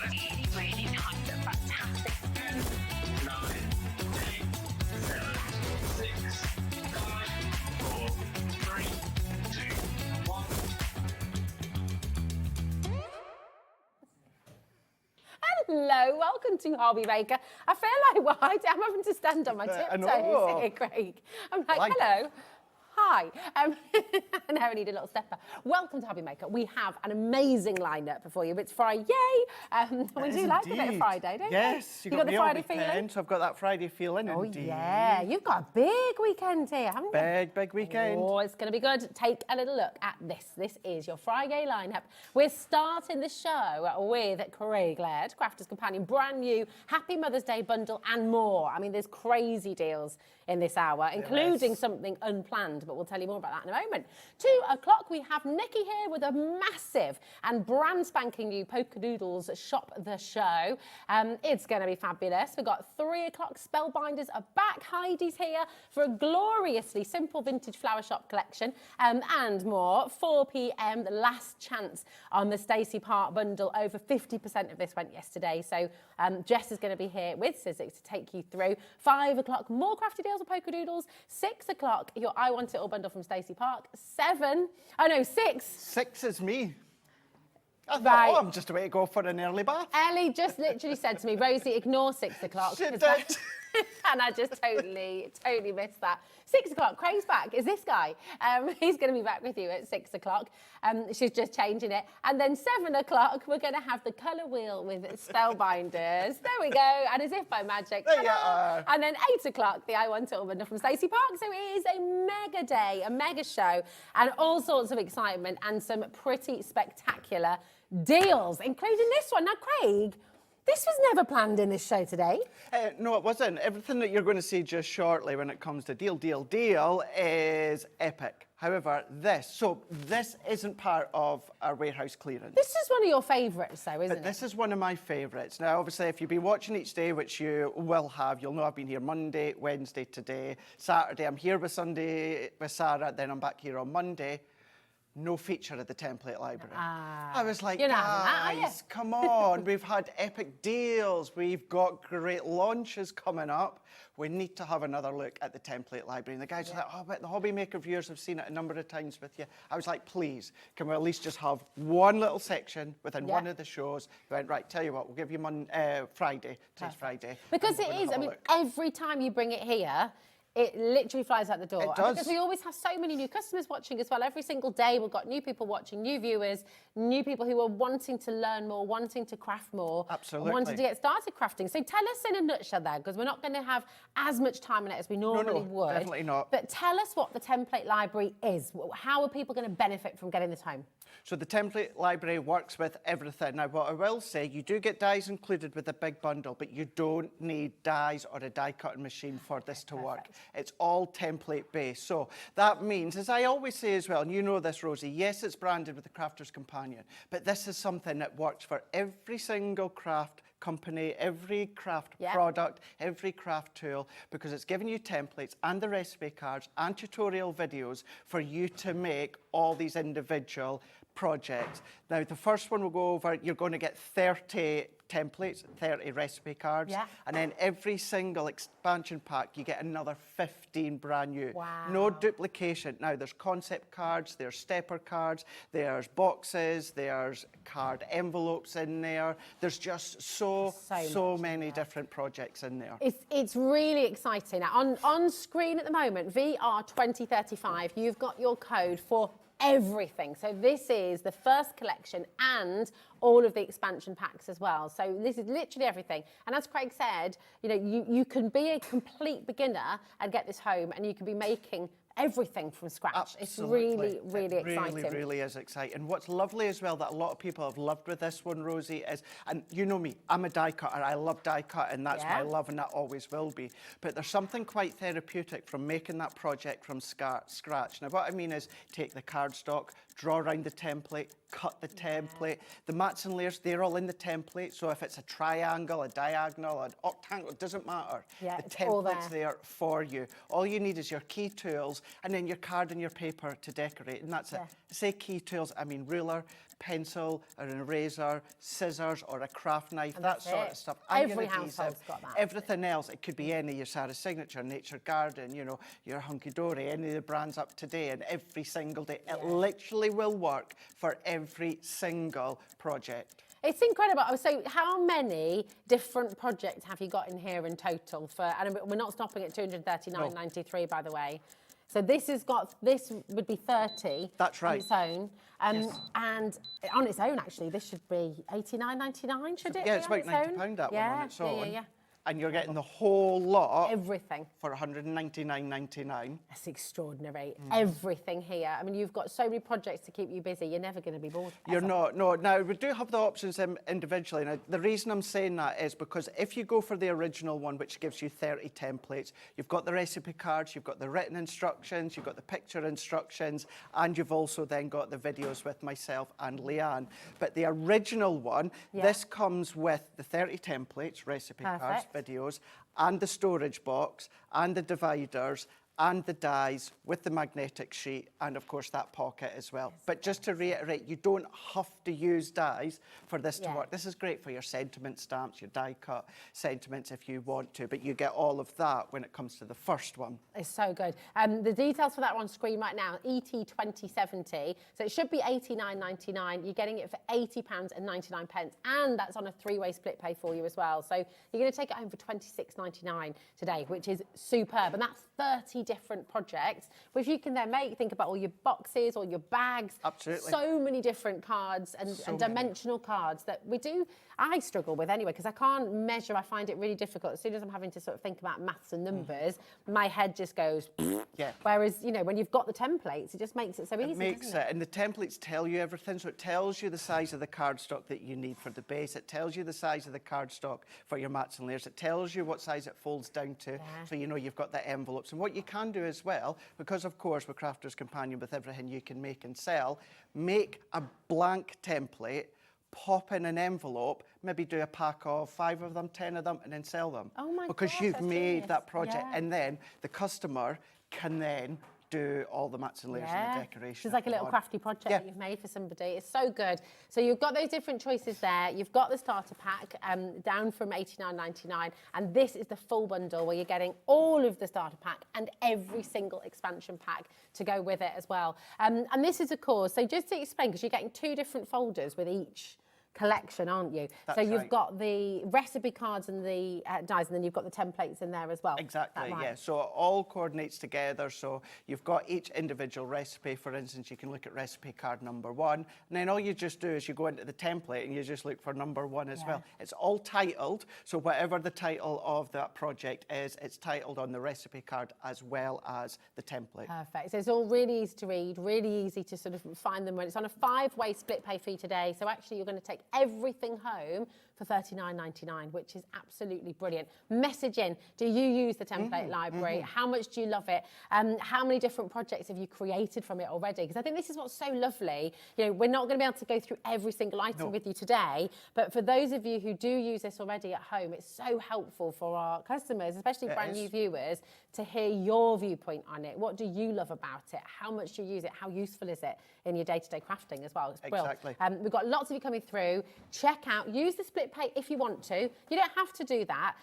really nice and fantastic. 10, 9, 8, 7, 6, 5, 4, 3, 2, 1. Hello, welcome to Hobby Maker. I feel like I'm having to stand on my tiptoes here, Craig. I'm like, hello. Hi. Now I need a little stepper. Welcome to Hobby Maker. We have an amazing lineup for you. It's Friday. We do like a bit of Friday, don't you? Yes, You got the Friday feeling? So I've got that Friday feeling. Oh, indeed. yeah. You've got a big weekend here, haven't you? Big weekend. Oh, it's going to be good. Take a little look at this. This is your Friday lineup. We're starting the show with Craig-led Crafter's Companion, brand new Happy Mother's Day bundle and more. I mean, there's crazy deals in this hour, including something unplanned, but we'll tell you more about that in a moment. 2 o'clock, we have Nikky here with a massive and brand spanking new Polkadoodles Shop the Show. It's going to be fabulous. We've got 3 o'clock, Spellbinders are back. Heidi's here for a gloriously simple vintage flower shop collection and more. 4 p.m, the last chance on the Stacey part bundle. Over 50% of this went yesterday. So Jess is going to be here with Sizzix to take you through. 5 o'clock, more crafty deals with Polkadoodles. 6 o'clock, your I Want It All bundle from Stacey Park. 6. 6 is me. I thought, Right. I'm just away to go for an early bath. Ellie just literally said to me, Rosie, ignore 6 o'clock. She did. And I just totally missed that. 6 o'clock, Craig's back, is this guy. He's going to be back with you at 6 o'clock. She's just changing it. And then 7 o'clock, we're going to have the colour wheel with Spellbinders. There we go. And as if by magic. There you are. And then 8 o'clock, the I Want It All bundle from Stacey Park. So it is a mega day, a mega show, and all sorts of excitement and some pretty spectacular deals, including this one. Now, Craig, this was never planned in this show today. No, it wasn't. Everything that you're going to see just shortly when it comes to deal is epic. However, this isn't part of our warehouse clearance. This is one of your favourites, though, isn't it? This is one of my favourites. Now, obviously, if you've been watching each day, which you will have, you'll know I've been here Monday, Wednesday, today, Saturday. I'm here with Sunday with Sarah, then I'm back here on Monday. No feature at the template library. I was like, you're not having that, are you? guys, come on. We've had epic deals. We've got great launches coming up. We need to have another look at the template library. And the guys were like, oh, but the Hobby Maker viewers have seen it a number of times with you. I was like, please, can we at least just have one little section within one of the shows? They went, right, tell you what, we'll give you Friday. Today's Friday. Because it is, I mean, every time you bring it here, it literally flies out the door. It does. Because we always have so many new customers watching as well. Every single day we've got new people watching, new viewers, new people who are wanting to learn more, wanting to craft more. Absolutely. Wanting to get started crafting. So tell us in a nutshell there, because we're not going to have as much time on it as we normally would. Definitely not. But tell us what the template library is. How are people going to benefit from getting this home? So the template library works with everything. Now, what I will say, you do get dies included with the big bundle, but you don't need dies or a die cutting machine for this to work. It's all template based. So that means, as I always say as well, and you know this, Rosie, yes, it's branded with the Crafter's Companion, but this is something that works for every single craft company, every craft product, every craft tool, because it's giving you templates and the recipe cards and tutorial videos for you to make all these individual projects. Now, the first one we'll go over, you're going to get 30 templates, 30 recipe cards, and then every single expansion pack you get another 15 brand new. Wow. No duplication. Now, there's concept cards, there's stepper cards, there's boxes, there's card envelopes in there. There's just so many different projects in there. It's really exciting. Now, on screen at the moment, VR2035, you've got your code for everything. So this is the first collection and all of the expansion packs as well. So this is literally everything. And as Craig said, you know, you can be a complete beginner and get this home, and you can be making everything from scratch. Absolutely. It's really exciting. It really is exciting. What's lovely as well that a lot of people have loved with this one, Rosie, is, and you know me, I'm a die cutter. I love die cutting. That's my love, and that always will be. But there's something quite therapeutic from making that project from scratch. Now, what I mean is take the cardstock, draw around the template, cut the template. The mats and layers, they're all in the template. So if it's a triangle, a diagonal, an octangle, it doesn't matter. Yeah, the template's there for you. All you need is your key tools and then your card and your paper to decorate, and that's it. Say key tools, I mean ruler, pencil or an eraser, scissors or a craft knife, And that that's sort it. of stuff. Every Onion adhesive, household's got that. everything else, it could be any, your Sarah Signature, Nature Garden, you know, your Hunky Dory, any of the brands up today, and every single day. It literally will work for every single project. It's incredible. So how many different projects have you got in here in total? And we're not stopping at 239.93, by the way. So this would be 30. That's right. On its own. Yes. And on its own, actually, this should be 89.99, should it? Yeah, it's be about on its £90 own? that one on its own. Yeah. And you're getting the whole lot Everything. for £199.99. That's extraordinary. Everything here. I mean, you've got so many projects to keep you busy. You're never going to be bored. You're not, no. Now, we do have the options individually. Now, the reason I'm saying that is because if you go for the original one, which gives you 30 templates, you've got the recipe cards, you've got the written instructions, you've got the picture instructions, and you've also then got the videos with myself and Leanne. But the original one, this comes with the 30 templates, recipe cards, videos, and the storage box, and the dividers, and the dies with the magnetic sheet, and of course that pocket as well. But just to reiterate, you don't have to use dies for this to work. This is great for your sentiment stamps, your die cut sentiments if you want to, but you get all of that when it comes to the first one. It's so good. The details for that are on screen right now, ET2070. So it should be £89.99. You're getting it for £80.99, and that's on a 3-way split pay for you as well. So you're going to take it home for £26.99 today, which is superb, and that's 30 different projects, which you can then think about all your boxes or your bags. Absolutely. So many different cards and dimensional cards that I struggle with anyway, because I can't measure. I find it really difficult. As soon as I'm having to sort of think about maths and numbers, my head just goes. Whereas, you know, when you've got the templates, it just makes it so easy. It makes it, and the templates tell you everything. So it tells you the size of the cardstock that you need for the base. It tells you the size of the cardstock for your mats and layers. It tells you what size it folds down to, so you know you've got the envelopes. And what you can do as well, because of course we're Crafter's Companion with everything you can make and sell, make a blank template, pop in an envelope, maybe do a pack of 5 of them, 10 of them, and then sell them. Oh my because gosh, you've that's made genius. that project, and then the customer can then do all the mats and layers and the decoration. It's like a little crafty project that you've made for somebody. It's so good. So you've got those different choices there. You've got the starter pack down from £89.99, and this is the full bundle where you're getting all of the starter pack and every single expansion pack to go with it as well. And this is, of course, so just to explain, because you're getting 2 different folders with each collection, aren't you? That's so you've right. got the recipe cards and the dies, and then you've got the templates in there as well. Exactly, Right? yeah. So it all coordinates together. So you've got each individual recipe. For instance, you can look at recipe card number 1, and then all you just do is you go into the template and you just look for number 1 as well. It's all titled, so whatever the title of that project is, it's titled on the recipe card as well as the template. Perfect. So it's all really easy to read, really easy to sort of find them when it's on a 5-way split pay fee today. So actually you're going to take everything home for £39.99, which is absolutely brilliant. Message in. Do you use the template library? How much do you love it? How many different projects have you created from it already? Because I think this is what's so lovely. You know, we're not going to be able to go through every single item with you today, but for those of you who do use this already at home, it's so helpful for our customers, especially brand new viewers, to hear your viewpoint on it. What do you love about it? How much do you use it? How useful is it in your day-to-day crafting as well? It's brilliant. Exactly. We've got lots of you coming through. Check out, use the split pay if you want to. You don't have to do that,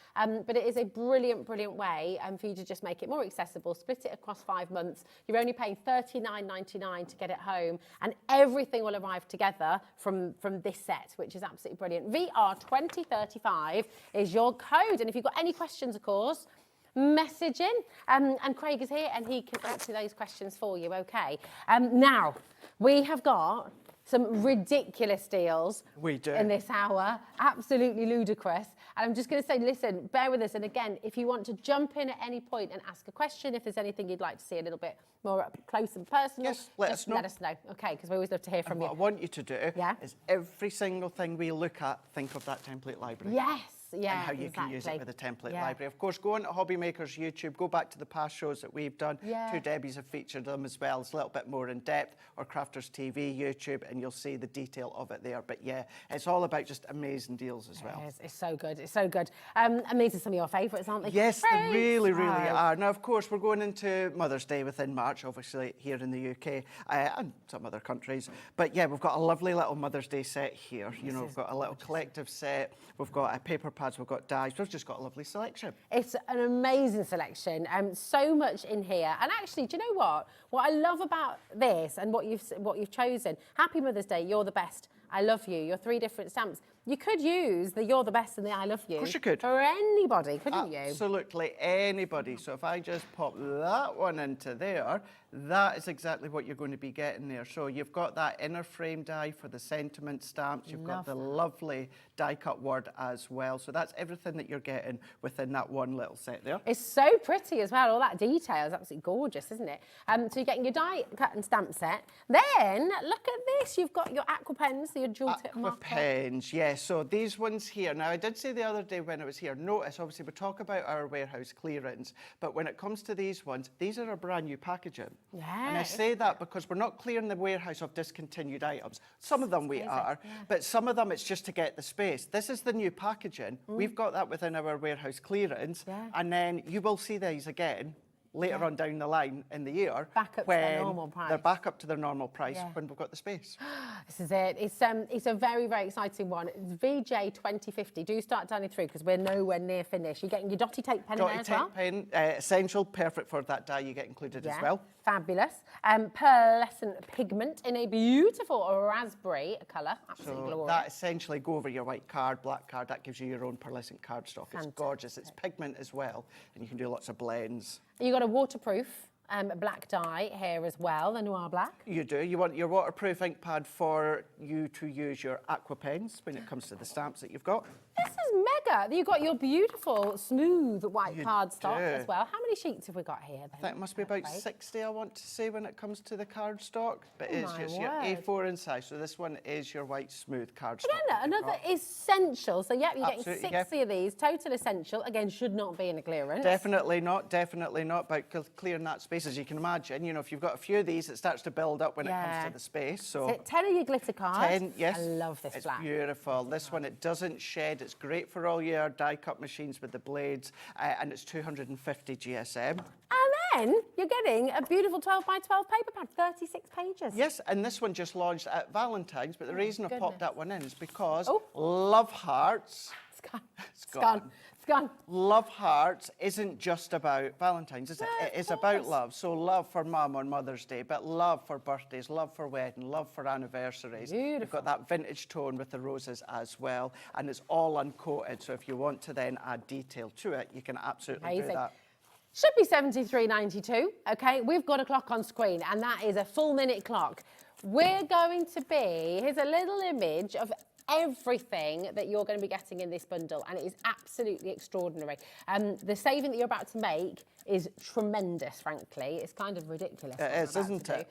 but it is a brilliant, brilliant way for you to just make it more accessible, split it across 5 months. You're only paying £39.99 to get it home, and everything will arrive together from this set, which is absolutely brilliant. VR2035 is your code, and if you've got any questions, of course, message in, and Craig is here and he can answer those questions for you, okay? Now, we have got some ridiculous deals in this hour, absolutely ludicrous. And I'm just going to say, listen, bear with us. And again, if you want to jump in at any point and ask a question, if there's anything you'd like to see a little bit more up close and personal, let us know. Let us know, okay? Because we always love to hear from you. What I want you to do is every single thing we look at, think of that template library. Yes. yeah, and how you can use it with the template Yeah. library. Of course, go on to Hobby Maker's YouTube, go back to the past shows that we've done. Yeah. Two Debbies have featured them as well. It's a little bit more in depth, or Crafters TV YouTube, and you'll see the detail of it there. But yeah, it's all about just amazing deals as well. It's so good. It's so good. And these are some of your favourites, aren't they? Yes, they Great. really, really Oh. are. Now, of course, we're going into Mother's Day within March, obviously here in the UK and some other countries. But yeah, we've got a lovely little Mother's Day set here. You know, we've got a little collective set. We've got paper pads. We've got dies. We've just got a lovely selection. It's an amazing selection, so much in here. And actually, do you know what? What I love about this and what you've chosen, Happy Mother's Day, you're the best, I love you, your 3 different stamps. You could use the you're the best and the I love you. Of course you could. For anybody, couldn't you? Absolutely anybody. So if I just pop that one into there, that is exactly what you're going to be getting there. So you've got that inner frame die for the sentiment stamps. You've got the lovely die cut word as well. So that's everything that you're getting within that one little set there. It's so pretty as well. All that detail is absolutely gorgeous, isn't it? So you're getting your die cut and stamp set. Then look at this. You've got your aqua pens, your dual tip Aqua marker. pens, yes. So these ones here. Now, I did say the other day when I was here, notice, obviously, we talk about our warehouse clearance, but when it comes to these ones, these are a brand new packaging. Yeah. And I say that because we're not clearing the warehouse of discontinued items. Some of them we are, but some of them it's just to get the space. This is the new packaging. We've got that within our warehouse clearance, and then you will see these again later on down the line in the year Back up to their normal price. they're back up to their normal price when we've got the space. This is it. It's a very, very exciting one. It's VJ 2050. Do start dialing through because we're nowhere near finished. You're getting your dotty tape pen in there as well. Dotty tape pen, essential, perfect for that die you get included as well. Fabulous. Pearlescent pigment in a beautiful raspberry colour. Absolutely So glorious. that essentially go over your white card, black card. That gives you your own pearlescent cardstock. It's gorgeous. It's pigment as well, and you can do lots of blends. You got a waterproof black dye here as well, the Noir Black. You do. You want your waterproof ink pad for you to use your aqua pens when it comes to the stamps that you've got. This is mega. You've got your beautiful, smooth white You cardstock do. as well. How many sheets have we got here then? I think it must be about 60, I want to say, when it comes to the cardstock. But it's my just your word. A4 in size. So this one is your white smooth cardstock. Again, that you've another got. essential. So, yeah, you're Absolutely, getting 60 of these. Total essential. Again, should not be in a clearance. Definitely not about clearing that space. As you can imagine, you know, if you've got a few of these, it starts to build up when it comes to the space. So 10 of your glitter cards. 10, yes. I love this it's black. Beautiful. This one, it doesn't shed. It's great for all your die cut machines with the blades, and it's 250 GSM. And then you're getting a beautiful 12 by 12 paper pad, 36 pages. Yes, and this one just launched at Valentine's, but the reason I popped that one in is because Oh. Love Hearts. It's gone. It's gone. It's gone. Love Hearts isn't just about Valentine's, is it? No, It of is about course. love. So love for mum on Mother's Day, but love for birthdays, love for wedding, love for anniversaries. You've Beautiful. got that vintage tone with the roses as well, and it's all uncoated. So if you want to then add detail to it, you can absolutely do Amazing. that. Should be 73.92. Okay, we've got a clock on screen, and that is a full minute clock. We're going to be, here's a little image of everything that you're going to be getting in this bundle, and it is absolutely extraordinary. The saving that you're about to make is tremendous, frankly. It's kind of ridiculous. It is, isn't it?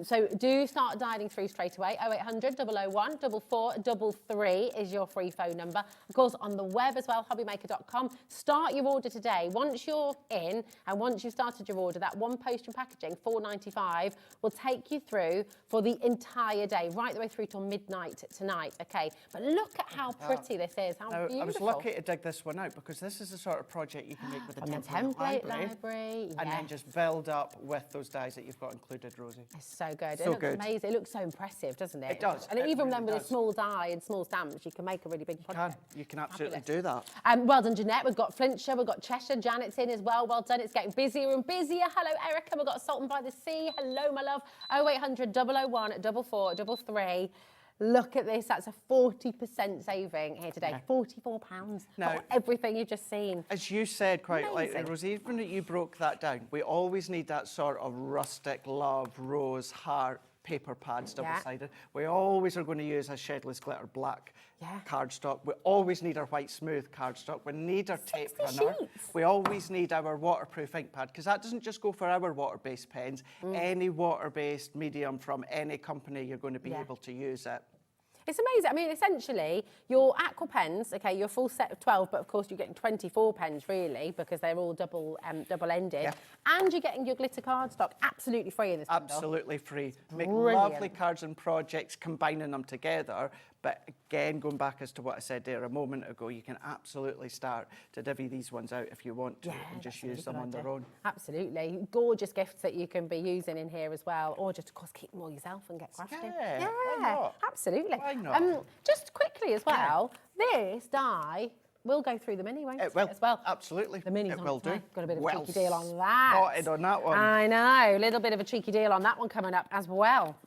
So do start dialing through straight away. 0800 001 4433 is your free phone number. Of course, on the web as well, hobbymaker.com. Start your order today. Once you're in and once you've started your order, that one post and packaging, $4.95, will take you through for the entire day, right the way through till midnight tonight. Okay, but look at how pretty this is. How Now, beautiful. I was lucky to dig this one out because this is the sort of project you can make with a On the template library, and then just build up with those dies that you've got included, Rosie. It's so good. So it looks good. amazing. It looks so impressive, doesn't it? It does. And It even really then with a does. small die and small stamps, you can make a really big project. You can absolutely Fabulous. do that. Well done, Jeanette. We've got Flintshire, we've got Cheshire, Janet's in as well. Well done. It's getting busier and busier. Hello, Erica. We've got Sultan by the Sea. Hello, my love. 0800 001 4433. Look at this. That's a 40% saving here today. £44 Now- for everything you've just seen. As you said quite Amazing. lightly, Rosie, even that you broke that down, we always need that sort of rustic love, rose, heart, paper pads, double-sided. We always are going to use a shedless glitter black cardstock. We always need our white smooth cardstock. We need our tape 60 runner. sheets. We always need our waterproof ink pad, because that doesn't just go for our water-based pens. Any water-based medium from any company, you're going to be able to use it. It's amazing. I mean, essentially, your aqua pens, okay, your full set of 12, but of course you're getting 24 pens really because they're all double-ended. Yeah. And you're getting your glitter cardstock absolutely free in this bundle. Absolutely free. Make Brilliant. lovely cards and projects, combining them together. But again, going back as to what I said there a moment ago, you can absolutely start to divvy these ones out if you want to and just use them on their own. Absolutely. Gorgeous gifts that you can be using in here as well, or just, of course, keep them all yourself and get crafting. Yeah, why not? Absolutely. Why not? Just quickly as well, this die, we'll go through the mini, won't It will, as well. absolutely. The minis it on will today. do. Got a bit of a Well cheeky deal on that. spotted on that one. I know, a little bit of a cheeky deal on that one coming up as well.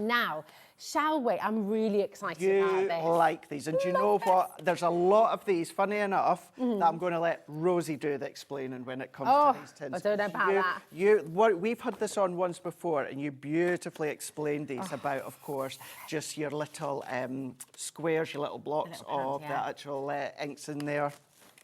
Now, shall we? I'm really excited about this. You like these, and do you know what? There's a lot of these, funny enough, that I'm going to let Rosie do the explaining when it comes to these tins. I don't know about that. We've had this on once before, and you beautifully explained these about, of course, just your little squares, your little blocks of the actual inks in there.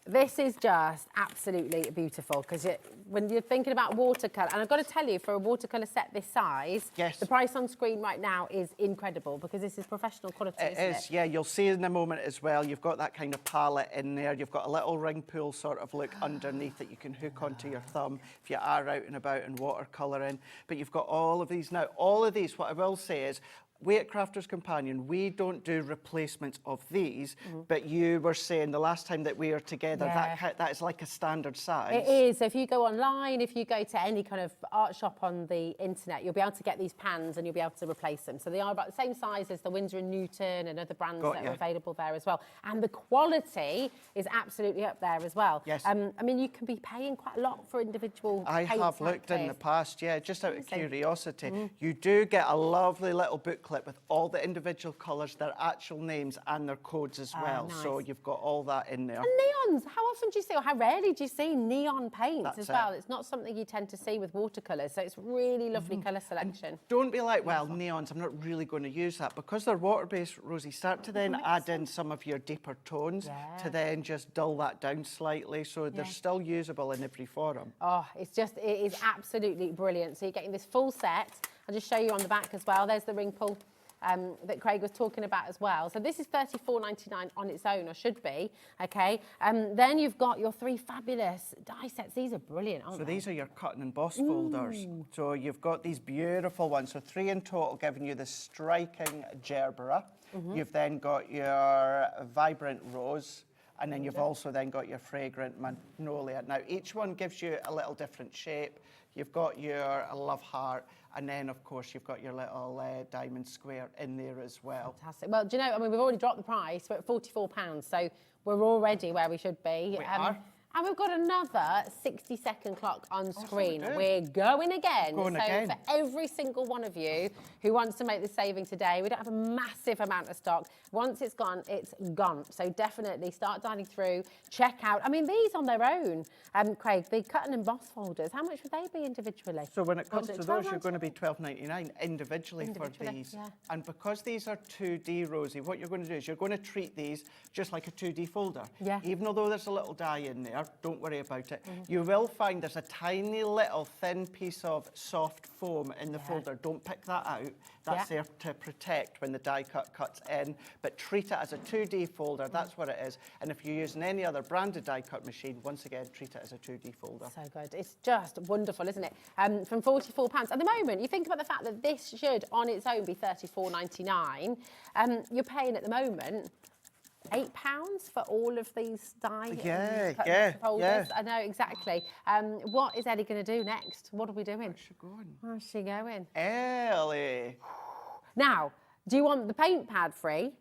This is just absolutely beautiful because when you're thinking about watercolour, and I've got to tell you, for a watercolour set this size, the price on screen right now is incredible because this is professional quality, isn't it? It is, yeah. You'll see in a moment as well, you've got that kind of palette in there. You've got a little ring pool sort of look underneath that you can hook onto your thumb if you are out and about and watercolouring. But you've got all of these now. All of these, what I will say is, we at Crafters Companion, we don't do replacements of these, but you were saying the last time that we were together, that is like a standard size. It is. So if you go online, if you go to any kind of art shop on the internet, you'll be able to get these pans and you'll be able to replace them. So they are about the same size as the Winsor & Newton and other brands that are available there as well. And the quality is absolutely up there as well. Yes. I mean, you can be paying quite a lot for individual I paints have like looked in the this. past, just out of curiosity. You do get a lovely little booklet with all the individual colours, their actual names and their codes as well. Nice. So you've got all that in there. And neons, how often do you see, or how rarely do you see neon paints That's as well? it. It's not something you tend to see with watercolours, so it's really lovely colour selection. Don't be like, well, neons, I'm not really going to use that. Because they're water-based, Rosie, start to then add in some of your deeper tones to then just dull that down slightly so they're still usable in every forum. Oh, it is absolutely brilliant. So you're getting this full set. I'll just show you on the back as well. There's the ring pull that Craig was talking about as well. So this is $34.99 on its own, or should be, okay? Then you've got your 3 fabulous die sets. These are brilliant, aren't So they? these are your cut and emboss folders. So you've got these beautiful ones. So 3 in total, giving you the striking gerbera. You've then got your vibrant rose. And then you've also then got your fragrant magnolia. Now, each one gives you a little different shape. You've got your love heart, and then, of course, you've got your little diamond square in there as well. Fantastic. Well, do you know, I mean, we've already dropped the price. We're at £44, so we're already where we should be. We are. And we've got another 60-second clock on screen. we do. We're going again. Going so again. for every single one of you who wants to make this saving today, we don't have a massive amount of stock. Once it's gone, it's gone. So definitely start dialing through, check out. I mean, these on their own, Craig, the cut and emboss folders, how much would they be individually? So when it comes to those, you're £12.99? going to be $12.99 individually for these. Yeah. And because these are 2D, Rosie, what you're going to do is you're going to treat these just like a 2D folder. Yeah. Even though there's a little die in there, don't worry about it. You will find there's a tiny little thin piece of soft foam in the folder. Don't pick that out. That's there to protect when the die cut cuts in, but treat it as a 2D folder. That's what it is. And if you're using any other branded die cut machine, once again, treat it as a 2D folder. So good. It's just wonderful, isn't it? From £44. At the moment, you think about the fact that this should, on its own, be $34.99. You're paying at the moment £8 for all of these die folders. I know, exactly. What is Ellie going to do next? What are we doing? Where's she going? Where's she going? Ellie. Now, do you want the paint pad free,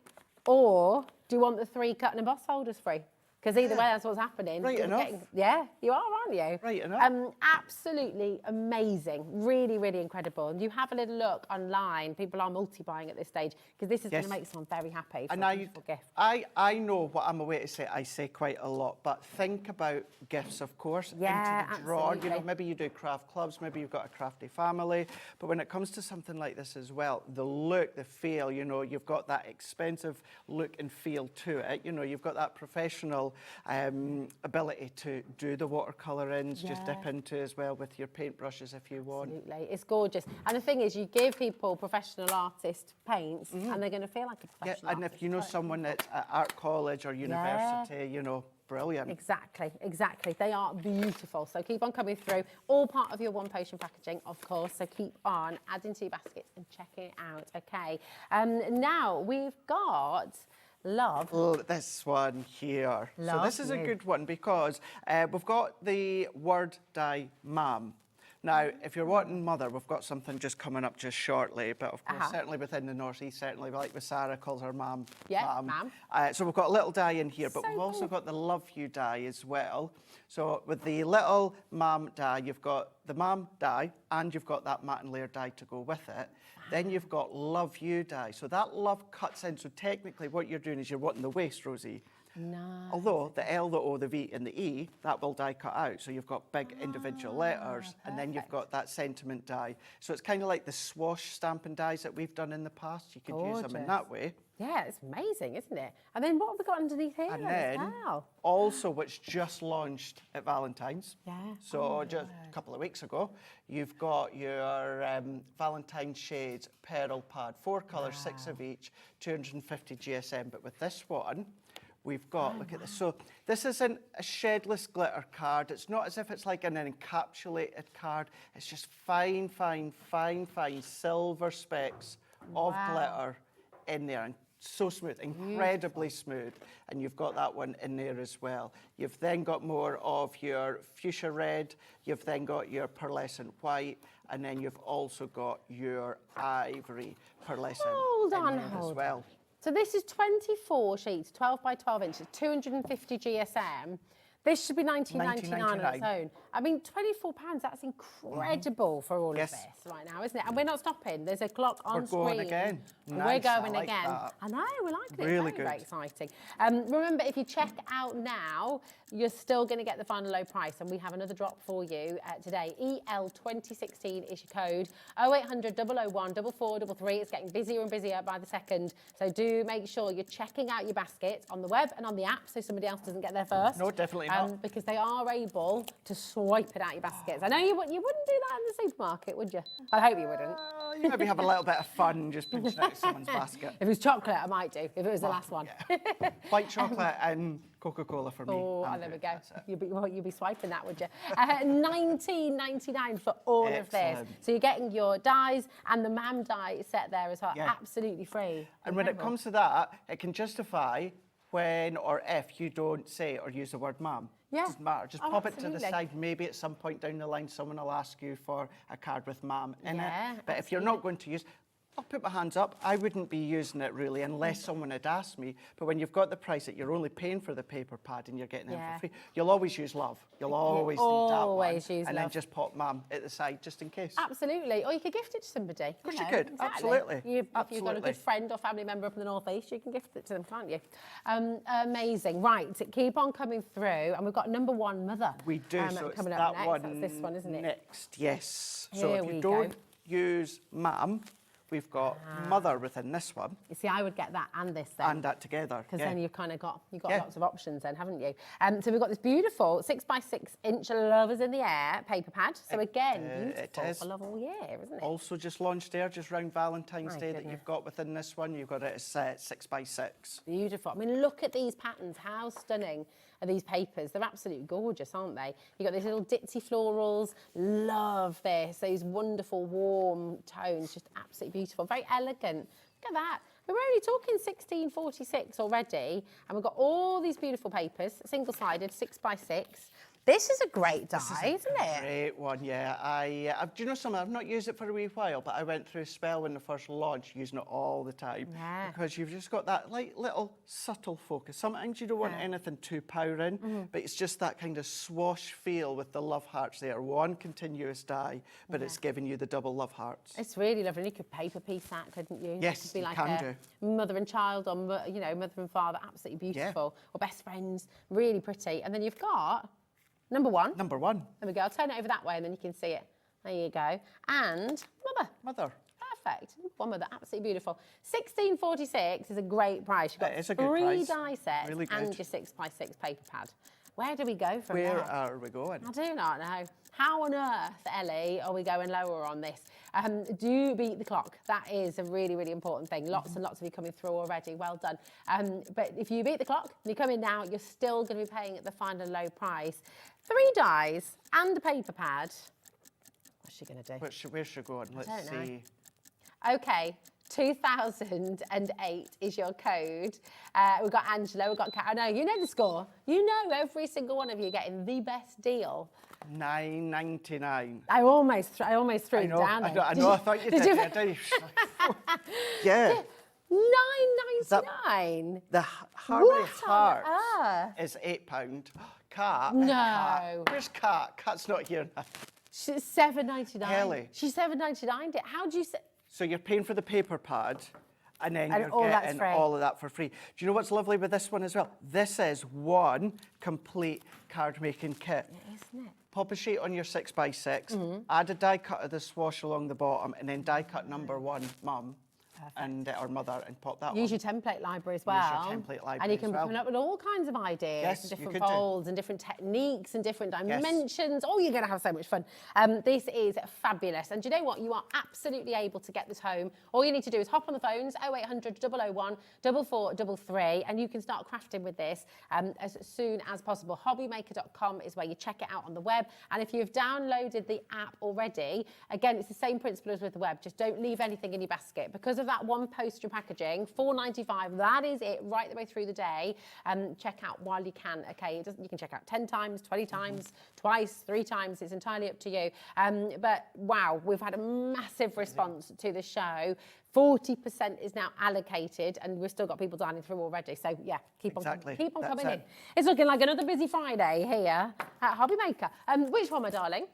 or do you want the 3 cut and emboss folders free? Because either way, that's what's happening. Right enough. Yeah, you are, aren't you? Right enough. Absolutely amazing. Really, really incredible. And you have a little look online. People are multi-buying at this stage because this is going to make someone very happy for a beautiful gift. I know what I'm away to say. I say quite a lot, but think about gifts, of course, into the drawer. You know, maybe you do craft clubs, maybe you've got a crafty family, but when it comes to something like this as well, the look, the feel, you know, you've got that expensive look and feel to it. You know, you've got that professional ability to do the watercolourings, just dip into as well with your paintbrushes if you want. Absolutely, it's gorgeous. And the thing is, you give people professional artist paints and they're going to feel like a professional and artist. if you know someone that's at art college or university, you know, brilliant. Exactly, exactly. They are beautiful. So keep on coming through. All part of your one potion packaging, of course. So keep on adding to your baskets and checking it out. Okay. Now we've got Love. Oh, this one here. So this is a good one because we've got the word die ma'am. Now, if you're wanting mother, we've got something just coming up just shortly, but of course, certainly within the North East, certainly like with Sarah calls her ma'am. Yeah, ma'am. So we've got a little die in here, but we've also got the love you die as well. So with the little ma'am die, you've got the ma'am die, and you've got that matte and layer die to go with it. Then you've got love you die. So that love cuts in. So technically what you're doing is you're wanting the waist, Rosie. Nice. Although the L, the O, the V and the E, that will die cut out. So you've got big individual letters and then you've got that sentiment die. So it's kind of like the swash stamping dies that we've done in the past. You could use them in that way. Yeah, it's amazing, isn't it? And then what have we got underneath here And as then well? also, which just launched at Valentine's. Yeah. So just a couple of weeks ago, you've got your Valentine Shades Pearl Pad, 4 colours, 6 of each, 250 GSM. But with this one, we've got, look at this. So this isn't a shedless glitter card. It's not as if it's like an encapsulated card. It's just fine, fine, fine, fine silver specks of glitter in there. And so smooth, incredibly smooth. And you've got that one in there as well. You've then got more of your fuchsia red. You've then got your pearlescent white. And then you've also got your ivory pearlescent in there as well. So this is 24 sheets, 12 by 12 inches, 250 GSM. This should be $19.99 on its own. I mean, £24, that's incredible for all of this right now, isn't it? And we're not stopping. There's a clock on screen. We're going again. We're going again. I know, we like it. Really It's very exciting. Remember, if you check out now, you're still going to get the final low price. And we have another drop for you today. EL2016 is your code. 0800 001 4433. It's getting busier and busier by the second. So do make sure you're checking out your basket on the web and on the app so somebody else doesn't get there first. No, definitely not. Because they are able to swipe it out your baskets. I know you wouldn't do that in the supermarket, would you? I hope you wouldn't. You maybe have a little bit of fun just pinching out someone's basket. If it was chocolate, I might do, if it was the last one. Yeah. White chocolate and Coca-Cola for me. Oh, there we go. You'd be swiping that, would you? $19.99 for all of this. So you're getting your dies and the ma'am die set there as well, absolutely free. And when it comes to that, it can justify when or if you don't say or use the word ma'am. Yeah. It doesn't matter. Just pop it to the side. Maybe at some point down the line, someone will ask you for a card with ma'am in it. But if you're not going to use, I'll put my hands up. I wouldn't be using it really unless someone had asked me. But when you've got the price that you're only paying for the paper pad and you're getting it for free, you'll always use love. You'll always need that one. And then just pop ma'am at the side just in case. Absolutely. Or you could gift it to somebody. Of course you could. Exactly. Absolutely. If you've got a good friend or family member up in the North East, you can gift it to them, can't you? Amazing. Right. Keep on coming through. And we've got number one, Mother. We do. So it's coming that up next. one. That's this one, isn't it? Next, yes. Here So if we you go. don't use ma'am, we've got mother within this one. You see, I would get that and this then. And that together. Because then you've kind of got lots of options then, haven't you? So we've got this beautiful 6x6 inch Lovers in the Air paper pad. So again, beautiful for love all year, isn't it? Also just launched there, just around Valentine's Day that you've got within this one. You've got it as 6x6. Beautiful. I mean, look at these patterns. How stunning are these papers? They're absolutely gorgeous, aren't they? You've got these little ditzy florals. Love this. Those wonderful warm tones. Just absolutely beautiful. Very elegant. Look at that. We're only talking 1646 already. And we've got all these beautiful papers. Single-sided, 6x6. This is a great die, isn't it? Great one, yeah. Do you know something? I've not used it for a wee while, but I went through a spell when the first launch, using it all the time. Yeah. Because you've just got that like little subtle focus. Sometimes you don't want anything too powering, but it's just that kind of swash feel with the love hearts there. One continuous die, but it's giving you the double love hearts. It's really lovely. You could paper piece that, couldn't you? Yes, it could be you like can a mother and child, or mother and father. Absolutely beautiful. Or best friends. Really pretty. And then you've got number one. Number one. There we go. I'll turn it over that way and then you can see it. There you go. And mother. Mother. perfect. One mother, absolutely beautiful. £16.46 is a great price. You've got That is a good 3 price. die sets Really good. and your 6x6 paper pad. Where do we go from Where there? are we going? I do not know. How on earth, Ellie, are we going lower on this? Do beat the clock. That is a really, really important thing. Lots and lots of you coming through already. Well done. But if you beat the clock and you come in now, you're still going to be paying at the final low price. 3 dies and a paper pad. What's she going to do? Where's she going? Let's don't see. know. Okay. 2008 is your code. We've got Angela, we've got Kat. I know, you know the score. You know every single one of you getting the best deal. $9.99. I almost threw it down. I know. I thought you did. Yeah. $9.99. The Harmony What on Heart is £8. Cat. No. Cat. Where's Cat? Cat's not here now. She's $7.99. Kelly. She $7.99'd it. How do you say? So you're paying for the paper pad, and then you're all that's getting free. all of that for free. Do you know what's lovely with this one as well? This is one complete card making kit. Isn't it? Pop a sheet on your 6x6, add a die cut of the swash along the bottom, and then die cut number 1, Mum, and or Mother, and pop that Use one. your template library as Use your well. template library and you can as well. come up with all kinds of ideas, Yes, and you different could do. folds and different techniques and different dimensions. Oh, you're going to have so much fun. This is fabulous. And do you know what? You are absolutely able to get this home. All you need to do is hop on the phones, 0800 001 4433, and you can start crafting with this as soon as possible. Hobbymaker.com is where you check it out on the web. And if you've downloaded the app already, again, it's the same principle as with the web. Just don't leave anything in your basket. Because of that one poster packaging, $4.95, that is it right the way through the day. Check out while you can, okay? You can check out 10 times, 20 times, twice, 3 times. It's entirely up to you. But wow, we've had a massive response to the show. 40% is now allocated, and we've still got people dining through already. So yeah, keep on coming in. It's looking like another busy Friday here at Hobbymaker. Which one, my darling?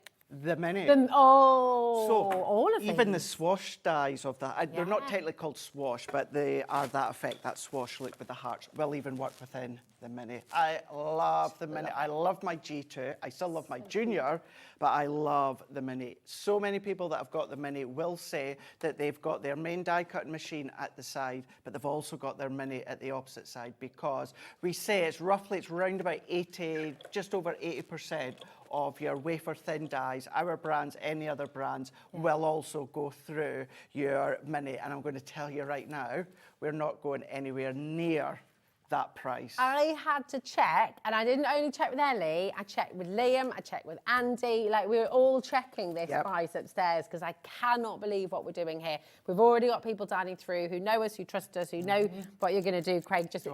The mini. All of even these. the swash dies of that, they're not technically called swash, but they are that effect, that swash look with the hearts, will even work within the mini. I love the mini. I love my G2. I still love my Junior, but I love the mini. So many people that have got the mini will say that they've got their main die cutting machine at the side, but they've also got their mini at the opposite side, because we say it's round about 80, just over 80% of your wafer thin dies, our brands, any other brands, will also go through your mini. And I'm going to tell you right now, we're not going anywhere near that price. I had to check, and I didn't only check with Ellie, I checked with Liam, I checked with Andy, like we were all checking this price upstairs, because I cannot believe what we're doing here. We've already got people dining through who know us, who trust us, who know what you're going to do, Craig. Just,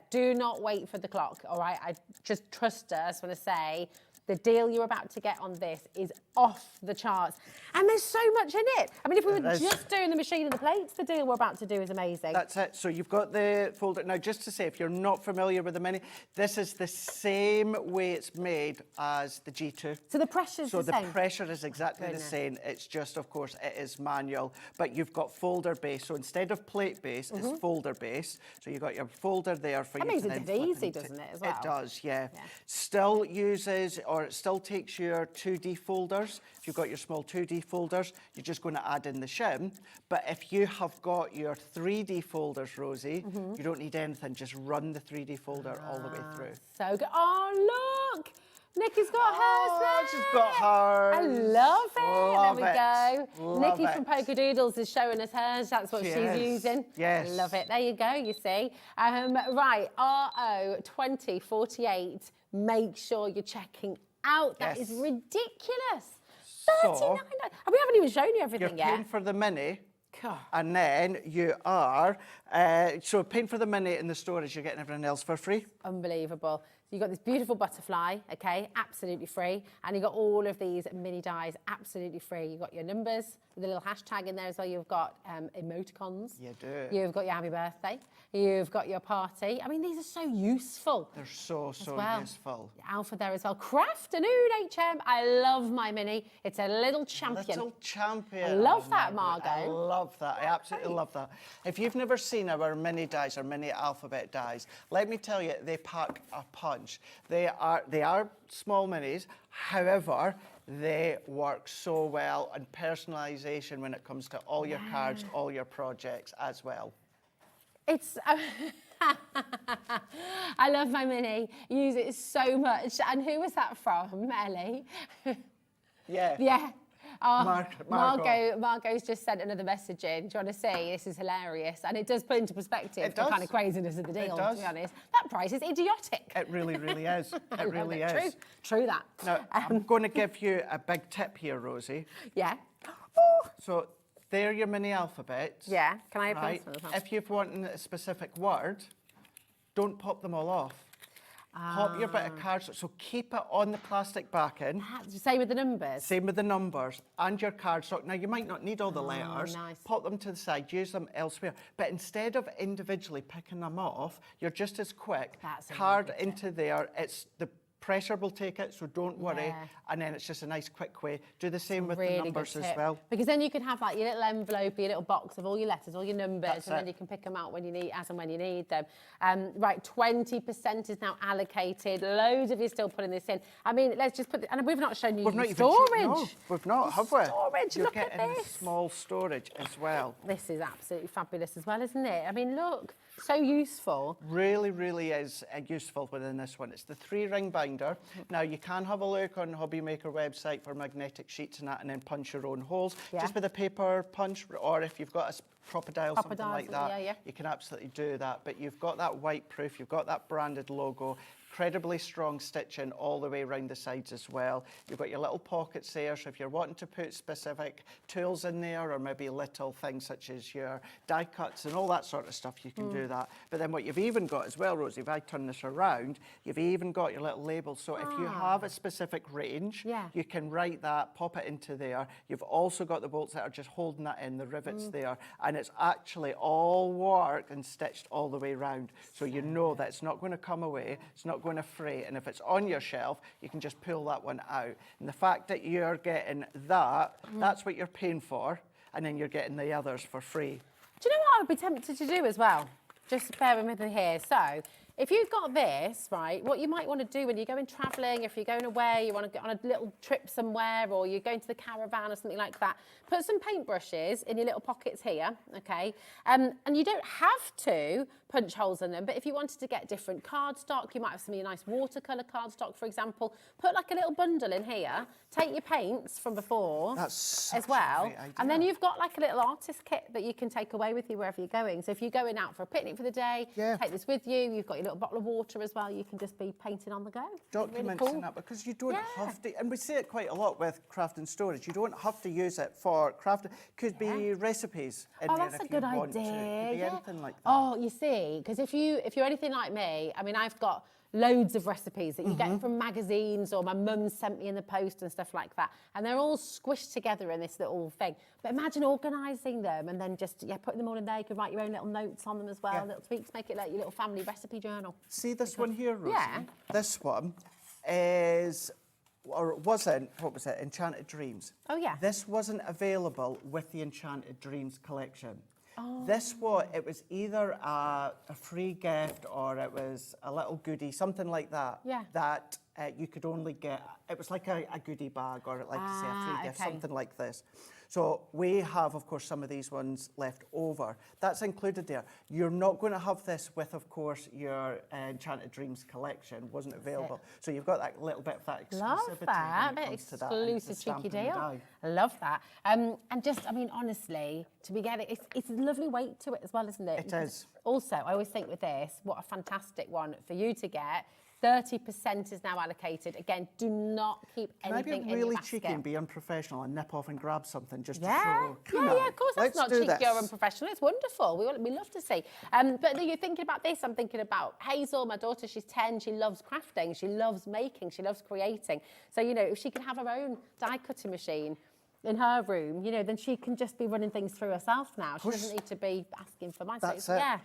do not wait for the clock, all right? I just trust us when I say the deal you're about to get on this is off the charts. And there's so much in it. I mean, if we were just doing the machine and the plates, the deal we're about to do is amazing. That's it. So you've got the folder. Now, just to say, if you're not familiar with the mini, this is the same way it's made as the G2. So the pressure's the same? So the pressure is exactly the same. It's just, of course, it is manual, but you've got folder base. So instead of plate base, it's folder base. So you've got your folder there for you to then That makes it easy, doesn't it, as well? It does, yeah. Still uses, or it still takes your 2D folders. If you've got your small 2D folders, you're just going to add in the shim. But if you have got your 3D folders, Rosie, you don't need anything. Just run the 3D folder all the way through. So good. Oh, look! Nikki's got hers there. She's got hers. I love it. Love there we go. Love Nikki from Polkadoodles is showing us hers. That's what she's using. Yes. Love it. There you go, you see. Right, RO 2048. Make sure you're checking out. That is ridiculous. $39. We haven't even shown you everything You're paying for the mini. God. And then you are, so paying for the mini in the storage, you're getting everything else for free. Unbelievable. So you've got this beautiful butterfly, okay, absolutely free. And you've got all of these mini dies, absolutely free. You've got your numbers with a little hashtag in there as well. You've got emoticons. You do. You've got your happy birthday. You've got your party. I mean, these are so useful. They're so useful. Alpha there as well. Craft and Ood HM. I love my mini. It's a little champion. Little champion. I love that, Margot. I love that. I absolutely love that. If you've never seen our mini dies, our mini alphabet dies, let me tell you, they pack a punch. They are small minis. However, They work so well, and personalisation when it comes to all your cards, all your projects as well. It's, I love my mini, use it so much. And who was that from, Ellie? Yeah. Yeah. Oh, Margot. Margot's just sent another message in. Do you want to see? This is hilarious. And it does put into perspective the kind of craziness of the deal, to be honest. That price is idiotic. It really, really is. It really is. True that. Now, I'm going to give you a big tip here, Rosie. Yeah. So, they're your mini alphabets. Yeah. Can I open Right? this one as well? If you're wanting a specific word, don't pop them all off. Pop your bit of cards, so keep it on the plastic backing. Same with the numbers. Same with the numbers and your cardstock. Now, you might not need all the letters. Nice. Pop them to the side, use them elsewhere. But instead of individually picking them off, you're just as quick. That's a Card really good into there. It's the pressure will take it, so don't worry. Yeah. And then it's just a nice, quick way. Do the same with Really the good numbers as tip. well. Because then you can have like your little envelope, your little box of all your letters, all your numbers, That's and then it. you can pick them out when you need, as and when you need them. Right, 20% is now allocated. Loads of you still putting this in. I mean, let's just put, and we've not shown you We've not your even storage. No, we've not, have we? Storage, You're look at getting this. small storage as well. This is absolutely fabulous as well, isn't it? I mean, look, so useful. Really, really is useful within this one. It's the 3-ring binder. Now, you can have a look on Hobby Maker website for magnetic sheets and that, and then punch your own holes. Yeah. Just with a paper punch, or if you've got a proper dial, something like that, you can absolutely do that. But you've got that white proof, you've got that branded logo, incredibly strong stitching all the way around the sides as well. You've got your little pockets there, so if you're wanting to put specific tools in there, or maybe little things such as your die cuts and all that sort of stuff, you can do that. But then what you've even got as well, Rosie, if I turn this around, you've even got your little labels. So if you have a specific range, you can write that, pop it into there. You've also got the bolts that are just holding that in, the rivets there, and it's actually all worked and stitched all the way around. So you know that it's not going to come away, it's not going to fray, and if it's on your shelf, you can just pull that one out. And the fact that you're getting that, that's what you're paying for, and then you're getting the others for free. Do you know what I would be tempted to do as well? Just bear with me here. So, if you've got this, right, what you might want to do when you're going travelling, if you're going away, you want to get on a little trip somewhere, or you're going to the caravan or something like that, put some paintbrushes in your little pockets here, okay? And you don't have to punch holes in them, but if you wanted to get different cardstock, you might have some of your nice watercolour cardstock, for example, put like a little bundle in here, take your paints from before as well, and then you've got like a little artist kit that you can take away with you wherever you're going. So if you're going out for a picnic for the day, take this with you, you've got your little bottle of water as well, you can just be painting on the go. Documents really cool. and that, because you don't have to, and we see it quite a lot with craft and storage, you don't have to use it for craft. Could be recipes in there that's if a good you want to. idea. Could be anything like that. Oh, you see, because if you're anything like me, I mean, I've got loads of recipes that you get from magazines, or my mum sent me in the post and stuff like that, and they're all squished together in this little thing. But imagine organising them and then just putting them all in there. You could write your own little notes on them as well, little tweaks, make it like your little family recipe journal. See this one here, Rosie? Yeah. This one is, or wasn't, what was it, Enchanted Dreams. Oh, yeah. This wasn't available with the Enchanted Dreams collection. This one, it was either a free gift, or it was a little goodie, something like that. Yeah. That you could only get. It was like a goodie bag, or like you say, a free gift, something like this. So we have, of course, some of these ones left over. That's included there. You're not going to have this with, of course, your Enchanted Dreams collection. Wasn't available. So you've got that little bit of that exclusivity. Love that, when it bit comes to that, and the exclusive stamp cheeky and the deal. die. I love that. And just, I mean, honestly, to be getting, it's a lovely weight to it as well, isn't it? It is. Also, I always think with this, what a fantastic one for you to get. 30% is now allocated. Again, do not keep Can anything I in be your really basket. cheeky and be unprofessional and nip off and grab something just to Yeah, show? Come yeah, on, of course. That's let's not do cheeky or this. unprofessional. It's wonderful. We love to see. But no, you're thinking about this. I'm thinking about Hazel, my daughter. She's 10. She loves crafting. She loves making. She loves creating. So, you know, if she can have her own die cutting machine in her room, you know, then she can just be running things through herself now. She doesn't need to be asking for mine. That's so it. Yeah,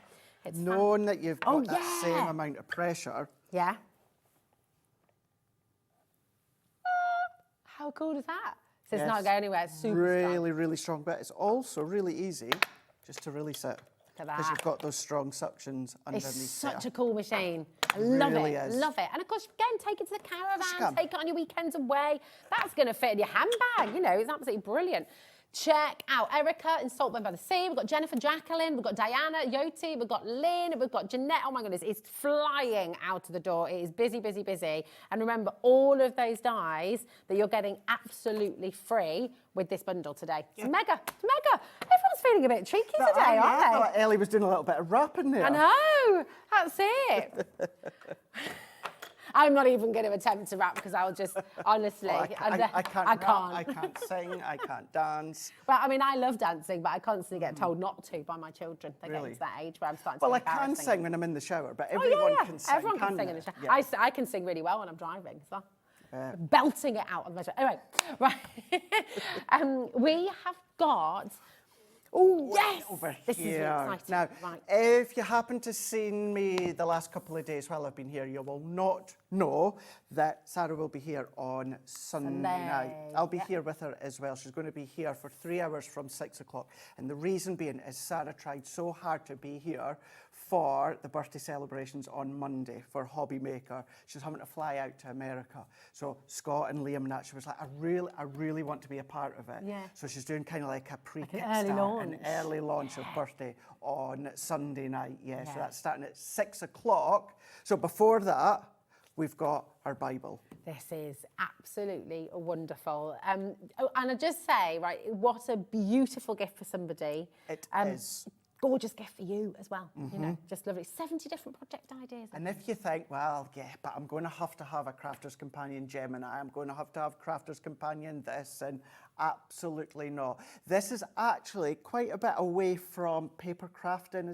it's Knowing that you've got that yeah. same amount of pressure. Yeah. How cool is that? So it's not going anywhere. It's super strong. Really, really strong. But it's also really easy just to release it. at that. Because you've got those strong suctions underneath It's such there. a cool machine. I love really it. is. Love it. And of course, again, take it to the caravan, Scum. take it on your weekends away. That's going to fit in your handbag. You know, it's absolutely brilliant. Check out Erica in Saltburn by the Sea. We've got Jennifer, Jacqueline. We've got Diana, Yoti. We've got Lynn. We've got Jeanette. Oh my goodness, it's flying out of the door. It is busy, busy, busy. And remember, all of those dies that you're getting absolutely free with this bundle today. It's mega. It's mega. Everyone's feeling a bit cheeky today, aren't I they? thought Ellie was doing a little bit of rapping there. I know. That's it. I'm not even going to attempt to rap because I'll just, honestly, Well, I can't rap, can't. I can't sing, I can't dance. But I mean, I love dancing, but I constantly get told not to by my children. They're Really? getting to that age where I'm starting Well, to I be can embarrassing. sing when I'm in the shower, but Oh, everyone yeah. can sing. Everyone can sing in the shower. Yeah. I can sing really well when I'm driving. So. Belting it out on the motorway. Anyway, right. We have got. Oh, yes! Over This is here. really exciting. Now, Right. if you happen to see me the last couple of days while I've been here, you will not know that Sarah will be here on Sunday night. I'll be here with her as well. She's going to be here for 3 hours from 6 o'clock. And the reason being is Sarah tried so hard to be here for the birthday celebrations on Monday for Hobby Maker. She's having to fly out to America. So Scott and Liam and that, she was like, I really want to be a part of it. Yeah. So she's doing kind of like a pre-kit early start, launch. an early launch of birthday on Sunday night. Yeah, so Yeah. that's starting at 6 o'clock. So before that, we've got our Bible. This is absolutely wonderful. And I just say, right, what a beautiful gift for somebody. It is. Gorgeous gift for you as well. You know, just lovely. 70 different project ideas. And if you think, well, yeah, but I'm going to have a Crafter's Companion Gemini, I'm going to have Crafter's Companion this, and absolutely not. This is actually quite a bit away from paper crafting.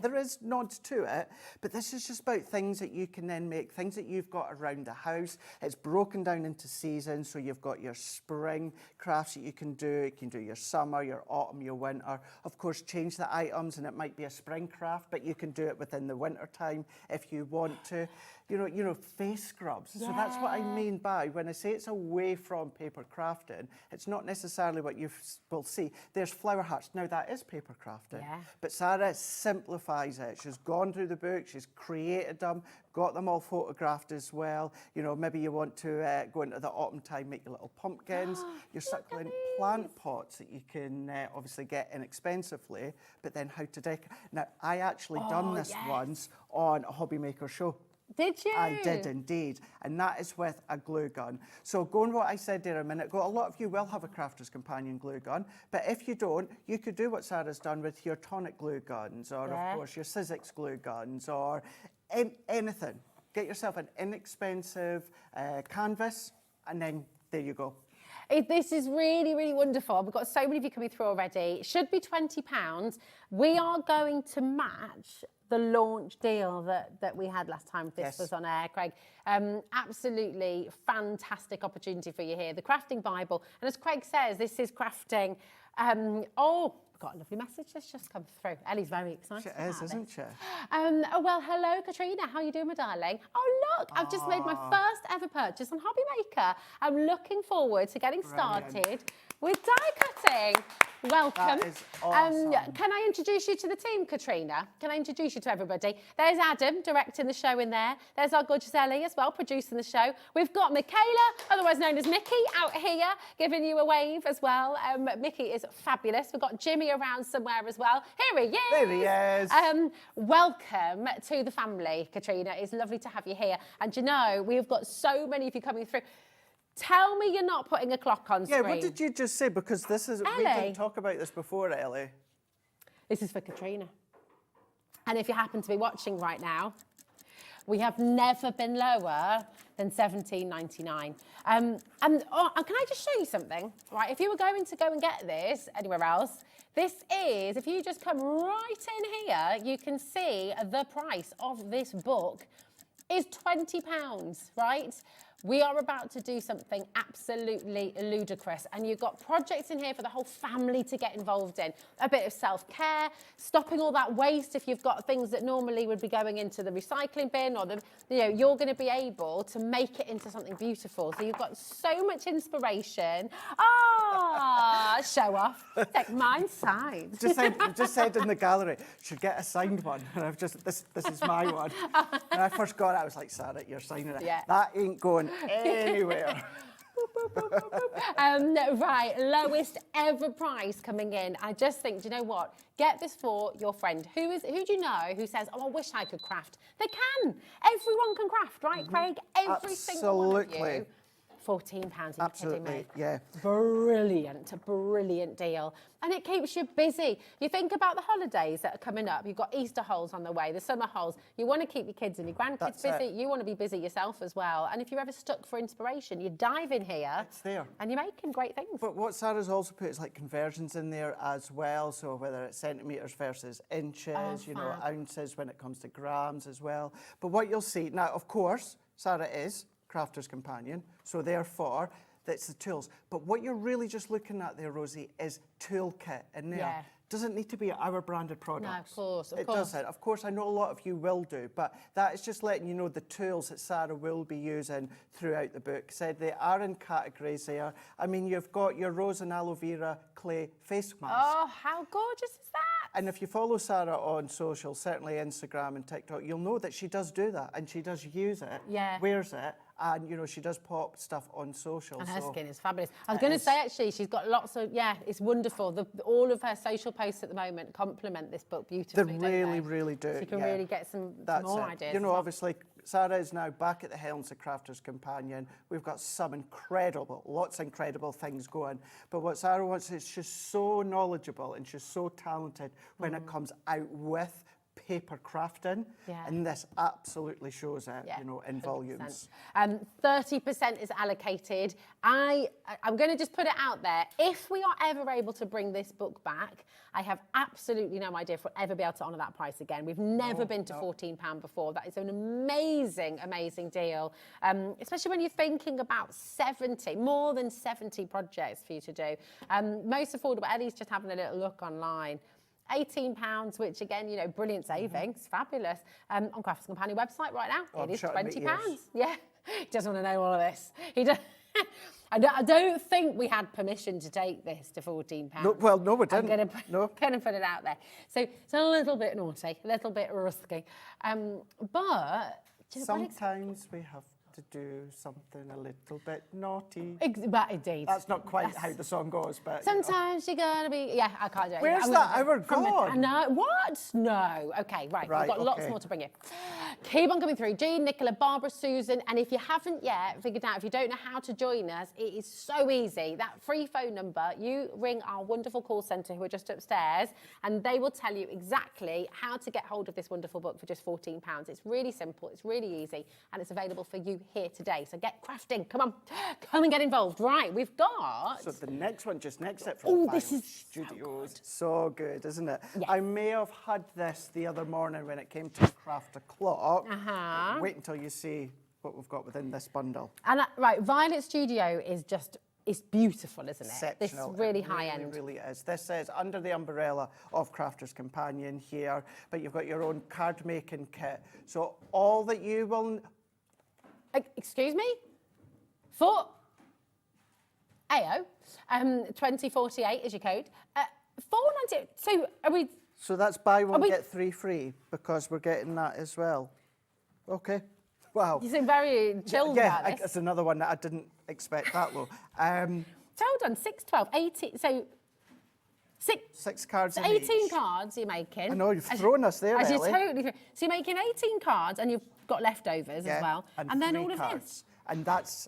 There is nods to it, but this is just about things that you can then make, things that you've got around the house. It's broken down into seasons, so you've got your spring crafts that you can do. You can do your summer, your autumn, your winter. Of course, change the items, and it might be a spring craft, but you can do it within the winter time if you want to. You know, face scrubs. So that's what I mean by when I say it's away from paper crafting. It's not necessarily what you will see. There's flower hearts. Now that is paper crafting, but Sarah simplifies it. She's gone through the book. She's created them, got them all photographed as well. You know, maybe you want to go into the autumn time, make your little pumpkins, your succulent plant pots that you can obviously get inexpensively, but then how to decorate. Now, I actually done this once on a Hobby Maker show. Did you? I did indeed, and that is with a glue gun. So going what I said there a minute ago, a lot of you will have a Crafter's Companion glue gun, but if you don't, you could do what Sarah's done with your tonic glue guns, or of course your Sizzix glue guns, or anything. Get yourself an inexpensive canvas, and then there you go. This is really, really wonderful. We've got so many of you coming through already. It should be £20. We are going to match the launch deal that we had last time this was on air, Craig. Absolutely fantastic opportunity for you here. The Crafting Bible. And as Craig says, this is crafting. Got a lovely message that's just come through. Ellie's very excited. She is, isn't she? Well, hello, Katrina. How are you doing, my darling? Oh, look, I've just made my first ever purchase on Hobby Maker. I'm looking forward to getting started with die cutting. Welcome. That is awesome. Can I introduce you to the team, Katrina? Can I introduce you to everybody? There's Adam directing the show in there. There's our gorgeous Ellie as well, producing the show. We've got Michaela, otherwise known as Mickey, out here, giving you a wave as well. Mickey is fabulous. We've got Jimmy around somewhere as well. Here he is. There he is. Welcome to the family, Katrina. It's lovely to have you here. And you know, we've got so many of you coming through. Tell me you're not putting a clock on screen. Yeah, what did you just say? Because this is, we didn't talk about this before, Ellie. This is for Katrina. And if you happen to be watching right now, we have never been lower than £17.99. And can I just show you something? Right, if you were going to go and get this anywhere else, this is, if you just come right in here, you can see the price of this book is £20, right? We are about to do something absolutely ludicrous, and you've got projects in here for the whole family to get involved in. A bit of self-care, stopping all that waste. If you've got things that normally would be going into the recycling bin, or you're going to be able to make it into something beautiful. So you've got so much inspiration. Show off. Take mine side. Just said in the gallery, should get a signed one. And I've just, this is my one. When I first got it, I was like, Sarah, you're signing it. Yeah. That ain't going anywhere. Right, lowest ever price coming in. I just think, do you know what? Get this for your friend. Who do you know who says, oh, I wish I could craft? They can. Everyone can craft, right, Craig? Every single one of you. £14, are you kidding me? Yeah. Brilliant deal. And it keeps you busy. You think about the holidays that are coming up. You've got Easter holes on the way, the summer holes. You want to keep your kids and your grandkids busy. You want to be busy yourself as well. And if you're ever stuck for inspiration, you dive in here. It's there. And you're making great things. But what Sarah's also put is like conversions in there as well. So whether it's centimetres versus inches, ounces when it comes to grams as well. But what you'll see, now, of course, Sarah is Crafter's Companion, so therefore that's the tools. But what you're really just looking at there, Rosie, is toolkit in there. Yeah. Doesn't need to be our branded products. No, of course, It doesn't. Of course, I know a lot of you will do, but that is just letting you know the tools that Sarah will be using throughout the book. Said they are in categories there. I mean, you've got your rose and aloe vera clay face mask. Oh, how gorgeous is that? And if you follow Sarah on social, certainly Instagram and TikTok, you'll know that she does do that and she does use it, wears it, and she does pop stuff on social. And her skin is fabulous. I was going to say, actually, she's got lots of, it's wonderful. All of her social posts at the moment complement this book beautifully. They really do. So you can really get some more ideas. Obviously, Sarah is now back at the helms of Crafter's Companion. We've got lots of incredible things going. But what Sarah wants is she's so knowledgeable and she's so talented when it comes out with paper crafting, and this absolutely shows it, in volumes. 30% is allocated. I'm going to just put it out there. If we are ever able to bring this book back, I have absolutely no idea if we'll ever be able to honour that price again. We've never been to £14 before. That is an amazing, amazing deal, especially when you're thinking about more than 70 projects for you to do. Most affordable. Ellie's just having a little look online. £18, which again, brilliant savings, fabulous. On Crafter's Companion website right now, it is £20. Yeah, he doesn't want to know all of this. He does. I don't think we had permission to take this to £14. No, we didn't. I'm going to put it out there. So it's a little bit naughty, a little bit risky. But sometimes we have to do something a little bit naughty. But indeed. That's not quite how the song goes, but... Sometimes you're going to be... Yeah, I can't do it. Where's that hour gone? No, what? No. Okay, right. We've got lots more to bring you. Keep on coming through. Jean, Nicola, Barbara, Susan, and if you haven't yet figured out, if you don't know how to join us, it is so easy. That free phone number, you ring our wonderful call centre who are just upstairs, and they will tell you exactly how to get hold of this wonderful book for just £14. It's really simple, it's really easy, and it's available for you here today. So get crafting. Come on, come and get involved. Right, we've got... So the next one, just next it from this is Studios. So good, isn't it? Yes. I may have had this the other morning when it came to craft o'clock. Wait until you see what we've got within this bundle. And right, Violet Studio is just... It's beautiful, isn't it? Exceptional. This really high end. It really is. This is under the umbrella of Crafter's Companion here, but you've got your own card making kit. So all that you will... Excuse me? For AO, 2048 is your code. 490. So are we? So that's buy one get three free because we're getting that as well. Okay. Wow. You seem very chilled about this. It's another one that I didn't expect that low. So hold on, 6, 12, 18. So six cards. 18 cards you're making. I know you've thrown us there, Ellie. You totally. So you're making 18 cards, and you've got leftovers as well, and then all of this. And that's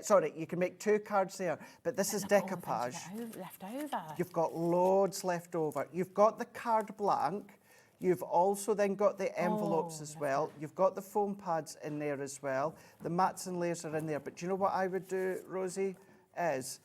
sorry, you can make 2 cards there, but this is decoupage. Left over. You've got loads left over. You've got the card blank. You've also then got the envelopes as well. You've got the foam pads in there as well. The mats and layers are in there. But do you know what I would do, Rosie? Is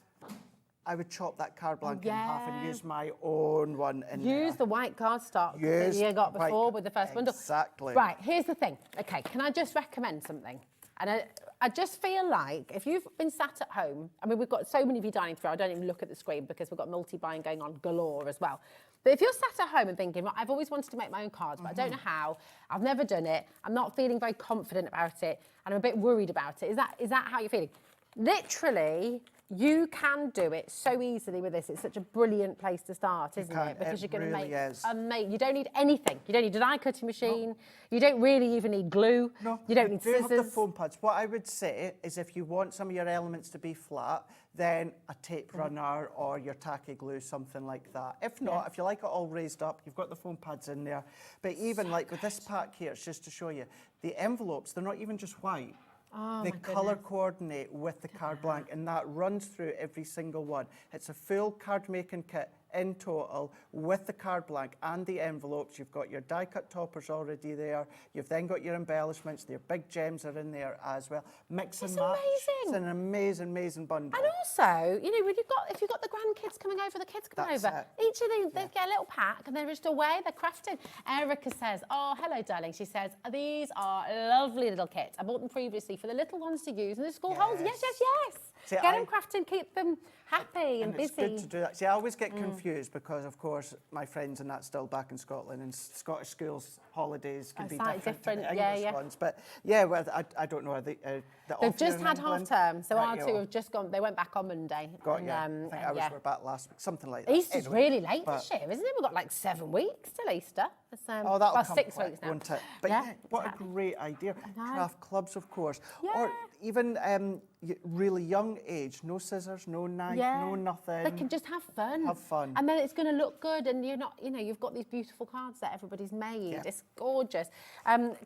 I would chop that card blank in half and yeah. use my own one in there. Use the white cardstock that Use you got white- before with the first bundle. Exactly. Right, here's the thing. Okay, can I just recommend something? And I just feel like if you've been sat at home, I mean, we've got so many of you dining through, I don't even look at the screen because we've got multi-buying going on galore as well. But if you're sat at home and thinking, well, I've always wanted to make my own cards, but I don't know how, I've never done it, I'm not feeling very confident about it, and I'm a bit worried about it, is that how you're feeling? Literally, you can do it so easily with this. It's such a brilliant place to start, isn't it? Because you're going to make amazing. You don't need anything. You don't need a die cutting machine. No. You don't really even need glue. No. You don't need scissors. Have the foam pads. What I would say is if you want some of your elements to be flat, then a tape runner or your tacky glue, something like that. If not, if you like it all raised up, you've got the foam pads in there. But even like with this pack here, it's just to show you, the envelopes, they're not even just white. Oh, they colour coordinate with the card blank, and that runs through every single one. It's a full card making kit in total with the card blank and the envelopes. You've got your die cut toppers already there. You've then got your embellishments. Your big gems are in there as well. Mix and match. Amazing. It's an amazing, amazing bundle. And also, you know, if you've got the grandkids coming over, the kids coming over, each of them, they get a little pack and they're just away, they're crafting. Erica says, oh, hello, darling. She says, these are lovely little kits. I bought them previously for the little ones to use in the school halls. Yes, yes, yes. See, get them crafting, keep them happy and busy. It's good to do that. See, I always get confused because, of course, my friends and that's still back in Scotland, and Scottish schools holidays can be different to the English ones. But yeah, well, I don't know. They've just had half term, so our two have just gone. They went back on Monday. I think ours were back last week, something like that. Easter's really late this year, isn't it? We've got like 7 weeks till Easter. Oh, that'll come 6 weeks now. Won't it? But what a great idea. Craft clubs, of course. Or even really young age, no scissors, no knife, no nothing. They can just have fun. Have fun. And then it's going to look good, and you're not, you know, you've got these beautiful cards that everybody's made. Yeah. It's gorgeous.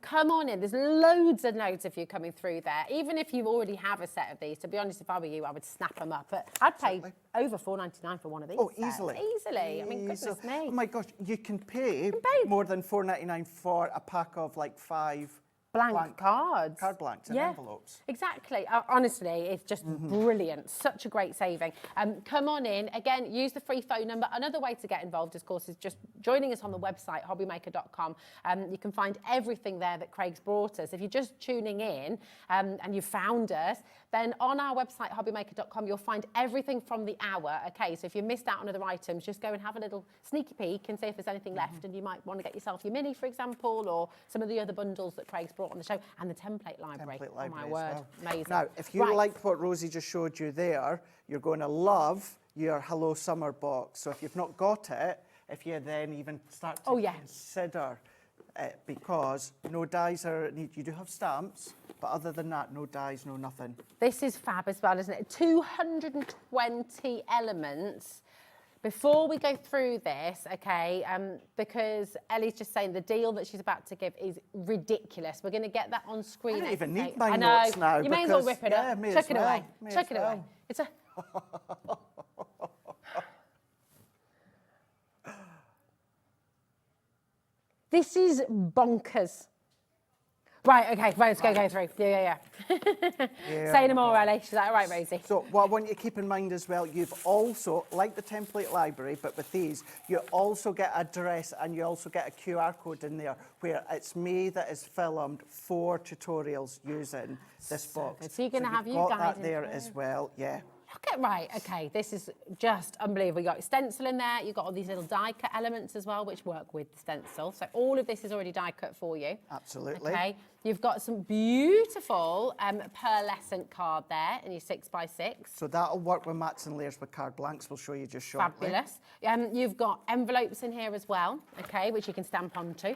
Come on in. There's loads and loads of you coming through there. Even if you already have a set of these, to be honest, if I were you, I would snap them up. But I'd pay over $4.99 for one of these. Oh, sets. Easily. I mean, goodness me. Oh my gosh, you can pay more than $4.99 for a pack of like 5 blank cards. Card blanks and envelopes. Exactly. Honestly, it's just brilliant. Such a great saving. Come on in. Again, use the free phone number. Another way to get involved, of course, is just joining us on the website, hobbymaker.com. You can find everything there that Craig's brought us. If you're just tuning in and you found us, then on our website, hobbymaker.com, you'll find everything from the hour. Okay, so if you missed out on other items, just go and have a little sneaky peek and see if there's anything left, and you might want to get yourself your mini, for example, or some of the other bundles that Craig's brought on the show, and the template library. Oh my word, amazing. Now, if you liked what Rosie just showed you there, you're going to love your Hello Summer box. So if you've not got it, if you then even start to consider it, because no dies are needed. You do have stamps, but other than that, no dies, no nothing. This is fab as well, isn't it? 220 elements. Before we go through this, okay, because Ellie's just saying the deal that she's about to give is ridiculous. We're going to get that on screen. I don't even need my notes now. You may as well rip it up. Chuck it away. Chuck it away. It's a... This is bonkers. Right, okay, let's go through. Yeah. Say no more, Ellie. She's like, all right, Rosie. So what I want you to keep in mind as well, you've also, like the template library, but with these, you also get a address and you also get a QR code in there where it's me that is filmed 4 tutorials using this box. So you're going to have you got that there as well, Right, okay, this is just unbelievable. You've got stencil in there, you've got all these little die cut elements as well, which work with the stencil. So all of this is already die cut for you. Absolutely. Okay, you've got some beautiful pearlescent card there in your 6x6. So that'll work with mats and layers with card blanks. We'll show you just shortly. Fabulous. You've got envelopes in here as well, okay, which you can stamp onto.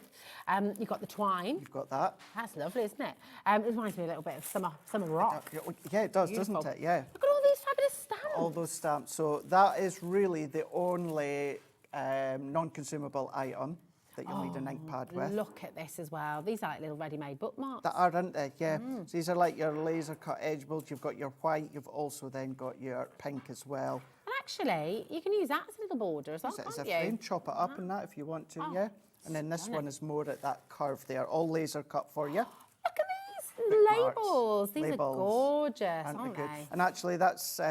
You've got the twine. You've got that. That's lovely, isn't it? It reminds me a little bit of summer rock. Yeah, it does, doesn't it? Yeah. Look at all these fabulous stamps. All those stamps. So that is really the only non-consumable item that you'll need an ink pad with. Look at this as well. These are like little ready-made bookmarks. That are, aren't they? Yeah. So these are like your laser cut edge boards. You've got your white. You've also then got your pink as well. And actually, you can use that as a little border as well, Use it as a frame. Chop it up in that if you want to, yeah. And then this one is more at that curve there. All laser cut for you. Look at these labels. These are gorgeous, aren't they? And actually, that's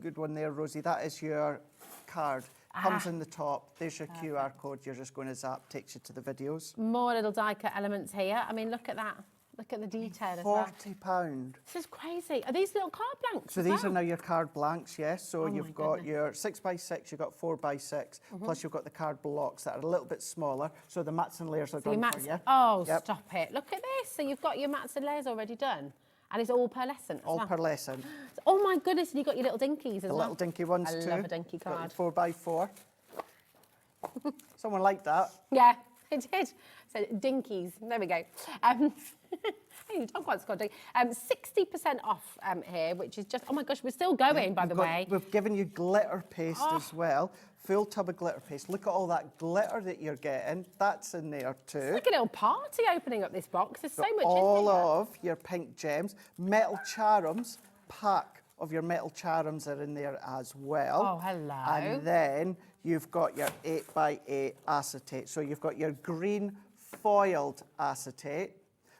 good one there, Rosie. That is your card. Comes in the top. There's your QR code. You're just going to zap, takes you to the videos. More little die cut elements here. I mean, look at that. Look at the detail as well. £40. This is crazy. Are these little card blanks? So as these well? are now your card blanks, yes. So Oh you've my got goodness. your 6x6, you've got 4x6, plus you've got the card blocks that are a little bit smaller. So the mats and layers are So your done for mats, you. oh, Yep. stop it. Look at this. So you've got your mats and layers already done. And it's all pearlescent as All well. pearlescent. Oh my goodness, and you've got your little dinkies as The well. little dinky ones I too. love a dinky Got card. your 4x4. Someone liked that. Yeah, it did. So dinkies, there we go. I'm quite Scottish. 60% off here, which is just, oh my gosh, we're still going, by the way. We've given you glitter paste as well. Full tub of glitter paste. Look at all that glitter that you're getting. That's in there too. It's like a little party opening up this box. There's so much all in here. of your pink gems. Metal charms, pack of your metal charms are in there as well. Oh, hello. And then you've got your 8x8 acetate. So you've got your green foiled acetate,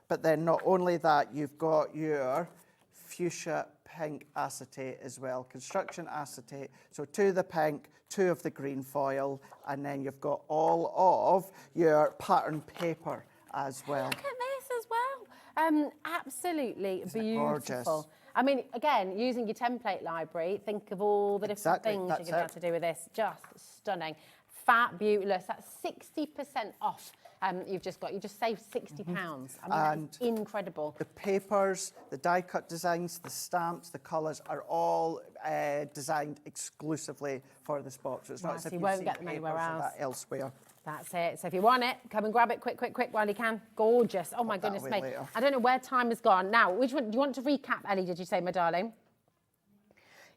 but then not only that, you've got your fuchsia pink acetate as well. Construction acetate. So 2 of the pink, 2 of the green foil, and then you've got all of your pattern paper as well. Look at this as well. Absolutely Isn't it beautiful. gorgeous? I mean, again, using your template library, think of all the different Exactly, things you're that's going to have it. to do with this. Just stunning. Fabulous. That's 60% off. You just saved £60. I mean, that's incredible. The papers, the die-cut designs, the stamps, the colours are all designed exclusively for this box. So it's not as if you you won't see get them anywhere papers of else. that elsewhere. That's it. So if you want it, come and grab it quick while you can. Gorgeous. Oh my Put that goodness me. away later. I don't know where time has gone. Now, which one do you want to recap, Ellie, did you say, my darling?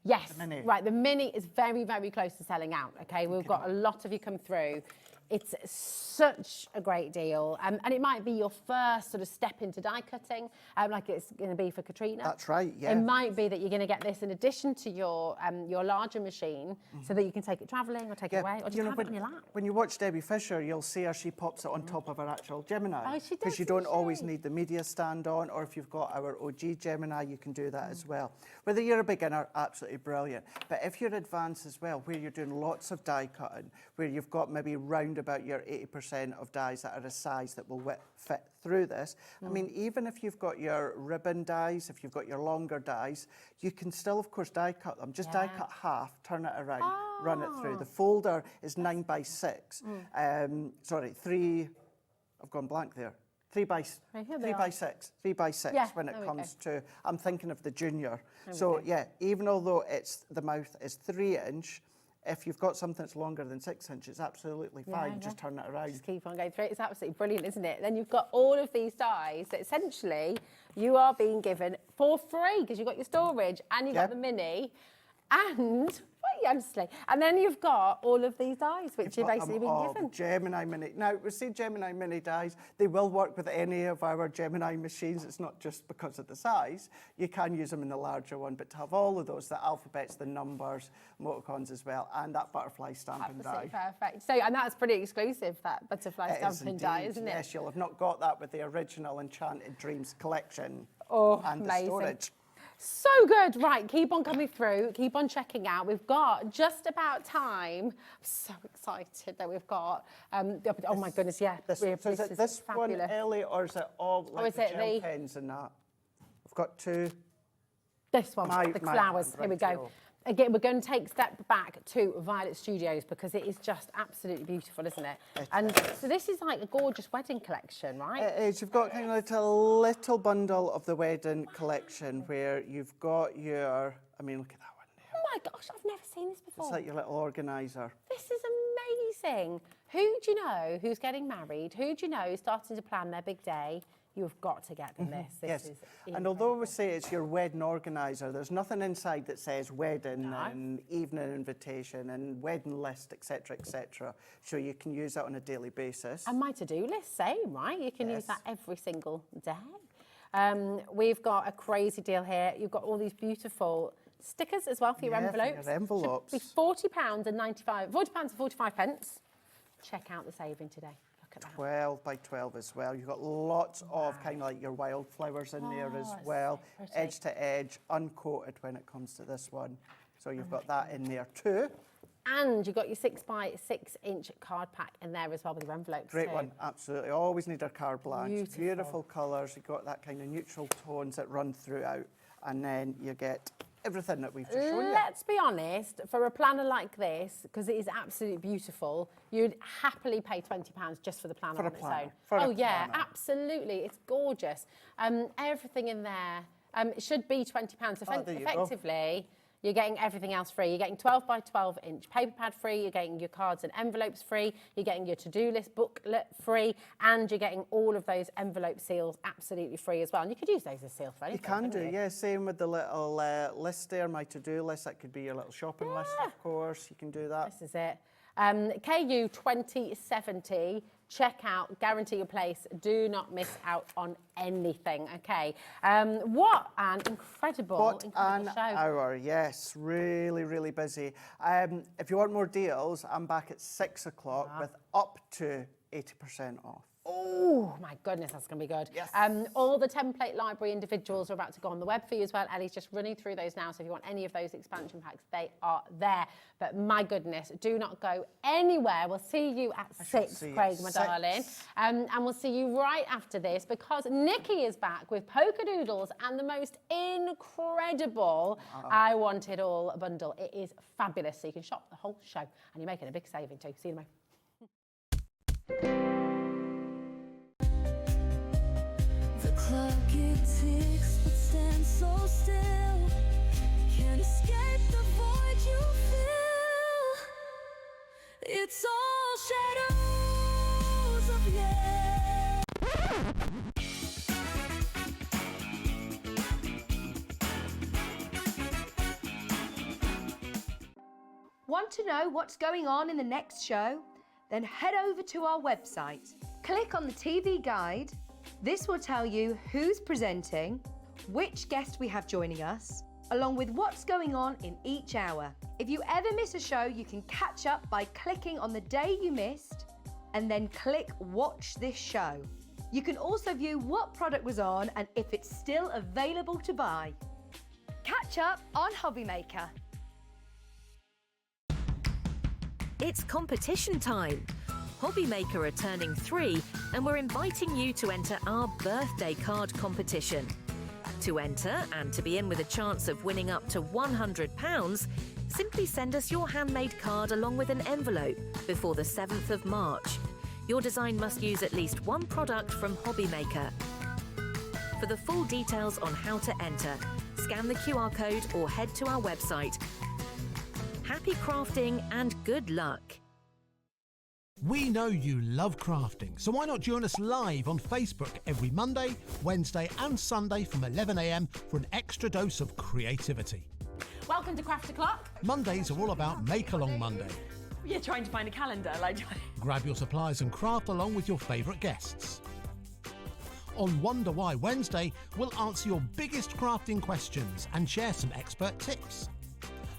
Yes. The mini. Right, the mini is very, very close to selling out, okay? We've got a lot of you come through. It's such a great deal. And it might be your first sort of step into die cutting, like it's going to be for Katrina. That's right, yeah. It might be that you're going to get this in addition to your larger machine so that you can take it travelling or take it away or just have it on your lap. When you watch Debbie Fisher, you'll see her, she pops it on top of her actual Gemini. Oh, she does, because you don't doesn't always she? need the media stand on, or if you've got our OG Gemini, you can do that as well. Whether you're a beginner, absolutely brilliant. But if you're advanced as well, where you're doing lots of die cutting, where you've got maybe round about your 80% of dies that are a size that will fit through this. I mean, even if you've got your ribbon dies, if you've got your longer dies, you can still, of course, die cut them. Just die cut half, turn it around, run it through. The folder is 9x6. Sorry, 3. I've gone blank there. 3x6 Yeah, when there it we comes to, I'm thinking of the junior. we So go. yeah, even although the mouth is 3-inch, if you've got something that's longer than 6 inches, it's absolutely fine. Just turn it around. Just keep on going through it. It's absolutely brilliant, isn't it? Then you've got all of these dies that essentially you are being given for free because you've got your storage and you've got the mini and, honestly, and then you've got all of these dies which you're basically being given. Gemini Mini. Now, we see Gemini Mini dies. They will work with any of our Gemini machines. It's not just because of the size. You can use them in the larger one, but to have all of those, the alphabets, the numbers, emoticons as well, and that butterfly stamping Absolutely die. perfect. So, and that's pretty exclusive, that butterfly It is stamping die, indeed. isn't it? Yes, you'll have not got that with the original Enchanted Dreams collection. Oh, and amazing. the storage. So good. Right, keep on coming through. Keep on checking out. We've got just about time. I'm so excited that we've got. Oh my goodness, yeah. So is it this one, fabulous. Ellie, or is it all like is the it gel the- pens and that? We've got 2. This one, My the flowers. hand, Here we right, go. so- Again, we're going to take a step back to Violet Studios because it is just absolutely beautiful, isn't it? And so this is like a gorgeous wedding collection, right? It is. You've got kind of like a little bundle of the wedding collection where you've got your, I mean, look at that one there. Oh my gosh, I've never seen this before. It's like your little organiser. This is amazing. Who do you know who's getting married? Who do you know who's starting to plan their big day? You've got to get them this. This Yes. is And although we incredible. say it's your wedding organiser, there's nothing inside that says wedding and evening invitation and wedding list, etc., etc. So you can use that on a daily basis. And my to-do list, same, right? You can use Yes. that every single day. We've got a crazy deal here. You've got all these beautiful stickers as well for your Yeah, for your envelopes. envelopes. Should be £40 and £45. Check out the saving today. Look at that. 12 by 12 as well. You've got lots of kind of like your wildflowers in there as Oh, it's well. so pretty. Edge to edge, uncoated when it comes to this one. So you've got that in there too. And you've got your 6 by 6 inch card pack in there as well with your envelopes. Great too. one, absolutely. Always need our card blanks. Beautiful. Beautiful colours. You've got that kind of neutral tones that run throughout. And then you get everything that we've just shown you. Let's be honest, for a planner like this, because it is absolutely beautiful, you'd happily pay £20 just for the planner on its own. Oh yeah, absolutely. It's gorgeous. Everything in there should be £20. Effectively, you're getting everything else free. You're getting 12 by 12 inch paper pad free, you're getting your cards and envelopes free, you're getting your to-do list booklet free, and you're getting all of those envelope seals absolutely free as well. And you could use those as seals for anything. You can do, yeah. Same with the little list there, my to-do list. That could be your little shopping list, of course. You can do that. This is it. KU 2070. Check out, guarantee your place. Do not miss out on anything, okay? What an incredible show. Hour, yes. Really, really busy. If you want more deals, I'm back at 6 o'clock with up to 80% off. Oh, my goodness, that's going to be good. Yes. All the template library individuals are about to go on the web for you as well. Ellie's just running through those now, so if you want any of those expansion packs, they are there. But my goodness, do not go anywhere. We'll see you at 6, Craig, my darling. And we'll see you right after this because Nikky is back with Polkadoodles and the most incredible I Want It All bundle. It is fabulous, so you can shop the whole show and you're making a big saving too. See you tomorrow. Clock it ticks, but stands so still. Can't escape the void you feel. It's all shadows of yeah. Want to know what's going on in the next show? Then head over to our website. Click on the TV guide. This will tell you who's presenting, which guest we have joining us, along with what's going on in each hour. If you ever miss a show, you can catch up by clicking on the day you missed and then click Watch This Show. You can also view what product was on and if it's still available to buy. Catch up on Hobbymaker. It's competition time. Hobbymaker are turning 3 and we're inviting you to enter our birthday card competition. To enter and to be in with a chance of winning up to £100, simply send us your handmade card along with an envelope before the 7th of March. Your design must use at least one product from Hobbymaker. For the full details on how to enter, scan the QR code or head to our website. Happy crafting and good luck. We know you love crafting, so why not join us live on Facebook every Monday, Wednesday and Sunday from 11 a.m. for an extra dose of creativity. Welcome to Craft O'Clock. Mondays are all about Make Along Monday. You're trying to find a calendar, like. Grab your supplies and craft along with your favourite guests. On Wonder Why Wednesday, we'll answer your biggest crafting questions and share some expert tips.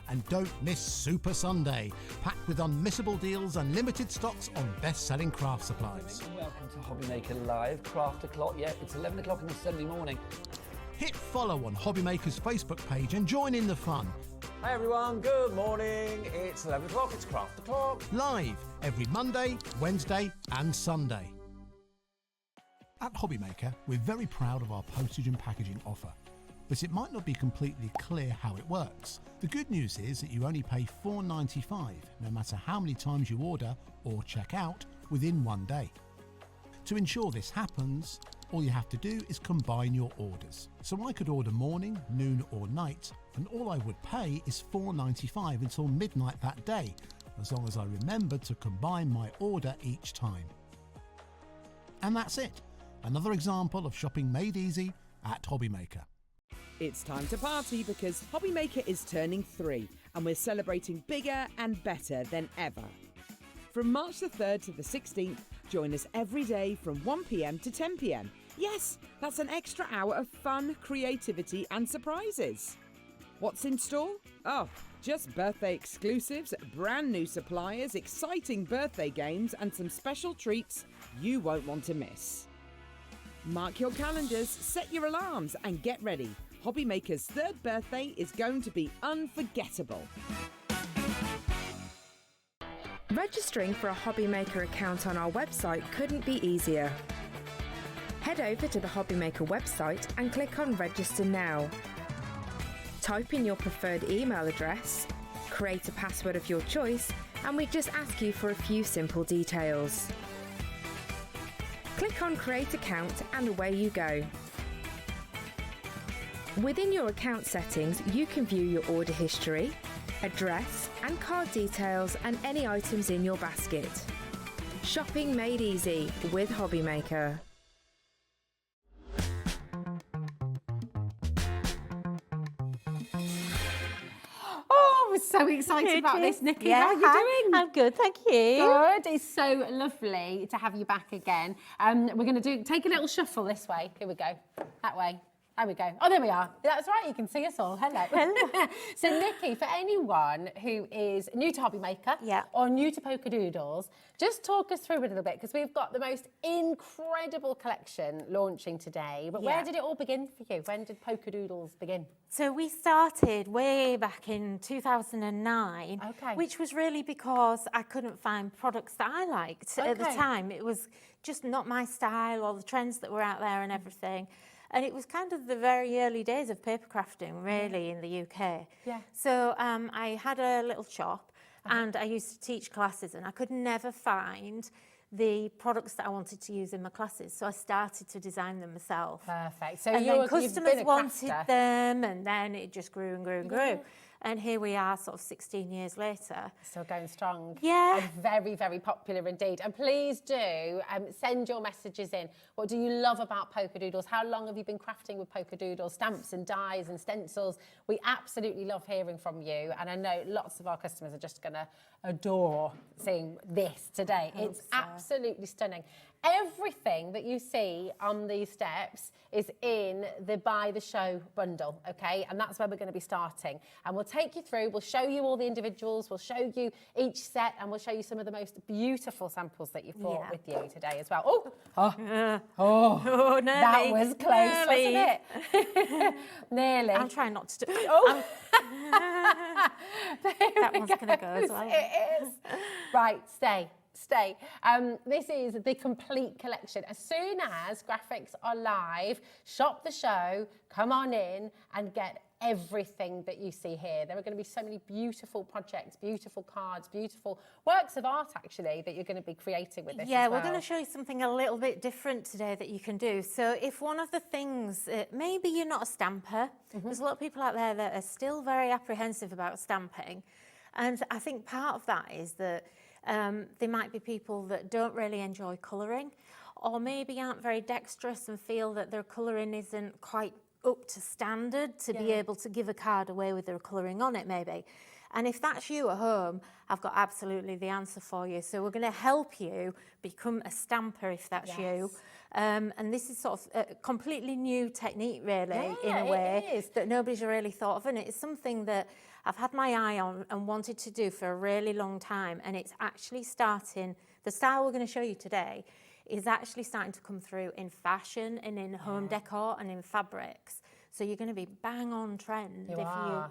And don't miss Super Sunday, packed with unmissable deals and limited stocks on best-selling craft supplies. Welcome to Hobbymaker Live, Craft O'Clock. Yeah, it's 11 o'clock on a Sunday morning. Hit follow on Hobbymaker's Facebook page and join in the fun. Hi everyone, good morning. It's 11 o'clock, it's Craft O'Clock. Live every Monday, Wednesday and Sunday. At Hobbymaker, we're very proud of our postage and packaging offer. But it might not be completely clear how it works. The good news is that you only pay $4.95 no matter how many times you order or check out within one day. To ensure this happens, all you have to do is combine your orders. So I could order morning, noon or night, and all I would pay is $4.95 until midnight that day, as long as I remembered to combine my order each time. And that's it. Another example of shopping made easy at Hobbymaker. It's time to party because Hobbymaker is turning 3 and we're celebrating bigger and better than ever. From March the 3rd to the 16th, join us every day from 1 p.m. to 10 p.m. Yes, that's an extra hour of fun, creativity and surprises. What's in store? Oh, just birthday exclusives, brand new suppliers, exciting birthday games and some special treats you won't want to miss. Mark your calendars, set your alarms and get ready. Hobbymaker's 3rd birthday is going to be unforgettable. Registering for a Hobbymaker account on our website couldn't be easier. Head over to the Hobbymaker website and click on Register Now. Type in your preferred email address, create a password of your choice, and we just ask you for a few simple details. Click on Create Account and away you go. Within your account settings, you can view your order history, address and card details and any items in your basket. Shopping made easy with Hobbymaker. Oh, we're so excited about this, Nikky. Yeah, How are you doing? I'm good, thank you. Good. It's so lovely to have you back again. We're going to take a little shuffle this way. Here we go. That way. There we go. Oh, there we are. That's right. You can see us all. Hello. Hello. So, Nikky, for anyone who is new to Hobbymaker or new to Polkadoodles, just talk us through a little bit because we've got the most incredible collection launching today. But where did it all begin for you? When did Polkadoodles begin? So we started way back in 2009, which was really because I couldn't find products that I liked at the time. It was just not my style or the trends that were out there and everything. And it was kind of the very early days of paper crafting, really, in the UK. Yeah. So I had a little shop and I used to teach classes and I could never find the products that I wanted to use in my classes. So I started to design them myself. Perfect. So and then customers you've been a wanted crafter. them and then it just grew and grew and grew. And here we are sort of 16 years later. Still going strong. Yeah. And very, very popular indeed. And please do send your messages in. What do you love about Polkadoodles? How long have you been crafting with Polkadoodles? Stamps and dies and stencils. We absolutely love hearing from you. And I know lots of our customers are just going to adore seeing this today. It's absolutely stunning. Everything that you see on these steps is in the Buy the Show bundle, okay? And that's where we're going to be starting. And we'll take you through, we'll show you all the individuals, we'll show you each set, and we'll show you some of the most beautiful samples that you've brought with you today as well. Oh, that was close, wasn't it? Nearly. I'm trying not to do that one's going to go as well. It is. Right, stay. This is the complete collection. As soon as graphics are live, shop the show, come on in and get everything that you see here. There are going to be so many beautiful projects, beautiful cards, beautiful works of art actually that you're going to be creating with this. Yeah, we're going to show you something a little bit different today that you can do. So if one of the things, maybe you're not a stamper, there's a lot of people out there that are still very apprehensive about stamping. And I think part of that is that there might be people that don't really enjoy colouring or maybe aren't very dexterous and feel that their colouring isn't quite up to standard to be able to give a card away with their colouring on it maybe. And if that's you at home, I've got absolutely the answer for you. So we're going to help you become a stamper if that's you. And this is sort of a completely new technique really in a way that nobody's really thought of. And it's something that I've had my eye on and wanted to do for a really long time. And it's actually starting, the style we're going to show you today is actually starting to come through in fashion and in home decor and in fabrics. So you're going to be bang on trend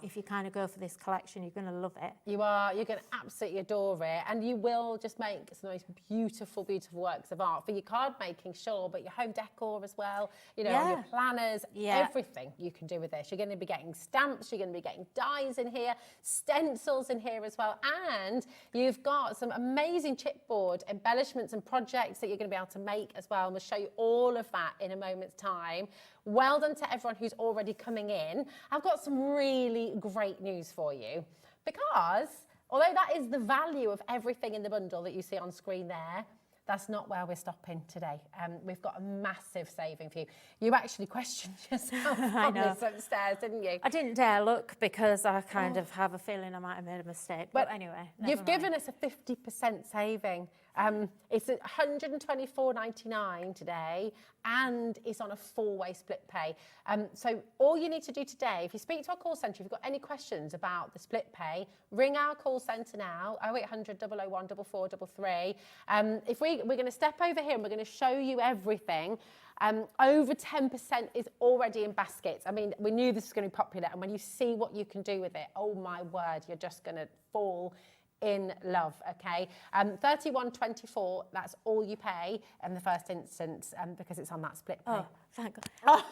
if you kind of go for this collection. You're going to love it. You are. You're going to absolutely adore it, and you will just make some most beautiful, beautiful works of art for your card making, sure, but your home decor as well. You know, your planners, everything you can do with this. You're going to be getting stamps. You're going to be getting dies in here, stencils in here as well, and you've got some amazing chipboard embellishments and projects that you're going to be able to make as well. And we'll show you all of that in a moment's time. Well done to everyone who's already coming in. I've got some really great news for you because although that is the value of everything in the bundle that you see on screen there, that's not where we're stopping today. We've got a massive saving for you. You actually questioned yourself on this upstairs, didn't you? I didn't dare look because I kind of have a feeling I might have made a mistake. But anyway, you've given us a 50% saving. It's at £124.99 today, and it's on a 4-way split pay. So all you need to do today, if you speak to our call centre, if you've got any questions about the split pay, ring our call centre now, 0800 001 4433. We're going to step over here and we're going to show you everything. Over 10% is already in baskets. I mean, we knew this was going to be popular, and when you see what you can do with it, oh my word, you're just going to fall in love, okay? 31.24, that's all you pay in the first instance, because it's on that split pay. Oh, thank God.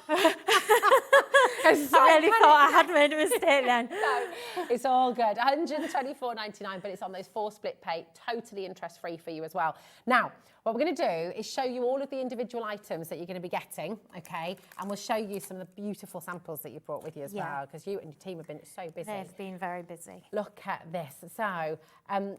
I really thought I had made a mistake then. No, it's all good. 124.99, but it's on those 4 split pay, totally interest-free for you as well. Now, what we're going to do is show you all of the individual items that you're going to be getting, okay? And we'll show you some of the beautiful samples that you brought with you as well, because you and your team have been so busy. They've been very busy. Look at this. So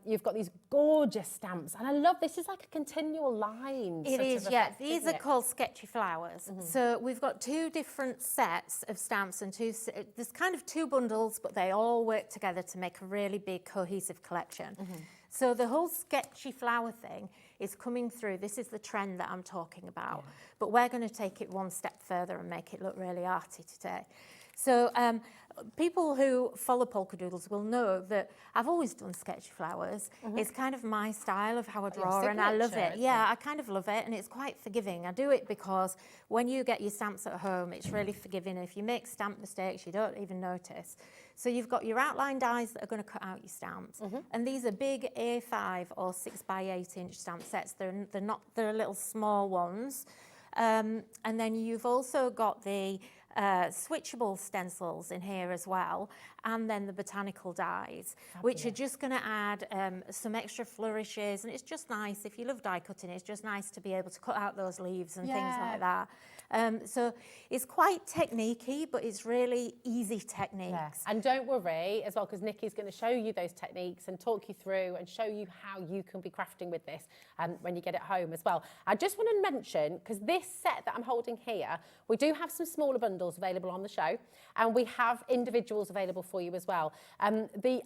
you've got these gorgeous stamps, and I love this. Is like a continual line. It is, yeah. Effect, These are called Sketchy flowers. So we've got 2 different sets of stamps and there's kind of 2 bundles, but they all work together to make a really big cohesive collection. So the whole sketchy flower thing is coming through. This is the trend that I'm talking about, but we're going to take it one step further and make it look really arty today. So people who follow Polkadoodles will know that I've always done sketchy flowers. It's kind of my style of how I draw, and I love it. Yeah, I kind of love it, and it's quite forgiving. I do it because when you get your stamps at home, it's really forgiving. If you make stamp mistakes, you don't even notice. So you've got your outline dies that are going to cut out your stamps, and these are big A5 or 6x8 inch stamp sets. They're a little small ones, and then you've also got the switchable stencils in here as well, and then the botanical dies, which are just going to add some extra flourishes, and it's just nice. If you love die cutting, it's just nice to be able to cut out those leaves and things like that. So it's quite techniquey, but it's really easy techniques. Yes. And don't worry as well, because Nikki's going to show you those techniques and talk you through and show you how you can be crafting with this when you get it home as well. I just want to mention, because this set that I'm holding here, we do have some smaller bundles available on the show, and we have individuals available for you as well. The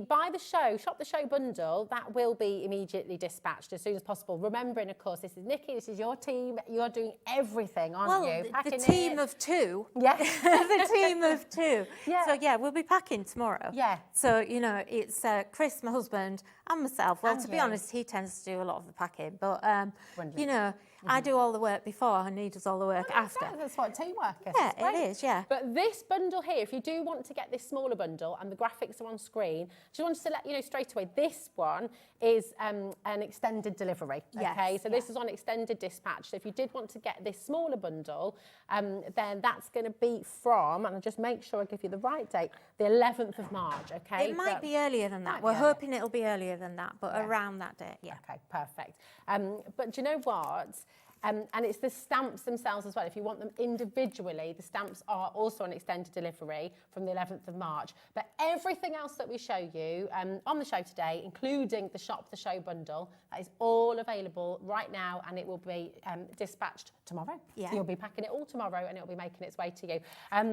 buy the show, shop the show bundle, that will be immediately dispatched as soon as possible. Remembering, of course, this is Nikki, this is your team, you're doing everything, aren't you? The team of 2. Yes. The team of 2. Yeah. So yeah, we'll be packing tomorrow. Yeah. So, you know, it's Chris, my husband, and myself. Well, And to be you. honest, he tends to do a lot of the packing, but you know, I do all the work before and he does all the work after. That's what teamwork is. Yeah, It's great. it is, yeah. But this bundle here, if you do want to get this smaller bundle, and the graphics are on screen, just wanted to let you know straight away, this one is an extended delivery, Yes, okay? So this is on extended dispatch. So if you did want to get this smaller bundle, then that's going to be from, and I'll just make sure I give you the right date, the 11th of March, okay? It might be earlier than that. We're hoping it'll be earlier than that, but around that date, yeah. Okay, perfect. But do you know what? And it's the stamps themselves as well. If you want them individually, the stamps are also on extended delivery from the 11th of March. But everything else that we show you on the show today, including the Shop the Show bundle, that is all available right now, and it will be dispatched tomorrow. Yeah. So you'll be packing it all tomorrow, and it'll be making its way to you.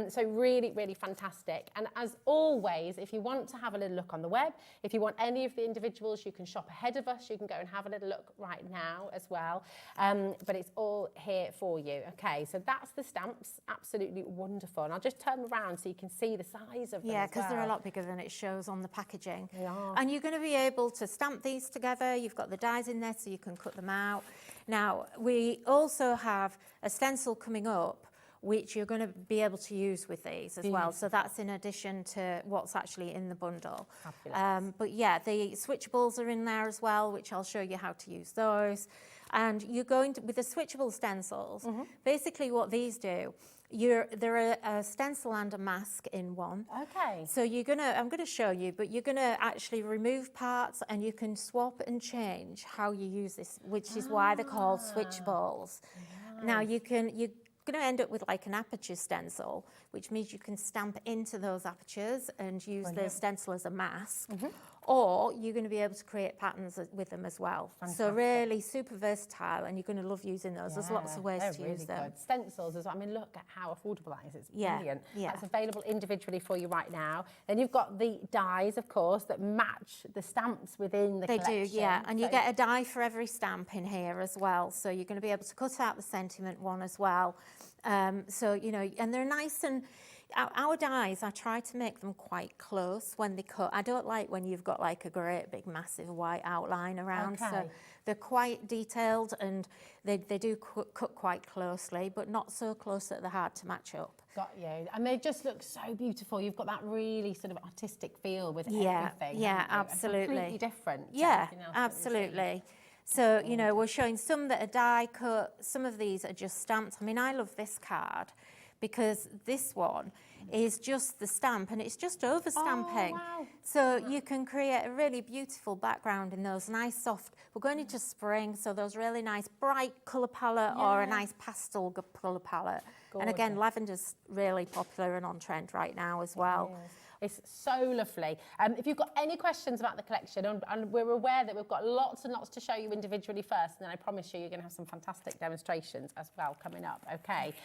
So really, really fantastic. And as always, if you want to have a little look on the web, if you want any of the individuals, you can shop ahead of us. You can go and have a little look right now as well. But it's all here for you. Okay, so that's the stamps. Absolutely wonderful. And I'll just turn them around so you can see the size of them. Yeah, as because they're a well. lot bigger than it shows on the packaging. They are. And you're going to be able to stamp these together. You've got the dies in there so you can cut them out. Now, we also have a stencil coming up which you're going to be able to use with these as well. So that's in addition to what's actually in the bundle. But yeah, the switchables are in there as well, which I'll show you how to use those. And you're going to, with the switchable stencils, basically what these do, they're a stencil and a mask in one. Okay. So I'm gonna show you, but you're gonna actually remove parts and you can swap and change how you use this, which is why they're called switchables. Now you're going to end up with like an aperture stencil, which means you can stamp into those apertures and use the stencil as a mask. or you're going to be able to create patterns with them as well. So really super versatile, and you're going to love using those. There's lots of ways to use them. Good. Stencils as well. I mean, look at how affordable that is. It's brilliant. That's available individually for you right now. Then you've got the dies, of course, that match the stamps within the collection. They do, yeah. And you get a die for every stamp in here as well. So you're going to be able to cut out the sentiment one as well. So, you know, and they're nice, and our dies, I try to make them quite close when they cut. I don't like when you've got like a great big massive white outline around. So they're quite detailed, and they do cut quite closely, but not so close that they're hard to match up. Got you. And they just look so beautiful. You've got that really sort of artistic feel with everything. Yeah, absolutely. Completely different. Yeah, absolutely. So, you know, we're showing some that are die cut, some of these are just stamped. I mean, I love this card because this one is just the stamp, and it's just over stamping. Oh, wow. So you can create a really beautiful background in those nice soft, we're going into spring, so those really nice bright colour palette or a nice pastel colour palette. And again, lavender's really popular and on trend right now as well. It's so lovely. If you've got any questions about the collection, and we're aware that we've got lots and lots to show you individually first, and then I promise you, you're going to have some fantastic demonstrations as well coming up, okay?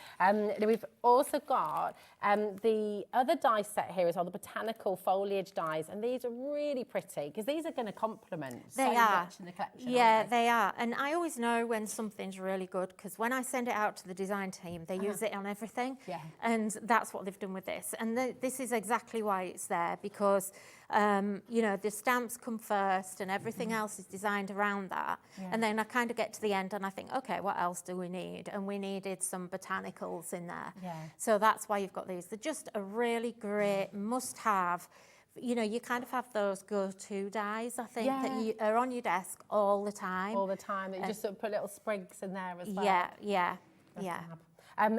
We've also got the other die set here as well, the botanical foliage dies, and these are really pretty because these are going to complement so much in the collection. Yeah, they are. And I always know when something's really good because when I send it out to the design team, they use it on everything. Yeah. And that's what they've done with this. And this is exactly why it's there, because you know, the stamps come first and everything else is designed around that. And then I kind of get to the end and I think, okay, what else do we need? And we needed some botanicals in there. So that's why you've got these. They're just a really great must-have. You know, you kind of have those go-to dies, I think, that you are on your desk all the time. All the time. You just sort of put little sprigs in there as well. Yeah.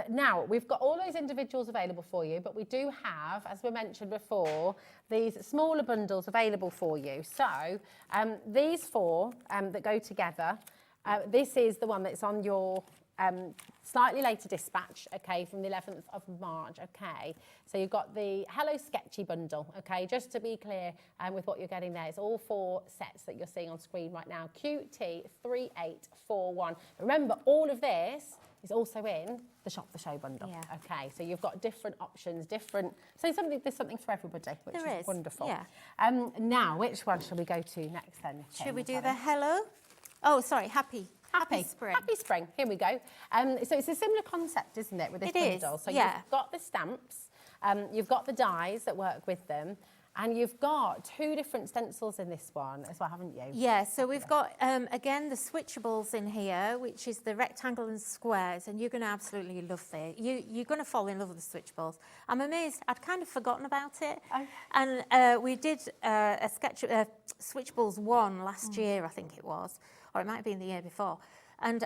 Now, we've got all those individuals available for you, but we do have, as we mentioned before, these smaller bundles available for you. So these four that go together, this is the one that's on your slightly later dispatch, okay, from the 11th of March, okay. So you've got the Hello Sketchy bundle, okay, just to be clear with what you're getting there. It's all four sets that you're seeing on screen right now, QT3841. Remember, all of this is also in the Shop the Show bundle. Okay, so you've got different options, so there's something for everybody, which is wonderful. Now, which one shall we go to next then? Should we do the hello? Oh, sorry, happy spring. Happy spring, here we go. So it's a similar concept, isn't it, with this bundle? So you've got the stamps, you've got the dies that work with them, and you've got two different stencils in this one as well, haven't you? Yeah, so we've got, again, the switchables in here, which is the rectangle and squares, and you're going to absolutely love this. You're going to fall in love with the switchables. I'm amazed. I'd kind of forgotten about it. And we did a switchables 1 last year, I think it was, or it might have been the year before. And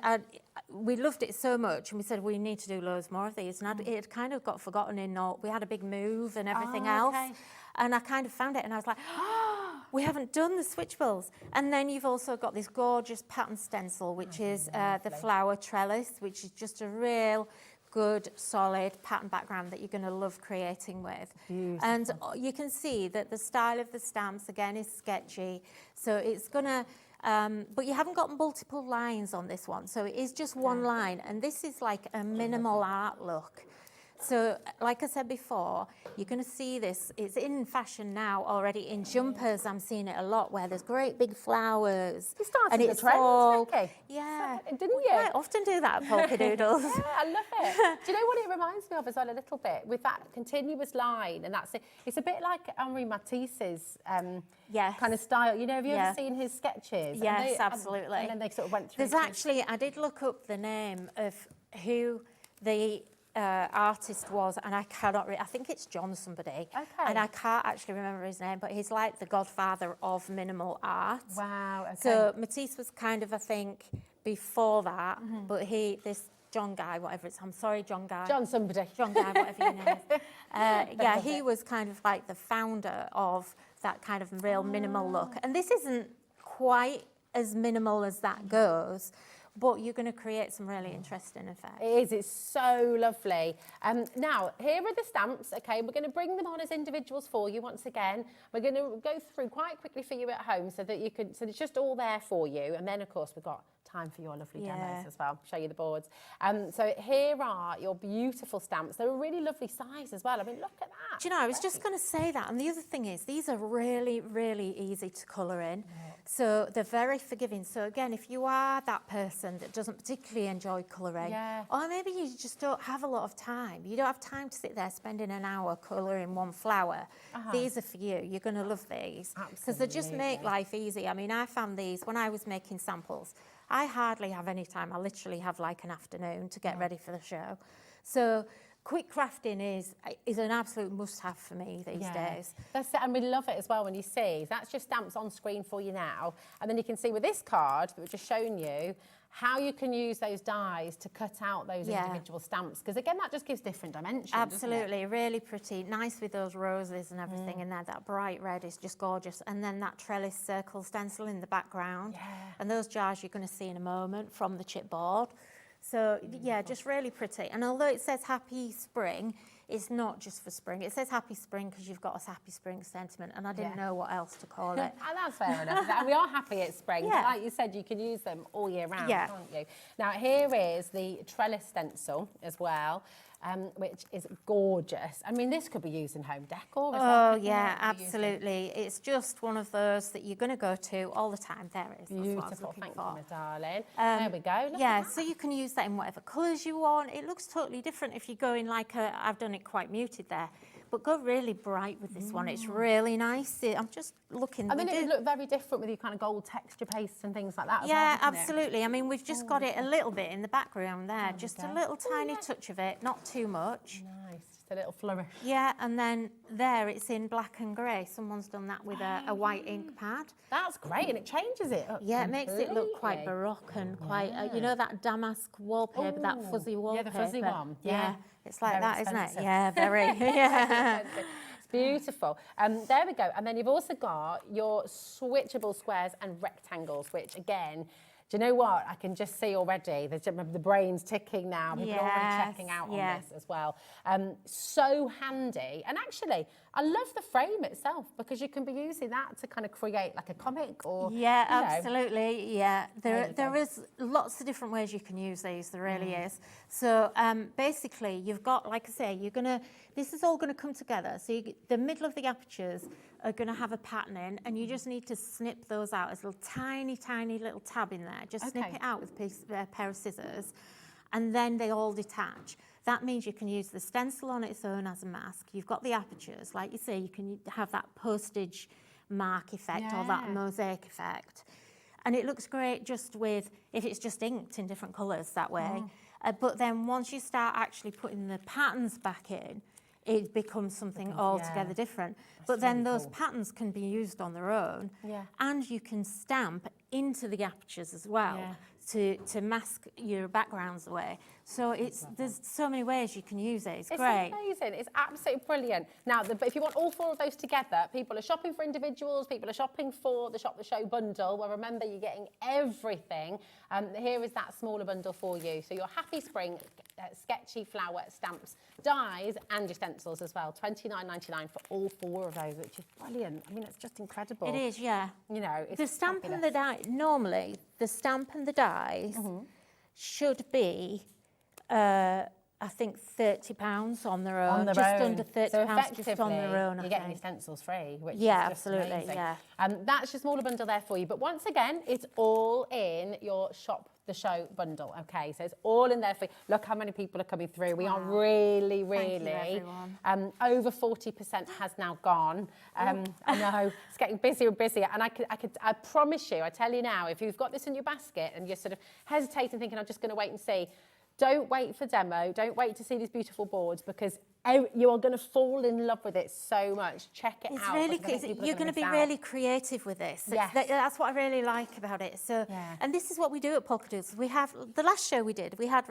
we loved it so much, and we said, we need to do loads more of these. And it kind of got forgotten we had a big move and everything else. And I kind of found it, and I was like, oh, we haven't done the switchables. And then you've also got this gorgeous pattern stencil, which is the flower trellis, which is just a real good, solid pattern background that you're going to love creating with. And you can see that the style of the stamps, again, is sketchy. So it's going to... but you haven't got multiple lines on this one, so it is just one line, and this is like a minimal art look. So, like I said before, you're going to see this, it's in fashion now already in jumpers. I'm seeing it a lot where there's great big flowers. You started the trend, Nikky. Yeah. Didn't you? I often do that at Polkadoodles. Yeah, I love it. Do you know what it reminds me of as well a little bit? With that continuous line, and that's it. It's a bit like Henri Matisse's kind of style. You know, have you ever seen his sketches? Yes, absolutely. And then they sort of went through. There's actually, I did look up the name of who the artist was, and I cannot I think it's John somebody, and I can't actually remember his name, but he's like the godfather of minimal art. Wow. So Matisse was kind of, I think, before that, but this John guy, whatever it's, I'm sorry, John guy, John somebody, John guy, whatever your name is. Yeah, he was kind of like the founder of that kind of real minimal look, and this isn't quite as minimal as that goes. but you're going to create some really interesting effects. It is, it's so lovely. Now, here are the stamps, okay? We're going to bring them on as individuals for you once again. We're going to go through quite quickly for you at home so that you can, so it's just all there for you. And then, of course, we've got time for your lovely demos as well. Show you the boards. So here are your beautiful stamps. They're a really lovely size as well. I mean, look at that. Do you know, I was just going to say that. And the other thing is, these are really, really easy to colour in. So they're very forgiving. So again, if you are that person that doesn't particularly enjoy colouring, or maybe you just don't have a lot of time, you don't have time to sit there spending an hour colouring one flower, these are for you. You're going to love these. Because they just make life easy. I mean, I found these when I was making samples. I hardly have any time. I literally have like an afternoon to get ready for the show. So quick crafting is an absolute must-have for me these days. That's it, and we love it as well when you see. That's just stamps on screen for you now. And then you can see with this card that we've just shown you how you can use those dies to cut out those individual stamps. Because again, that just gives different dimensions. Absolutely, really pretty. Nice with those roses and everything in there. That bright red is just gorgeous. And then that trellis circle stencil in the background. And those jars you're going to see in a moment from the chipboard. So yeah, just really pretty. And although it says happy spring, it's not just for spring. It says happy spring because you've got a happy spring sentiment, and I didn't know what else to call it. And that's fair enough. And we are happy it's spring. But like you said, you can use them all year round, can't you? Now here is the trellis stencil as well. Which is gorgeous. I mean, this could be used in home decor. Oh, yeah, absolutely. It's just one of those that you're going to go to all the time. There it is. Beautiful. Thank you, my darling. There we go. Look yeah, at that. so you can use that in whatever colours you want. It looks totally different if you go in like I've done it quite muted there. But go really bright with this one. It's really nice. I'm just looking. And then it would look very different with your kind of gold texture pastes and things like that as well, yeah, doesn't absolutely. I mean, we've just got it a little bit in the background there. Just a little tiny touch of it, not too much. Nice, just a little flourish. Yeah, and then there it's in black and grey. Someone's done that with a white ink pad. That's great, and it changes it up. Yeah, it makes it look quite baroque and quite, you know, that damask wallpaper, that fuzzy wallpaper. Yeah, the fuzzy one. Yeah, it's like Very that, expensive. isn't it? Yeah, very. Yeah. It's beautiful. There we go. And then you've also got your switchable squares and rectangles, which again, do you know what? I can just see already, the brain's ticking now. People are already checking out on this as well. So handy. And actually, I love the frame itself because you can be using that to kind of create like a comic or... Yeah, absolutely. Yeah, there is lots of different ways you can use these. There really is. So basically, you've got, like I say, this is all going to come together. So the middle of the apertures are going to have a pattern in, and you just need to snip those out as a little tiny little tab in there. Just snip it out with a pair of scissors, and then they all detach. That means you can use the stencil on its own as a mask. You've got the apertures, like you say, you can have that postage mark effect or that mosaic effect. And it looks great just with, if it's just inked in different colours that way. But then once you start actually putting the patterns back in, it becomes something altogether different. But then those patterns can be used on their own, and you can stamp into the apertures as well to mask your backgrounds away. So there's so many ways you can use it. It's great. It's amazing. It's absolutely brilliant. Now, if you want all four of those together, people are shopping for individuals, people are shopping for the Shop the Show bundle. Well, remember, you're getting everything. Here is that smaller bundle for you. So your Happy Spring sketchy flower stamps, dies, and your stencils as well. $29.99 for all four of those, which is brilliant. I mean, it's just incredible. It is, yeah. You know, it's the stamp and the die. Normally, the stamp and the dies should be, I think, £30 on their own. Under £30 so just on their own. You're getting your stencils free, which is just absolutely, amazing. That's your smaller bundle there for you. But once again, it's all in your Shop the Show bundle. Okay, so it's all in there for you. Look how many people are coming through. We are really, over 40% has now gone. I know it's getting busier and busier. And I promise you, I tell you now, if you've got this in your basket and you're sort of hesitating, thinking, I'm just going to wait and see. Don't wait for demo. Don't wait to see these beautiful boards, because You are going to fall in love with it so much. Check it It's out. really, because I think people are you're going to be miss out. really creative with this. Yes. That's what I really like about it. So, and this is what we do at Polkadoodles. We have, the last show we did, we had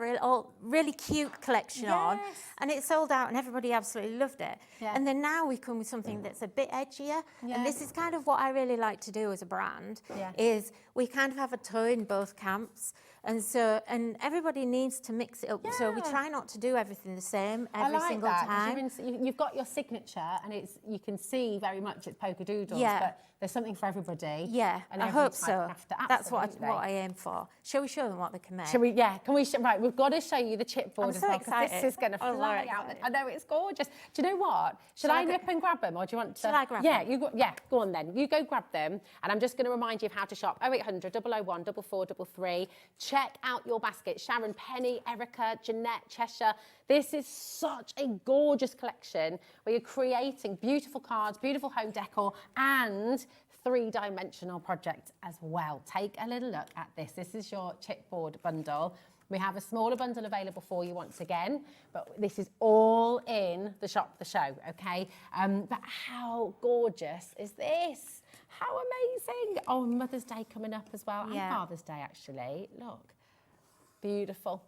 really cute collection on, and it sold out and everybody absolutely loved it. And then now we come with something that's a bit edgier. And this is kind of what I really like to do as a brand, is we kind of have a toe in both camps. And so, and everybody needs to mix it up. So we try not to do everything the same every single time. You've got your signature, and you can see very much it's Polkadoodles, but there's something for everybody. Yeah, and I every hope type so. of crafter. That's what Absolutely. I aim for. Shall we show them what they can make? Shall we? Yeah. Can we? Right. We've got to show you the chipboard I'm as so well, 'cause excited. this is going to I'm fly so out. excited. I know it's gorgeous. Do you know what? Should I nip and grab them, or do you want to? Shall I grab them? them? Go on then. You go grab them, and I'm just going to remind you of how to shop. 0800 001 4433. Check out your basket. Sharon, Penny, Erica, Jeanette, Cheshire. This is such a gorgeous collection where you're creating beautiful cards, beautiful home decor, and three-dimensional projects as well. Take a little look at this. This is your chipboard bundle. We have a smaller bundle available for you once again, but this is all in the shop, the show, okay? But how gorgeous is this? How amazing. Oh, Mother's Day coming up as well, and Father's Day actually. Look, beautiful.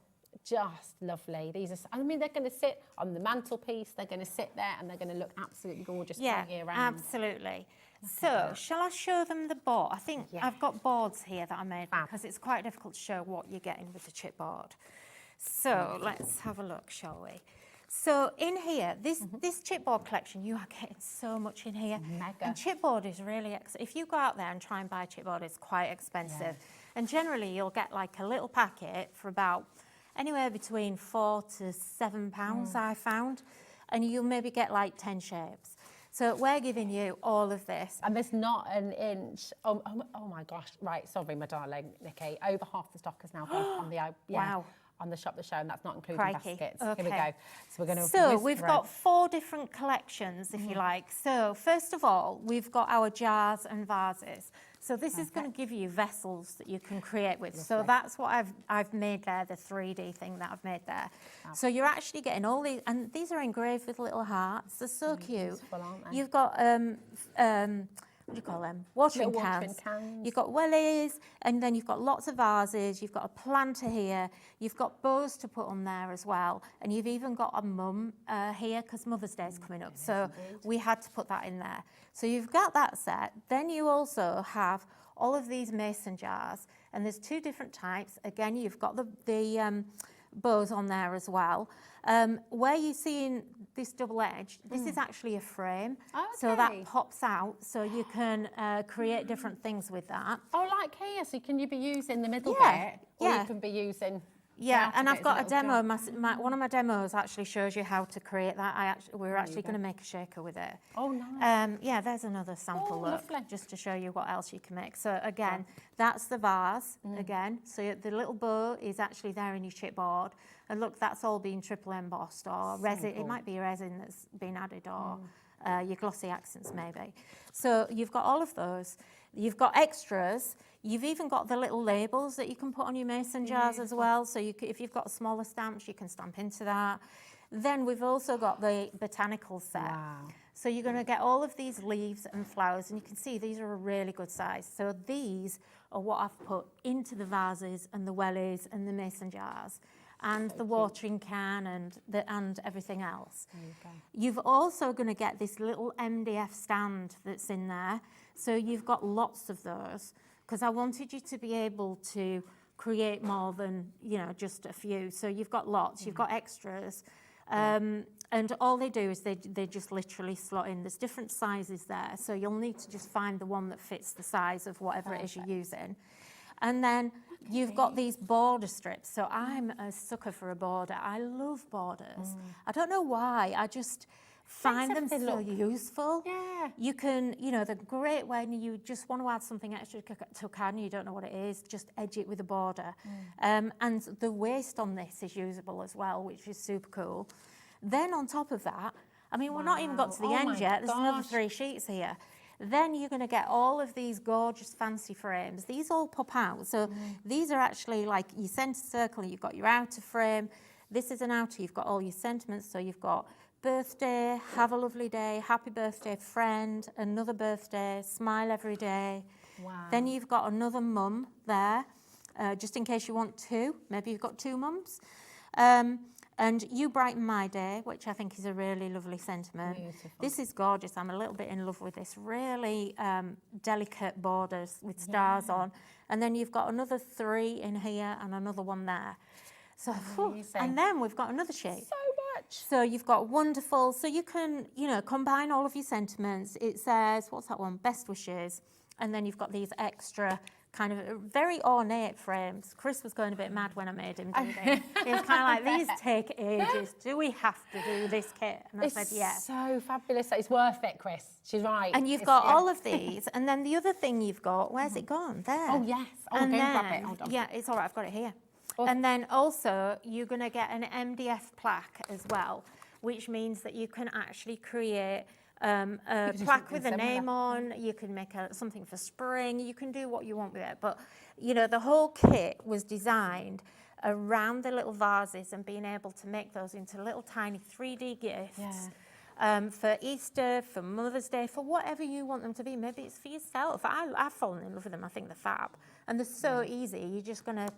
Just lovely. These are, I mean, they're going to sit on the mantelpiece, they're going to sit there, and they're going to look absolutely gorgeous all year round. Absolutely. So, shall I show them the board? I think I've got boards here that I made because it's quite difficult to show what you're getting with the chipboard. So, let's have a look, shall we? So, in here, this chipboard collection, you are getting so much in here. Mega. And chipboard is really, if you go out there and try and buy a chipboard, it's quite expensive. And generally, you'll get like a little packet for about anywhere between £4 to £7, I found. And you'll maybe get like 10 shapes. So we're giving you all of this. And there's not an inch. Oh my gosh. Right, sorry, my darling, Nikki. Over half the stock is now gone on the on the shop the show, and that's not including baskets. Okay. Here we go. So we're going to. So we've got 4 different collections, if you like. So first of all, we've got our jars and vases. So this is going to give you vessels that you can create with. So that's what I've made there, the 3D thing that I've made there. So you're actually getting all these, and these are engraved with little hearts. They're so cute. Beautiful, aren't they? You've got what do you call them? Watering cans. You've got wellies, and then you've got lots of vases. You've got a planter here. You've got bows to put on there as well, and you've even got a mum here because Mother's Day is coming up. So we had to put that in there. So you've got that set. Then you also have all of these mason jars, and there's 2 different types. Again, you've got the bows on there as well. Where you're seeing this double edge, this is actually a frame. So that pops out, so you can create different things with that. Oh, like here, so can you be using the middle bit, or you can be using... Yeah, and I've got a demo. One of my demos actually shows you how to create that. We're actually going to make a shaker with it. Oh, nice. Yeah, there's another sample look, lovely. just to show you what else you can make. So again, that's the vase again. So the little bow is actually there in your chipboard. And look, that's all been triple embossed or resin. It might be resin that's been added or your glossy accents maybe. So you've got all of those. You've got extras. You've even got the little labels that you can put on your mason jars as well. So if you've got smaller stamps, you can stamp into that. Then we've also got the botanical set. Wow. So you're going to get all of these leaves and flowers, and you can see these are a really good size. So these are what I've put into the vases and the wellies and the mason jars and the watering can and everything else. You've also going to get this little MDF stand that's in there. So you've got lots of those, because I wanted you to be able to create more than, just a few. So you've got lots, you've got extras. And all they do is they just literally slot in. There's different sizes there. So you'll need to just find the one that fits the size of whatever it is you're using. And then you've got these border strips. So I'm a sucker for a border. I love borders. I don't know why. I just find them so useful. Yeah. You can, they're great when you just want to add something extra to a card and you don't know what it is, just edge it with a border. And the waste on this is usable as well, which is super cool. Then on top of that, I mean, we're not even got to the end yet. There's another 3 sheets here. Then you're going to get all of these gorgeous fancy frames. These all pop out. So these are actually like your centre circle, you've got your outer frame. This is an outer, you've got all your sentiments. So you've got birthday, have a lovely day, happy birthday, friend, another birthday, smile every day. Wow. Then you've got another mum there, just in case you want two. Maybe you've got two mums. And you brighten my day, which I think is a really lovely sentiment. Beautiful. This is gorgeous. I'm a little bit in love with this really delicate borders with stars on. And then you've got another 3 in here and another one there. So, and then we've got another shape. So much. So you've got wonderful, so you can, you know, combine all of your sentiments. It says, what's that one? Best wishes. And then you've got these extra kind of very ornate frames. Chris was going a bit mad when I made him do this. He was kind of like, these take ages. Do we have to do this kit? And I said, yes. So fabulous. It's worth it, Chris. She's right. And you've got all of these. And then the other thing you've got, where's it gone? There. Oh, yes. Oh, and go then, and grab it. Hold on. Yeah, it's all right. I've got it here. Awesome. And then also, you're going to get an MDF plaque as well, which means that you can actually create a plaque with a name on. You can make something for spring. You can do what you want with it. But, you know, the whole kit was designed around the little vases and being able to make those into little tiny 3D gifts. For Easter, for Mother's Day, for whatever you want them to be. Maybe it's for yourself. I've fallen in love with them. I think they're fab. And they're so easy. You're just going to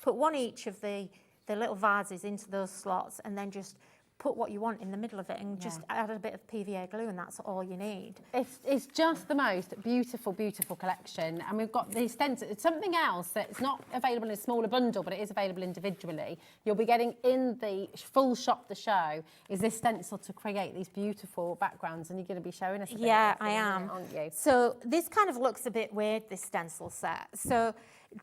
put one each of the little vases into those slots and then just put what you want in the middle of it and just add a bit of PVA glue and that's all you need. It's just the most beautiful, beautiful collection. And we've got the stencil. It's something else that's not available in a smaller bundle, but it is available individually. You'll be getting in the full shop the show is this stencil to create these beautiful backgrounds, and you're going to be showing us a bit Yeah, of I it, am. aren't you? So this kind of looks a bit weird, this stencil set. So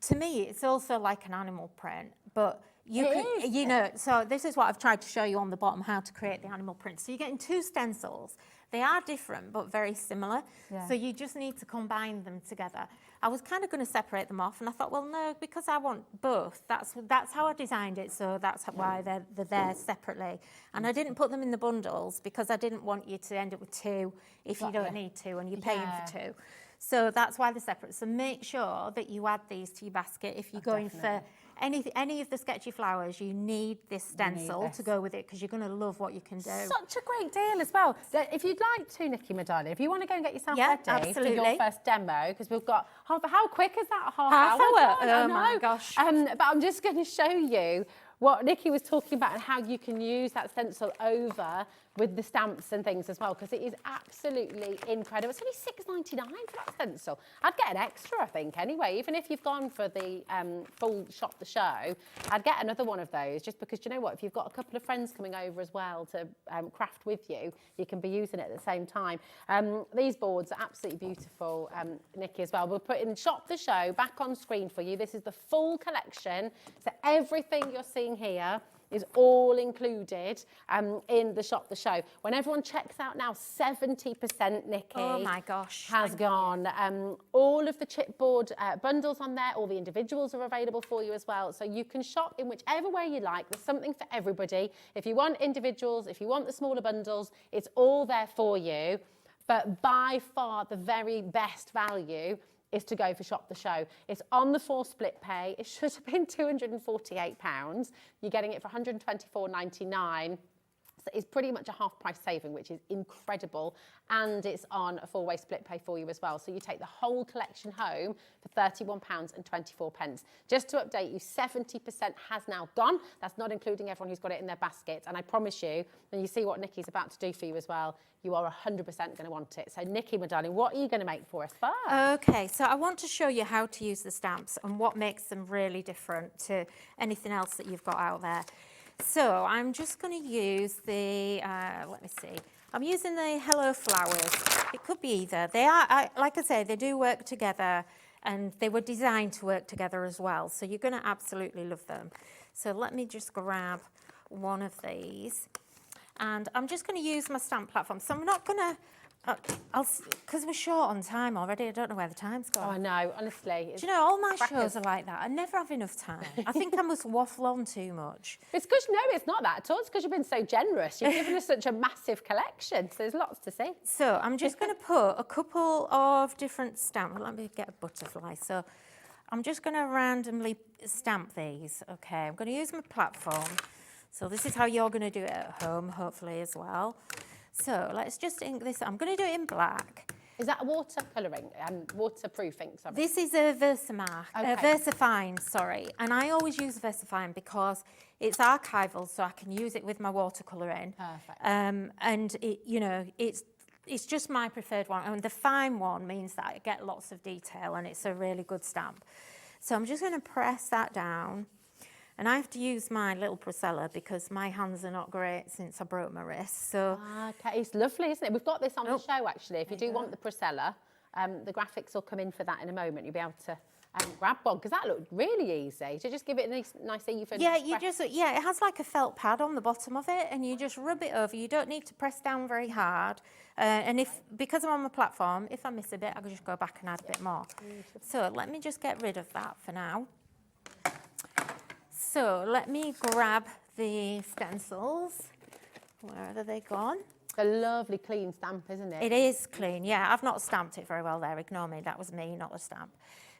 to me, it's also like an animal print, but you know, so this is what I've tried to show you on the bottom, how to create the animal print. So you're getting 2 stencils. They are different, but very similar. Yeah. So you just need to combine them together. I was kind of going to separate them off, and I thought, well, no, because I want both. That's how I designed it, so that's why they're there separately. And I didn't put them in the bundles because I didn't want you to end up with 2 if you don't need to, and you're paying for 2. So that's why they're separate. So make sure that you add these to your basket. If you're going for any of the sketchy flowers, you need this stencil to go with it because you're going to love what you can do. Such a great deal as well. If you'd like to, Nikki, my darling, if you want to go and get yourself ready absolutely. for your first demo, because we've got how quick is that? Half hour? Oh my gosh. But I'm just going to show you what Nikki was talking about and how you can use that stencil over with the stamps and things as well, because it is absolutely incredible. It's only $6.99 for that stencil. I'd get an extra, I think, anyway. Even if you've gone for the full shop the show, I'd get another one of those, just because, you know what, if you've got a couple of friends coming over as well to craft with you, you can be using it at the same time. These boards are absolutely beautiful, Nikki, as well. We'll put in Shop the Show back on screen for you. This is the full collection, so everything you're seeing here is all included in the Shop the Show. When everyone checks out now, 70%, Nikki, oh my gosh, has gone. All of the chipboard bundles on there, all the individuals are available for you as well. So you can shop in whichever way you like. There's something for everybody. If you want individuals, if you want the smaller bundles, it's all there for you. But by far the very best value is to go for Shop the Show. It's on the 4 split pay. It should have been £248. You're getting it for £124.99. So it's pretty much a half price saving, which is incredible. And it's on a 4-way split pay for you as well. So you take the whole collection home for £31.24. Just to update you, 70% has now gone. That's not including everyone who's got it in their basket. And I promise you, when you see what Nikki's about to do for you as well, you are 100% going to want it. So Nikki, my darling, what are you going to make for us first? Okay, so I want to show you how to use the stamps and what makes them really different to anything else that you've got out there. So I'm just going to use the, let me see, I'm using the Hello Flowers. It could be either. They are, like I say, they do work together and they were designed to work together as well. So you're going to absolutely love them. So let me just grab one of these. And I'm just going to use my stamp platform. So I'm not going to, because we're short on time already. I don't know where the time's gone. Oh, I know, honestly. Do you know, all my shows are like that. I never have enough time. I think I must waffle on too much. It's because, no, it's not that at all. It's because you've been so generous. You've given us such a massive collection, so there's lots to see. So I'm just going to put a couple of different stamps. Let me get a butterfly. So I'm just going to randomly stamp these. Okay, I'm going to use my platform. So this is how you're going to do it at home, hopefully, as well. So let's just ink this. I'm going to do it in black. Is that a watercolouring, waterproofing, sorry? This is a Versamark, Versafine, sorry. And I always use Versafine because it's archival, so I can use it with my watercolouring. Perfect. And it, you know, it's just my preferred one. And the fine one means that I get lots of detail and it's a really good stamp. So I'm just going to press that down. And I have to use my little Priscilla because my hands are not great since I broke my wrist. So okay, it's lovely, isn't it? We've got this on the show, actually. If you do want the Priscilla, the graphics will come in for that in a moment. You'll be able to grab one, because that looked really easy. To just give it a nice even... Yeah, it has like a felt pad on the bottom of it, and you just rub it over. You don't need to press down very hard. And because I'm on my platform, if I miss a bit, I can just go back and add a bit more. So let me just get rid of that for now. So let me grab the stencils. Where have they gone? It's a lovely clean stamp, isn't it? It is clean, yeah. I've not stamped it very well there. Ignore me. That was me, not the stamp.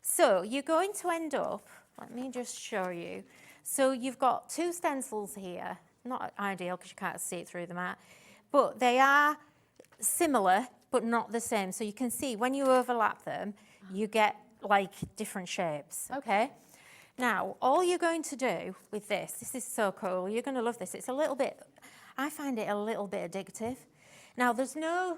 So you're going to end up, let me just show you. So you've got 2 stencils here. Not ideal because you can't see it through the mat. But they are similar, but not the same. So you can see when you overlap them, you get like different shapes, okay? Now, all you're going to do with this is so cool, you're going to love this. It's a little bit, I find it a little bit addictive. Now, there's no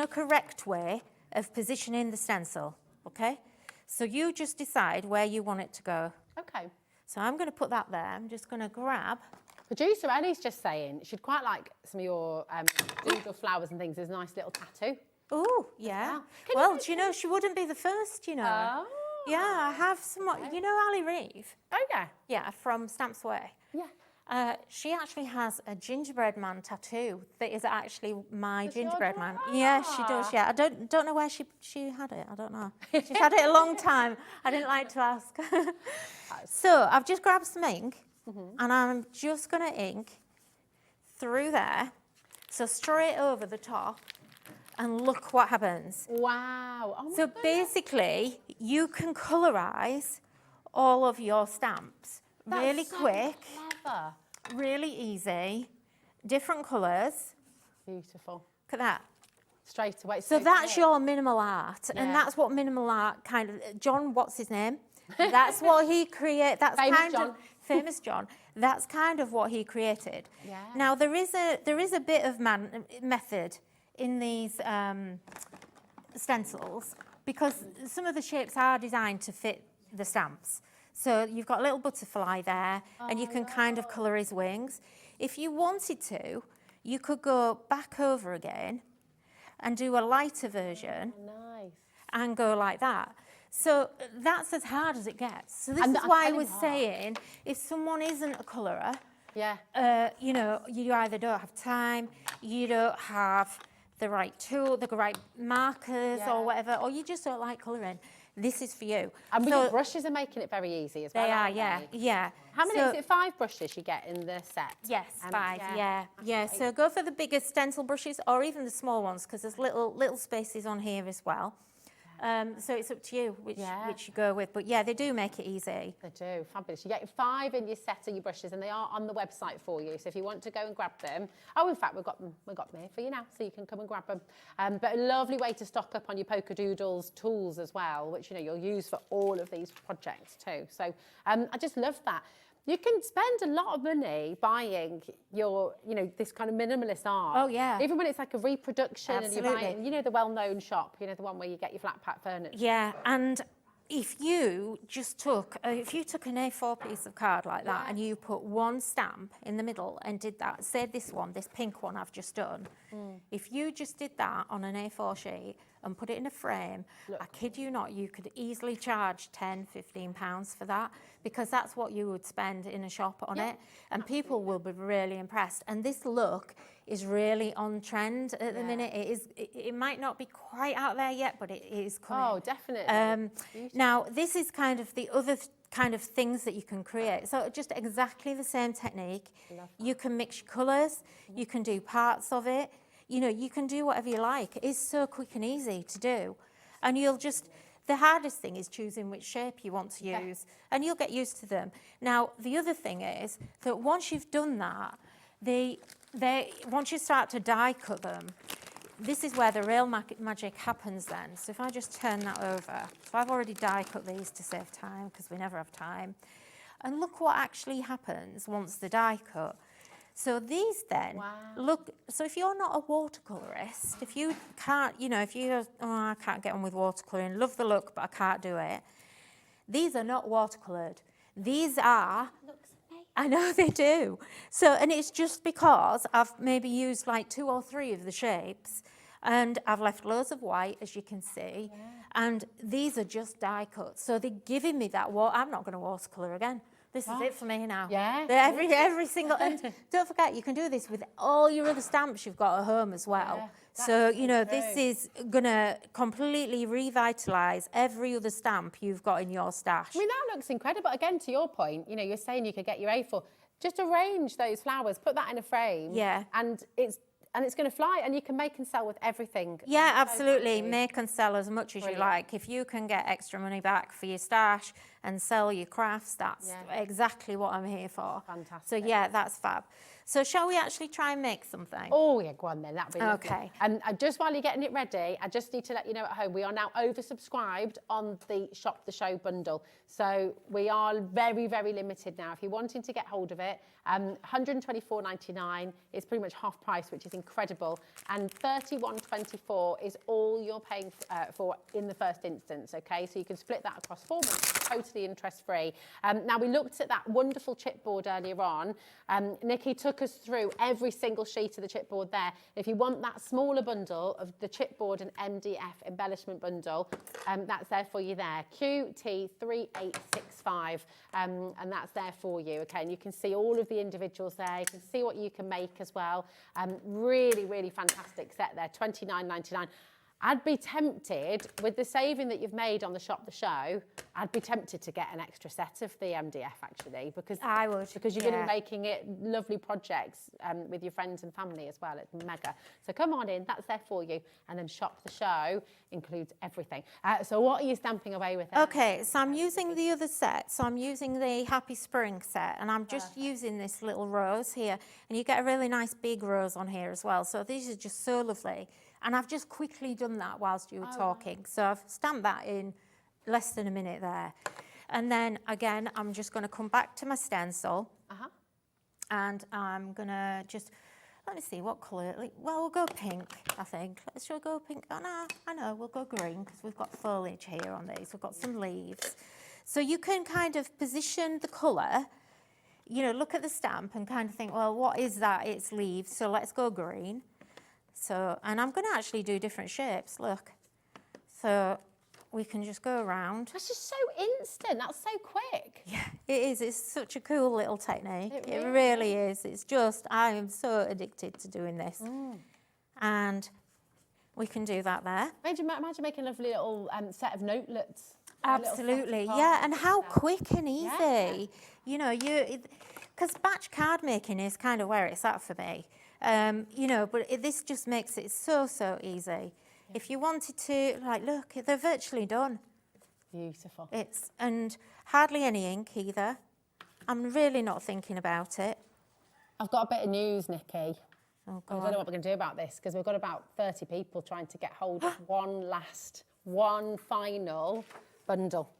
correct way of positioning the stencil, okay? So you just decide where you want it to go. Okay. So I'm going to put that there. I'm just going to grab. Producer Ellie's just saying she'd quite like some of your doodle flowers and things as a nice little tattoo. Oh, yeah. Well, do you know, she wouldn't be the first, you know. Oh. Yeah, I have some, you know Ali Reeve? Oh, yeah. Yeah, from Stamps Way. Yeah. She actually has a gingerbread man tattoo that is actually my Does gingerbread yours man. have- Yeah, she does, yeah. I don't know where she had it, I don't know. She's had it a long time. I didn't like to ask. So I've just grabbed some ink and I'm just going to ink through there. So straight over the top. And look what happens. Wow. Oh my So goodness. basically, you can colorise all of your stamps really so quick, clever. really easy, different colours. Beautiful. Look at that. Straight away. So that's your minimal art, and Yeah. that's what minimal art kind of. John, what's his name? That's what he created. That's Famous kind John. of famous John. That's kind of what he created. Yeah. Now there is a bit of method in these stencils because some of the shapes are designed to fit the stamps. So you've got a little butterfly there, and you can kind of colour his wings. If you wanted to, you could go back over again and do a lighter version Nice. and go like that. So that's as hard as it gets. So this And is I why I tell you was what. saying, if someone isn't a colourer, Yeah. you know, you either don't have time, you don't have the right tool, the right markers Yeah. or whatever, or you just don't like colouring. This is for you. And with So your brushes are making it very easy as well. they are, aren't yeah, they? yeah. How many? So- Is it 5 brushes you get in the set? Yes, 5, yeah. Yeah, Okay. so go for the bigger stencil brushes or even the small ones because there's little spaces on here as well. So it's up to you which you go with. But yeah, they do make it easy. They do, fabulous. You get 5 in your set of your brushes, and they are on the website for you. So if you want to go and grab them, in fact, we've got them here for you now, so you can come and grab them. But a lovely way to stock up on your Polkadoodles tools as well, which you'll use for all of these projects too. So I just love that. You can spend a lot of money buying your, this kind of minimalist art. Oh, yeah. Even when it's like a reproduction and you're Absolutely. buying, the well-known shop, the one where you get your flat pack furniture. Yeah, and if you just took an A4 piece of card like that and you put one stamp in the middle and did that, say this pink one I've just done, if you just did that on an A4 sheet and put it in a frame, I kid you not, you could easily charge £10, £15 for that because that's what you would spend in a shop on it, and people will be really impressed. And this look is really on trend at the minute. It might not be quite out there yet, but it is coming. Oh, definitely. Now, this is kind of the other kind of things that you can create. So just exactly the same technique. You can mix your colours, you can do parts of it, you can do whatever you like. It's so quick and easy to do. And you'll just, The hardest thing is choosing which shape you want to use, and you'll get used to them. Now, the other thing is that once you've done that, once you start to die cut them, this is where the real magic happens then. So if I just turn that over, so I've already die cut these to save time because we never have time. And look what actually happens once the die cut. So these then, look, so if you're not a watercolourist, if you can't, you know, if you go, oh, I can't get on with watercolouring, love the look, but I can't do it. These are not watercoloured. These are, I know they do. So, and it's just because I've maybe used like 2 or 3 of the shapes and I've left loads of white, as you can see, and these are just die cuts. So they're giving me that, I'm not going to watercolour again. This is it for me now. Yeah. Every single, and don't forget, you can do this with all your other stamps you've got at home as well. Yeah, so, you know, this is going to completely revitalise every other stamp you've got in your stash. I mean, that looks incredible. Again, to your point, you know, you're saying you could get your A4. Just arrange those flowers, put that in a frame. Yeah. And it's going to fly, and you can make and sell with everything. Yeah, absolutely. Make and sell as much as you like. If you can get extra money back for your stash and sell your crafts, that's exactly what I'm here for. Fantastic. So yeah, that's fab. So shall we actually try and make something? Oh yeah, go on then, that'd be lovely. Okay. And just while you're getting it ready, I just need to let you know at home, we are now oversubscribed on the Shop the Show bundle. So we are very, very limited now. If you're wanting to get hold of it, $124.99 is pretty much half price, which is incredible. And $31.24 is all you're paying for in the first instance, okay? So you can split that across 4 months, totally interest-free. Now, we looked at that wonderful chipboard earlier on. Nikky took us through every single sheet of the chipboard there. If you want that smaller bundle of the chipboard and MDF embellishment bundle, that's there for you there. QT3865, and that's there for you, okay? And you can see all of the individuals there. You can see what you can make as well. Really, really fantastic set there, $29.99. I'd be tempted, with the saving that you've made on the Shop the Show, I'd be tempted to get an extra set of the MDF actually, because I would, because you're going to be making it lovely projects with your friends and family as well. It's mega. So come on in, that's there for you. And then Shop the Show includes everything. So what are you stamping away with? Okay, so I'm using the other set. So I'm using the Happy Spring set, and I'm just using this little rose here, and you get a really nice big rose on here as well. So these are just so lovely. And I've just quickly done that whilst you were talking. Wow. So I've stamped that in less than a minute there. And then again, I'm just going to come back to my stencil. And I'm going to just, let me see what colour. Well, we'll go pink, I think. Shall we go pink? Oh, no, I know, we'll go green because we've got foliage here on these. We've got some leaves. So you can kind of position the colour, you know, look at the stamp and kind of think, well, what is that? It's leaves, so let's go green. So, and I'm going to actually do different shapes, look. So we can just go around. That's just so instant, that's so quick. Yeah, it is. It's such a cool little technique. It really is. It's just, I am so addicted to doing this. And we can do that there. Imagine making a lovely little set of notelets. Absolutely, yeah, and how quick and easy. Yeah. You know, because batch card making is kind of where it's at for me. You know, but this just makes it so easy. Yeah. If you wanted to, like, look, they're virtually done. Beautiful. And hardly any ink either. I'm really not thinking about it. I've got a bit of news, Nikky. Oh, I don't know what we're going to do about this, because we've got about 30 people trying to get hold of one final bundle.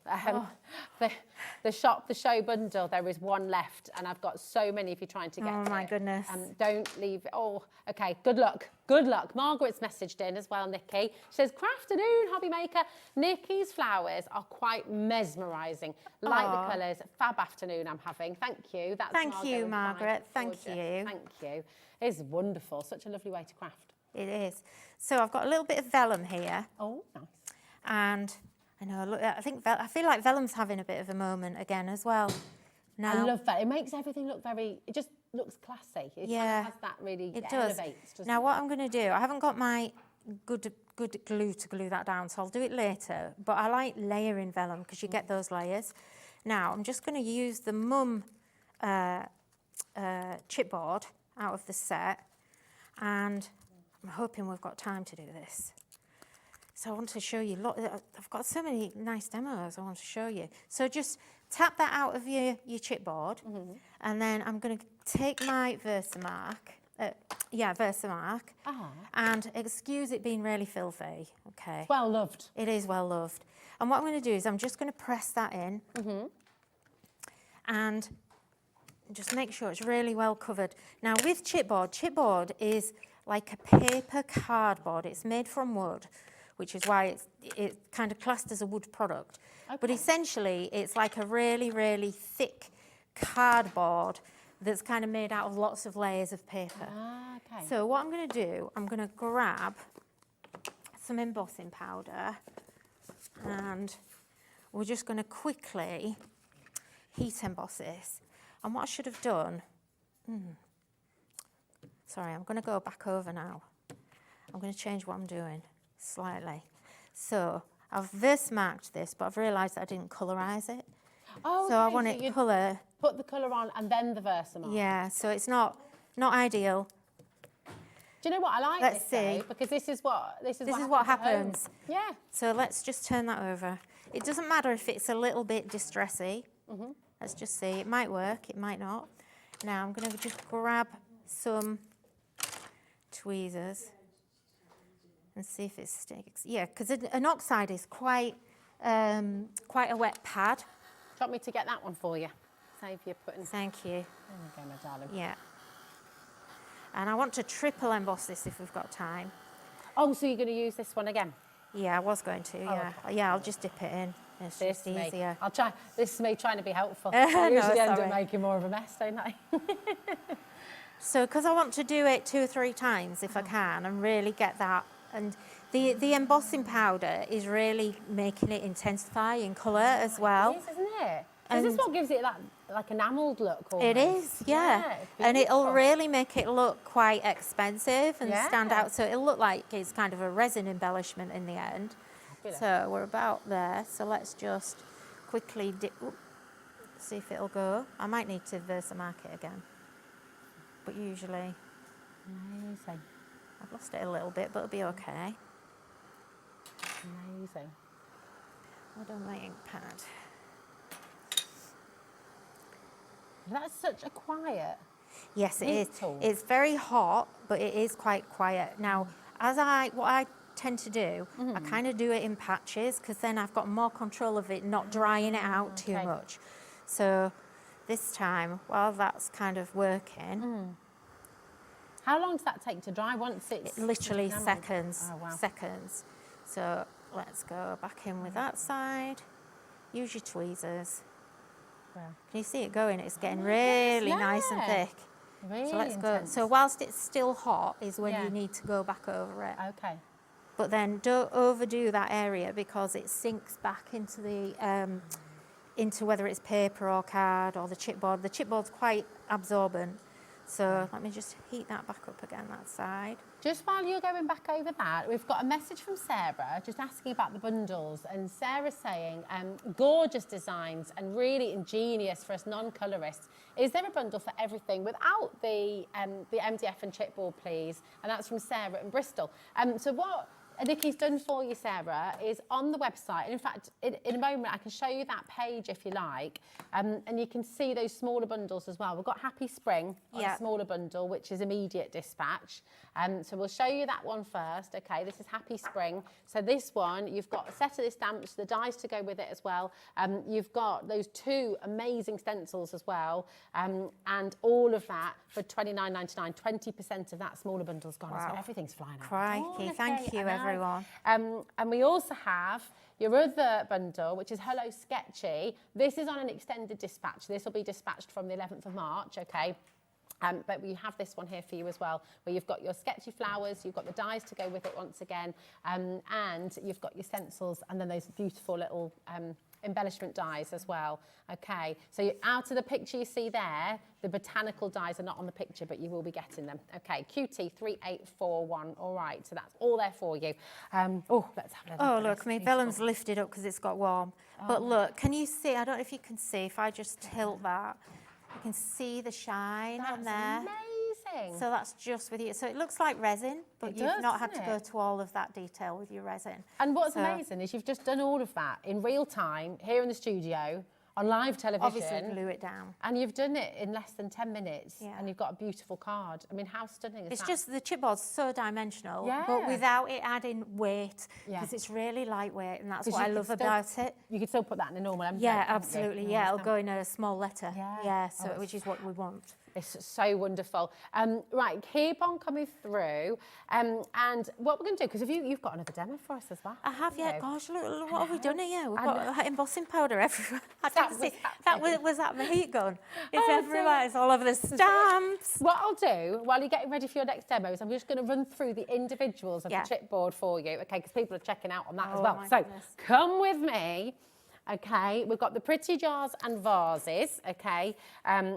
The Shop the Show bundle, there is one left, and I've got so many if you're trying to get Oh my goodness. Don't leave it. Oh, okay, good luck. Good luck. Margaret's messaged in as well, Nikky. She says, "Crafternoon, hobby maker. Nikky's flowers are quite mesmerising. Like the colours. Fab afternoon I'm having. Thank you." That's Thank you, Margaret. Thank you. Thank you. It's wonderful. Such a lovely way to craft. It is. So I've got a little bit of vellum here. Oh, nice. And I know, look, I feel like vellum's having a bit of a moment again as well. Now, I love that. It makes everything look it just looks classy. It kind of has that really, it elevates. Now, what I'm going to do, I haven't got my good glue to glue that down, so I'll do it later. But I like layering vellum because you get those layers. Now, I'm just going to use the Mum chipboard out of the set, and I'm hoping we've got time to do this. So I want to show you, look, I've got so many nice demos I want to show you. So just tap that out of your chipboard, and then I'm going to take my Versamark, and excuse it being really filthy, okay? It's well loved. It is well loved. And what I'm going to do is I'm just going to press that in, and just make sure it's really well covered. Now with chipboard is like a paper cardboard. It's made from wood, which is why it's kind of classed as a wood product. Okay. But essentially, it's like a really, really thick cardboard that's kind of made out of lots of layers of paper. Ah, okay. So what I'm going to do, I'm going to grab some embossing powder, and we're just going to quickly heat emboss this. And what I should have done, sorry, I'm going to go back over now. I'm going to change what I'm doing slightly. So I've Versamarked this, but I've realised that I didn't colorise it. Oh, so I okay, want so it you'd colour. Put the colour on and then the Versamark. Yeah, so it's not ideal. Do you know what I like? Let's this see. though, because this is what happens. Yeah. So let's just turn that over. It doesn't matter if it's a little bit distressy. Let's just see. It might work. It might not. Now I'm going to just grab some tweezers and see if it sticks. Yeah, because an oxide is quite a wet pad. Do you want me to get that one for you? Save you putting. Thank you. There you go, my darling. Yeah. And I want to triple emboss this if we've got time. Oh, so you're going to use this one again? Yeah, I was going to. Yeah, okay. yeah. I'll just dip it in. It's just easier. I'll try. This is me trying to be helpful. I usually end sorry. up making more of a mess, don't I? So, because I want to do it 2 or 3 times if I can, and really get that. And the embossing powder is really making it intensify in colour as well. It is, isn't it? Is this what gives it that like enamelled look? Almost? It is, yeah. And it'll really make it look quite expensive and stand out. So it'll look like it's kind of a resin embellishment in the end. Fabulous. So we're about there. So let's just quickly see if it'll go. I might need to Versamark it again. But usually... Amazing. I've lost it a little bit, but it'll be okay. Amazing. Hold on my ink pad. That's such a quiet. Yes, it is. tool. It's very hot, but it is quite quiet. Now, what I tend to do, I kind of do it in patches, because then I've got more control of it not drying it out too much. So this time, while that's kind of working... How long does that take to dry once it's... Literally seconds. Oh, wow. Seconds. So let's go back in with that side. Use your tweezers. Wow. Can you see it going? It's getting really nice and thick. Really So let's go. intense. So whilst it's still hot is when you need to go back over it. Okay. But then don't overdo that area, because it sinks back into the into whether it's paper or card or the chipboard. The chipboard's quite absorbent. So let me just heat that back up again, that side. Just while you're going back over that, we've got a message from Sarah just asking about the bundles, and Sarah's saying, gorgeous designs and really ingenious for us non-colourists. Is there a bundle for everything without the MDF and chipboard, please? And that's from Sarah in Bristol. So what Nikky's done for you, Sarah, is on the website. And in fact, in a moment, I can show you that page if you like. And you can see those smaller bundles as well. We've got Happy Spring on a smaller bundle, which is immediate dispatch. So we'll show you that one first. Okay, this is Happy Spring. So this one, you've got a set of the stamps, the dies to go with it as well. You've got those 2 amazing stencils as well. And all of that for $29.99. 20% of that smaller bundle's gone. Wow. So everything's flying out. Crikey, thank you, everyone. And we also have your other bundle, which is Hello Sketchy. This is on an extended dispatch. This will be dispatched from the 11th of March, okay? But we have this one here for you as well, where you've got your sketchy flowers, you've got the dies to go with it once again, and you've got your stencils, and then those beautiful little embellishment dies as well. Okay, so out of the picture you see there, the botanical dies are not on the picture, but you will be getting them. Okay, QT3841. All right, so that's all there for you. Let's have a look. Oh, look, my vellum's lifted up because it's got warm. But look, can you see? I don't know if you can see. If I just tilt that, you can see the shine on there. Amazing. amazing. So that's just with you. So it looks like resin, but It you've does, not had to doesn't go it? to all of that detail with your resin. And what's So- amazing is you've just done all of that in real time, here in the studio, on live television. Obviously glue it down. And you've done it in less than 10 minutes. Yeah. And you've got a beautiful card. I mean, how stunning is It's that? just the chipboard's so dimensional, Yeah. but without it adding weight, Yeah. because it's really lightweight, and that's 'Cause what you I could love still- about it. You could still put that in a normal envelope. Yeah, couldn't you? absolutely. On Yeah, the it'll stamp. go in a small letter. Yeah. So Oh, which is what we want. It's so wonderful. Right, keep on coming through. And what we're going to do, because you've got another demo for us as well. I have, yeah. haven't you? Gosh, look what have we done here? We've I got embossing powder everywhere. I That didn't was see happening. was that the heat gun? It's Oh, everywhere. It's all over the stamps. What I'll do, while you're getting ready for your next demos, I'm just going to run through the individuals of Yeah. the chipboard for you, okay, because people are checking out on that as Oh, well. my So goodness. come with me. Okay, we've got the pretty jars and vases, okay,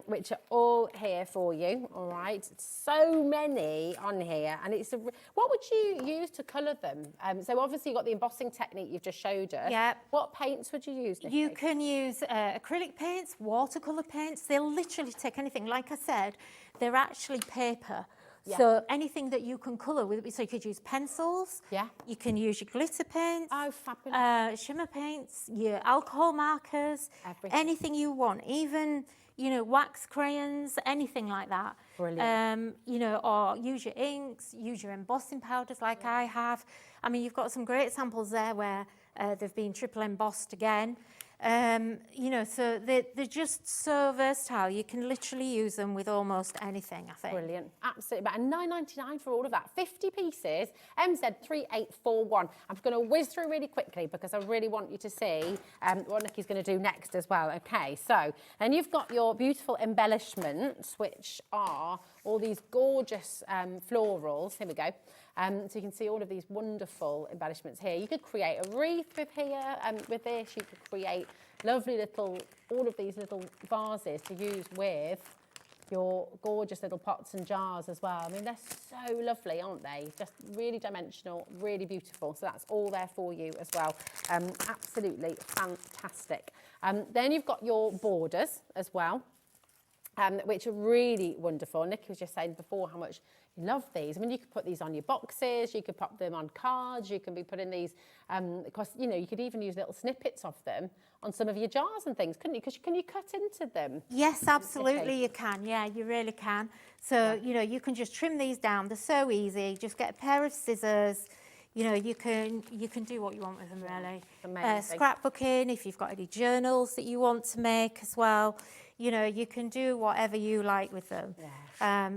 which are all here for you, all right? So many on here, and it's what would you use to colour them? So obviously you've got the embossing technique you've just showed us. Yeah. What paints would you use, Nikky? You can use acrylic paints, watercolour paints. They'll literally take anything. Like I said, they're actually paper. Yeah. So anything that you can colour with, so you could use pencils. Yeah. You can use your glitter paints. Oh, fabulous. Shimmer paints, your alcohol markers, Everything. anything you want, even, you know, wax crayons, anything like that. Brilliant. You know, or use your inks, use your embossing powders like I have. I mean, you've got some great samples there where they've been triple embossed again. You know, so they're just so versatile. You can literally use them with almost anything, I think. Brilliant, absolutely. And £9.99 for all of that. 50 pieces, MZ3841. I'm going to whiz through really quickly because I really want you to see what Nikki's going to do next as well. Okay, so, and you've got your beautiful embellishments, which are all these gorgeous florals. Here we go. So you can see all of these wonderful embellishments here. You could create a wreath with here, with this. You could create lovely little, all of these little vases to use with your gorgeous little pots and jars as well. I mean, they're so lovely, aren't they? Just really dimensional, really beautiful. So that's all there for you as well. Absolutely fantastic. Then you've got your borders as well. Which are really wonderful. Nikki was just saying before how much you love these. I mean, you could put these on your boxes, you could pop them on cards, you can be putting these, because, you know, you could even use little snippets of them on some of your jars and things, couldn't you? Because can you cut into them? Yes, absolutely you can. Yeah, you really can. So, you know, you can just trim these down. They're so easy. Just get a pair of scissors. You know, you can do what you want with them, really. Amazing. Scrapbooking, if you've got any journals that you want to make as well. You know, you can do whatever you like with them. Yeah.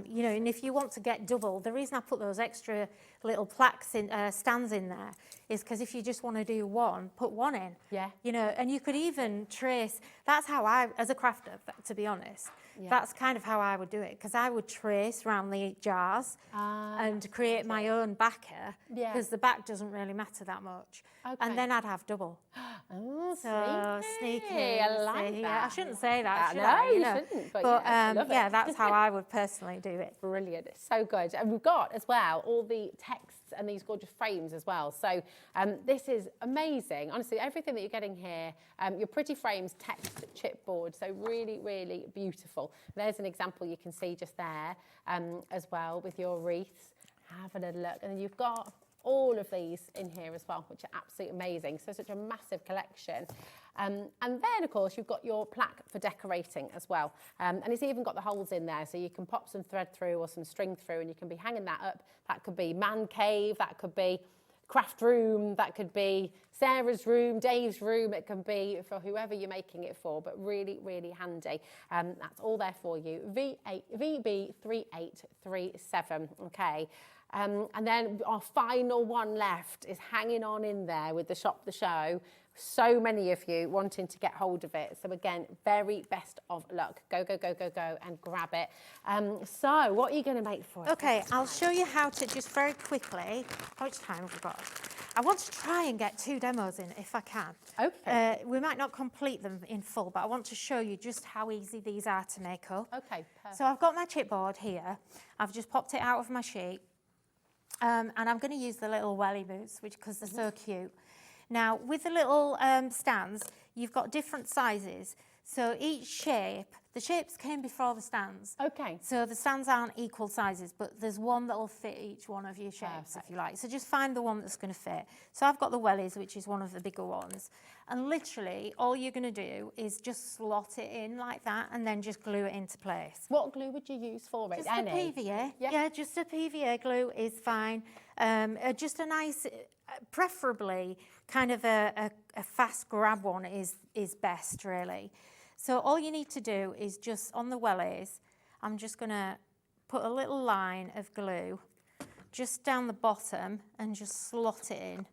You know, and if you want to get double, the reason I put those extra little plaques in, stands in there is because if you just want to do one, put one in. Yeah. You know, and you could even trace, that's how I, as a crafter, to be honest, Yeah. that's kind of how I would do it, because I would trace around the jars and create my own backer, Yeah. because the back doesn't really matter that much. Okay. And then I'd have double. Oh, So sneaky. I like see, that. yeah, I shouldn't say that, should No, I? you know? shouldn't, but yeah, I love yeah, it. that's how I would personally do it. Brilliant, it's so good. And we've got as well all the texts and these gorgeous frames as well. So this is amazing. Honestly, everything that you're getting here, your pretty frames, text, chipboard. So really, really beautiful. There's an example you can see just there as well with your wreaths. Have a little look. And then you've got all of these in here as well, which are absolutely amazing. So such a massive collection. And then, of course, you've got your plaque for decorating as well. And it's even got the holes in there, so you can pop some thread through or some string through, and you can be hanging that up. That could be man cave, that could be craft room, that could be Sarah's room, Dave's room. It can be for whoever you're making it for, but really, really handy. That's all there for you. VB3837, okay. And then our final one left is hanging on in there with the Shop the Show. So many of you wanting to get hold of it. So again, very best of luck. Go, go, go, go, go and grab it. So what are you going to make for us? Okay, I'll show you how to, just very quickly, how much time have we got? I want to try and get 2 demos in if I can. Okay. We might not complete them in full, but I want to show you just how easy these are to make up. Okay, perfect. So I've got my chipboard here. I've just popped it out of my sheet. And I'm going to use the little welly boots, because they're so cute. Now, with the little stands, you've got different sizes. So each shape, the shapes came before the stands. Okay. So the stands aren't equal sizes, but there's one that will fit each one of your shapes, if you like. So just find the one that's going to fit. So I've got the wellies, which is one of the bigger ones. And literally, all you're going to do is just slot it in like that and then just glue it into place. What glue would you use for it? Just Any? a PVA. Yeah, just a PVA glue is fine. Just a nice, preferably kind of a fast grab one is best, really. So all you need to do is just on the wellies, I'm just going to put a little line of glue just down the bottom and just slot it in,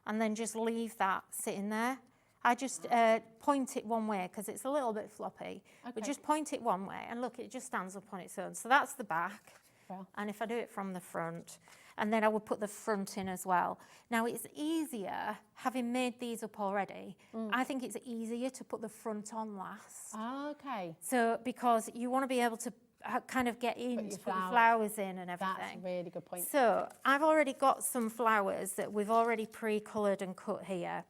and then just leave that sitting there. I just point it one way because it's a little bit floppy, but just point it one way and look, it just stands up on its own. So that's the back. Well. And if I do it from the front, and then I would put the front in as well. Now it's easier, having made these up already, I think it's easier to put the front on last. Okay. So, because you want to be able to kind of get in to put your flowers in and everything. That's a really good point. So I've already got some flowers that we've already pre-coloured and cut here.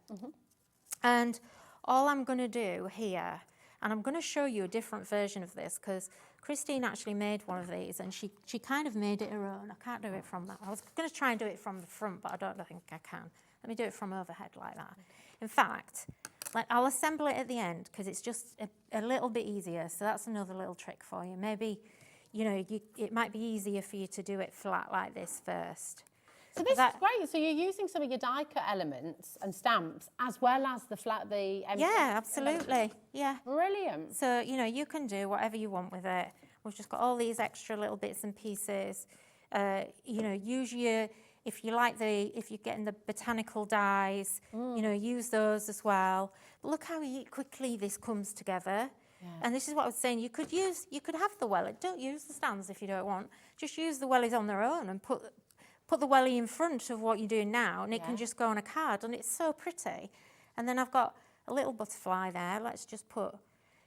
And all I'm going to do here, and I'm going to show you a different version of this because Christine actually made one of these and she kind of made it her own. I can't do it from that. I was going to try and do it from the front, but I don't think I can. Let me do it from overhead like that. In fact, I'll assemble it at the end because it's just a little bit easier. So that's another little trick for you. Maybe, you know, it might be easier for you to do it flat like this first. So this is great. So you're using some of your die cut elements and stamps as well as the yeah, absolutely. Yeah. Brilliant. So, you know, you can do whatever you want with it. We've just got all these extra little bits and pieces. You know, use your, if you're getting the botanical dies, you know, use those as well. But look how quickly this comes together. Yeah. And this is what I was saying, you could have the wellies. Don't use the stands if you don't want. Just use the wellies on their own and put the welly in front of what you're doing now, and it can just go on a card, and it's so pretty. And then I've got a little butterfly there. Let's just put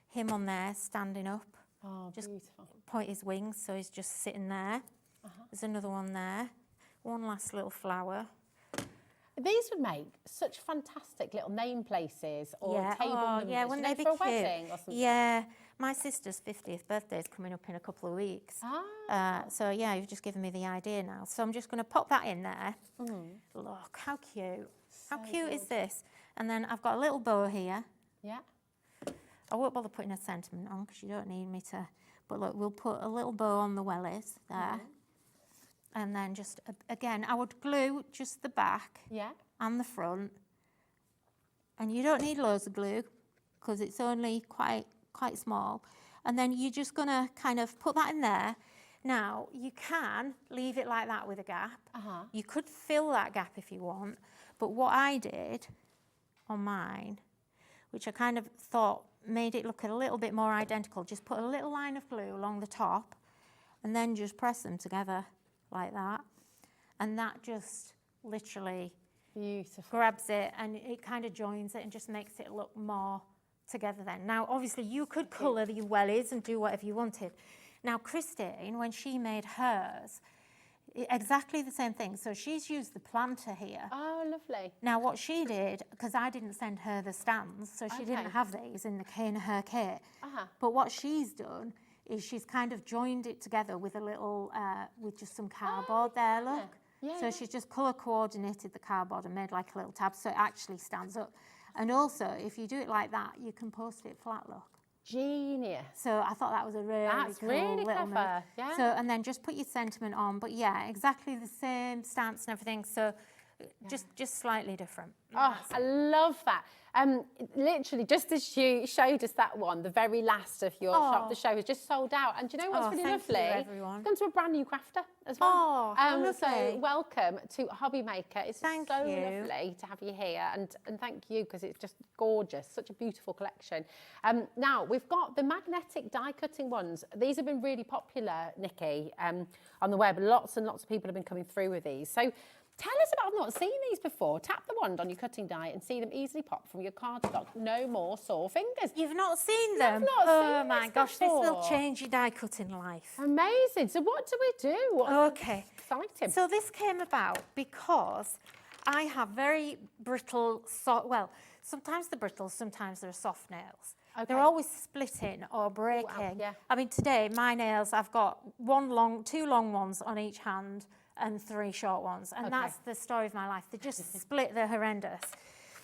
him on there, standing up. Oh, just beautiful. Point his wings, so he's just sitting there. There's another one there. One last little flower. These would make such fantastic little name places or table numbers, yeah, when they be for a cute. wedding or something. Yeah, my sister's 50th birthday is coming up in a couple of weeks. So yeah, you've just given me the idea now. So I'm just going to pop that in there. Look, how cute. How cute is this? And then I've got a little bow here. Yeah. I won't bother putting a sentiment on because you don't need me to. But look, we'll put a little bow on the wellies there. And then just, again, I would glue just the back and the front. And you don't need loads of glue because it's only quite small. And then you're just going to kind of put that in there. Now, you can leave it like that with a gap. You could fill that gap if you want. But what I did on mine, which I kind of thought made it look a little bit more identical, just put a little line of glue along the top and then just press them together like that, and that just literally grabs it and it kind of joins it and just makes it look more together then. Now obviously you could colour your wellies and do whatever you wanted. Now Christine, when she made hers, exactly the same thing. So she's used the planter here. Oh, lovely. Now what she did, because I didn't send her the stands, so she didn't have these in her kit, but what she's done is she's kind of joined it together with a little, with just some cardboard there, look. So she's just colour coordinated the cardboard and made like a little tab so it actually stands up. And also, if you do it like that, you can post it flat, look. Genius. So I thought that was a really cool really little clever. move. So, and then just put your sentiment on. But yeah, exactly the same stamps and everything. So just slightly different. Oh, I love that. Literally, just as you showed us that one, the very last of your shop, the show has just sold out. And do you know what's really lovely? Thank you, everyone. You've gone to a brand new crafter as well. Oh, so lovely. welcome to Hobby Maker. It's so Thank you. lovely to have you here, and thank you because it's just gorgeous. Such a beautiful collection. Now we've got the magnetic die cutting ones. These have been really popular, Nikki, on the web. Lots and lots of people have been coming through with these. So tell us about, I've not seen these before. Tap the wand on your cutting die and see them easily pop from your cardstock. No more sore fingers. You've not seen them? I've not seen my this gosh, before. this will change your die cutting life. Amazing. So what do we do? Okay. Exciting. So this came about because I have very brittle, well, sometimes they're brittle, sometimes they're soft nails. They're always splitting or breaking. yeah. I mean, today, my nails, I've got two long ones on each hand and 3 short ones. And that's the story of my life. They just split, they're horrendous.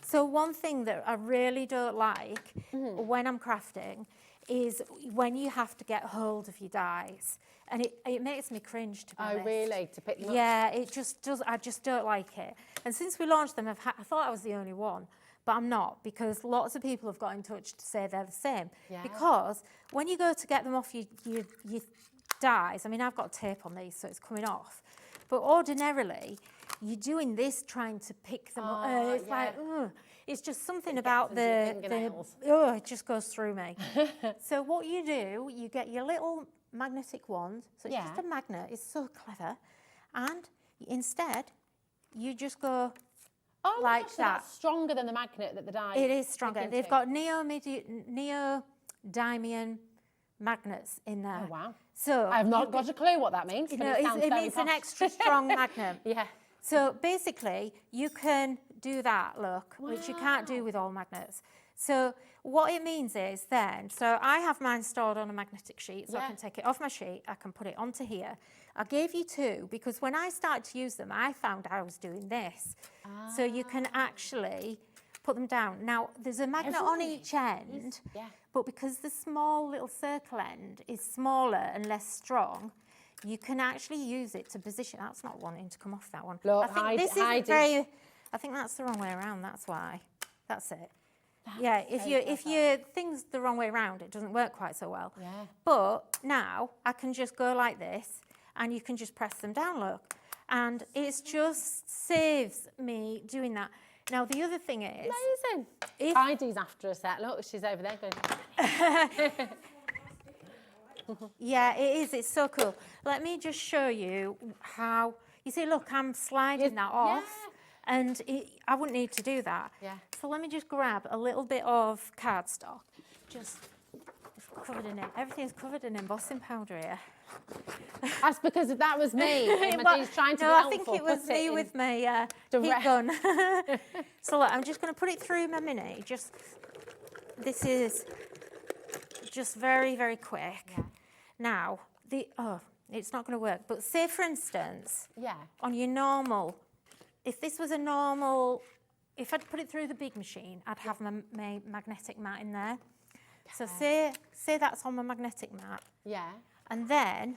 So one thing that I really don't like when I'm crafting is when you have to get hold of your dies. And it makes me cringe, to be honest. Oh, really? To pick them up? Yeah, it just does. I just don't like it. And since we launched them, I thought I was the only one, but I'm not, because lots of people have got in touch to say they're the same. Yeah. Because when you go to get them off your dies, I mean, I've got tape on these, so it's coming off. But ordinarily, you're doing this trying to pick them up. It's like, ugh. It's just something about it just goes through me. So what you do, you get your little magnetic wand. So it's just a magnet. It's so clever. And instead, you just go like so that. That's stronger than the magnet that the die. It is stronger. They've got neodymium magnets in there. Oh, wow. So I have not got a clue what that means. You but know, it means an extra strong magnet. Yeah. So basically, you can do that look, which you can't do with all magnets. So what it means is then, so I have mine stored on a magnetic sheet, so I can take it off my sheet, I can put it onto here. I gave you 2 because when I started to use them, I found I was doing this. So you can actually put them down. Now, there's a magnet on each end, but because the small little circle end is smaller and less strong, you can actually use it to position. That's not wanting to come off, that one. Look, I think this isn't very, I think that's the wrong way around, that's why. That's it. Yeah, if your thing's the wrong way around, it doesn't work quite so well. Yeah. But now I can just go like this, and you can just press them down, look. And it just saves me doing that. Now, the other thing is... Amazing. Heidi's after us that. Look, she's over there going... Yeah, it is. It's so cool. Let me just show you how... You see, look, I'm sliding that off. And I wouldn't need to do that. Yeah. So let me just grab a little bit of cardstock. Just covered in it. Everything's covered in embossing powder here. That's because that was me. He's trying to be helpful. I think it was me with my heat gun. So look, I'm just going to put it through my mini. This is just very, very quick. Yeah. Now, it's not going to work. But say, for instance, on your normal... If this was a normal, if I'd put it through the big machine, I'd have my magnetic mat in there. So say that's on my magnetic mat. Yeah. And then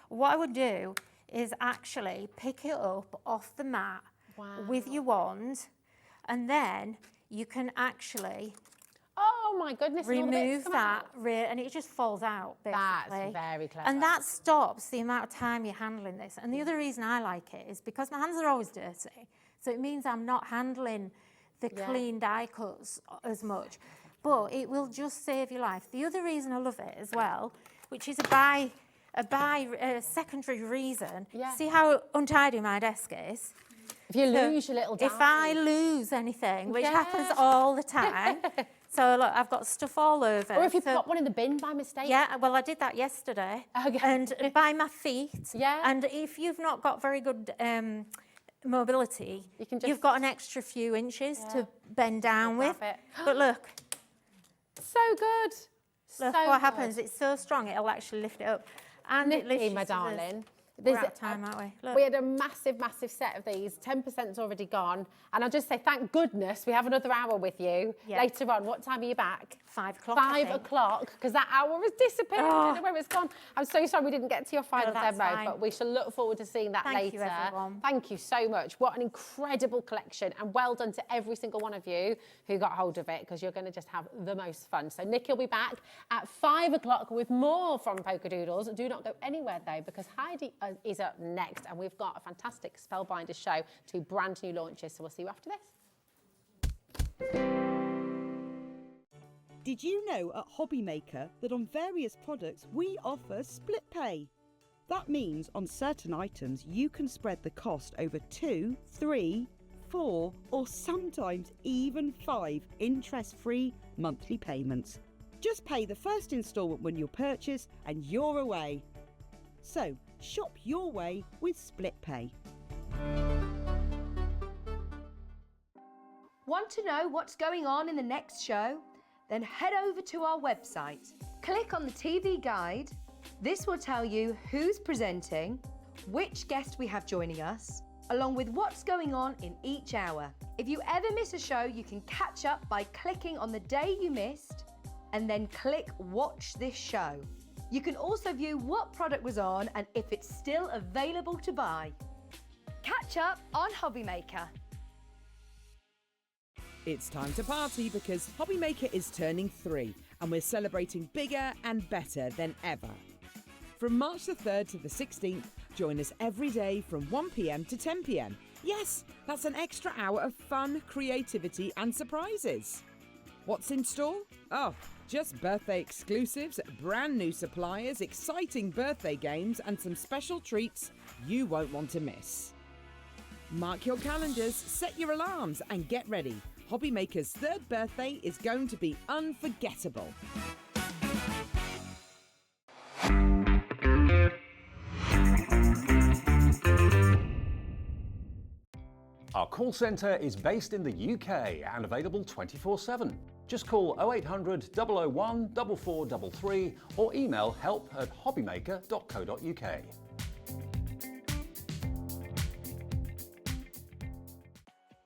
what I would do is actually pick it up off the mat with your wand, and then you can actually my goodness, remove that, and it just falls out, basically. That's very clever. And that stops the amount of time you're handling this. And the other reason I like it is because my hands are always dirty, so it means I'm not handling the clean die cuts as much. But it will just save your life. The other reason I love it as well, which is a secondary reason, see how untidy my desk is? If you lose your little dies. If I lose anything, which happens all the time, so look, I've got stuff all over. Or if you pop one in the bin by mistake. Yeah, well, I did that yesterday. Okay. And by my feet. Yeah. And if you've not got very good mobility, you've got an extra few inches to bend down with. But look. So good. Look what happens. It's so strong, it'll actually lift it up. And Nikky, my darling. We're out of time, aren't we? Look. We had a massive, massive set of these. 10%'s already gone. And I'll just say, thank goodness we have another hour with you later on. What time are you back? 5 o'clock. 5 o'clock, because that hour has disappeared. I don't know where it's gone. I'm so sorry we didn't get to your final demo, but we shall look forward to seeing that later. Thank you, everyone. Thank you so much. What an incredible collection, and well done to every single one of you who got hold of it, because you're going to just have the most fun. So Nikky will be back at 5 o'clock with more from Polkadoodles. Do not go anywhere though, because Heidi is up next, and we've got a fantastic Spellbinders show, 2 brand new launches. So we'll see you after this. Did you know at Hobby Maker that on various products we offer split pay? That means on certain items you can spread the cost over 2, 3, 4 or sometimes even 5 interest-free monthly payments. Just pay the first instalment when you purchase and you're away. So shop your way with split pay. Want to know what's going on in the next show? then head over to our website. Click on the TV guide. This will tell you who's presenting, which guest we have joining us, along with what's going on in each hour. If you ever miss a show, you can catch up by clicking on the day you missed and then click Watch This Show. You can also view what product was on and if it's still available to buy. Catch up on Hobby Maker. It's time to party because Hobby Maker is turning 3 and we're celebrating bigger and better than ever. From March the 3rd to the 16th, join us every day from 1 p.m. to 10 p.m. Yes, that's an extra hour of fun, creativity and surprises. What's in store? Oh, just birthday exclusives, brand new suppliers, exciting birthday games and some special treats you won't want to miss. Mark your calendars, set your alarms and get ready. Hobby Maker's 3rd birthday is going to be unforgettable. Our call centre is based in the UK and available 24/7. Just call 0800 001 4433 or email help@hobbymaker.co.uk.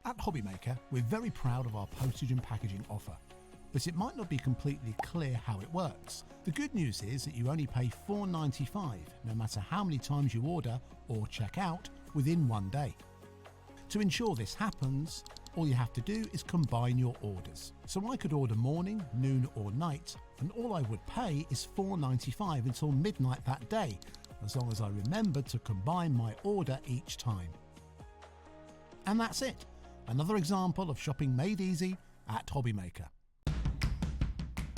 At Hobby Maker, we're very proud of our postage and packaging offer, but it might not be completely clear how it works. The good news is that you only pay $4.95 no matter how many times you order or check out within 1 day. To ensure this happens, all you have to do is combine your orders. So I could order morning, noon or night, and all I would pay is $4.95 until midnight that day, as long as I remembered to combine my order each time. And that's it. Another example of shopping made easy at Hobby Maker.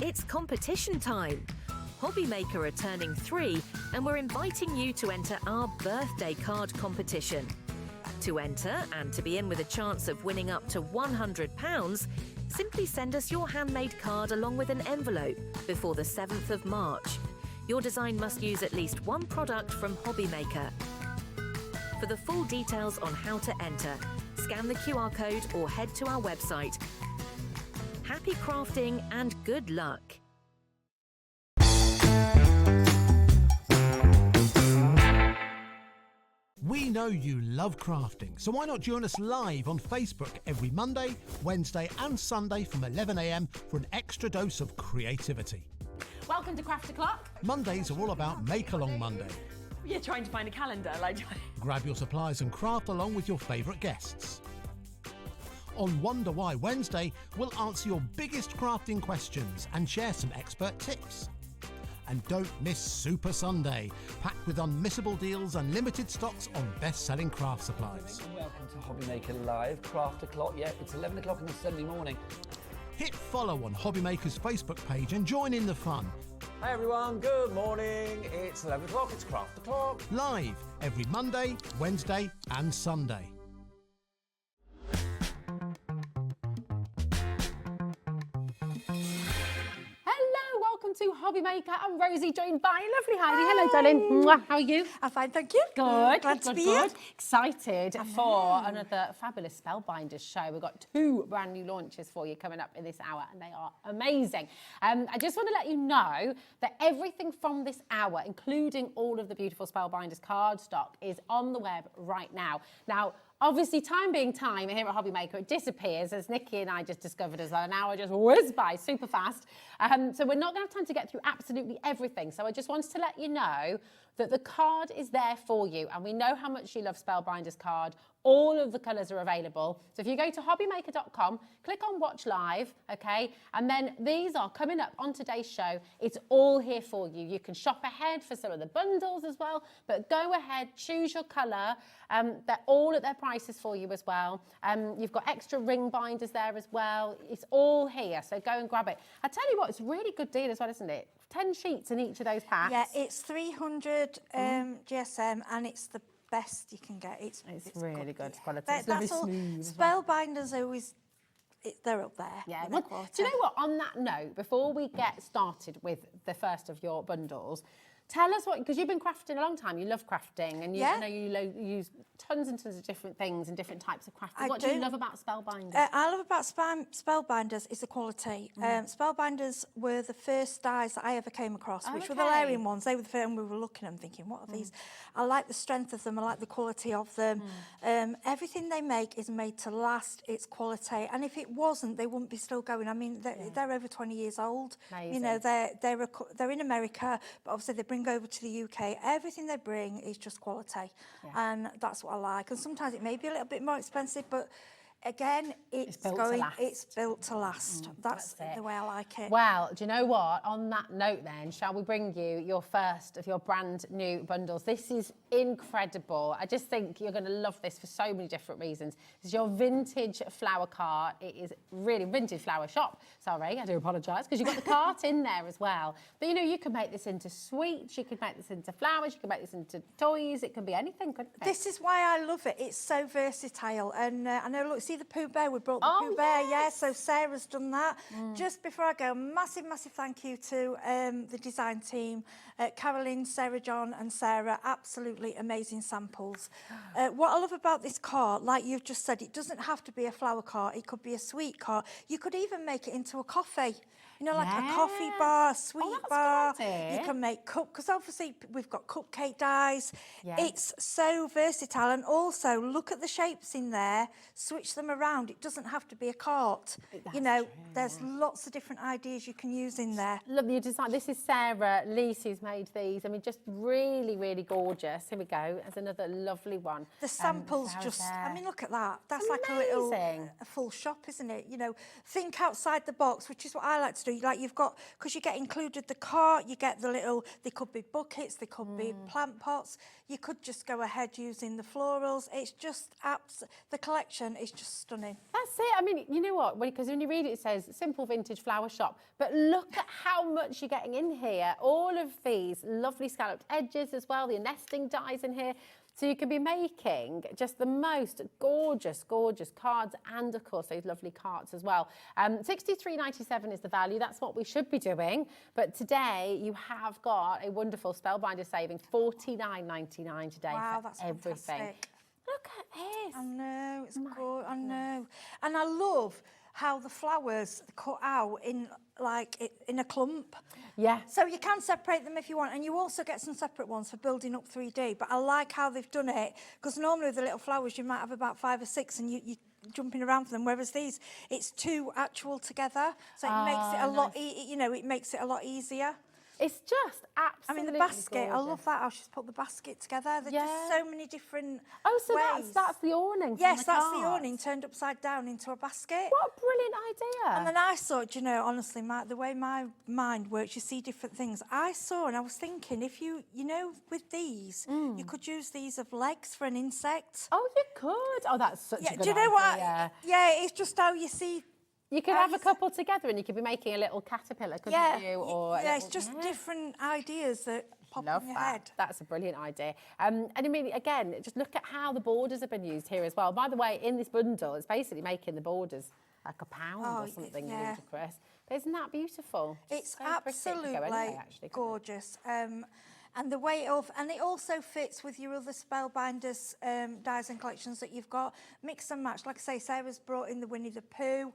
It's competition time. Hobby Maker are turning 3 and we're inviting you to enter our birthday card competition. To enter and to be in with a chance of winning up to £100, simply send us your handmade card along with an envelope before the 7th of March. Your design must use at least one product from Hobby Maker. For the full details on how to enter, scan the QR code or head to our website. Happy crafting and good luck! We know you love crafting, so why not join us live on Facebook every Monday, Wednesday and Sunday from 11 a.m. for an extra dose of creativity. Welcome to Craft O'Clock. Mondays are all about Make Along Monday. You're trying to find a calendar, like. Grab your supplies and craft along with your favourite guests. On Wonder Why Wednesday, we'll answer your biggest crafting questions and share some expert tips. And don't miss Super Sunday, packed with unmissable deals and limited stocks on best-selling craft supplies. Welcome to Hobby Maker Live, Craft O'Clock. Yeah, it's 11 o'clock on a Sunday morning. Hit follow on Hobby Maker's Facebook page and join in the fun. Hi everyone, good morning. It's 11 o'clock, it's Craft O'Clock. Live every Monday, Wednesday and Sunday. To Hobby Maker and Rosie, joined by lovely Heidi. Hello, darling. Mwah. How are you? I'm fine, thank you. Good. Glad to be here. Excited for another fabulous Spellbinders show. We've got 2 brand new launches for you coming up in this hour, and they are amazing. I just want to let you know that everything from this hour, including all of the beautiful Spellbinders card stock, is on the web right now. Now, obviously, time being time, here at Hobby Maker, it disappears, as Nikky and I just discovered as an hour just whizzed by super fast. So we're not going to have time to get through absolutely everything. So I just wanted to let you know that the card is there for you, and we know how much you love Spellbinders card. All of the colours are available. So if you go to hobbymaker.com, click on Watch Live, okay? And then these are coming up on today's show. It's all here for you. You can shop ahead for some of the bundles as well, but go ahead, choose your colour. They're all at their prices for you as well. You've got extra ring binders there as well. It's all here, so go and grab it. I tell you what, it's a really good deal as well, isn't it? 10 sheets in each of those packs. Yeah, it's 300 GSM and it's the best you can get. It's really good quality. That's all. Spellbinders are always, they're up there. Yeah. Well, do you know what? On that note, before we get started with the first of your bundles, Tell us what, because you've been crafting a long time. You love crafting, and you, Yeah. I know you use tons and tons of different things and different types of crafting. I What do you do. love about Spellbinders? I love about Spellbinders is the quality. Spellbinders were the first dyes that I ever came across, which were the layering ones. They were the first, and we were looking at them thinking, what are these? I like the strength of them. I like the quality of them. Everything they make is made to last. It's quality. And if it wasn't, they wouldn't be still going. I mean, they're over 20 years old. Amazing. You know, they're in America, but obviously they bring over to the UK. Everything they bring is just quality. And that's what I like. And sometimes it may be a little bit more expensive, but again, it's built to last. That's the way I like it. Well, do you know what? On that note then, shall we bring you your first of your brand new bundles? This is incredible. I just think you're going to love this for so many different reasons. This is your vintage flower cart. It is really vintage flower shop. Sorry, I do apologise, because you've got the cart in there as well. But you know, you can make this into sweets, you could make this into flowers, you can make this into toys. It can be anything, couldn't it? This is why I love it. It's so versatile. And I know, look, see the Pooh Bear? We brought the Pooh Bear, yeah. So Sarah's done that. Just before I go, massive thank you to the design team, Caroline, Sarah John and Sarah. Absolutely amazing samples. What I love about this cart, like you've just said, it doesn't have to be a flower cart. It could be a sweet cart. You could even make it into a coffee. You know, like a coffee bar, a sweet bar. You can make because obviously we've got cupcake dies. It's so versatile. And also, look at the shapes in there. Switch them around. It doesn't have to be a cart. You know, there's lots of different ideas you can use in there. Love your design. This is Sarah Lease who's made these. I mean, just really, really gorgeous. Here we go. There's another lovely one. The samples just, I mean, look at that. That's amazing. Like a full shop, isn't it? You know, think outside the box, which is what I like to do. Like you've got, because you get included the cart, you get the little, they could be buckets, they could be plant pots. You could just go ahead using the florals. It's just, the collection is just stunning. That's it. I mean, you know what? Because when you read it, it says simple vintage flower shop. But look at how much you're getting in here. All of these lovely scalloped edges as well, the nesting dies in here. So you can be making just the most gorgeous, gorgeous cards and, of course, those lovely carts as well. $63.97 is the value. That's what we should be doing. But today, you have got a wonderful Spellbinder saving, $49.99 today for that's everything. Fantastic. Look at this. I know, it's good. I know. And I love how the flowers cut out in a clump. Yeah. So you can separate them if you want, and you also get some separate ones for building up 3D. But I like how they've done it, because normally with the little flowers you might have about 5 or 6, and you jumping around for them. Whereas these, it's 2 actual together, so it makes it a lot. You know, it makes it a lot easier. It's just absolutely I mean, the basket, gorgeous. I love that, how she's put the basket together. There's just so many different ways. That's the awning. Yes, that's the awning turned upside down into a basket. What a brilliant idea. And then I saw, you know, honestly, the way my mind works, you see different things. I saw and I was thinking, if you know, with these, you could use these of legs for an insect. Oh, you could. Oh, that's such a good idea. Do you know what? Yeah, it's just how you see. You could have a couple together and you could be making a little caterpillar, couldn't you? Or it's just different ideas that pop in your head. That's a brilliant idea. And I mean, again, just look at how the borders have been used here as well. By the way, in this bundle, it's basically making the borders like £1 or something ludicrous. But isn't that beautiful? It's so absolutely gorgeous. And the way and it also fits with your other Spellbinders dies and collections that you've got. Mix and match. Like I say, Sarah's brought in the Winnie the Pooh,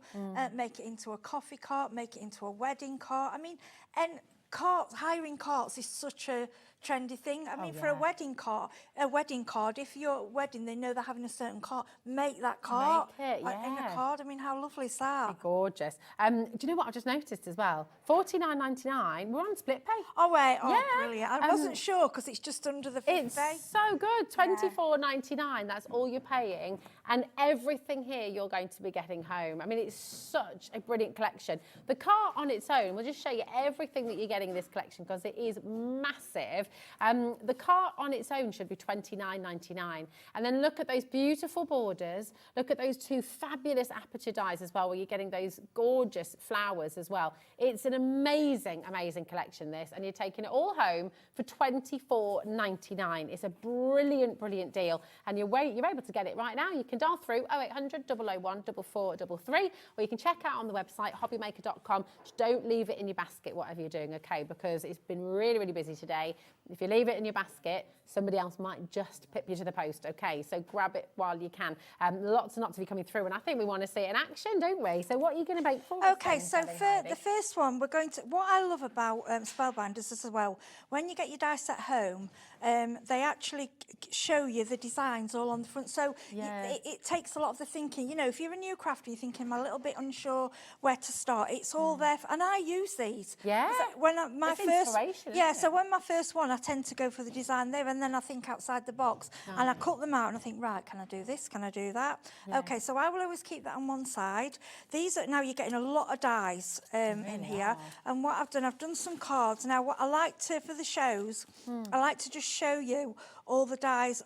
make it into a coffee cart, make it into a wedding cart. I mean, and hiring carts is such a trendy thing. I mean, for a wedding card, if your wedding, they know they're having a certain cart, make that cart in a card. I mean, how lovely is that? Gorgeous. Do you know what I've just noticed as well? $49.99. We're on split pay. Oh, wait. Oh, brilliant. I wasn't sure because it's just under the 50. It's so good. $24.99. That's all you're paying. And everything here you're going to be getting home. I mean, it's such a brilliant collection. The cart on its own, we'll just show you everything that you're getting in this collection because it is massive. The cart on its own should be $29.99. And then look at those beautiful borders. Look at those 2 fabulous aperture dies as well, where you're getting those gorgeous flowers as well. It's an amazing, amazing collection, this, and you're taking it all home for $24.99. It's a brilliant, brilliant deal. And you're able to get it right now. You can dial through 0800 001 4433, or you can check out on the website, hobbymaker.com. Just don't leave it in your basket, whatever you're doing, okay? Because it's been really, really busy today. If you leave it in your basket, somebody else might just pip you to the post, okay? So grab it while you can. Lots and lots of you coming through, and I think we want to see it in action, don't we? So what are you going to bake for us Okay, then, so Kelly, for Heidi? the first one, we're going to, what I love about Spellbinders as well, when you get your dice at home, they actually show you the designs all on the front. So it takes a lot of the thinking. You know, if you're a new crafter, you're thinking, I'm a little bit unsure where to start. It's all there, and I use these. Yeah, when my it's first, inspiration, yeah. isn't So it? when my first one, I tend to go for the design there, and then I think outside the box, and I cut them out, and I think, right, can I do this? Can I do that? Yeah. Okay, so I will always keep that on one side. These are now you're getting a lot of dies in here, and what I've done some cards. Now, what I like to for the shows, I like to just show you all the dies.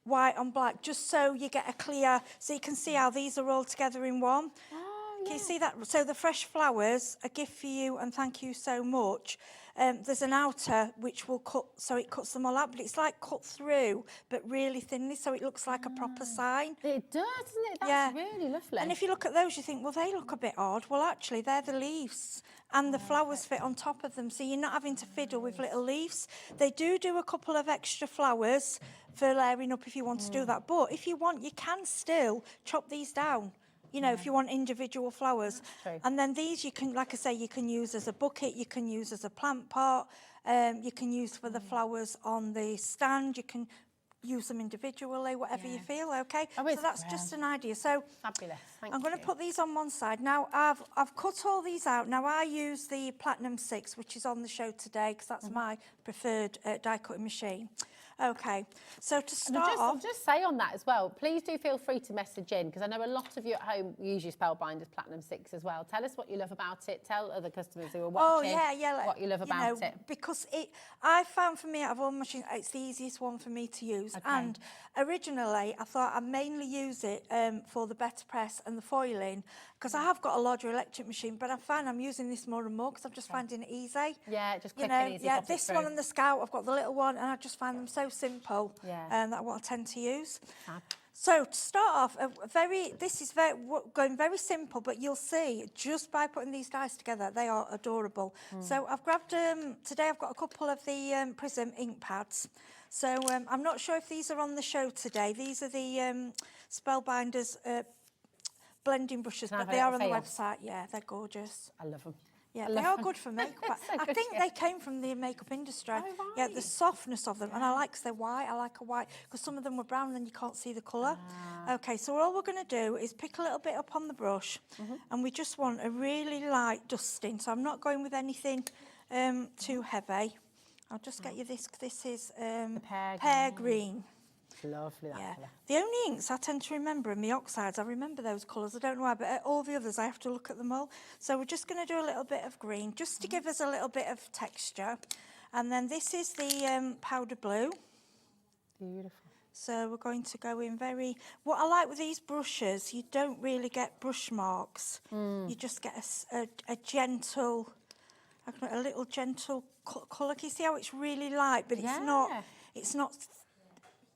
White on black, just so you get a clear, so you can see how these are all together in one. Can you see that? So the fresh flowers, a gift for you and thank you so much. There's an outer which will cut, so it cuts them all out, but it's like cut through, but really thinly, so it looks like a proper sign. It does, doesn't it? That's really lovely. And if you look at those, you think, well, they look a bit odd. Well, actually, they're the leaves, and the flowers fit on top of them, so you're not having to fiddle with little leaves. They do a couple of extra flowers for layering up if you want to do that, but if you want, you can still chop these down. You know, if you want individual flowers. And then these you can, like I say, you can use as a bucket, you can use as a plant pot, you can use for the flowers on the stand, you can use them individually, whatever you feel, okay? So that's just an idea. So fabulous. Thank I'm going to put these on one side. Now, I've cut all these out. Now, I use the Platinum 6, which is on the show today, because that's my preferred die cutting machine. Okay, so to start I'll just say on that as well, please do feel free to message in, because I know a lot of you at home use your Spellbinders Platinum 6 as well. Tell us what you love about it. Tell other customers who are watching what you love about it. Because I found for me, out of all machines, it's the easiest one for me to use. Okay. And originally, I thought I'd mainly use it for the better press and the foiling, because I have got a larger electric machine, but I find I'm using this more and more because I'm just finding it easy. Yeah, just quick you know, and easy. Yeah, this one and the Scout, I've got the little one, and I just find them so simple. Yeah. That's what I tend to use. Fab. So to start off, this is going very simple, but you'll see just by putting these dies together, they are adorable. So I've grabbed today. I've got a couple of the Prism ink pads. So I'm not sure if these are on the show today. These are the Spellbinders blending brushes, but they are on the website. Yeah, they're gorgeous. I love them. Yeah, they are good for makeup. I think they came from the makeup industry. Yeah, the softness of them. And I like, because they're white, I like a white, because some of them were brown and then you can't see the colour. Okay, so all we're going to do is pick a little bit up on the brush, and we just want a really light dusting. So I'm not going with anything too heavy. I'll just get you this, this is pear green. Lovely, that colour. The only inks I tend to remember are my oxides. I remember those colours. I don't know why, but all the others I have to look at them all. So we're just going to do a little bit of green, just to give us a little bit of texture. And then this is the powder blue. Beautiful. So we're going to go in very... What I like with these brushes, you don't really get brush marks. You just get a gentle, a little gentle colour. Can you see how it's really light, but it's not... It's not.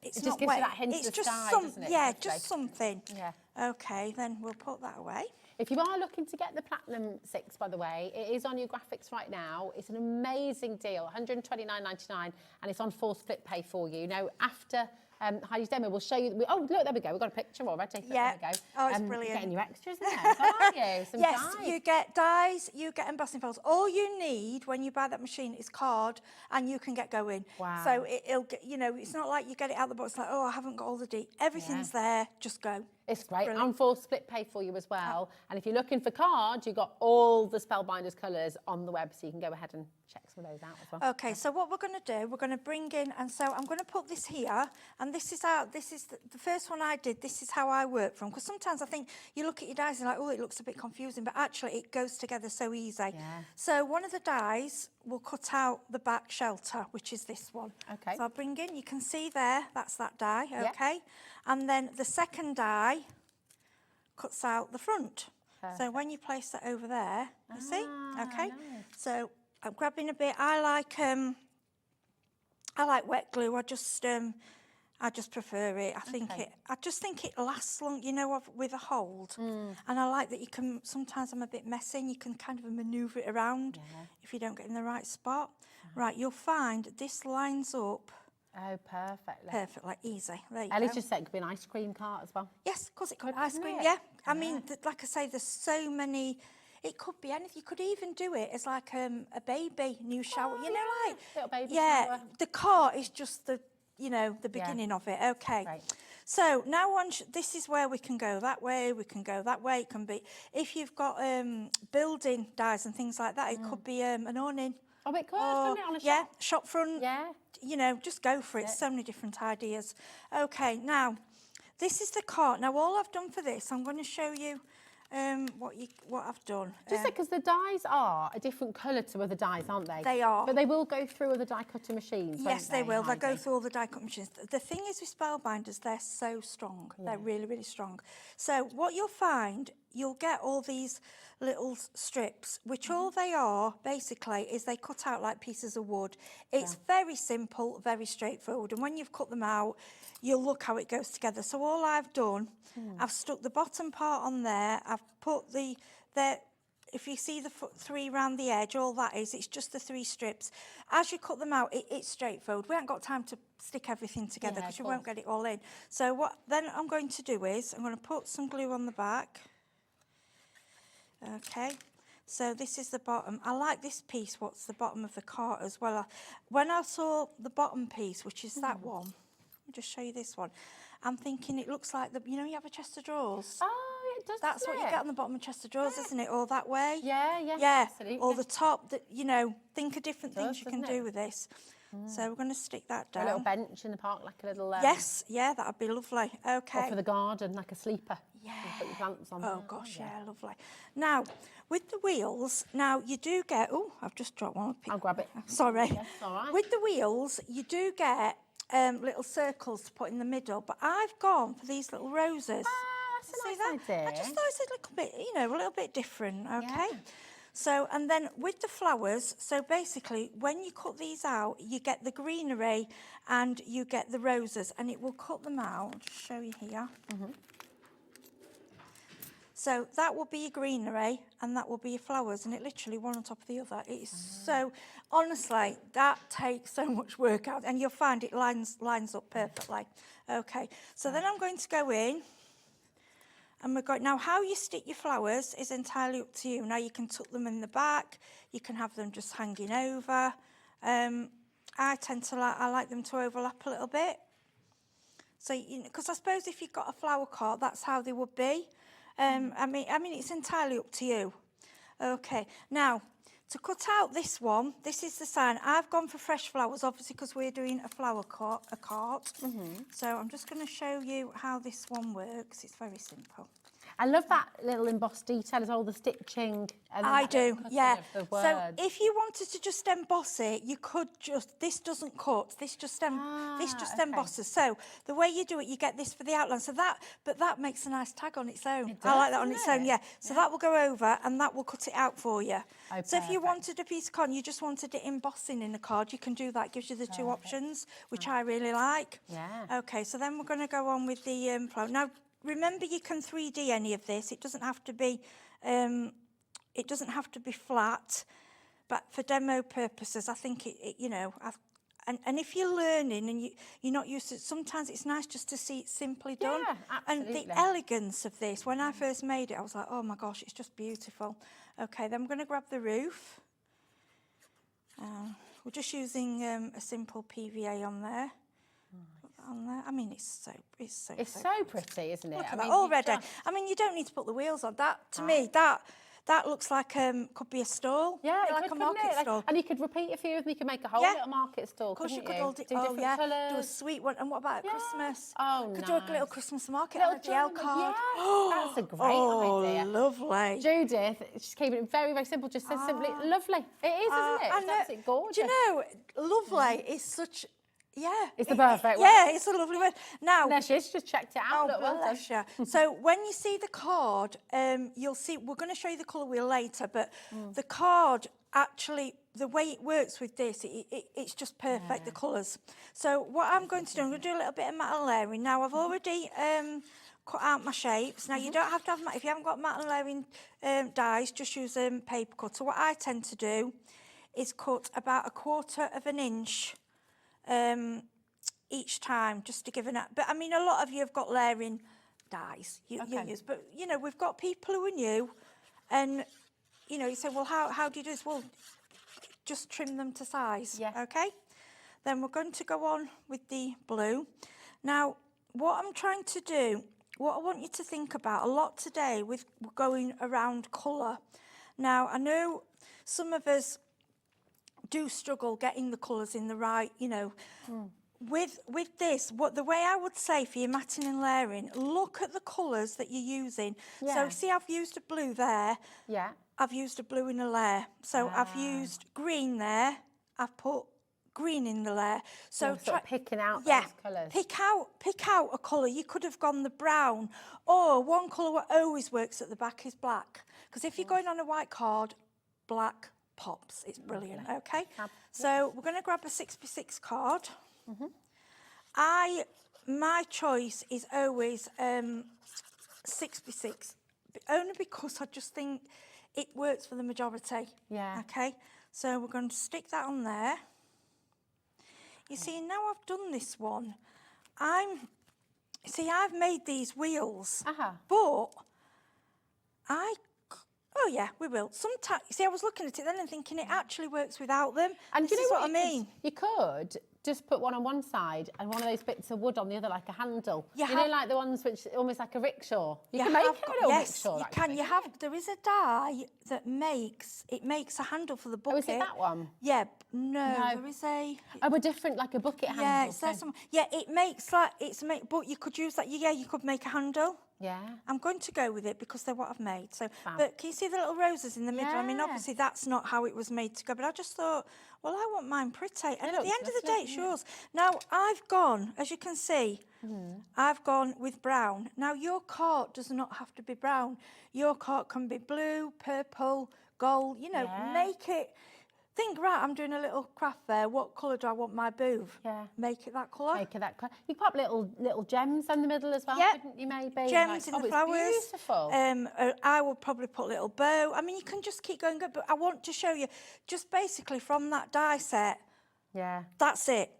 It's it not just gives wet. you that hint It's of just dye, some, doesn't it? yeah, just something. Yeah. Okay, then we'll put that away. If you are looking to get the Platinum 6, by the way, it is on your graphics right now. It's an amazing deal, $129.99, and it's on full split pay for you. Now, after Heidi's demo, we'll show you... Oh, look, there we go. We've got a picture already. Yeah. There we go. Oh, it's brilliant. Getting your extras there, aren't you? Some yes, dies. you get dies, you get embossing foils. All you need when you buy that machine is card, and you can get going. Wow. So it'll get, you know, it's not like you get it out of the box like, oh, I haven't got all the everything's there, just go. It's great. Brilliant. On full split pay for you as well. And if you're looking for cards, you've got all the Spellbinders colours on the web, so you can go ahead and check some of those out as well. Okay, so what we're going to do, we're going to bring in, and so I'm going to put this here, and this is the first one I did, this is how I work from, because sometimes I think you look at your dies and like, oh, it looks a bit confusing, but actually it goes together so easy. Yeah. So one of the dies will cut out the back shelter, which is this one. Okay. So I'll bring in, you can see there, that's that die, okay? And then the second die cuts out the front. Perfect. So when you place that over there, you see, okay? Nice. So I'm grabbing a bit. I like wet glue. I just I just prefer it. I just think it lasts long, you know, with a hold. And I like that you can, sometimes I'm a bit messy and you can kind of manoeuvre it around if you don't get in the right spot. Right, you'll find this lines up. Oh, perfectly. Perfectly, easy. There you Ellie's go. just said it could be an ice cream cart as well. Yes, of course it could. Couldn't Ice cream, it? yeah. I mean, like I say, there's so many. It could be anything. You could even do it as like a baby new shower. You know, like little baby yeah. shower. The cart is just the the beginning of it. Okay. Right. So now this is where we can go that way. We can go that way. It can be if you've got building dies and things like that. It could be an awning. Oh, it could, couldn't it, on a shop front. Yeah. You know, just go for it. So many different ideas. Okay, now this is the cart. Now all I've done for this, I'm going to show you what I've done. Just because the dies are a different colour to other dies, aren't they? They are. But they will go through other die cutting machines. Yes, won't they will. They Heidi? go through all the die cut machines. The thing is with Spellbinders, they're so strong. They're really, really strong. So what you'll find, you'll get all these little strips, which all they are basically is they cut out like pieces of wood. It's very simple, very straightforward. And when you've cut them out, you'll look how it goes together. So all I've done, I've stuck the bottom part on there. I've put if you see the three round the edge, all that is, it's just the 3 strips. As you cut them out, it's straightforward. We haven't got time to stick everything together because you won't get it all in. So what then I'm going to do is, I'm going to put some glue on the back. Okay, so this is the bottom. I like this piece, what's the bottom of the cart as well. When I saw the bottom piece, which is that one, let me just show you this one. I'm thinking it looks like you have a chest of drawers. Oh, it does. That's what you get on the bottom of chest of drawers, isn't it? All that way. Yeah. Absolutely. Or the top. Think of different things you can do with this. So we're going to stick that down. A little bench in the park, like a little. Yes, yeah, that'd be lovely. Okay. Or for the garden, like a sleeper. Yeah. Put your plants on. Oh gosh, yeah, lovely. Now, with the wheels, now you do get. Oh, I've just dropped one. I'll grab it. Sorry. Yes, all right. With the wheels, you do get little circles to put in the middle, but I've gone for these little roses. That's a nice idea. I just thought it's a little bit, a little bit different. Okay. So, and then with the flowers, so basically when you cut these out, you get the greenery and you get the roses, and it will cut them out. I'll just show you here. So that will be your greenery and that will be your flowers, and it literally one on top of the other. It is so, honestly, that takes so much work out, and you'll find it lines up perfectly. Okay, so then I'm going to go in. And we're going, now how you stick your flowers is entirely up to you. Now you can tuck them in the back, you can have them just hanging over. I tend to like them to overlap a little bit. So, because I suppose if you've got a flower cart, that's how they would be. I mean, it's entirely up to you. Okay, now to cut out this one, this is the sign. I've gone for fresh flowers, obviously, because we're doing a flower cart, So I'm just going to show you how this one works. It's very simple. I love that little embossed detail as all the stitching. And I do, yeah. The So if you wanted to just emboss it, you could just, this doesn't cut, this just embosses. So the way you do it, you get this for the outline. So but that makes a nice tag on its own. I like that on its own, yeah. So that will go over and that will cut it out for you. Oh, so if you wanted a piece of card, you just wanted it embossing in a card, you can do that. It gives you the 2 options, which I really like. Yeah. Okay, so then we're going to go on with the flower. Now, remember, you can 3D any of this. It doesn't have to be. It doesn't have to be flat, but for demo purposes, I think and if you're learning and you're not used to it, sometimes it's nice just to see it simply done. Yeah, absolutely. And the elegance of this, when I first made it, I was like, oh my gosh, it's just beautiful. Okay, then I'm going to grab the roof. We're just using a simple PVA on there. I mean, it's so pretty, isn't it? Look at that already. I mean, you don't need to put the wheels on. That to me, that looks like could be a stall. Yeah, like a market stall. And you could repeat a few of them. You could make a whole little market stall. Of course, you couldn't could do all different colours. do a sweet one. And what about Christmas? Oh, could do a little Christmas market on a GL card. Yeah, that's a great idea. Lovely. Judith, she's keeping it very, very simple. Just says simply, lovely. It is, isn't it? It's absolutely gorgeous. Do you know, lovely is such. Yeah. It's the perfect one. Yeah, it's a lovely word. Now, there she is, just checked it out. Oh, bless you. So when you see the card, you'll see, we're going to show you the colour wheel later, but the card actually the way it works with this, it's just perfect, the colours. So what I'm going to do, I'm going to do a little bit of matte and layering. Now, I've already cut out my shapes. Now, you don't have to have, if you haven't got matte and layering dies, just use paper cutter. What I tend to do is cut about 1/4 of an inch each time, just to give an... But, I mean, a lot of you have got layering dies you use. But, you know, we've got people who are new and, you know, you say, well, how do you do this? Well, just trim them to size, okay? Then we're going to go on with the blue. Now, what I'm trying to do, what I want you to think about a lot today with going around colour. Now, I know some of us do struggle getting the colours in the right, you know. With this, the way I would say for your matting and layering, look at the colours that you're using. So see, I've used a blue there. Yeah. I've used a blue in a layer. So I've used green there. I've put green in the layer. So sort of picking out those colours. Pick out a colour. You could have gone the brown, or one colour what always works at the back is black. Because if you're going on a white card, black pops. It's brilliant. Okay. So we're going to grab a 6x6 card. My choice is always 6x6, only because I just think it works for the majority. Yeah. Okay, so we're going to stick that on there. You see, now I've done this one, I've made these wheels, but oh yeah, we will. Sometimes, see, I was looking at it then and thinking it actually works without them. And do you know what I mean? You could just put one on one side and one of those bits of wood on the other, like a handle. You know, like the ones which almost like a rickshaw. You can make it a little rickshaw. Yes, you can. There is a die that makes a handle for the bucket. Oh, is it that one? Yeah, no, there is a... Oh, a different, like a bucket handle. Yeah, it's there somewhere. Yeah, it makes like, but you could use that, you could make a handle. Yeah. I'm going to go with it because they're what I've made. So, but can you see the little roses in the middle? I mean, obviously that's not how it was made to go, but I just thought, well, I want mine pretty. And at the end of the day, it's yours. Now, I've gone, as you can see, I've gone with brown. Now, your cart does not have to be brown. Your cart can be blue, purple, gold, you know, make it... Think, right, I'm doing a little craft there. What colour do I want my booth? Yeah. Make it that colour. Make it that colour. You pop little gems in the middle as well, couldn't you, maybe? Gems in the flowers. It's beautiful. I would probably put a little bow. I mean, you can just keep going, but I want to show you, just basically from that die set, that's it.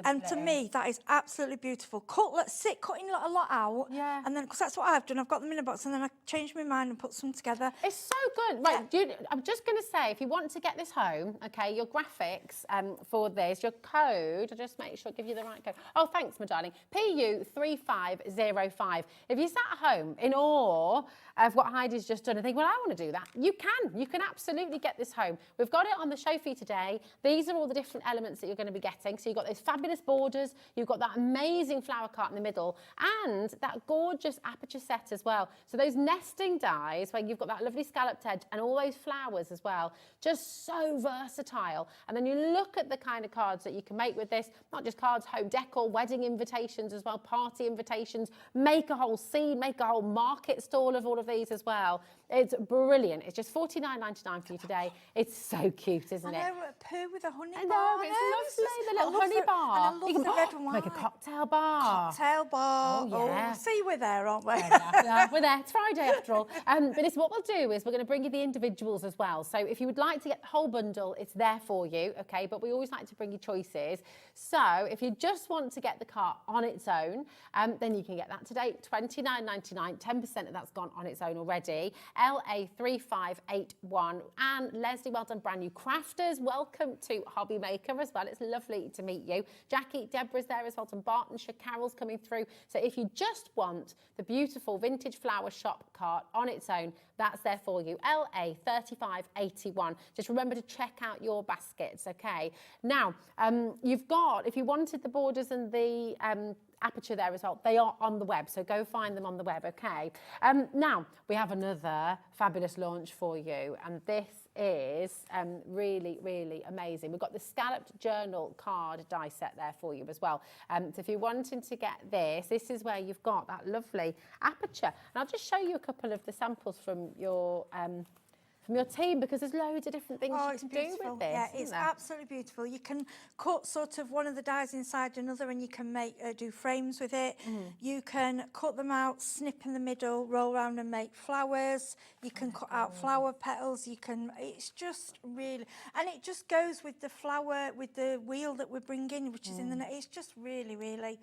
And to me, that is absolutely beautiful. Cutting a lot out. Yeah. And then, because that's what I've done. I've got them in a box and then I changed my mind and put some together. It's so good. Right, I'm just going to say, if you want to get this home, okay, your graphics for this, your code, just make sure I give you the right code. Oh, thanks, my darling. PU3505. If you sat at home in awe of what Heidi's just done and think, well, I want to do that, you can. You can absolutely get this home. We've got it on the show for you today. These are all the different elements that you're going to be getting. So you've got those fabulous borders, you've got that amazing flower cart in the middle, and that gorgeous aperture set as well. So those nesting dies where you've got that lovely scalloped edge and all those flowers as well. Just so versatile. And then you look at the kind of cards that you can make with this, not just cards, home decor, wedding invitations as well, party invitations, make a whole scene, make a whole market stall of all of these as well. It's brilliant. It's just $49.99 for you today. It's so cute, isn't it? I know, a poo with a honey bar. I know, it's lovely, the little honey bar. And I love the red and white. Make a cocktail bar. Cocktail bar. Oh, yeah. See, we're there, aren't we? We're there. It's Friday after all. But it's what we'll do is we're going to bring you the individuals as well. So if you would like to get the whole bundle, it's there for you, okay? But we always like to bring you choices. So if you just want to get the cart on its own, then you can get that today, $29.99. 10% of that's gone on its own already. LA3581. And Leslie, well done, brand new crafters. Welcome to Hobby Maker as well. It's lovely to meet you. Jackie, Deborah's there as well, from Bartonshire. Carol's coming through. So if you just want the beautiful vintage flower shop cart on its own, that's there for you. LA3581. Just remember to check out your baskets, okay? Now, you've got, if you wanted the borders and the aperture there as well, they are on the web, so go find them on the web, okay? Now, we have another fabulous launch for you, and this is really, really amazing. We've got the scalloped journal card die set there for you as well. So if you're wanting to get this is where you've got that lovely aperture. And I'll just show you a couple of the samples from your from your team, because there's loads of different things you it's can beautiful. do with this. Yeah, isn't it's there? absolutely beautiful. You can cut sort of one of the dies inside another, and you can make do frames with it. You can cut them out, snip in the middle, roll around and make flowers. You can cut out flower petals. You can. It's just really, and it just goes with the flower, with the wheel that we're bringing, which is in the net. It's just really, really.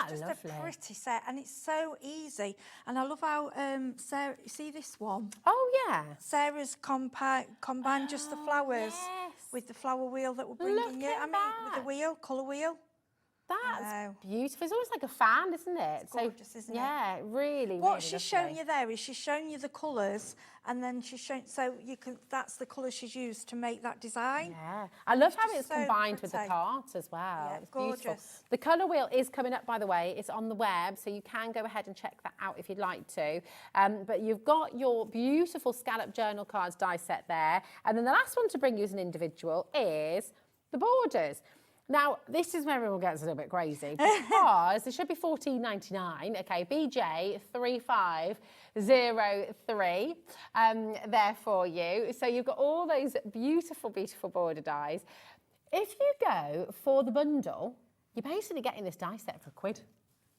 It's just lovely? a pretty set, and it's so easy. And I love how Sarah. You see this one? Oh yeah. Sarah's combined just the flowers with the flower wheel that we're bringing you. I mean, with the wheel, colour wheel. That's beautiful. It's almost like a fan, isn't it? It's gorgeous, isn't it? Yeah, really, What really she's lovely. shown you there is she's shown you the colours, and then she's shown, so you can, that's the colour she's used to make that design. Yeah, I love how just it's so combined with the pretty. cart as well. Yeah, It's beautiful. gorgeous. The colour wheel is coming up, by the way. It's on the web, so you can go ahead and check that out if you'd like to. But you've got your beautiful scallop journal cards die set there. And then the last one to bring you as an individual is the borders. Now, this is where everyone gets a little bit crazy because it should be $14.99. Okay, BJ 3503 there for you. So you've got all those beautiful, beautiful border dies. If you go for the bundle, you're basically getting this die set for £1.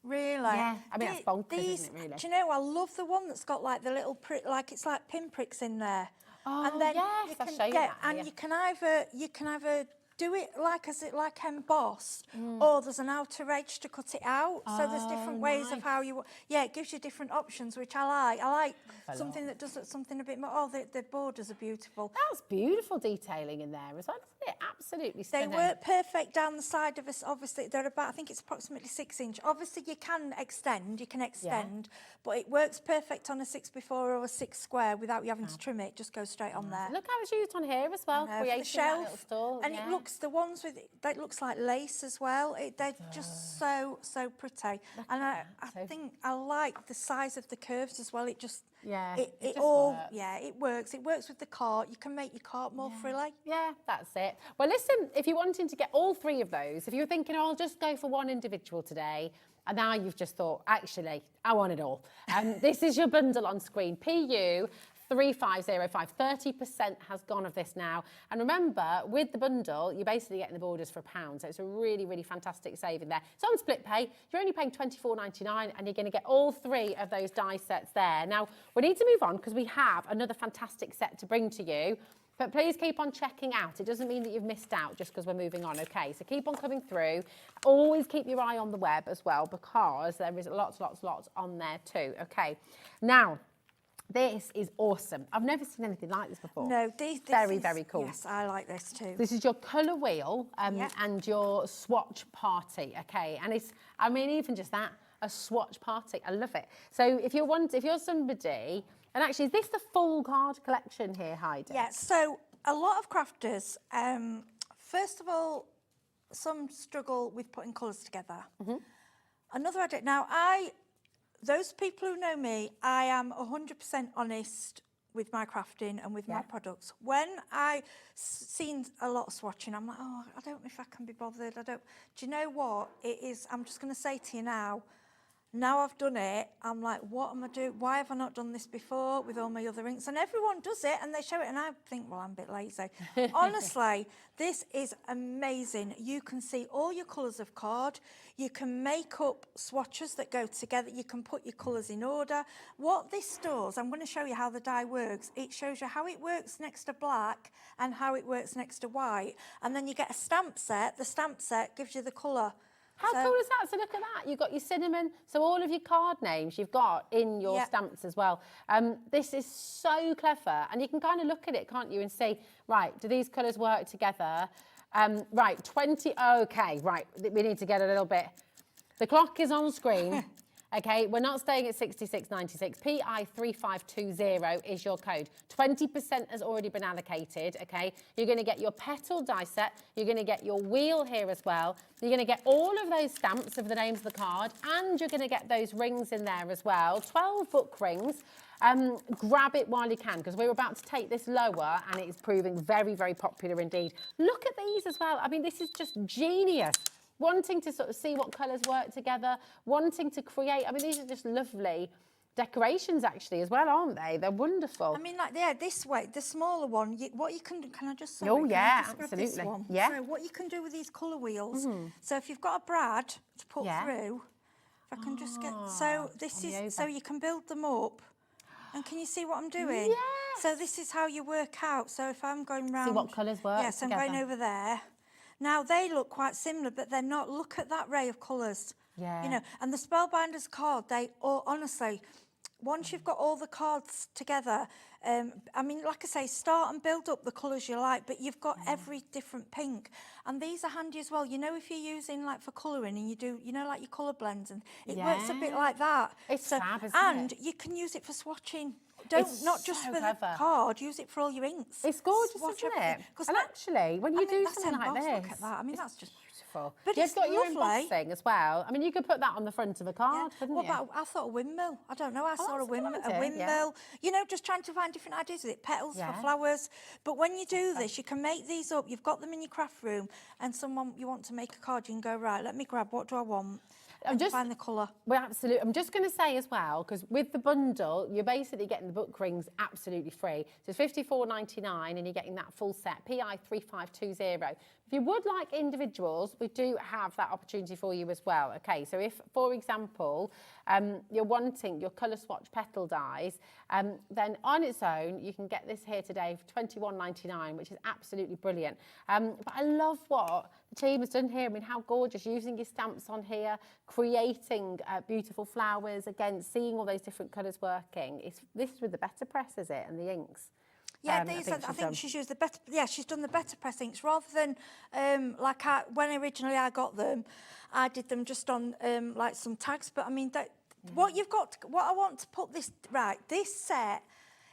Really? Yeah, I mean, that's bonkers, isn't it, really? Do you know, I love the one that's got like the little prick, like it's like pinpricks in there. Oh, and then yes, you I'll can show you get, that, and yeah. you can either do it like embossed, or there's an outer edge to cut it out. So there's different ways of how you. Yeah, it gives you different options, which I like. I like something that does something a bit more. Oh, the borders are beautiful. That's beautiful detailing in there as well, isn't it? Absolutely They stunning. work perfect down the side of us. Obviously, they're about, I think it's approximately 6 inch. Obviously, you can extend, but it works perfect on a 6x4 or a 6 square without you having to trim it. Just goes straight on there. Look how it's used on here as well, For the creating that little shelf, stall. and it looks, the ones with it, that looks like lace as well. They're just so pretty, and I think I like the size of the curves as well. It just it just all works. it works. It works with the cart. You can make your cart more frilly. Yeah, that's it. Well, listen, if you're wanting to get all 3 of those, if you're thinking, oh, I'll just go for one individual today, and now you've just thought, actually, I want it all. This is your bundle on screen, PU 3505. 30% has gone of this now. And remember, with the bundle, you're basically getting the borders for £1. So it's a really, really fantastic saving there. It's on split pay. You're only paying $24.99 and you're going to get all 3 of those die sets there. Now, we need to move on because we have another fantastic set to bring to you. But please keep on checking out. It doesn't mean that you've missed out just because we're moving on, okay? So keep on coming through. Always keep your eye on the web as well because there is lots on there too, okay? Now, this is awesome. I've never seen anything like this before. No, this very, is, very cool. Yes, I like this too. This is your colour wheel and your swatch party, okay? And it's, I mean, even just that, a swatch party. I love it. So if you're somebody, and actually, is this the full card collection here, Heidi? Yeah, so a lot of crafters, first of all, some struggle with putting colours together. Another idea. Now, those people who know me, I am 100% honest with my crafting and with my products. When I seen a lot of swatching, I'm like, oh, I don't know if I can be bothered. Do you know what? It is, I'm just going to say to you now I've done it, I'm like, what am I doing? Why have I not done this before with all my other inks? And everyone does it and they show it and I think, well, I'm a bit lazy. Honestly, this is amazing. You can see all your colours of card. You can make up swatches that go together. You can put your colours in order. What this does, I'm going to show you how the die works. It shows you how it works next to black and how it works next to white. And then you get a stamp set. The stamp set gives you the colour. How cool is that? So look at that. You've got your cinnamon. So all of your card names you've got in your stamps as well. This is so clever. And you can kind of look at it, can't you, and say, right, do these colours work together? Right, 20, okay, right. We need to get a little bit. The clock is on screen. Okay, we're not staying at 66.96. PI 3520 is your code. 20% has already been allocated, okay? You're going to get your petal die set. You're going to get your wheel here as well. You're going to get all of those stamps of the names of the card, and you're going to get those rings in there as well. 12 book rings. Grab it while you can, because we're about to take this lower, and it's proving very, very popular indeed. Look at these as well. I mean, this is just genius. Wanting to sort of see what colours work together, wanting to create. I mean, these are just lovely decorations actually as well, aren't they? They're wonderful. I mean, like, yeah, this way, the smaller one, what you can do, can I just say? Oh, yeah, just grab this absolutely. one? Yeah. So what you can do with these colour wheels, so if you've got a brad to put through, if I can just get, so this is, so you can build them up. And can you see what I'm doing? Yes. So this is how you work out. So if I'm going round... See what colours work Yes, I'm together. going over there. Now, they look quite similar, but they're not. Look at that ray of colours. Yeah. You know, and the Spellbinders card, they all, honestly, once you've got all the cards together, I mean, like I say, start and build up the colours you like, but you've got every different pink. And these are handy as well. You know, if you're using, like, for colouring and you do, you know, like your colour blends, and it works a bit like that. It's fab, isn't and it? You can use it for swatching. It's Not just so for clever. the card, use it for all your inks. It's gorgeous, Swatch isn't it? everything. 'Cause And that- actually, when you I mean, do that's something like embossed, this, look at that. I mean, that's just beautiful. But You've it's got your lovely. embossing as well. I mean, you could put that on the front of a card, couldn't What you? about, I thought a windmill. I don't know, I saw that's a a good windmill. idea, You know, just trying to find different ideas with it. Petals Yeah. for flowers. But when you do this, you can make these up. You've got them in your craft room, and someone, you want to make a card, you can go, right, let me grab, what do I want? And find the colour. Well, absolutely. I'm just going to say as well, because with the bundle, you're basically getting the book rings absolutely free. So it's $54.99 and you're getting that full set, PI 3520. If you would like individuals, we do have that opportunity for you as well. Okay, so if, for example, you're wanting your colour swatch petal dies, then on its own, you can get this here today for $21.99, which is absolutely brilliant. But I love what the team has done here. I mean, how gorgeous, using your stamps on here, creating beautiful flowers, again, seeing all those different colours working. This is with the better press, is it, and the inks? Yeah, these I think she's used the better. Yeah, she's done the better press inks rather than like when originally I got them, I did them just on like some tags. But I mean, what you've got, what I want to put this right. This set,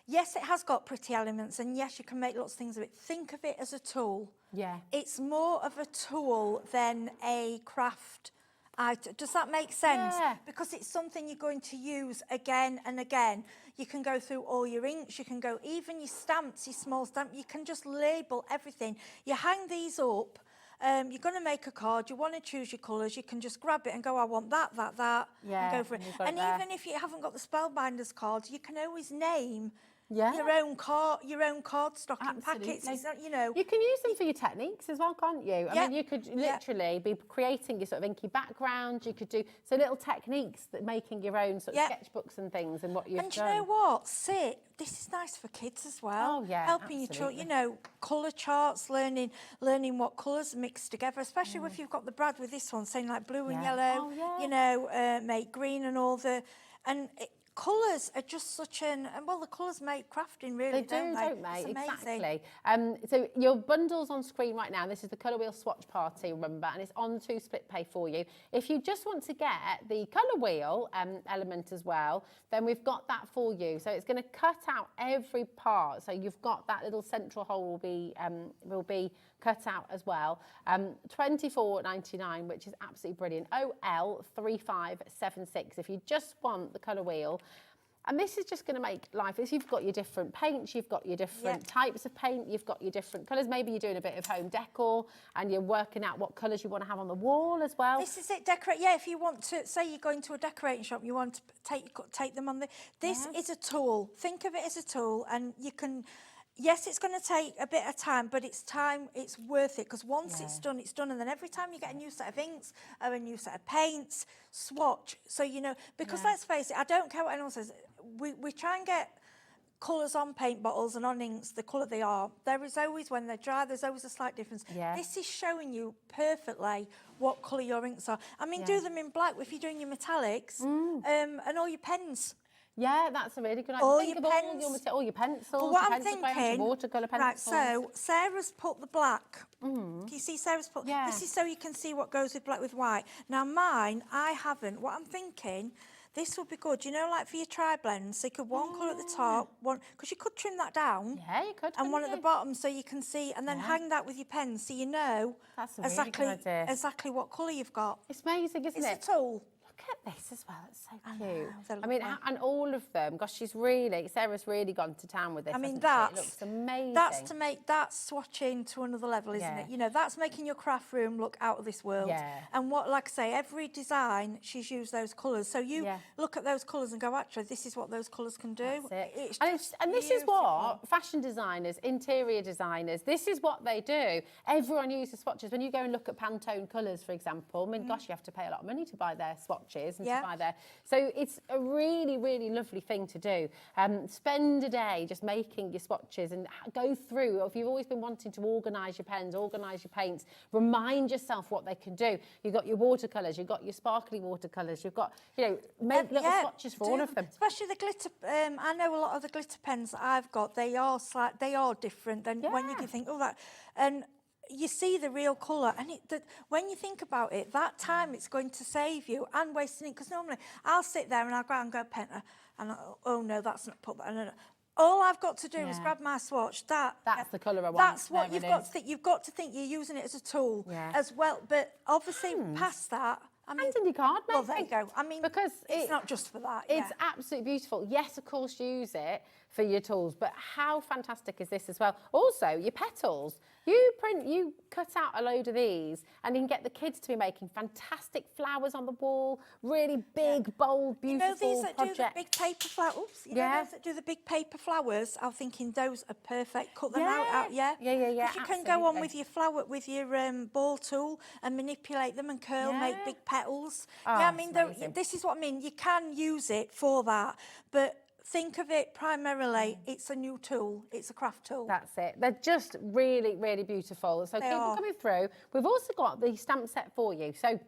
yes, it has got pretty elements, and yes, you can make lots of things of it. Think of it as a tool. Yeah, it's more of a tool than a craft item. Does that make sense? Yeah. Because it's something you're going to use again and again. You can go through all your inks, you can go even your stamps, your small stamp, you can just label everything. You hang these up, you're going to make a card, you want to choose your colours, you can just grab it and go, I want that, yeah, and go for it. And even if you haven't got the Spellbinders cards, you can always name Yeah. your own cardstock in packets. It's not, you know. You can use them for your techniques as well, can't you? I Yeah. mean, you could literally be creating your sort of inky background. You could do so little techniques that making your own sort of sketchbooks and things and what you've And done. you know what? This is nice for kids as well. Oh, yeah, helping your children, you know, colour charts, learning what colours mix together. Especially if you've got the brad with this one, saying like blue and yellow. Oh, yeah. You know, make green and all the colours are just such an, and well, the colours make crafting really, don't they? Don't they? It's amazing. Exactly. So your bundle's on screen right now. This is the Colour Wheel Swatch Party, remember, and it's on 2 split pay for you. If you just want to get the colour wheel element as well, then we've got that for you. So it's going to cut out every part. So you've got that little central hole will be cut out as well. $24.99, which is absolutely brilliant. OL3576. If you just want the colour wheel. And this is just going to make life, as you've got your different paints, you've got your different types of paint, you've got your different colours. Maybe you're doing a bit of home decor and you're working out what colours you want to have on the wall as well. This is it, decorate. Yeah, if you want to, say you're going to a decorating shop, you want to take them on the... This is a tool. Think of it as a tool, and you can... Yes, it's going to take a bit of time, but it's worth it, because once it's done, and then every time you get a new set of inks or a new set of paints, swatch. So, you know, because let's face it, I don't care what anyone says, we try and get colours on paint bottles and on inks the colour they are. There is always, when they're dry, there's always a slight difference. Yeah. This is showing you perfectly what colour your inks are. I mean, do them in black if you're doing your metallics and all your pens. Yeah, that's a really good idea. Think of all your pencils, but what your I'm pencil crayons, thinking, your watercolour pencils. right, so Sarah's put the black. Can you see Sarah's put? Yeah. This is so you can see what goes with black with white. Now mine, I haven't. What I'm thinking, this would be good. You know, like for your tri-blends, so you could one colour at the top, one, because you could trim that down. Yeah, you could. And one at the bottom, so you can see, and then hang that with your pen, so you know That's a really good idea. exactly what colour you've got. It's amazing, isn't it? It's a tool. Look at this as well, it's so I cute. know, I mean, and all of them, gosh, Sarah's really gone to town with this. I mean, hasn't she? It looks amazing. That's swatching to another level, isn't Yeah. it? You know, that's making your craft room look out of this world. Yeah. And what, like I say, every design, she's used those colours. So you look at those colours and go, actually, this is what those colours can do. That's it. And this is what fashion designers, interior designers, this is what they do. Everyone uses swatches. When you go and look at Pantone colours, for example, I mean, gosh, you have to pay a lot of money to buy their swatches and to buy their... So it's a really, really lovely thing to do. Spend a day just making your swatches and go through. If you've always been wanting to organise your pens, organise your paints, remind yourself what they can do. You've got your watercolours, you've got your sparkly watercolours, you've got, you know, make little swatches for all of them. Especially the glitter. I know a lot of the glitter pens that I've got, they are different than when you can think, oh, that... And you see the real colour, and when you think about it, that time it's going to save you and wasting it, because normally I'll sit there and I'll go out and go penta, and oh no, that's not put that. No. All I've got to do is grab my swatch. That's the colour I want. That's what you've got to think. You've got to think you're using it as a tool as well. But obviously, past that, I mean, and in your card making. Well, there you go. I mean, because it's not just for that. It's absolutely beautiful. Yes, of course, use it for your tools, but how fantastic is this as well? Also, your petals. You cut out a load of these, and you can get the kids to be making fantastic flowers on the wall. Really big, bold, beautiful projects. You know these that do the big paper flowers. Oops, you know those that do the big paper flowers. I'm thinking those are perfect. Cut them out. Yeah. You can go on with your ball tool and manipulate them and curl, make big petals. I mean, this is what I mean. You can use it for that, but think of it primarily, it's a new tool, it's a craft tool. That's it. They're just really, really beautiful. So keep them coming through. We've also got the stamp set for you. So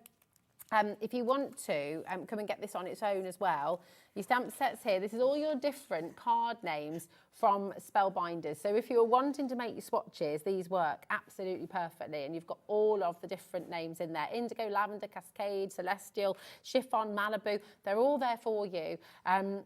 if you want to come and get this on its own as well, your stamp sets here, this is all your different card names from Spellbinders. So if you're wanting to make your swatches, these work absolutely perfectly, and you've got all of the different names in there. Indigo, Lavender, Cascade, Celestial, Chiffon, Malibu, they're all there for you,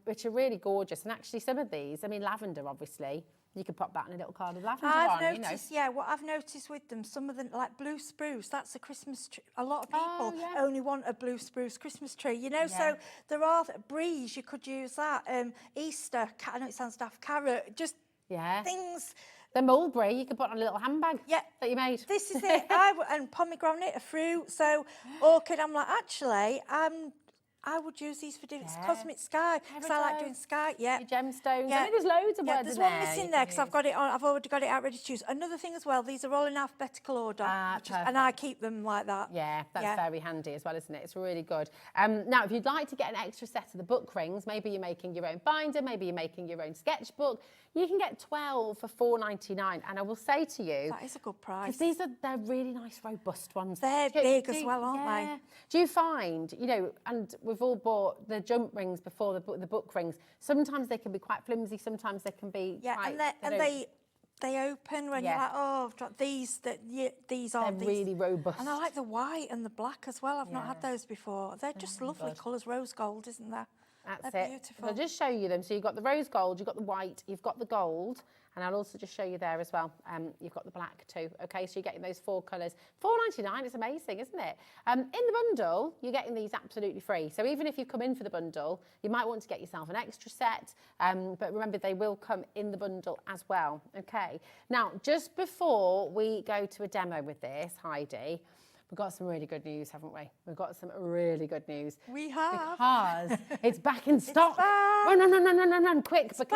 which are really gorgeous. And actually some of these, I mean, Lavender, obviously, you could pop that in a little card of lavender I've noticed, what I've noticed with them, some of them, like blue spruce, that's a Christmas tree. A lot of people only want a blue spruce Christmas tree, you know, so there are, breeze, you could use that, Easter, I know it sounds daft, carrot, just things. The mulberry, you could put on a little handbag that you made. This is it, and pomegranate, a fruit, so orchid, I'm like, actually, I would use these for doing cosmic sky, because I like doing sky. Your gemstones. I mean, there's loads of words there's in one there missing there because I've got it on. I've already got it out ready to choose. Another thing as well, these are all in alphabetical order, and I keep them like that. Yeah, that's very handy as well, isn't it? It's really good. Now, if you'd like to get an extra set of the book rings, maybe you're making your own binder, maybe you're making your own sketchbook, you can get 12 for $4.99. And I will say to you, that is a good price. Because they're really nice, robust ones. They're big as well, aren't they? Do you find, you know, and we've all bought the jump rings before the book rings. Sometimes they can be quite flimsy. Sometimes they can be quite, they open when you're like, oh, I've got these. These are really robust. And I like the white and the black as well. I've not had those before. They're just lovely colours. Rose gold, isn't there? They're beautiful. I'll just show you them. So you've got the rose gold, you've got the white, you've got the gold, and I'll also just show you there as well. You've got the black too. Okay, so you're getting those 4 colours. $4.99 is amazing, isn't it? In the bundle, you're getting these absolutely free. So even if you come in for the bundle, you might want to get yourself an extra set. But remember, they will come in the bundle as well. Okay. Now, just before we go to a demo with this, Heidi, we've got some really good news, haven't we? We've got some really good news. We have. Because it's back in stock. Run, quick. Because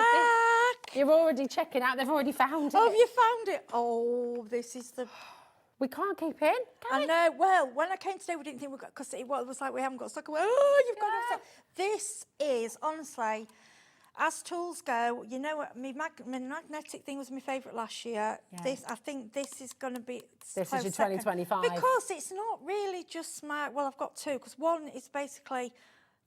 you're already checking out. They've already found it. Oh, have you found it? Oh, this is the... We can't keep in, can we? I know. Well, when I came today, we didn't think we got... Because it was like we haven't got stock. Oh, you've got it. This is, honestly... As tools go, you know what, my magnetic thing was my favourite last year. I think this is going to be... This is your 2025. Because it's not really just my... Well, I've got 2, because one is basically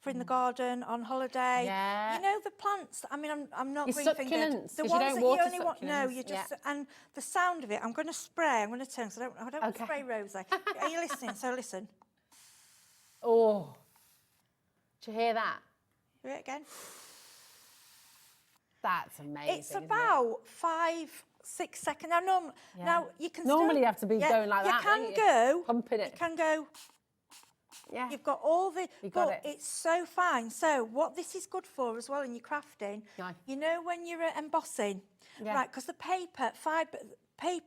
for in the garden, on holiday. Yeah. You know, the plants, I mean, I'm not your green-fingered. succulents, The you ones don't that water you only want... No, succulents. you just... And the sound of it, I'm going to spray, I'm going to turn, because I don't want to spray Rosie. Are you listening? So listen. Oh. Did you hear that? Hear it again? That's amazing. It's about 5-6 seconds. Now you can normally you have to be going like that. You can go pumping it. You can go. Yeah. You've got all the, got but it. it's so fine. So what this is good for as well in your crafting, Yeah. you know when you're embossing, Yeah. right, because the paper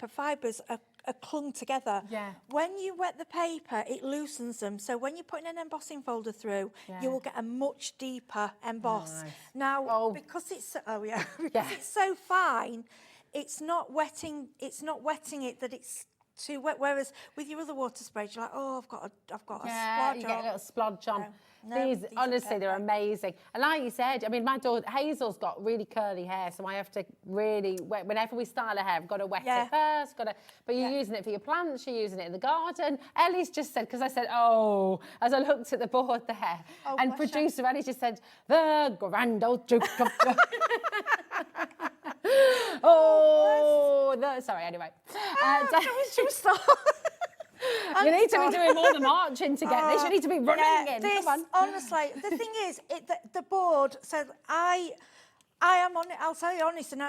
fibres are clung together. Yeah. When you wet the paper, it loosens them. So when you're putting an embossing folder through, Yeah. you will get a much deeper emboss. Nice. Now, because it's because it's so fine, it's not wetting it that it's too wet. Whereas with your other water sprays, you're like, oh, I've got a splodge you get a on. little splodge on. No, these these are honestly, they're perfect. amazing. And like you said, I mean, my daughter Hazel's got really curly hair, so I have to really, whenever we style her hair, I've got to wet it first. But you're using it for your plants, you're using it in the garden. Ellie's just said, because I said, oh, as I looked at the board there, and bless producer Ellie just said, the grand old Duke of sorry, anyway. You need to be doing more than marching to get this. You need to be running in. This, Come on. honestly, the thing is, the board said, I am on it. I'll tell you honest. And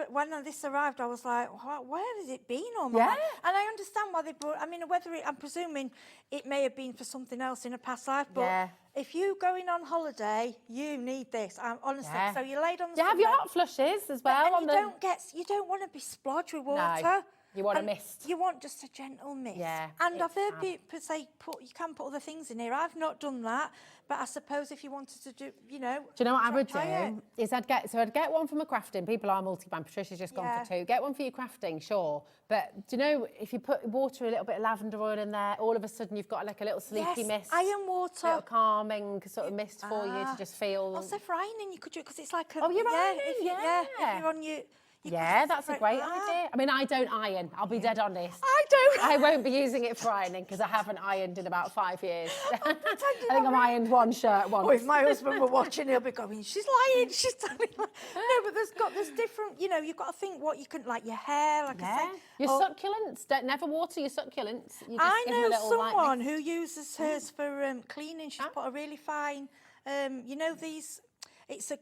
when this arrived, I was like, where has it been all my life? And I understand why they brought. I mean, I'm presuming it may have been for something else in a past life. But if you're going on holiday, you need this. Honestly. Yeah. So you laid on the. You have your hot flushes as well. And you don't want to be splodged with water. No. You want a mist. You want just a gentle mist. Yeah, And I've heard people say you can put other things in here. I've not done that, but I suppose if you wanted to do, Do you know what I would try it. do? Is I'd get one for my crafting. People are multi-band. Patricia's just gone for 2. Get one for your crafting, sure. But do you know, if you put water, a little bit of lavender oil in there, all of a sudden you've got like a little sleepy mist. Iron water. Little calming sort of mist for you to just feel. Also for ironing, you could do it because it's like a. Oh, you're ironing, if you're on your. That's a great idea. I mean, I don't iron. I'll be dead honest. I don't. I won't be using it for ironing because I haven't ironed in about 5 years. I think I've ironed one shirt once. Oh, if my husband were watching, he'll be going, she's lying, she's telling me. No, but there's different, you've got to think what you can, like your hair, like I said. Your succulents, don't never water your succulaents. You just I give them a know little, someone who uses hers for cleaning. She's put a really fine, these.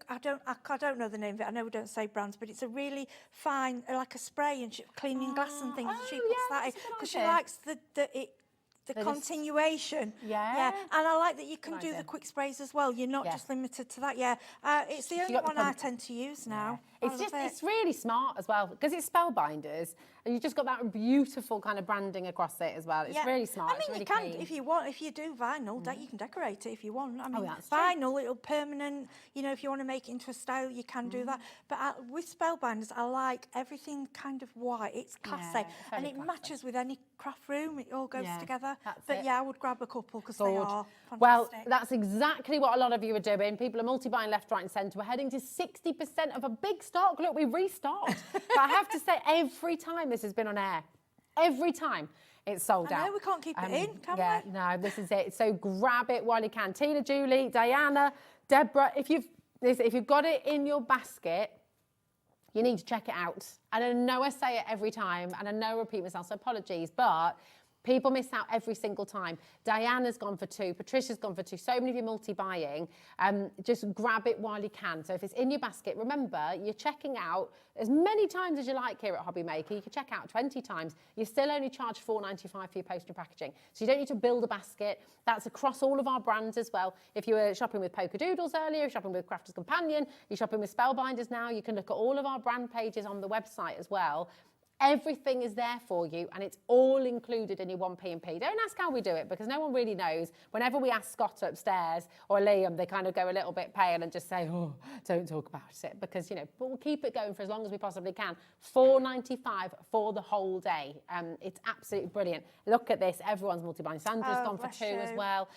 I don't know the name of it. I know we don't say brands, but it's a really fine, like a spray and cleaning glass and things. She puts that in because she likes the continuation. Yeah. And I like that you can do the quick sprays as well. You're not just limited to that. It's the only one I tend to use now. It's really smart as well because it's Spellbinders and you've just got that beautiful kind of branding across it as well. It's really smart. I mean, it's really you can, clean. if you do vinyl, you can decorate it if you want. I mean, that's vinyl, it'll permanent. If you want to make it into a style, you can do that. But with Spellbinders, I like everything kind of white. It's classy. And it matches with any craft room. It all goes together. But I would grab a couple because they are fantastic. Well, that's exactly what a lot of you are doing. People are multi-buying left, right and centre. We're heading to 60% of a big stock. Look, we restocked. But I have to say, every time this has been on air, every time it's sold out. I know, we can't keep it in, can we? No, this is it. So grab it while you can. Tina, Julie, Diana, Deborah, if you've got it in your basket, you need to check it out. And I know I say it every time, and I know I repeat myself, so apologies, but people miss out every single time. Diana's gone for 2, Patricia's gone for 2, so many of you multi-buying. Just grab it while you can. So if it's in your basket, remember, you're checking out as many times as you like here at Hobby Maker. You can check out 20 times. You still only charge $4.95 for your post and packaging. So you don't need to build a basket. That's across all of our brands as well. If you were shopping with Polkadoodles earlier, you're shopping with Crafter's Companion, you're shopping with Spellbinders now, you can look at all of our brand pages on the website as well. Everything is there for you and it's all included in your 1P&P. Don't ask how we do it because no one really knows. Whenever we ask Scott upstairs or Liam, they kind of go a little bit pale and just say, oh, don't talk about it because, but we'll keep it going for as long as we possibly can. $4.95 for the whole day. It's absolutely brilliant. Look at this. Everyone's multi-buying. Sandra's gone for 2 as well.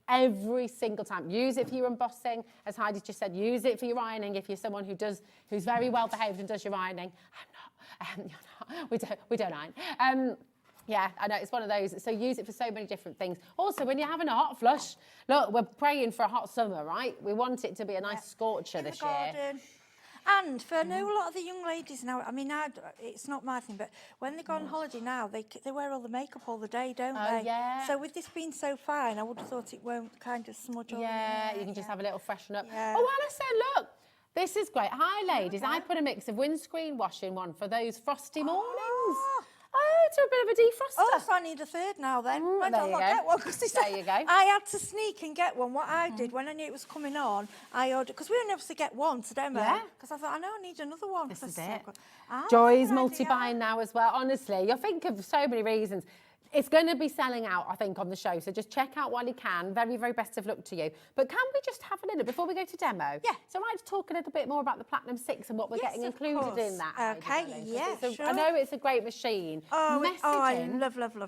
Every single time. Use it for your embossing. As Heidi just said, use it for your ironing if you're someone who's very well behaved and does your ironing. I'm not. We don't iron. I know, it's one of those. So use it for so many different things. Also, when you're having a hot flush, look, we're praying for a hot summer, right? We want it to be a nice scorcher this year. And I know a lot of the young ladies now, I mean, it's not my thing, but when they go on holiday now, they wear all the makeup all the day, don't they? Yeah. So with this being so fine, I would have thought it won't kind of smudge all you can just have a little freshen up. Yeah. Oh, Alison, look. This is great. Hi, ladies. I put a mix of windscreen wash in one for those frosty mornings. Oh, to a bit of a defroster. Oh, so I need a third now then. Might there as you well go. get one, 'cause There you go. I had to sneak and get one. What I did when I knew it was coming on, I ordered, because we only obviously get one to demo. Yeah. Because I thought, I know I need another one. This That's is so it. good. Joy's multi-buying now as well. Honestly, you'll think of so many reasons. It's going to be selling out, I think, on the show. So just check out while you can. Very, very best of luck to you. But can we just have a little, before we go to demo? Yeah. So I might talk a little bit more about the Platinum 6 and what we're getting of included course. in that. Heidi, Okay, darling, 'cause yeah, it's a- sure. I know it's a great machine. I Messaging,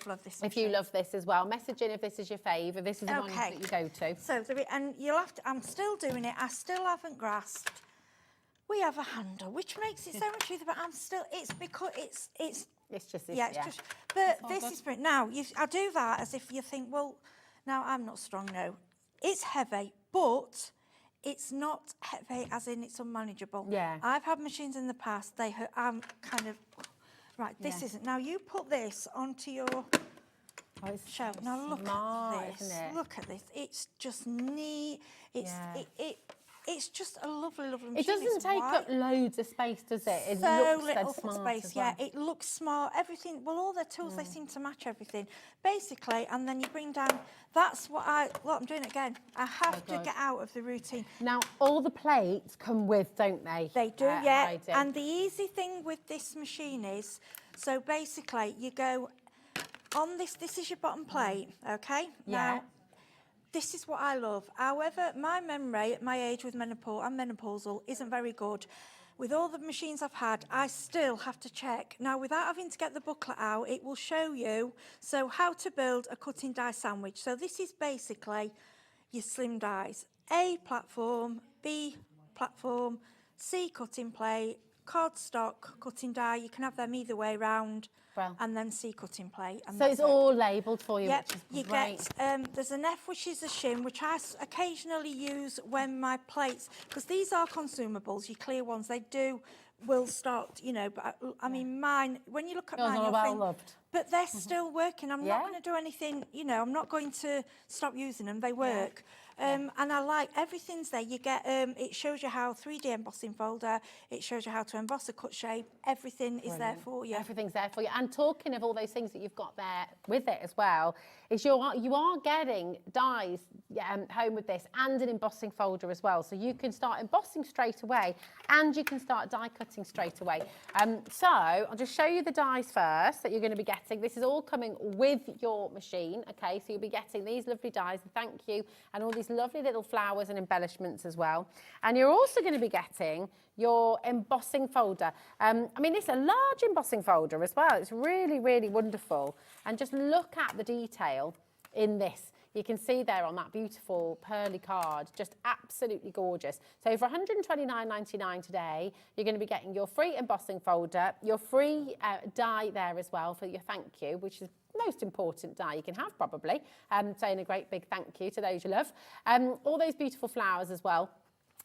love this. if you love this as well. Message in if this is your fave, if this is the one Okay. that you go to. So, and you'll have to, I'm still doing it. I still haven't grasped. We have a handle, which makes it so much easier, but I'm still, it's because it's just this, yeah, it's just, but this is brilliant. Now, I do that as if you think, well, now I'm not strong, no. It's heavy, but it's not heavy as in it's unmanageable. Yeah. I've had machines in the past, they hurt, I'm kind of, right, this isn't. Now, you put this onto your shelf. Now, look at this. Isn't it? Look at this. It's just neat. It's, it's just a lovely, lovely machine. It doesn't It's take white. up loads of space, does it? It So looks little dead smart space, as well. yeah. It looks smart. Everything. Well, all the tools they seem to match everything, basically. And then you bring down. That's what I'm doing again. I have to get out of the routine. Now, all the plates come with, don't they? They do, yeah. Heidi? And the easy thing with this machine is, so basically, you go on this. This is your bottom plate, okay? Yeah. Now, this is what I love. However, my memory at my age with menopause, I'm menopausal, isn't very good. With all the machines I've had, I still have to check. Now, without having to get the booklet out, it will show you, so how to build a cutting die sandwich. So this is basically your slim dies. A platform, B platform, C cutting plate, cardstock cutting die. You can have them either way round. Well. And then C cutting plate. And So it's all labelled for you, yep, which is you great. get, there's an F, which is a shim, which I occasionally use when my plates, because these are consumables, your clear ones, will start, you know, but I mean, mine, when you look at Yours mine, are you'll well think, loved. but they're still working. I'm Yeah. not going to do anything, you know, I'm not going to stop using them. They work. And I like, everything's there. You get, it shows you how 3D embossing folder, it shows you how to emboss a cut shape. Everything is there for you. Everything's there for you. And talking of all those things that you've got there with it as well, is you are getting dies home with this and an embossing folder as well. So you can start embossing straight away and you can start die cutting straight away. So I'll just show you the dies first that you're going to be getting. This is all coming with your machine, okay? So you'll be getting these lovely dies, thank you, and all these lovely little flowers and embellishments as well. And you're also going to be getting your embossing folder. I mean, it's a large embossing folder as well. It's really, really wonderful. And just look at the detail in this. You can see there on that beautiful pearly card, just absolutely gorgeous. So for £129.99 today, you're going to be getting your free embossing folder, your free die there as well for your thank you, which is most important die you can have probably, saying a great big thank you to those you love. All those beautiful flowers as well.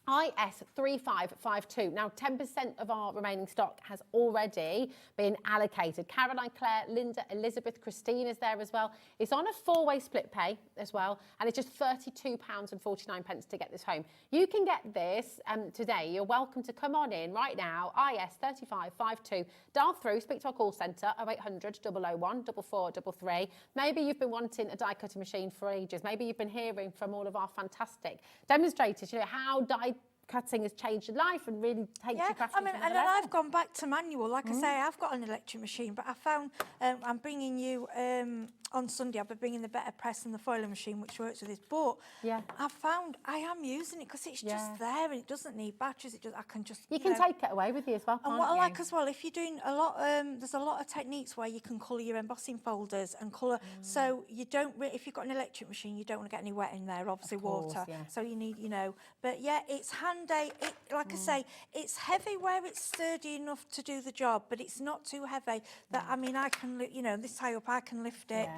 IS3552. Now, 10% of our remaining stock has already been allocated. Caroline, Claire, Linda, Elizabeth, Christine is there as well. It's on a four-way split pay as well, and it's just £32.49 to get this home. You can get this today. You're welcome to come on in right now, IS3552. Dial through, speak to our call centre, 0800 001 4433. Maybe you've been wanting a die cutting machine for ages. Maybe you've been hearing from all of our fantastic demonstrators, you know, how die cutting has changed your life and really takes your crafting. I mean, and then I've gone back to manual. Like I say, I've got an electric machine, but I found I'm bringing you on Sunday. I'll be bringing the Better Press and the foiling machine, which works with this. But I've found I am using it because it's just there and it doesn't need batteries. I can just you can take it away with you as well. And what I like as well, if you're doing a lot, there's a lot of techniques where you can colour your embossing folders and colour. So you don't, if you've got an electric machine, you don't want to get any wet in there. Obviously, water. So you need, you know. But yeah, it's handy. Like I say, it's heavy where it's sturdy enough to do the job, but it's not too heavy. That I mean, I can, you know, this high up, I can lift it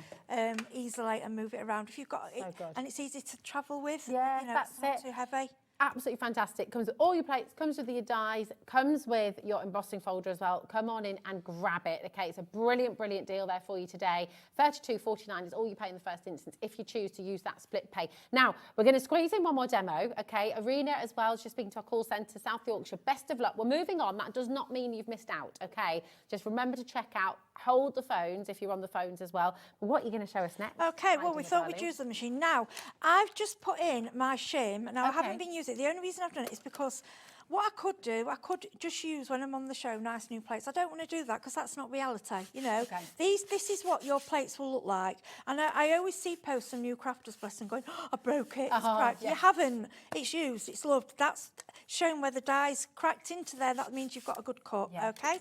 easily and move it around. If you've got it, and it's easy to travel with. Yeah, you know, that's it's not too heavy. absolutely fantastic. Comes with all your plates, comes with your dies, comes with your embossing folder as well. Come on in and grab it. Okay, it's a brilliant, brilliant deal there for you today. $32.49 is all you pay in the first instance if you choose to use that split pay. Now, we're going to squeeze in one more demo. Okay, Arena as well, just speaking to our call centre, South Yorkshire. Best of luck. We're moving on. That does not mean you've missed out. Okay, just remember to check out, hold the phones if you're on the phones as well. But what are you going to show us next? Okay, well, we thought we'd use the machine. Now, I've just put in my shim. Now, I haven't been using it. The only reason I've done it is because what I could do, I could just use when I'm on the show nice new plates. I don't want to do that because that's not reality, you know. This is what your plates will look like. And I always see posts on New Crafters Bless and going, oh, I broke it, it's cracked. You haven't. It's used, it's loved. That's showing where the die's cracked into there. That means you've got a good cut, okay?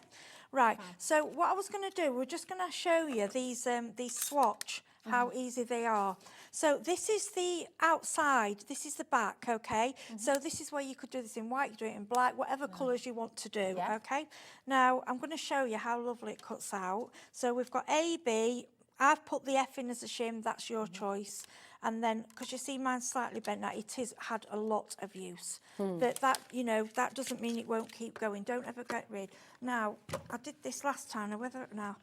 Right, so what I was going to do, we're just going to show you these swatch, how easy they are. So this is the outside, this is the back, okay? So this is where you could do this in white, you could do it in black, whatever colours you want to do, okay? Now, I'm going to show you how lovely it cuts out. So we've got A, B, I've put the F in as a shim, that's your choice. And then, because you see mine's slightly bent now, it has had a lot of use. That, you know, that doesn't mean it won't keep going. Don't ever get rid. Now, I did this last time, now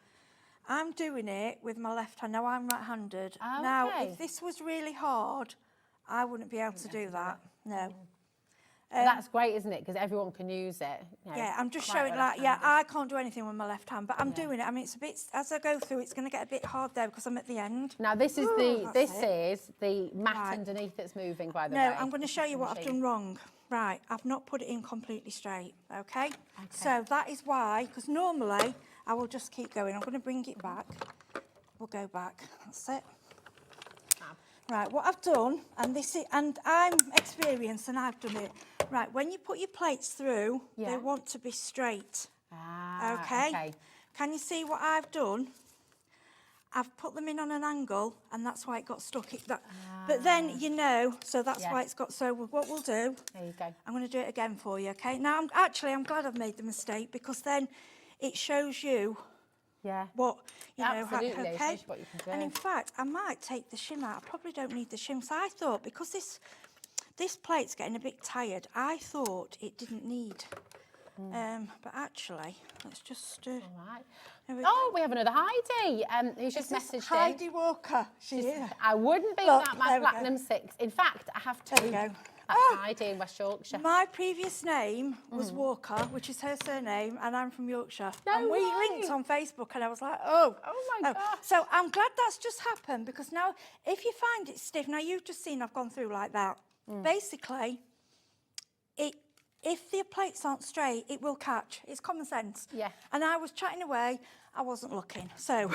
I'm doing it with my left hand. Now I'm right-handed. Now, if this was really hard, I wouldn't be able to do that. No. That's great, isn't it? Because everyone can use it. You know, I'm just showing like, I can't do anything with my left hand, but I'm doing it. I mean, it's a bit, as I go through, it's going to get a bit hard there because I'm at the end. Now, this is the mat underneath that's moving, by the way. No, I'm going to show you what I've done wrong. Right, I've not put it in completely straight, okay? So that is why, because normally I will just keep going. I'm going to bring it back. We'll go back. That's it. Right, what I've done, and I'm experienced and I've done it. Right, when you put your plates through, they want to be straight. Okay? Can you see what I've done? I've put them in on an angle, and that's why it got stuck. But then, you know, so that's why it's got, so what we'll do, there you go. I'm going to do it again for you, okay? Now, I'm glad I've made the mistake, because then it shows you what, you know, how, okay? What you can do. And in fact, I might take the shim out. I probably don't need the shim. So I thought, because this plate's getting a bit tired, I thought it didn't need. But actually, let's just... All right. We have another Heidi who's just messaged Heidi Walker. She is. I wouldn't be without my Platinum 6. In fact, I have to. There we go. That's Heidi in West Yorkshire. My previous name was Walker, which is her surname, and I'm from Yorkshire. No and we way. linked on Facebook, and I was like, oh my God. So I'm glad that's just happened, because now, if you find it stiff, now you've just seen I've gone through like that. Basically, if the plates aren't straight, it will catch. It's common sense. Yeah. And I was chatting away, I wasn't looking. So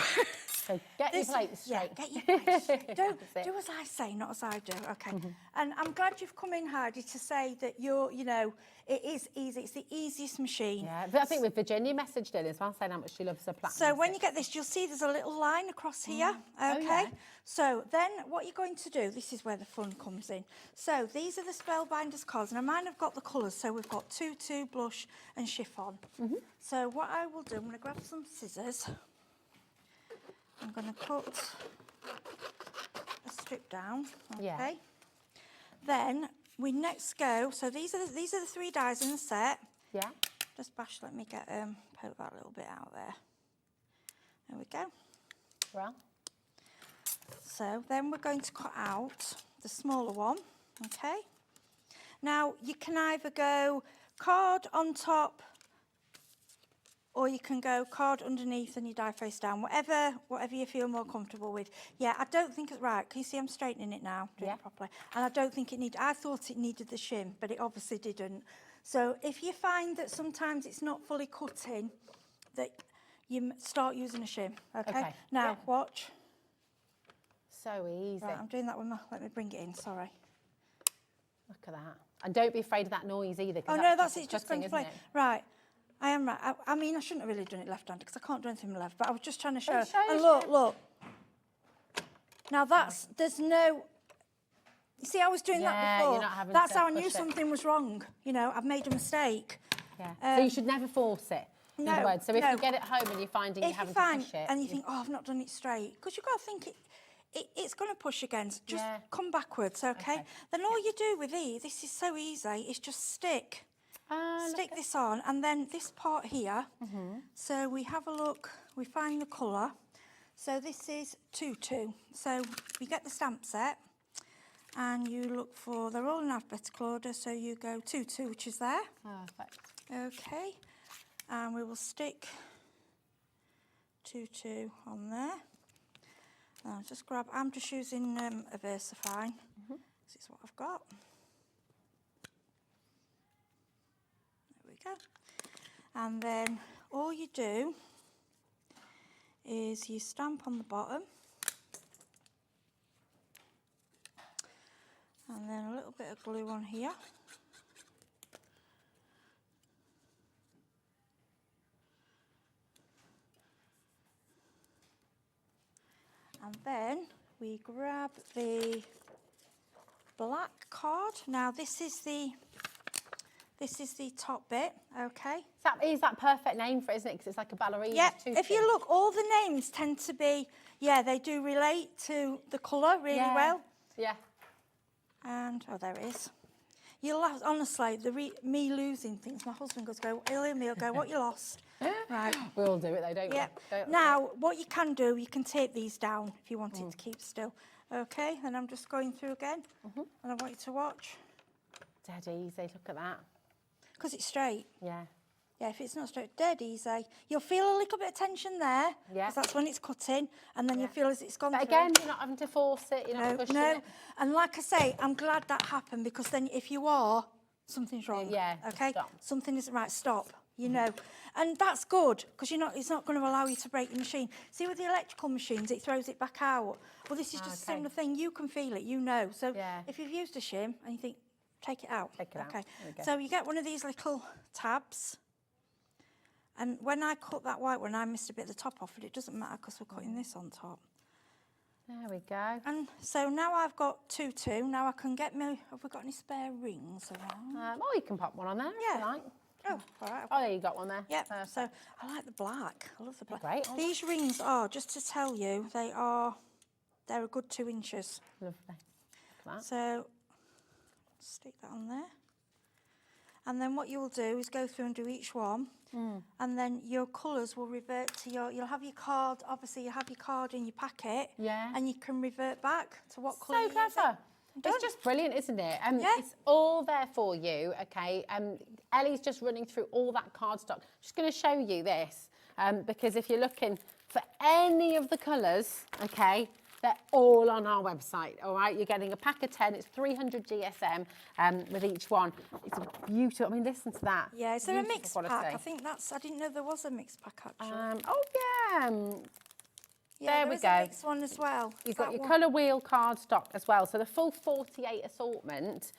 get your plates straight. Get your plates straight. Do as I say, not as I do. Okay. And I'm glad you've come in, Heidi, to say that you're, you know, it is easy. It's the easiest machine. Yeah, but I think with Virginia messaged in as well, saying how much she loves her Platinum. So when you get this, you'll see there's a little line across here. Okay. So then what you're going to do, this is where the fun comes in. So these are the Spellbinders cards. Now mine have got the colours. So we've got tutu, blush and chiffon. So what I will do, I'm going to grab some scissors. I'm going to cut a strip down. Okay. Then we next go. So these are the 3 dies in the set. Yeah. Just let me get poke that a little bit out there. There we go. Well. So then we're going to cut out the smaller one. Okay. Now you can either go card on top, or you can go card underneath and you die face down, whatever you feel more comfortable with. Yeah, I don't think it's right. Can you see I'm straightening it now? Doing it properly. And I don't think it I thought it needed the shim, but it obviously didn't. So if you find that sometimes it's not fully cutting, that you start using a shim, okay? Now, watch. So easy. Right, I'm doing that with let me bring it in, sorry. Look at that. And don't be afraid of that noise either. Oh, no, that's it, just going to play. Right. I am right. I mean, I shouldn't have really done it left-handed because I can't do anything with left, but I was just trying to show. And look. Now there's no... You see, I was doing that before. You're not having that's to how I knew push it. something was wrong. You know, I've made a mistake. Yeah. So you should never force it. In other words. So if you get it home and you're finding you're having to push it. And you think, oh, I've not done it straight. Because you've got to think it's going to push against. Just come backwards, okay? Then all you do with these, this is so easy, is just stick this on, and then this part here. So we have a look, we find the colour. So this is 2-2. So we get the stamp set, and you look for, they're all in alphabetical order, so you go 2-2, which is there. Perfect. Okay, and we will stick 2-2 on there. I'll just grab, I'm just using a VersaFine. This is what I've got. There we go. And then all you do is you stamp on the bottom. And then a little bit of glue on here. And then we grab the black card. Now this is the top bit, okay? Is that perfect name for it, isn't it? Because it's like a ballerina. Yeah, if you look, all the names tend to be, they do relate to the colour really well. Yeah. And, oh, there it is. You'll have, honestly, me losing things, my husband goes, he'll hear me, he'll go, what you lost? Right. We all do it though, don't we? Yeah. Now, what you can do, you can tape these down if you want it to keep still. Okay, and I'm just going through again, and I want you to watch. Dead easy, look at that. Because it's straight. Yeah. Yeah, if it's not straight, dead easy. You'll feel a little bit of tension there, because that's when it's cutting, and then you feel as it's gone But through. again, you're not having to force it, you're not pushing it. And like I say, I'm glad that happened, because then if you are, something's wrong. Yeah, okay, stop. something isn't right. Stop. You know, and that's good, because it's not going to allow you to break your machine. See, with the electrical machines, it throws it back out. Well, this is just a similar thing. You can feel it, you know. So if you've used a shim and you think, take it out. Take it out. Okay. So you get one of these little tabs. And when I cut that white one, I missed a bit of the top off, but it doesn't matter because we're cutting this on top. There we go. And so now I've got 2-2. Now I can get me, have we got any spare rings around? Oh, you can pop one on there if you like. Oh, all right. Oh, there you got one there. Yeah, so I like the black. I love the black. Great. These rings are, just to tell you, they're a good 2 inches. Lovely. So stick that on there. And then what you'll do is go through and do each one. And then your colours will revert to you'll have your card, obviously you have your card in your packet. Yeah. And you can revert back to what colour So clever. It's just brilliant, isn't it? It's all there for you, okay? Ellie's just running through all that cardstock. Just going to show you this, because if you're looking for any of the colours, okay, they're all on our website, all right? You're getting a pack of 10. It's 300 GSM with each one. It's beautiful. I mean, listen to that. Yeah, is there a mixed quality. pack? I think I didn't know there was a mixed pack, actually. Oh, yeah. Yeah, there we is go. A mixed one as well. You've got your colour wheel card stock as well. So the full 48 assortment.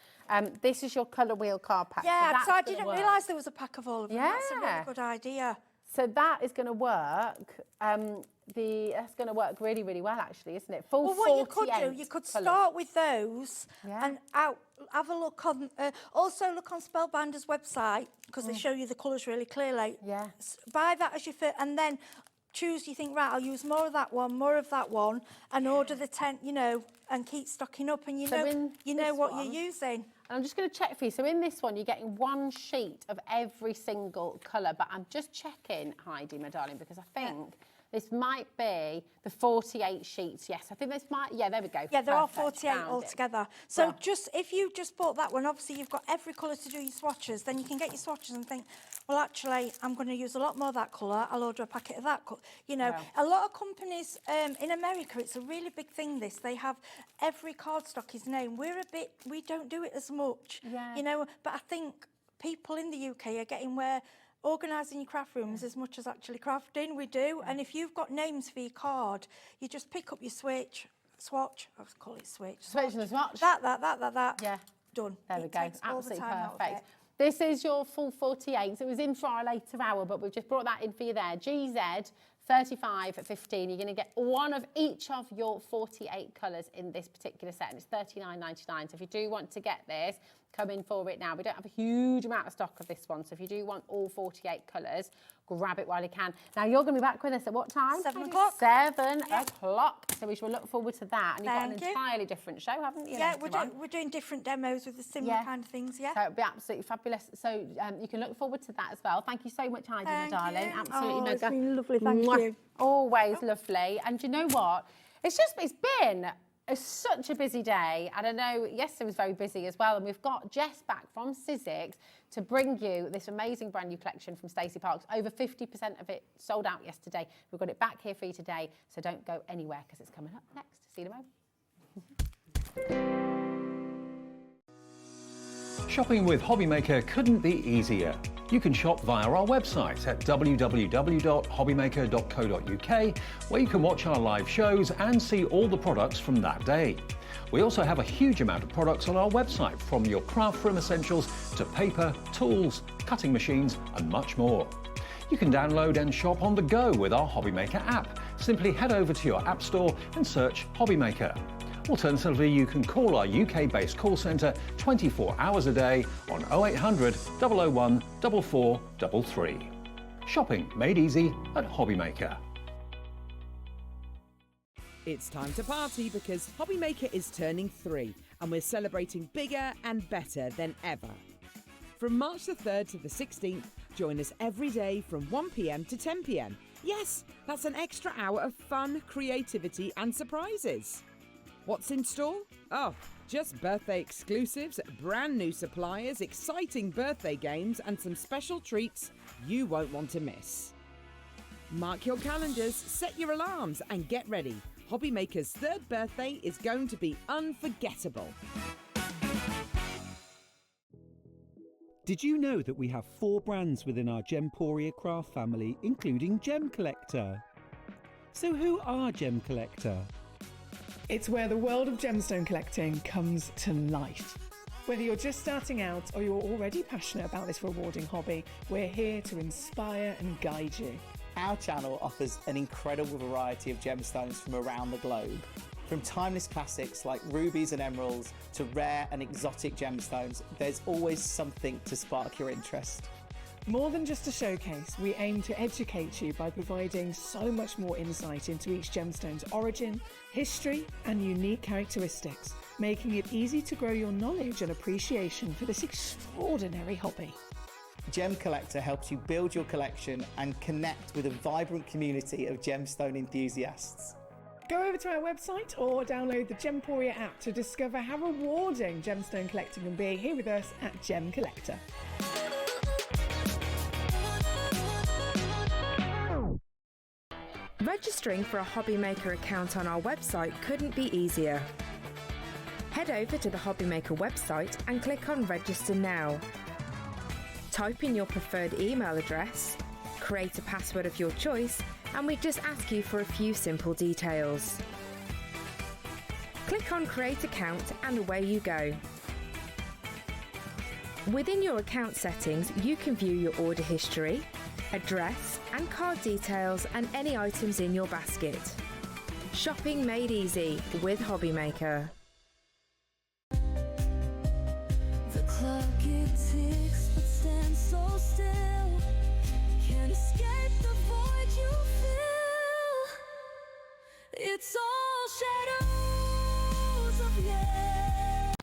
This is your colour wheel card pack. Yeah, so I didn't realise there was a pack of all of them. Yeah. That's a really good idea. So that is going to work. That's going to work really, really well, actually, isn't it? Full 48 what you could do, you could start with those and have a look on. Also, look on Spellbinders website because they show you the colours really clearly. Yeah. Buy that as your first, and then choose. You think, right, I'll use more of that one, and order the 10. You know, and keep stocking up, and you know what you're using. And I'm just going to check for you. So in this one, you're getting one sheet of every single colour. But I'm just checking, Heidi, my darling, because I think this might be the 48 sheets. Yes, I think this might. Yeah, there we go. Yeah, there are 48 altogether. So if you just bought that one, obviously you've got every colour to do your swatches. Then you can get your swatches and think, well, actually, I'm going to use a lot more of that colour. I'll order a packet of that colour. You know, a lot of companies in America, it's a really big thing. They have every cardstock is named. We don't do it as much. Yeah. You know, but I think people in the UK are getting where organising your craft rooms as much as actually crafting, we do. And if you've got names for your card, you just pick up your swatch, I call it switch. Switch and swatch. That. Yeah. Done. There we go. Absolutely perfect. perfect. This is your full 48. It was in for our later hour, but we've just brought that in for you there. GZ 35.15. You're going to get one of each of your 48 colours in this particular set, and it's $39.99. So if you do want to get this, come in for it now. We don't have a huge amount of stock of this one, so if you do want all 48 colours, grab it while you can. Now, you're going to be back with us at what time? 7 o'clock. 7 o'clock. So we shall look forward to that. And you've got Thank an you. entirely different show, haven't you? Yeah, later on? we're doing different demos with the similar kind of things, yeah. So it'll be absolutely fabulous. So you can look forward to that as well. Thank you so much, Heidi, my darling. you. Absolutely Oh, mega. it's been lovely, thank Mwah. you. Always lovely. And you know what? It's been such a busy day. And I know yesterday was very busy as well. And we've got Jess back from Sizzix to bring you this amazing brand new collection from Stacey Parks. Over 50% of it sold out yesterday. We've got it back here for you today. So don't go anywhere because it's coming up next. See you in a moment. Shopping with Hobbymaker couldn't be easier. You can shop via our website at www.hobbymaker.co.uk, where you can watch our live shows and see all the products from that day. We also have a huge amount of products on our website, from your craft room essentials to paper, tools, cutting machines and much more. You can download and shop on the go with our Hobbymaker app. Simply head over to your app store and search Hobbymaker. Alternatively, you can call our UK-based call centre 24 hours a day on 0800 001 4433. Shopping made easy at Hobbymaker. It's time to party because Hobbymaker is turning 3 and we're celebrating bigger and better than ever. From March the 3rd to the 16th, join us every day from 1 p.m. to 10 p.m. Yes, that's an extra hour of fun, creativity and surprises. What's in store? Oh, just birthday exclusives, brand new suppliers, exciting birthday games and some special treats you won't want to miss. Mark your calendars, set your alarms and get ready. Hobbymaker's 3rd birthday is going to be unforgettable. Did you know that we have 4 brands within our Gemporia craft family, including Gem Collector? So who are Gem Collector? It's where the world of gemstone collecting comes to life. Whether you're just starting out or you're already passionate about this rewarding hobby, we're here to inspire and guide you. Our channel offers an incredible variety of gemstones from around the globe. From timeless classics like rubies and emeralds to rare and exotic gemstones, there's always something to spark your interest. More than just a showcase, we aim to educate you by providing so much more insight into each gemstone's origin, history, and unique characteristics, making it easy to grow your knowledge and appreciation for this extraordinary hobby. Gem Collector helps you build your collection and connect with a vibrant community of gemstone enthusiasts. Go over to our website or download the Gemporia app to discover how rewarding gemstone collecting can be here with us at Gem Collector. Registering for a Hobbymaker account on our website couldn't be easier. Head over to the Hobbymaker website and click on Register Now. Type in your preferred email address, create a password of your choice, and we just ask you for a few simple details. Click on Create Account and away you go. Within your account settings, you can view your order history, address and card details and any items in your basket. Shopping made easy with Hobbymaker. The clock it ticks but stands so still. Can't escape the void you feel. It's all shadows of yeah.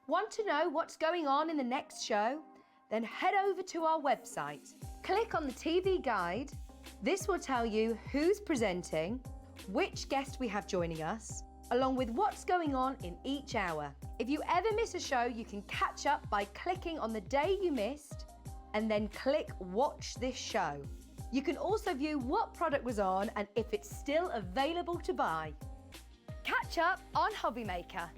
Want to know what's going on in the next show? Then head over to our website. Click on the TV guide. This will tell you who's presenting, which guest we have joining us, along with what's going on in each hour. If you ever miss a show, you can catch up by clicking on the day you missed and then click Watch This Show. You can also view what product was on and if it's still available to buy. Catch up on Hobbymaker.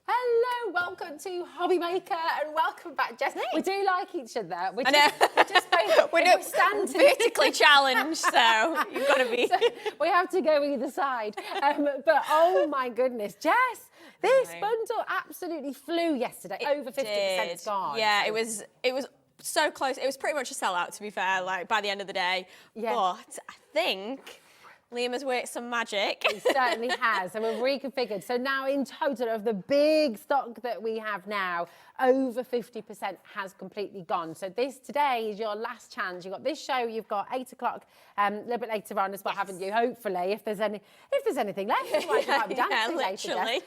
Hello, welcome to Hobbymaker and welcome back, Jess. We do like each other. We're I know. we're standing vertically challenged, so you've got to be. So we have to go either side. But oh my goodness, Jess, this bundle absolutely flew yesterday. Over 50% gone. Yeah, it was so close. It was pretty much a sellout, to be fair, like by the end of the day. Yeah. But I think Liam has worked some magic. He certainly has, and we've reconfigured. So now in total of the big stock that we have now, over 50% has completely gone. So today is your last chance. You've got this show, you've got 8 o'clock a little bit later on as well, haven't you? Hopefully, if there's anything left, otherwise you might be dancing later, Jess.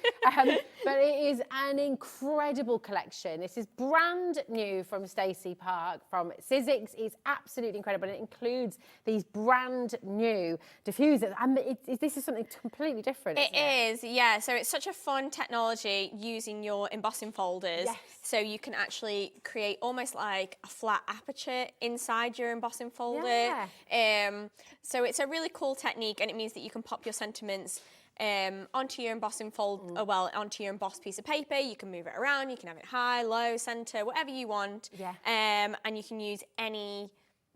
But it is an incredible collection. This is brand new from Stacey Park, from Sizzix. It's absolutely incredible. And it includes these brand new diffusers. And this is something completely different. It is, yeah. So it's such a fun technology using your embossing folders. Yes. So you can actually create almost like a flat aperture inside your embossing folder. Yeah. So it's a really cool technique, and it means that you can pop your sentiments onto your embossing folder, onto your embossed piece of paper. You can move it around, you can have it high, low, center, whatever you want. Yeah. And you can use any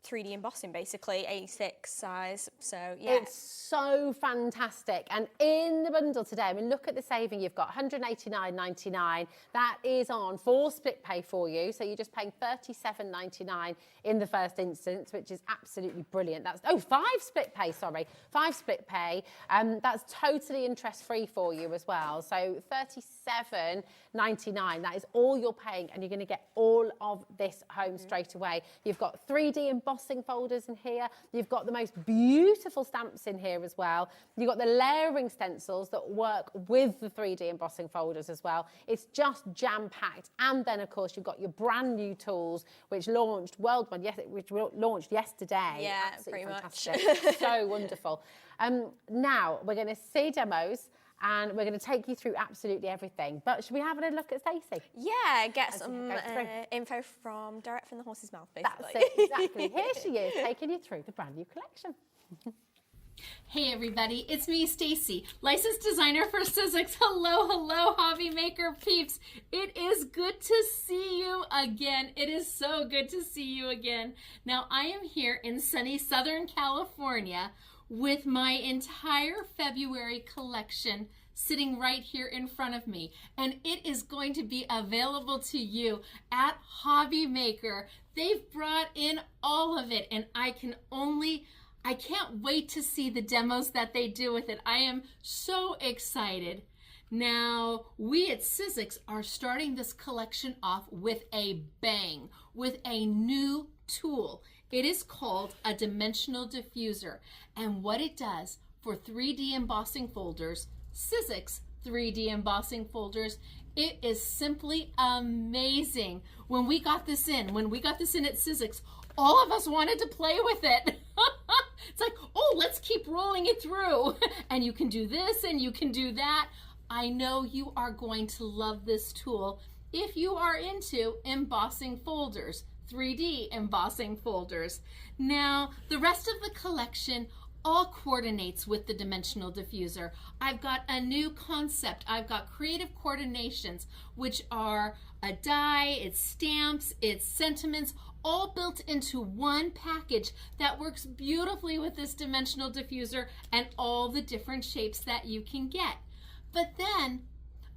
3D embossing, basically, A6 size. So, yeah. It's so fantastic. And in the bundle today, I mean, look at the saving. You've got £189.99. That is on 4 split pay for you. So you're just paying £37.99 in the first instance, which is absolutely brilliant. That's 5 split pay, sorry. 5 split pay. That's totally interest-free for you as well. So £37.99. That is all you're paying, and you're going to get all of this home straight away. You've got 3D embossing folders in here. You've got the most beautiful stamps in here as well. You've got the layering stencils that work with the 3D embossing folders as well. It's just jam-packed. And then, of course, you've got your brand new tools, which launched worldwide, which launched yesterday. Yeah, absolutely pretty fantastic. much. So wonderful. Now we're going to see demos, and we're going to take you through absolutely everything. But should we have a look at Stacey? Yeah, get some info direct from the horse's mouth, basically. That's it, exactly. Here she is, taking you through the brand new collection. Hey everybody, it's me, Stacey, licensed designer for Sizzix. Hello, hello, hobby maker peeps. It is good to see you again. It is so good to see you again. Now, I am here in sunny Southern California with my entire February collection sitting right here in front of me. And it is going to be available to you at Hobby Maker. They've brought in all of it, and I can't wait to see the demos that they do with it. I am so excited. Now, we at Sizzix are starting this collection off with a bang, with a new tool. It is called a dimensional diffuser. And what it does for 3D embossing folders, Sizzix 3D embossing folders, it is simply amazing. When we got this in at Sizzix, all of us wanted to play with it. It's like, oh, let's keep rolling it through. And you can do this and you can do that. I know you are going to love this tool if you are into embossing folders, 3D embossing folders. Now, the rest of the collection all coordinates with the dimensional diffuser. I've got a new concept. I've got creative coordinations, which are a die, it's stamps, it's sentiments, all built into one package that works beautifully with this dimensional diffuser and all the different shapes that you can get. But then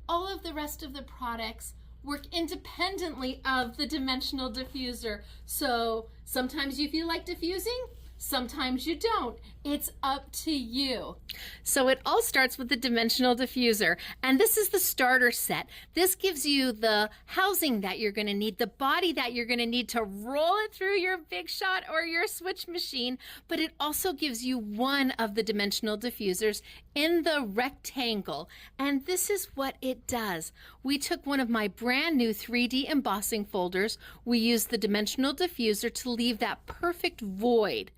all of the rest of the products work independently of the dimensional diffuser. So sometimes you feel like diffusing, sometimes you don't. It's up to you. So it all starts with the dimensional diffuser, and this is the starter set. This gives you the housing that you're going to need, the body that you're going to need to roll it through your Big Shot or your Switch machine, but it also gives you one of the dimensional diffusers in the rectangle, and this is what it does. We took one of my brand new 3D embossing folders. We used the dimensional diffuser to leave that perfect void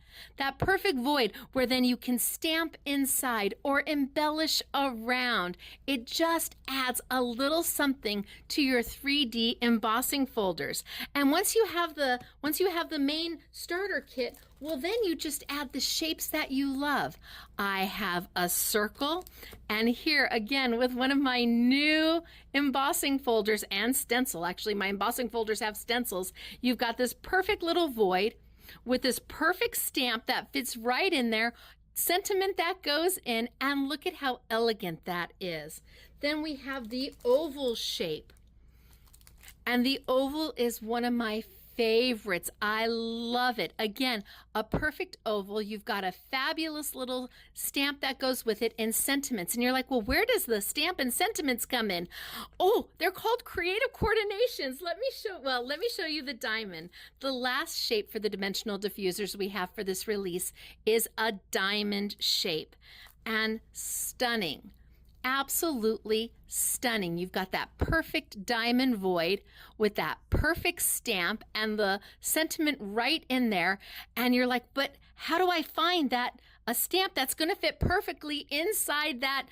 where then you can stamp inside or embellish around. It just adds a little something to your 3D embossing folders. And once you have the main starter kit, well, then you just add the shapes that you love. I have a circle, and here again with one of my new embossing folders and stencil. Actually, my embossing folders have stencils. You've got this perfect little void with this perfect stamp that fits right in there, sentiment that goes in, and look at how elegant that is. Then we have the oval shape, and the oval is one of my favorites. I love it. Again, a perfect oval. You've got a fabulous little stamp that goes with it in sentiments. And you're like, well, where does the stamp and sentiments come in? Oh, they're called creative coordinations. Let me show you the diamond. The last shape for the dimensional diffusers we have for this release is a diamond shape. And stunning. Absolutely stunning. You've got that perfect diamond void with that perfect stamp and the sentiment right in there. And you're like, but how do I find a stamp that's going to fit perfectly inside that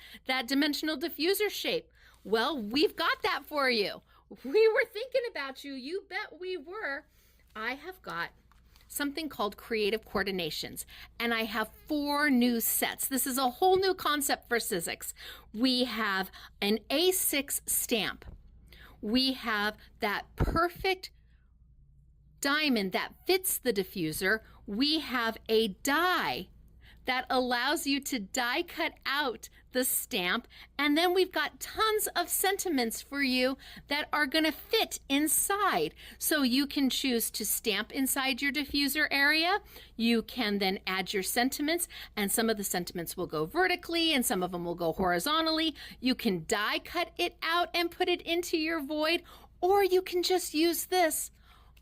dimensional diffuser shape? Well, we've got that for you. We were thinking about you. You bet we were. I have got something called creative coordinations, and I have 4 new sets. This is a whole new concept for Sizzix. We have an A6 stamp. We have that perfect diamond that fits the diffuser. We have a die that allows you to die cut out the stamp, and then we've got tons of sentiments for you that are going to fit inside. So you can choose to stamp inside your diffuser area. You can then add your sentiments, and some of the sentiments will go vertically and some of them will go horizontally. You can die cut it out and put it into your void, or you can just use this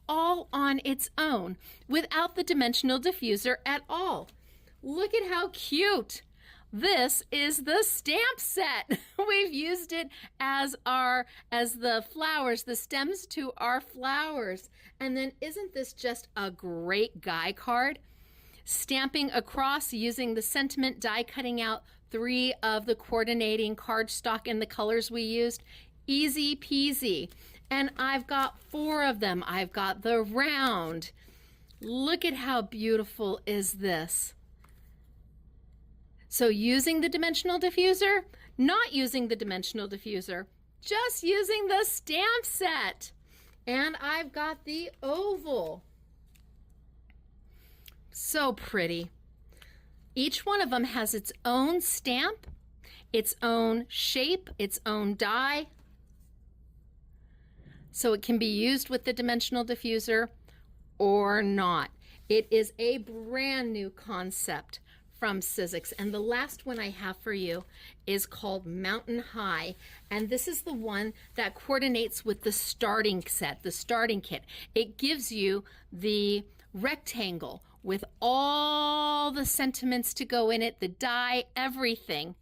all on its own without the dimensional diffuser at all. Look at how cute. This is the stamp set. We've used it as the flowers, the stems to our flowers. And then isn't this just a great guy card? Stamping across using the sentiment, die cutting out 3 of the coordinating cardstock in the colors we used. Easy peasy. And I've got 4 of them. I've got the round. Look at how beautiful is this. So using the dimensional diffuser, not using the dimensional diffuser, just using the stamp set. And I've got the oval. So pretty. Each one of them has its own stamp, its own shape, its own die. So it can be used with the dimensional diffuser or not. It is a brand new concept from Sizzix. And the last one I have for you is called Mountain High. And this is the one that coordinates with the starting set, the starting kit. It gives you the rectangle with all the sentiments to go in it, the die, everything.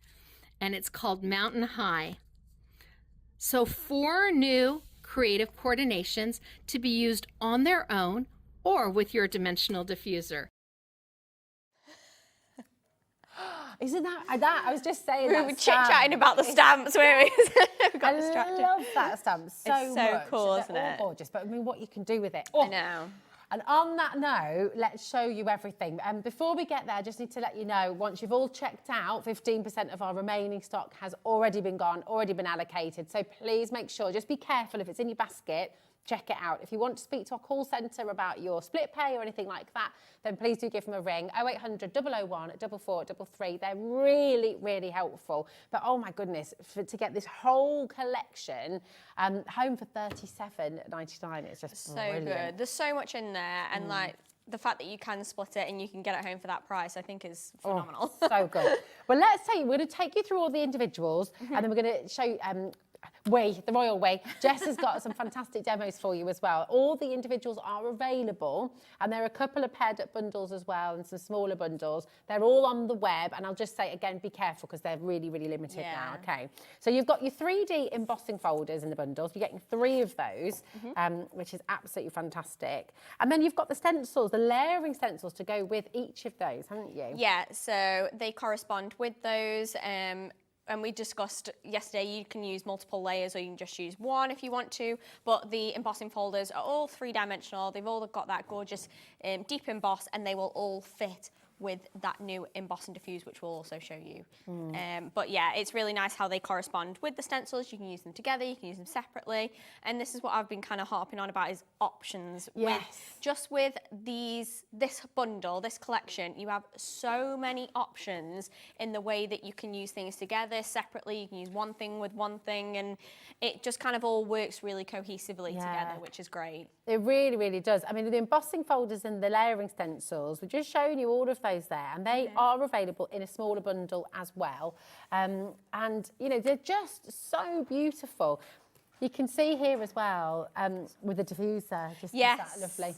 And it's called Mountain High. So 4 new creative coordinations to be used on their own or with your dimensional diffuser. Isn't that I was just saying we that were chit-chatting about the stamps, weren't we? Got distracted. I love that stamp so it's so much. cool, They're isn't all it? gorgeous, but I mean, what you can do with it. I know. And on that note, let's show you everything. And before we get there, I just need to let you know, once you've all checked out, 15% of our remaining stock has already been gone, already been allocated. So please make sure, just be careful if it's in your basket, check it out. If you want to speak to our call centre about your split pay or anything like that, then please do give them a ring. 0800 001 4433. They're really, really helpful. But oh my goodness, to get this whole collection home for $37.99, it's just so brilliant. good. There's so much in there, and like the fact that you can split it and you can get it home for that price, I think is phenomenal. Oh, so good. Well, we're going to take you through all the individuals, and then we're going to show you the royal way. Jess has got some fantastic demos for you as well. All the individuals are available, and there are a couple of paired up bundles as well and some smaller bundles. They're all on the web, and I'll just say again, be careful because they're really, really limited now. Okay, so you've got your 3D embossing folders in the bundles. You're getting 3 of those, which is absolutely fantastic. And then you've got the stencils, the layering stencils to go with each of those, haven't you? Yeah, so they correspond with those. And we discussed yesterday, you can use multiple layers or you can just use one if you want to, but the embossing folders are all 3-dimensional. They've all got that gorgeous deep emboss, and they will all fit with that new Embossing Diffuse, which we'll also show you. But yeah, it's really nice how they correspond with the stencils. You can use them together, you can use them separately. And this is what I've been kind of harping on about, is options. Yes. Just with this bundle, this collection, you have so many options in the way that you can use things together, separately. You can use one thing with one thing, and it just kind of all works really cohesively together, which is great. It really, really does. I mean, the embossing folders and the layering stencils, we're just showing you all of those there, and they are available in a smaller bundle as well. And, you know, they're just so beautiful. You can see here as well with the diffuser, just that lovely.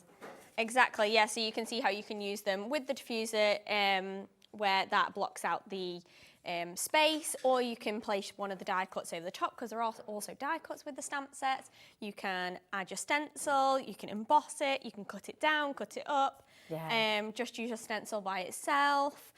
Exactly, yeah, so you can see how you can use them with the diffuser where that blocks out the space, or you can place one of the die cuts over the top, because there are also die cuts with the stamp sets. You can add your stencil, you can emboss it, you can cut it down, cut it up, just use your stencil by itself.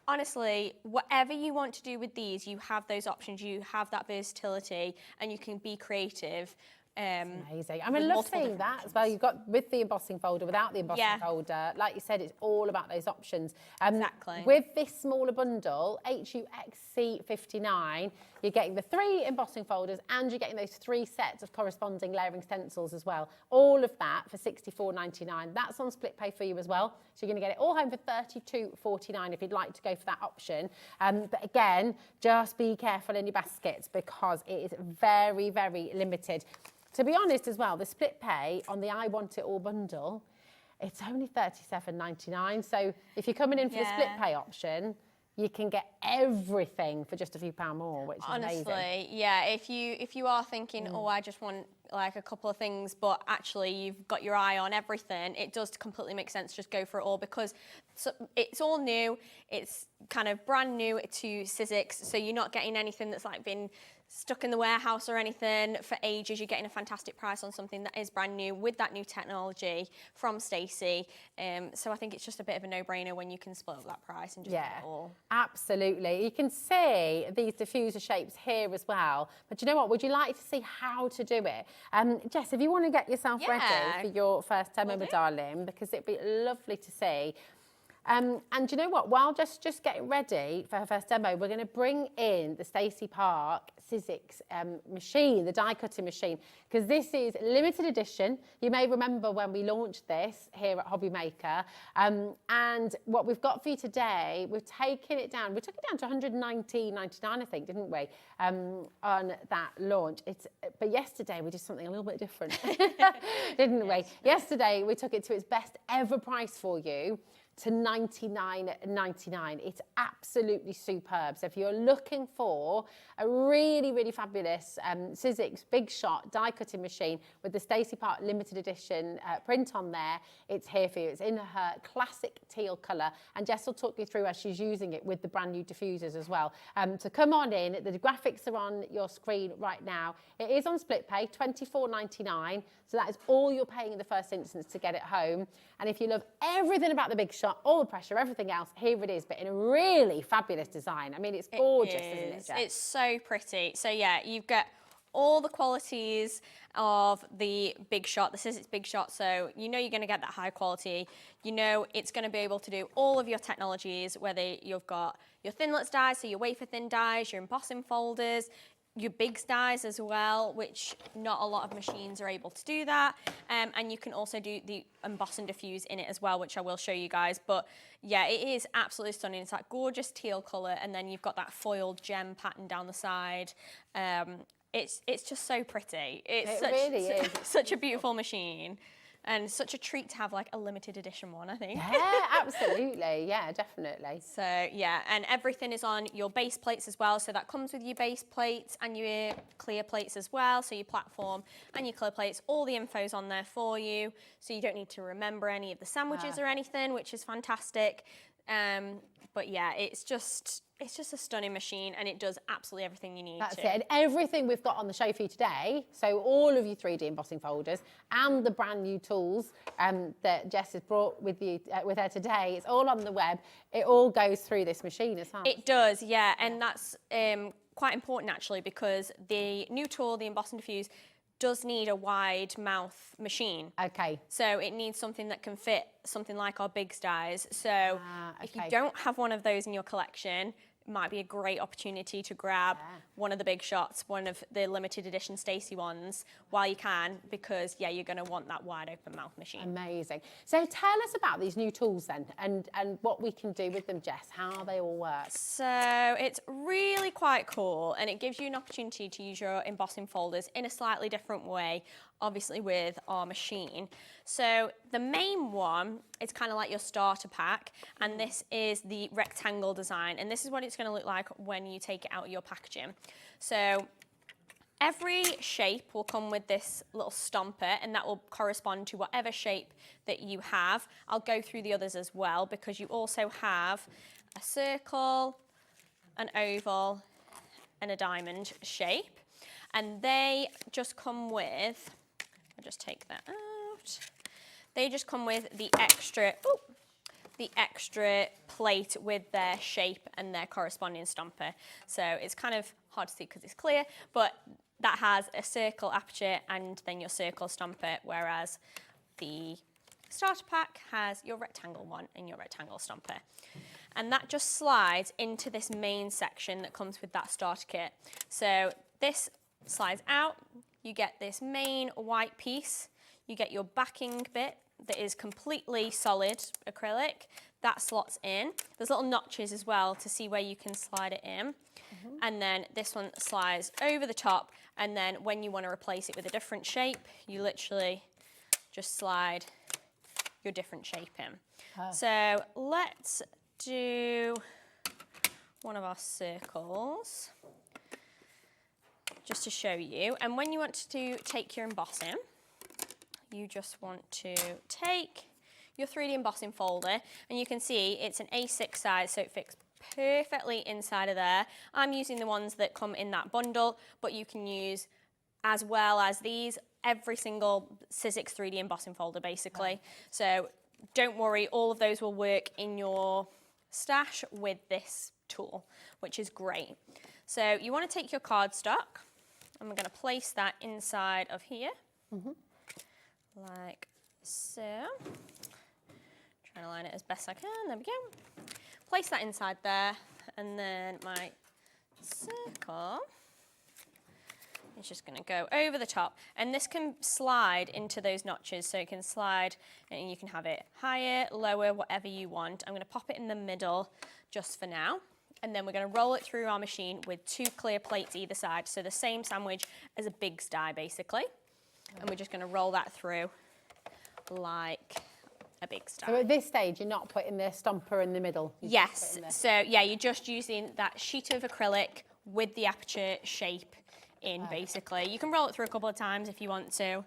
Honestly, whatever you want to do with these, you have those options, you have that versatility, and you can be creative. Amazing. I mean, I love seeing that as well. You've got with the embossing folder, without the embossing folder. Like you said, it's all about those options. Exactly. With this smaller bundle, HUXC59, you're getting the 3 embossing folders, and you're getting those 3 sets of corresponding layering stencils as well. All of that for $64.99. That's on split pay for you as well. So you're going to get it all home for $32.49 if you'd like to go for that option. But again, just be careful in your baskets, because it is very, very limited. To be honest as well, the split pay on the I Want It All bundle, it's only $37.99. So if you're coming in for the split pay option, you can get everything for just a few pounds more, which is amazing. Honestly, yeah, if you are thinking, oh, I just want like a couple of things, but actually you've got your eye on everything, it does completely make sense to just go for it all, because it's all new. It's kind of brand new to Sizzix, so you're not getting anything that's like been stuck in the warehouse or anything for ages. You're getting a fantastic price on something that is brand new with that new technology from Stacey. So I think it's just a bit of a no-brainer when you can split up that price and just get it all. Absolutely. You can see these diffuser shapes here as well. But you know what? Would you like to see how to do it? Jess, if you want to get yourself ready for your first demo, my darling, because it'd be lovely to see. And you know what? While just getting ready for her first demo, we're going to bring in the Stacey Park Sizzix machine, the die cutting machine, because this is limited edition. You may remember when we launched this here at Hobby Maker. And what we've got for you today, we've taken it down. We took it down to $119.99, I think, didn't we? On that launch. But yesterday we did something a little bit different, didn't we? Yesterday we took it to its best ever price for you, to $99.99. It's absolutely superb. So if you're looking for a really, really fabulous Sizzix Big Shot die cutting machine with the Stacey Park limited edition print on there, it's here for you. It's in her classic teal colour, and Jess will talk you through as she's using it with the brand new diffusers as well. So come on in, the graphics are on your screen right now. It is on split pay, $24.99. So that is all you're paying in the first instance to get it home. And if you love everything about the Big Shot, all the pressure, everything else, here it is, but in a really fabulous design. I mean, it's gorgeous, isn't it, Jess? It's so pretty. So yeah, you've got all the qualities of the Big Shot, the Sizzix Big Shot, so you know you're going to get that high quality. You know it's going to be able to do all of your technologies, whether you've got your Thinlits dies, so your wafer thin dies, your embossing folders, your bigs dies as well, which not a lot of machines are able to do that. And you can also do the emboss and diffuse in it as well, which I will show you guys. But yeah, it is absolutely stunning. It's that gorgeous teal colour, and then you've got that foiled gem pattern down the side. It's just so pretty. It really is. Such a beautiful machine. And such a treat to have like a limited edition one, I think. Yeah, absolutely. Yeah, definitely. So yeah, and everything is on your base plates as well. So that comes with your base plates and your clear plates as well. So your platform and your clear plates, all the info's on there for you. So you don't need to remember any of the sandwiches or anything, which is fantastic. But yeah, it's just a stunning machine, and it does absolutely everything you need. That's it. And everything we've got on the show for you today, so all of your 3D embossing folders and the brand new tools that Jess has brought with you with her today, it's all on the web. It all goes through this machine as well. It does, yeah, and that's quite important actually, because the new tool, the Emboss and Diffuse, does need a wide mouth machine. Okay. So it needs something that can fit something like our big dies. So if you don't have one of those in your collection, it might be a great opportunity to grab one of the big shots, one of the limited edition Stacey ones while you can, because you're going to want that wide open mouth machine. Amazing. So tell us about these new tools then, and what we can do with them, Jess, how they all work. So it's really quite cool, and it gives you an opportunity to use your embossing folders in a slightly different way, obviously with our machine. So the main one is kind of like your starter pack, and this is the rectangle design, and this is what it's going to look like when you take it out of your packaging. So every shape will come with this little stomper, and that will correspond to whatever shape that you have. I'll go through the others as well, because you also have a circle, an oval, and a diamond shape. And they just come with, I'll just take that out. They just come with the extra plate with their shape and their corresponding stomper. So it's kind of hard to see because it's clear, but that has a circle aperture and then your circle stomper, whereas the starter pack has your rectangle one and your rectangle stomper. And that just slides into this main section that comes with that starter kit. So this slides out, you get this main white piece, you get your backing bit that is completely solid acrylic, that slots in. There's little notches as well to see where you can slide it in. And then this one slides over the top, and then when you want to replace it with a different shape, you literally just slide your different shape in. So let's do one of our circles just to show you. And when you want to take your embossing, you just want to take your 3D embossing folder, and you can see it's an A6 size, so it fits perfectly inside of there. I'm using the ones that come in that bundle, but you can use, as well as these, every single Sizzix 3D embossing folder basically. So don't worry, all of those will work in your stash with this tool, which is great. So you want to take your cardstock, and we're going to place that inside of here, like so. Trying to line it as best I can, there we go. Place that inside there, and then my circle is just going to go over the top, and this can slide into those notches, so it can slide and you can have it higher, lower, whatever you want. I'm going to pop it in the middle just for now, and then we're going to roll it through our machine with 2 clear plates either side, so the same sandwich as a big die basically, and we're just going to roll that through like a big die. So at this stage, you're not putting the stomper in the middle? Yes, so yeah, you're just using that sheet of acrylic with the aperture shape in basically. You can roll it through a couple of times if you want to,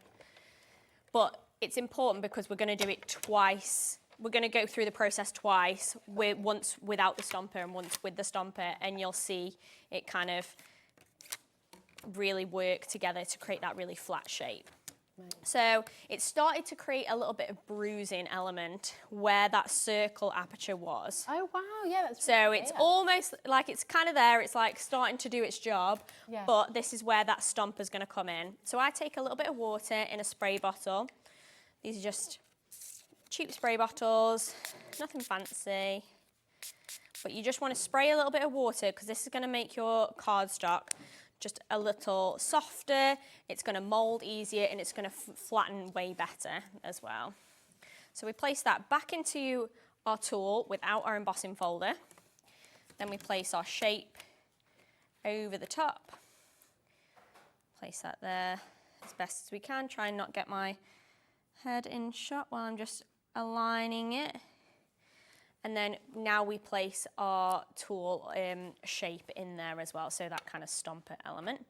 but it's important because we're going to do it twice. We're going to go through the process twice, once without the stomper and once with the stomper, and you'll see it kind of really work together to create that really flat shape. So it started to create a little bit of bruising element where that circle aperture was. Oh wow, yeah, that's so really it's almost like it's kind of there, it's like starting to do its job, but this is where that stomper's going to come in. So I take a little bit of water in a spray bottle. These are just cheap spray bottles, nothing fancy, but you just want to spray a little bit of water because this is going to make your cardstock just a little softer, it's going to mould easier, and it's going to flatten way better as well. So we place that back into our tool without our embossing folder. Then we place our shape over the top. Place that there as best as we can. Try and not get my head in shot while I'm just aligning it. And then now we place our tool shape in there as well, so that kind of stomper element.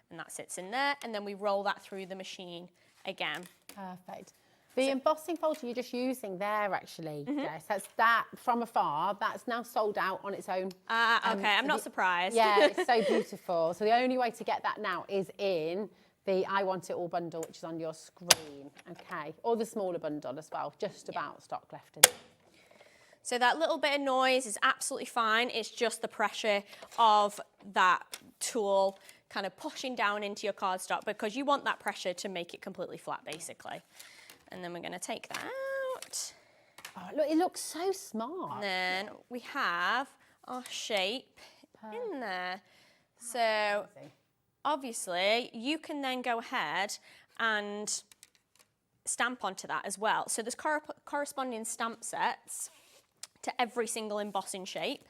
And that sits in there, and then we roll that through the machine again. Perfect. The embossing folder you're just using there, actually, yes, that's that from afar, that's now sold out on its own. Okay, I'm not surprised. Yeah, it's so beautiful. So the only way to get that now is in the I Want It All bundle, which is on your screen, okay? Or the smaller bundle as well, just about stock left in there. So that little bit of noise is absolutely fine. It's just the pressure of that tool kind of pushing down into your cardstock because you want that pressure to make it completely flat, basically. And then we're going to take that out. Oh, look, it looks so smart. And then we have our shape in there. So obviously you can then go ahead and stamp onto that as well. So there's corresponding stamp sets to every single embossing shape.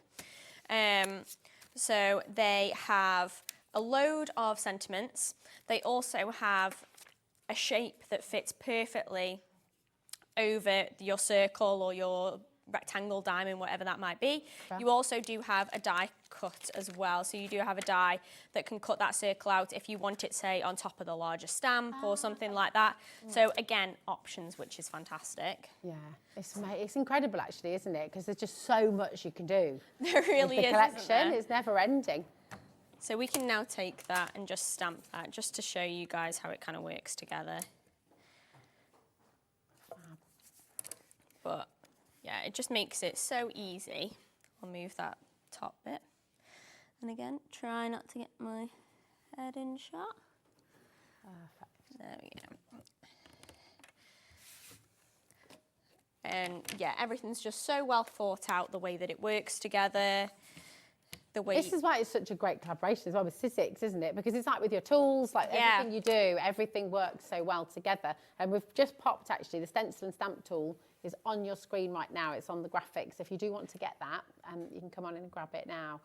So they have a load of sentiments. They also have a shape that fits perfectly over your circle or your rectangle, diamond, whatever that might be. You also do have a die cut as well. So you do have a die that can cut that circle out if you want it, say, on top of the larger stamp or something like that. So again, options, which is fantastic. Yeah, it's incredible actually, isn't it? Because there's just so much you can do. There really with the is, collection. isn't there? It's never ending. So we can now take that and just stamp that, just to show you guys how it kind of works together. But yeah, it just makes it so easy. I'll move that top bit. And again, try not to get my head in shot. Perfect. There we go. And yeah, everything's just so well thought out, the way that it works together. This is why it's such a great collaboration as well with Sizzix, isn't it? Because it's like with your tools, like everything you do, everything works so well together. And we've just popped actually the stencil and stamp tool is on your screen right now. It's on the graphics. If you do want to get that, you can come on and grab it now.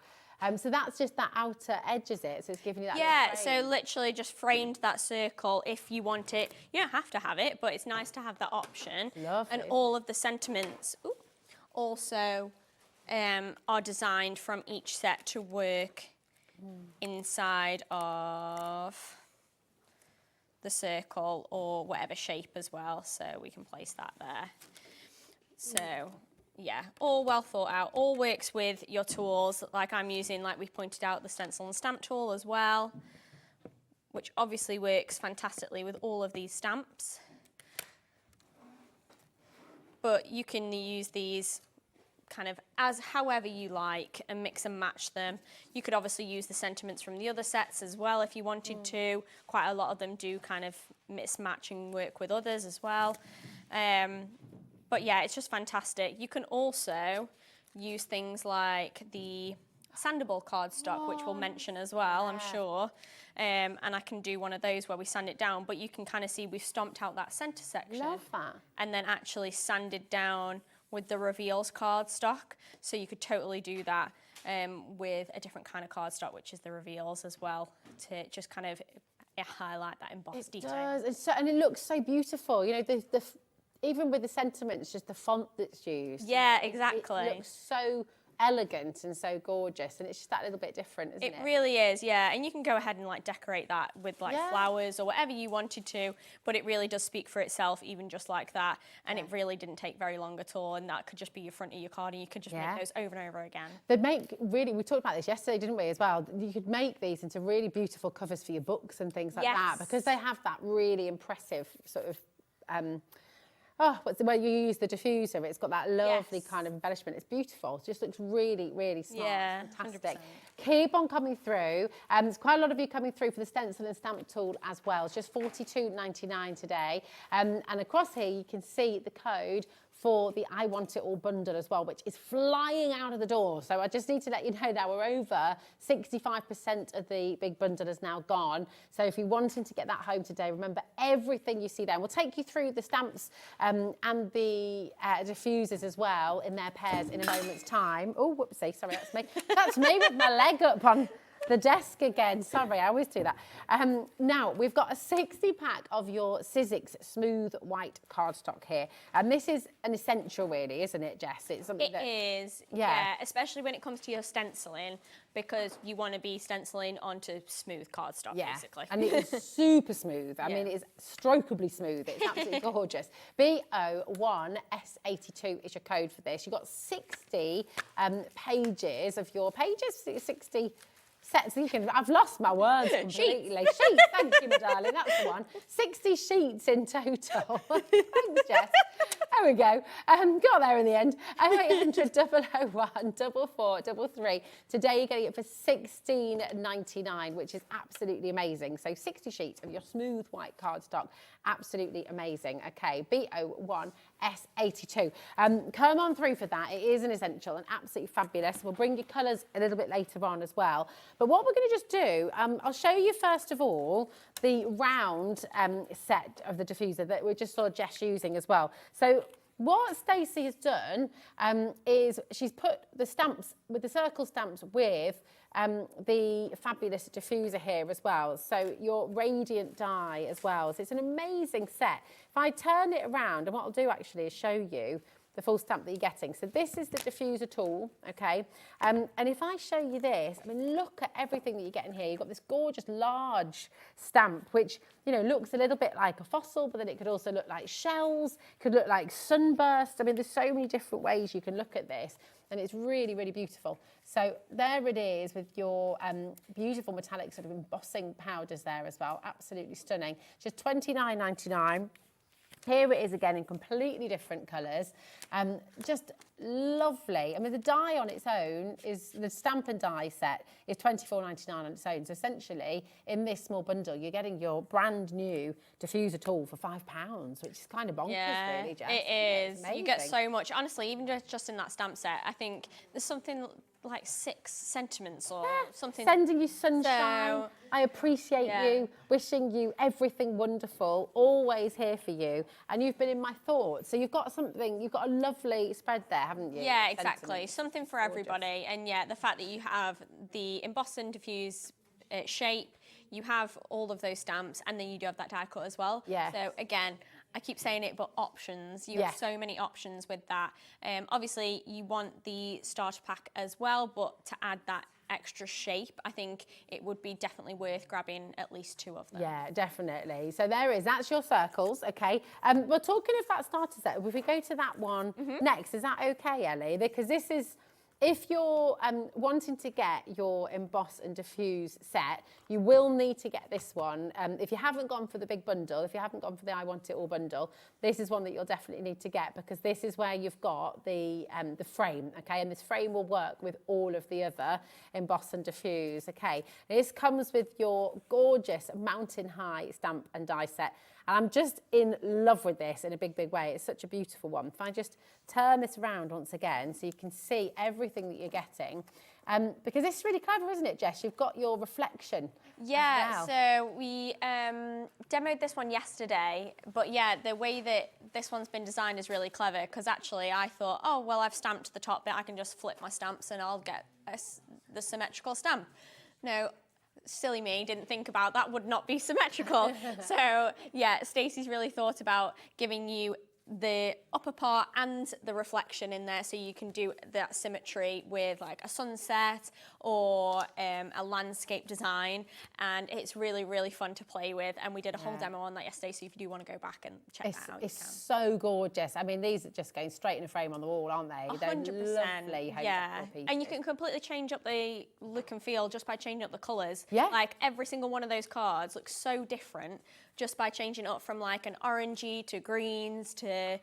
So that's just that outer edge, is it? So it's giving you that. Yeah, so literally just framed that circle if you want it. You don't have to have it, but it's nice to have that option. Lovely. And all of the sentiments also are designed from each set to work inside of the circle or whatever shape as well. So we can place that there. So yeah, all well thought out, all works with your tools. Like I'm using, like we pointed out, the stencil and stamp tool as well, which obviously works fantastically with all of these stamps. But you can use these kind of as however you like and mix and match them. You could obviously use the sentiments from the other sets as well if you wanted to. Quite a lot of them do kind of mismatch and work with others as well. But yeah, it's just fantastic. You can also use things like the sandable cardstock, which we'll mention as well, I'm sure. And I can do one of those where we sand it down, but you can kind of see we've stomped out that centre section. Love that. And then actually sanded down with the reveals cardstock. So you could totally do that with a different kind of cardstock, which is the reveals as well, to just kind of highlight that embossed detail. It does, and it looks so beautiful. You know, even with the sentiments, just the font that's used. Yeah, exactly. It looks so elegant and so gorgeous, and it's just that little bit different, isn't it? It really is, yeah. And you can go ahead and like decorate that with like flowers or whatever you wanted to, but it really does speak for itself, even just like that. And it really didn't take very long at all, and that could just be your front of your card, and you could just make those over and over again. They make we talked about this yesterday, didn't we, as well? You could make these into really beautiful covers for your books and things like that, because they have that really impressive sort of where you use the diffuser, it's got that lovely kind of embellishment. It's beautiful. It just looks really, really smart. Yeah, fantastic. 100%. Keep on coming through. There's quite a lot of you coming through for the stencil and stamp tool as well. It's just $42.99 today. And across here, you can see the code for the I Want It All bundle as well, which is flying out of the door. So I just need to let you know that we're over 65% of the big bundle is now gone. So if you're wanting to get that home today, remember everything you see there. And we'll take you through the stamps and the diffusers as well in their pairs in a moment's time. Oh, whoopsie, sorry, that's me. That's me with my leg up on the desk again. Sorry, I always do that. Now, we've got a 60-pack of your Sizzix smooth white cardstock here. And this is an essential, really, isn't it, Jess? It's something It is, yeah, especially when it comes to your stenciling, because you want to be stenciling onto smooth cardstock, basically. And it is super smooth. I mean, it is strokeably smooth. It's absolutely gorgeous. BO1S82 is your code for this. You've got 60 pages of your 60 sets. I've lost my words completely. Sheets, thank you, my darling. That's the one. 60 sheets in total. Thanks, Jess. There we go. Got there in the end. 0800 001 4433. Today you're getting it for $16.99, which is absolutely amazing. So 60 sheets of your smooth white cardstock. Absolutely amazing. Okay, B01S82. Come on through for that. It is an essential and absolutely fabulous. We'll bring you colours a little bit later on as well. But what we're going to just do, I'll show you first of all the round set of the diffuser that we just saw Jess using as well. So what Stacey has done is she's put the stamps, with the circle stamps with the fabulous diffuser here as well. So your radiant die as well. So it's an amazing set. If I turn it around, and what I'll do actually is show you the full stamp that you're getting. So this is the diffuser tool, okay? And if I show you this, I mean, look at everything that you're getting here. You've got this gorgeous large stamp, which, you know, looks a little bit like a fossil, but then it could also look like shells, could look like sunburst. I mean, there's so many different ways you can look at this, and it's really, really beautiful. So there it is with your beautiful metallic sort of embossing powders there as well. Absolutely stunning. Just $29.99. Here it is again in completely different colours. Just lovely. I mean, the die on its own is, the stamp and die set is $24.99 on its own. So essentially, in this small bundle, you're getting your brand new diffuser tool for £5, which is kind of bonkers, really, Jess. It is. You get so much. Honestly, even just in that stamp set, I think there's something like 6 sentiments or something. Sending you sunshine. So, I appreciate you, wishing you everything wonderful, always here for you. And you've been in my thoughts. So you've got something, you've got a lovely spread there, haven't you? Yeah, exactly. Something for everybody. And yeah, the fact that you have the emboss and diffuse shape, you have all of those stamps, and then you do have that die cut as well. Yeah. So again, I keep saying it, but options. You have so many options with that. Obviously, you want the starter pack as well, but to add that extra shape, I think it would be definitely worth grabbing at least 2 of them. Yeah, definitely. So there is, that's your circles, okay. We're talking of that starter set. If we go to that one next, is that okay, Ellie? Because this is, if you're wanting to get your emboss and diffuse set, you will need to get this one. If you haven't gone for the big bundle, if you haven't gone for the I Want It All bundle, this is one that you'll definitely need to get, because this is where you've got the frame, okay? And this frame will work with all of the other emboss and diffuse, okay? This comes with your gorgeous mountain high stamp and die set. And I'm just in love with this in a big, big way. It's such a beautiful one. If I just turn this around once again so you can see everything that you're getting. Because this is really clever, isn't it, Jess? You've got your reflection. Yeah, so we demoed this one yesterday. But yeah, the way that this one's been designed is really clever, because actually I thought, oh, well, I've stamped the top bit. I can just flip my stamps and I'll get the symmetrical stamp. No. Silly me, didn't think about that would not be symmetrical. So yeah, Stacey's really thought about giving you the upper part and the reflection in there, so you can do that symmetry with like a sunset or a landscape design, and it's really, really fun to play with. And we did a whole demo on that yesterday, so if you do want to go back and check that out, it's so gorgeous. I mean, these are just going straight in a frame on the wall, aren't they? 100%. Lovely home decor pieces. And you can completely change up the look and feel just by changing up the colours. Yeah. Like every single one of those cards looks so different just by changing up from like an orangey to greens to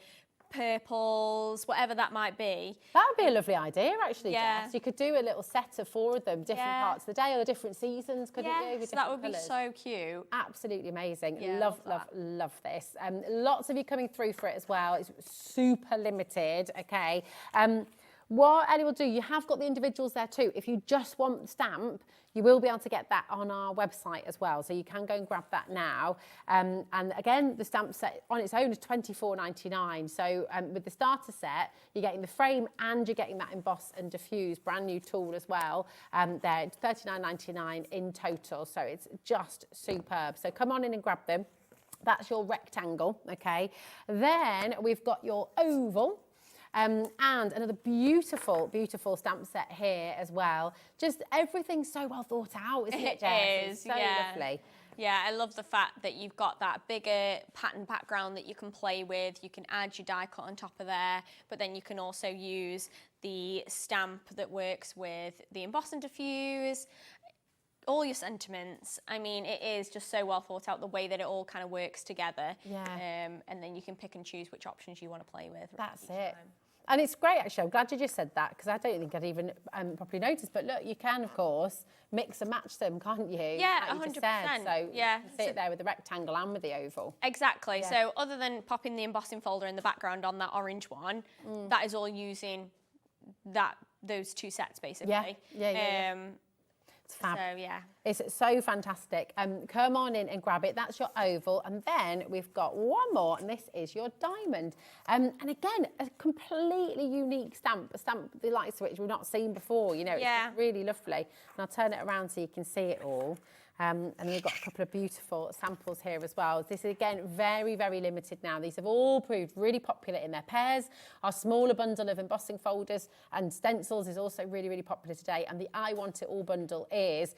purples, whatever that might be. That would be a lovely idea, actually, Jess. You could do a little set of 4 of them, different parts of the day or different seasons, couldn't you? With so that would colours. Be so cute. Absolutely amazing. Yeah, love this. Lots of you coming through for it as well. It's super limited, okay? What Ellie will do, you have got the individuals there too. If you just want the stamp, you will be able to get that on our website as well. So you can go and grab that now. And again, the stamp set on its own is $24.99. So with the starter set, you're getting the frame and you're getting that emboss and diffuse brand new tool as well. They're $39.99 in total. So it's just superb. So come on in and grab them. That's your rectangle, okay? Then we've got your oval. And another beautiful, beautiful stamp set here as well. Just everything so well thought out, isn't it, Jess? It is, it's so lovely. Yeah, I love the fact that you've got that bigger pattern background that you can play with. You can add your die cut on top of there, but then you can also use the stamp that works with the emboss and diffuse. all your sentiments. I mean, it is just so well thought out, the way that it all kind of works together. Yeah. And then you can pick and choose which options you want to play with. That's it. And it's great, actually. I'm glad you just said that, because I don't think I'd even properly noticed. But look, you can, of course, mix and match them, can't you? Yeah, like you just 100%. said. So yeah. you can see it there with the rectangle and with the oval. Exactly. Yeah. So other than popping the embossing folder in the background on that orange one, that is all using those two sets, basically. Yeah. It's fab. So, yeah. It's so fantastic. Come on in and grab it. That's your oval. And then we've got one more, and this is your diamond. And again, a completely unique stamp, a stamp the likes of which we've not seen before. You know, it's just really lovely. And I'll turn it around so you can see it all. And then we've got a couple of beautiful samples here as well. This is, again, very, very limited now. These have all proved really popular in their pairs. Our smaller bundle of embossing folders and stencils is also really, really popular today. And the I Want It All bundle is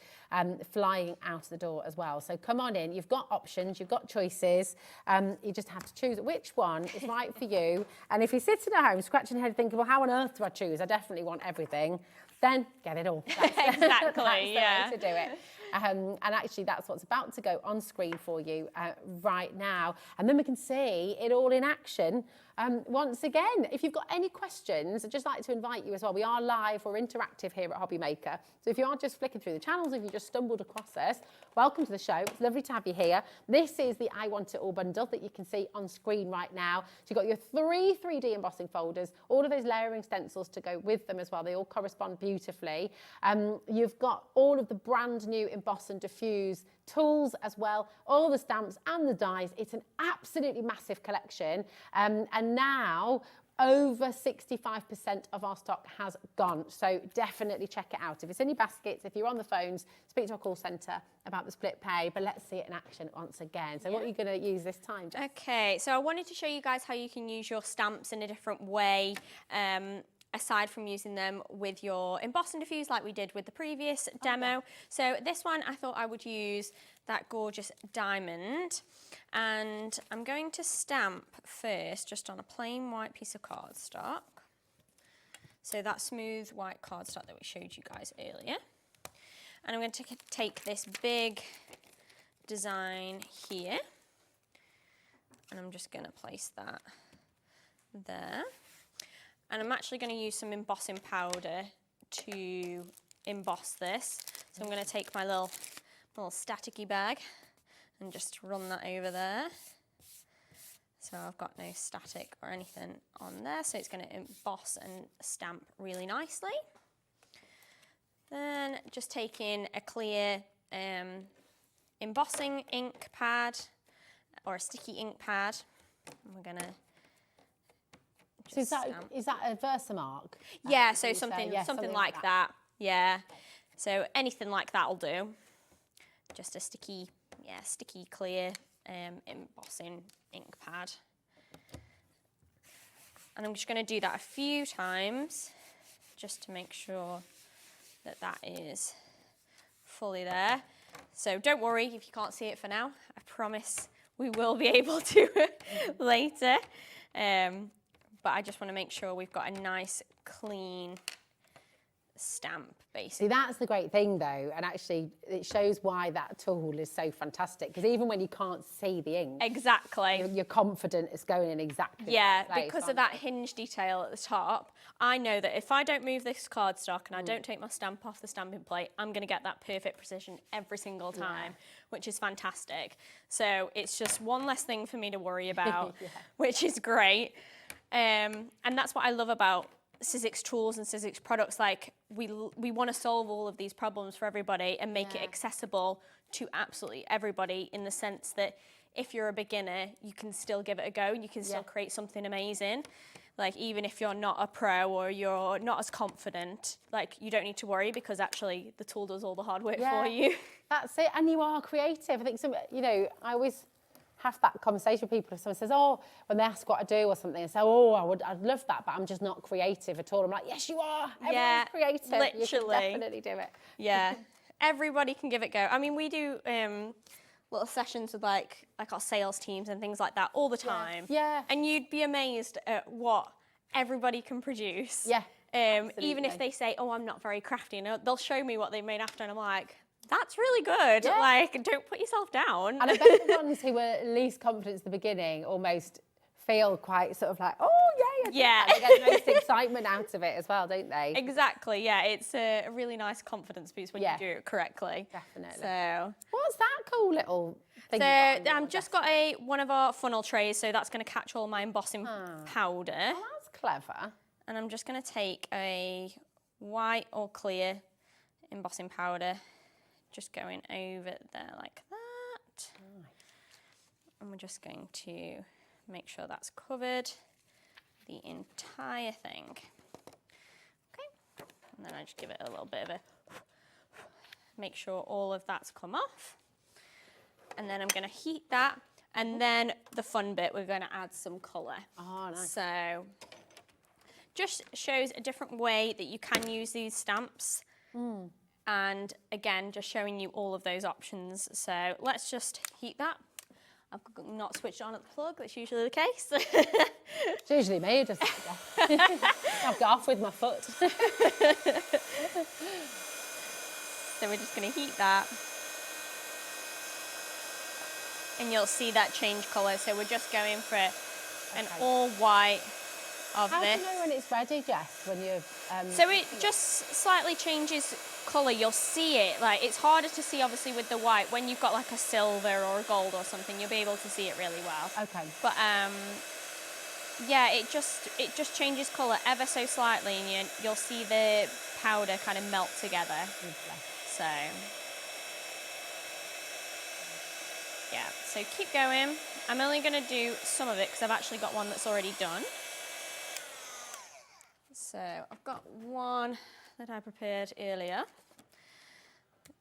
flying out the door as well. So come on in. You've got options. You've got choices. You just have to choose which one is right for you. And if you're sitting at home scratching your head thinking, well, how on earth do I choose? I definitely want everything. Then get it all. That's, exactly, that's the way to do it. And actually, that's what's about to go on screen for you right now. And then we can see it all in action once again. If you've got any questions, I'd just like to invite you as well. We are live, we're interactive here at Hobby Maker. So if you are just flicking through the channels, if you just stumbled across us, welcome to the show. It's lovely to have you here. This is the I Want It All bundle that you can see on screen right now. So you've got your 3 3D embossing folders, all of those layering stencils to go with them as well. They all correspond beautifully. You've got all of the brand new Emboss and Diffuse tools as well, all the stamps and the dies. It's an absolutely massive collection. And now over 65% of our stock has gone. So definitely check it out. If it's in your baskets, if you're on the phones, speak to our call centre about the split pay, but let's see it in action once again. So what are you going to use this time, Jess? Okay, so I wanted to show you guys how you can use your stamps in a different way. Aside from using them with your Emboss and Diffuse like we did with the previous demo. So this one I thought I would use that gorgeous diamond, and I'm going to stamp first just on a plain white piece of cardstock. So that smooth white cardstock that we showed you guys earlier. And I'm going to take this big design here, and I'm just going to place that there. And I'm actually going to use some embossing powder to emboss this. So I'm going to take my little staticky bag and just run that over there. So I've got no static or anything on there. So it's going to emboss and stamp really nicely. Then just taking a clear embossing ink pad or a sticky ink pad. And we're going to So is that a Versamark? Yeah, so something like that. Yeah. So anything like that will do. Just a sticky clear embossing ink pad. And I'm just going to do that a few times just to make sure that that is fully there. So don't worry if you can't see it for now. I promise we will be able to later. But I just want to make sure we've got a nice, clean stamp, basically. See, that's the great thing, though, and actually it shows why that tool is so fantastic, because even when you can't see the ink, exactly, you're confident it's going in exactly the right place, because of that hinge detail at the top. I know that if I don't move this cardstock and I don't take my stamp off the stamping plate, I'm going to get that perfect precision every single time, which is fantastic. So it's just one less thing for me to worry about, which is great. And that's what I love about Sizzix tools and Sizzix products. Like we want to solve all of these problems for everybody and make it accessible to absolutely everybody, in the sense that if you're a beginner, you can still give it a go. You can still create something amazing. Like even if you're not a pro or you're not as confident, like you don't need to worry, because actually the tool does all the hard work for you. That's it, and you are creative. I think I always have that conversation with people. If someone says, oh, when they ask what I do or something, I say, oh, I'd love that, but I'm just not creative at all. I'm like, yes, you are. Everyone's creative. Literally. You can definitely do it. Yeah, everybody can give it a go. I mean, we do little sessions with like our sales teams and things like that all the time. Yeah. And you'd be amazed at what everybody can produce. Yeah. Even if they say, oh, I'm not very crafty, they'll show me what they made after, and I'm like, that's really good. Yeah. Like, don't put yourself down. And I bet the ones who were least confident at the beginning almost feel quite sort of like, oh, yeah. They get the most excitement out of it as well, don't they? Exactly, yeah. It's a really nice confidence boost when you do it correctly. Definitely. So, what's that cool little thing? So I've just got one of our funnel trays, so that's going to catch all my embossing powder. Oh, that's clever. And I'm just going to take a white or clear embossing powder, just going over there like that. And we're just going to make sure that's covered the entire thing. Okay, and then I just give it a little bit of a, make sure all of that's come off. And then I'm going to heat that. And then the fun bit, we're going to add some colour. Oh, nice. So, just shows a different way that you can use these stamps. And again, just showing you all of those options. So let's just heat that. I've not switched on at the plug, that's usually the case. It's usually me, just I'll go off with my foot. So we're just going to heat that. And you'll see that change colour. So we're just going for an all white of How this. do you know when it's ready, Jess? When you So it just slightly changes colour. You'll see it. Like, it's harder to see obviously with the white. When you've got like a silver or a gold or something, you'll be able to see it really well. Okay. But yeah, it just changes colour ever so slightly, and you'll see the powder kind of melt together. So yeah, so keep going. I'm only going to do some of it because I've actually got one that's already done. So I've got one that I prepared earlier,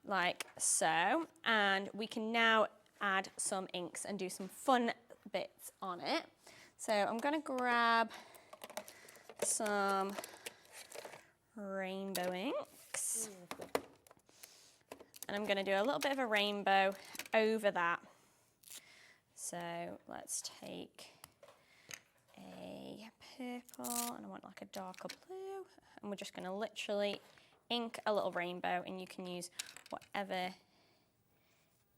like so, and we can now add some inks and do some fun bits on it. So I'm going to grab some rainbow inks, and I'm going to do a little bit of a rainbow over that. So let's take a purple, and I want like a darker blue, and we're just going to literally ink a little rainbow, and you can use whatever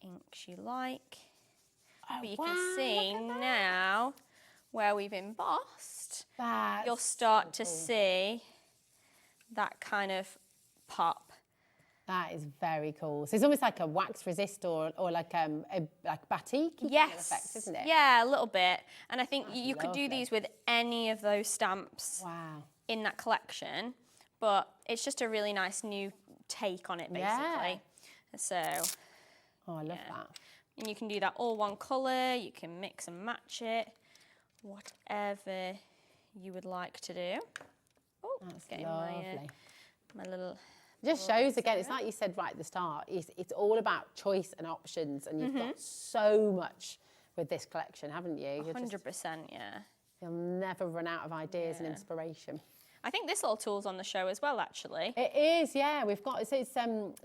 inks you like. But you can see now where we've embossed, you'll start to see that kind of pop. That is very cool. So it's almost like a wax resist or like batik effect, isn't it? Yeah, a little bit. And I think you could do these with any of those stamps in that collection, but it's just a really nice new take on it, basically. So, I love that. And you can do that all one colour, you can mix and match it, whatever you would like to do. Oh, that's getting lovely. My little... It just shows again, it's like you said right at the start, it's all about choice and options, and you've got so much with this collection, haven't you? 100%, yeah. You'll never run out of ideas and inspiration. I think this little tool's on the show as well, actually. It is, yeah. We've got so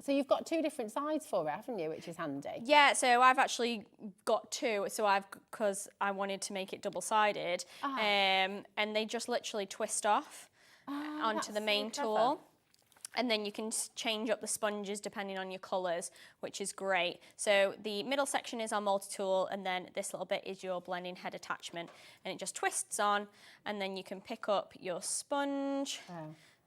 you've got two different sides for it, haven't you? Which is handy. Yeah, so I've actually got two. So because I wanted to make it double-sided, and they just literally twist off onto the main tool. And then you can change up the sponges depending on your colours, which is great. So the middle section is our multi-tool, and then this little bit is your blending head attachment. And it just twists on, and then you can pick up your sponge.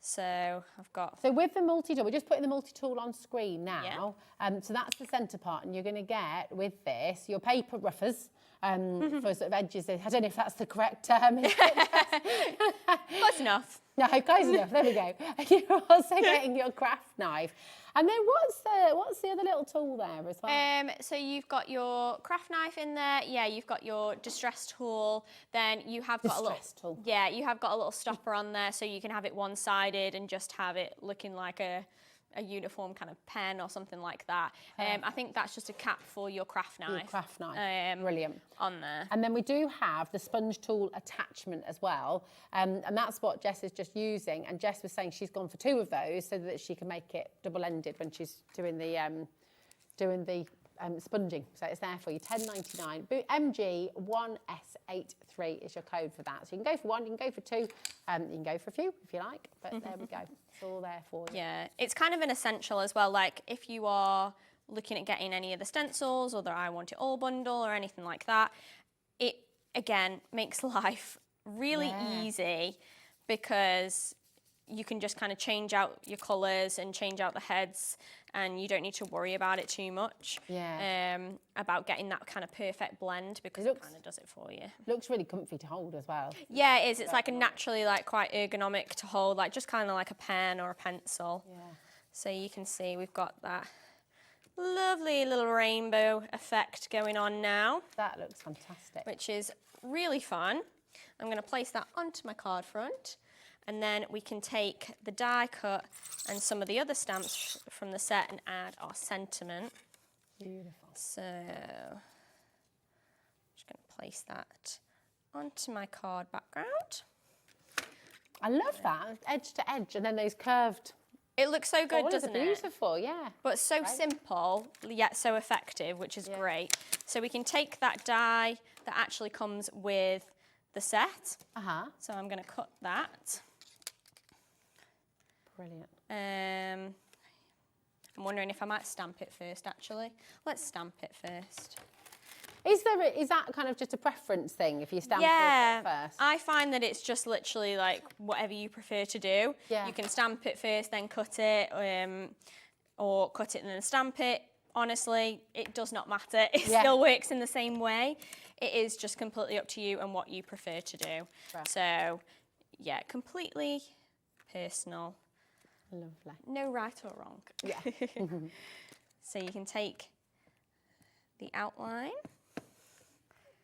So I've got... So with the multi-tool, we're just putting the multi-tool on screen now. So that's the centre part, and you're going to get, with this, your paper ruffers for sort of edges. I don't know if that's the correct term. Close enough. No, close enough. There we go. You're also getting your craft knife. And then what's the other little tool there as well? So you've got your craft knife in there. Yeah, you've got your distress tool. Then you have got a little yeah, you have got a little stopper on there, so you can have it one-sided and just have it looking like a uniform kind of pen or something like that. I think that's just a cap for your craft knife. Your craft knife, brilliant. On there. And then we do have the sponge tool attachment as well, and that's what Jess is just using. And Jess was saying she's gone for two of those so that she can make it double-ended when she's doing the sponging, so it's there for you, £10.99. MG1S83 is your code for that. So you can go for one, you can go for two, you can go for a few if you like, but there we go. It's all there for you. Yeah, it's kind of an essential as well. Like if you are looking at getting any of the stencils or the I Want It All bundle or anything like that, it again makes life really easy because you can just kind of change out your colours and change out the heads, and you don't need to worry about it too much. About getting that kind of perfect blend, because it kind of does it for you. Looks really comfy to hold as well. Yeah, it is. It's like a naturally like quite ergonomic to hold, like just kind of like a pen or a pencil. Yeah. So you can see we've got that lovely little rainbow effect going on now. That looks fantastic. Which is really fun. I'm going to place that onto my card front, and then we can take the die cut and some of the other stamps from the set and add our sentiment. Beautiful. So I'm just going to place that onto my card background. I love that, edge to edge, and then those curved. It looks so good, doesn't it? Beautiful, yeah. But so simple, yet so effective, which is great. So we can take that die that actually comes with the set. So I'm going to cut that. Brilliant. I'm wondering if I might stamp it first, actually. Let's stamp it first. Is that kind of just a preference thing if you stamp it first? I find that it's just literally like whatever you prefer to do. Yeah. You can stamp it first, then cut it, or cut it and then stamp it. Honestly, it does not matter. It still works in the same way. It is just completely up to you and what you prefer to do. Right. So, yeah, completely personal. Lovely. No right or wrong. Yeah. So you can take the outline.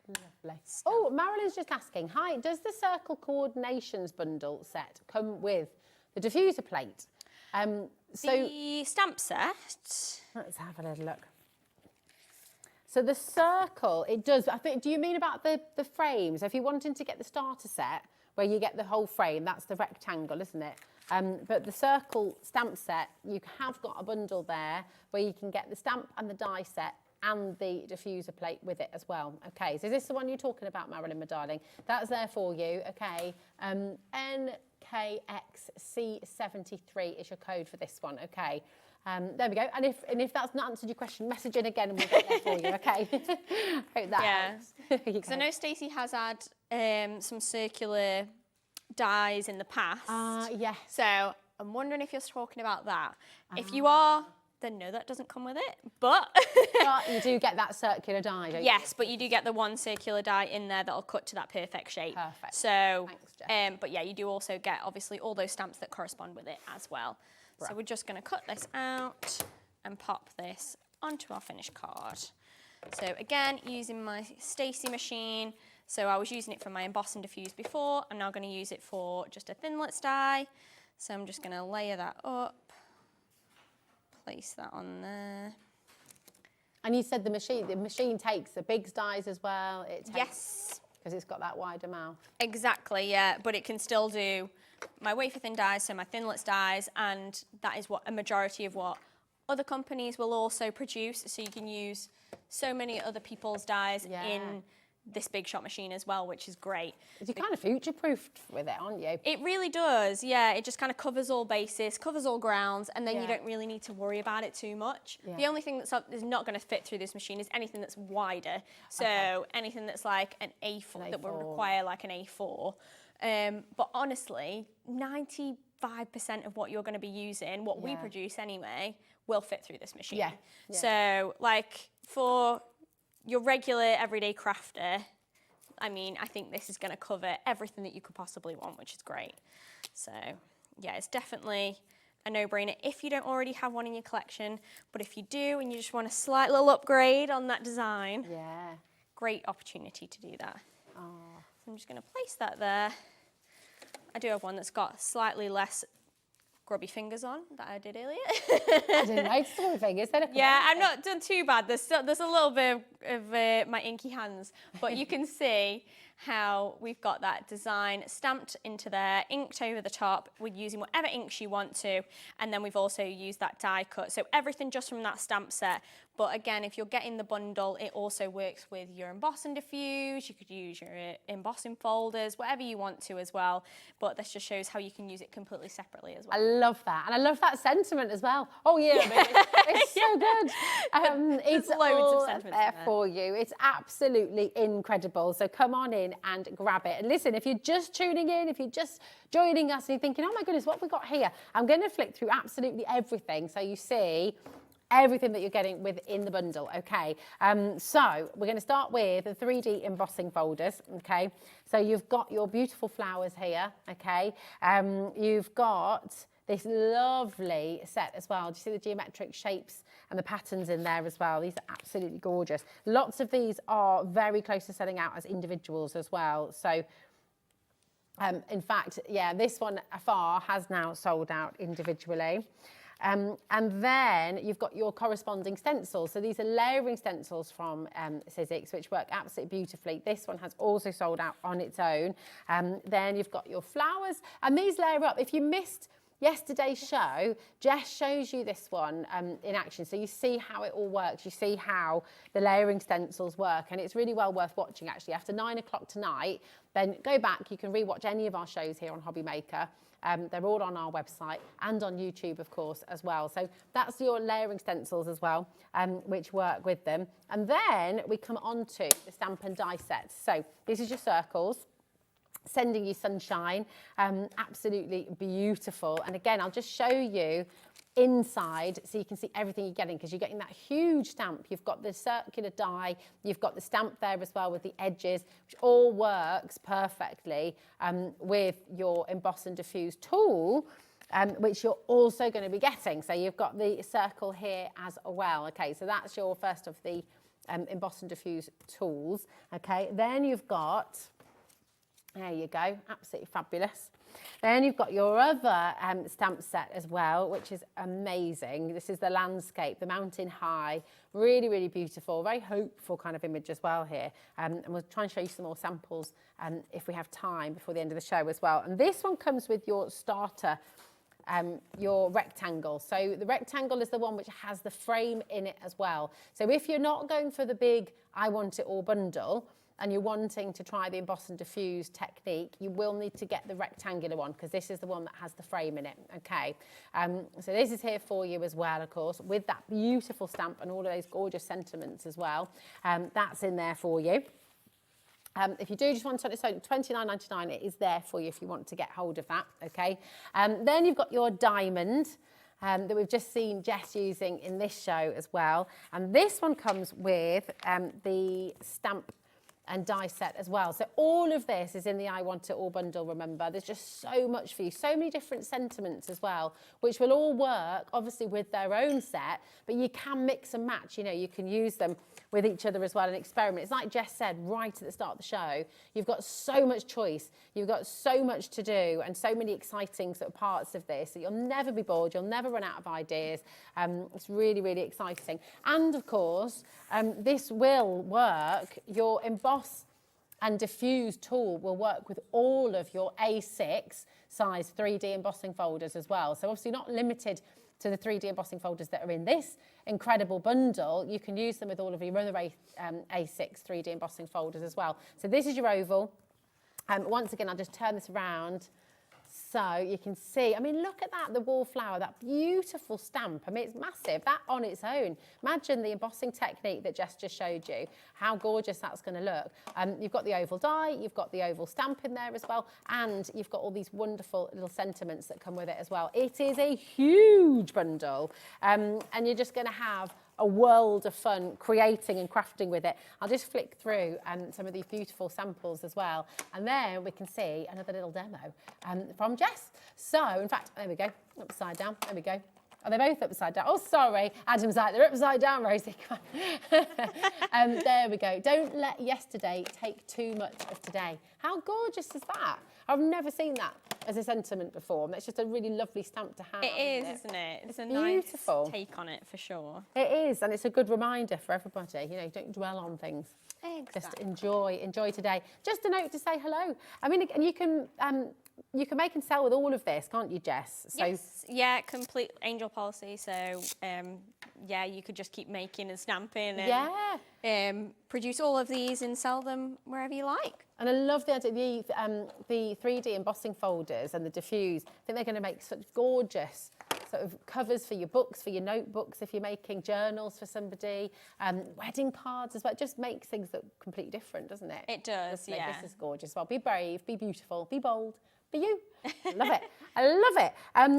Lovely. Oh, Marilyn's just asking, hi, does the Circle Coordinations bundle set come with the diffuser plate? The stamp set. Let's have a little look. So the circle, it does, I think, do you mean about the frames? If you're wanting to get the starter set, where you get the whole frame, that's the rectangle, isn't it? But the circle stamp set, you have got a bundle there where you can get the stamp and the die set and the diffuser plate with it as well. Okay, so is this the one you're talking about, Marilyn, my darling? That's there for you, okay. NKXC73 is your code for this one, okay. There we go. And if that's not answered your question, message in again and we'll get there for you, okay. Hope that helps. Because I know Stacey has had some circular dies in the past. Yes. So I'm wondering if you're talking about that. If you are, then no, that doesn't come with it. But you do get that circular die, don't you? Yes, but you do get the one circular die in there that'll cut to that perfect shape. Perfect. So, thanks, Jess. but yeah, you do also get obviously all those stamps that correspond with it as well. So we're just going to cut this out and pop this onto our finished card. So again, using my Stacey machine. So I was using it for my emboss and diffuse before. I'm now going to use it for just a thinlits die. So I'm just going to layer that up, place that on there. And you said the machine takes the big dies as well. It takes, yes. Because it's got that wider mouth. Exactly, yeah, but it can still do my wafer thin dies, so my thinlits dies, and that is what a majority of what other companies will also produce. So you can use so many other people's dies in this big shot machine as well, which is great. You're kind of future-proofed with it, aren't you? It really does, yeah. It just kind of covers all bases, covers all grounds, and then you don't really need to worry about it too much. Yeah. The only thing that's is not going to fit through this machine is anything that's wider. So anything that's like an A4, that will require like an A4. But honestly, 95% of what you're going to be using, what we produce anyway, will fit through this machine. Yeah. So like for your regular everyday crafter, I mean, I think this is going to cover everything that you could possibly want, which is great. So yeah, it's definitely a no-brainer if you don't already have one in your collection. But if you do and you just want a slight little upgrade on that design, great opportunity to do that. So I'm just going to place that there. I do have one that's got slightly less grubby fingers on that I did earlier. I didn't notice grubby fingers. Yeah, I've not done too bad. There's a little bit of my inky hands, but you can see how we've got that design stamped into there, inked over the top. We're using whatever inks you want to, and then we've also used that die cut. So everything just from that stamp set, But again, if you're getting the bundle, it also works with your emboss and diffuse. You could use your embossing folders, whatever you want to as well. But this just shows how you can use it completely separately as well. I love that. And I love that sentiment as well. Oh, yeah, it's so good. It's loads all of sentiments there in there. for you. It's absolutely incredible. So come on in and grab it. And listen, if you're just tuning in, if you're just joining us and you're thinking, oh my goodness, what have we got here? I'm going to flick through absolutely everything so you see everything that you're getting within the bundle, okay? So we're going to start with the 3D embossing folders, okay? So you've got your beautiful flowers here, okay? You've got this lovely set as well. Do you see the geometric shapes and the patterns in there as well? These are absolutely gorgeous. Lots of these are very close to selling out as individuals as well. So in fact, yeah, this one afar has now sold out individually. And then you've got your corresponding stencils. So these are layering stencils from Sizzix, which work absolutely beautifully. This one has also sold out on its own. Then you've got your flowers, and these layer up. If you missed yesterday's show, Jess shows you this one in action. So you see how it all works. You see how the layering stencils work, and it's really well worth watching actually. After 9 o'clock tonight, then go back. You can rewatch any of our shows here on Hobby Maker. They're all on our website and on YouTube, of course, as well. So that's your layering stencils as well, which work with them. And then we come on to the stamp and die sets. So this is your circles, sending you sunshine, absolutely beautiful. And again, I'll just show you inside so you can see everything you're getting, because you're getting that huge stamp. You've got the circular die, you've got the stamp there as well with the edges, which all works perfectly with your emboss and diffuse tool, which you're also going to be getting. So you've got the circle here as well. Okay, so that's your first of the emboss and diffuse tools. Okay, then you've got, there you go, absolutely fabulous. Then you've got your other stamp set as well, which is amazing. This is the landscape, the mountain high, really, really beautiful, very hopeful kind of image as well here. And we'll try and show you some more samples if we have time before the end of the show as well. And this one comes with your starter, your rectangle. So the rectangle is the one which has the frame in it as well. So if you're not going for the big I want it all bundle, and you're wanting to try the emboss and diffuse technique, you will need to get the rectangular one, because this is the one that has the frame in it, okay? So this is here for you as well, of course, with that beautiful stamp and all of those gorgeous sentiments as well. That's in there for you. If you do just want something, so $29.99, it is there for you if you want to get hold of that, okay? Then you've got your diamond, that we've just seen Jess using in this show as well. And this one comes with the stamp and die set as well. So all of this is in the I Want It All bundle, remember. There's just so much for you, so many different sentiments as well, which will all work, obviously, with their own set, but you can mix and match, you know, you can use them with each other as well and experiment. It's like Jess said right at the start of the show, you've got so much choice, you've got so much to do and so many exciting sort of parts of this that you'll never be bored, you'll never run out of ideas. It's really, really exciting. And of course, this will work, your emboss and diffuse tool will work with all of your A6 size 3D embossing folders as well. So obviously not limited to the 3D embossing folders that are in this incredible bundle. You can use them with all of your other A6 3D embossing folders as well. So this is your oval. Once again, I'll just turn this around so you can see. I mean, look at that, the wallflower, that beautiful stamp. I mean, it's massive, that on its own. Imagine the embossing technique that Jess just showed you, how gorgeous that's going to look. You've got the oval die, you've got the oval stamp in there as well, and you've got all these wonderful little sentiments that come with it as well. It is a huge bundle, and you're just going to have a world of fun creating and crafting with it. I'll just flick through some of these beautiful samples as well, and then we can see another little demo from Jess. So, in fact, there we go, upside down, there we go. Are they both upside down? Oh, sorry, Adam's like, they're upside down, Rosie. There we go. Don't let yesterday take too much of today. How gorgeous is that? I've never seen that as a sentiment before. That's just a really lovely stamp to have. It is, isn't it? It's a beautiful nice take on it for sure. It is, and it's a good reminder for everybody. You know, don't dwell on things. Exactly. Just enjoy today. Just a note to say hello. I mean, and you can you can make and sell with all of this, can't you, Jess? So, yes, yeah, complete angel policy. So, yeah, you could just keep making and stamping and produce all of these and sell them wherever you like. And I love the 3D embossing folders and the diffuse. I think they're going to make such gorgeous sort of covers for your books, for your notebooks, if you're making journals for somebody, wedding cards as well. It just makes things look completely different, doesn't it? It does, yeah. This is gorgeous. Well, be brave, be beautiful, be bold, be you. Love it. I love it.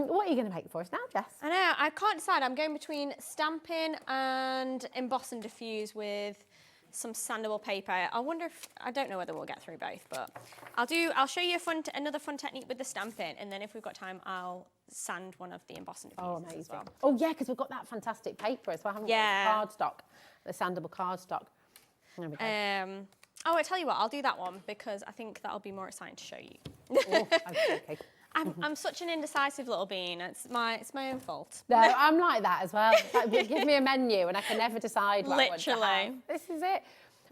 What are you going to make for us now, Jess? I know, I can't decide. I'm going between stamping and emboss and diffuse with some sandable paper. I wonder if, I don't know whether we'll get through both, but I'll show you another fun technique with the stamping, and then if we've got time, I'll sand one of the embossing diffusers. Oh, amazing. as well. Oh, yeah, because we've got that fantastic paper as well, haven't we? Cardstock, the sandable cardstock. There we go. Oh, I tell you what, I'll do that one because I think that'll be more exciting to show you. Oh, okay. I'm such an indecisive little bean. It's my own fault. No, I'm like that as well. Like, give me a menu and I can never decide what I want to have. Literally. This is it.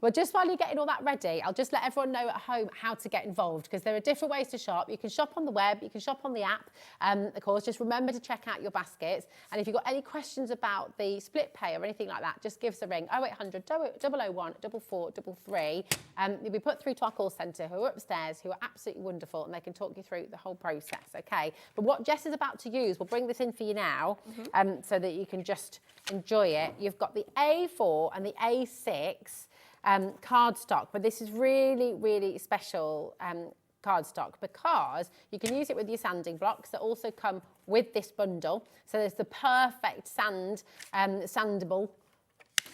Well, just while you're getting all that ready, I'll just let everyone know at home how to get involved, because there are different ways to shop. You can shop on the web, you can shop on the app. Of course, just remember to check out your baskets. And if you've got any questions about the split pay or anything like that, just give us a ring, 0800 001 4433. You'll be put through to our call centre, who are upstairs, who are absolutely wonderful, and they can talk you through the whole process, okay? But what Jess is about to use, we'll bring this in for you now, so that you can just enjoy it. You've got the A4 and the A6 cardstock, but this is really, really special cardstock because you can use it with your sanding blocks that also come with this bundle. So there's the perfect sandable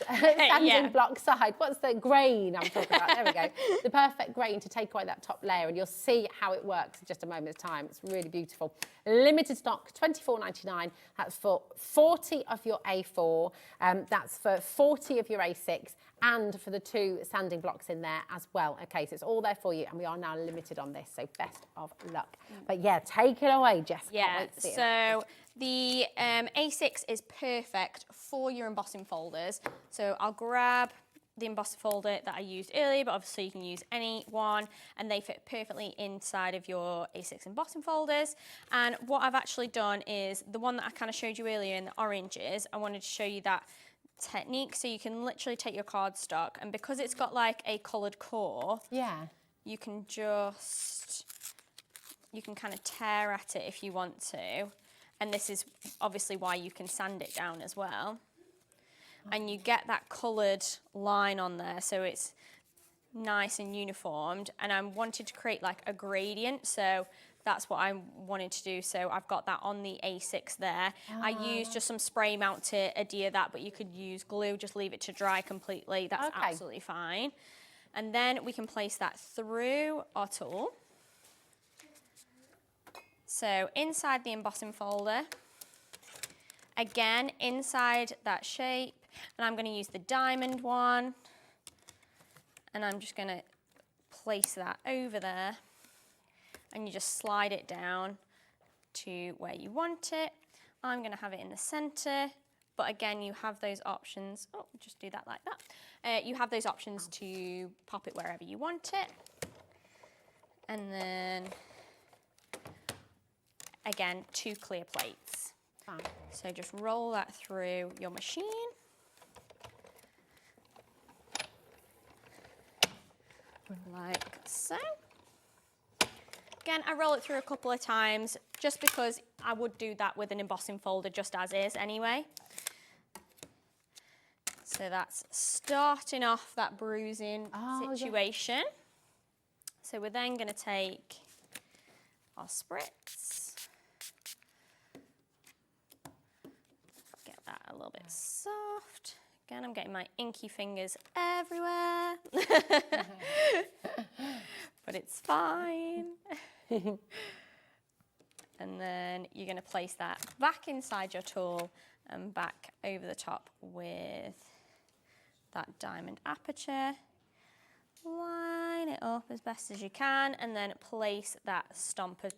sanding block side. What's the grain I'm talking about? There we go. The perfect grain to take away that top layer, and you'll see how it works in just a moment's time. It's really beautiful. Limited stock, £24.99. That's for 40 of your A4. That's for 40 of your A6, and for the 2 sanding blocks in there as well. Okay, so it's all there for you, and we are now limited on this, so best of luck. But yeah, take it away, Jess. Yeah, so the A6 is perfect for your embossing folders. So I'll grab the embossing folder that I used earlier, but obviously you can use any one, and they fit perfectly inside of your A6 embossing folders. And what I've actually done is the one that I kind of showed you earlier in the oranges, I wanted to show you that technique. So you can literally take your cardstock, and because it's got like a coloured core, you can kind of tear at it if you want to. And this is obviously why you can sand it down as well. And you get that coloured line on there, so it's nice and uniformed. And I wanted to create like a gradient, so that's what I wanted to do. So I've got that on the A6 there. I used just some spray mount to adhere that, but you could use glue, just leave it to dry completely. That's absolutely fine. And then we can place that through our tool. So inside the embossing folder, again, inside that shape, and I'm going to use the diamond one, and I'm just going to place that over there, and you just slide it down to where you want it. I'm going to have it in the center, but again, you have those options. Oh, just do that like that. You have those options to pop it wherever you want it. And then again, 2 clear plates. So just roll that through your machine. Like so. Again, I roll it through a couple of times just because I would do that with an embossing folder just as is anyway. So that's starting off that bruising situation. So we're then going to take our spritz. Get that a little bit soft. Again, I'm getting my inky fingers everywhere. But it's fine. And then you're going to place that back inside your tool and back over the top with that diamond aperture. Line it up as best as you can, and then place that stomper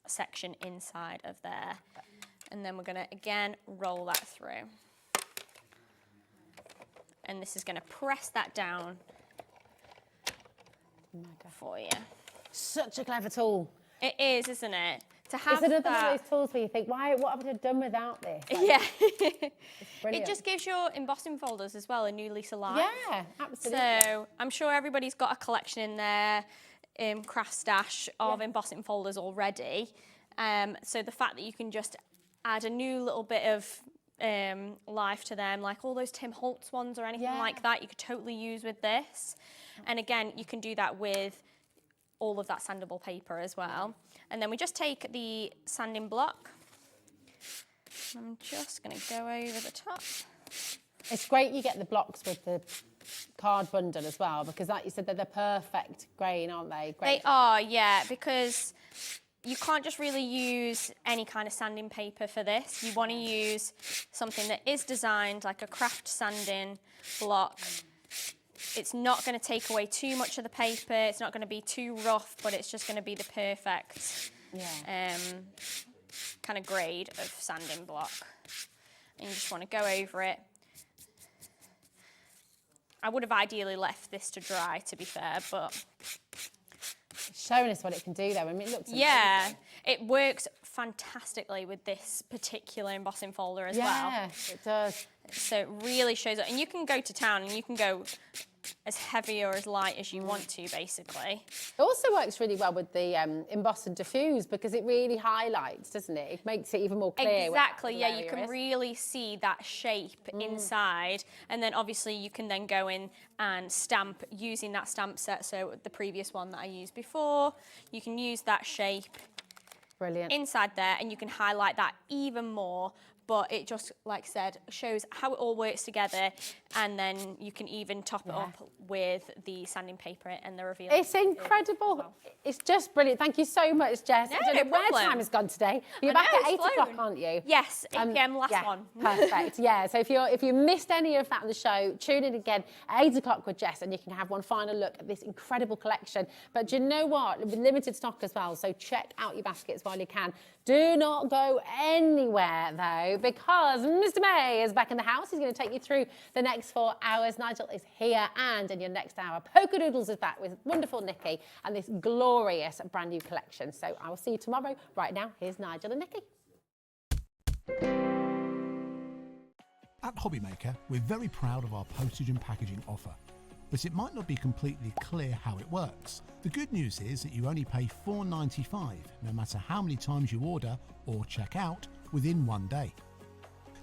section inside of there. And then we're going to, again, roll that through. And this is going to press that down for you. Such a clever tool. It is, isn't it? To have It's another that. one of those tools where you think, what have I done without this? Like, Yeah. it's It brilliant. just gives your embossing folders as well a new lease of life. Yeah, absolutely. So I'm sure everybody's got a collection in their craft stash of embossing folders already. So the fact that you can just add a new little bit of life to them, like all those Tim Holtz ones or anything like that, you could totally use with this. And again, you can do that with all of that sandable paper as well. And then we just take the sanding block. I'm just going to go over the top. It's great you get the blocks with the card bundle as well, because like you said, they're the perfect grain, aren't they? Great. They are, yeah, because you can't just really use any kind of sanding paper for this. You want to use something that is designed like a craft sanding block. It's not going to take away too much of the paper. It's not going to be too rough, but it's just going to be the perfect kind of grade of sanding block. And you just want to go over it. I would have ideally left this to dry, to be fair, but showing us what it can do though. I mean, it looks amazing. Yeah, it works fantastically with this particular embossing folder as well. Yeah, it does. So it really shows up. And you can go to town and you can go as heavy or as light as you want to, basically. It also works really well with the emboss and diffuse because it really highlights, doesn't it? It makes it even more clear. Exactly, yeah, you can really see that shape inside. And then obviously you can then go in and stamp using that stamp set. So the previous one that I used before, you can use that shape inside there and you can highlight that even more. But it just, like I said, shows how it all works together, and then you can even top it up with the sanding paper and the reveal. It's incredible. It's just brilliant. Thank you so much, Jess. No, I don't know no where problem. time has gone today. You're I back know, at it's 8 o'clock, flown. aren't you? Yes, 8 p.m. last one. Perfect. Yeah. So if you missed any of that on the show, tune in again at 8 o'clock with Jess, and you can have one final look at this incredible collection. But do you know what? With limited stock as well. So check out your baskets while you can. Do not go anywhere though, because Mr. May is back in the house. He's going to take you through the next 4 hours. Nigel is here, and in your next hour, Polkadoodles is back with wonderful Nikky and this glorious brand new collection. So I will see you tomorrow. Right now, here's Nigel and Nikky. At Hobbymaker, we're very proud of our postage and packaging offer, but it might not be completely clear how it works. The good news is that you only pay $4.95 no matter how many times you order or check out within 1 day.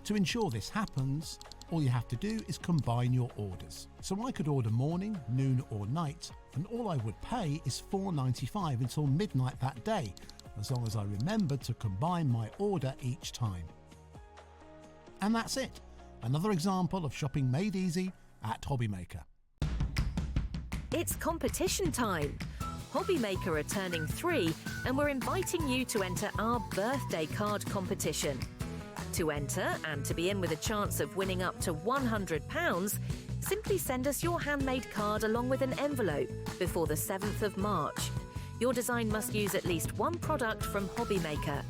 To ensure this happens, all you have to do is combine your orders. So I could order morning, noon or night, and all I would pay is $4.95 until midnight that day, as long as I remembered to combine my order each time. And that's it. Another example of shopping made easy at Hobbymaker. It's competition time. Hobbymaker are turning 3 and we're inviting you to enter our birthday card competition. To enter and to be in with a chance of winning up to £100, simply send us your handmade card along with an envelope before the 7th of March. Your design must use at least one product from Hobbymaker.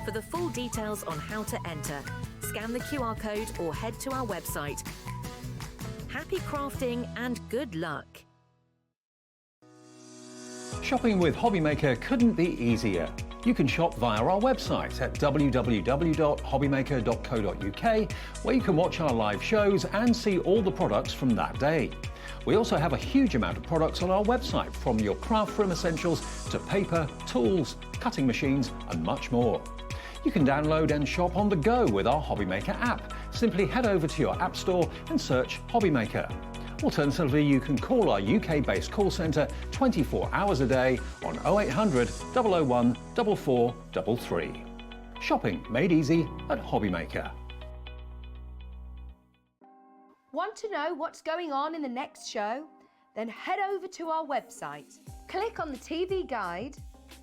For the full details on how to enter, scan the QR code or head to our website. Happy crafting and good luck. Shopping with Hobbymaker couldn't be easier. You can shop via our website at www.hobbymaker.co.uk, where you can watch our live shows and see all the products from that day. We also have a huge amount of products on our website, from your craft room essentials to paper, tools, cutting machines and much more. You can download and shop on the go with our Hobbymaker app. Simply head over to your app store and search Hobbymaker. Alternatively, you can call our UK-based call centre 24 hours a day on 0800 001 4433. Shopping made easy at Hobbymaker. Want to know what's going on in the next show? Then head over to our website. Click on the TV guide.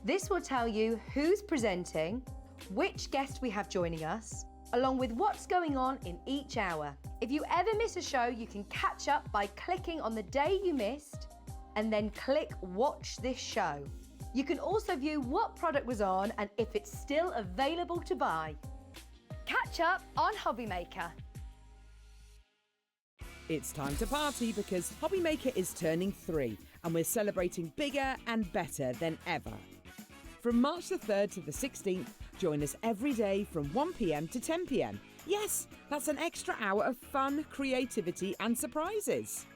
This will tell you who's presenting, which guest we have joining us, along with what's going on in each hour. If you ever miss a show, you can catch up by clicking on the day you missed and then click Watch This Show. You can also view what product was on and if it's still available to buy. Catch up on Hobbymaker. It's time to party because Hobbymaker is turning 3 and we're celebrating bigger and better than ever. From March the 3rd to the 16th, join us every day from 1 p.m. to 10 p.m. Yes, that's an extra hour of fun, creativity and surprises.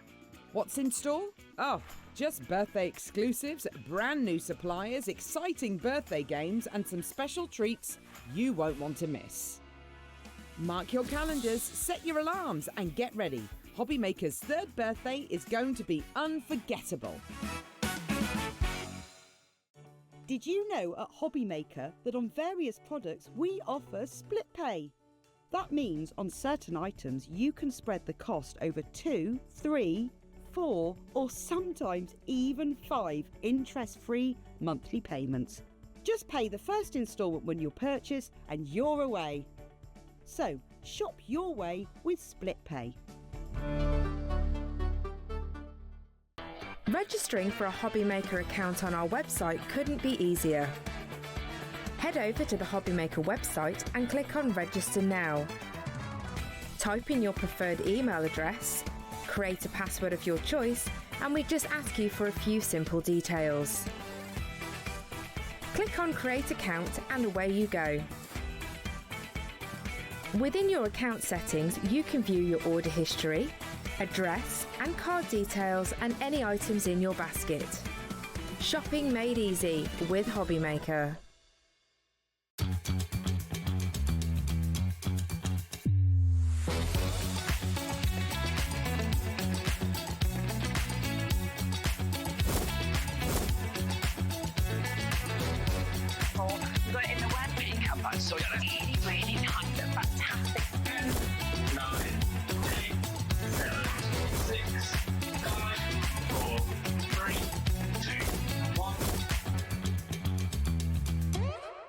What's in store? Oh, just birthday exclusives, brand new suppliers, exciting birthday games and some special treats you won't want to miss. Mark your calendars, set your alarms and get ready. Hobbymaker's 3rd birthday is going to be unforgettable. Did you know at Hobbymaker that on various products we offer split pay? That means on certain items you can spread the cost over 2, 3, 4 or sometimes even 5 interest-free monthly payments. Just pay the first instalment when you purchase and you're away. So shop your way with split pay. Registering for a Hobbymaker account on our website couldn't be easier. Head over to the Hobbymaker website and click on Register Now. Type in your preferred email address, create a password of your choice, and we just ask you for a few simple details. Click on Create Account and away you go. Within your account settings, you can view your order history, address and card details and any items in your basket. Shopping made easy with Hobbymaker. We've got it in the word makeup, but so yeah, that's really nice, fantastic. 9, 8, 7, 6, 5, 4, 3, 2, 1.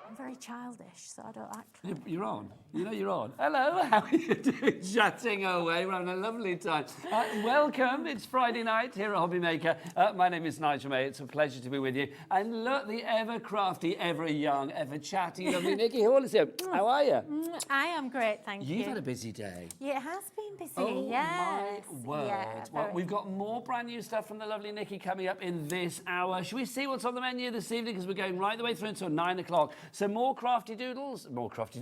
I'm very childish, so I don't act. You're on. You know you're on. Hello, how are you doing? Chatting away. We're having a lovely time. Welcome. It's Friday night here at Hobbymaker. My name is Nigel May. It's a pleasure to be with you. And look, the ever crafty, ever young, ever chatty, lovely Nikki Hall is here. How are you? I am great, thank you. You've had a busy day. Yeah, it has been busy. Oh yes. my word. Yeah, well, very. we've got more brand new stuff from the lovely Nikki coming up in this hour. Shall we see what's on the menu this evening? Because we're going right the way through until 9 o'clock. So more crafty doodles, more crafty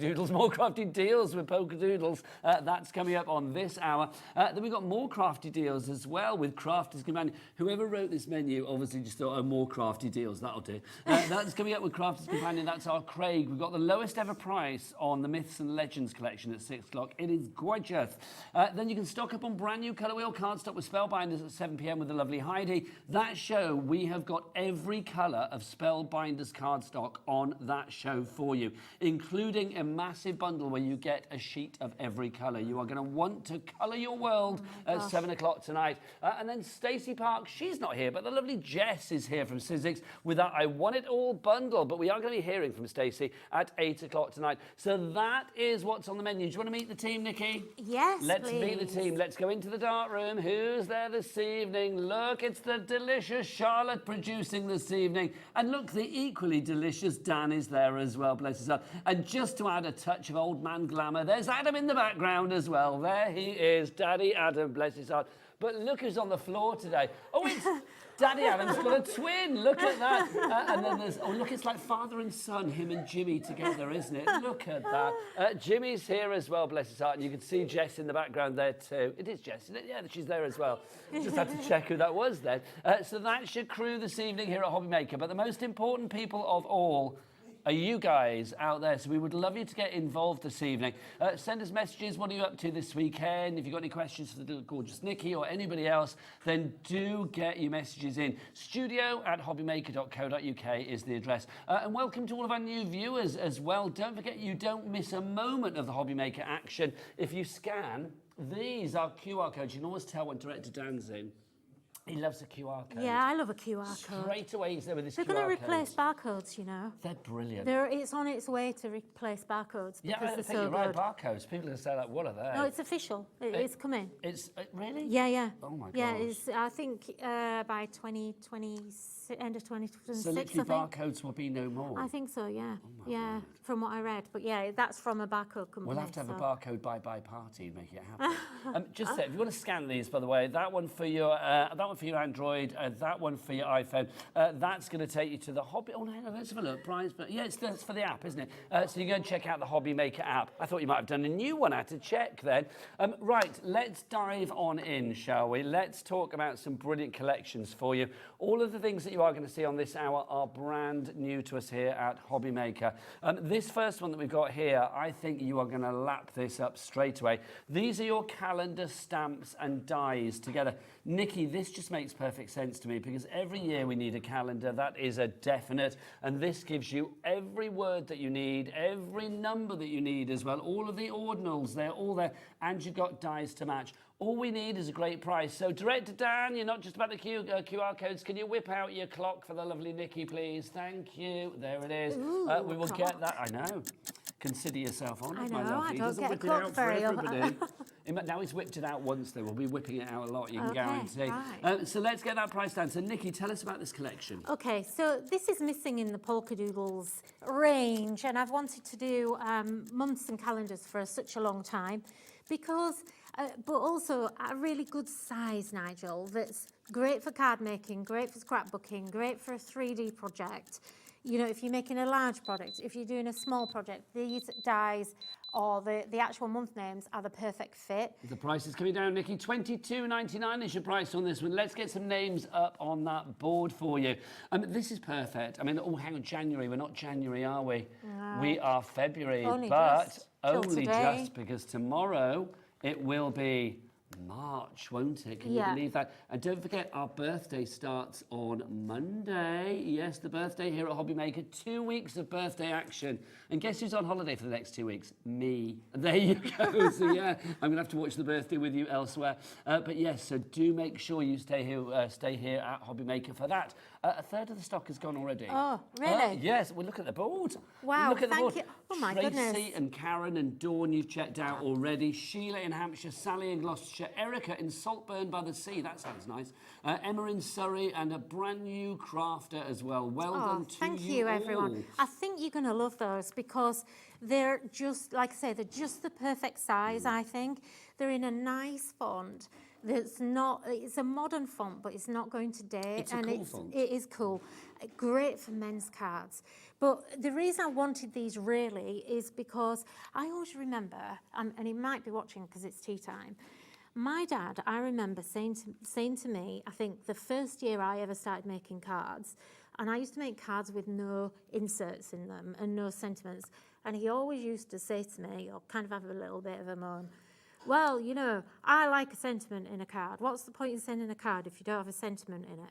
deals with Polkadoodles. That's coming up on this hour. Then we've got more crafty deals as well with Crafters Companion. Whoever wrote this menu obviously just thought, oh, more crafty deals, that'll do. That's coming up with Crafters Companion. That's our Craig. We've got the lowest ever price on the Myths and Legends collection at 6 o'clock. It is gorgeous. Then you can stock up on brand new colour wheel cardstock with Spellbinders at 7 p.m. with the lovely Heidi. That show, we have got every colour of Spellbinders cardstock on that show for you, including a massive bundle where you get a sheet of every colour. You are going to want to colour your world at 7 o'clock tonight. And then Stacey Park, she's not here, but the lovely Jess is here from Sizzix with that I Want It All bundle. But we are going to be hearing from Stacey at 8 o'clock tonight. So that is what's on the menu. Do you want to meet the team, Nikki? Yes, Let's please. meet the team. Let's go into the dark room. Who's there this evening? Look, it's the delicious Charlotte producing this evening. And look, the equally delicious Dan is there as well, bless his heart. And just to add a touch of old man glamour, there's Adam in the background as well. There he is, Daddy Adam, bless his heart. But look who's on the floor today. Oh, it's Daddy Adam's got a twin. Look at that. And then there's, oh, look, it's like father and son, him and Jimmy together, isn't it? Look at that. Jimmy's here as well, bless his heart. And you can see Jess in the background there too. It is Jess, isn't it? Yeah, she's there as well. Just had to check who that was then. So that's your crew this evening here at Hobbymaker. But the most important people of all are you guys out there. So we would love you to get involved this evening. Send us messages. What are you up to this weekend? If you've got any questions for the little gorgeous Nikki or anybody else, then do get your messages in. studio@hobbymaker.co.uk is the address. And welcome to all of our new viewers as well. Don't forget, you don't miss a moment of the Hobbymaker action. If you scan, these are QR codes. You can always tell when Director Dan's in. He loves a QR code. Yeah, I love a QR code. Straight away he's there with his They're QR going to code. replace barcodes, you know. They're brilliant. It's on its way to replace barcodes because Yeah, I they're think so you're right. good. Barcodes. People are going to say, like, what are they? No, it's official. It's coming. It's really? Yeah, yeah. Oh my Yeah, gosh. it's, I think by 2026 end of 2026, So literally I think. barcodes will be no more. I think so, yeah. Yeah, from what I read. But yeah, that's from a barcode company. We'll have to have a so- barcode bye-bye party and make it happen. Just say, if you want to scan these, by the way, that one for your Android, that one for your iPhone, that's going to take you to the Hobby. Oh, no, hang on, let's have a look. Prize, but yeah, that's for the app, isn't it? So you go and check out the Hobby Maker app. I thought you might have done a new one. I had to check then. Right, let's dive on in, shall we? Let's talk about some brilliant collections for you. All of the things that you are going to see on this hour are brand new to us here at Hobby Maker. This first one that we've got here, I think you are going to lap this up straight away. These are your calendar stamps and dies together. Nikky, this just makes perfect sense to me because every year we need a calendar. That is a definite. And this gives you every word that you need, every number that you need as well. All of the ordinals, they're all there. And you've got dies to match. All we need is a great price. So Director Dan, you're not just about the QR codes. Can you whip out your clock for the lovely Nikky, please? Thank you. There it is. Ooh, We will get that. I know. Consider yourself honoured, my I know, lovely. I He don't doesn't get a whip it clock out for very often. everybody. Now he's whipped it out once, though. We'll be whipping it out a lot, you can Okay, guarantee. right. So let's get that price down. So Nikky, tell us about this collection. Okay, so this is missing in the Polkadoodles range, and I've wanted to do months and calendars for such a long time because, but also a really good size, Nigel, that's great for card making, great for scrapbooking, great for a 3D project. You know, if you're making a large product, if you're doing a small project, these dies or the actual month names are the perfect fit. The price is coming down, Nikky. $22.99 is your price on this one. Let's get some names up on that board for you. This is perfect. I mean, oh, hang on, January. We're not January, are we? No. We are February, Only but just till only today. just because tomorrow it will be March, won't it? Can Yeah. you believe that? And don't forget, our birthday starts on Monday. Yes, the birthday here at Hobby Maker. 2 weeks of birthday action. And guess who's on holiday for the next 2 weeks? Me. There you go. So yeah, I'm going to have to watch the birthday with you elsewhere. But yes, so do make sure you stay here at Hobby Maker for that. A third of the stock has gone already. Oh, really? Yes. Well, look at the board. Wow, Look at the thank board. you. Oh, my Tracy goodness. and Karen and Dawn you've checked out already. Sheila in Hampshire, Sally in Gloucestershire, Erica in Saltburn by the Sea. That sounds nice. Emma in Surrey, and a brand new crafter as well. Well done to thank you you, all. everyone. I think you're going to love those because they're just, like I say, they're just the perfect size, I think. They're in a nice font. That's not, it's a modern font, but it's not going to date. It's a cool font. It is cool. Great for men's cards. But the reason I wanted these really is because I always remember, and he might be watching because it's tea time, my dad, I remember saying to me, I think the first year I ever started making cards, and I used to make cards with no inserts in them and no sentiments, and he always used to say to me, or kind of have a little bit of a moan, well, you know, I like a sentiment in a card. What's the point in sending a card if you don't have a sentiment in it?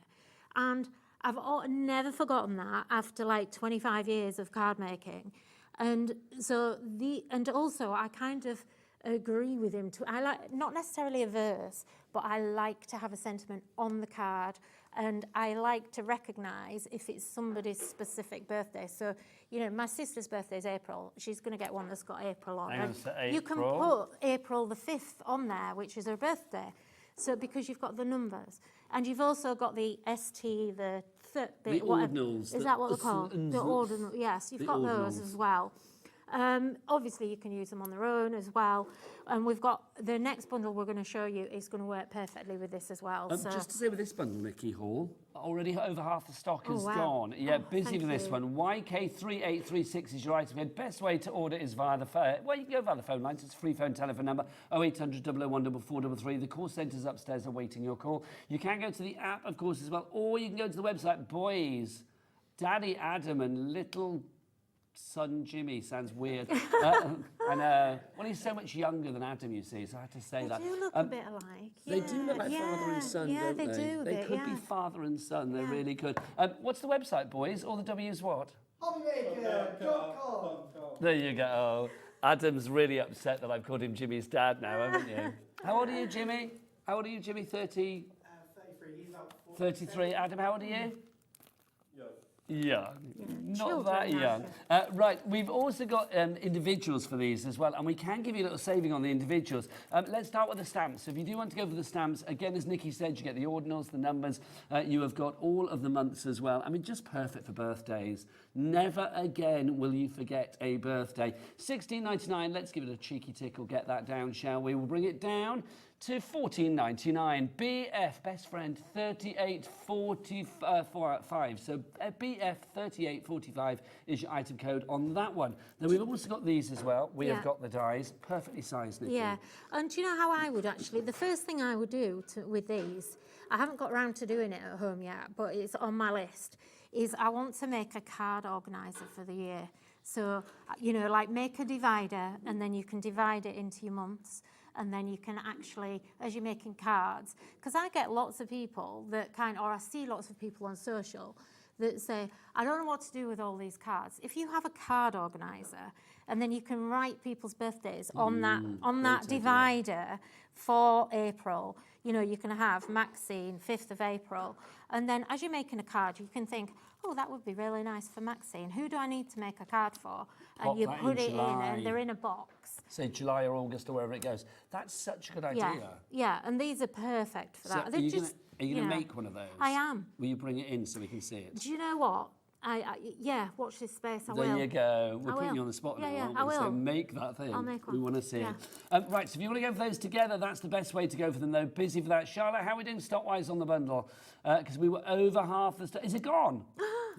And I've never forgotten that after like 25 years of card making. And so and also I kind of agree with him too. I like, not necessarily a verse, but I like to have a sentiment on the card, and I like to recognise if it's somebody's specific birthday. So, you know, my sister's birthday is April. She's going to get one that's got April on. Hang on, And so you can April. put April the 5th on there, which is her birthday. So because you've got the numbers. And you've also got the ST, the ordinals. Is that what they're called? The ordinals, yes. You've got those as well. Obviously, you can use them on their own as well. And we've got the next bundle we're going to show you is going to work perfectly with this as well. So. Just to say with this bundle, Nikky Hall, already over half the stock has wow. gone. Yeah, busy thank with this you. one. YK3836 is your item code. Best way to order is via the phone. Well, you can go via the phone lines. It's a free phone telephone number, 0800 001 4433. The call centres upstairs are waiting your call. You can go to the app, of course, as well, or you can go to the website. Boys, Daddy Adam and little son Jimmy sounds weird. Well, he's so much younger than Adam, you see, so I had to say that. They do look a bit alike. They do look like father and son, yeah, don't they? Do, They could be father and son, they really could. What's the website, boys? All the W's what? Hobbymaker.com. There you go. Adam's really upset that I've called him Jimmy's dad now, haven't you? How old are you, Jimmy? How old are you, Jimmy? 30? 33. He's about 33. Adam, how old are you? Yo. Young, not children that now. young. Right, we've also got individuals for these as well, and we can give you a little saving on the individuals. Let's start with the stamps. So if you do want to go for the stamps, again, as Nikki said, you get the ordinals, the numbers. You have got all of the months as well. I mean, just perfect for birthdays. Never again will you forget a birthday. $16.99. Let's give it a cheeky tickle. Get that down, shall we? We'll bring it down to $14.99. BF, best friend, $38.45. So BF 38.45 is your item code on that one. Then we've also got these as well. We have got the dies, perfectly sized, Nikki. Yeah, and do you know how I would actually, the first thing I would do with these, I haven't got round to doing it at home yet, but it's on my list, is I want to make a card organiser for the year. So, you know, like make a divider and then you can divide it into your months. And then you can actually, as you're making cards, because I get lots of people that or I see lots of people on social that say, I don't know what to do with all these cards. If you have a card organiser, and then you can write people's birthdays on that divider for April, you know, you can have Maxine, 5th of April, and then as you're making a card, you can think, oh, that would be really nice for Maxine. Who do I need to make a card for? And you put it in, and they're in a box. Say July or August or wherever it goes. That's such a good idea. Yeah, and these are perfect for that. Are you going to make one of those? I am. Will you bring it in so we can see it? Do you know what? Yeah, watch this space. I will. There you go. We're putting you on the spot now, aren't we? I will. So make that thing. I'll make one. We want to see it. Right, so if you want to go for those together, that's the best way to go for them, though. Busy for that. Charlotte, how are we doing stock-wise on the bundle? Because we were over half the stock. Is it gone?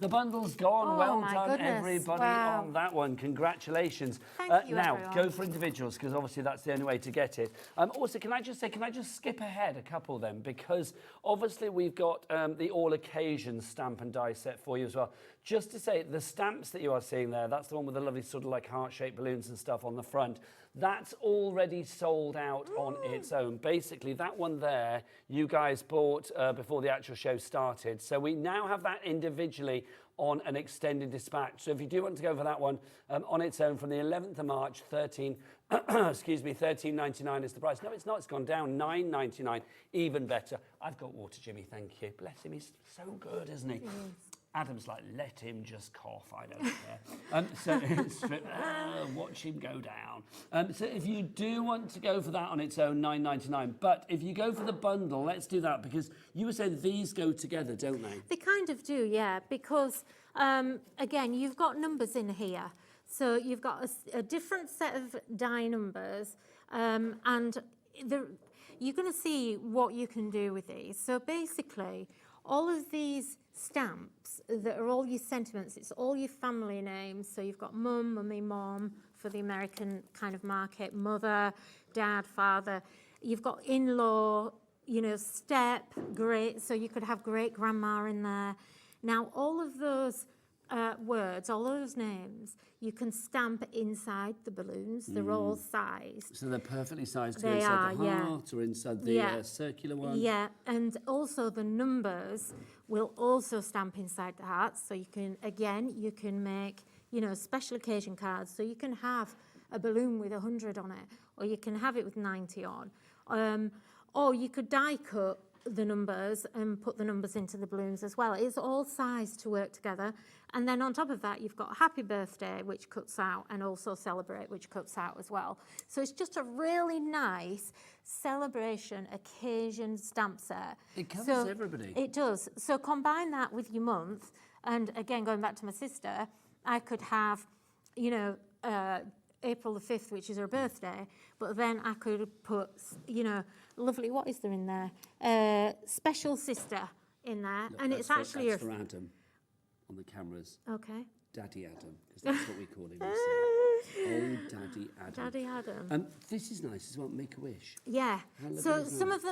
The bundle's gone. Well done, everybody, on that one. Congratulations. Thank you, now, everyone. go for individuals, because obviously that's the only way to get it. Also, can I just skip ahead a couple then? Because obviously we've got the all occasion stamp and die set for you as well. Just to say, the stamps that you are seeing there, that's the one with the lovely sort of like heart-shaped balloons and stuff on the front. That's already sold out on its own. Basically, that one there, you guys bought before the actual show started. So we now have that individually on an extended dispatch. So if you do want to go for that one on its own from the 11th of March, $13.99 is the price. No, it's not. It's gone down, $9.99. Even better. I've got water, Jimmy. Thank you. Bless him. He's so good, isn't he? Adam's like, let him just cough, I don't care. Watch him go down. So if you do want to go for that on its own, $9.99. But if you go for the bundle, let's do that, because you were saying these go together, don't they? They kind of do, yeah, because, again, you've got numbers in here. So you've got a different set of die numbers, and you're going to see what you can do with these. So basically, all of these stamps that are all your sentiments, it's all your family names. So you've got mum, mummy, mom for the American kind of market, mother, dad, father. You've got in-law, you know, step, great. So you could have great grandma in there. Now, all of those words, all those names, you can stamp inside the balloons. They're all sized. So they're perfectly sized to go inside the heart or inside the circular one? Yeah, and also the numbers will also stamp inside the heart. So you can, again, you can make, you know, special occasion cards. So you can have a balloon with 100 on it, or you can have it with 90 on. Or you could die cut the numbers and put the numbers into the balloons as well. It's all sized to work together. And then on top of that, you've got Happy Birthday, which cuts out, and also Celebrate, which cuts out as well. So it's just a really nice celebration occasion stamp set. It covers everybody. It does. So combine that with your month, and again, going back to my sister, I could have, you know, April the 5th, which is her birthday, but then I could put, you know, lovely, what is there in there? Special sister in there. Look, and it's actually that's for Adam on the cameras. Okay. Daddy Adam, because that's what we call him. Oh, Daddy Adam. Daddy Adam. This is nice as well, Make-A-Wish. Yeah. So some that? of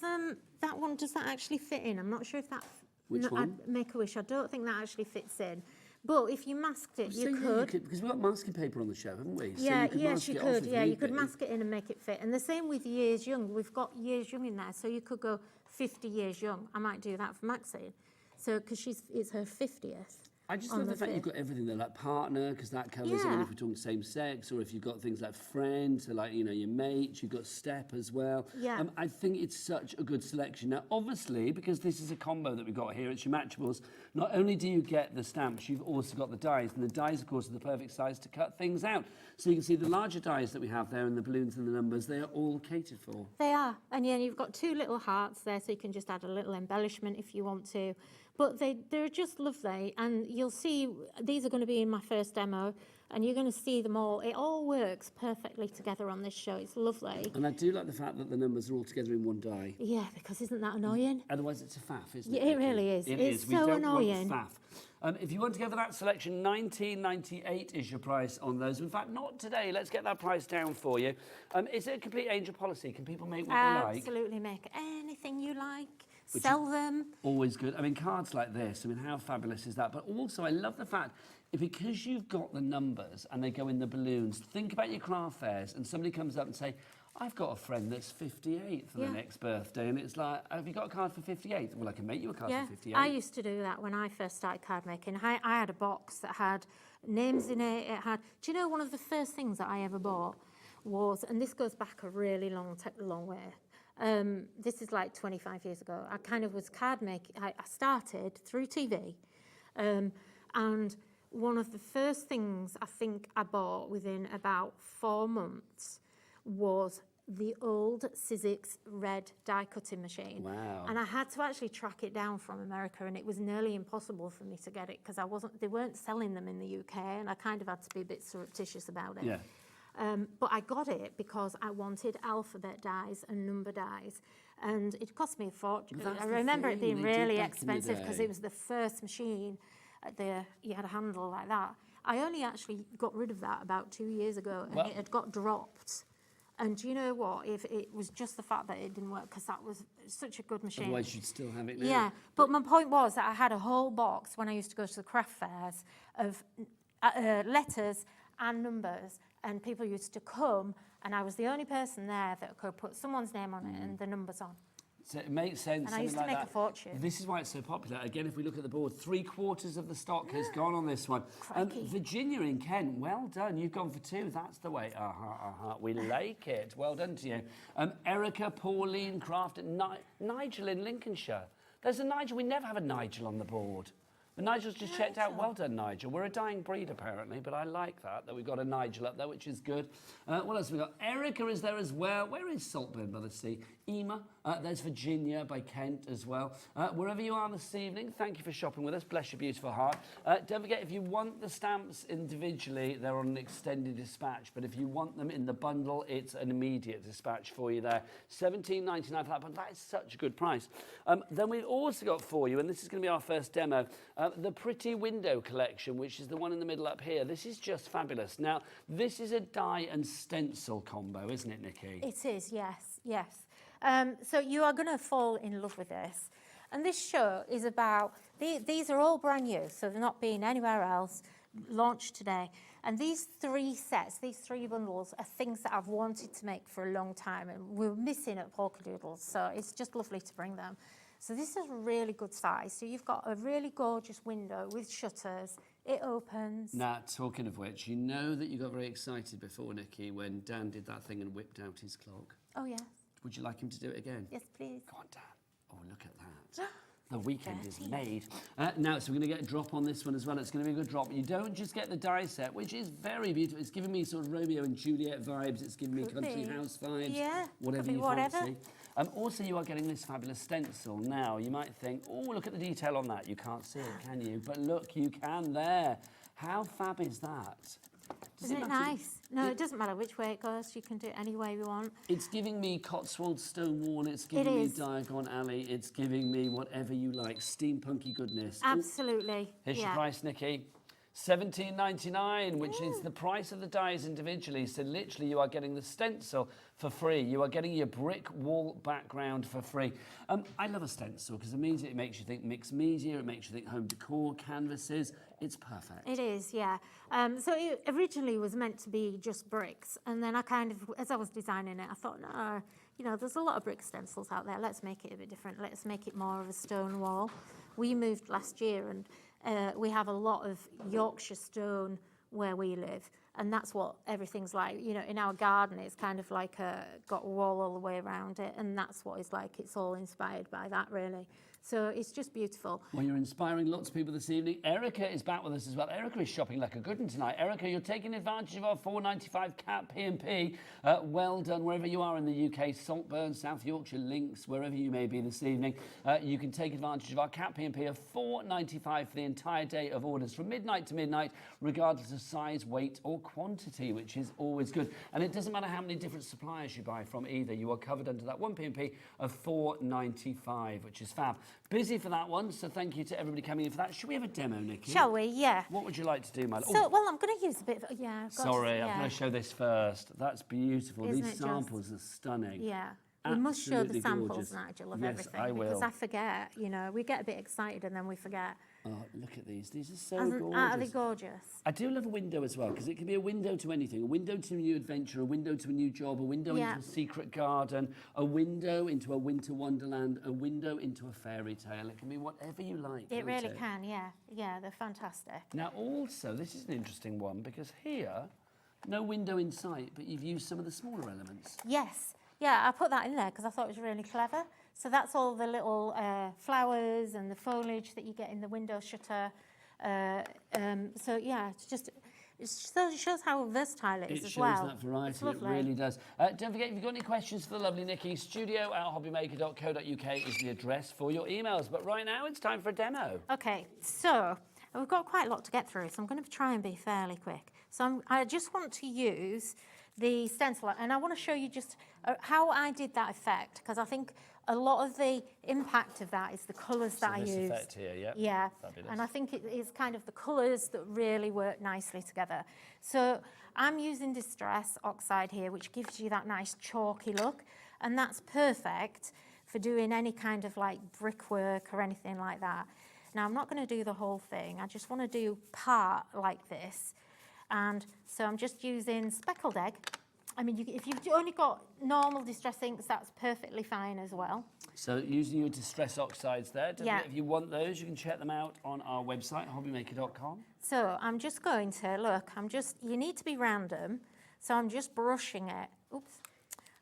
them, that one, does that actually fit in? I'm not sure if that... Which one? Make-A-Wish, I don't think that actually fits in. But if you masked it, you could. Because we've got masking paper on the show, haven't we? So Yeah, you could yes, mask you it could. off if Yeah, you need could be. mask it in and make it fit. And the same with Years Young. We've got Years Young in there, so you could go 50 years young. I might do that for Maxine. So, because it's her 50th. I just on love the fact fit. you've got everything there, like partner, because that covers, I mean, Yeah. if we're talking same sex, or if you've got things like friend, so like, you know, your mate, you've got step as well. Yeah. I think it's such a good selection. Now, obviously, because this is a combo that we've got here, it's your matchables, not only do you get the stamps, you've also got the dies, and the dies, of course, are the perfect size to cut things out. So you can see the larger dies that we have there, and the balloons and the numbers, they are all catered for. They are. And yeah, you've got 2 little hearts there, so you can just add a little embellishment if you want to. But they're just lovely. And you'll see, these are going to be in my first demo, and you're going to see them all. It all works perfectly together on this show. It's lovely. And I do like the fact that the numbers are all together in one die. Yeah, because isn't that annoying? Otherwise, it's a faff, isn't Yeah, it? it really is. It It's is. We so don't annoying. want faff. If you want to go for that selection, $19.98 is your price on those. In fact, not today. Let's get that price down for you. Is it a complete angel policy? Can people make what they like? Absolutely, make anything you like. Which Sell them. Always good. I mean, cards like this, I mean, how fabulous is that? But also, I love the fact, because you've got the numbers and they go in the balloons, think about your craft fairs and somebody comes up and say, I've got a friend that's 58 for the next birthday, and it's like, have you got a card for 58? Well, I can make you a card for 58. I used to do that when I first started card making. I had a box that had names in it. It had, do you know, one of the first things that I ever bought was, and this goes back a really long way. This is like 25 years ago. I kind of was card making. I started through TV, and one of the first things I think I bought within about 4 months was the old Sizzix red die cutting machine. Wow. And I had to actually track it down from America, and it was nearly impossible for me to get it because they weren't selling them in the UK, and I kind of had to be a bit surreptitious about it. Yeah. But I got it because I wanted alphabet dies and number dies, and it cost me a fortune. That's I the remember it thing, being they did really back in the expensive because day. it was the first machine. You had a handle like that. I only actually got rid of that about 2 years ago, and Well- it had got dropped. And do you know what? If it was just the fact that it didn't work, because that was such a good machine. Otherwise, you'd still have it now. Yeah, but my point was that I had a whole box when I used to go to the craft fairs of letters and numbers, and people used to come, and I was the only person there that could put someone's name on it and the numbers on. So it makes sense. And I used to something make like a fortune. This is why it's so popular. Again, if we look at the board, 3/4 of the stock has gone on this one. Virginia in Kent, well done. You've gone for 2. That's the way. We like it. Well done to you. Erica, Pauline, Craft, and Nigel in Lincolnshire. There's a Nigel. We never have a Nigel on the board. The Nigel's just checked out. Well done, Nigel. We're a dying breed, apparently, but I like that we've got a Nigel up there, which is good. What else have we got? Erica is there as well. Where is Saltburn by the Sea? Ema. There's Virginia by Kent as well. Wherever you are this evening, thank you for shopping with us. Bless your beautiful heart. Don't forget, if you want the stamps individually, they're on an extended dispatch, but if you want them in the bundle, it's an immediate dispatch for you there. $17.99 for that bundle. That is such a good price. Then we've also got for you, and this is going to be our first demo, the Pretty Window collection, which is the one in the middle up here. This is just fabulous. Now, this is a die and stencil combo, isn't it, Nikki? It is, yes. So you are going to fall in love with this. And this show is about, these are all brand new, so they're not being anywhere else, launched today. And these 3 sets, these 3 bundles, are things that I've wanted to make for a long time, and we're missing at Polkadoodles, so it's just lovely to bring them. So this is a really good size. So you've got a really gorgeous window with shutters. It opens. Now, talking of which, you know that you got very excited before, Nikki, when Dan did that thing and whipped out his clock. Oh, yes. Would you like him to do it again? Yes, please. Go on, Dan. Oh, look at that. The weekend is made. Now, so we're going to get a drop on this one as well. It's going to be a good drop. You don't just get the die set, which is very beautiful. It's giving me sort of Romeo and Juliet vibes. It's giving me country house vibes. Yeah. Whatever you whatever. fancy. Also, you are getting this fabulous stencil. Now, you might think, oh, look at the detail on that. You can't see it, can you? But look, you can there. How fab is that? Isn't it nice? No, it doesn't matter which way it goes. You can do it any way we want. It's giving me Cotswold stone wall. It's giving me Diagon Alley. It's giving me whatever you like. Steampunky goodness. Absolutely. Here's your price, Nikki. $17.99, which is the price of the dies individually. So literally you are getting the stencil for free. You are getting your brick wall background for free. I love a stencil because immediately it makes you think mixed media, it makes you think home decor, canvases. It's perfect. It is, yeah. So it originally was meant to be just bricks, and then I kind of, as I was designing it, I thought, no, you know, there's a lot of brick stencils out there. Let's make it a bit different. Let's make it more of a stone wall. We moved last year, and we have a lot of Yorkshire stone where we live. And that's what everything's like. You know, in our garden, it's kind of like got a wall all the way around it. And that's what it's like. It's all inspired by that, really. So it's just beautiful. Well, you're inspiring lots of people this evening. Erica is back with us as well. Erica is shopping like a good one tonight. Erica, you're taking advantage of our £4.95 cap P&P. Well done, wherever you are in the UK, Saltburn, South Yorkshire, Links, wherever you may be this evening. You can take advantage of our cap P&P of £4.95 for the entire day of orders from midnight to midnight, regardless of size, weight or quantity, which is always good. And it doesn't matter how many different suppliers you buy from either. You are covered under that one P&P of £4.95, which is fab. Busy for that one, so thank you to everybody coming in for that. Should we have a demo, Nikky? Shall we? Yeah. What would you like to do, my love? So, well, I'm going to use a bit of... Yeah. Sorry, I'm going to show this first. That's beautiful. Isn't These it samples are stunning. Yeah. We must show the Absolutely samples, gorgeous. Nigel, of Yes, everything. I will. Because I forget, you know, we get a bit excited and then we forget. Oh, look at these. These are so gorgeous. Aren't they gorgeous? I do love a window as well, because it can be a window to anything. A window to a new adventure, a window to a new job, a window Yeah. into a secret garden, a window into a winter wonderland, a window into a fairy tale. It can be whatever you like. It can't really can, yeah. Yeah, they're fantastic. Now, also, this is an interesting one, because here, no window in sight, but you've used some of the smaller elements. Yes. Yeah, I put that in there because I thought it was really clever. So that's all the little flowers and the foliage that you get in the window shutter. So yeah, it shows how versatile it is as well. It shows that variety, It's it lovely. really does. Don't forget, if you've got any questions for the lovely Nikky, studio@hobbymaker.co.uk is the address for your emails. But right now, it's time for a demo. Okay, so we've got quite a lot to get through, so I'm going to try and be fairly quick. So I just want to use the stenciler, and I want to show you just how I did that effect, because I think a lot of the impact of that is the colours that I this used. effect here, yeah. Yeah, Fabulous. and I think it is kind of the colours that really work nicely together. So I'm using Distress Oxide here, which gives you that nice chalky look, and that's perfect for doing any kind of like brickwork or anything like that. Now, I'm not going to do the whole thing. I just want to do part like this. And so I'm just using speckled egg. I mean, if you've only got normal distress inks, that's perfectly fine as well. So using your Distress Oxides there. Don't Yeah. forget, if you want those, you can check them out on our website, hobbymaker.com. So I'm just going to, look, you need to be random. So I'm just brushing it. Oops.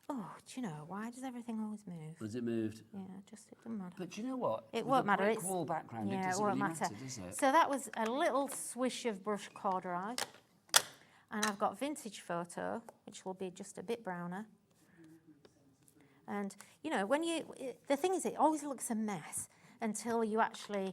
Oh, do you know, why does everything always move? Was it moved? Yeah, it doesn't matter. But do you know what? It With won't a matter. brick wall background, it doesn't won't really matter. does it? So that was a little swish of brush corduroy. And I've got Vintage Photo, which will be just a bit browner. And, you know, the thing is, it always looks a mess until you actually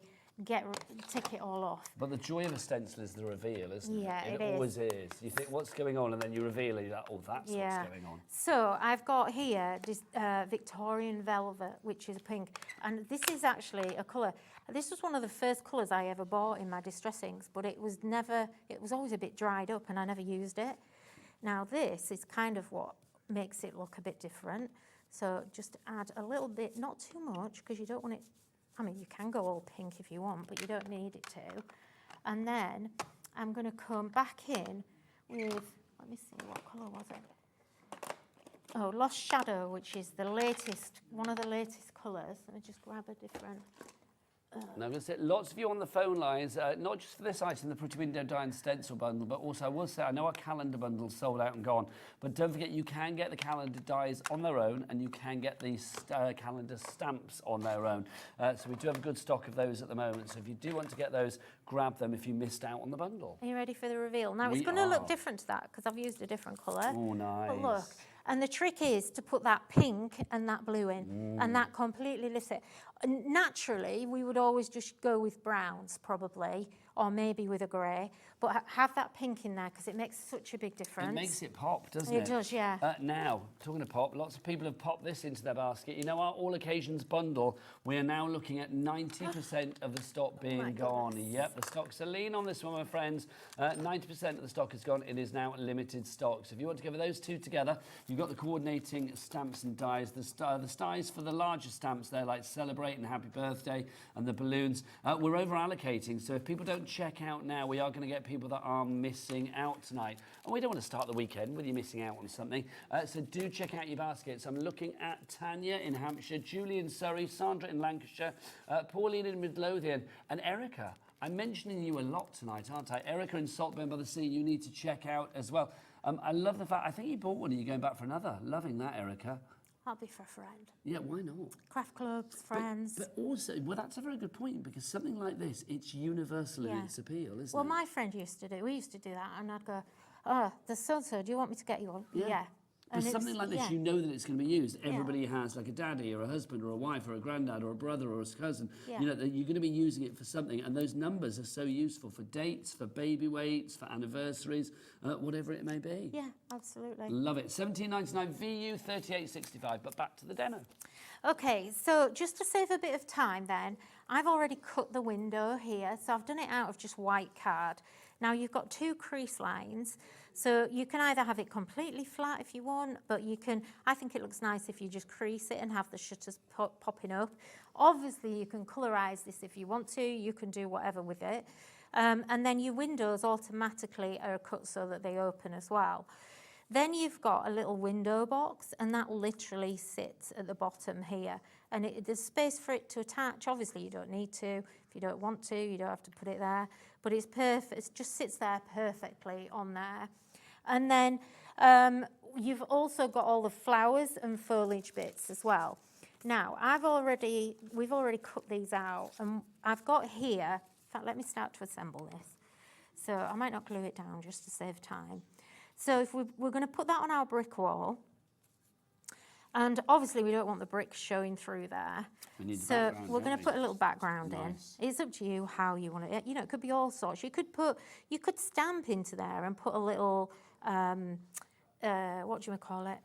take it all off. But the joy of a stencil is the reveal, isn't Yeah, it? it It is. always is. You think, what's going on? And then you reveal it, you're like, oh, that's Yeah. what's going on. So I've got here this Victorian Velvet, which is pink. And this is actually a colour. This was one of the first colours I ever bought in my distress inks, but it was always a bit dried up and I never used it. Now this is kind of what makes it look a bit different. So just add a little bit, not too much, because you don't want it, I mean, you can go all pink if you want, but you don't need it to. And then I'm going to come back in with, let me see, what colour was it? Oh, Lost Shadow, which is the latest, one of the latest colours. Let me just grab a different. Now, I'm going to say, lots of you on the phone lines, not just for this item, the Pretty Window Die and Stencil bundle, but also I will say, I know our calendar bundle's sold out and gone, but don't forget you can get the calendar dies on their own and you can get these calendar stamps on their own. So we do have a good stock of those at the moment. So if you do want to get those, grab them if you missed out on the bundle. Are you ready for the reveal? Now, We it's going to are. look different to that because I've used a different colour. Oh, nice. But look, and the trick is to put that pink and that blue in, and that completely lifts it. Naturally, we would always just go with browns, probably, or maybe with a grey, but have that pink in there because it makes such a big difference. It makes it pop, doesn't it? It does, yeah. Now, talking of pop, lots of people have popped this into their basket. You know, our all occasions bundle, we are now looking at 90% of the stock being gone. Yep, the stocks are lean on this one, my friends. 90% of the stock is gone. It is now limited stock. So if you want to give those two together, you've got the coordinating stamps and dies. The dies for the larger stamps there, like Celebrate and Happy Birthday, and the balloons. We're over allocating, so if people don't check out now, we are going to get people that are missing out tonight. And we don't want to start the weekend with you missing out on something. So do check out your baskets. I'm looking at Tanya in Hampshire, Julie in Surrey, Sandra in Lancashire, Pauline in Midlothian, and Erica I'm mentioning you a lot tonight, aren't I? Erica in Saltburn by the Sea, you need to check out as well. I love the fact, I think you bought one and you're going back for another. Loving that, Erica. I'll be for a friend. Yeah, why not? Craft clubs, friends. But also, well, that's a very good point, because something like this, it's universal in its appeal, isn't Well, it? my friend used to do, we used to do that, and I'd go, oh, there's so-and-so, do you want me to get you one? Yeah. But And something like this, yeah. you know that it's going to be used. Everybody has like a daddy or a husband or a wife or a granddad or a brother or a cousin. Yeah. You know, that you're going to be using it for something. And those numbers are so useful for dates, for baby weights, for anniversaries, whatever it may be. Yeah, absolutely. Love it. $17.99 VU, $38.65. But back to the demo. Okay, so just to save a bit of time then, I've already cut the window here, so I've done it out of just white card. Now you've got 2 crease lines, so you can either have it completely flat if you want, but you can, I think it looks nice if you just crease it and have the shutters popping up. Obviously you can colorize this if you want to, you can do whatever with it. And then your windows automatically are cut so that they open as well. Then you've got a little window box, and that literally sits at the bottom here. And there's space for it to attach. Obviously, you don't need to. If you don't want to, you don't have to put it there. But it's perfect. It just sits there perfectly on there. And then you've also got all the flowers and foliage bits as well. Now, we've already cut these out, and I've got here. In fact, let me start to assemble this. So I might not glue it down just to save time. So if we're going to put that on our brick wall, and obviously we don't want the bricks showing through there. So we're going to put a little background in. It's up to you how you want it. You know, it could be all sorts. You could stamp into there and put a little, what do you call it?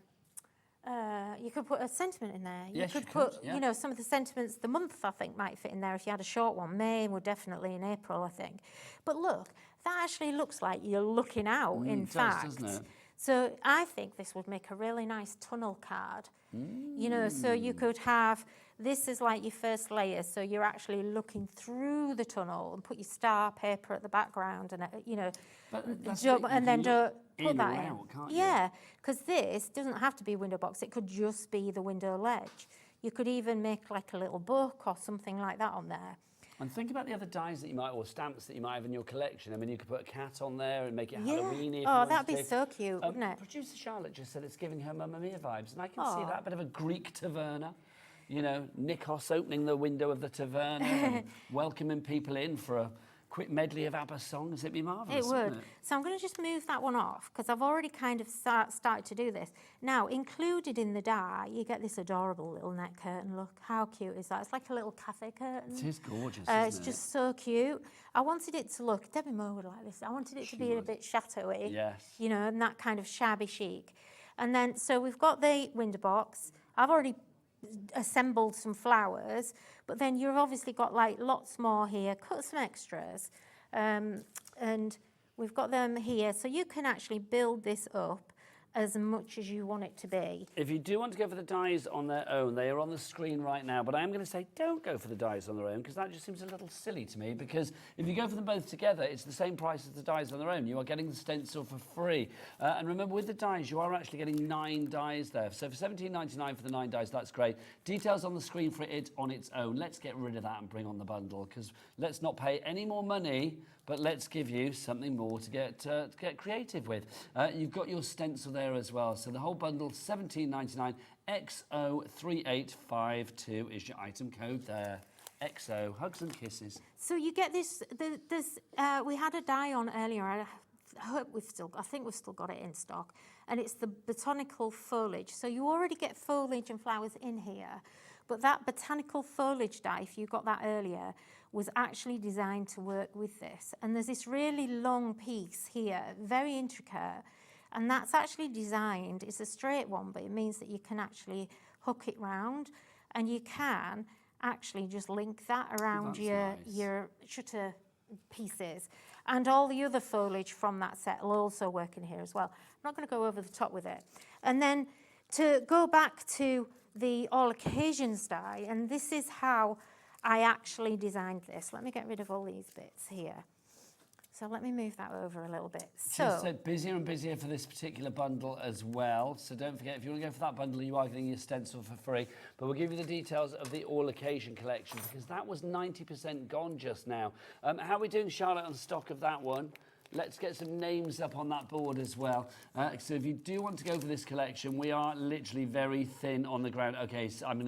You could put a sentiment in there. Yes, you could put, you know, some of the sentiments, the month I think might fit in there if you had a short one. May would definitely in April, I think. But look, that actually looks like you're looking out, in fact. Doesn't it? So I think this would make a really nice tunnel card. You know, so you could have, this is like your first layer, so you're actually looking through the tunnel and put your star paper at the background and, you know, and then don't put that in. Yeah, because this doesn't have to be a window box, it could just be the window ledge. You could even make like a little book or something like that on there. And think about the other dies that you might, or stamps that you might have in your collection. I mean, you could put a cat on there and make it Halloween-y. Oh, that'd be so cute, wouldn't it? Producer Charlotte just said it's giving her Mamma Mia vibes, and I can see that bit of a Greek taverna. You know, Nikos opening the window of the taverna and welcoming people in for a quick medley of ABBA songs. It'd be marvellous. It would. So I'm going to just move that one off because I've already kind of started to do this. Now, included in the die, you get this adorable little net curtain. Look, how cute is that? It's like a little cafe curtain. It is gorgeous, It's just so cute. I wanted it to look, Debbie Moore would like this, I wanted it to be a bit chateau-y. Yes. You know, and that kind of shabby chic. And then, so we've got the window box. I've already assembled some flowers, but then you've obviously got like lots more here, cut some extras, and we've got them here, so you can actually build this up as much as you want it to be. If you do want to go for the dies on their own, they are on the screen right now, but I am going to say don't go for the dies on their own because that just seems a little silly to me, because if you go for them both together, it's the same price as the dies on their own. You are getting the stencil for free. And remember, with the dies, you are actually getting 9 dies there. So for $17.99 for the 9 dies, that's great. Details on the screen for it on its own. Let's get rid of that and bring on the bundle, because let's not pay any more money, but let's give you something more to get creative with. You've got your stencil there as well. So the whole bundle, $17.99. XO3852 is your item code there. XO, hugs and kisses. So you get this, we had a die on earlier, I think we've still got it in stock, and it's the botanical foliage. So you already get foliage and flowers in here, but that botanical foliage die, if you got that earlier, was actually designed to work with this. And there's this really long piece here, very intricate, and that's actually designed, it's a straight one, but it means that you can actually hook it round, and you can actually just link that around your shutter pieces. And all the other foliage from that set will also work in here as well. I'm not going to go over the top with it. And then to go back to the all occasions die, and this is how I actually designed this. Let me get rid of all these bits here. So let me move that over a little bit. Just so busier and busier for this particular bundle as well. So don't forget, if you want to go for that bundle, you are getting your stencil for free. But we'll give you the details of the all occasion collection because that was 90% gone just now. How are we doing, Charlotte, on stock of that one? Let's get some names up on that board as well. So if you do want to go for this collection, we are literally very thin on the ground. Okay, so I'm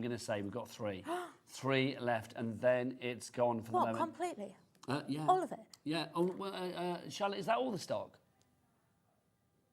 gonna say we've got 3. 3 left, and then it's gone for the moment. What, completely? Yeah. All of it? Yeah. Oh, well, Charlotte, is that all the stock?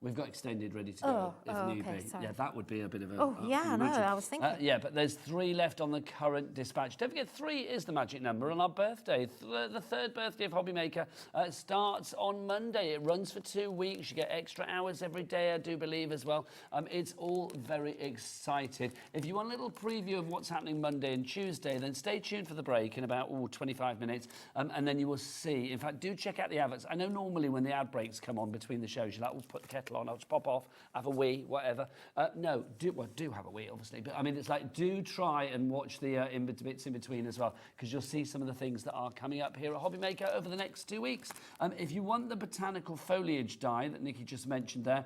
We've got extended ready to go if need be. Sorry. Yeah, that would be a bit of a... I know, I was thinking. Yeah, but there's 3 left on the current dispatch. Don't forget, 3 is the magic number on our birthday. The 3rd birthday of Hobby Maker starts on Monday. It runs for 2 weeks. You get extra hours every day, I do believe, as well. It's all very exciting. If you want a little preview of what's happening Monday and Tuesday, then stay tuned for the break in about 25 minutes, and then you will see. In fact, do check out the adverts. I know normally when the ad breaks come on between the shows, you're like, we'll put the kettle on, I'll just pop off, have a wee, whatever. No, do have a wee, obviously. But I mean, it's like, do try and watch the bits in between as well, because you'll see some of the things that are coming up here at Hobby Maker over the next 2 weeks. If you want the botanical foliage die that Nikki just mentioned there,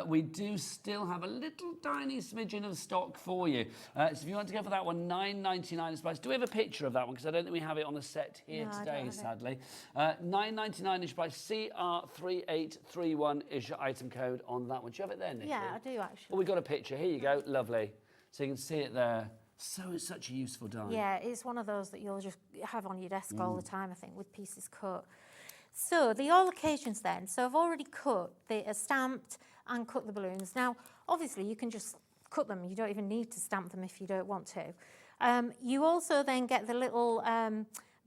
we do still have a little tiny smidgen of stock for you. So if you want to go for that one, $9.99 is price. Do we have a picture of that one? Because I don't think we have it on the set here today, sadly. $9.99 is price. CR3831 is your item code on that one. Do you have it there, Nikki? Yeah, I do actually. Oh, we've got a picture. Here you go. Lovely. So you can see it there. So it's such a useful die. Yeah, it's one of those that you'll just have on your desk all the time, I think, with pieces cut. So the all occasions then. So I've already cut, stamped and cut the balloons. Now, obviously, you can just cut them. You don't even need to stamp them if you don't want to. You also then get the little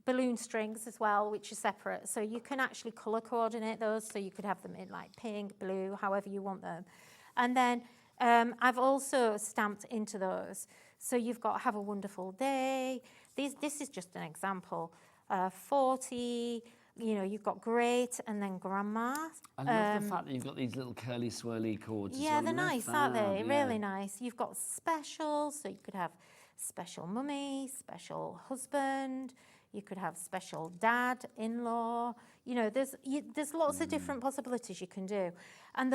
balloon strings as well, which are separate. So you can actually colour coordinate those. So you could have them in like pink, blue, however you want them. And then I've also stamped into those. So you've got Have a Wonderful Day. This is just an example. 40, you've got Great and then Grandma. I love the fact that you've got these little curly swirly cords. Yeah, as well. they're nice, aren't they? Yeah. Really nice. You've got special, so you could have special mummy, special husband. You could have special dad, in-law. There's lots of different possibilities you can do. And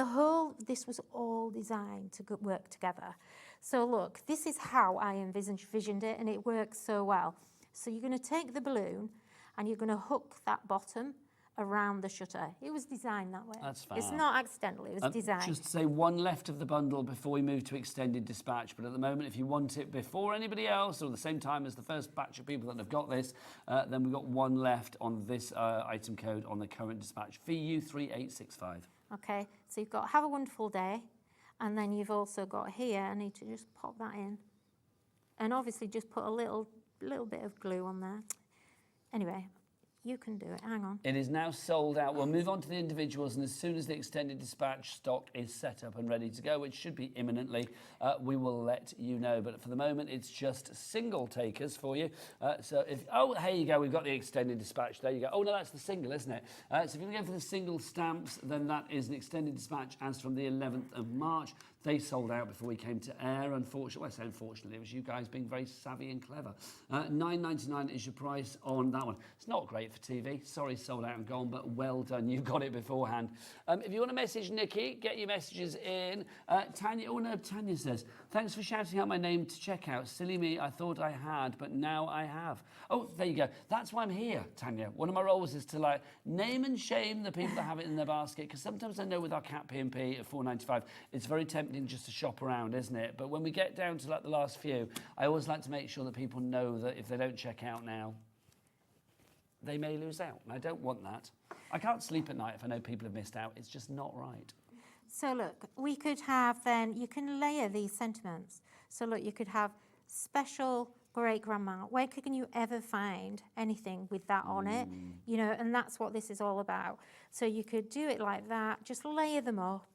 this was all designed to work together. So look, this is how I envisioned it, and it works so well. So you're going to take the balloon, and you're going to hook that bottom around the shutter. It was designed that way. That's fine. It's not accidental, it was designed. Just to say, 1 left of the bundle before we move to extended dispatch. But at the moment, if you want it before anybody else or the same time as the first batch of people that have got this, then we've got 1 left on this item code on the current dispatch, VU3865. Okay, so you've got Have a Wonderful Day, and then you've also got here, I need to just pop that in. And obviously just put a little bit of glue on there. Anyway, you can do it. Hang on. It is now sold out. We'll move on to the individuals, and as soon as the extended dispatch stock is set up and ready to go, which should be imminently, we will let you know. But for the moment, it's just single takers for you. Here you go. We've got the extended dispatch. There you go. Oh, no, that's the single, isn't it? So if you're going to go for the single stamps, then that is an extended dispatch as from the 11th of March. They sold out before we came to air, unfortunately. I say unfortunately, it was you guys being very savvy and clever. $9.99 is your price on that one. It's not great for TV. Sorry, sold out and gone, but well done. You've got it beforehand. If you want to message Nikki, get your messages in. Tanya says, thanks for shouting out my name to checkout. Silly me, I thought I had, but now I have. Oh, there you go. That's why I'm here, Tanya. One of my roles is to name and shame the people that have it in their basket, because sometimes I know with our cat P&P at $4.95, it's very tempting just to shop around, isn't it? But when we get down to the last few, I always like to make sure that people know that if they don't check out now, they may lose out, and I don't want that. I can't sleep at night if I know people have missed out. It's just not right. So look, we could have then, you can layer these sentiments. So look, you could have special great grandma. Where can you ever find anything with that on it? And that's what this is all about. So you could do it like that, just layer them up.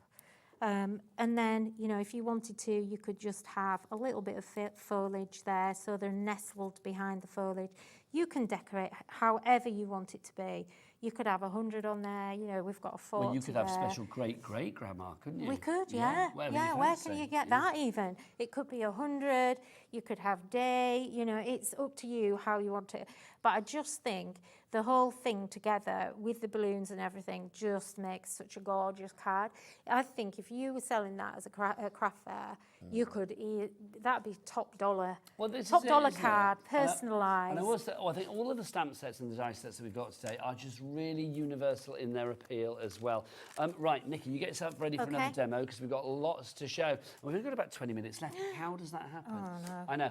And then, if you wanted to, you could just have a little bit of foliage there so they're nestled behind the foliage. You can decorate however you want it to be. You could have 100 on there, you know, we've got a 40 Well, you could have there. special great-great-grandma, couldn't you? We could, yeah. Whatever Yeah, you where fancy. can you get that even? It could be 100, you could have day, you know, it's up to you how you want it. But I just think the whole thing together with the balloons and everything just makes such a gorgeous card. I think if you were selling that as a craft fair, you could, that'd be top dollar. Well, this top is it, dollar isn't it? card, And personalised. And I think all of the stamp sets and the die sets that we've got today are just really universal in their appeal as well. Right, Nikki, you get yourself ready for another demo because we've got lots to show. We've only got about 20 minutes left. How does that happen? Oh, no. I know.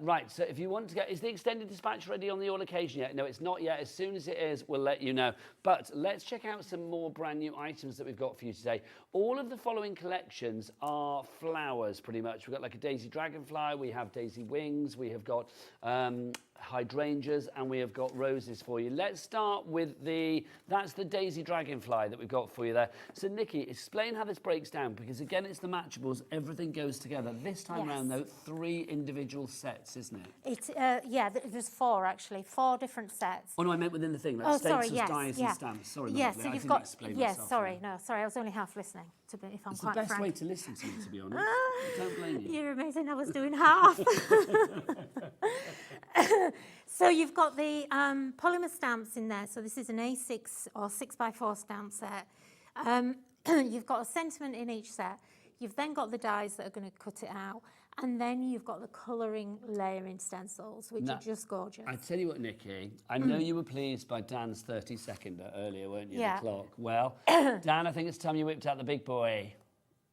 Right, so if you want to get... Is the extended dispatch ready on the all occasion yet? No, it's not yet. As soon as it is, we'll let you know. But let's check out some more brand new items that we've got for you today. All of the following collections are flowers, pretty much. We've got like a daisy dragonfly, we have daisy wings, we have got hydrangeas, and we have got roses for you. Let's start with that's the daisy dragonfly that we've got for you there. So Nikki, explain how this breaks down, because again, it's the matchables, everything goes together. This time round though, 3 individual sets, isn't it? It's, yeah, there's 4 actually, 4 different sets. Oh no, I meant within the thing, like stencils, dies and stamps. Sorry, yeah, lovely, so I you've didn't got, explain yes, myself sorry, there. no, sorry, I was only half listening, if I'm It's quite the best frank. way to listen to me, to be honest. Don't blame you. You're amazing, I was doing half. So you've got the polymer stamps in there. So this is an A6 or 6x4 stamp set. You've got a sentiment in each set. You've then got the dies that are going to cut it out. And then you've got the colouring layering stencils, which are just gorgeous. I tell you what, Nikki, I know you were pleased by Dan's 30-seconder earlier, weren't you, Yeah. the clock? Well, Dan, I think it's time you whipped out the big boy.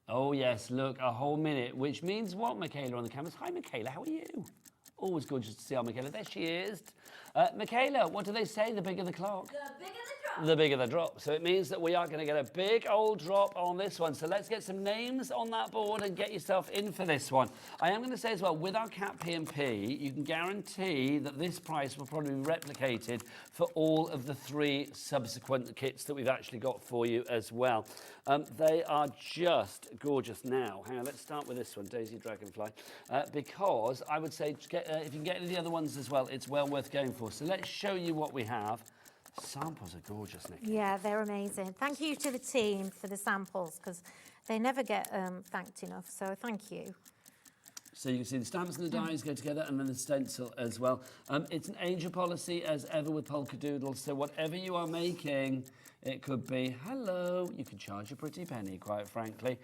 Oh, yes, look, a whole minute, which means what, Michaela, on the cameras? Hi, Michaela, how are you? Always gorgeous to see our Michaela. There she is. Michaela, what do they say? The bigger the clock? The bigger the drop. The bigger the drop. So it means that we are going to get a big old drop on this one. So let's get some names on that board and get yourself in for this one. I am going to say as well, with our cap P&P, you can guarantee that this price will probably be replicated for all of the 3 subsequent kits that we've actually got for you as well. They are just gorgeous. Now, hang on, let's start with this one, Daisy Dragonfly, because I would say if you can get any of the other ones as well, it's well worth going for. So let's show you what we have. Samples are gorgeous, Nikki. Yeah, they're amazing. Thank you to the team for the samples, because they never get thanked enough, so thank you. So you can see the stamps and the dies go together, and then the stencil as well. It's an angel policy, as ever, with Polkadoodles, so whatever you are making, it could be, hello, you can charge a pretty penny, quite frankly.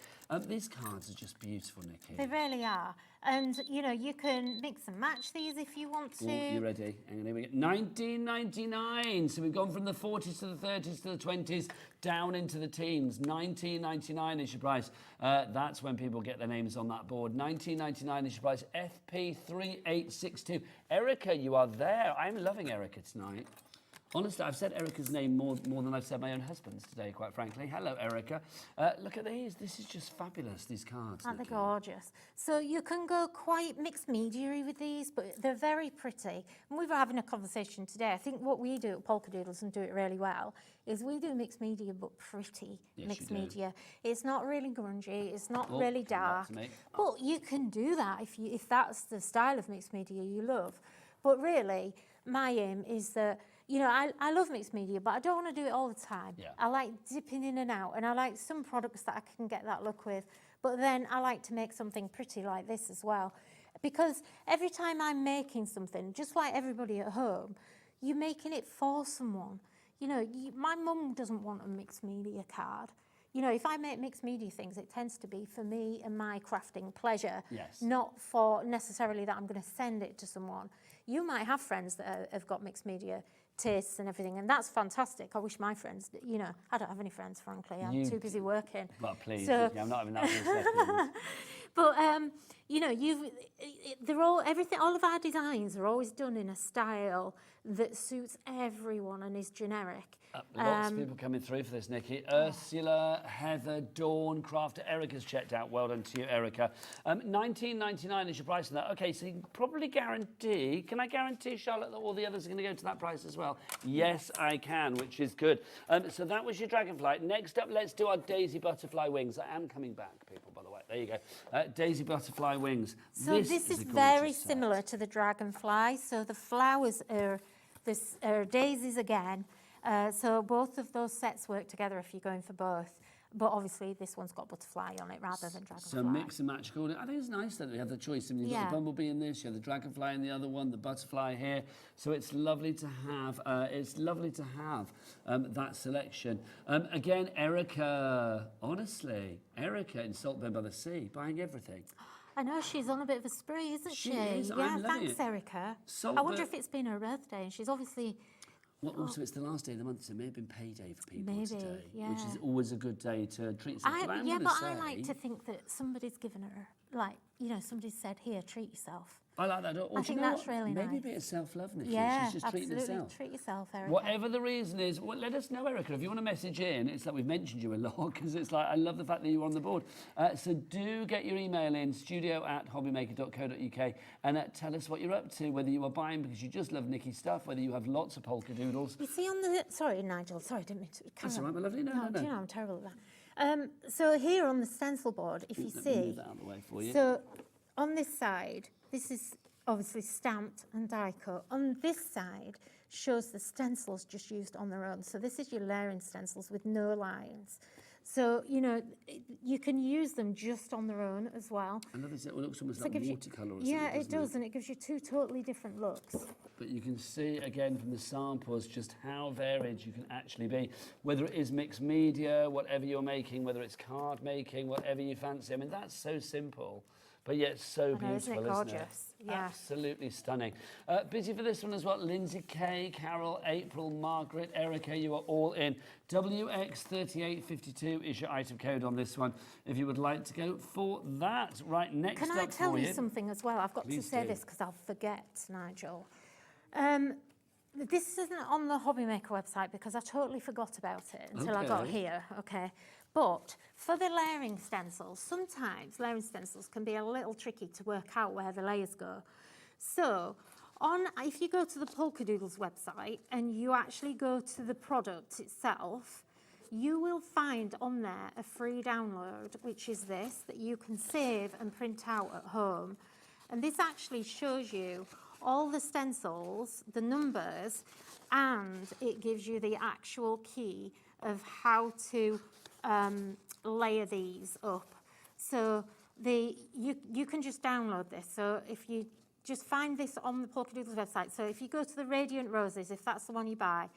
These cards are just beautiful, Nikki. They really are. And, you know, you can mix and match these if you want to. Ooh, you ready? Hang on, here we go. $19.99. So we've gone from the 40s to the 30s to the 20s, down into the teens. $19.99 is your price. That's when people get their names on that board. $19.99 is your price. FP3862. Erica, you are there. I'm loving Erica tonight. Honestly, I've said Erica's name more than I've said my own husband's today, quite frankly. Hello, Erica. Look at these. This is just fabulous, these cards. Aren't they gorgeous? So you can go quite mixed media with these, but they're very pretty. And we were having a conversation today. I think what we do at Polkadoodles and do it really well is we do mixed media, but pretty mixed media. It's not really grungy. It's not really dark. But you can do that if that's the style of mixed media you love. But really, my aim is that, you know, I love mixed media, but I don't want to do it all the time. Yeah. I like dipping in and out, and I like some products that I can get that look with. But then I like to make something pretty like this as well. Because every time I'm making something, just like everybody at home, you're making it for someone. You know, my mum doesn't want a mixed media card. You know, if I make mixed media things, it tends to be for me and my crafting pleasure, not for necessarily that I'm going to send it to someone. You might have friends that have got mixed media tastes and everything, and that's fantastic. I wish my friends, you know, I don't have any friends, frankly. I'm too busy working. But please, So, I'm not having that for a second. But you know, they're all of our designs are always done in a style that suits everyone and is generic. Lots of people coming through for this, Nikki. Ursula, Heather, Dawn, Crafter, Erica's checked out. Well done to you, Erica. $19.99 is your price on that. Okay, so you can probably guarantee, can I guarantee, Charlotte, that all the others are going to go to that price as well? Yes, I can, which is good. So that was your Dragonfly. Next up, let's do our Daisy Butterfly Wings. I am coming back, people, by the way. There you go. Daisy Butterfly Wings. So this is very similar to the Dragonfly. So the flowers are There's daisies again. So both of those sets work together if you're going for both. But obviously, this one's got butterfly on it rather than dragonfly. So mix and match. I think it's nice that we have the choice. I mean, you've got the bumblebee in this, you have the dragonfly in the other one, the butterfly here. So it's lovely to have. That selection. Again, Erica. Honestly, Erica in Saltburn by the Sea, buying everything. I know she's on a bit of a spree, isn't she? She is. Yeah, I'm loving thanks, it. Erica. Saltburn. I wonder if it's been her birthday, and she's obviously. Well, also, it's the last day of the month, so it may have been payday for people today, yeah. which is always a good day to treat yourself. I like to think that somebody's given her, like, you know, somebody said, here, treat yourself. I like that. Or I think that's really nice. Maybe a bit of self-love, Nikky. Yeah, She's just treating absolutely. herself. Treat yourself, Erica. Whatever the reason is, well, let us know, Erica. If you want to message in, it's like we've mentioned you a lot, because it's like, I love the fact that you're on the board. So do get your email in, studio@hobbymaker.co.uk, and tell us what you're up to, whether you are buying because you just love Nikky's stuff, whether you have lots of Polkadoodles. You see on the... Sorry, Nigel. Sorry, I didn't mean to... That's all right, my lovely. No. Do you know, I'm terrible at that. So here on the stencil board, if you Let me see... move that out of the way for you. So on this side, this is obviously stamped and die cut. On this side shows the stencils just used on their own. So this is your layering stencils with no lines. So, you know, you can use them just on their own as well. I love it looks almost So like it gives you- watercolour or something, Yeah, it doesn't does, and it gives you two totally different looks. But you can see again from the samples just how varied you can actually be. Whether it is mixed media, whatever you're making, whether it's card making, whatever you fancy. I mean, that's so simple, but yet so beautiful, Isn't it gorgeous? Yeah. Absolutely stunning. Busy for this one as well. Lindsay K, Carol, April, Margaret, Erica, you are all in. WX3852 is your item code on this one if you would like to go for that. Right, next up for you. Can I tell you something as well? I've got Please to say do. this because I'll forget, Nigel. This isn't on the Hobby Maker website because I totally forgot about it until I got Okay. here, okay? But for the layering stencils, sometimes layering stencils can be a little tricky to work out where the layers go. So if you go to the Polkadoodles website and you actually go to the product itself, you will find on there a free download, which is this, that you can save and print out at home. And this actually shows you all the stencils, the numbers, and it gives you the actual key of how to layer these up. So you can just download this. So if you just find this on the Polkadoodles website, so if you go to the Radiant Roses, if that's the one you buy,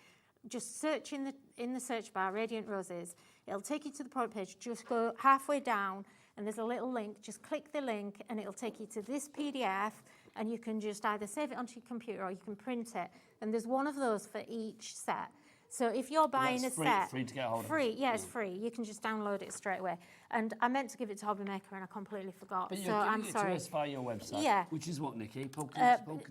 just search in the search bar, Radiant Roses. It'll take you to the product page. Just go halfway down, and there's a little link. Just click the link, and it'll take you to this PDF, and you can just either save it onto your computer or you can print it. And there's one of those for each set. So if you're buying a set... Free to get hold of. Free, yeah, it's free. You can just download it straight away. And I meant to give it to Hobby Maker and I completely forgot. But So you're I'm giving it sorry. to us via your website. Yeah. Which is what, Nikky?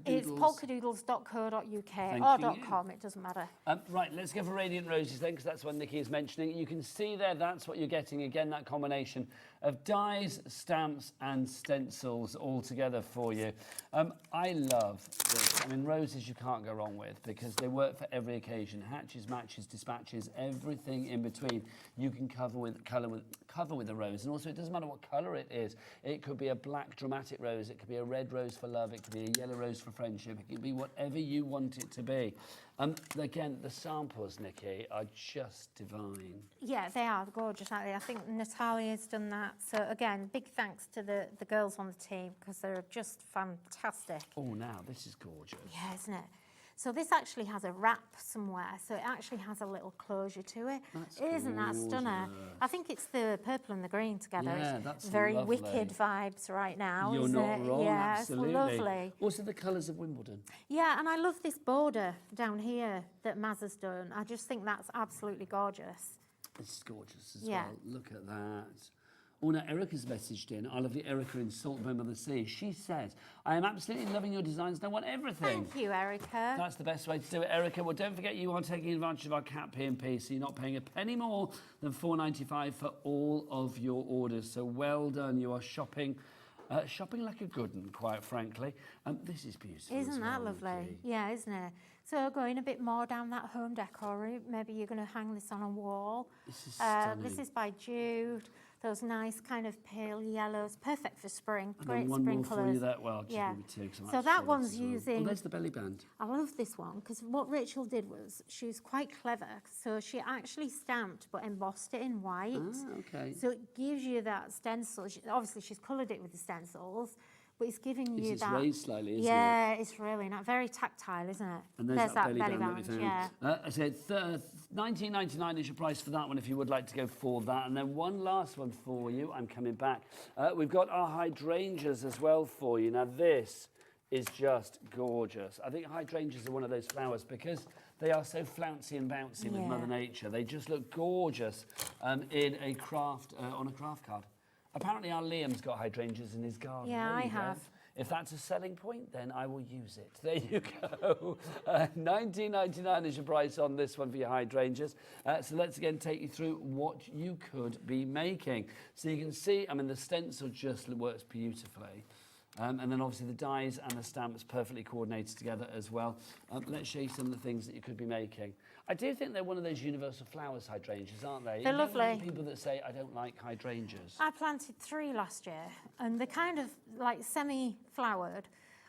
It's polkadoodles.co.uk Thank or you. .com, it doesn't matter. Right, let's go for Radiant Roses then, because that's what Nikky is mentioning. You can see there, that's what you're getting. Again, that combination of dies, stamps, and stencils all together for you. I love this. I mean, roses you can't go wrong with because they work for every occasion. Hatches, matches, dispatches, everything in between. You can cover with a rose, and also it doesn't matter what colour it is. It could be a black dramatic rose. It could be a red rose for love. It could be a yellow rose for friendship. It could be whatever you want it to be. Again, the samples, Nikky, are just divine. Yeah, they are gorgeous, aren't they? I think Natalia's done that. So again, big thanks to the girls on the team because they're just fantastic. Oh, now this is gorgeous. Yeah, isn't it? So this actually has a wrap somewhere, so it actually has a little closure to it. Isn't that stunner? I think it's the purple and the green together. Yeah, It's that's very lovely. wicked vibes right now, You're isn't not it? wrong, Yeah, absolutely. it's lovely. Also the colours of Wimbledon. Yeah, and I love this border down here that Maz has done. I just think that's absolutely gorgeous. It's gorgeous as Yeah. well. Look at that. Oh, now Erica's messaged in. I love the Erica in Saltburn by the Sea. She says, I am absolutely loving your designs and I want everything. Thank you, Erica. That's the best way to do it, Erica. Well, don't forget you are taking advantage of our cap P&P, so you're not paying a penny more than $4.95 for all of your orders. So well done. You are shopping like a good one, quite frankly. This is beautiful. Isn't that lovely? Yeah, isn't it? So going a bit more down that home decor route, maybe you're going to hang this on a wall. This is stunning. This is by Jude. those nice kind of pale yellows, perfect for spring. And Great then one spring more for colours. you that, well, just yeah. maybe two, 'cause I So like that Trellis one's as well. using. Oh, there's the belly band. I love this one because what Rachel did was she was quite clever. So she actually stamped but embossed it in white. Ah, okay. So it gives you that stencil. Obviously, she's coloured it with the stencils, but it's giving you It's that. raised slightly, isn't it? Yeah, it's really not very tactile, isn't it? And there's that belly band that we found. Yeah. I said $19.99 is your price for that one if you would like to go for that. And then one last one for you. I'm coming back. We've got our hydrangeas as well for you. Now this is just gorgeous. I think hydrangeas are one of those flowers because they are so flouncy and bouncy with Mother Nature. They just look gorgeous in a craft on a craft card. Apparently our Liam's got hydrangeas in his garden. Yeah, There I you go. have. If that's a selling point, then I will use it. There you go. $19.99 is your price on this one for your hydrangeas. So let's again take you through what you could be making. So you can see, I mean, the stencil just works beautifully. And then obviously the dies and the stamps perfectly coordinated together as well. Let's show you some of the things that you could be making. I do think they're one of those universal flowers, hydrangeas, aren't they? They're You don't lovely. get people that say, I don't like hydrangeas. I planted 3 last year, and they're kind of like semi-flowered,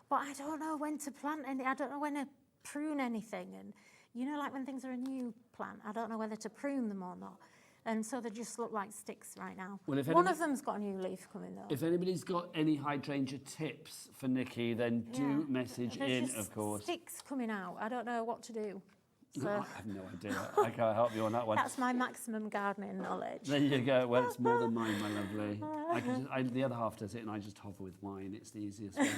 but I don't know when to plant any. I don't know when to prune anything, and you know, like when things are a new plant, I don't know whether to prune them or not. And so they just look like sticks right now. Well, if One of them's got a new leaf coming though. If anybody's got any hydrangea tips for Nikki, then do message There's in, just of course. sticks coming out. I don't know what to do. So I have no idea. I can't help you on that one. that's my maximum gardening knowledge. There you go. Well, it's more than mine, my lovely. The other half does it, and I just hover with wine. It's the easiest way.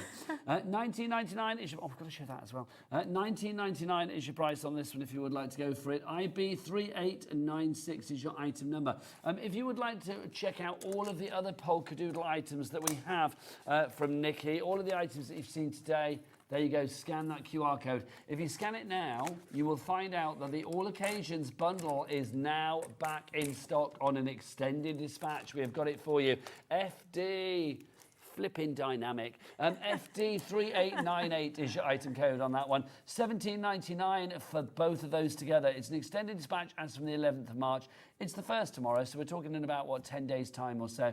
$19.99 is your... Oh, I've got to show that as well. $19.99 is your price on this one if you would like to go for it. IB3896 is your item number. If you would like to check out all of the other Polkadoodle items that we have from Nikki, all of the items that you've seen today, there you go, scan that QR code. If you scan it now, you will find out that the All Occasions bundle is now back in stock on an extended dispatch. We have got it for you. FD, flipping dynamic. FD3898 is your item code on that one. $17.99 for both of those together. It's an extended dispatch as from the 11th of March. It's the first tomorrow, so we're talking in about, 10 days' time or so.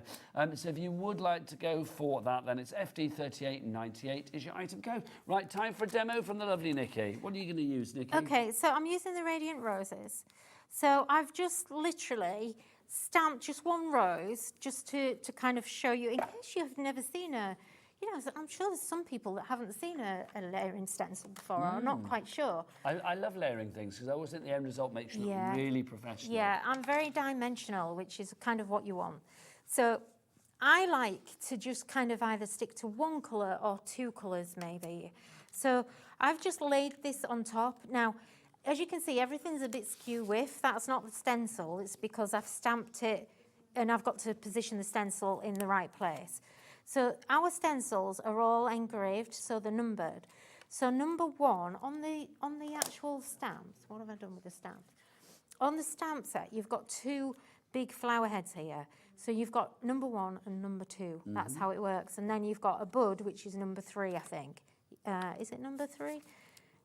So if you would like to go for that, then it's FD3898 is your item code. Right, time for a demo from the lovely Nikki. What are you going to use, Nikki? Okay, so I'm using the Radiant Roses. So I've just literally stamped just one rose just to kind of show you, in case you have never seen a, you know, I'm sure there's some people that haven't seen a layering stencil before, or are not quite sure. I love layering things because I always think the end result makes you look really professional. Yeah, I'm very dimensional, which is kind of what you want. So I like to just kind of either stick to one colour or 2 colours maybe. So I've just laid this on top. Now, as you can see, everything's a bit skew with. That's not the stencil. It's because I've stamped it and I've got to position the stencil in the right place. So our stencils are all engraved, so they're numbered. So number 1, on the actual stamps, what have I done with the stamps? On the stamp set, you've got 2 big flower heads here. So you've got number 1 and number 2. That's how it works. And then you've got a bud, which is number 3, I think. Is it number 3?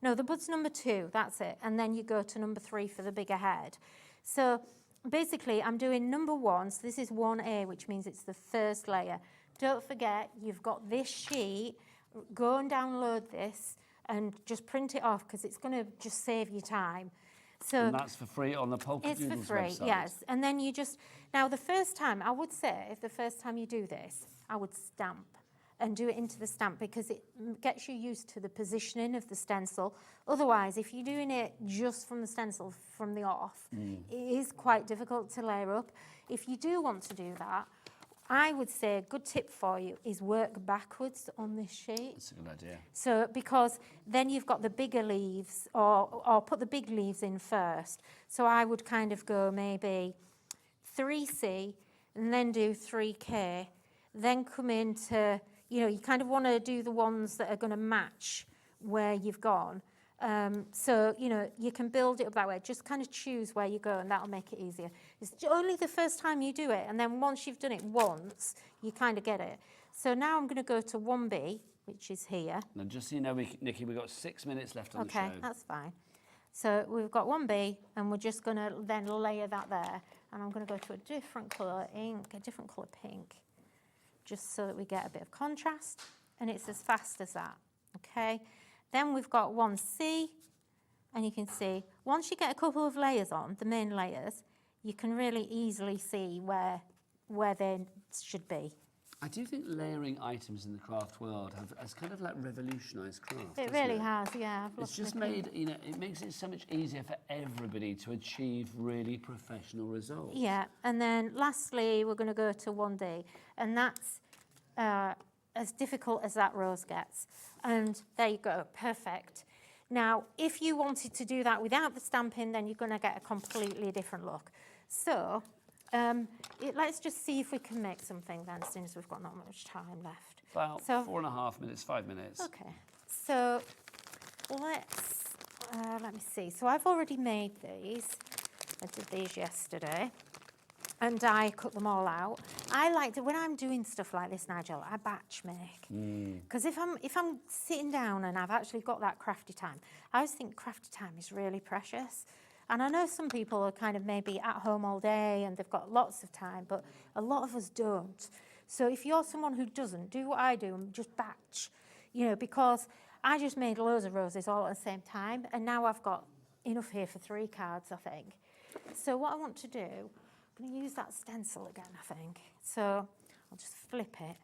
No, the bud's number 2, that's it. And then you go to number 3 for the bigger head. So basically, I'm doing number 1. So this is 1A, which means it's the first layer. Don't forget, you've got this sheet. Go and download this and just print it off because it's going to just save you time. So and that's for free on the Polkadoodles it's for free, website. yes. And then you just, now the first time, I would say, if the first time you do this, I would stamp and do it into the stamp because it gets you used to the positioning of the stencil. Otherwise, if you're doing it just from the stencil from the off, it is quite difficult to layer up. If you do want to do that, I would say a good tip for you is work backwards on this sheet. That's a good idea. So, because then you've got the bigger leaves, or put the big leaves in first. So I would kind of go maybe 3C, and then do 3K, then come into, you know, you kind of want to do the ones that are going to match where you've gone. So, you know, you can build it up that way. Just kind of choose where you go and that'll make it easier. It's only the first time you do it, and then once you've done it once, you kind of get it. So now I'm going to go to 1B, which is here. Now, just so you know, Nikki, we've got 6 minutes left on the show. Okay, that's fine. So we've got 1B, and we're just going to then layer that there. And I'm going to go to a different colour ink, a different colour pink, just so that we get a bit of contrast. And it's as fast as that, okay? Then we've got 1C, and you can see, once you get a couple of layers on, the main layers, you can really easily see where they should be. I do think layering items in the craft world has kind of like revolutionised craft. It really has, yeah. It's just made, you know, it makes it so much easier for everybody to achieve really professional results. Yeah, and then lastly, we're going to go to 1D, and that's as difficult as that rose gets. And there you go, perfect. Now, if you wanted to do that without the stamping, then you're going to get a completely different look. So, let's just see if we can make something then, since we've got not much time left. About 4.5 minutes, 5 minutes. Okay, so let me see. So I've already made these. I did these yesterday, and I cut them all out. I like to, when I'm doing stuff like this, Nigel, I batch make. Because if I'm sitting down and I've actually got that crafty time, I always think crafty time is really precious. And I know some people are kind of maybe at home all day and they've got lots of time, but a lot of us don't. So if you're someone who doesn't, do what I do and just batch, you know, because I just made loads of roses all at the same time, and now I've got enough here for 3 cards, I think. So what I want to do, I'm going to use that stencil again, I think. So I'll just flip it.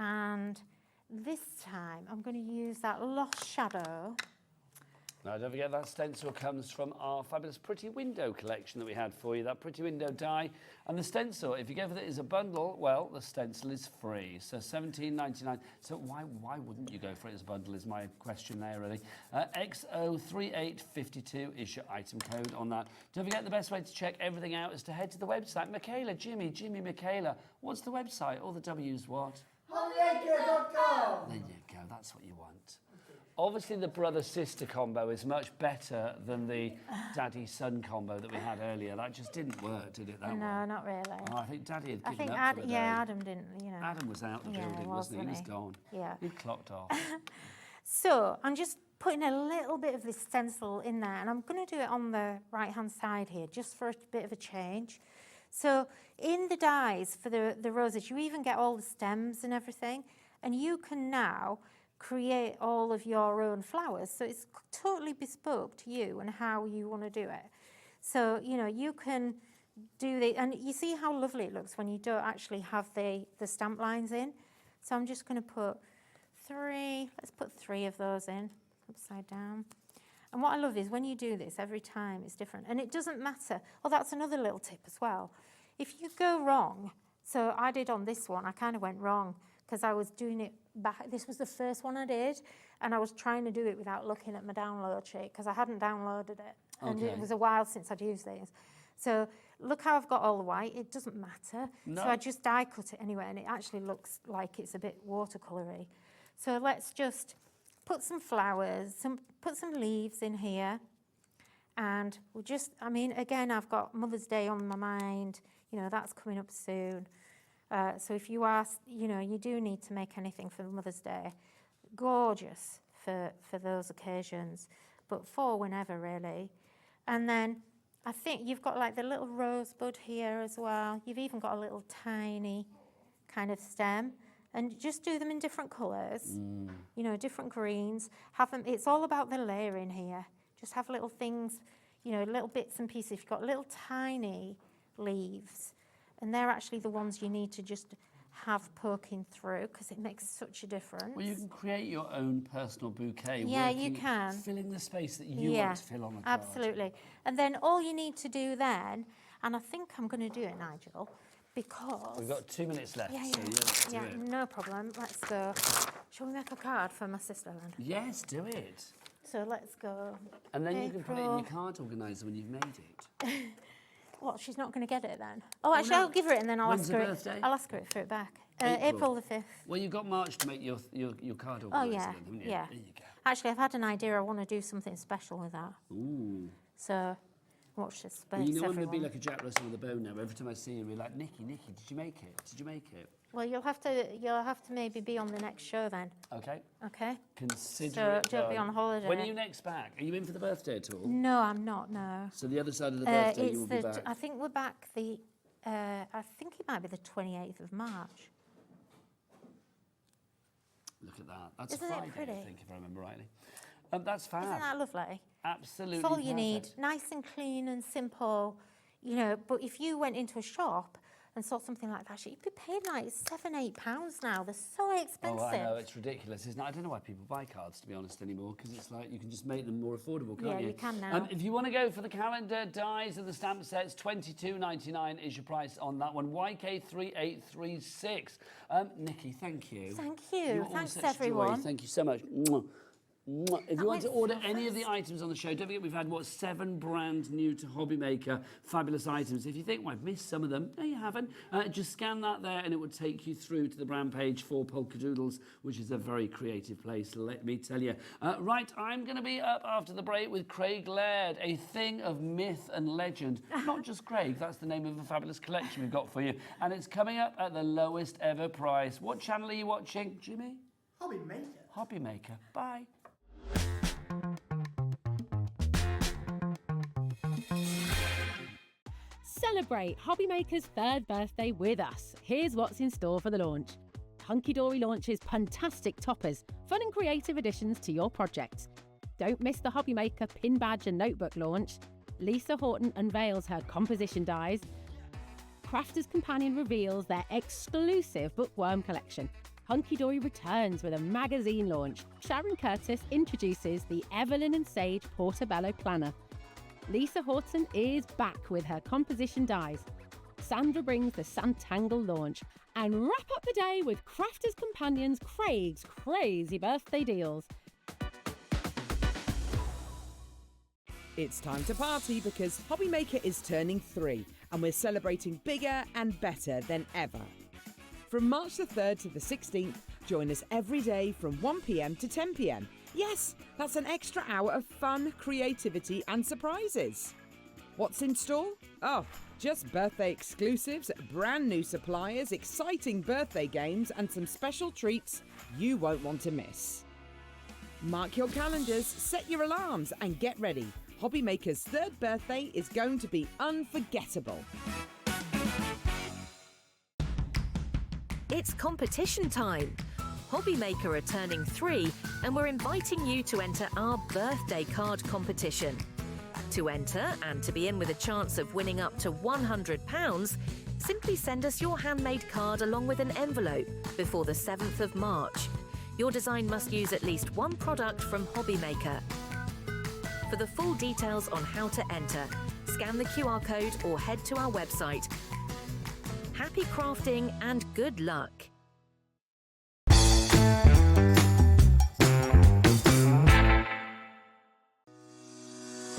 And this time I'm going to use that Lost Shadow. Now, don't forget that stencil comes from our fabulous Pretty Window collection that we had for you, that Pretty Window die. And the stencil, if you go for it as a bundle, well, the stencil is free. So $17.99. So why wouldn't you go for it as a bundle is my question there, really. XO3852 is your item code on that. Don't forget the best way to check everything out is to head to the website. Michaela, Jimmy, Michaela. What's the website? All the W's what? HobbyMaker.com. There you go, that's what you want. Obviously, the brother-sister combo is much better than the daddy-son combo that we had earlier. That just didn't work, did it, that one? No, not really. Oh, I think Daddy had given up for the day. Yeah, Adam didn't, you know. Adam was out the building, wasn't he? He was gone. Yeah. He clocked off. So I'm just putting a little bit of this stencil in there, and I'm going to do it on the right-hand side here, just for a bit of a change. So in the dies for the roses, you even get all the stems and everything, and you can now create all of your own flowers. So it's totally bespoke to you and how you want to do it. So, you know, you can do the, and you see how lovely it looks when you don't actually have the stamp lines in. So I'm just going to put 3, let's put 3 of those in, upside down. And what I love is when you do this, every time it's different. And it doesn't matter. Oh, that's another little tip as well. If you go wrong, so I did on this one, I kind of went wrong because I was doing it back. This was the first one I did, and I was trying to do it without looking at my download sheet because I hadn't downloaded it. And it was a while since I'd used these. So look how I've got all the white. It doesn't matter. No. So I just die cut it anyway, and it actually looks like it's a bit watercolory. So let's just put some flowers, put some leaves in here. And we'll just, I mean, again, I've got Mother's Day on my mind. You know, that's coming up soon. So if you are, you know, you do need to make anything for Mother's Day, gorgeous for those occasions, but for whenever really. And then I think you've got like the little rosebud here as well. You've even got a little tiny kind of stem, and just do them in different colours, you know, different greens. Have them, it's all about the layering here. Just have little things, you know, little bits and pieces. You've got little tiny leaves, and they're actually the ones you need to just have poking through because it makes such a difference. Well, you can create your own personal bouquet. Yeah, you can. Filling the space that you want to fill on a card. Absolutely. And then all you need to do then, and I think I'm going to do it, Nigel, because... We've got 2 minutes left, so yeah, no problem. Let's go. Shall we make a card for my sister then? Yes, do it. So let's go. And then you can put it in your card organiser when you've made it. What, she's not going to get it then? Oh, actually, I'll give her it and then I'll ask her it back. April the 5th. Well, you've got March to make your card organiser, haven't you? Yeah. There you go. Actually, I've had an idea. I want to do something special with that. Ooh. So, watch this space, Well, you know, I'm everyone. going to be like a Jack Russell with a bow now. Every time I see him, we're like, Nikky, did you make it? Did you make it? Well, you'll have to maybe be on the next show then. Okay. Okay. Consider So it don't be done. on holiday. When are you next back? Are you in for the birthday at all? No, I'm not. No. So the other side of the birthday, it's you will be back. I think we're back the. I think it might be the 28th of March. Look at that. That's Isn't a it Friday, pretty? I think, if I remember rightly. That's fab. Isn't that lovely? Absolutely. It's all you need. perfect. Nice and clean and simple, you know. But if you went into a shop and saw something like that, you'd be paying like £7-8 now. They're so expensive. Oh, I know, it's ridiculous, isn't it? I don't know why people buy cards, to be honest, anymore, because it's like you can just make them more affordable, can't you? Yeah, you can now. If you want to go for the calendar, dies and the stamp sets, $22.99 is your price on that one. YK3836. Nikki, thank you. Thank you. You're all Thanks, such joy. everyone. Thank you so much. Mwah. If you want to order makes any of the items on the show, don't forget we've had, 7 brand new to Hobby Maker fabulous items. If you think, well, I've missed some of them, no, you haven't. Just scan that there and it will take you through to the brand page for Polkadoodles, which is a very creative place, let me tell you. Right, I'm going to be up after the break with Craig Laird, a thing of myth and legend. Not just Craig, that's the name of a fabulous collection we've got for you. And it's coming up at the lowest ever price. What channel are you watching, Jimmy? Hobby Maker. Hobby Maker. Bye. Celebrate Hobby Maker's 3rd birthday with us. Here's what's in store for the launch. Hunky Dory launches fantastic toppers, fun and creative additions to your projects. Don't miss the Hobby Maker pin badge and notebook launch. Lisa Horton unveils her composition dies. Crafter's Companion reveals their exclusive bookworm collection. Hunky Dory returns with a magazine launch. Sharon Curtis introduces the Evelyn and Sage Portobello Planner. Lisa Horton is back with her composition dies. Sandra brings the Santangle launch. And wrap up the day with Crafter's Companion's Craig's crazy birthday deals. It's time to party because Hobby Maker is turning 3 and we're celebrating bigger and better than ever. From March the 3rd to the 16th, join us every day from 1 p.m. to 10 p.m. Yes, that's an extra hour of fun, creativity and surprises. What's in store? Oh, just birthday exclusives, brand new suppliers, exciting birthday games and some special treats you won't want to miss. Mark your calendars, set your alarms and get ready. Hobby Maker's 3rd birthday is going to be unforgettable. It's competition time. Hobby Maker are turning 3 and we're inviting you to enter our birthday card competition. To enter and to be in with a chance of winning up to £100, simply send us your handmade card along with an envelope before the 7th of March. Your design must use at least one product from Hobby Maker. For the full details on how to enter, scan the QR code or head to our website. Happy crafting and good luck.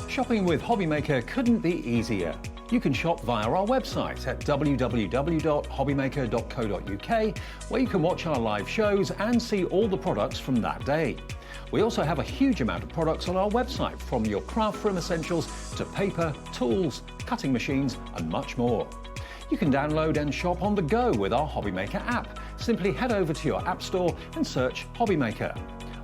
Shopping with Hobby Maker couldn't be easier. You can shop via our website at www.hobbymaker.co.uk, where you can watch our live shows and see all the products from that day. We also have a huge amount of products on our website, from your craft room essentials to paper, tools, cutting machines and much more. You can download and shop on the go with our Hobby Maker app. Simply head over to your app store and search Hobby Maker.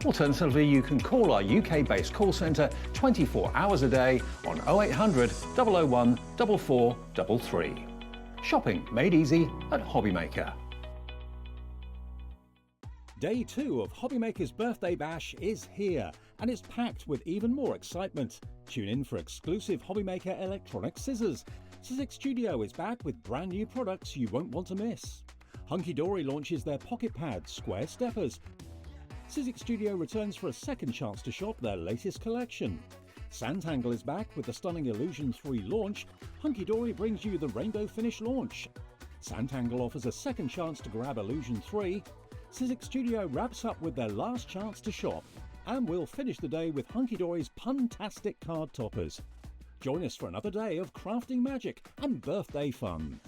Alternatively, you can call our UK-based call centre 24 hours a day on 0800 001 4433. Shopping made easy at Hobby Maker. Day 2 of Hobby Maker's Birthday Bash is here, and it's packed with even more excitement. Tune in for exclusive Hobby Maker electronic scissors. Sizzix Studio is back with brand new products you won't want to miss. Hunky Dory launches their pocket pads, square steppers. Sizzix Studio returns for a second chance to shop their latest collection. Santangle is back with the stunning Illusion 3 launch. Hunky Dory brings you the Rainbow Finish launch. Santangle offers a second chance to grab Illusion 3. Sizzix Studio wraps up with their last chance to shop. And we'll finish the day with Hunky Dory's Puntastic card toppers. Join us for another day of crafting magic and birthday fun.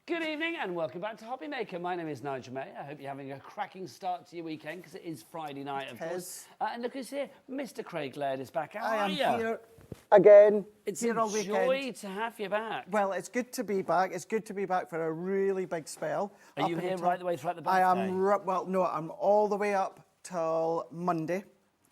Good evening and welcome back to Hobby Maker. My name is Nigel May. I hope you're having a cracking start to your weekend because it is Friday night, of course. And look who's here. Mr. Craig Laird is back. How are you? Here. again. It's here a all joy weekend. to have you back. Well, it's good to be back. It's good to be back for a really big spell. Are you here right the way throughout the birthday? I am, well, no, I'm all the way up till Monday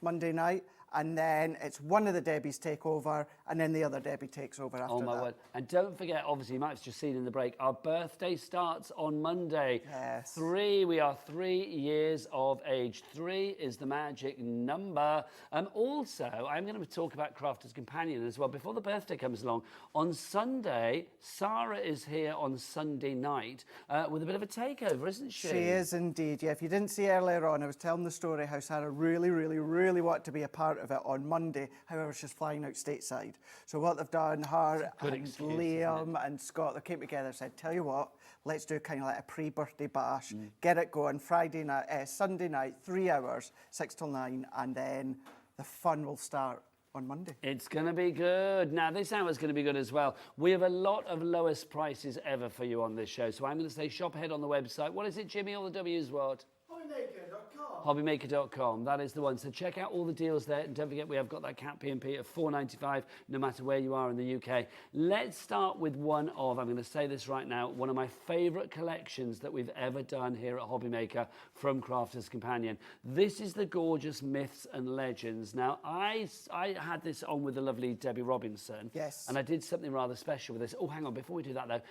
night. And then it's one of the Debbies take over, and then the other Debbie takes over after that. Oh, my word. And don't forget, obviously, you might have just seen in the break, our birthday starts on Monday. Yes. We are 3 years of age. 3 is the magic number. Also, I'm going to talk about Crafter's Companion as well. Before the birthday comes along, on Sunday, Sarah is here on Sunday night with a bit of a takeover, isn't she? She is indeed, yeah. If you didn't see earlier on, I was telling the story how Sarah really, really, really wanted to be a part of it on Monday. However, she's flying out stateside. So what they've done, her and excuse, Liam and Scott, they came together and said, tell you what, let's do kind of like a pre-birthday bash, get it going Sunday night, 3 hours, 6 till 9, and then the fun will start on Monday. It's going to be good. Now, this hour's going to be good as well. We have a lot of lowest prices ever for you on this show. So I'm going to say shop ahead on the website. What is it, Jimmy? All the W's what? Hobbymaker.com, that is the one. So check out all the deals there. And don't forget, we have got that cat P&P at $4.95, no matter where you are in the UK. Let's start with one of, I'm going to say this right now, one of my favourite collections that we've ever done here at Hobbymaker from Crafter's Companion. This is the gorgeous Myths and Legends. Now, I had this on with the lovely Debbie Robinson. Yes. And I did something rather special with this. Oh, hang on, before we do that, though,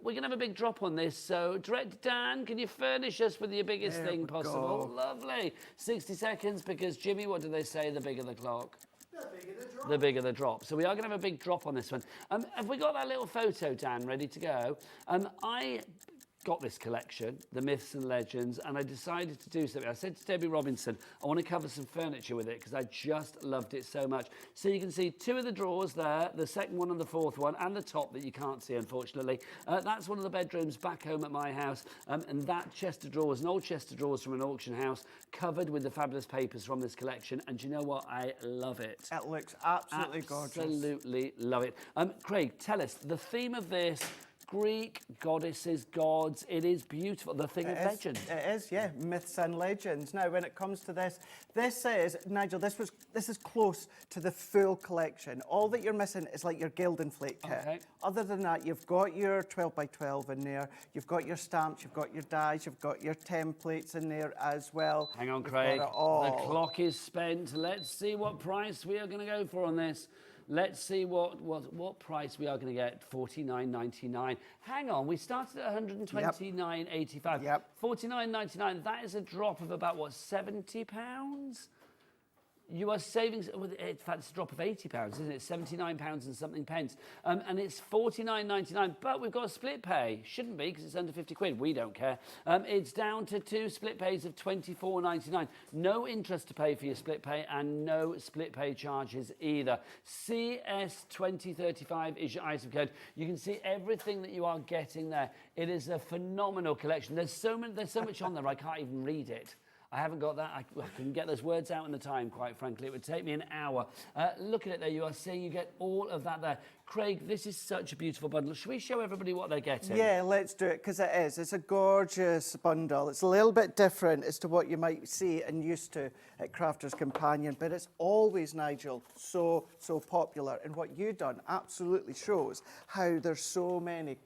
we're going to have a big drop on this. So, Director Dan, can you furnish us with your biggest thing possible? Lovely. 60 seconds, because Jimmy, what do they say? The bigger the clock. The bigger the drop. So we are going to have a big drop on this one. Have we got that little photo, Dan, ready to go? I got this collection, the Myths and Legends, and I decided to do something. I said to Debbie Robinson, I want to cover some furniture with it because I just loved it so much. So you can see 2 of the drawers there, the second one and the fourth one, and the top that you can't see, unfortunately. That's one of the bedrooms back home at my house, and that chest of drawers, an old chest of drawers from an auction house, covered with the fabulous papers from this collection, and do you know what? I love it. It looks absolutely gorgeous. Absolutely love it. Craig, tell us, the theme of this, Greek goddesses, gods, it is beautiful. The thing of legends. It is, yeah, Myths and Legends. Now, when it comes to this is, Nigel, this is close to the full collection. All that you're missing is like your Gildenflake kit. Okay. Other than that, you've got your 12 by 12 in there, you've got your stamps, you've got your dies, you've got your templates in there as well. Hang on, You've Craig. got it all. The clock is spent. Let's see what price we are going to go for on this. Let's see what price we are going to get. $49.99. Hang on, we started at $129.85. Yep. $49.99. That is a drop of about what, £70? You are saving, in fact, it's a drop of £80, isn't it? £79 and something pence. And it's $49.99, but we've got a split pay. Shouldn't be, because it's under 50 quid. We don't care. It's down to 2 split pays of $24.99. No interest to pay for your split pay, and no split pay charges either. CS2035 is your item code. You can see everything that you are getting there. It is a phenomenal collection. There's so much on there, I can't even read it. I haven't got that. I couldn't get those words out in the time, quite frankly. It would take me an hour. Look at it there. You are seeing you get all of that there. Craig, this is such a beautiful bundle. Should we show everybody what they're getting? Yeah, let's do it, because it is. It's a gorgeous bundle. It's a little bit different as to what you might see and used to at Crafter's Companion, but it's always, Nigel, so popular. And what you've done absolutely shows how there's so many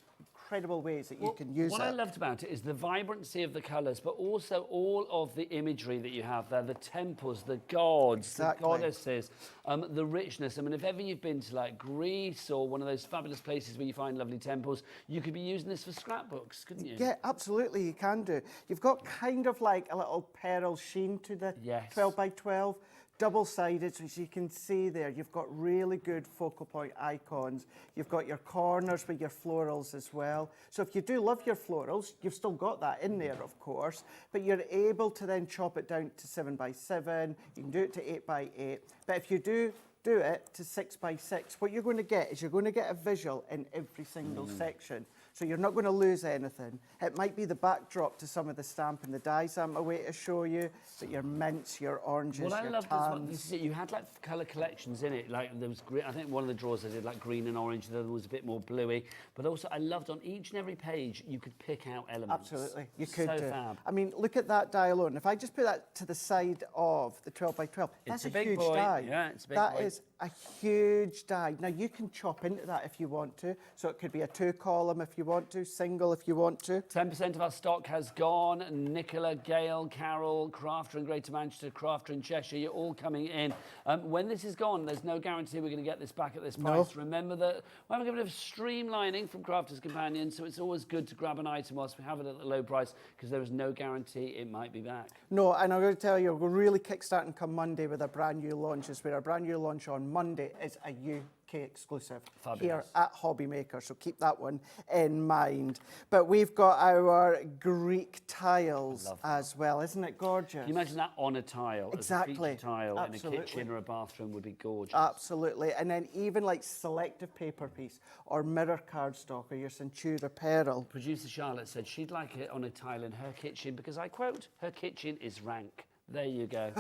incredible ways that you can use it. What I loved about it is the vibrancy of the colours, but also all of the imagery that you have there, the temples, the gods, the goddesses, the richness. I mean, if ever you've been to like Greece or one of those fabulous places where you find lovely temples, you could be using this for scrapbooks, couldn't you? Yeah, absolutely, you can do. You've got kind of like a little pearl sheen to the 12 by 12. Double-sided, so as you can see there, you've got really good focal point icons. You've got your corners with your florals as well. So if you do love your florals, you've still got that in there, of course, but you're able to then chop it down to 7 by 7. You can do it to 8 by 8. But if you do it to 6 by 6, what you're going to get is you're going to get a visual in every single section. So you're not going to lose anything. It might be the backdrop to some of the stamp and the dies I'm away to show you, but your mints, your oranges, What I your loved as well, tans. this is it, you had like colour collections in it. Like there was green, I think one of the drawers I did like green and orange, the other was a bit more bluey. But also I loved on each and every page you could pick out elements. Absolutely, you could so do. fab. I mean, look at that die alone. If I just put that to the side of the 12 by 12, that's a big huge boy. die. Yeah, it's a big That boy. is a huge die. Now you can chop into that if you want to. So it could be a 2-column if you want to, single if you want to. 10% of our stock has gone. Nicola, Gail, Carol, Crafter in Greater Manchester, Crafter in Cheshire, you're all coming in. When this is gone, there's no guarantee we're going to get this back at this price. No. Remember that we're having a bit of streamlining from Crafters Companion, so it's always good to grab an item whilst we have it at the low price, because there is no guarantee it might be back. No, and I'm going to tell you, we're really kickstarting come Monday with a brand new launch. Where our brand new launch on Monday is a UK exclusive here at Hobby Maker, so keep that one in mind. But we've got our Greek tiles as well, isn't it gorgeous? Can you imagine that on a tile? Exactly. As a feature tile Absolutely. in a kitchen or a bathroom would be gorgeous. Absolutely, and then even like selective paper piece or mirror cardstock or your Centura Pearl. Producer Charlotte said she'd like it on a tile in her kitchen because, I quote, her kitchen is rank. There you go.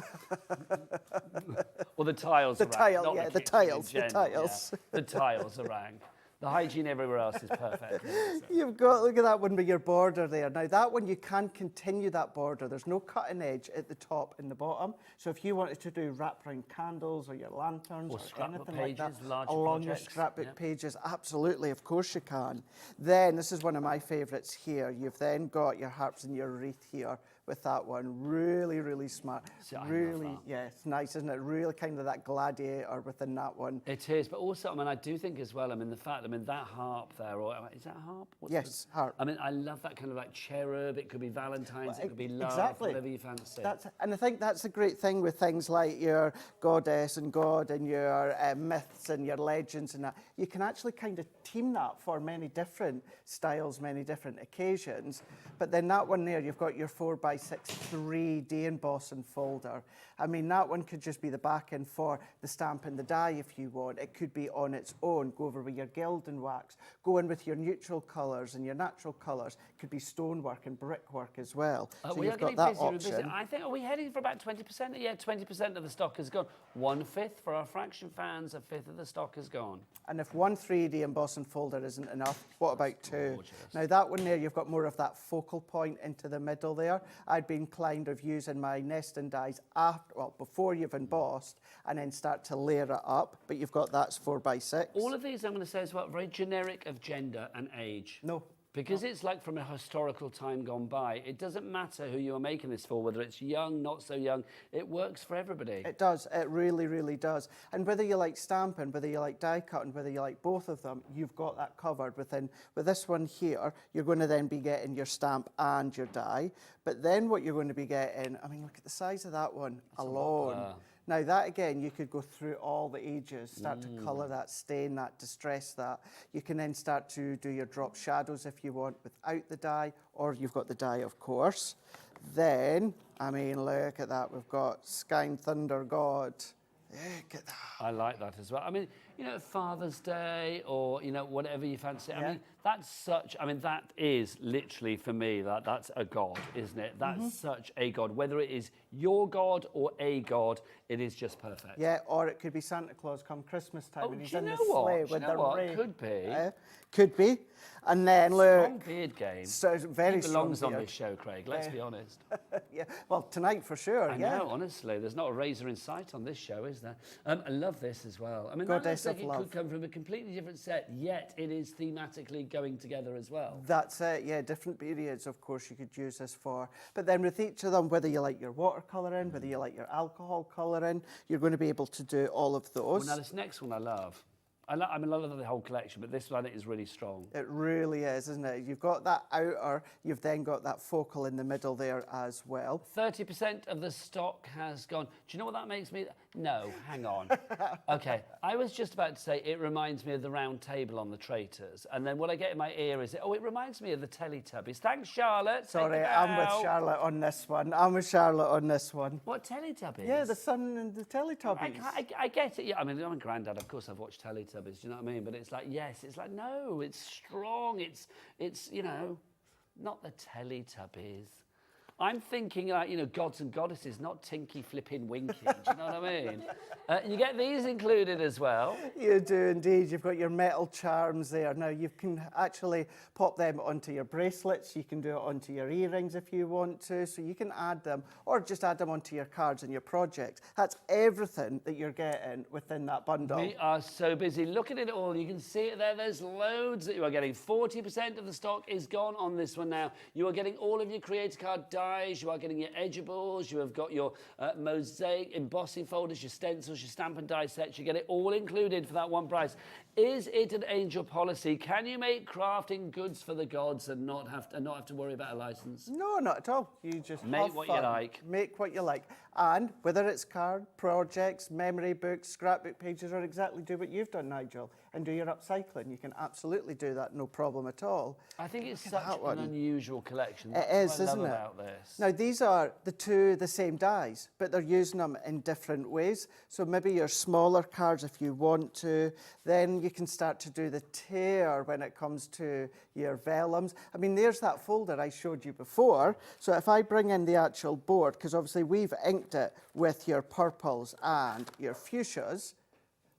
Well, the tiles are rank. Not yeah, the tiles, kitchen in the general, tiles. yeah. The tiles are rank. The hygiene everywhere else is perfect. You've got, look at that one with your border there. Now that one, you can continue that border. There's no cutting edge at the top and the bottom. So if you wanted to do wraparound candles or your lanterns Or or scrapbook anything like that, pages, larger along your projects, scrapbook yeah. pages, absolutely, of course you can. Then, this is one of my favourites here. You've then got your harps and your wreath here with that one. Really, really smart. See, I love really, that. yeah, it's nice, isn't it? Really kind of that gladiator within that one. It is, but also, I mean, I do think as well, I mean, the fact, I mean, that harp there, or is that a harp? Yes, harp. I mean, I love that kind of like cherub. It could be Valentine's, it could be love, exactly. whatever you fancy. And I think that's a great thing with things like your goddess and god and your myths and your legends and that. You can actually kind of team that for many different styles, many different occasions. But then that one there, you've got your 4x6 3D embossing folder. I mean, that one could just be the backing for the stamp and the die if you want. It could be on its own. Go over with your Gildan wax. Go in with your neutral colours and your natural colours. It could be stonework and brickwork as well. So We you've are got getting that busier and option. busier. I think, are we heading for about 20%? Yeah, 20% of the stock has gone. 1/5 for our fraction fans, 1/5 of the stock has gone. And if one 3D embossing folder isn't enough, what about two? Gorgeous. Now that one there, you've got more of that focal point into the middle there. I'd be inclined of using my nesting dies after, well, before you've embossed, and then start to layer it up. But you've got that's 4x6. All of these, I'm going to say as well, very generic of gender and age. No. Because it's like from a historical time gone by, it doesn't matter who you are making this for, whether it's young, not so young, it works for everybody. It does, it really, really does. And whether you like stamping, whether you like die cutting, whether you like both of them, you've got that covered within. With this one here, you're going to then be getting your stamp and your die. But then what you're going to be getting, I mean, look at the size of that one alone. Now that again, you could go through all the ages, start to colour that, stain that, distress that. You can then start to do your drop shadows if you want without the die, or you've got the die, of course. Then, I mean, look at that. We've got Sky and Thunder God. Look at that. I like that as well. I mean, you know, Father's Day or, you know, whatever you fancy. I mean, that's such, I mean, that is literally for me, that's a god, isn't it? That's such a god. Whether it is your god or a god, it is just perfect. Yeah, or it could be Santa Claus come Christmas time and he's in the what? sleigh Do you with know the what? ring. Could be. Could be. And then look. Strong beard game. So very he belongs strong on beard. this show, Craig, let's be honest. Yeah, well, tonight for sure, I know, honestly. There's not a razor in sight on this show, is there? I love this as well. I mean, that Goddess looks like of it Love. could come from a completely different set, yet it is thematically going together as well. That's it, yeah, different periods, of course, you could use this for. But then with each of them, whether you like your watercolour whether you like your alcohol colouring, you're going to be able to do all of those. Well, now this next one I love. I mean, I love the whole collection, but this one is really strong. It really is, isn't it? You've got that outer, you've then got that focal in the middle there as well. 30% of the stock has gone. Do you know what that makes me? No, hang on. Okay, I was just about to say it reminds me of the round table on the Traitors, and then what I get in my ear is, it reminds me of the Teletubbies. Thanks, Charlotte. Sorry, I'm with Charlotte on this one. What, Teletubbies? Yeah, the sun and the Teletubbies. I get it. Yeah, I mean, I'm a granddad. Of course, I've watched Teletubbies. Do you know what I mean? But it's like, yes, it's like, no, it's strong. It's you know, not the Teletubbies. I'm thinking, like, you know, gods and goddesses, not Tinky flipping winky. Do you know what I mean? You get these included as well. You do indeed. You've got your metal charms there. Now, you can actually pop them onto your bracelets. You can do it onto your earrings if you want to. So you can add them, or just add them onto your cards and your projects. That's everything that you're getting within that bundle. We are so busy. Look at it all. You can see it there. There's loads that you are getting. 40% of the stock is gone on this one now. You are getting all of your creator card dies. You are getting your edgeables. You have got your mosaic embossing folders, your stencils, your stamp and die sets. You get it all included for that one price. Is it an angel policy? Can you make crafting goods for the gods and not have to worry about a license? No, not at all. You just make what you like. Make what you like. And whether it's card, projects, memory books, scrapbook pages, or exactly do what you've done, Nigel, and do your upcycling, you can absolutely do that, no problem at all. I think it's such an unusual collection. It is, isn't it? About this. Now, these are the same dies, but they're using them in different ways. So maybe your smaller cards, if you want to, then you can start to do the tear when it comes to your vellums. I mean, there's that folder I showed you before. So if I bring in the actual board, because obviously we've inked it with your purples and your fuchsias,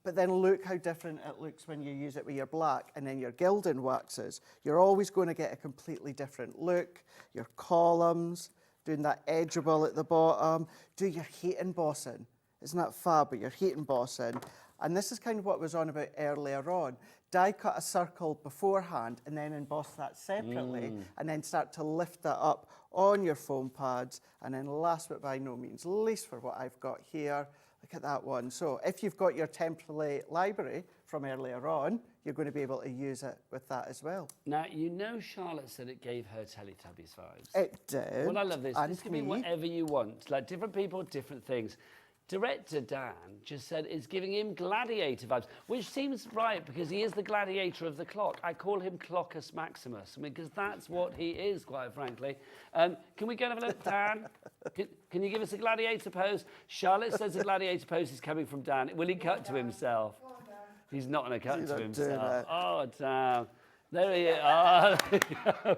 but then look how different it looks when you use it with your black and then your gilding waxes. You're always going to get a completely different look. Your columns, doing that edgeable at the bottom, do your heat embossing. Isn't that fab with your heat embossing? And this is kind of what was on about earlier on. Die cut a circle beforehand and then emboss that separately and then start to lift that up on your foam pads. And then last but by no means least for what I've got here, look at that one. So if you've got your template library from earlier on, you're going to be able to use it with that as well. Now, you know Charlotte said it gave her Teletubbies vibes. It did. Well, I love this. And This can be whatever you want. Like, different people, different things. Director Dan just said it's giving him gladiator vibes, which seems right because he is the gladiator of the clock. I call him Cloccus Maximus, because that's what he is, quite frankly. Can we go and have a look, Dan? Can you give us a gladiator pose? Charlotte says the gladiator pose is coming from Dan. Will he cut to himself? He's not going to cut to himself. Oh, damn. There he is. Oh,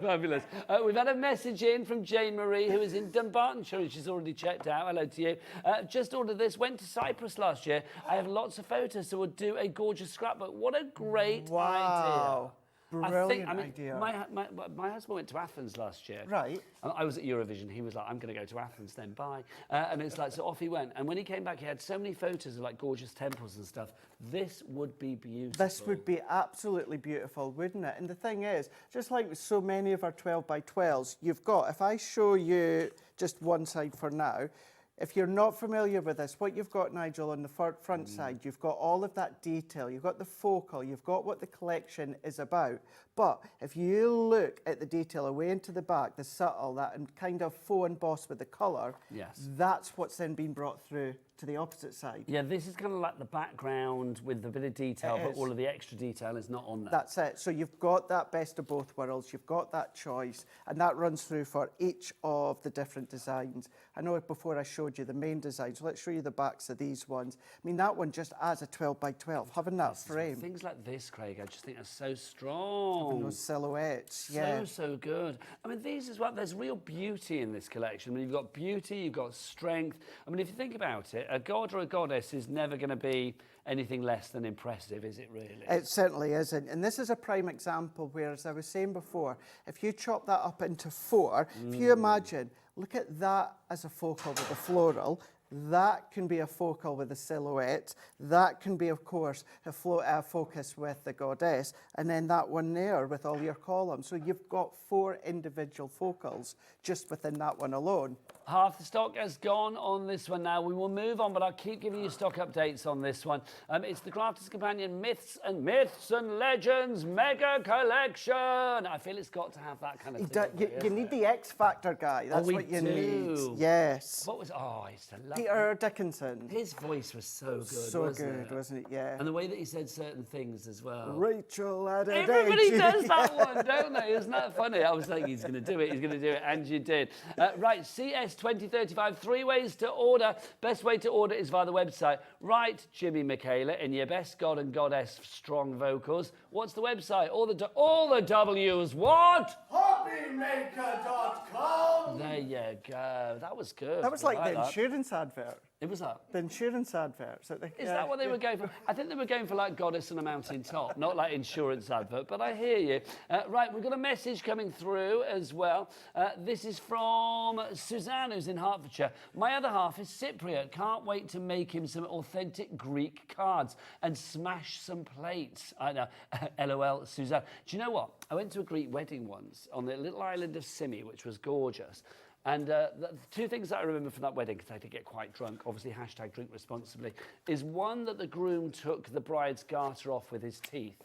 fabulous. We've had a message in from Jane Marie, who is in Dumbartonshire, and she's already checked out. Hello to you. Just ordered this. Went to Cyprus last year. I have lots of photos, so we'll do a gorgeous scrapbook. What a great idea. Brilliant idea. My husband went to Athens last year. Right. I was at Eurovision. He was like, I'm going to go to Athens then, bye. And it's like, so off he went. And when he came back, he had so many photos of like gorgeous temples and stuff. This would be beautiful. This would be absolutely beautiful, wouldn't it? And the thing is, just like with so many of our 12 by 12s, you've got, if I show you just one side for now, if you're not familiar with this, what you've got, Nigel, on the front side, you've got all of that detail, you've got the focal, you've got what the collection is about. But if you look at the detail away into the back, the subtle, that and kind of faux embossed with the colour, that's what's then been brought through to the opposite side. Yeah, this is kind of like the background with a bit of detail, but all of the extra detail is not on there. That's it. So you've got that best of both worlds, you've got that choice, and that runs through for each of the different designs. I know before I showed you the main design, so let's show you the backs of these ones. I mean, that one just adds a 12 by 12, having that frame. Things like this, Craig, I just think are so strong. Having those silhouettes, yeah. So good. I mean, these as well, there's real beauty in this collection. I mean, you've got beauty, you've got strength. I mean, if you think about it, a god or a goddess is never going to be anything less than impressive, is it really? It certainly isn't. And this is a prime example where, as I was saying before, if you chop that up into 4, if you imagine, look at that as a focal with a floral, that can be a focal with a silhouette, that can be, of course, a focus with the goddess, and then that one there with all your columns. So you've got 4 individual focals just within that one alone. Half the stock has gone on this one now. We will move on, but I'll keep giving you stock updates on this one. It's the Crafter's Companion Myths and Legends Mega Collection. I feel it's got to have that kind of thing. You need the X Factor guy. That's what you need. Do. Yes. What was? Oh, I used to love Peter Dickinson. His voice was so good, So wasn't good, it? wasn't it? Yeah. And the way that he said certain things as well. Rachel had a Everybody day. does that one, don't they? Isn't that funny? I was thinking he's going to do it, and you did. Right, CS 2035, 3 ways to order. Best way to order is via the website. Right, Jimmy Michaela, in your best god and goddess strong vocals. What's the website? All the W's. What? Hobbymaker.com. There you go. That was good. That was like the insurance advert. It was that. The insurance adverts. Is that what they were going for? I think they were going for like Goddess on a Mountain Top, not like insurance advert, but I hear you. Right, we've got a message coming through as well. This is from Suzanne, who's in Hertfordshire. My other half is Cypriot. Can't wait to make him some authentic Greek cards and smash some plates. I know. LOL, Suzanne. Do you know what? I went to a Greek wedding once on the little island of Simi, which was gorgeous. And the 2 things that I remember from that wedding, because I did get quite drunk, obviously hashtag drink responsibly, is one that the groom took the bride's garter off with his teeth.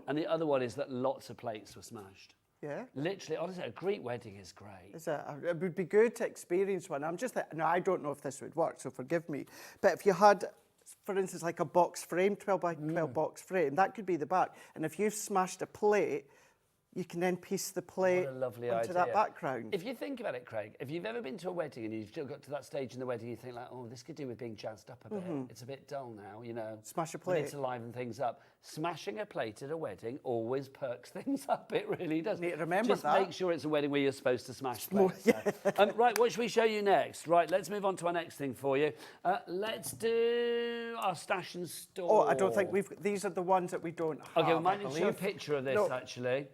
And the other one is that lots of plates were smashed. Yeah. Literally, honestly, a Greek wedding is great. It would be good to experience one. I'm just like, no, I don't know if this would work, so forgive me. But if you had, for instance, like a box frame, 12 by 12 box frame, that could be the back. And if you've smashed a plate, you can then piece the plate onto that background. If you think about it, Craig, if you've ever been to a wedding and you've still got to that stage in the wedding, you think like, oh, this could do with being jazzed up a bit. It's a bit dull now, you know. Smash a We plate. need to liven things up. Smashing a plate at a wedding always perks things up. It really does. Need to remember Just that. make sure it's a wedding where you're supposed to smash plates. Right, what should we show you next? Right, let's move on to our next thing for you. Let's do our stash and store. Oh, I don't think these are the ones that we don't have. Okay, we might I need to show a believe. picture of this, No. actually.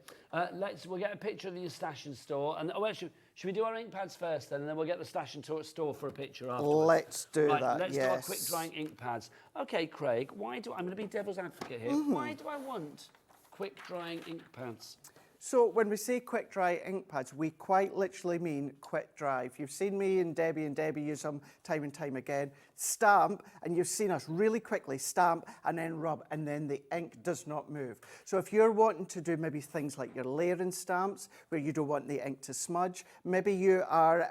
We'll get a picture of the stash and store. And should we do our ink pads first then, and then we'll get the stash and store for a picture afterwards? Let's do that, Let's do our yes. quick drying ink pads. Okay, Craig, I'm going to be devil's advocate here. Why do I want quick drying ink pads? So when we say quick dry ink pads, we quite literally mean quick dry. If you've seen me and Debbie use them time and time again, stamp, and you've seen us really quickly stamp and then rub, and then the ink does not move. So if you're wanting to do maybe things like your layering stamps, where you don't want the ink to smudge, maybe you are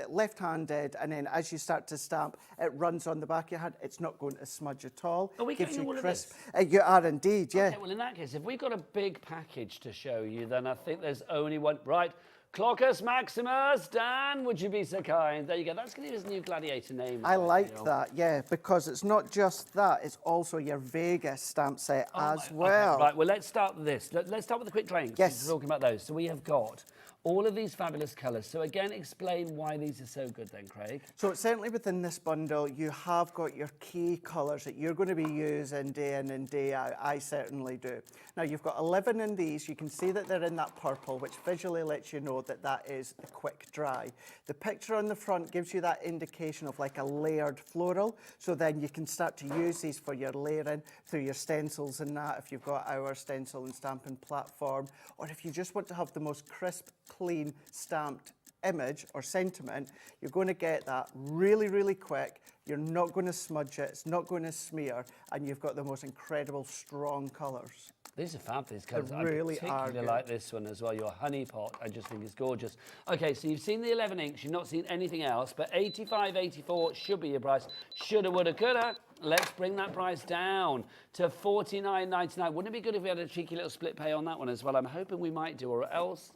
left-handed, and then as you start to stamp, it runs on the back of your hand, it's not going to smudge at all. Are we Gives getting you all of crisp. this? You are indeed, yeah. Okay, well, in that case, if we've got a big package to show you, then I think there's only one. Right, Cloccus Maximus, Dan, would you be so kind? There you go. That's going to be his new gladiator name. I like that, yeah, because it's not just that, it's also your Vegas stamp set as well. Okay, right, well, let's start with this. Let's start with the quick drying. Yes. We're talking about those. So we have got all of these fabulous colours. So again, explain why these are so good then, Craig. So certainly within this bundle, you have got your key colours that you're going to be using day in and day out. I certainly do. Now, you've got 11 in these. You can see that they're in that purple, which visually lets you know that that is the quick dry. The picture on the front gives you that indication of like a layered floral. So then you can start to use these for your layering through your stencils and that, if you've got our stencil and stamping platform, or if you just want to have the most crisp, clean stamped image or sentiment, you're going to get that really, really quick. You're not going to smudge it, it's not going to smear, and you've got the most incredible strong colours. These are fab, these colours. They really I are particularly good. like this one as well, your honey pot. I just think it's gorgeous. Okay, so you've seen the 11 inks, you've not seen anything else, but 85.84 should be your price. Shoulda, woulda, coulda. Let's bring that price down to $49.99. Wouldn't it be good if we had a cheeky little split pay on that one as well? I'm hoping we might do, or else...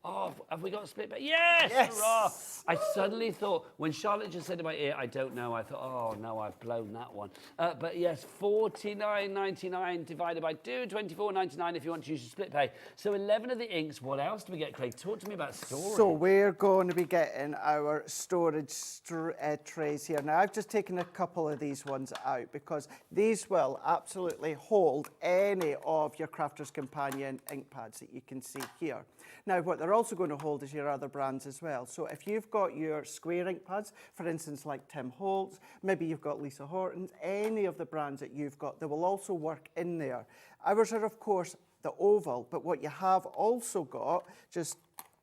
Oh, have we got a split pay? Yes! Yes! Hurrah! I suddenly thought, when Charlotte just said in my ear, I don't know, I thought, oh, no, I've blown that one. But yes, $49.99 divided by 2, $24.99 if you want to use your split pay. So 11 of the inks. What else do we get, Craig? Talk to me about storage. So we're going to be getting our storage trays here. Now, I've just taken a couple of these ones out because these will absolutely hold any of your Crafter's Companion ink pads that you can see here. Now, what they're also going to hold is your other brands as well. So if you've got your square ink pads, for instance, like Tim Holtz, maybe you've got Lisa Horton's, any of the brands that you've got, they will also work in there. Ours are, of course, the oval, but what you have also got, just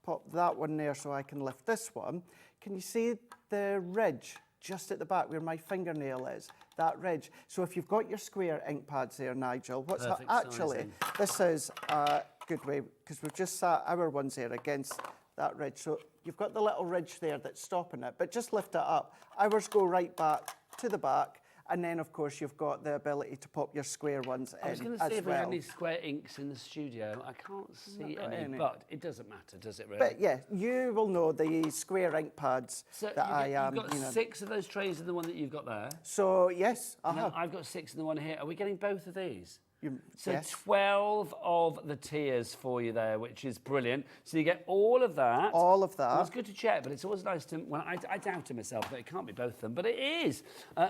pop that one there so I can lift this one. Can you see the ridge just at the back where my fingernail is? That ridge. So if you've got your square ink pads there, Nigel, what's that? Perfect Actually, sizing. this is a good way, because we've just sat our ones there against that ridge. So you've got the little ridge there that's stopping it, but just lift it up. Ours go right back to the back, and then, of course, you've got the ability to pop your square ones in I was going to see if we had any square inks in the studio. I can't see any, but it doesn't matter, does it really? But yeah, you will know the square ink pads that you've got 6 of those trays in the one that you've got there. So, yes. No, I've got 6 in the one here. Are we getting both of these? So yes. 12 of the tiers for you there, which is brilliant. So you get all of that. All of that. Well, it's good to check, but it's always nice to... Well, I doubted myself that it can't be both of them, but it is.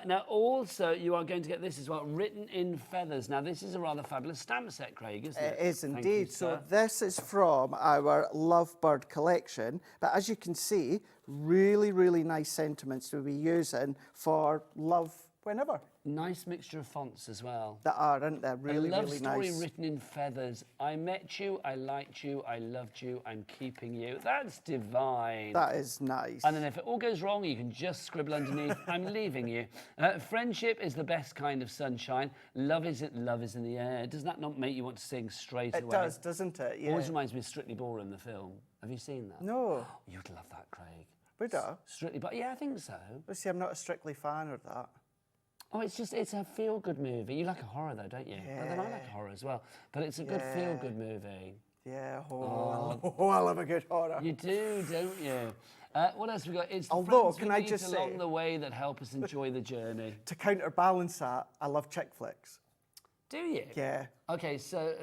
Now, also, you are going to get this as well, written in feathers. Now, this is a rather fabulous stamp set, Craig, isn't it? It is Thank indeed. you, So sir. this is from our Lovebird collection. But as you can see, really, really nice sentiments to be using for love whenever. Nice mixture of fonts as well. That are, aren't they? Really, a love really story nice. written in feathers. I met you, I liked you, I loved you, I'm keeping you. That's divine. That is nice. And then if it all goes wrong, you can just scribble underneath, I'm leaving you. Friendship is the best kind of sunshine. Love is in the air. Does that not make you want to sing straight away? It does, doesn't it? Yeah. Always reminds me of Strictly Ballroom, the film. Have you seen that? No. You'd love that, Craig. Would I? Strictly, but yeah, I think so. But see, I'm not a Strictly fan of that. Oh, it's a feel-good movie. You like a horror, though, don't you? Yeah. Well, then I like horror as well. But it's a good feel-good movie. Yeah, I love a good horror. You do, don't you? What else we got? It's the Although, friends can we I meet just say... along the way that help us enjoy the journey. To counterbalance that, I love chick flicks. Do you? Yeah. Okay, so...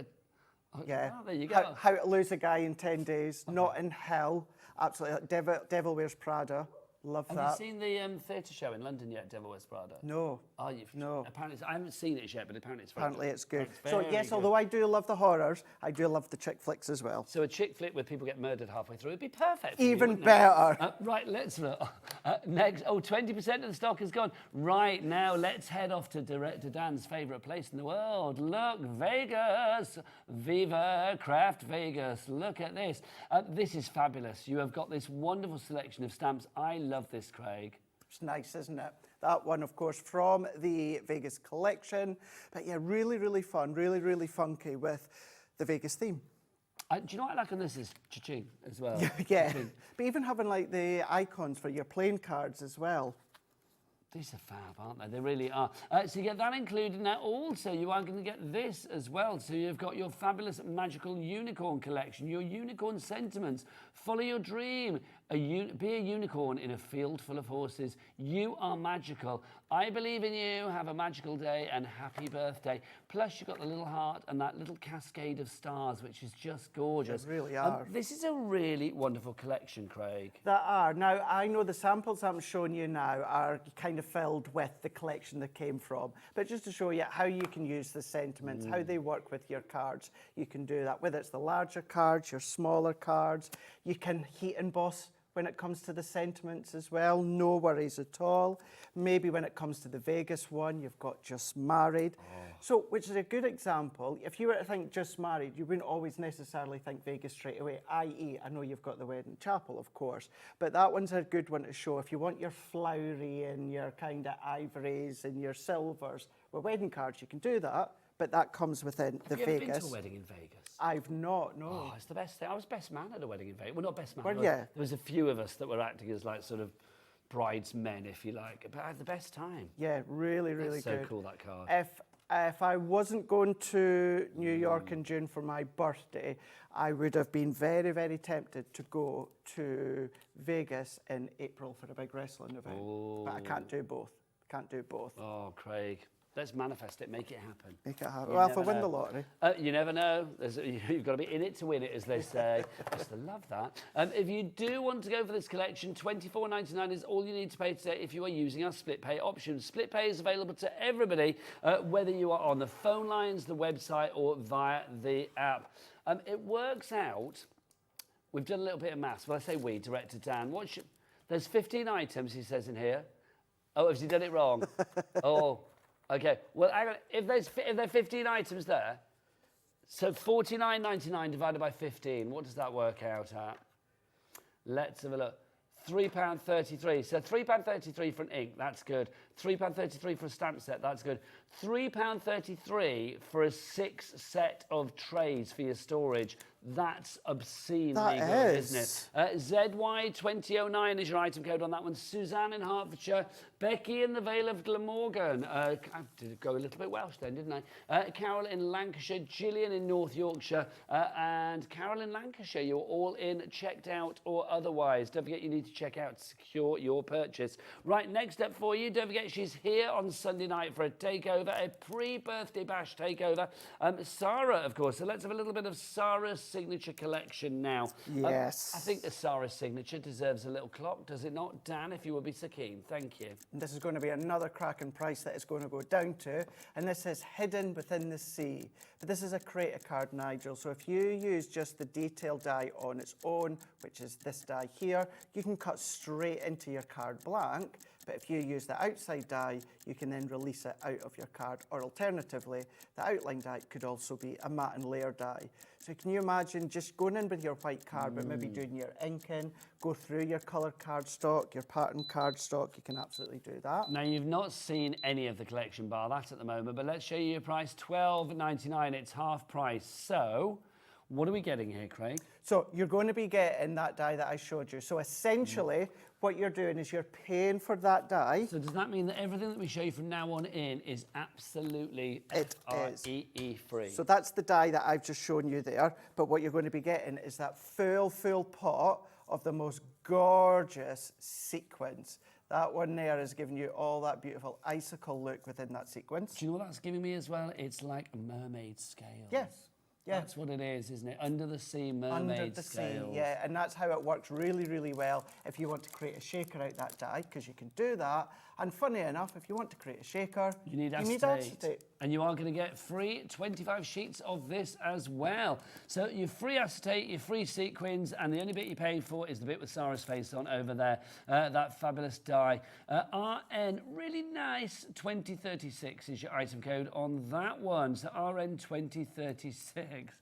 yeah. Oh, there you go. How to Lose a Guy in 10 Days, Not in Hell, absolutely. Devil Wears Prada, love that. Have you seen the theatre show in London yet, Devil Wears Prada? No. Oh, you've... No. Apparently, I haven't seen it yet, but apparently it's very Apparently good. it's good. It's So very yes, good. although I do love the horrors, I do love the chick flicks as well. So a chick flick where people get murdered halfway through would be perfect for you, Even wouldn't it? better. Right, let's look. Next, 20% of the stock is gone. Right, now let's head off to Director Dan's favourite place in the world. Look, Vegas. Viva Craft Vegas. Look at this. This is fabulous. You have got this wonderful selection of stamps. I love this, Craig. It's nice, isn't it? That one, of course, from the Vegas collection. But yeah, really, really fun, really, really funky with the Vegas theme. Do you know what I like on this is cha-ching as well? Yeah, Cha-ching. but even having like the icons for your playing cards as well. These are fab, aren't they? They really are. So you get that included. Now also you are going to get this as well. So you've got your fabulous magical unicorn collection, your unicorn sentiments. Follow your dream. Be a unicorn in a field full of horses. You are magical. I believe in you. Have a magical day and happy birthday. Plus you've got the little heart and that little cascade of stars, which is just gorgeous. They really are. This is a really wonderful collection, Craig. That are. Now, I know the samples I'm showing you now are kind of filled with the collection that came from. But just to show you how you can use the sentiments, how they work with your cards, you can do that. Whether it's the larger cards, your smaller cards, you can heat emboss when it comes to the sentiments as well, no worries at all. Maybe when it comes to the Vegas one, you've got Just Married. So, which is a good example. If you were to think Just Married, you wouldn't always necessarily think Vegas straight away, i.e., I know you've got the Wedding Chapel, of course, but that one's a good one to show. If you want your flowery and your kind of ivories and your silvers with wedding cards, you can do that, but that comes within the Have you ever Vegas. been to a wedding in Vegas? I've not, no. Oh, it's the best thing. I was best man at a wedding in Vegas. Well, not best man. Well, but yeah. There was a few of us that were acting as like sort of bridesmen, if you like. But I had the best time. Yeah, really, really That's so good. cool, that card. If I wasn't going to New York in June for my birthday, I would have been very, very tempted to go to Vegas in April for a big wrestling event. But I can't do both. Can't do both. Oh, Craig. Let's manifest it, make it happen. Make it happen. You Well, if I never win know. the lottery. You never know. You've got to be in it to win it, as they say. I just love that. If you do want to go for this collection, $24.99 is all you need to pay today if you are using our split pay option. Split pay is available to everybody, whether you are on the phone lines, the website, or via the app. It works out. We've done a little bit of maths. Well, I say we, Director Dan. There's 15 items, he says in here. Oh, has he done it wrong? Oh. Okay, well, hang on. If there are 15 items there, so $49.99 divided by 15, what does that work out at? Let's have a look. £3.33. So £3.33 for an ink, that's good. £3.33 for a stamp set, that's good. £3.33 for a 6 set of trays for your storage, That's obscenely That good, is. isn't it? ZY2009 is your item code on that one. Suzanne in Hertfordshire. Becky in the Vale of Glamorgan. I did go a little bit Welsh then, didn't I? Carol in Lancashire. Gillian in North Yorkshire. And Carol in Lancashire. You're all in, checked out or otherwise. Don't forget you need to check out to secure your purchase. Right, next up for you. Don't forget she's here on Sunday night for a takeover, a pre-birthday bash takeover. Sarah, of course. So let's have a little bit of Sarah's signature collection now. Yes. I think the Sarah's signature deserves a little clock, does it not? Dan, if you would be so keen. Thank you. This is going to be another cracking price that it's going to go down to, and this is Hidden Within the Sea. But this is a creator card, Nigel, so if you use just the detail die on its own, which is this die here, you can cut straight into your card blank. But if you use the outside die, you can then release it out of your card. Or alternatively, the outline die could also be a matte and layer die. So can you imagine just going in with your white card, but maybe doing your inking, go through your colour cardstock, your pattern cardstock, you can absolutely do that. Now, you've not seen any of the collection bar that at the moment, but let's show you your price, $12.99. It's half price. So, what are we getting here, Craig? So you're going to be getting that die that I showed you. So essentially, what you're doing is you're paying for that die. So does that mean that everything that we show you from now on in is absolutely FREE free? So that's the die that I've just shown you there. But what you're going to be getting is that full pot of the most gorgeous sequins. That one there is giving you all that beautiful icicle look within that sequence. Do you know what that's giving me as well? It's like mermaid scales. Yes. Yeah. That's what it is, isn't it? Under the sea, mermaid Under the scales. sea, yeah, and that's how it works really, really well if you want to create a shaker out that die, because you can do that. And funny enough, if you want to create a shaker, you need acetate. And you are going to get free 25 sheets of this as well. So your free acetate, your free sequins, and the only bit you're paying for is the bit with Sarah's face on over there, that fabulous die. RN, really nice, 2036 is your item code on that one. So RN 2036.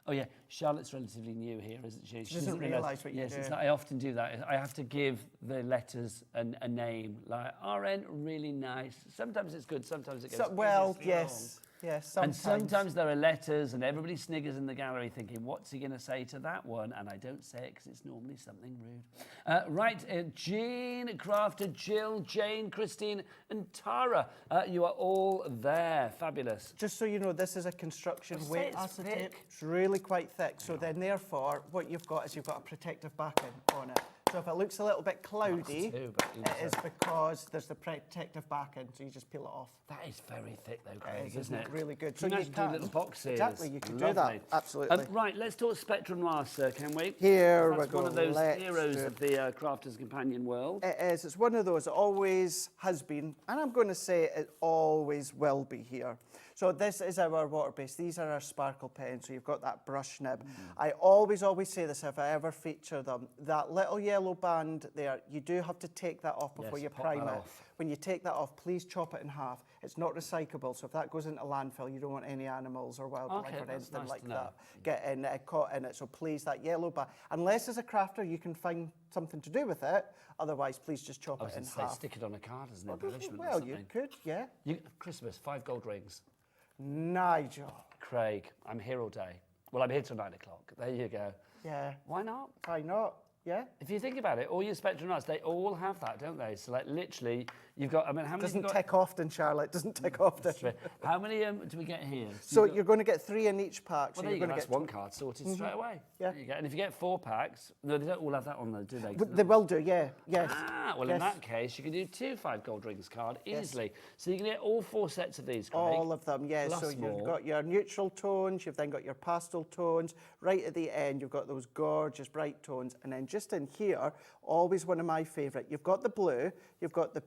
Oh yeah, Charlotte's relatively new here, isn't she? She doesn't realise what you're doing. Yes, I often do that. I have to give the letters a name, like RN, really nice. Sometimes it's good, sometimes it goes well, seriously yes. wrong. Yes, sometimes. And sometimes there are letters and everybody sniggers in the gallery thinking, what's he going to say to that one? And I don't say it because it's normally something rude. Right, Jean, Crafter, Jill, Jane, Christine and Tara, you are all there. Fabulous. Just so you know, this is a construction weight acetate. Thick. It's really quite thick. So then therefore, what you've got is you've got a protective backing on it. So if it looks a little bit cloudy, it is because there's the protective backing, so you just peel it off. That is very thick though, Craig, isn't it? Really good. So you can do little boxes. Exactly, you can do that, absolutely. Right, let's talk Spectrum Master, can we? Here That's we go. one of those heroes of the Crafter's Companion world. It is. It's one of those. It always has been, and I'm going to say it always will be here. So this is our water base. These are our sparkle pens. So you've got that brush nib. I always say this if I ever feature them. That little yellow band there, you do have to take that off before you prime it. When you take that off, please chop it in half. It's not recyclable, so if that goes into landfill, you don't want any animals or wildlife or anything like that getting caught in it. So please, that yellow band, unless as a crafter you can find something to do with it, otherwise please just chop it in half. Stick it on a card as an embellishment. Well, you could, yeah. Christmas, 5 gold rings. Nigel. Craig, I'm here all day. Well, I'm here till 9 o'clock. There you go. Yeah. Why not? Why not? Yeah. If you think about it, all your Spectrum Arts, they all have that, don't they? So, like, literally, you've got, I mean, how many... Doesn't tick often, Charlotte. Doesn't tick often. How many do we get here? So you're going to get 3 in each pack. Well, so there you go. That's get 1 card sorted straight away. Yeah. There you go. And if you get 4 packs, no, they don't all have that on though, do they? They will do, yeah. Yes. Ah, well, in that case, you can do 2 5 gold rings card easily. So you can get all 4 sets of these, Craig. All of them, yes. Plus so you've more. got your neutral tones, you've then got your pastel tones. Right at the end, you've got those gorgeous bright tones. And then just in here, always one of my favourite, you've got the blue, you've got the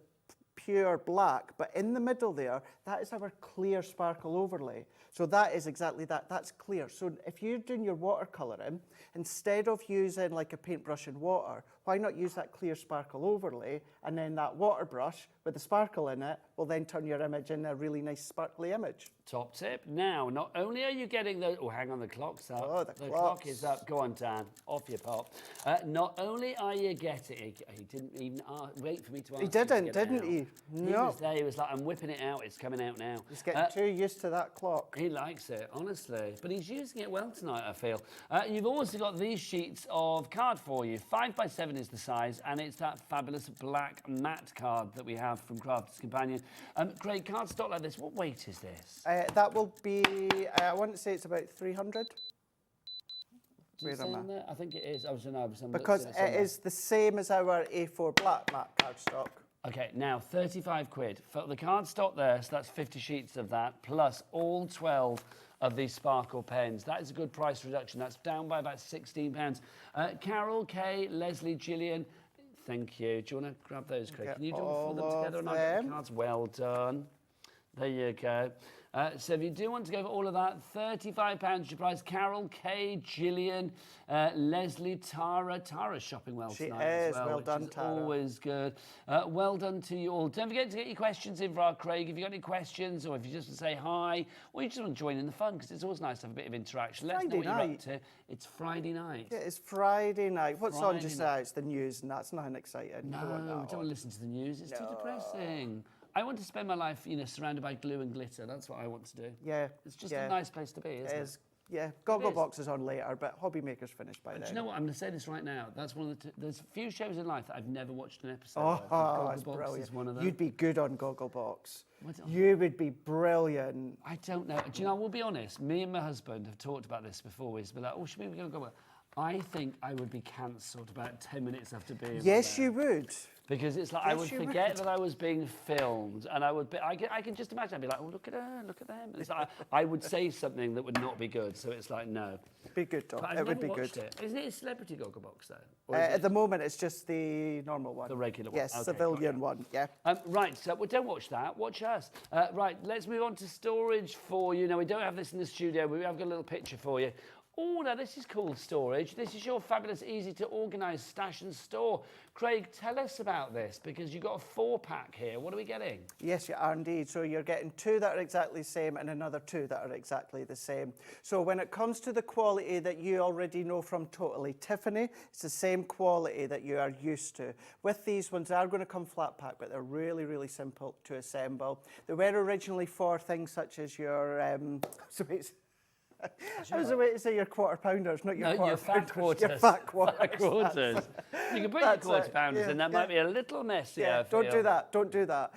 pure black, but in the middle there, that is our clear sparkle overlay. So that is exactly that, that's clear. So if you're doing your watercolouring, instead of using like a paintbrush and water, why not use that clear sparkle overlay, and then that water brush with the sparkle in it will then turn your image into a really nice sparkly image. Top tip. Now, not only are you getting the... Oh, hang on, the clock's up. Oh, the clock is up. Go on, Dan. Off you pop. Not only are you getting... He didn't even wait for me to ask. He didn't he? No. He was there. He was like, I'm whipping it out. It's coming out now. He's getting too used to that clock. He likes it, honestly. But he's using it well tonight, I feel. You've also got these sheets of card for you. 5x7 is the size, and it's that fabulous black matte card that we have from Crafters Companion. Great cardstock like this. What weight is this? That will be, I want to say it's about 300. Where am I? I think it is. Because it is the same as our A4 black matte cardstock. Okay, now 35 quid. For the cardstock there, so that's 50 sheets of that, plus all 12 of these sparkle pens. That is a good price reduction. That's down by about £16. Carol, Kay, Leslie, Gillian, thank you. Do you want to grab those, Craig? Can you do all them together and I'll get the cards? Well done. There you go. So if you do want to go for all of that, £35 your price. Carol, Kay, Gillian, Leslie, Tara. Tara's shopping well tonight as well. Well done, Tara. Always good. Well done to you all. Don't forget to get your questions in for our Craig. If you've got any questions, or if you just want to say hi, or you just want to join in the fun, because it's always nice to have a bit of interaction. Let us know what you're up to. It's Friday night. Yeah, it's Friday night. What's on just now? It's the news, and that's nothing exciting. No, we don't want to listen to the news. It's too depressing. I want to spend my life, surrounded by glue and glitter. That's what I want to do. Yeah. It's just a nice place to be, isn't it? Yeah. Gogglebox is on later, but Hobby Maker's finished by then. Do you know what? I'm going to say this right now. That's one of there's a few shows in life that I've never watched an episode of. Gogglebox brilliant. is one of them. You'd be good on Gogglebox. You would be brilliant. I don't know. Do you know, we'll be honest. Me and my husband have talked about this before. We've been like, should we go Gogglebox? I think I would be cancelled about 10 minutes after being Yes, you would. Because it's like I would forget that I was being filmed, and I would be. I can just imagine. I'd be like, "Oh, look at her, look at them." And it's like I would say something that would not be good. So it's like, no. Be good, Tom. It would be good. Isn't it a celebrity Gogglebox though? At the moment, it's just the normal one. The regular one. Yes, Okay, civilian one. Yeah. Right. So don't watch that. Watch us. Right. Let's move on to storage for you. Now we don't have this in the studio, but we have got a little picture for you. Oh, now this is cool storage. This is your fabulous, easy to organise stash and store. Craig, tell us about this, because you've got a 4-pack here. What are we getting? Yes, you are indeed. So you're getting 2 that are exactly the same and another 2 that are exactly the same. So when it comes to the quality that you already know from Totally Tiffany, it's the same quality that you are used to. With these ones, they are going to come flat pack, but they're really, really simple to assemble. They were originally for things such as your... I was about to say your quarter pounders, not your quarter fat quarters. Your fat quarters. Fat quarters. You can put your quarter pounders in. That might be a little messy. Yeah, don't do that. Don't do that.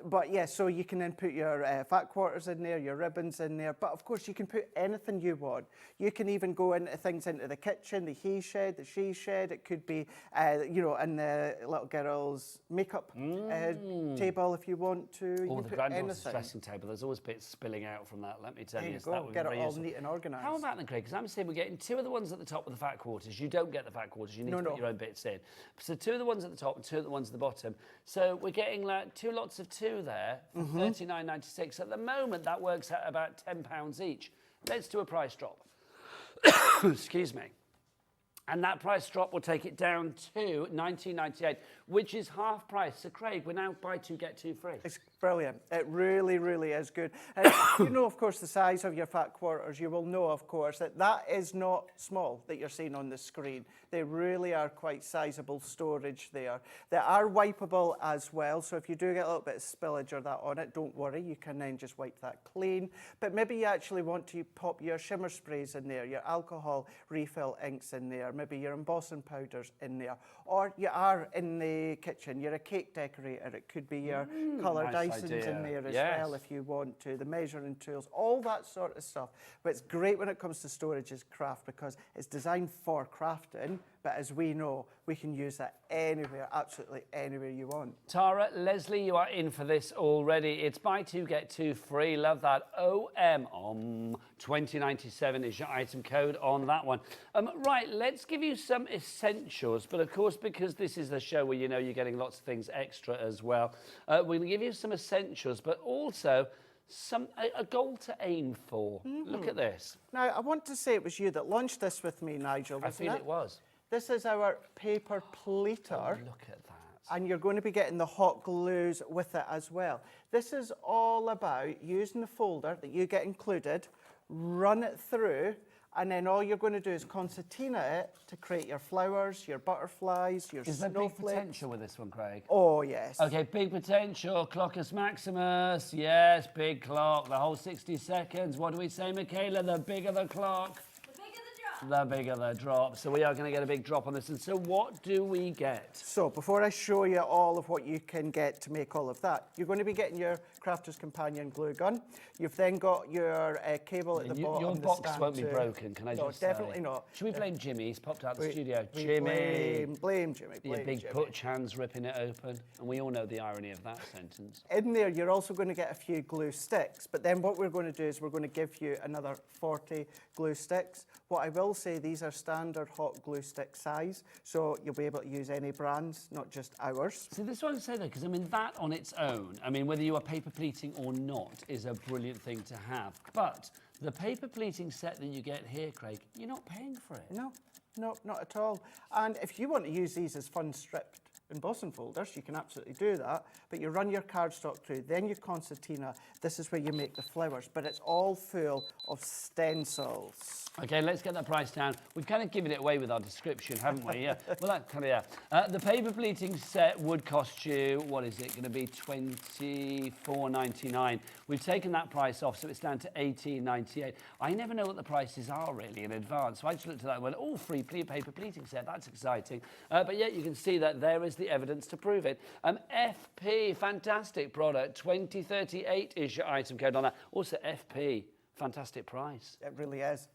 But yeah, so you can then put your fat quarters in there, your ribbons in there. But of course, you can put anything you want. You can even go into things into the kitchen, the he shed, the she shed. It could be, in the little girl's makeup table if you want to. Or the granddaughter's dressing table. There's always bits spilling out from that. Let me tell you. Go. Get it all neat and organised. How about then, Craig? Because I'm saying we're getting 2 of the ones at the top with the fat quarters. You don't get the fat quarters. You need to put your own bits in. So 2 of the ones at the top and 2 of the ones at the bottom. So we're getting like 2 lots of 2 there for $39.96. At the moment, that works out about £10 each. Let's do a price drop. Excuse me. And that price drop will take it down to $19.98, which is half price. So, Craig, we're now buy 2, get 2 free. It's brilliant. It really, really is good. And you know, of course, the size of your fat quarters. You will know, of course, that is not small that you're seeing on the screen. They really are quite sizable storage there. They are wipeable as well. So if you do get a little bit of spillage or that on it, don't worry. You can then just wipe that clean. But maybe you actually want to pop your shimmer sprays in there, your alcohol refill inks in there, maybe your embossing powders in there, or you are in the kitchen, you're a cake decorator, it could be your coloured Dysons in there as well if you want to, the measuring tools, all that sort of stuff. But it's great when it comes to storage as craft because it's designed for crafting, but as we know, we can use that anywhere, absolutely anywhere you want. Tara, Leslie, you are in for this already. It's buy 2, get 2 free. Love that. OM 2097 is your item code on that one. Right, let's give you some essentials, but of course, because this is the show where you know you're getting lots of things extra as well, we're going to give you some essentials, but also a goal to aim for. Look at this. Now, I want to say it was you that launched this with me, Nigel, I feel it was. This is our paper pleater. Oh, look at that. And you're going to be getting the hot glues with it as well. This is all about using the folder that you get included, run it through, and then all you're going to do is concertina it to create your flowers, your butterflies, your Is there big snowflakes. potential with this one, Craig? Oh, yes. Okay, big potential. Clockers Maximus. Yes, big clock. The whole 60 seconds. What do we say, Michaela? The bigger the clock, the bigger the drop. So we are going to get a big drop on this. And so what do we get? So before I show you all of what you can get to make all of that, you're going to be getting your Crafter's Companion glue gun. You've then got your cable at the bottom. Your the box stand won't be too. broken, can I No, just say? definitely not. Should we blame Jimmy? He's popped out the We- studio. we Jimmy. blame Jimmy. Your Blame big Jimmy. butch hands ripping it open. And we all know the irony of that sentence. In there, you're also going to get a few glue sticks, but then what we're going to do is we're going to give you another 40 glue sticks. What I will say, these are standard hot glue stick size, so you'll be able to use any brands, not just ours. So this is what I say though, because I mean that on its own, I mean whether you are paper pleating or not, is a brilliant thing to have. But the paper pleating set that you get here, Craig, you're not paying for it. No, not at all. And if you want to use these as fun stripped embossing folders, you can absolutely do that. But you run your cardstock through, then you concertina. This is where you make the flowers, but it's all full of stencils. Okay, let's get that price down. We've kind of given it away with our description, haven't we? Yeah. Well, that kind of, yeah. The paper pleating set would cost you, what is it, going to be $24.99. We've taken that price off, so it's down to $18.98. I never know what the prices are really in advance, so I just looked at that and went, oh, free paper pleating set, that's exciting. But yeah, you can see that there is the evidence to prove it. FP, fantastic product, 2038 is your item code on that. Also FP. Fantastic price. It really is,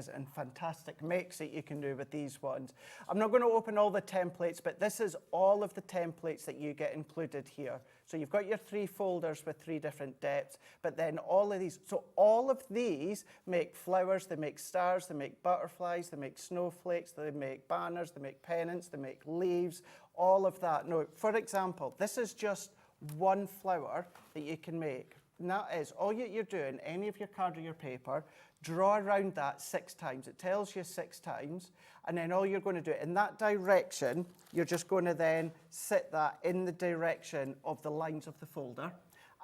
and fantastic makes that you can do with these ones. I'm not going to open all the templates, but this is all of the templates that you get included here. So you've got your 3 folders with 3 different depths, but then all of these, so all of these make flowers, they make stars, they make butterflies, they make snowflakes, they make banners, they make pennants, they make leaves, all of that. Now, for example, this is just one flower that you can make. And that is, all you're doing, any of your card or your paper, draw around that 6 times. It tells you 6 times, and then all you're going to do, in that direction, you're just going to then sit that in the direction of the lines of the folder,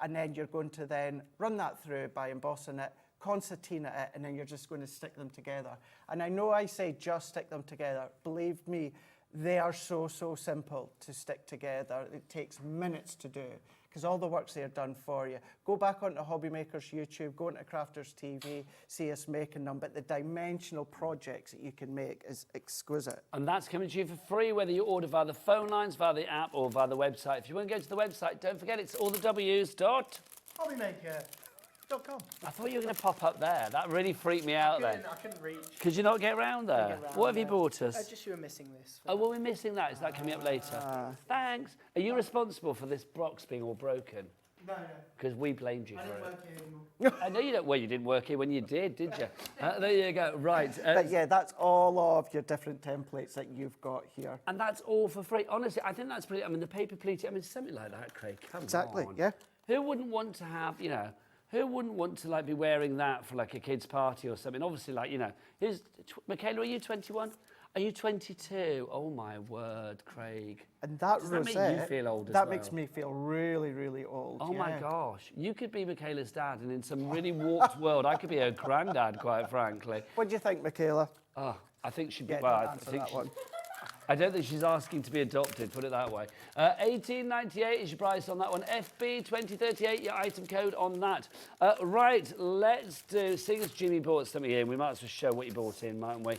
and then you're going to then run that through by embossing it, concertina it, and then you're just going to stick them together. And I know I say just stick them together. Believe me, they are so simple to stick together. It takes minutes to do, because all the work's there done for you. Go back onto Hobby Maker's YouTube, go into Crafters TV, see us making them, but the dimensional projects that you can make is exquisite. And that's coming to you for free, whether you order via the phone lines, via the app, or via the website. If you want to go to the website, don't forget it's all the W's dot. Hobbymaker.com. I thought you were going to pop up there. That really freaked me out then. I couldn't reach. Could you not get round there? What have you bought us? Just you were missing this. Oh, well, we're missing that. Is that coming up later? Thanks. Are you responsible for this box being all broken? No. Because we blamed you I for didn't it. work here anymore. I know you don't. Well, you didn't work here when you did you? There you go. Right. But yeah, that's all of your different templates that you've got here. And that's all for free. Honestly, I think that's brilliant. I mean, the paper pleating, I mean, something like that, Craig. Come Exactly, on. yeah. Who wouldn't want to have, you know, who wouldn't want to, like, be wearing that for, like, a kid's party or something? Obviously, like, you know, Michaela, are you 21? Are you 22? Oh, my word, Craig. And that Does that make rosette, you feel old as that well? makes me feel really old. Oh, yeah. my gosh. You could be Michaela's dad, and in some really warped world, I could be her granddad, quite frankly. What do you think, Michaela? Oh, I think she'd be... Yeah, well, don't I answer think that one. I don't think she's asking to be adopted, put it that way. $18.98 is your price on that one. FB 2038, your item code on that. Right, let's do, seeing as Jimmy bought something in, we might as well show what you bought in, mightn't we?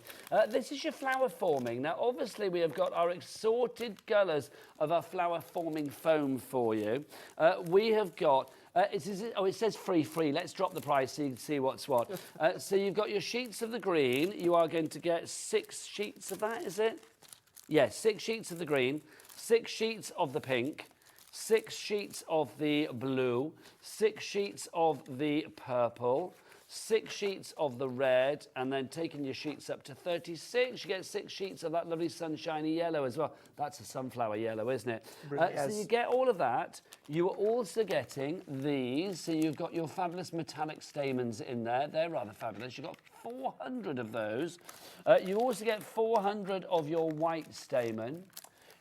This is your flower forming. Now, obviously, we have got our assorted colours of our flower forming foam for you. We have got... it says free. Let's drop the price so you can see what's what. So you've got your sheets of the green. You are going to get 6 sheets of that, is it? Yes, 6 sheets of the green, 6 sheets of the pink, 6 sheets of the blue, 6 sheets of the purple, 6 sheets of the red, and then taking your sheets up to 36, you get 6 sheets of that lovely sunshiny yellow as well. That's a sunflower yellow, isn't it? So you get all of that. You are also getting these. So you've got your fabulous metallic stamens in there. They're rather fabulous. You've got 400 of those. You also get 400 of your white stamen.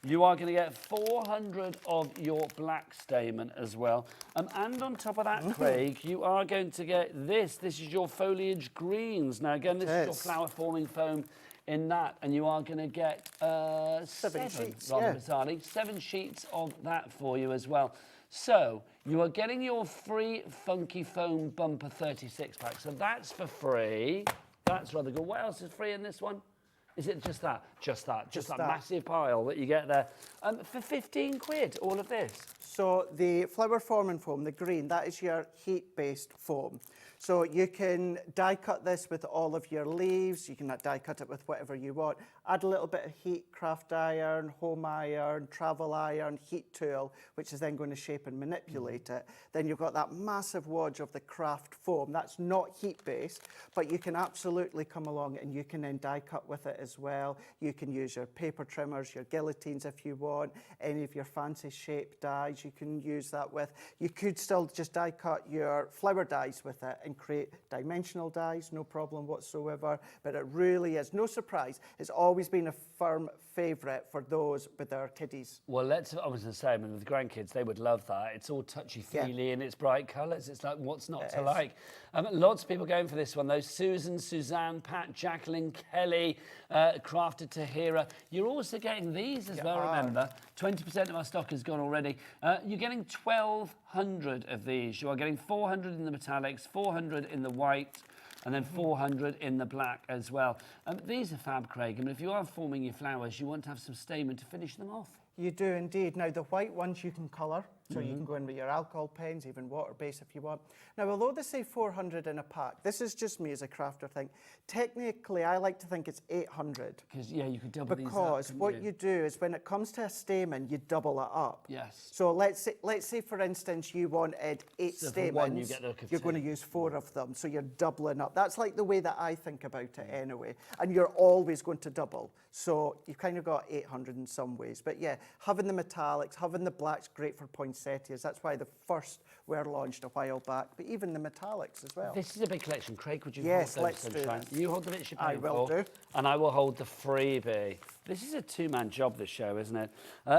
You are going to get 400 of your black stamen as well. And on top of that, Craig, you are going to get this. This is your foliage greens. Now, again, this is your flower forming foam in that. And you are going to get 7 sheets, rather bizarrely, 7 sheets of that for you as well. So you are getting your free Funky Foam Bumper 36 pack. So that's for free. That's rather good. What else is free in this one? Is it just that? Just that massive pile that you get there. For 15 quid, all of this. So the flower forming foam, the green, that is your heat-based foam. So you can die cut this with all of your leaves. You can die cut it with whatever you want. Add a little bit of heat, craft iron, home iron, travel iron, heat tool, which is then going to shape and manipulate it. Then you've got that massive wadge of the craft foam. That's not heat-based, but you can absolutely come along and you can then die cut with it as well. You can use your paper trimmers, your guillotines if you want, any of your fancy shape dies you can use that with. You could still just die cut your flower dies with it and create dimensional dies, no problem whatsoever. But it really is, no surprise, it's always been a firm favourite for those with their kiddies. Well, I was going to say, I mean, with the grandkids, they would love that. It's all touchy-feely and it's bright colours. It's like, what's not to like? Lots of people going for this one, though. Susan, Suzanne, Pat, Jacqueline, Kelly, Crafted Tahira. You're also getting these as well, remember. 20% of our stock has gone already. You're getting 1,200 of these. You are getting 400 in the metallics, 400 in the white, and then 400 in the black as well. These are fab, Craig. I mean, if you are forming your flowers, you want to have some stamen to finish them off. You do indeed. Now, the white ones you can colour, so you can go in with your alcohol pens, even water-based if you want. Now, although they say 400 in a pack, this is just me as a crafter thing. Technically, I like to think it's 800. Because, yeah, you could double these up, Because what you do is when it comes to a stamen, you double it up. Yes. So let's say for instance, you wanted 8 So for stamens. one, you get the look of you're 2. going to use 4 of them, so you're doubling up. That's like the way that I think about it anyway. And you're always going to double. So you've kind of got 800 in some ways. But yeah, having the metallics, having the blacks, great for poinsettias. That's why the first were launched a while back. But even the metallics as well. This is a big collection. Craig, would you yes, hold let's those? do that. You hold the bits you're I paying will for, do. and I will hold the freebie. This is a 2-man job, this show, isn't it?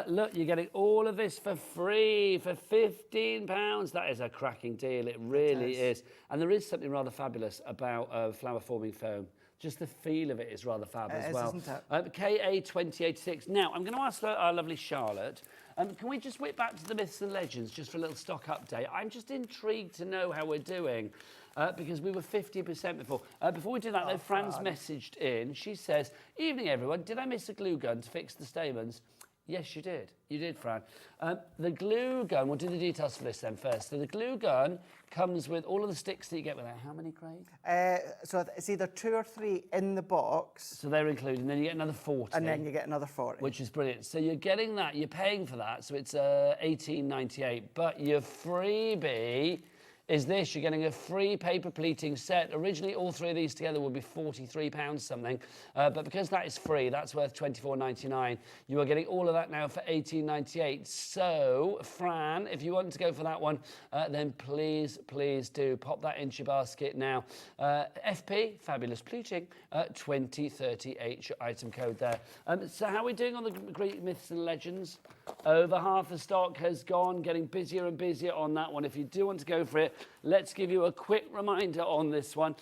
Look, you're getting all of this for free for £15. That is a cracking deal. It really is. And there is something rather fabulous about flower forming foam. Just the feel of it is rather fab as well. Isn't it? KA2086. Now, I'm going to ask our lovely Charlotte, can we just whip back to the myths and legends just for a little stock update? I'm just intrigued to know how we're doing. Because we were 50% before. Before we do that, though, Fran's messaged in. She says, "Evening, everyone. Did I miss a glue gun to fix the stamens?" Yes, you did. You did, Fran. The glue gun, we'll do the details for this then first. So the glue gun comes with all of the sticks that you get with it. How many, Craig? So it's either 2 or 3 in the box. So they're included, and then you get another 40. And then you get another 40. Which is brilliant. So you're getting that, you're paying for that, so it's $18.98. But your freebie is this. You're getting a free paper pleating set. Originally, all 3 of these together would be £43 something. But because that is free, that's worth $24.99. You are getting all of that now for $18.98. So, Fran, if you want to go for that one, then please do pop that into your basket now. FP, fabulous pleating, 2030H, your item code there. So how are we doing on the Greek myths and legends? Over half the stock has gone, getting busier and busier on that one. If you do want to go for it, let's give you a quick reminder on this one.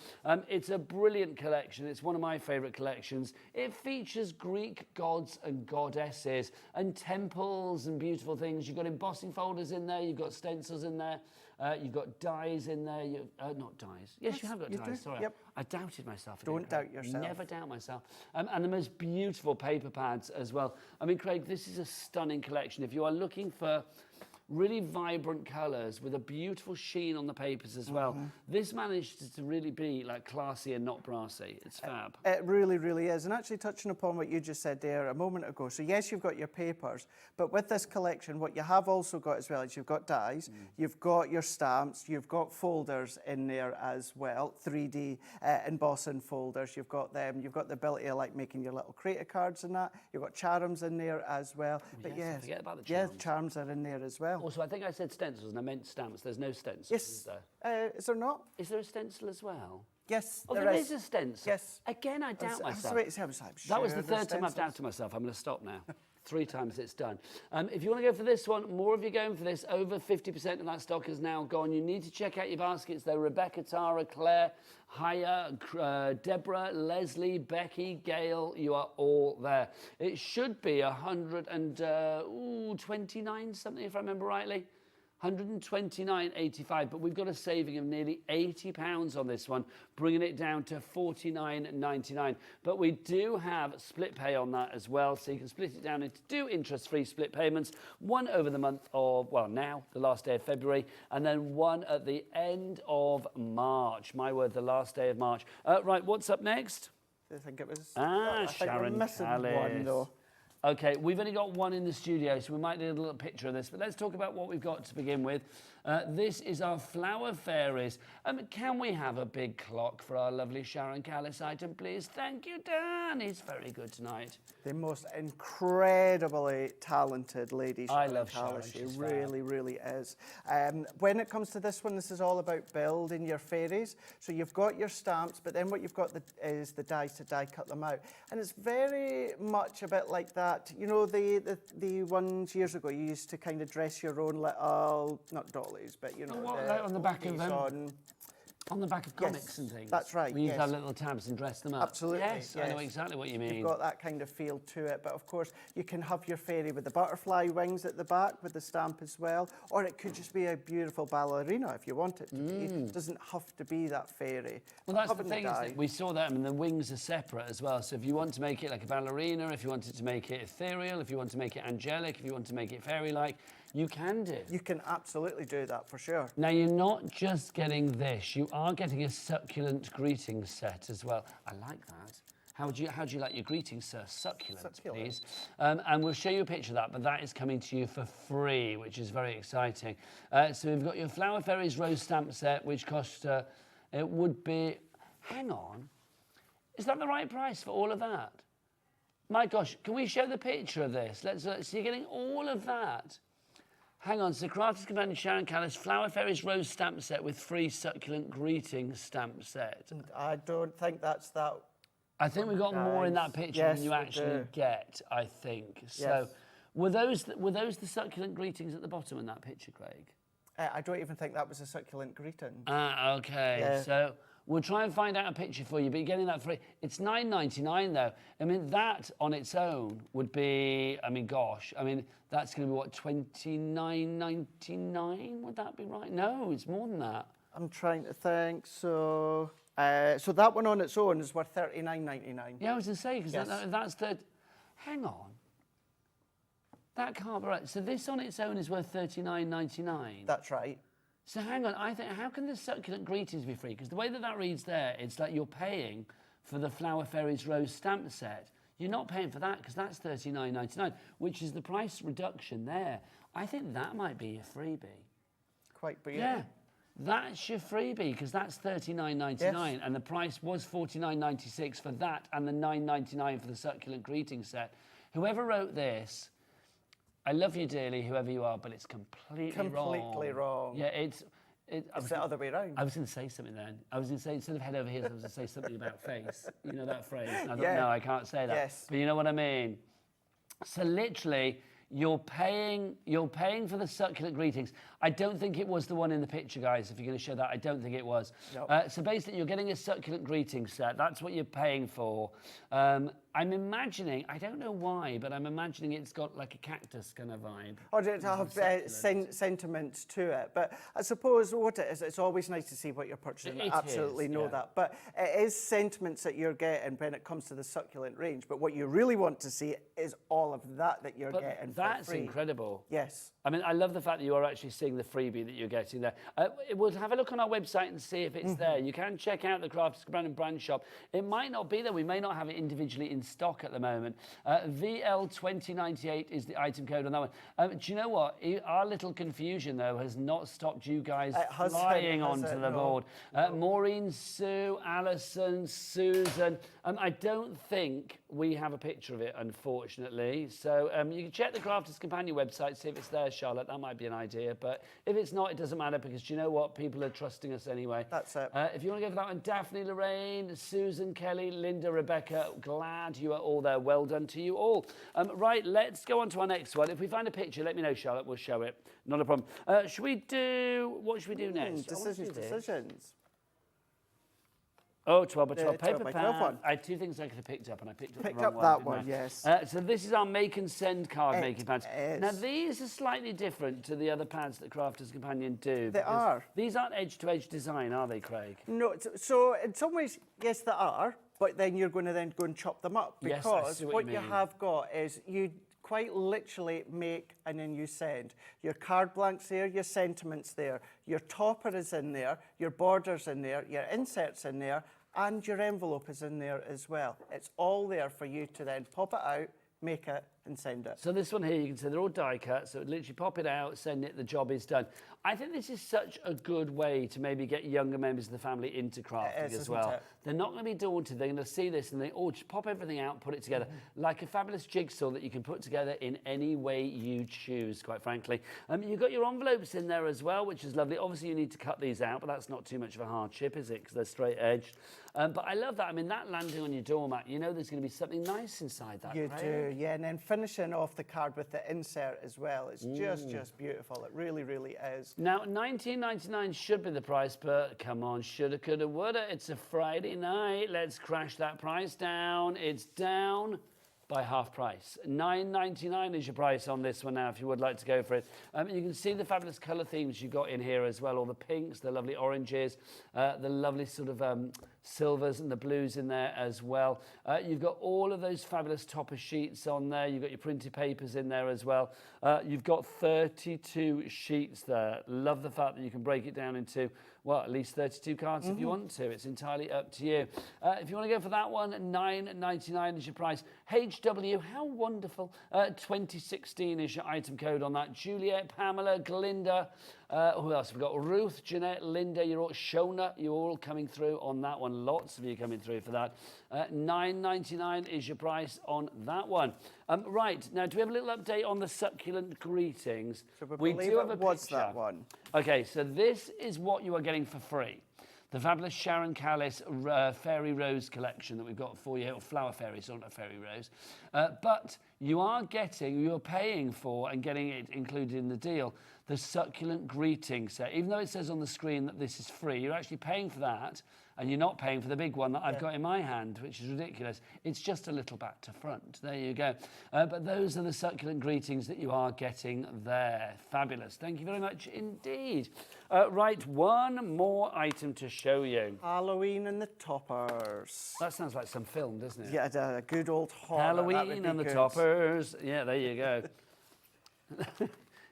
It's a brilliant collection. It's one of my favourite collections. It features Greek gods and goddesses and temples and beautiful things. You've got embossing folders in there. You've got stencils in there. You've got dies in there. Not dies. Yes, you have got dies. Sorry. Yep. I doubted myself. Don't doubt yourself. Never doubt myself. And the most beautiful paper pads as well. I mean, Craig, this is a stunning collection. If you are looking for really vibrant colours with a beautiful sheen on the papers as well. This managed to really be like classy and not brassy. It's fab. It really, really is. And actually touching upon what you just said there a moment ago, so yes, you've got your papers, but with this collection, what you have also got as well is you've got dies, you've got your stamps, you've got folders in there as well, 3D embossing folders, you've got them, you've got the ability of like making your little creative cards and that, you've got charms in there as well. But yes, forget about the charms. Yeah, charms are in there as well. Also, I think I said stencils and I meant stamps. There's no stencils, Yes. is there? Is there not? Is there a stencil as well? Yes, Oh, there is a stencil. Yes. Again, I doubt myself. I was like, That was sure the there's third time I've stencils. doubted myself. I'm going to stop now. 3 times it's done. If you want to go for this one, more of you going for this. Over 50% of that stock is now gone. You need to check out your baskets though. Rebecca, Tara, Claire, Haya, Deborah, Leslie, Becky, Gail, you are all there. It should be 129 something if I remember rightly. 129.85, but we've got a saving of nearly £80 on this one, bringing it down to £49.99. But we do have split pay on that as well, so you can split it down into 2 interest-free split payments, one over the month of, well, now, the last day of February, and then one at the end of March. My word, the last day of March. Right, what's up next? I think it was... Ah, I think we're Sharon missing Callis. one, though. Okay, we've only got one in the studio, so we might need a little picture of this, but let's talk about what we've got to begin with. This is our flower fairies. Can we have a big clock for our lovely Sharon Callis item, please? Thank you, Dan. He's very good tonight. The most incredibly talented lady, I Sharon love Callis. Sharon. She She's really, really is. When it comes to this one, this is all about building your fairies. So you've got your stamps, but then what you've got is the dies to die cut them out. And it's very much a bit like that. You know, the ones years ago, you used to kind of dress your own little, not dollies, but you know, Like on the back of them. On the back of comics Yes, and things. that's right, We used to have yes. little tabs and dress them up. Absolutely. Yes, I know exactly what you mean. You've got that kind of feel to it, but of course you can have your fairy with the butterfly wings at the back with the stamp as well, or it could just be a beautiful ballerina if you want it to be. It doesn't have to be that fairy. Well, that's the thing, isn't it? We saw that, and the wings are separate as well. So if you want to make it like a ballerina, if you wanted to make it ethereal, if you want to make it angelic, if you want to make it fairy-like, you can do. You can absolutely do that for sure. Now, you're not just getting this, you are getting a succulent greeting set as well. I like that. How do you like your greetings, sir? Succulent, please. And we'll show you a picture of that, but that is coming to you for free, which is very exciting. So we've got your Flower Fairies Rose Stamp Set, which cost, it would be, hang on, is that the right price for all of that? My gosh, can we show the picture of this? Let's so you're getting all of that. Hang on, so Crafter's Companion Sharon Callis, Flower Fairies Rose Stamp Set with free Succulent Greeting Stamp Set. I don't think that's that. I think we got more in that picture Yes, than you we actually do. get, I think. So, Yes. were those the Succulent Greetings at the bottom in that picture, Craig? I don't even think that was a succulent greeting. Ah, okay. Yeah. So we'll try and find out a picture for you, but you're getting that free. It's $9.99 though. I mean, that on its own would be, I mean, gosh, I mean, that's going to be what, $29.99? Would that be right? No, it's more than that. I'm trying to think. So, so that one on its own is worth $39.99. Yeah, I was going to say, because Yes. that's the... Hang on. That can't be right. So this on its own is worth $39.99? That's right. So hang on, I think, how can the Succulent Greetings be free? Because the way that reads there, it's like you're paying for the Flower Fairies Rose Stamp Set. You're not paying for that because that's $39.99, which is the price reduction there. I think that might be your freebie. Quite brilliant. Yeah, that's your freebie because that's $39.99 Yes. and the price was $49.96 for that and the $9.99 for the Succulent Greeting Set. Whoever wrote this, I love you dearly, whoever you are, but it's completely wrong. Completely wrong. Yeah, it's the other way around. I was going to say something then. I was going to say, instead of head over heels, I was going to say something about face. You know that phrase? I thought, no, I can't say that. Yes. But you know what I mean? So literally, you're paying for the Succulent Greetings. I don't think it was the one in the picture, guys, if you're going to show that. I don't think it was. Nope. So basically, you're getting a Succulent Greeting set. That's what you're paying for. I'm imagining, I don't know why, but I'm imagining it's got like a cactus kind of vibe. Or it have sentiment to it. But I suppose what it is, it's always nice to see what you're purchasing. It Absolutely is, know yeah. that. But it is sentiments that you're getting when it comes to the succulent range. But what you really want to see is all of that you're getting That's for free. incredible. Yes. I mean, I love the fact that you are actually seeing the freebie that you're getting there. We'll have a look on our website and see if it's there. You can check out the Crafters Companion brand shop. It might not be there. We may not have it individually in stock at the moment. VL2098 is the item code on that one. Do you know what? Our little confusion, though, has not stopped you guys flying onto the board. Maureen, Sue, Alison, Susan. I don't think we have a picture of it, unfortunately. So you can check the Crafters Companion website, see if it's there, Charlotte. That might be an idea. But if it's not, it doesn't matter, because do you know what? People are trusting us anyway. That's it. If you want to go for that one, Daphne, Lorraine, Susan, Kelly, Linda, Rebecca, glad you are all there. Well done to you all. Right, let's go on to our next one. If we find a picture, let me know, Charlotte. We'll show it. Not a problem. What should we do next? Decisions. Oh, 12 by 12 The paper 12 by 12 pad. one. I had two things I could have picked up, and I picked up the wrong Up one. that didn't one, I? yes. So this is our make and send card making pads. is. Now these are slightly different to the other pads that Crafters Companion do. They are. These aren't edge-to-edge design, are they, Craig? No, so in some ways, yes, they are, but then you're going to then go and chop them up, Yes, because I see what what you you mean. have got is you quite literally make and then you send. Your card blanks there, your sentiments there, your topper is in there, your borders in there, your inserts in there, and your envelope is in there as well. It's all there for you to then pop it out, make it, and send it. So this one here, you can see they're all die cut, so literally pop it out, send it, the job is done. I think this is such a good way to maybe get younger members of the family into crafting as isn't well. it? They're not going to be daunted. They're going to see this and they just pop everything out, put it together like a fabulous jigsaw that you can put together in any way you choose, quite frankly. You've got your envelopes in there as well, which is lovely. Obviously, you need to cut these out, but that's not too much of a hardship, is it? Because they're straight edged. But I love that. I mean, that landing on your doormat, you know there's going to be something nice inside that. You right? do, yeah, and then finishing off the card with the insert as well. It's just beautiful. It really, really is. Now, $19.99 should be the price, but come on, shoulda, coulda, woulda. It's a Friday night. Let's crash that price down. It's down by half price. $9.99 is your price on this one now, if you would like to go for it. You can see the fabulous colour themes you've got in here as well. All the pinks, the lovely oranges, the lovely sort of silvers and the blues in there as well. You've got all of those fabulous topper sheets on there. You've got your printed papers in there as well. You've got 32 sheets there. Love the fact that you can break it down into, well, at least 32 cards if you want to. It's entirely up to you. If you want to go for that one, $9.99 is your price. HW, how wonderful. 2016 is your item code on that. Juliet, Pamela, Glinda, who else? We've got Ruth, Jeanette, Linda, you're all, Shona, you're all coming through on that one. Lots of you coming through for that. $9.99 is your price on that one. Right, now do we have a little update on the succulent greetings? We do have a picture. What's that one? Okay, so this is what you are getting for free. The fabulous Sharon Callis Fairy Rose collection that we've got for you, or Flower Fairy, so not a Fairy Rose. But you're paying for and getting it included in the deal, the succulent greeting set. Even though it says on the screen that this is free, you're actually paying for that, and you're not paying for the big one that I've got in my hand, which is ridiculous. It's just a little back to front. There you go. But those are the succulent greetings that you are getting there. Fabulous. Thank you very much indeed. Right, one more item to show you. Halloween and the toppers. That sounds like some film, doesn't it? Yeah, a good old horror. Halloween and the toppers. Yeah, there you go.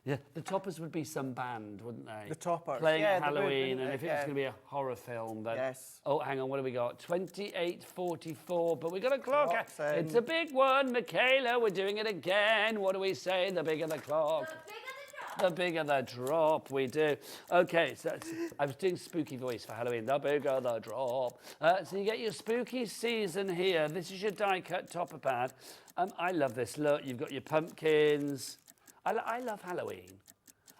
Yeah, the toppers would be some band, wouldn't they? The toppers. Playing yeah, at Halloween, would, and if it was going to be a horror film, then... Yes. Oh, hang on, what have we got? 28.44, but we got a clock. Clock's in. It's a big one, Michaela, we're doing it again. What do we say? The bigger the clock. The bigger the drop, we do. Okay, so I was doing spooky voice for Halloween. The bigger the drop. So you get your spooky season here. This is your die-cut topper pad. I love this. Look, you've got your pumpkins. I love Halloween.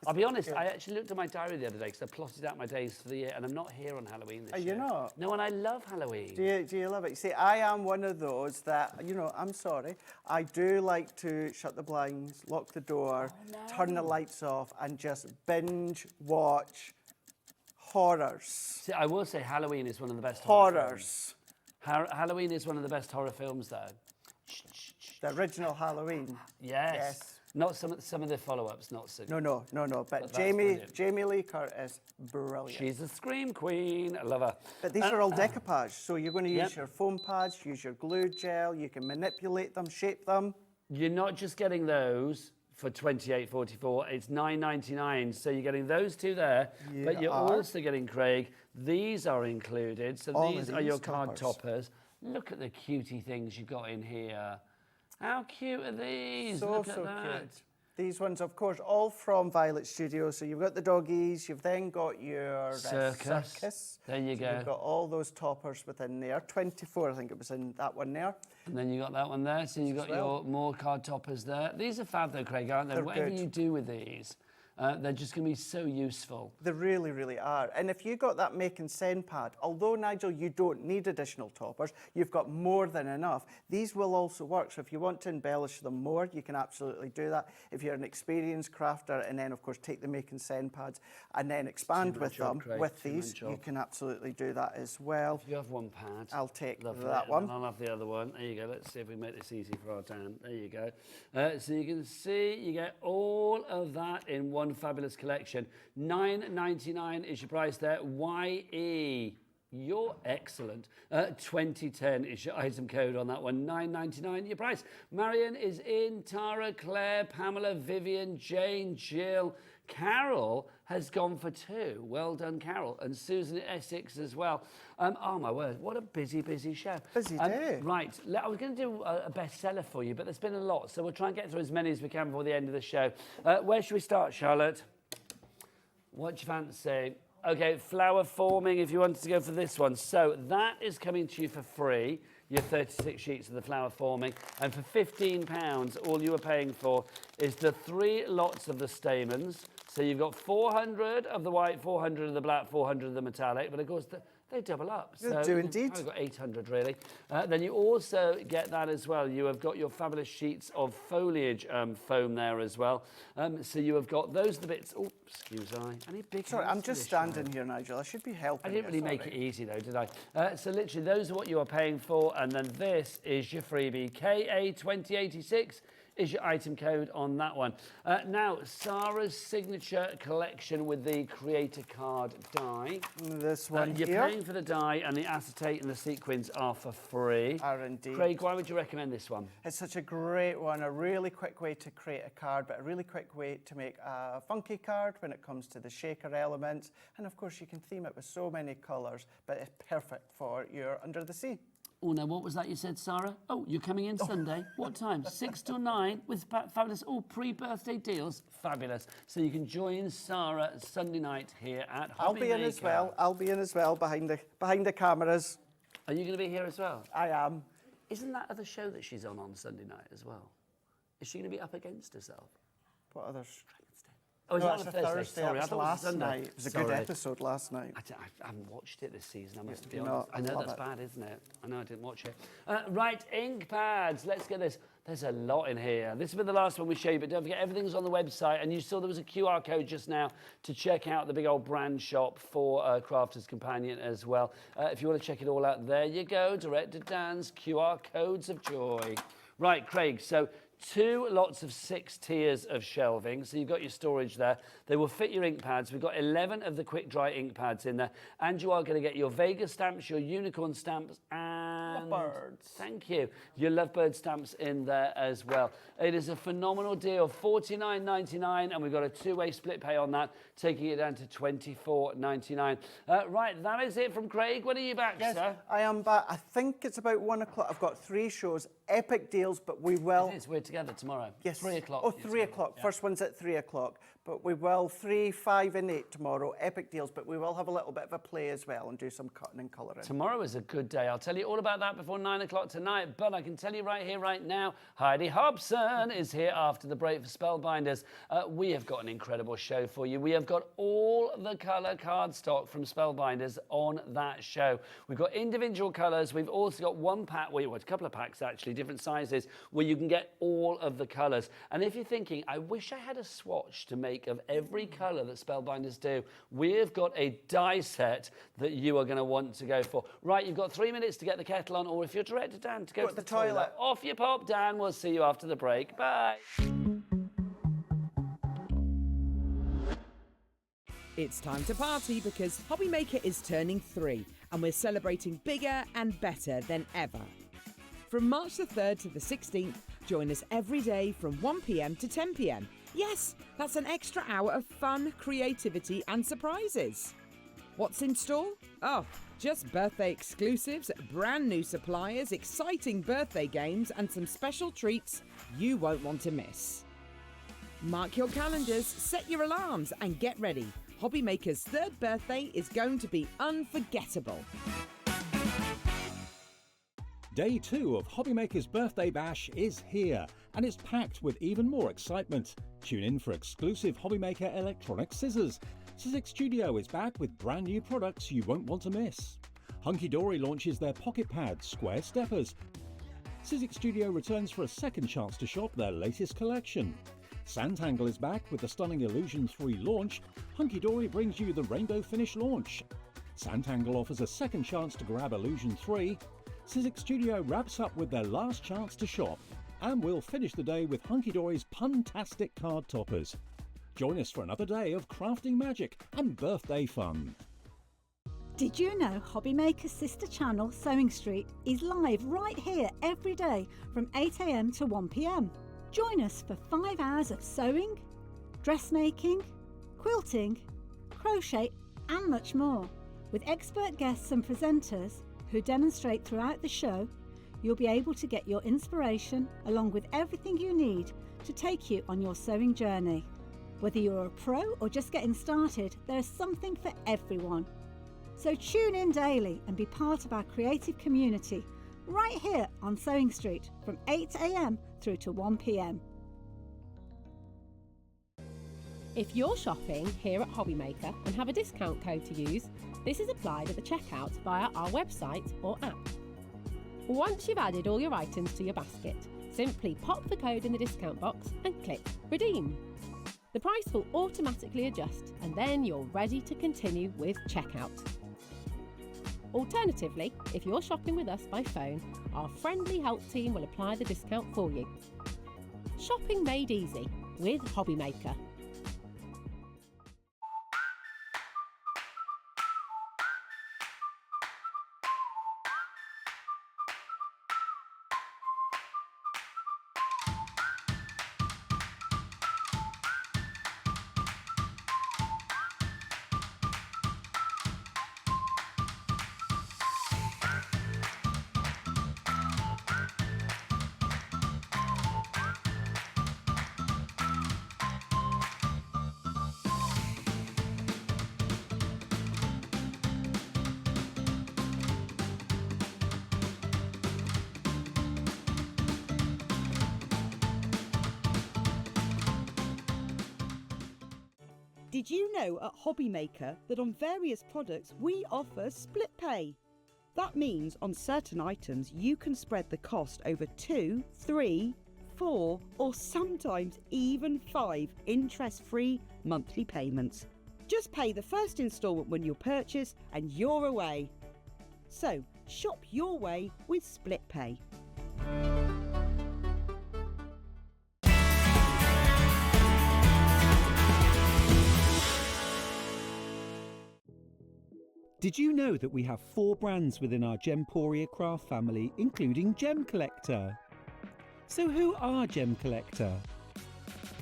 I'll be honest, I actually looked at my diary the other day because I plotted out my days for the year, and I'm not here on Halloween this year. Are you not? No, and I love Halloween. Do you love it? See, I am one of those that, I'm sorry, I do like to shut the blinds, lock the door, turn the lights off, and just binge watch horrors. See, I will say Halloween is one of the best horrors. Halloween is one of the best horror films, though. The original Halloween. Yes. Not some of the follow-ups, not so good. No. But that's Jamie Lee Curtis, brilliant. She's a scream queen. I love her. But these are all decoupage, so you're going to use Yep. your foam pads, use your glue gel, you can manipulate them, shape them. You're not just getting those for $28.44, it's $9.99. So you're getting those two there, but You you're are. also getting, Craig, these are included. So All these of are your these card toppers. toppers. Look at the cutie things you've got in here. How cute are these? So, Look at so that. cute. These ones, of course, all from Violet Studio. So you've got the doggies, you've then got your Circus. There you So go. you've got all those toppers within there. 24, I think it was in that one there. And then you got that one there. So you got As well. your more card toppers there. These are fab though, Craig, aren't they? They're Whatever good. you do with these, they're just going to be so useful. They really, really are. And if you got that make and send pad, although, Nigel, you don't need additional toppers, you've got more than enough. These will also work. So if you want to embellish them more, you can absolutely do that. If you're an experienced crafter, and then, of course, take the make and send pads and then expand Two-man with job, them Craig, with two-man these, job. you can absolutely do that as well. If you have one pad, I'll take lovely, that and one. then I'll have the other one. There you go. Let's see if we make this easy for our Dan. There you go. So you can see you get all of that in one fabulous collection. $9.99 is your price there. YE. You're excellent. 2010 is your item code on that one. $9.99 your price. Marion is in. Tara, Claire, Pamela, Vivian, Jane, Jill. Carol has gone for 2. Well done, Carol. And Susan at Essex as well. Oh, my word. What a busy, busy show. Busy day. Right. I was going to do a bestseller for you, but there's been a lot. So we'll try and get through as many as we can before the end of the show. Where should we start, Charlotte? What do you fancy? Okay, flower forming, if you wanted to go for this one. So that is coming to you for free, your 36 sheets of the flower forming. And for £15, all you are paying for is the 3 lots of the stamens. So you've got 400 of the white, 400 of the black, 400 of the metallic. But of course, they double up. They So do you've indeed. probably got 800 really. Then you also get that as well. You have got your fabulous sheets of foliage foam there as well. So you have got those are the bits. Oh, excuse I need big. Sorry, hands I'm for just this, standing Charlotte. here, Nigel. I should be helping I didn't really you, make sorry. it easy though, did I? So literally, those are what you are paying for, and then this is your freebie. KA2086 is your item code on that one. Now, Sarah's signature collection with the creator card die. This one You're here. paying for the die, and the acetate and the sequins are for free. Are indeed. Craig, why would you recommend this one? It's such a great one, a really quick way to create a card, but a really quick way to make a funky card when it comes to the shaker elements. And of course, you can theme it with so many colours, but it's perfect for your under the sea. Oh, no, what was that you said, Sarah? Oh, you're coming in Sunday. What time? 6 till 9 with fabulous, pre-birthday deals. Fabulous. So you can join Sarah Sunday night here at I'll be in as well. I'll be in as well behind the cameras. Are you going to be here as well? I am. Isn't that other show that she's on Sunday night as well? Is she going to be up against herself? What others? Oh, is No, it it's on a a Thursday? Thursday. Sorry, That I was thought it was last Sunday. night. It was a good Sorry. episode last night. I haven't watched it this season, I must be You honest. know, I know love that's it. bad, isn't it? I know I didn't watch it. Right, ink pads. Let's get this. There's a lot in here. This will be the last one we show you, but don't forget, everything's on the website. And you saw there was a QR code just now to check out the big old brand shop for Crafter's Companion as well. If you want to check it all out, there you go. Direct to Dan's QR codes of joy. Right, Craig, so 2 lots of 6 tiers of shelving. So you've got your storage there. They will fit your ink pads. We've got 11 of the quick dry ink pads in there. And you are going to get your Vega stamps, your unicorn stamps, and Lovebirds. Thank you. Your Lovebird stamps in there as well. It is a phenomenal deal, $49.99, and we've got a 2-way split pay on that, taking it down to $24.99. Right, that is it from Craig. When are you back, Yes, sir? I am back. I think it's about 1 o'clock. I've got 3 shows, epic deals, but we will. It is. We're together tomorrow. Yes. 3 o'clock. Oh, 3 o'clock. Yeah. First one's at 3 o'clock. But we will 3, 5 and 8 tomorrow. Epic deals, but we will have a little bit of a play as well and do some cutting and colouring. Tomorrow is a good day. I'll tell you all about that before 9 o'clock tonight, but I can tell you right here, right now, Heidi Hobson is here after the break for Spellbinders. We have got an incredible show for you. We have got all the colour cardstock from Spellbinders on that show. We've got individual colours. We've also got one pack, well, a couple of packs actually, different sizes, where you can get all of the colours. And if you're thinking, I wish I had a swatch to make make of every colour that Spellbinders do. We've got a die set that you are going to want to go for. Right, you've got 3 minutes to get the kettle on, or if you're directed, Dan, to go to the toilet. Off you pop, Dan. We'll see you after the break. Bye. It's time to party because Hobby Maker is turning 3 and we're celebrating bigger and better than ever. From March the 3rd to the 16th, join us every day from 1 p.m. to 10 p.m. Yes, that's an extra hour of fun, creativity and surprises. What's in store? Oh, just birthday exclusives, brand new suppliers, exciting birthday games and some special treats you won't want to miss. Mark your calendars, set your alarms and get ready. Hobby Maker's 3rd birthday is going to be unforgettable. Day 2 of Hobby Maker's Birthday Bash is here, and it's packed with even more excitement. Tune in for exclusive Hobby Maker electronic scissors. Sizzix Studio is back with brand new products you won't want to miss. Hunky Dory launches their pocket pad, Square Steppers. Sizzix Studio returns for a second chance to shop their latest collection. Sanntangle is back with the stunning Illusion 3 launch. Hunky Dory brings you the Rainbow Finish launch. Sanntangle offers a second chance to grab Illusion 3. Sizzix Studio wraps up with their last chance to shop. And we'll finish the day with Hunky Dory's Puntastic card toppers. Join us for another day of crafting magic and birthday fun. Did you know Hobby Maker's sister channel, Sewing Street, is live right here every day from 8 a.m. to 1 p.m. Join us for 5 hours of sewing, dressmaking, quilting, crochet and much more. With expert guests and presenters who demonstrate throughout the show, you'll be able to get your inspiration along with everything you need to take you on your sewing journey. Whether you're a pro or just getting started, there's something for everyone. So tune in daily and be part of our creative community right here on Sewing Street from 8 a.m. through to 1 p.m. If you're shopping here at Hobby Maker and have a discount code to use, this is applied at the checkout via our website or app. Once you've added all your items to your basket, simply pop the code in the discount box and click Redeem. The price will automatically adjust and then you're ready to continue with checkout. Alternatively, if you're shopping with us by phone, our friendly help team will apply the discount for you. Shopping made easy with Hobby Maker. Did you know at Hobby Maker that on various products we offer split pay? That means on certain items you can spread the cost over 2, 3, 4 or sometimes even 5 interest-free monthly payments. Just pay the first instalment when you purchase and you're away. So shop your way with split pay. Did you know that we have 4 brands within our Gemporia craft family, including Gem Collector? So who are Gem Collector?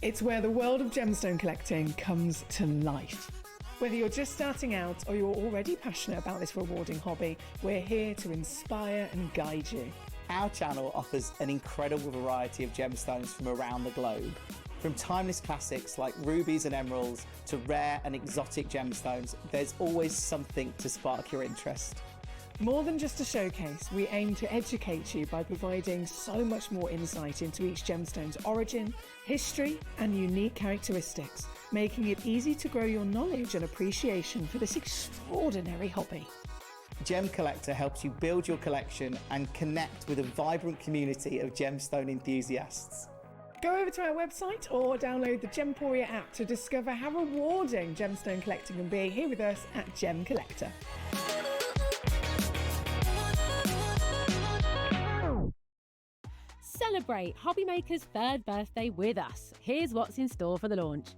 It's where the world of gemstone collecting comes to life. Whether you're just starting out or you're already passionate about this rewarding hobby, we're here to inspire and guide you. Our channel offers an incredible variety of gemstones from around the globe. From timeless classics like rubies and emeralds to rare and exotic gemstones, there's always something to spark your interest. More than just a showcase, we aim to educate you by providing so much more insight into each gemstone's origin, history, and unique characteristics, making it easy to grow your knowledge and appreciation for this extraordinary hobby. Gem Collector helps you build your collection and connect with a vibrant community of gemstone enthusiasts. Go over to our website or download the Gemporia app to discover how rewarding gemstone collecting can be here with us at Gem Collector. Celebrate Hobbymaker's 3rd birthday with us. Here's what's in store for the launch.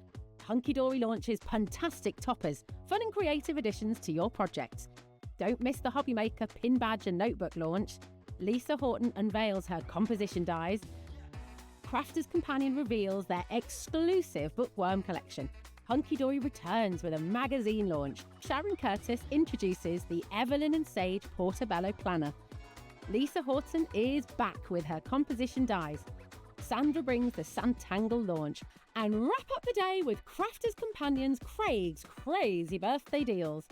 Hunky Dory launches fantastic toppers, fun and creative additions to your projects. Don't miss the Hobbymaker pin badge and notebook launch. Lisa Horton unveils her composition dies. Crafter's Companion reveals their exclusive bookworm collection. Hunky Dory returns with a magazine launch. Sharon Curtis introduces the Evelyn and Sage Portobello Planner. Lisa Horton is back with her composition dies. Sandra brings the Santangle launch. And wrap up the day with Crafter's Companion's Craig's crazy birthday deals.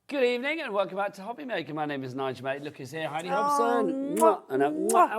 Good evening and welcome back to Hobbymaker. My name is Nigel, mate. Look who's here, Heidi Hobson. How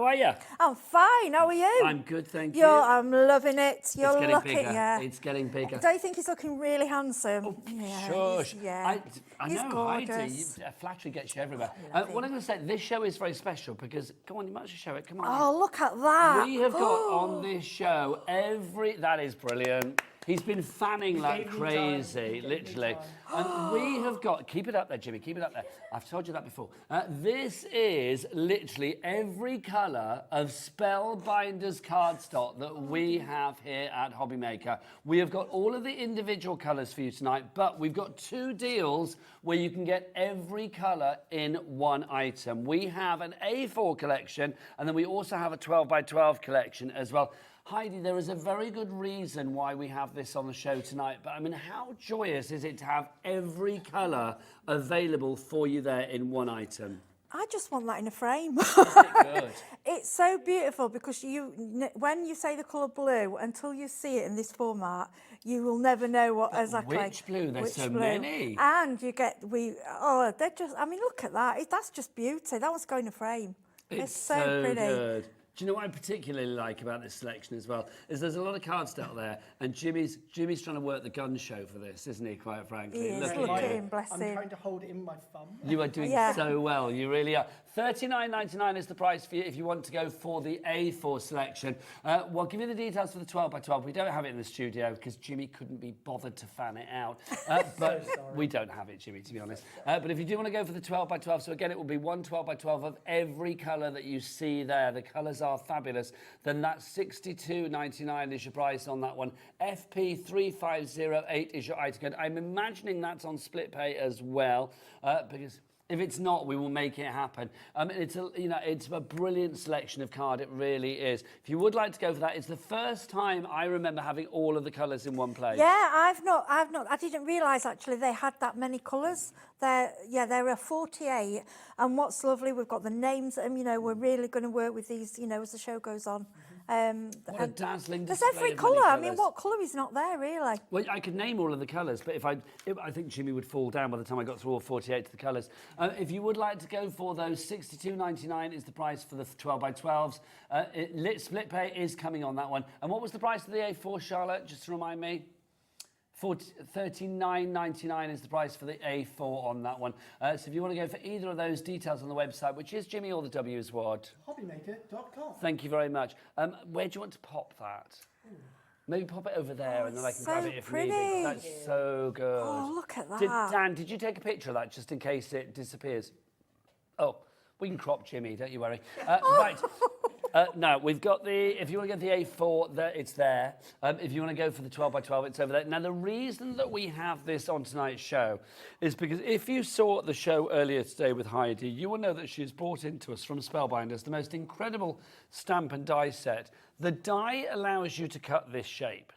are you? I'm fine. How are you? I'm good, thank you. I'm loving it. You're it's getting looking, bigger. yeah. It's getting bigger. Don't you think he's looking really handsome? Oh, yeah, shush. Yeah. I He's know, gorgeous. Heidi. Flattery gets you everywhere. What I'm going to say, this show is very special because, come on, you might as well show it. Come on. Oh, look at that. We have got on this show that is brilliant. He's been fanning like crazy, literally. And we have got, keep it up there, Jimmy, keep it up there. I've told you that before. This is literally every colour of Spellbinders cardstock that we have here at Hobbymaker. We have got all of the individual colours for you tonight, but we've got 2 deals where you can get every colour in one item. We have an A4 collection, and then we also have a 12 by 12 collection as well. Heidi, there is a very good reason why we have this on the show tonight, but I mean, how joyous is it to have every colour available for you there in one item? I just want that in a frame. Isn't it good? It's so beautiful because when you say the colour blue, until you see it in this format, you will never know what exactly. Which blue? There's so blue. many. And you get, they're just, I mean, look at that. That's just beauty. That one's going in a frame. It's so pretty. Good. Do you know what I particularly like about this selection as well? Is there's a lot of cardstock there, and Jimmy's trying to work the gun show for this, isn't he? Quite frankly, He is. Look at him, bless him. I'm trying to hold it in my thumb. You are doing so well. You really are. $39.99 is the price for you if you want to go for the A4 selection. We'll give you the details for the 12 by 12. We don't have it in the studio because Jimmy couldn't be bothered to fan it out. But we don't have it, Jimmy, to be honest. But if you do want to go for the 12 by 12, so again, it will be one 12 by 12 of every colour that you see there. The colours are fabulous. Then that's $62.99 is your price on that one. FP3508 is your item code. I'm imagining that's on split pay as well because if it's not, we will make it happen. It's a brilliant selection of card. It really is. If you would like to go for that, it's the first time I remember having all of the colours in one place. Yeah, I've not. I didn't realise actually they had that many colours. There are 48. And what's lovely, we've got the names. We're really going to work with these. As the show goes on. What a dazzling There's display every of colour. many I mean, colours. what colour is not there really? Well, I could name all of the colours, but I think Jimmy would fall down by the time I got through all 48 of the colours. If you would like to go for those, $62.99 is the price for the 12 by 12s. Split pay is coming on that one. And what was the price of the A4, Charlotte? Just to remind me. $39.99 is the price for the A4 on that one. So if you want to go for either of those, details on the website, which is Jimmy or the W is what? Hobbymaker.com. Thank you very much. Where do you want to pop that? Maybe pop it over there and then I can grab it if needed. That's so good. Oh, look at that. Dan, did you take a picture of that just in case it disappears? Oh, we can crop Jimmy, don't you worry. Right. No, we've got if you want to get the A4, it's there. If you want to go for the 12 by 12, it's over there. Now, the reason that we have this on tonight's show is because if you saw the show earlier today with Heidi, you will know that she's brought into us from Spellbinders the most incredible stamp and die set. The die allows you to cut this shape,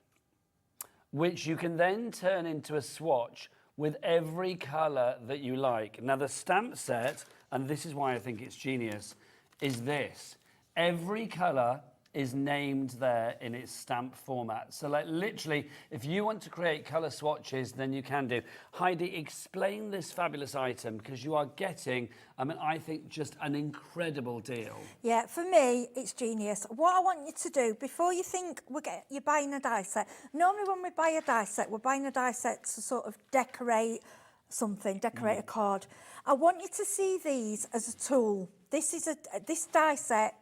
which you can then turn into a swatch with every colour that you like. Now, the stamp set, and this is why I think it's genius, is this. Every colour is named there in its stamp format. So like literally, if you want to create colour swatches, then you can do. Heidi, explain this fabulous item because you are getting, I think just an incredible deal. Yeah, for me, it's genius. What I want you to do, before you think you're buying a die set, normally when we buy a die set, we're buying a die set to sort of decorate something, decorate a card. I want you to see these as a tool. This die set,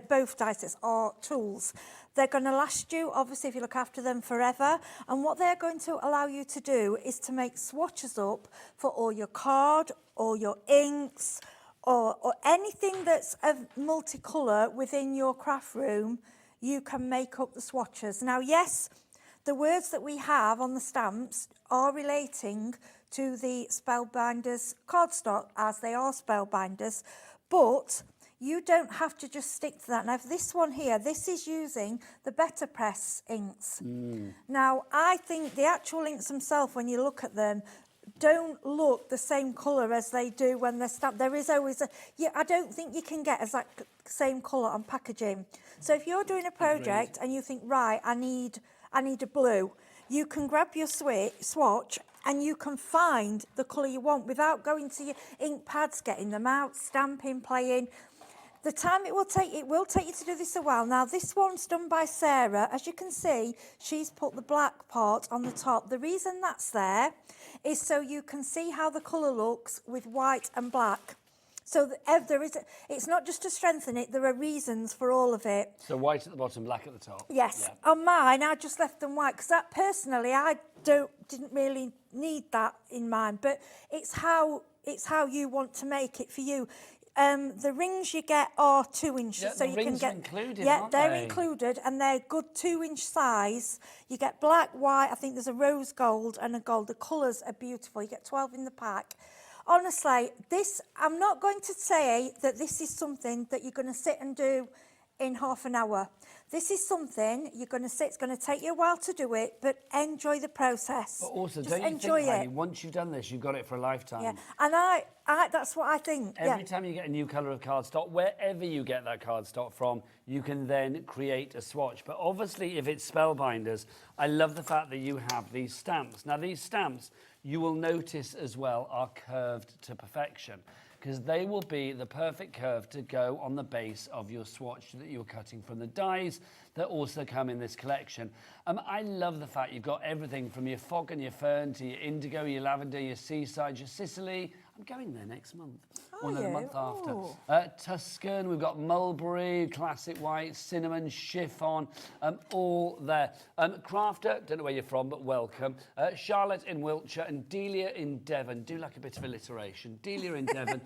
both die sets are tools. They're going to last you, obviously, if you look after them, forever. And what they're going to allow you to do is to make swatches up for all your card, or your inks, or anything that's of multicolour within your craft room. You can make up the swatches. Now, yes, the words that we have on the stamps are relating to the Spellbinders cardstock, as they are Spellbinders, but you don't have to just stick to that. Now, this one here, this is using the Better Press inks. Now, I think the actual inks themselves, when you look at them, don't look the same colour as they do when they're stamped. There is always I don't think you can get exact same colour on packaging. So if you're doing a project and you think, right, I need a blue, you can grab your swatch and you can find the colour you want without going to your ink pads, getting them out, stamping, playing. The time it will take you to do this a while. Now, this one's done by Sarah. As you can see, she's put the black part on the top. The reason that's there is so you can see how the colour looks with white and black. So it's not just to strengthen it, there are reasons for all of it. So white at the bottom, black at the top. Yes. Yeah. On mine, I just left them white, because that personally, I didn't really need that in mine, but it's how you want to make it for you. The rings you get are 2 inches, Yeah, so you can get included, yeah, aren't they're they? included, and they're good 2-inch size. You get black, white. I think there's a rose gold and a gold. The colours are beautiful. You get 12 in the pack. Honestly, I'm not going to say that this is something that you're going to sit and do in half an hour. This is something you're going to sit. It's going to take you a while to do it, but enjoy the process. But also, just don't you enjoy think, Heidi, it. once you've done this, you've got it for a lifetime. Yeah, and I that's what I think. Every time you get a new colour of cardstock, wherever you get that cardstock from, you can then create a swatch. But obviously, if it's Spellbinders, I love the fact that you have these stamps. Now, these stamps, you will notice as well, are curved to perfection, because they will be the perfect curve to go on the base of your swatch that you're cutting from the dies that also come in this collection. I love the fact you've got everything from your fog and your fern to your indigo, your lavender, your seaside, your Sicily. I'm going there next month. Or no, the month after. Tuscan, we've got mulberry, classic white, cinnamon, chiffon, all there. Crafter, don't know where you're from, but welcome. Charlotte in Wiltshire and Delia in Devon. Do like a bit of alliteration. Delia in Devon.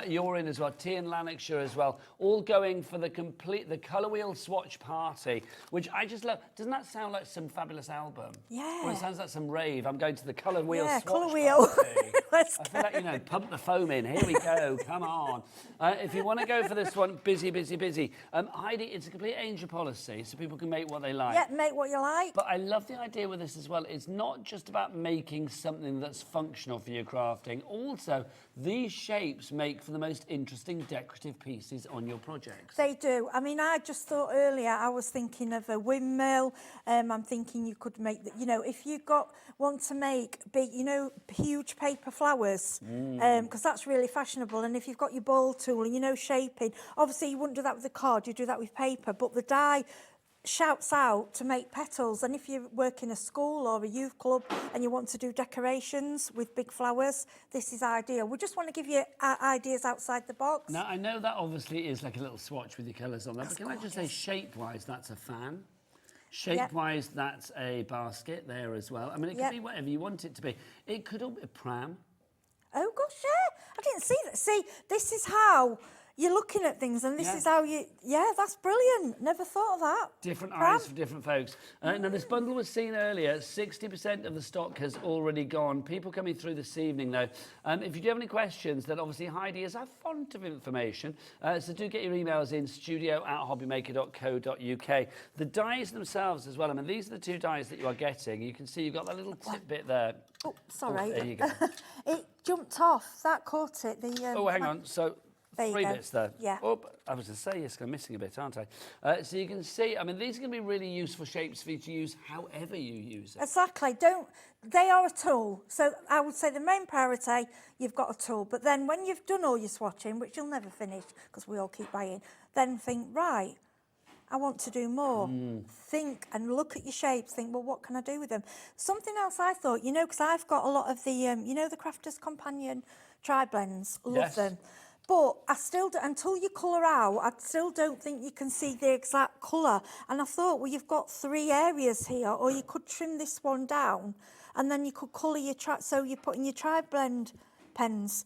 You're in as well. T in Lanarkshire as well. All going for the Colour Wheel Swatch Party, which I just love. Doesn't that sound like some fabulous album? Yeah. Well, it sounds like some rave. I'm going to the Colour Wheel Swatch Colour Wheel. Party. I feel like, pump the foam in. Here we go. Come on. If you want to go for this one, busy. Heidi, it's a complete angel policy, so people can make what they like. Yeah, make what you like. But I love the idea with this as well. It's not just about making something that's functional for your crafting. Also, these shapes make for the most interesting decorative pieces on your projects. They do. I mean, I just thought earlier, I was thinking of a windmill. I'm thinking you could make, if you want to make big, huge paper flowers, because that's really fashionable. And if you've got your ball tool and shaping, obviously you wouldn't do that with a card, you do that with paper, but the die shouts out to make petals. And if you work in a school or a youth club and you want to do decorations with big flowers, this is ideal. We just want to give you ideas outside the box. Now, I know that obviously is like a little swatch with your colours on there, but can I just say shape-wise, that's a fan? Shape-wise, that's a basket there as well. I mean, it could be whatever you want it to be. It could all be a pram. Oh, gosh, yeah. I didn't see that. See, this is how you're looking at things, and this is how that's brilliant. Never thought of that. Different eyes for different folks. Now, this bundle was seen earlier. 60% of the stock has already gone. People coming through this evening, though. If you do have any questions, then obviously Heidi is a font of information. So do get your emails in, studio@hobbymaker.co.uk. The dies themselves as well. I mean, these are the 2 dies that you are getting. You can see you've got that little tip bit there. Oh, sorry. Oh, there you go. It jumped off. That caught it. Oh, hang on. So... There 3 you go. bits there. Yeah. Oh, I was going to say, yes, I'm missing a bit, aren't I? So you can see, I mean, these are going to be really useful shapes for you to use however you use it. Exactly. They are a tool. So I would say the main priority, you've got a tool. But then when you've done all your swatching, which you'll never finish because we all keep buying, then think, right, I want to do more. Think and look at your shapes. Think, well, what can I do with them? Something else I thought, you know, because I've got a lot of the, you know, the Crafter's Companion tri-blends. Love them. But I still, until you colour out, I still don't think you can see the exact colour. And I thought, well, you've got 3 areas here, or you could trim this one down, and then you could colour your, so you put in your tri-blend pens.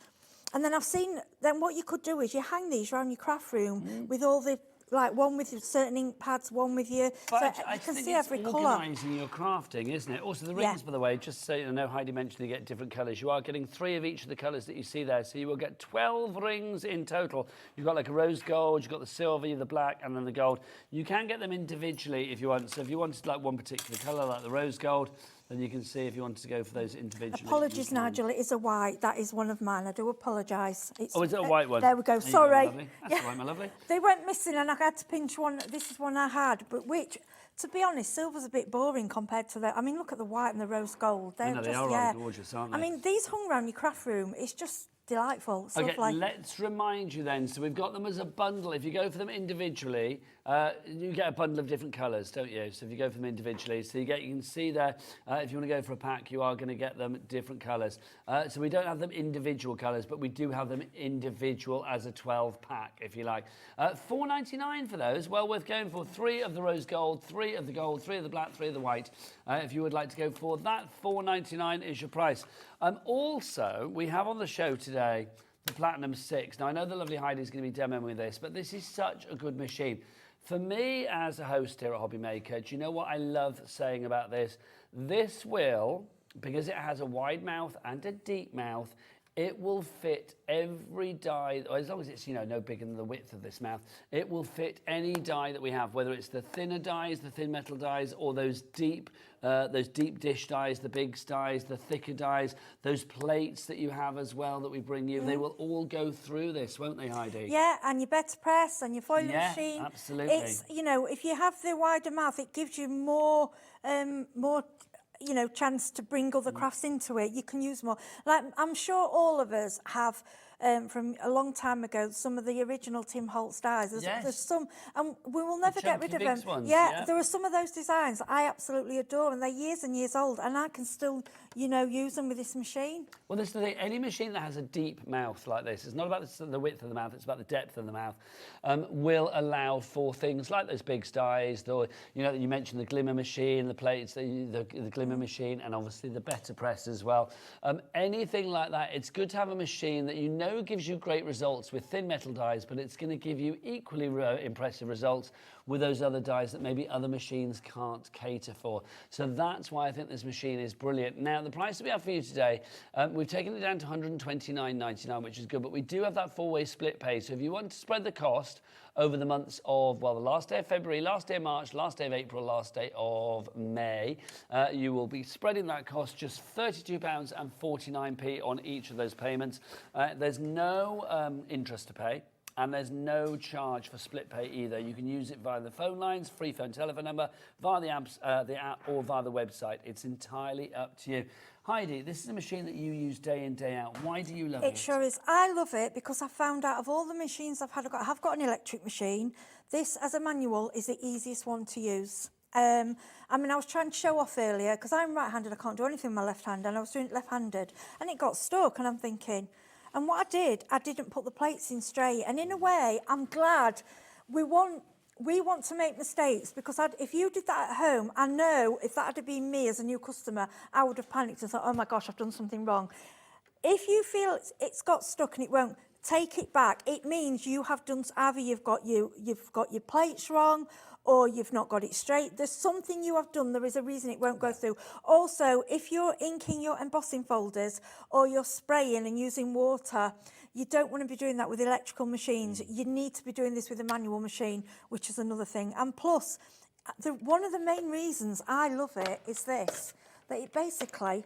And then I've seen, then what you could do is you hang these around your craft room with all the, like one with your certain ink pads, one with your, But so I you can think see it's every colour. organising your crafting, isn't it? Also, the rings, by the way, just so you know, Heidi mentioned you get different colours. You are getting 3 of each of the colours that you see there, so you will get 12 rings in total. You've got like a rose gold, you've got the silver, the black, and then the gold. You can get them individually if you want. So if you wanted like one particular colour, like the rose gold, then you can see if you wanted to go for those individually. Apologies, Nigel, it is a white. That is one of mine. I do apologise. Oh, is it a white one? There we go. There you go, Sorry. lovely. That's all right, my lovely. They went missing and I had to pinch one. This is one I had, but which, to be honest, silver's a bit boring compared to the, I mean, look at the white and the rose gold. They're They just, are yeah. rather gorgeous, aren't they? I mean, these hung around your craft room. It's just delightful. It's Okay, lovely. let's remind you then. So we've got them as a bundle. If you go for them individually, you get a bundle of different colours, don't you? So if you go for them individually, so you can see there, if you want to go for a pack, you are going to get them different colours. So we don't have them individual colours, but we do have them individual as a 12 pack, if you like. $4.99 for those. Well worth going for. 3 of the rose gold, 3 of the gold, 3 of the black, 3 of the white. If you would like to go for that, $4.99 is your price. Also, we have on the show today the Platinum 6. Now, I know the lovely Heidi is going to be demoing with this, but this is such a good machine. For me, as a host here at Hobby Maker, do you know what I love saying about this? This will, because it has a wide mouth and a deep mouth, it will fit every die, or as long as it's, you know, no bigger than the width of this mouth, it will fit any die that we have, whether it's the thinner dies, the thin metal dies, or those deep dish dies, the big dies, the thicker dies, those plates that you have as well that we bring you, they will all go through this, won't they, Heidi? Yeah, and your better press and your foiling machine. Absolutely. It's, you know, if you have the wider mouth, it gives you more, you know, chance to bring other crafts into it. You can use more. Like, I'm sure all of us have, from a long time ago, some of the original Tim Holtz dies. There's some, and we will never get rid of them. Ones, yeah, there are some of those designs that I absolutely adore, and they're years and years old, and I can still, you know, use them with this machine. Well, this is the thing. Any machine that has a deep mouth like this, it's not about the width of the mouth, it's about the depth of the mouth, will allow for things like those big dies, you know, you mentioned the glimmer machine, the plates, the glimmer machine, and obviously the better press as well. Anything like that, it's good to have a machine that you know gives you great results with thin metal dies, but it's going to give you equally impressive results with those other dies that maybe other machines can't cater for. So that's why I think this machine is brilliant. Now, the price that we have for you today, we've taken it down to $129.99, which is good, but we do have that 4-way split pay. So if you want to spread the cost over the months of, well, the last day of February, last day of March, last day of April, last day of May, you will be spreading that cost just £32.49 on each of those payments. There's no interest to pay. And there's no charge for split pay either. You can use it via the phone lines, free phone telephone number, via the app or via the website. It's entirely up to you. Heidi, this is a machine that you use day in, day out. Why do you love it? It sure is. I love it because I found out of all the machines I've had, I have got an electric machine. This, as a manual, is the easiest one to use. I mean, I was trying to show off earlier because I'm right-handed. I can't do anything with my left hand, and I was doing it left-handed, and it got stuck, and I'm thinking... And what I didn't put the plates in straight. And in a way, I'm glad we want to make mistakes because if you did that at home, I know if that had been me as a new customer, I would have panicked and thought, oh my gosh, I've done something wrong. If you feel it's got stuck and it won't, take it back. It means you have done, either you've got your plates wrong or you've not got it straight. There's something you have done. There is a reason it won't go through. Also, if you're inking your embossing folders or you're spraying and using water, you don't want to be doing that with electrical machines. You need to be doing this with a manual machine, which is another thing. And plus, one of the main reasons I love it is this, that it basically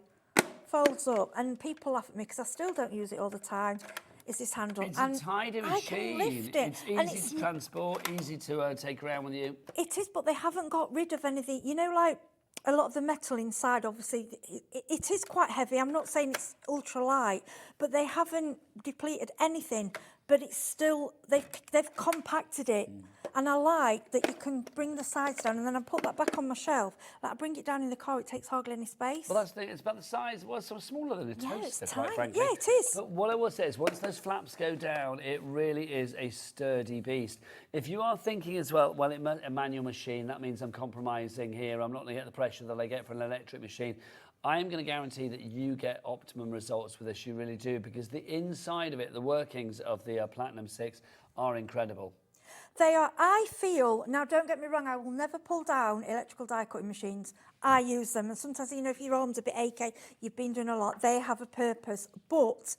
folds up. And people laugh at me because I still don't use it all the time. Is this handle. It's a tidy machine. I can lift it. It's easy to transport, easy to take around with you. It is, but they haven't got rid of anything. You know, like a lot of the metal inside, obviously, it is quite heavy. I'm not saying it's ultra light, but they haven't depleted anything. But it's still, they've compacted it. And I like that you can bring the sides down and then I put that back on my shelf. Like I bring it down in the car, it takes hardly any space. Well, that's the thing. It's about the size. Well, it's sort of smaller than a Yeah, toaster, it's quite tiny. frankly. Yeah, it is. But what I will say is, once those flaps go down, it really is a sturdy beast. If you are thinking as well, well, a manual machine, that means I'm compromising here. I'm not going to get the pressure that I get for an electric machine. I am going to guarantee that you get optimum results with this. You really do, because the inside of it, the workings of the Platinum 6 are incredible. They are, I feel, now don't get me wrong, I will never pull down electrical die cutting machines. I use them, and sometimes, you know, if your arm's a bit achy, you've been doing a lot, they have a purpose. But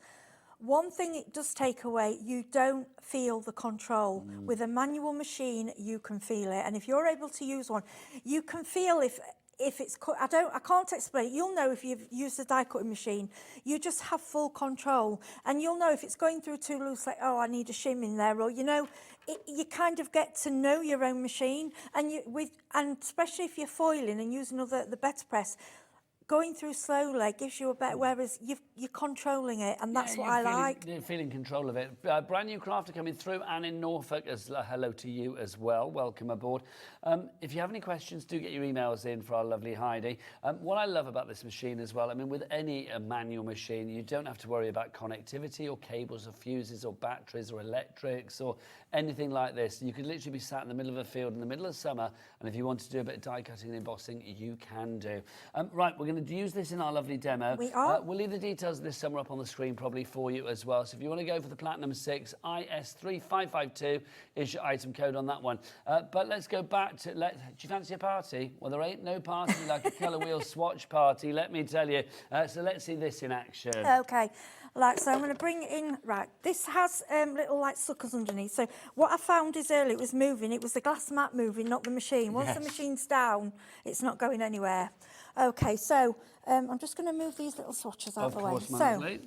one thing it does take away, you don't feel the control. With a manual machine, you can feel it. And if you're able to use one, you can feel if it's cut. I can't explain it. You'll know if you've used a die cutting machine. You just have full control, and you'll know if it's going through too loose, like, oh, I need a shim in there, or, you know, you kind of get to know your own machine, and and especially if you're foiling and using the better press, going through slowly gives you a better, whereas you're controlling it, and that's what I like. You're feeling control of it. Brand new crafter coming through, and in Norfolk, as hello to you as well. Welcome aboard. If you have any questions, do get your emails in for our lovely Heidi. What I love about this machine as well, I mean, with any manual machine, you don't have to worry about connectivity or cables or fuses or batteries or electrics or anything like this. You could literally be sat in the middle of a field in the middle of summer, and if you want to do a bit of die cutting and embossing, you can do. Right, we're going to use this in our lovely demo. We are. We'll leave the details of this summer up on the screen probably for you as well. So if you want to go for the Platinum 6, IS3552 is your item code on that one. But let's go back to, do you fancy a party? Well, there ain't no party like a colour wheel swatch party, let me tell you. So let's see this in action. Okay, like, so I'm going to bring it in, right, this has little like suckers underneath. So what I found is earlier it was moving, it was the glass mat moving, not the machine. Once the machine's down, it's not going anywhere. Okay, so I'm just going to move these little swatches out of the way. So,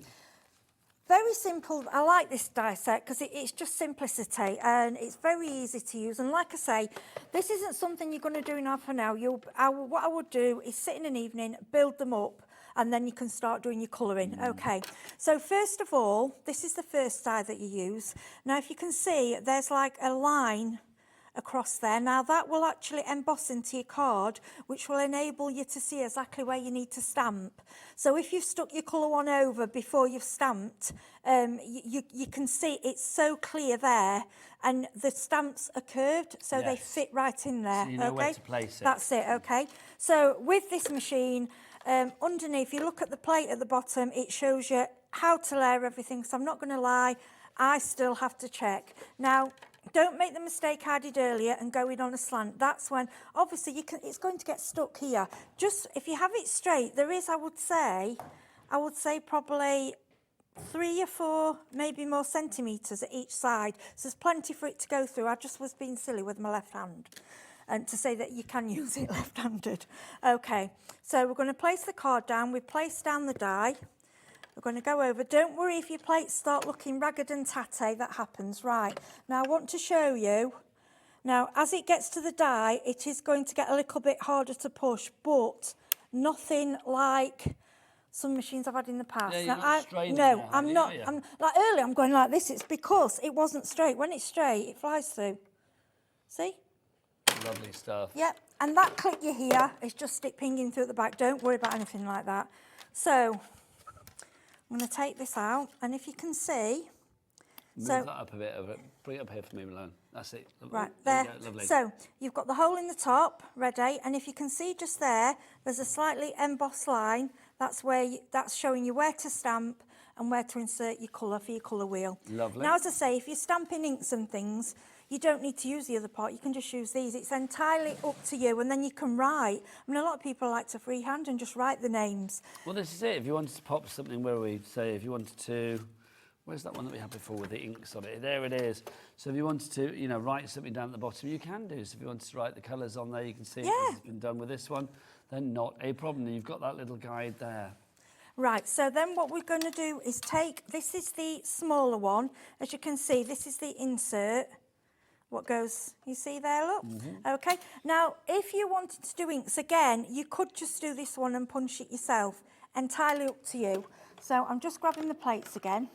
very simple. I like this die set because it's just simplicity and it's very easy to use. And like I say, this isn't something you're going to do in half an hour. What I would do is sit in an evening, build them up, and then you can start doing your colouring. Okay, so first of all, this is the first die that you use. Now, if you can see, there's like a line across there. Now that will actually emboss into your card, which will enable you to see exactly where you need to stamp. So if you've stuck your colour one over before you've stamped, you can see it's so clear there, and the stamps are curved, so they fit right in there. So you know where to place it. That's it, okay. So with this machine, underneath, you look at the plate at the bottom, it shows you how to layer everything. So I'm not going to lie, I still have to check. Now, don't make the mistake I did earlier and go in on a slant. That's when, obviously, it's going to get stuck here. Just, if you have it straight, there is, I would say probably 3 or 4, maybe more centimetres at each side. So there's plenty for it to go through. I just was being silly with my left hand. And to say that you can use it left-handed. Okay, so we're going to place the card down. We place down the die. We're going to go over. Don't worry if your plates start looking ragged and tatty, that happens. Right, now I want to show you. Now, as it gets to the die, it is going to get a little bit harder to push, but nothing like some machines I've had in the past. Yeah, now, I'm not. I'm like earlier, I'm going like this. It's because it wasn't straight. When it's straight, it flies through. See? Lovely stuff. Yep, and that clip you hear is just stick pinging through at the back. Don't worry about anything like that. So I'm going to take this out, and if you can see... Move that up a bit, bring it up here for me, Malone. That's it. Right, there. Lovely. So you've got the hole in the top, ready, and if you can see just there, there's a slightly embossed line. That's that's showing you where to stamp and where to insert your colour for your colour wheel. Lovely. Now, as I say, if you're stamping inks and things, you don't need to use the other part. You can just use these. It's entirely up to you, and then you can write. I mean, a lot of people like to freehand and just write the names. Well, this is it. If you wanted to pop something, where we say, if you wanted to, where's that one that we had before with the inks on it? There it is. So if you wanted to, you know, write something down at the bottom, you can do. So if you wanted to write the colours on there, you can see it's been done with this one. Then not a problem. You've got that little guide there. Right, so then what we're going to do is take, this is the smaller one. As you can see, this is the insert. What goes, you see there, look? Okay, now if you wanted to do inks again, you could just do this one and punch it yourself. Entirely up to you. So I'm just grabbing the plates again.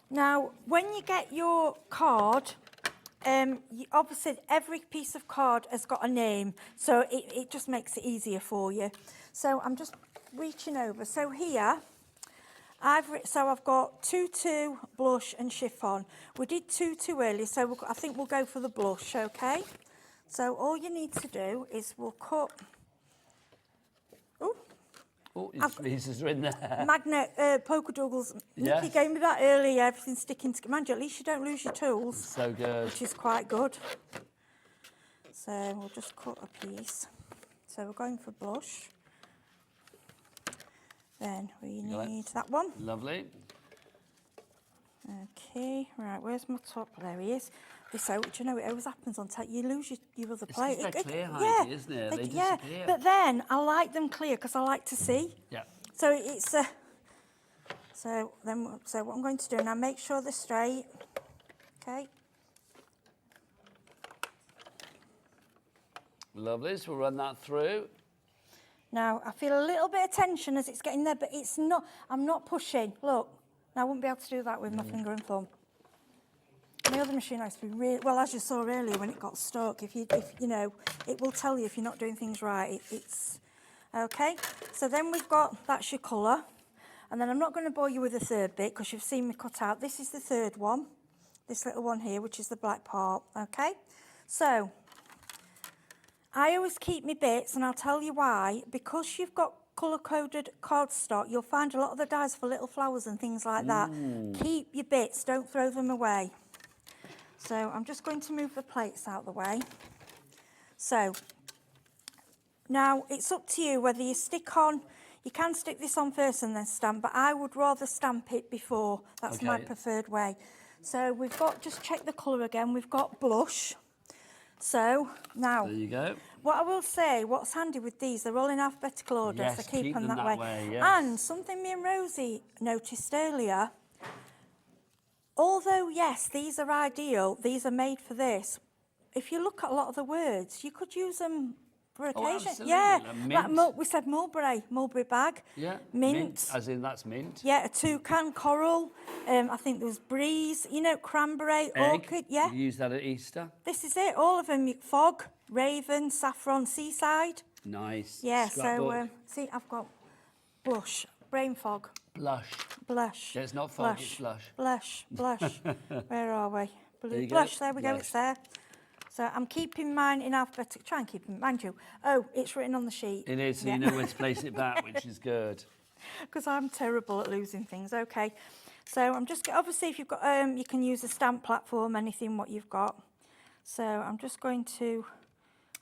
Now, when you get your card, obviously every piece of card has got a name, so it just makes it easier for you. So I'm just reaching over. So here, I've got tutu, blush and chiffon. We did tutu earlier, so I think we'll go for the blush, okay? So all you need to do is we'll cut... Oh, your tweezers are in there. Magnet Polkadoodles. Yes. Nikky gave me that earlier, everything's sticking together. Mind you, at least you don't lose your tools. So good. Which is quite good. So we'll just cut a piece. So we're going for blush. Then we need that one. Lovely. Okay, right, where's my top? There he is. So, do you know, it always happens on tape. You lose your other plate. It's just clear, Heidi, yeah, isn't it? They yeah, disappear. but then I like them clear because I like to see. Yeah. So it's so what I'm going to do now, make sure they're straight. Okay. Lovely, so we'll run that through. Now I feel a little bit of tension as it's getting there, but it's not. I'm not pushing. Look, now I wouldn't be able to do that with my finger and thumb. My other machine has to be really well, as you saw earlier when it got stuck. If you know, it will tell you if you're not doing things right. It's okay. So then we've got that's your colour, and then I'm not going to bore you with the third bit because you've seen me cut out. This is the third one, this little one here, which is the black part. Okay. So I always keep my bits, and I'll tell you why. Because you've got colour-coded cardstock, you'll find a lot of the dies for little flowers and things like that. Keep your bits. Don't throw them away. So I'm just going to move the plates out of the way. So now it's up to you whether you stick on, you can stick this on first and then stamp, but I would rather stamp it before. That's my preferred way. So we've got, just check the colour again, we've got blush. So now, there you go. What I will say, what's handy with these, they're all in alphabetical order, Yes, so keep them that way. Yes. And something me and Rosie noticed earlier, although, yes, these are ideal, these are made for this, if you look at a lot of the words, you could use them for occasion. Absolutely. Yeah, Like mint. we said mulberry bag. Yeah, Mint. as in that's mint. Yeah, a toucan, coral, I think there was breeze, you know, cranberry, orchid, yeah. You use that at Easter. This is it, all of them, fog, raven, saffron, seaside. Nice. Yeah, Scrapbook. so, see, I've got blush, brain fog. Blush. Blush. Yeah, it's not fog, it's blush. Blush, blush. Where are we? There you go. Blush, there we go, Yes. it's there. So I'm keeping mine in alphabetical, try and keep them, mind you. Oh, it's written on the sheet. It is, so Yeah. you know where to place it back, which is good. Because I'm terrible at losing things, okay. So I'm just, obviously if you've got, you can use a stamp platform, anything what you've got. So I'm just going to...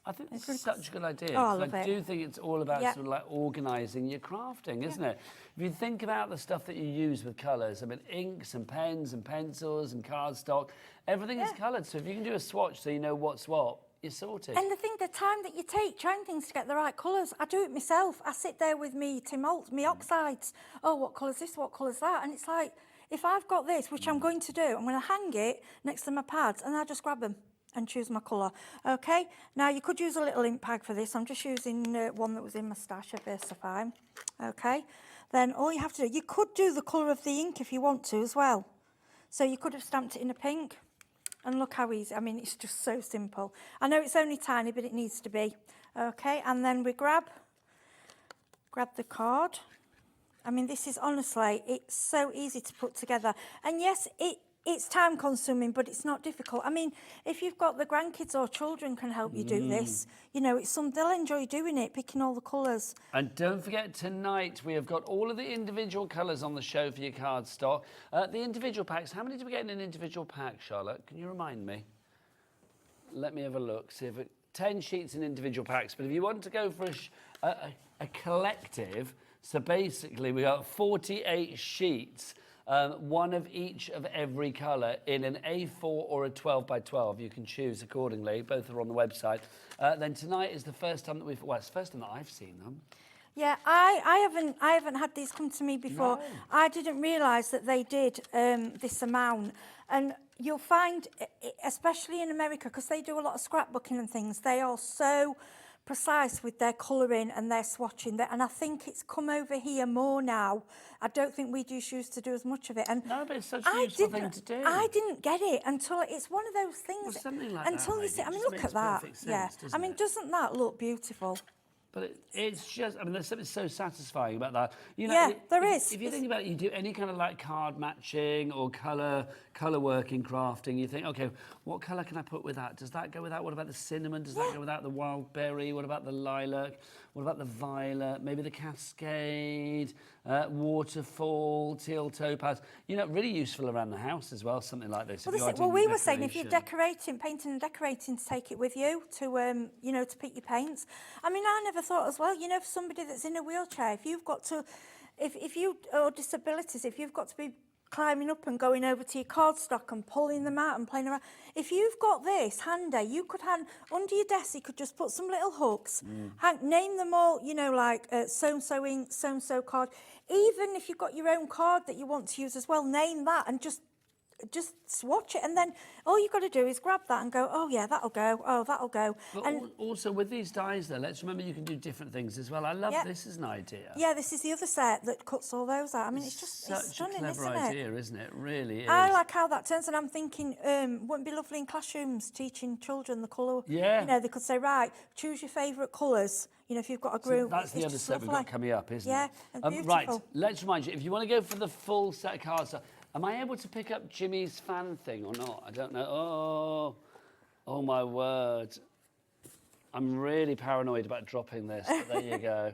I think this is such a good idea. Oh, I 'cause love I it. do think it's all about Yeah. sort of like organising your crafting, isn't it? If you think about the stuff that you use with colours, I mean, inks and pens and pencils and cardstock, everything is coloured. So if you can do a swatch so you know what's what, you're sorted. And the time that you take trying things to get the right colours, I do it myself. I sit there with me Timalt, me oxides. Oh, what colour's this, what colour's that? And it's like, if I've got this, which I'm going to do, I'm going to hang it next to my pads and I just grab them and choose my colour. Okay, now you could use a little ink pad for this. I'm just using one that was in my stash of VersaFine. Okay, then all you have to do, you could do the colour of the ink if you want to as well. So you could have stamped it in a pink. And look how easy, I mean, it's just so simple. I know it's only tiny, but it needs to be. Okay, and then we grab the card. I mean, this is honestly, it's so easy to put together. And yes, it's time consuming, but it's not difficult. I mean, if you've got the grandkids or children can help you do this, you know, they'll enjoy doing it, picking all the colours. And don't forget, tonight we have got all of the individual colours on the show for your cardstock. The individual packs, how many do we get in an individual pack, Charlotte? Can you remind me? Let me have a look, see if 10 sheets in individual packs. But if you want to go for a collective, so basically we got 48 sheets, one of each of every colour in an A4 or a 12 by 12. You can choose accordingly. Both are on the website. Then tonight is the first time that it's the first time that I've seen them. Yeah, I haven't had these come to me before. No. I didn't realise that they did this amount. And you'll find, especially in America, because they do a lot of scrapbooking and things, they are so precise with their colouring and their swatching. And I think it's come over here more now. I don't think we used to do as much of it. And no, but it's such a useful thing to do. I didn't get it until it's one of those things. Well, something like until that, you see, I Heidi, mean, just look makes at that. perfect sense, Yeah. doesn't I mean, it? doesn't that look beautiful? But it's just, I mean, there's something so satisfying about that. You know, Yeah, there is. If you think about it, you do any kind of like card matching or colour working, crafting, you think, okay, what colour can I put with that? Does that go with that? What about the cinnamon? Does that go with that? The wild berry? What about the lilac? What about the violet? Maybe the cascade, waterfall, teal topaz. You know, really useful around the house as well, something like this. Well, we were saying if you're decorating, painting and decorating, to take it with you to, you know, to pick your paints. I mean, I never thought as well, you know, for somebody that's in a wheelchair, if you've got to, if you, or disabilities, if you've got to be climbing up and going over to your cardstock and pulling them out and playing around. If you've got this handy, you could hang under your desk, you could just put some little hooks, name them all, you know, like so-and-so ink, so-and-so card. Even if you've got your own card that you want to use as well, name that and just swatch it, and then all you've got to do is grab that and go, oh yeah, that'll go, oh that'll go. But and also with these dies though, let's remember you can do different things as well. I love this as an idea. Yeah, this is the other set that cuts all those out. I mean, it's just Such stunning, a clever isn't idea, isn't it? It really is. I like how that turns, and I'm thinking, wouldn't it be lovely in classrooms teaching children the colour? Yeah. You know, they could say, right, choose your favourite colours. You know, if you've got a group. So that's the other set we've got coming up, isn't yeah, it? Yeah, beautiful. Right, let's remind you, if you want to go for the full set of cards, am I able to pick up Jimmy's fan thing or not? I don't know. Oh my word. I'm really paranoid about dropping this, but there you go.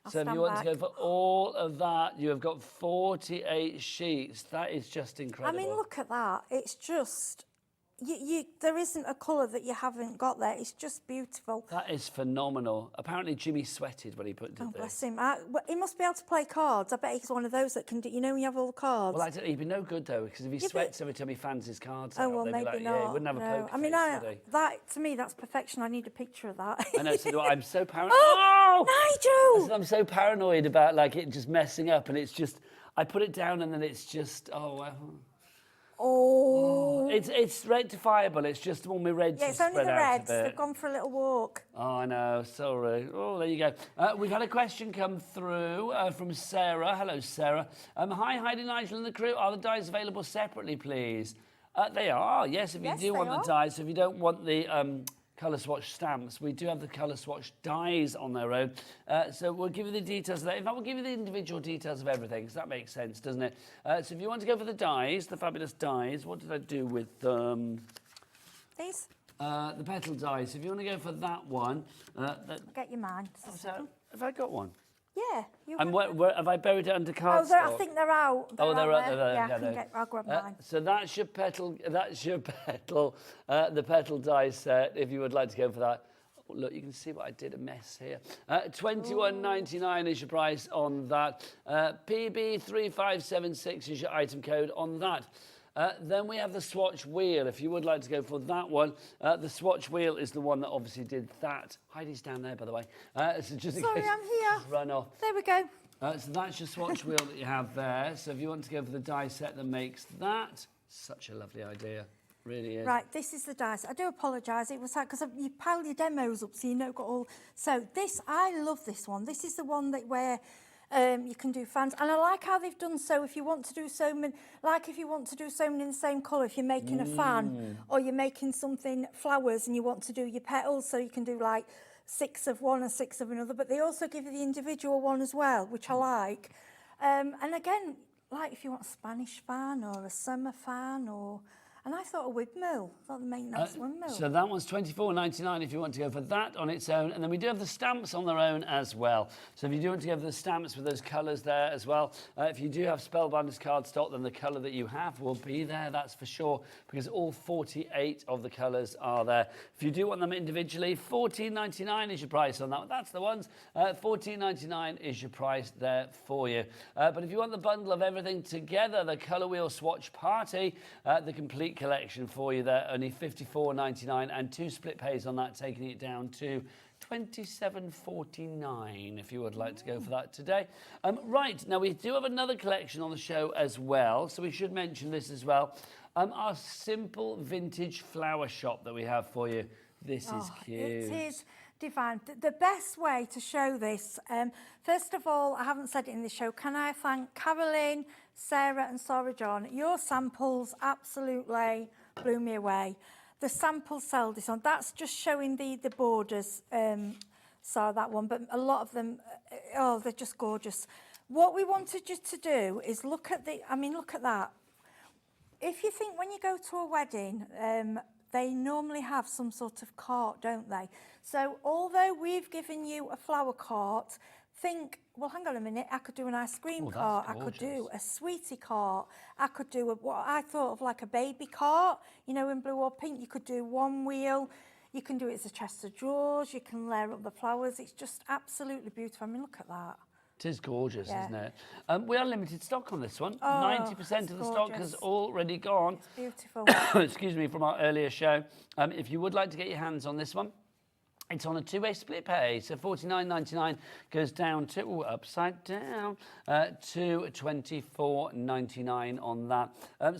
So if you want to go for all of that, you have got 48 sheets. That is just incredible. I mean, look at that. It's just, there isn't a colour that you haven't got there. It's just beautiful. That is phenomenal. Apparently Jimmy sweated when he put it Oh, this. bless him. He must be able to play cards. I bet he's one of those that can do, you know, when you have all the cards. Well, he'd be no good though, because if he sweats every time he fans his cards out, well, they'd maybe be like, not. yeah, he wouldn't have a poker I mean, face, would he? that to me, that's perfection. I need a picture of that. I know, so do I. I'm so paranoid. Oh, Nigel! I'm so paranoid about like it just messing up, and it's just, I put it down and then it's just, it's rectifiable. It's just all my reds. Yeah, it's only the spread out a reds. bit. They've gone for a little walk. Oh, I know. Sorry. Oh, there you go. We've had a question come through from Sarah. Hello, Sarah. Hi, Heidi, Nigel, and the crew. Are the dies available separately, please? They are. Yes, if you do want the dies. So if you don't want the colour swatch stamps, we do have the colour swatch dies on their own. So we'll give you the details of that. In fact, we'll give you the individual details of everything, because that makes sense, doesn't it? So if you want to go for the dies, the fabulous dies, what did I do with these? The petal dies. If you want to go for that one, Get your man. have I got one? Yeah. And where have I buried it under cardstock? I think they're out. They're out there. Yeah, I'll grab mine. So that's your petal. That's your petal. The petal die set. If you would like to go for that, look, you can see what I did a mess here. $21.99 is your price on that. PB3576 is your item code on that. Then we have the swatch wheel. If you would like to go for that one, the swatch wheel is the one that obviously did that. Heidi's down there, by the way. So just in Sorry, case I'm here. Run off. There we go. So that's your swatch wheel that you have there. So if you want to go for the die set that makes that, such a lovely idea. Really is. Right, this is the dice. I do apologise. It was like, because you pile your demos up, so you know got all. So this, I love this one. This is the one that where you can do fans, and I like how they've done so. If you want to do so many, like if you want to do so many in the same colour, if you're making a fan or you're making something flowers and you want to do your petals, so you can do like 6 of one and 6 of another. But they also give you the individual one as well, which I like. And again, like if you want a Spanish fan or a summer fan or. And I thought a windmill. I thought they make nice windmill. So that one's $24.99 if you want to go for that on its own. And then we do have the stamps on their own as well. So if you do want to go for the stamps with those colours there as well, if you do have Spellbinders cardstock, then the colour that you have will be there, that's for sure, because all 48 of the colours are there. If you do want them individually, $14.99 is your price on that one. That's the ones. $14.99 is your price there for you. But if you want the bundle of everything together, the Colour Wheel Swatch Party, the complete collection for you there, only $54.99, and 2 split pays on that, taking it down to $27.49 if you would like to go for that today. Right, now we do have another collection on the show as well, so we should mention this as well. Our simple vintage flower shop that we have for you. This is cute. It is. divine. The best way to show this, first of all, I haven't said it in the show, can I thank Carolyn, Sarah and Sarah John? Your samples absolutely blew me away. The sample cell design, that's just showing the borders, so that one, but a lot of them, oh, they're just gorgeous. What we wanted you to do is look at look at that. If you think when you go to a wedding, they normally have some sort of cart, don't they? So although we've given you a flower cart, think, well, hang on a minute, I could do an ice cream cart, I could do a sweetie cart, I could do what I thought of like a baby cart, you know, in blue or pink. You could do one wheel, you can do it as a chest of drawers, you can layer up the flowers. It's just absolutely beautiful. I mean, look at that. It is gorgeous, Yeah. isn't it? We are limited stock on this one. Oh, 90% of the stock has already gone. It's beautiful. Excuse me, from our earlier show. If you would like to get your hands on this one, it's on a two-way split pay, so $49.99 goes down to, upside down, to $24.99 on that.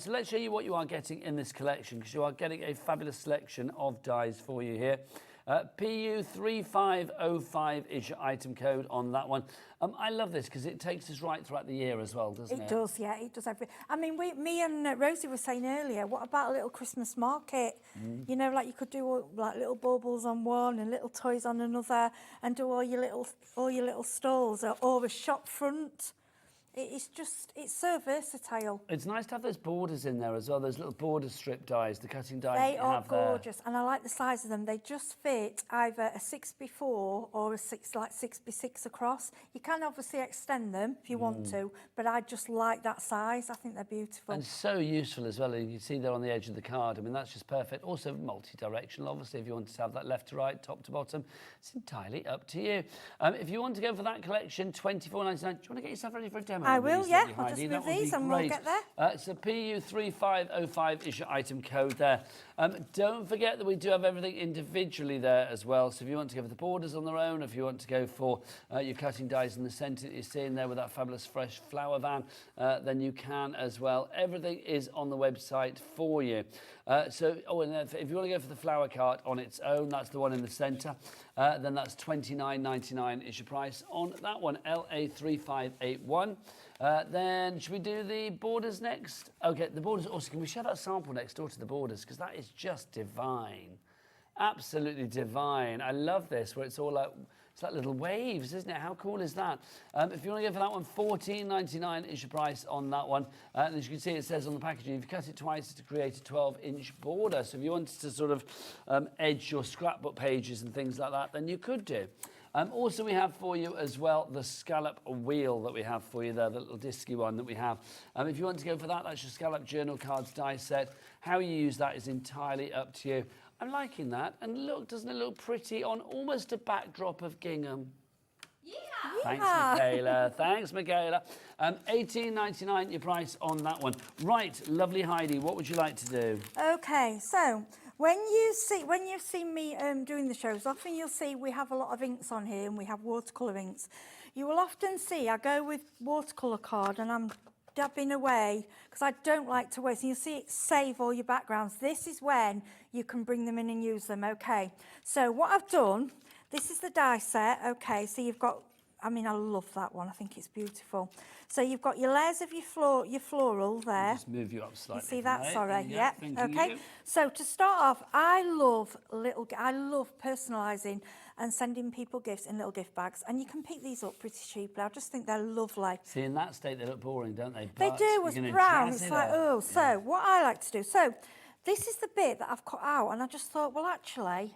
So let's show you what you are getting in this collection, because you are getting a fabulous selection of dies for you here. PU3505 is your item code on that one. I love this because it takes us right throughout the year as well, doesn't it? It does, yeah, it does. I mean, me and Rosie were saying earlier, what about a little Christmas market? You know, like you could do like little baubles on one and little toys on another, and do all your little stalls or a shop front. It's so versatile. It's nice to have those borders in there as well, those little border strip dies, the cutting dies They that you are have there. gorgeous, and I like the size of them. They just fit either a 6x4 or a 6x6 across. You can obviously extend them if you want to, but I just like that size. I think they're beautiful. And so useful as well. You can see there on the edge of the card. I mean, that's just perfect. Also multi-directional, obviously, if you wanted to have that left to right, top to bottom. It's entirely up to you. If you want to go for that collection, $24.99. Do you want to get yourself ready for a demo? I will, yeah. I'll Heidi? just That move would be these and we'll great. get there. So PU3505 is your item code there. Don't forget that we do have everything individually there as well. So if you want to go for the borders on their own, if you want to go for your cutting dies in the centre that you're seeing there with that fabulous fresh flower van, then you can as well. Everything is on the website for you. If you want to go for the flower cart on its own, that's the one in the centre. Then that's $29.99 is your price on that one, LA3581. Then should we do the borders next? Okay, the borders. Also, can we show that sample next door to the borders? Because that is just divine. Absolutely divine. I love this, where it's all like, it's like little waves, isn't it? How cool is that? If you want to go for that one, $14.99 is your price on that one. And as you can see, it says on the packaging, if you cut it twice to create a 12-inch border. So if you wanted to sort of edge your scrapbook pages and things like that, then you could do. Also, we have for you as well the scallop wheel that we have for you there, the little disky one that we have. If you want to go for that, that's your scallop journal cards die set. How you use that is entirely up to you. I'm liking that. And look, doesn't it look pretty on almost a backdrop of gingham? Yeah. Thanks, Michaela. Thanks, Michaela. $18.99 your price on that one. Right, lovely Heidi, what would you like to do? Okay, so when you've seen me doing the shows, often you'll see we have a lot of inks on here and we have watercolour inks. You will often see I go with watercolour card and I'm dabbing away because I don't like to waste. And you'll see it save all your backgrounds. This is when you can bring them in and use them, okay? So what I've done, this is the die set, okay? So you've got, I mean, I love that one. I think it's beautiful. So you've got your layers of your floral there. Just move you up slightly. You see that? Right? Sorry. Yeah. Okay. So to start off, I love personalising and sending people gifts in little gift bags, and you can pick these up pretty cheaply. I just think they're lovely. See, in that state, they look boring, don't they? They But do. It's you're gonna brown. jazz It's it like, up. oh. So what I like to do. So this is the bit that I've cut out, and I just thought, well, actually,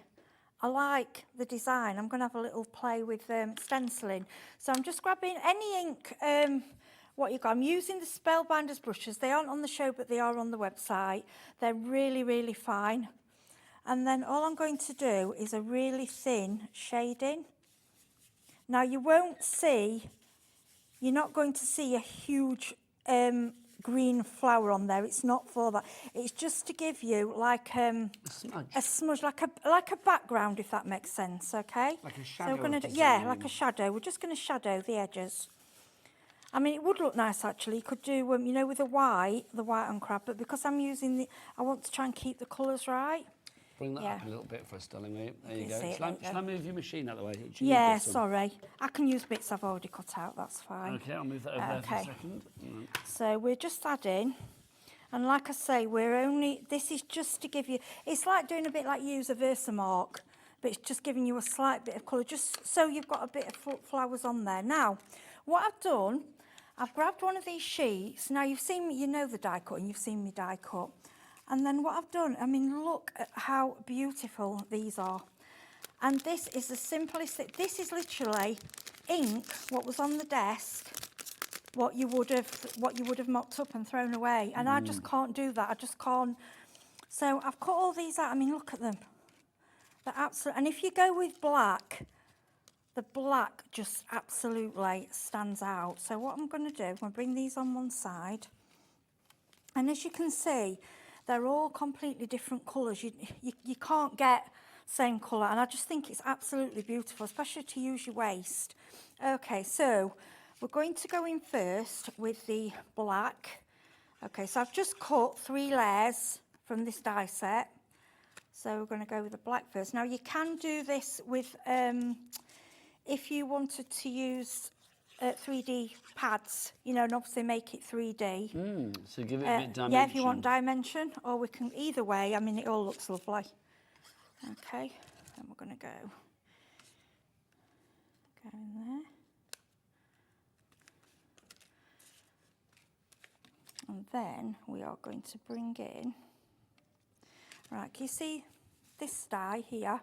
I like the design. I'm going to have a little play with stenciling. So I'm just grabbing any ink, what you got. I'm using the Spellbinders brushes. They aren't on the show, but they are on the website. They're really, really fine. And then all I'm going to do is a really thin shading. Now you won't see, you're not going to see a huge green flower on there. It's not for that. It's just to give you like a smudge, like a background, if that makes sense. Okay. Like a shadow. So we're going to like a shadow. We're just going to shadow the edges. I mean, it would look nice actually. You could do you know, with the white on crab, but because I'm using I want to try and keep the colours right. bring that Yeah. up a little bit for us, darling. Will you? There you You go. see it, Shall there you I go. move your machine out of the way? Yeah, sorry. I can use bits I've already cut out, that's fine. Okay, I'll move that over there for a second. So we're just adding, and like I say, this is just to give you, it's like doing a bit like use a Versamark, but it's just giving you a slight bit of colour, just so you've got a bit of flowers on there. Now, what I've done, I've grabbed one of these sheets. Now, you've seen me, you know the die cut, and you've seen me die cut. And then what I've done, I mean, look at how beautiful these are. And this is the simplest thing. This is literally ink, what was on the desk, what you would have mopped up and thrown away. And I just can't do that. I just can't. So I've cut all these out. I mean, look at them. They're absolute. And if you go with black, the black just absolutely stands out. So what I'm going to do, I'm going to bring these on one side. And as you can see, they're all completely different colours. You can't get same colour, and I just think it's absolutely beautiful, especially to use your waste. Okay, so we're going to go in first with the black. Okay, so I've just cut 3 layers from this die set. So we're going to go with the black first. Now you can do this with, if you wanted to use 3D pads, you know, and obviously make it 3D. So give it a bit of dimension. Yeah, if you want dimension, or we can, either way, I mean, it all looks lovely. Okay, then we're going to go in there. And then we are going to bring in, right, can you see this die here?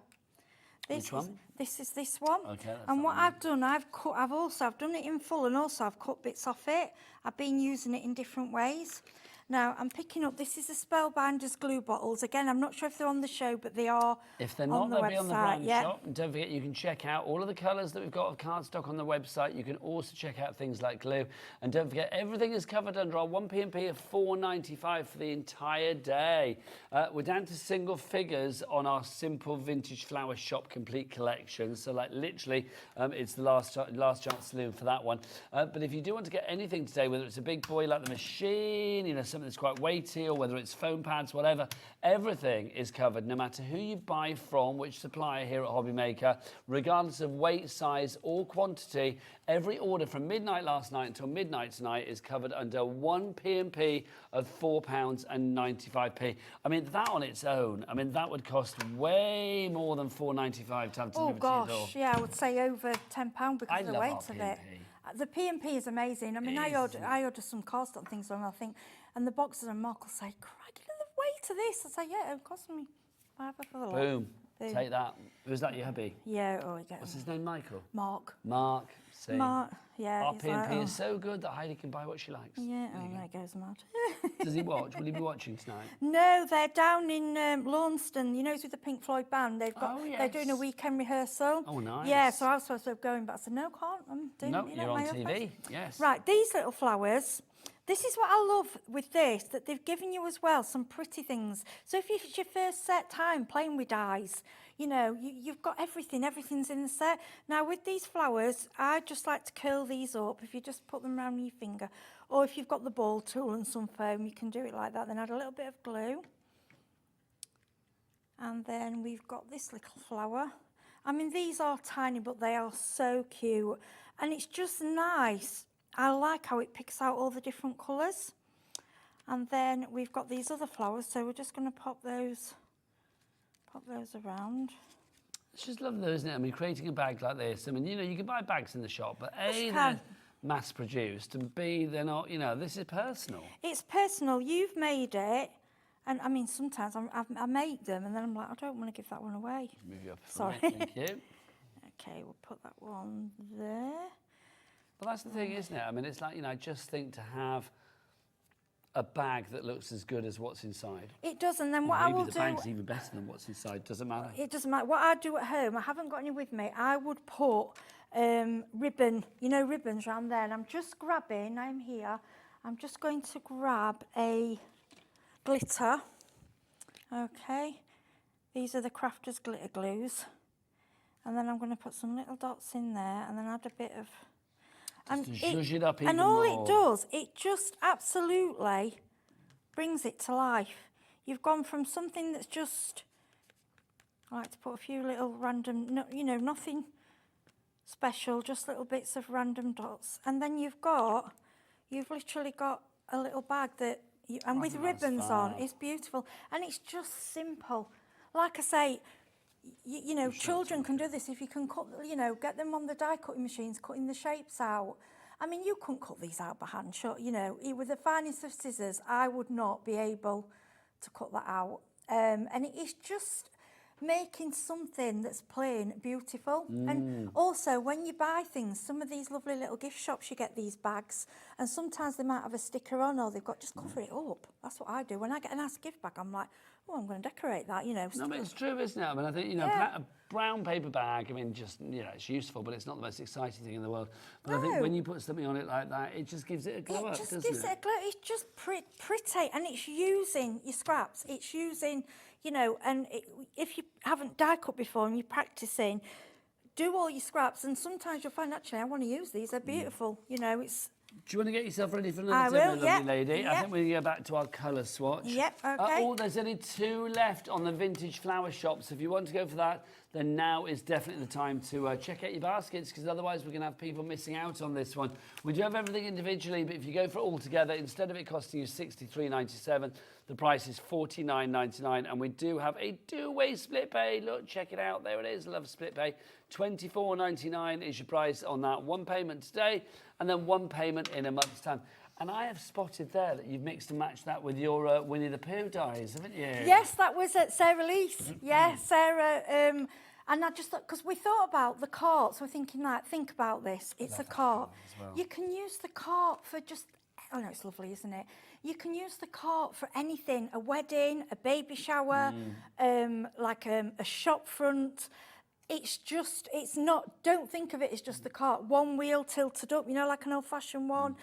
Which one? This is this one. Okay, that's and that what one. I've done, I've done it in full, and also I've cut bits off it. I've been using it in different ways. Now I'm picking up, this is the Spellbinders glue bottles. Again, I'm not sure if they're on the show, but they are. If they're on not, they'll be on the brand yeah. shop. And don't forget, you can check out all of the colours that we've got of cardstock on the website. You can also check out things like glue. And don't forget, everything is covered under our 1p&p of $4.95 for the entire day. We're down to single figures on our Simple Vintage Flower Shop Complete Collection. So, like, literally, it's the last chance saloon for that one. But if you do want to get anything today, whether it's a big boy like the machine, you know, something that's quite weighty, or whether it's foam pads, whatever, everything is covered, no matter who you buy from, which supplier here at Hobby Maker, regardless of weight, size, or quantity. Every order from midnight last night until midnight tonight is covered under 1p&p of £4.95. I mean, that on its own, I mean, that would cost way more than $4.95 to have Oh delivered to your door. gosh, yeah, I would say over £10 because I of the love weight our of it. P&P. The P&P is amazing. I mean, I order some cardstock things and I think, and the boxes and Mark will say, crikey, look at the weight of this. I say, yeah, it cost me $5 for the lot. Boom. Take that. Who's that, your hubby? Yeah, oh, you get What's his name, Michael? Mark. Mark. See. Mark, yeah. Our he's P&P like, is so good that Heidi can buy what she likes. Yeah, oh, there goes mad. Does he watch? Will he be watching tonight? No, they're down in Launceston. You know, it's with the Pink Floyd band. They've got. Oh, yes. They're doing a weekend rehearsal. Oh, nice. Yeah, so I was supposed to be going, but I said no, can't. I'm doing. No, you know, you're on my TV. office. Yes. Right, these little flowers. This is what I love with this, that they've given you as well some pretty things. So if it's your first set time playing with dies, you know, you've got everything. Everything's in the set. Now with these flowers, I just like to curl these up. If you just put them around your finger, or if you've got the ball tool and some foam, you can do it like that. Then add a little bit of glue. And then we've got this little flower. I mean, these are tiny, but they are so cute. And it's just nice. I like how it picks out all the different colours. And then we've got these other flowers, so we're just going to pop those around. It's just lovely though, isn't it? I mean, creating a bag like this, I mean, you know, you can buy bags in the shop, but A, they're mass-produced, and B, they're not, you know, this is personal. It's personal. You've made it. And, I mean, sometimes I make them, and then I'm like, I don't want to give that one away. Move you up. Sorry. Thank you. Okay, we'll put that one there. But that's the thing, isn't it? I mean, it's like, you know, I just think to have a bag that looks as good as what's inside. It does, and then what Maybe I will the do... bag's even better than what's inside, doesn't matter. It doesn't matter. What I do at home, I haven't got any with me, I would put ribbon, you know, ribbons around there, and I'm just grabbing, I'm here, I'm just going to grab a glitter. Okay, these are the Crafters glitter glues. And then I'm going to put some little dots in there, and then add a bit of... Just to zhuzh it up even and all more. it does, it just absolutely brings it to life. You've gone from something that's just I like to put a few little random, you know, nothing special, just little bits of random dots. And then you've literally got a little bag that, and with ribbons on, it's beautiful. And it's just simple. Like I say, you know, children can do this if you can cut, you know, get them on the die cutting machines, cutting the shapes out. I mean, you couldn't cut these out by hand, you know, with the finest of scissors, I would not be able to cut that out. And it is just making something that's plain beautiful. And also, when you buy things, some of these lovely little gift shops, you get these bags, and sometimes they might have a sticker on, or they've got, just cover it up. That's what I do. When I get a nice gift bag, I'm like, oh, I'm going to decorate that, you know. No, but it's true, isn't it? I mean, I think, you know, a brown paper bag, I mean, just, you know, it's useful, but it's not the most exciting thing in the world. But I think when you put something on it like that, it just gives it a glow up, doesn't it? It just gives it a glow. It's just pretty, and it's using your scraps. It's using, you know, and if you haven't die cut before and you're practicing, do all your scraps, and sometimes you'll find, actually, I want to use these. They're beautiful. You know, it's... Do you want to get yourself ready for another demo, lovely lady? I think we can go back to our colour swatch. Yep, okay. Oh, there's only 2 left on the vintage flower shops. If you want to go for that, then now is definitely the time to check out your baskets, because otherwise we're going to have people missing out on this one. We do have everything individually, but if you go for it all together, instead of it costing you $63.97, the price is $49.99, and we do have a 2-way split pay. Look, check it out. There it is. Love split pay. $24.99 is your price on that. 1 payment today, and then 1 payment in a month's time. And I have spotted there that you've mixed and matched that with your Winnie the Pooh dies, haven't you? Yes, that was at Sarah Lee's. Yeah, Sarah. And I just thought, because we thought about the carts, we're thinking, like, think about this. It's a cart. Well. You can use the cart for just, oh no, it's lovely, isn't it? You can use the cart for anything, a wedding, a baby shower, like a shop front. It's just, it's not, don't think of it as just the cart. One wheel tilted up, you know, like an old-fashioned one.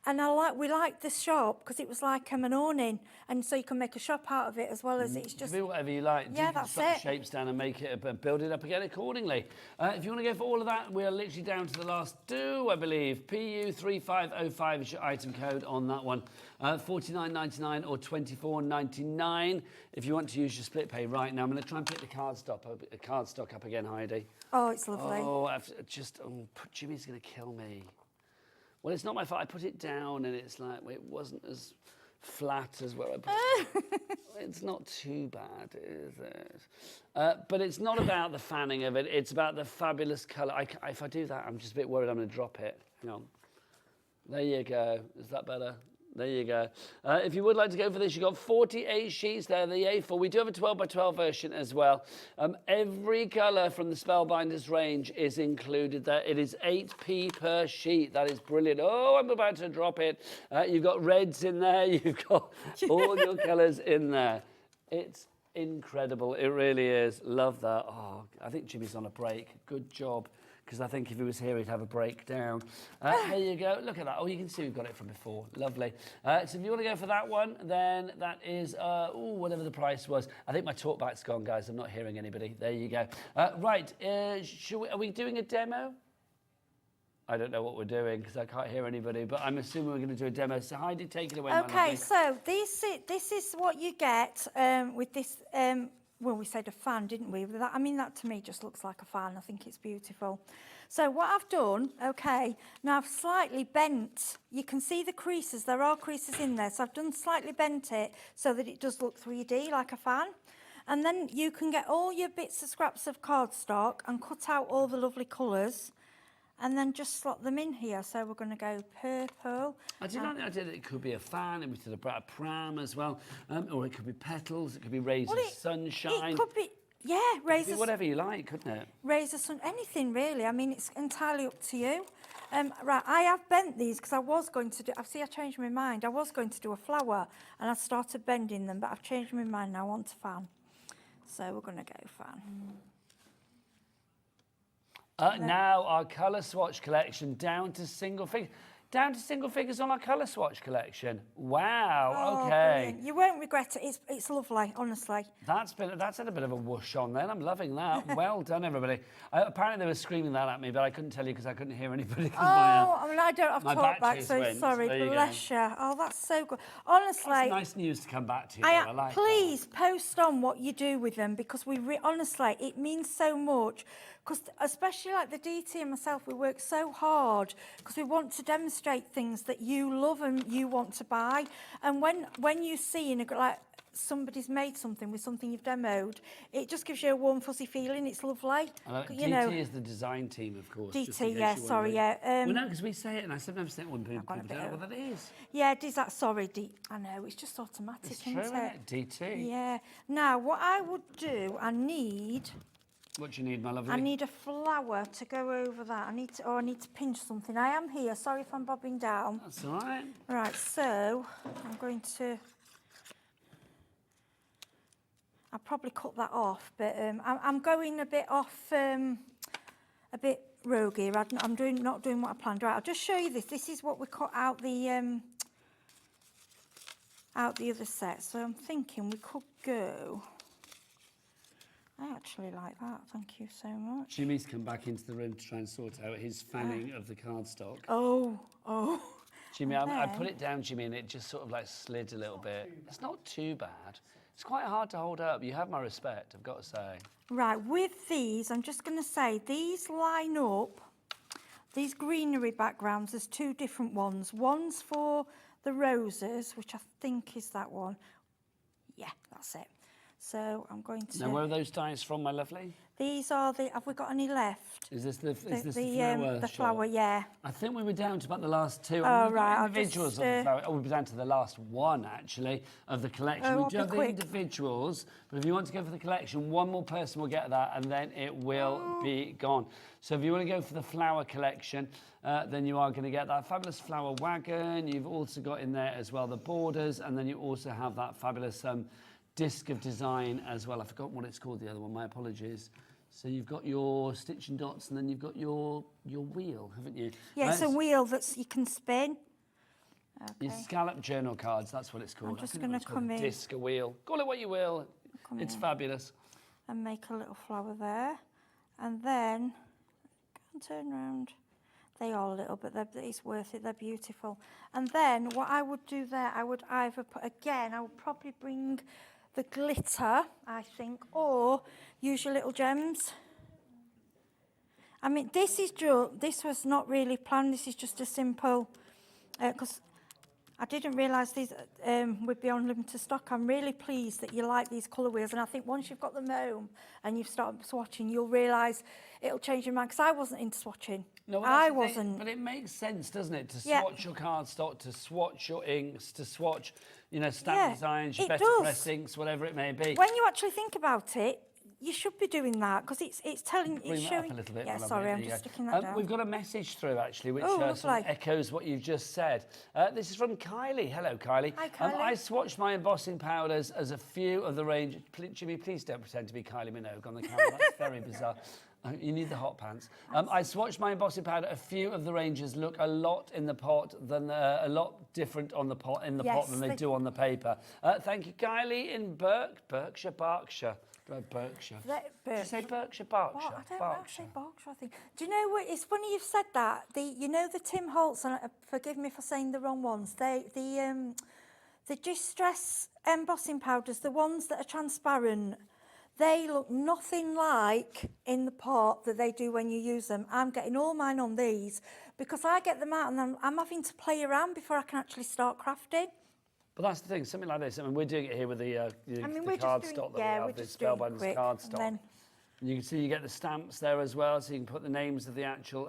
And we like this shop because it was like an awning, and so you can make a shop out of it as well as it's just... Do whatever you like. Yeah, you that's can it. the shapes down and make it, build it up again accordingly. If you want to go for all of that, we are literally down to the last 2, I believe. PU3505 is your item code on that one. $49.99 or $24.99 if you want to use your split pay right now. I'm going to try and pick the cardstock up again, Heidi. Oh, it's lovely. Oh, Jimmy's going to kill me. Well, it's not my fault. I put it down and it's like, well, it wasn't as flat as where I put it. It's not too bad, is it? But it's not about the fanning of it. It's about the fabulous colour. If I do that, I'm just a bit worried I'm going to drop it. Hang on. There you go. Is that better? There you go. If you would like to go for this, you've got 48 sheets there, the A4. We do have a 12 by 12 version as well. Every colour from the Spellbinders range is included there. It is 8p per sheet. That is brilliant. Oh, I'm about to drop it. You've got reds in there. You've got all your colours in there. It's incredible. It really is. Love that. Oh, I think Jimmy's on a break. Good job. Because I think if he was here, he'd have a breakdown. There you go. Look at that. Oh, you can see we've got it from before. Lovely. So if you want to go for that one, then that is, whatever the price was. I think my talkback's gone, guys. I'm not hearing anybody. There you go. Right. Are we doing a demo? I don't know what we're doing because I can't hear anybody, but I'm assuming we're going to do a demo. So Heidi, take it away. Okay, so this is what you get with this... well, we said a fan, didn't we? That, I mean, that to me just looks like a fan. I think it's beautiful. So what I've done, okay, now I've slightly bent. You can see the creases. There are creases in there. So I've done slightly bent it so that it does look 3D like a fan. And then you can get all your bits of scraps of cardstock and cut out all the lovely colours and then just slot them in here. So we're going to go purple. I did like the idea that it could be a fan, and we did a pram as well, or it could be petals, it could be rays of sunshine. It could be, yeah, rays of... whatever you like, couldn't it? Rays of sun, anything really. I mean, it's entirely up to you. Right, I have bent these because I was going to do... I changed my mind. I was going to do a flower, and I started bending them, but I've changed my mind now. I want a fan. So we're going to go fan. Now our colour swatch collection down to single figure. Down to single figures on our colour swatch collection. Wow, Oh, okay. brilliant. You won't regret it. It's lovely, honestly. That's had a bit of a whoosh on then. I'm loving that. Well done, everybody. Apparently they were screaming that at me, but I couldn't tell you because I couldn't hear anybody. I mean, I don't have my talk back, batteries so went. sorry. There you go. Bless you. Oh, that's so good. Honestly. That's nice news to come back to you. I like please post on what you do with them, because honestly, it means so much. Because especially like the DT and myself, we work so hard because we want to demonstrate things that you love and you want to buy. And when you see like somebody's made something with something you've demoed, it just gives you a warm fuzzy feeling. It's lovely. DT is the design team, of course. DT, yeah, sorry, yeah. Well, no, because we say it, and I sometimes think when people don't know what that is. Yeah, it is that. Sorry, I know, it's just automatic, It's isn't true, it? isn't it? DT. Yeah. Now, what I would do, I need. What do you need, my lovely? I need a flower to go over that. I need to pinch something. I am here. Sorry if I'm bobbing down. That's all right. Right, so I'm going to. I'll probably cut that off, but I'm going a bit off, a bit rogue here. I'm not doing what I planned. Right, I'll just show you this. This is what we cut out the other set. So I'm thinking we could go. I actually like that. Thank you so much. Jimmy's come back into the room to try and sort out his fanning of the cardstock. Oh. Jimmy, I put it down, Jimmy, and it just sort of like slid a little bit. It's not too bad. It's quite hard to hold up. You have my respect, I've got to say. Right, with these, I'm just going to say, these line up, these greenery backgrounds, there's two different ones. One's for the roses, which I think is that one. Yeah, that's it. So I'm going to... Now, where are those dies from, my lovely? These are the... Have we got any left? Is this the flower? The flower, yeah. I think we were down to about the last two. Oh, right. Individuals of the flower. Oh, we were down to the last one, actually, of the collection. Oh, we do have the individuals, but if you want to go for the collection, one more person will get that, and then it will be gone. So if you want to go for the flower collection, then you are going to get that fabulous flower wagon. You've also got in there as well the borders, and then you also have that fabulous... disc of design as well. I forgot what it's called, the other one, my apologies. So you've got your stitch and dots, and then you've got your wheel, haven't you? Yeah, it's a wheel that you can spin. Okay. Your scallop journal cards, that's what it's called. I'm just going to come in. Disc, a wheel. Call it what you will. It's fabulous. And make a little flower there. And then, turn around. They are little, but it's worth it. They're beautiful. And then what I would do there, I would either put, again, I would probably bring the glitter, I think, or use your little gems. I mean, this was not really planned. This is just a simple, because I didn't realise these would be on limited stock. I'm really pleased that you like these colour wheels, and I think once you've got them home and you've started swatching, you'll realise it'll change your mind, because I wasn't into swatching. No, well, I wasn't. But it makes sense, doesn't it, to swatch your cardstock, to swatch your inks, to swatch, stamp designs, your better press inks, whatever it may be. When you actually think about it, you should be doing that, because it's telling, it's showing. Up a little bit, yeah, sorry, I'm just sticking that down. We've got a message through actually, which sort of echoes what you've just said. This is from Kylie. Hello, Kylie. Hi, Kylie. I swatched my embossing powders as a few of the range. Jimmy, please don't pretend to be Kylie Minogue on the camera. That's very bizarre. You need the hot pants. I swatched my embossing powder. A few of the ranges look a lot in the pot than a lot different on the pot pot than they do on the paper. Thank you, Kylie in Berkshire. Berkshire. Did you say Berkshire, Berkshire? What? I don't know. I say Berkshire, I think. Do you know what? It's funny you've said that. The Tim Holtz, and forgive me for saying the wrong ones. The Distress embossing powders, the ones that are transparent, they look nothing like in the pot that they do when you use them. I'm getting all mine on these because I get them out and I'm having to play around before I can actually start crafting. But that's the thing, something like this. I mean, we're doing it here with the cardstock that we have, the Spellbinders cardstock. You can see you get the stamps there as well, so you can put the names of the actual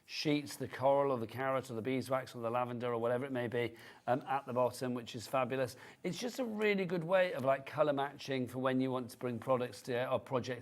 sheets, the coral or the carrot or the beeswax or the lavender or whatever it may be at the bottom, which is fabulous. It's just a really good way of like colour matching for when you want to bring projects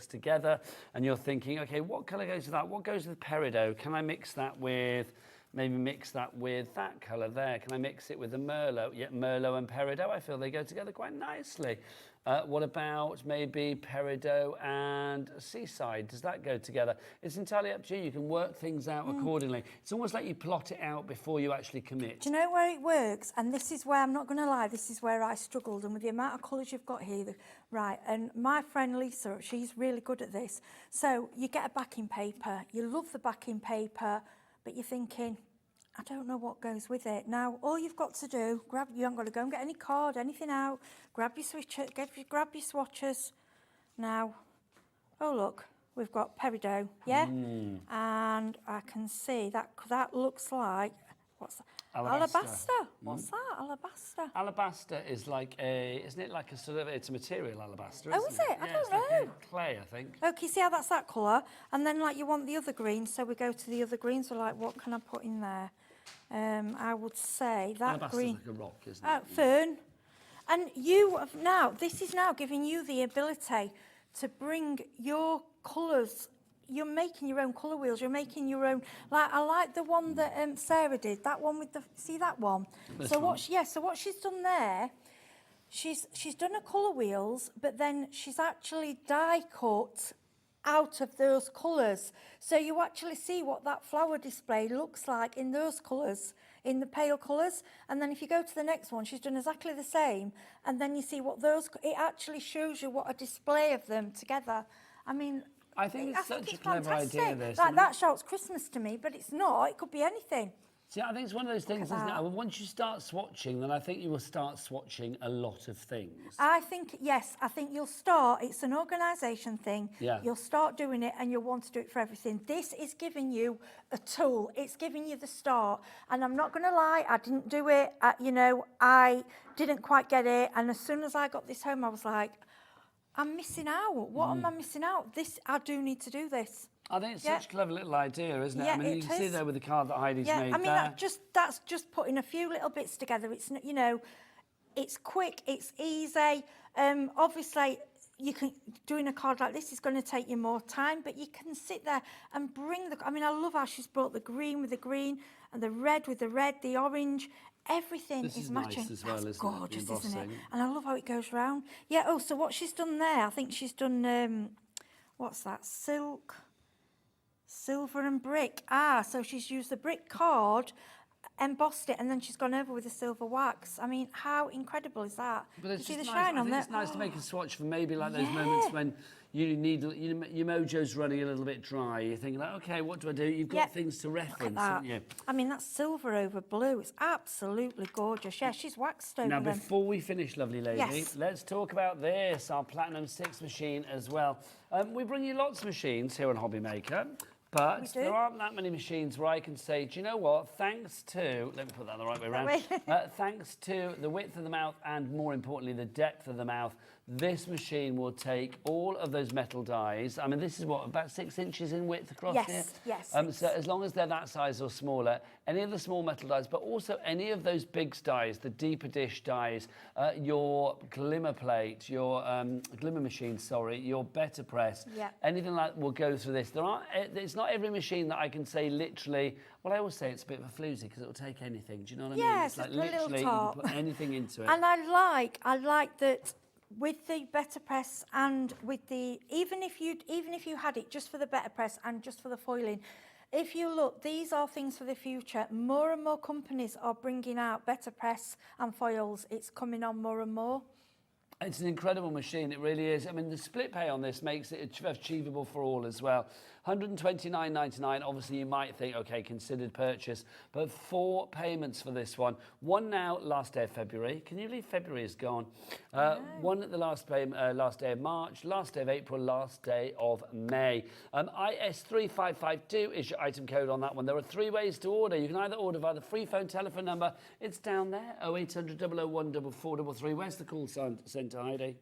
together and you're thinking, okay, what colour goes with that? What goes with peridot? Can I mix that with... Maybe mix that with that colour there. Can I mix it with the Merlot? Yeah, Merlot and Peridot, I feel they go together quite nicely. What about maybe peridot and seaside? Does that go together? It's entirely up to you. You can work things out accordingly. It's almost like you plot it out before you actually commit. Do you know where it works? And this is where, I'm not going to lie, this is where I struggled. And with the amount of colours you've got here, right, and my friend Lisa, she's really good at this. So you get a backing paper, you love the backing paper, but you're thinking, I don't know what goes with it. Now, all you've got to do, you haven't got to go and get any card, anything out, grab your switcher, grab your swatches. Now, oh look, we've got peridot, yeah? And I can see that looks like, what's that? Alabaster. What's that? Alabaster. Alabaster is like isn't it like a sort of, it's a material alabaster, Oh, is it? I don't know. Like a clay, I think. Okay, see how that's that colour? And then like you want the other green, so we go to the other green. So like, what can I put in there? I would say that Alabaster's green. like a rock, isn't it? Fern. And you have now, this is now giving you the ability to bring your colours. You're making your own colour wheels. You're making your own. Like I like the one that Sarah did. That one with the, see that one. So what she's done there, she's done a colour wheels, but then she's actually die cut out of those colours. So you actually see what that flower display looks like in those colours, in the pale colours. And then if you go to the next one, she's done exactly the same. And then you see what those. It actually shows you what a display of them together. I mean. I think it's such a clever idea, this. Like, that shouts Christmas to me, but it's not. It could be anything. See, I think it's one of those things, isn't it? Once you start swatching, then I think you will start swatching a lot of things. I think, yes, I think you'll start. It's an organisation thing. Yeah. You'll start doing it and you'll want to do it for everything. This is giving you a tool. It's giving you the start. And I'm not going to lie, I didn't do it. I didn't quite get it. And as soon as I got this home, I was like, I'm missing out. What am I missing out? I do need to do this. I think it's such a clever little idea, isn't it? Yeah, I mean, you can see there with the card that Heidi's made. I mean, that's just putting a few little bits together. It's, it's quick, it's easy. Obviously, doing a card like this is going to take you more time, but you can sit there and bring I mean, I love how she's brought the green with the green and the red with the red, the orange. Everything is matching. Nice as well, That's isn't gorgeous, it? isn't it? And I love how it goes round. Yeah, oh, so what she's done there, I think she's done, what's that? Silk, silver and brick. So she's used the brick card, embossed it, and then she's gone over with the silver wax. I mean, how incredible is that? But it's see the just shine nice. on I think there? it's nice to make a swatch for maybe like those moments when you need, your mojo's running a little bit dry. You're thinking like, okay, what do I do? You've got things to reference, haven't you? I mean, that's silver over blue. It's absolutely gorgeous. Yeah, she's waxed over Now, them. before we finish, lovely lady, let's talk about this, our Platinum 6 machine as well. We bring you lots of machines here on Hobby Maker. But there aren't that many machines where I can say, do you know what, thanks to, let me put that the right way around, thanks to the width of the mouth and more importantly the depth of the mouth, this machine will take all of those metal dies. I mean, this is what, about 6 inches in width across here? Yes. So as long as they're that size or smaller, any of the small metal dies, but also any of those big dies, the deeper dish dies, your glimmer plate, your glimmer machine, sorry, your better press, anything like that will go through this. It's not every machine that I can say literally, well, I always say it's a bit of a floozy because it will take anything. Do you know what I mean? Yes, it's like just a little literally top. you can put anything into it. And I like that with the better press and with the even if you had it just for the better press and just for the foiling, if you look, these are things for the future. More and more companies are bringing out better press and foils. It's coming on more and more. It's an incredible machine, it really is. I mean, the split pay on this makes it achievable for all as well. $129.99, obviously you might think, okay, considered purchase, but 4 payments for this one. One now, last day of February. Can you believe February is gone? One at the last day of March, last day of April, last day of May. IS3552 is your item code on that one. There are 3 ways to order. You can either order via the free phone telephone number. It's down there, 0800 001 4433. Where's the call centre, Heidi?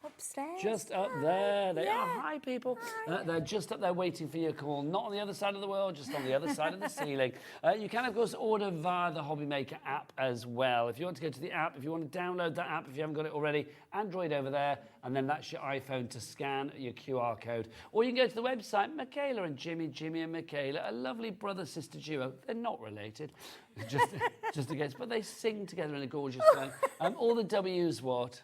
Upstairs. Just up there. They are. Hi, people. They're just up there waiting for your call. Not on the other side of the world, just on the other side of the ceiling. You can, of course, order via the Hobby Maker app as well. If you want to go to the app, if you want to download that app, if you haven't got it already, Android over there, and then that's your iPhone to scan your QR code. Or you can go to the website, Michaela and Jimmy and Michaela, a lovely brother-sister duo. They're not related, just in case, but they sing together in a gorgeous way. All the W's what?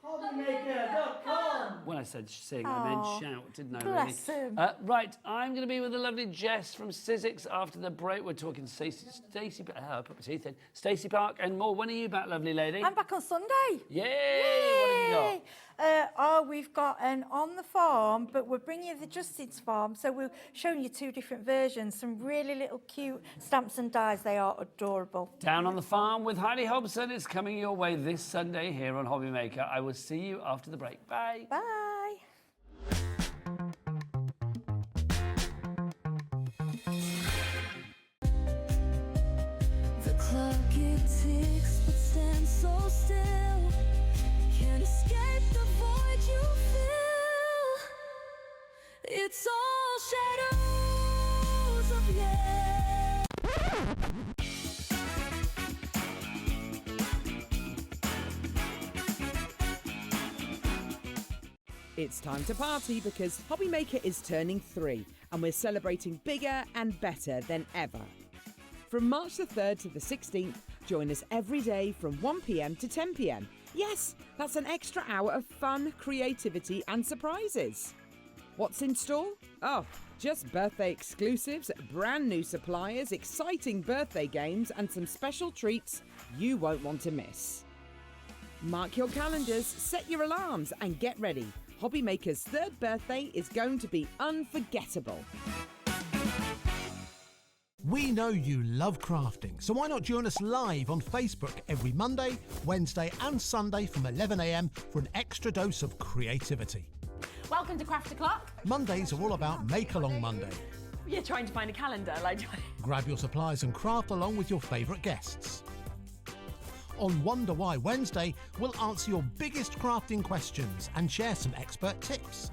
Hobbymaker.com. When I said sing, I meant shout, didn't I? Bless really? him. Right, I'm going to be with the lovely Jess from Sizzix after the break. We're talking Stacey. I put my teeth in. Stacey Park and more. When are you back, lovely lady? I'm back on Sunday. Yay! What have you got? We've got an on the farm, but we're bringing you the Justin's farm, so we're showing you two different versions, some really little cute stamps and dies. They are adorable. Down on the Farm with Heidi Hobson is coming your way this Sunday here on Hobby Maker. I will see you after the break. Bye. Bye. The clock it ticks, but stands so still. Can't escape the void you feel. It's all shadows of yeah. It's time to party because Hobby Maker is turning 3 and we're celebrating bigger and better than ever. From March the 3rd to the 16th, join us every day from 1 p.m. to 10 p.m. Yes, that's an extra hour of fun, creativity and surprises. What's in store? Oh, just birthday exclusives, brand new suppliers, exciting birthday games and some special treats you won't want to miss. Mark your calendars, set your alarms and get ready. Hobby Maker's 3rd birthday is going to be unforgettable. We know you love crafting, so why not join us live on Facebook every Monday, Wednesday and Sunday from 11 a.m. for an extra dose of creativity. Welcome to Craft O'Clock. Mondays are all about Make Along Monday. You're trying to find a calendar, like... Grab your supplies and craft along with your favourite guests. On Wonder Why Wednesday, we'll answer your biggest crafting questions and share some expert tips.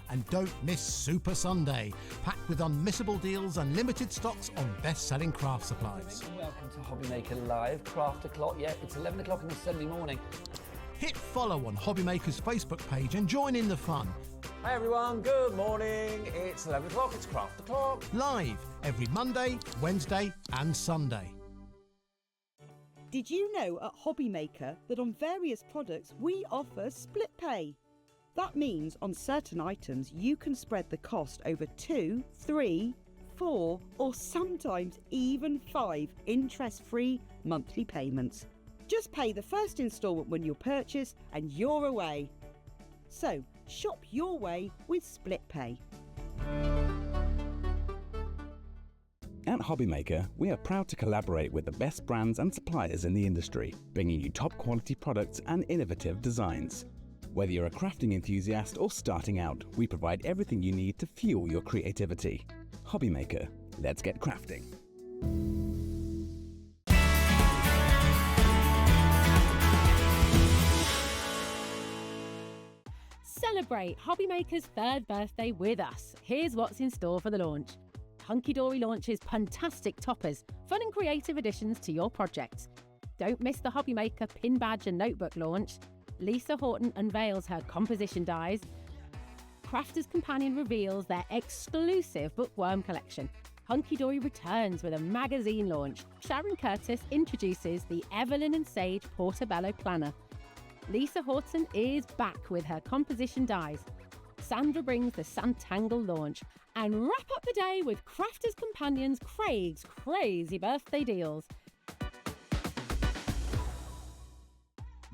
And don't miss Super Sunday, packed with unmissable deals and limited stocks on best-selling craft supplies. Welcome to Hobby Maker Live, Craft O'Clock. Yeah, it's 11 o'clock on a Sunday morning. Hit follow on Hobby Maker's Facebook page and join in the fun. Hi everyone, good morning. It's 11 o'clock, it's Craft O'Clock. Live every Monday, Wednesday and Sunday. Did you know at Hobby Maker that on various products we offer split pay? That means on certain items you can spread the cost over 2, 3, 4 or sometimes even 5 interest-free monthly payments. Just pay the first instalment when you purchase and you're away. So shop your way with split pay. At Hobby Maker, we are proud to collaborate with the best brands and suppliers in the industry, bringing you top quality products and innovative designs. Whether you're a crafting enthusiast or starting out, we provide everything you need to fuel your creativity. Hobby Maker, let's get crafting. Celebrate Hobby Maker's 3rd birthday with us. Here's what's in store for the launch. Hunky Dory launches fantastic toppers, fun and creative additions to your projects. Don't miss the Hobby Maker pin badge and notebook launch. Lisa Horton unveils her composition dies. Crafter's Companion reveals their exclusive bookworm collection. Hunky Dory returns with a magazine launch. Sharon Curtis introduces the Evelyn and Sage Portobello Planner. Lisa Horton is back with her composition dies. Sandra brings the Santangle launch. And wrap up the day with Crafter's Companion's Craig's crazy birthday deals.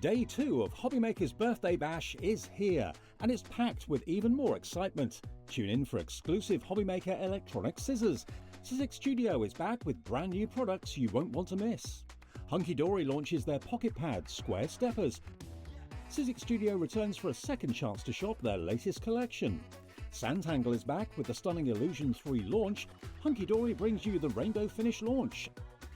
Day 2 of Hobby Maker's Birthday Bash is here, and it's packed with even more excitement. Tune in for exclusive Hobby Maker electronic scissors. Sizzix Studio is back with brand new products you won't want to miss. Hunky Dory launches their pocket pads, square steppers. Sizzix Studio returns for a second chance to shop their latest collection. Santangle is back with the stunning Illusion 3 launch. Hunky Dory brings you the Rainbow Finish launch.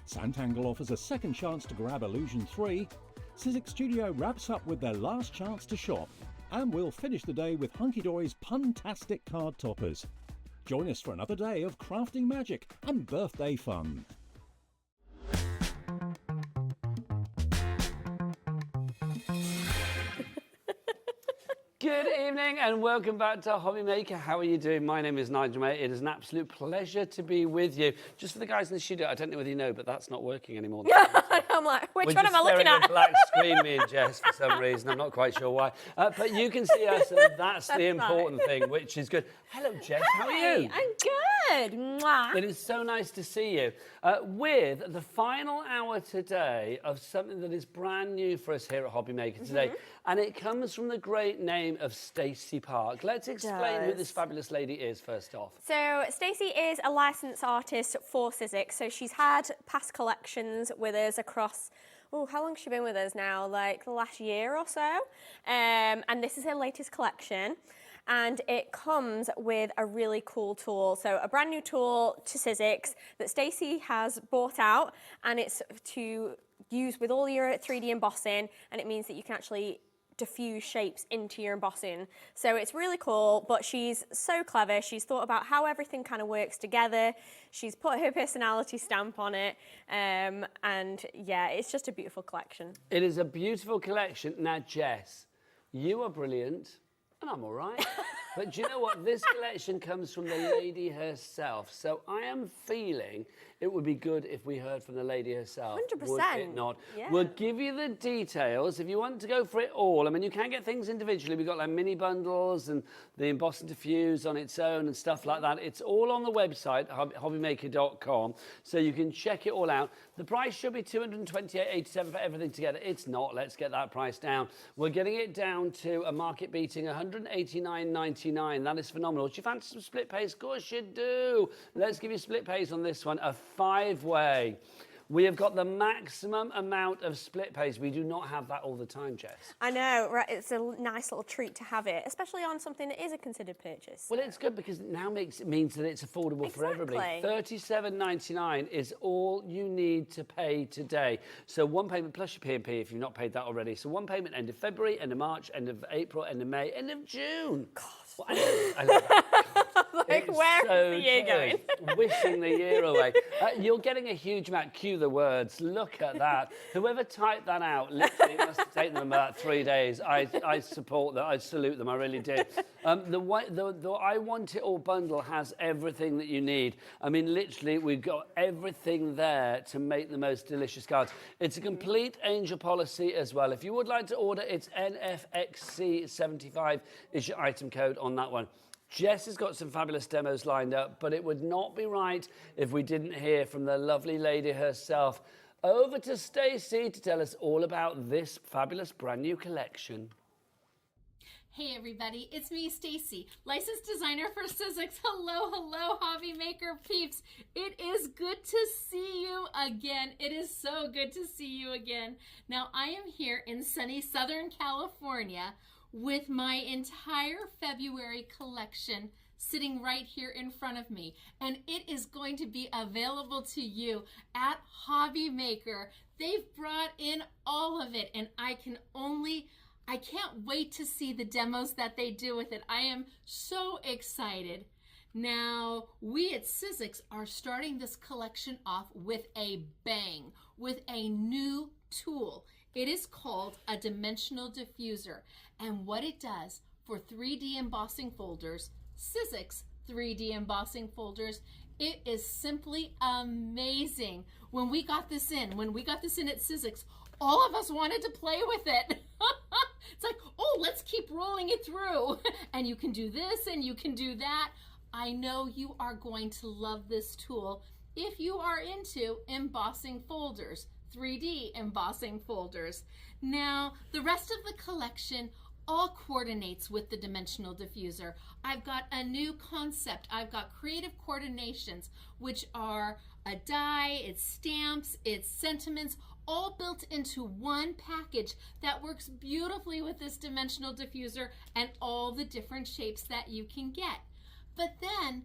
Santangle offers a second chance to grab Illusion 3. Sizzix Studio wraps up with their last chance to shop. And we'll finish the day with Hunky Dory's Puntastic card toppers. Join us for another day of crafting magic and birthday fun. Good evening and welcome back to Hobby Maker. How are you doing? My name is Nigel, mate. It is an absolute pleasure to be with you. Just for the guys in the studio, I don't know whether you know, but that's not working anymore. I'm like, which We're one just am I looking staring at? a black screen, me and Jess, for some reason. I'm not quite sure why. But you can see us, and that's the important thing, which is good. Hello, Jess. How are you? I'm good. Mwah. It is so nice to see you. With the final hour today of something that is brand new for us here at Hobby Maker today. And it comes from the great name of Stacey Park. Let's explain who this fabulous lady is first off. So Stacey is a licensed artist for Sizzix. So she's had past collections with us across, how long has she been with us now? Like the last year or so. And this is her latest collection. And it comes with a really cool tool. So a brand new tool to Sizzix that Stacey has bought out, and it's to use with all your 3D embossing, and it means that you can actually diffuse shapes into your embossing. So it's really cool, but she's so clever. She's thought about how everything kind of works together. She's put her personality stamp on it. And yeah, it's just a beautiful collection. It is a beautiful collection. Now, Jess, you are brilliant. And I'm all right. But do you know what? This collection comes from the lady herself. So I am feeling it would be good if we heard from the lady herself. 100%. Would it not? Yeah. We'll give you the details. If you want to go for it all, I mean, you can get things individually. We've got like mini bundles and the Emboss and Diffuse on its own and stuff like that. It's all on the website, hobbymaker.com. So you can check it all out. The price should be $228.87 for everything together. It's not. Let's get that price down. We're getting it down to a market-beating $189.99. That is phenomenal. Do you fancy some split pays? Of course you do. Let's give you split pays on this one. A 5-way. We have got the maximum amount of split pays. We do not have that all the time, Jess. I know, right? It's a nice little treat to have it, especially on something that is a considered purchase. Well, it's good because it now means that it's affordable for everybody. $37.99 is all you need to pay today. So one payment plus your P&P if you've not paid that already. So one payment end of February, end of March, end of April, end of May, end of June. God. Well, I love that. Like, where is the year going? Wishing the year away. You're getting a huge amount. Cue the words. Look at that. Whoever typed that out, literally, it must have taken them about 3 days. I support that. I salute them. I really do. The I Want It All bundle has everything that you need. I mean, literally, we've got everything there to make the most delicious cards. It's a complete angel policy as well. If you would like to order, it's NFXC75 is your item code on that one. Jess has got some fabulous demos lined up, but it would not be right if we didn't hear from the lovely lady herself. Over to Stacey to tell us all about this fabulous brand new collection. Hey everybody, it's me, Stacey, licensed designer for Sizzix. Hello, hello, hobby maker peeps. It is good to see you again. It is so good to see you again. Now, I am here in sunny Southern California with my entire February collection sitting right here in front of me. And it is going to be available to you at Hobby Maker. They've brought in all of it, and I can't wait to see the demos that they do with it. I am so excited. Now, we at Sizzix are starting this collection off with a bang, with a new tool. It is called a dimensional diffuser, and what it does for 3D embossing folders, Sizzix 3D embossing folders, it is simply amazing. When we got this in at Sizzix, all of us wanted to play with it. It's like, oh, let's keep rolling it through. And you can do this and you can do that. I know you are going to love this tool if you are into embossing folders, 3D embossing folders. Now, the rest of the collection all coordinates with the dimensional diffuser. I've got a new concept. I've got creative coordinations, which are a die, it's stamps, it's sentiments, all built into one package that works beautifully with this dimensional diffuser and all the different shapes that you can get. But then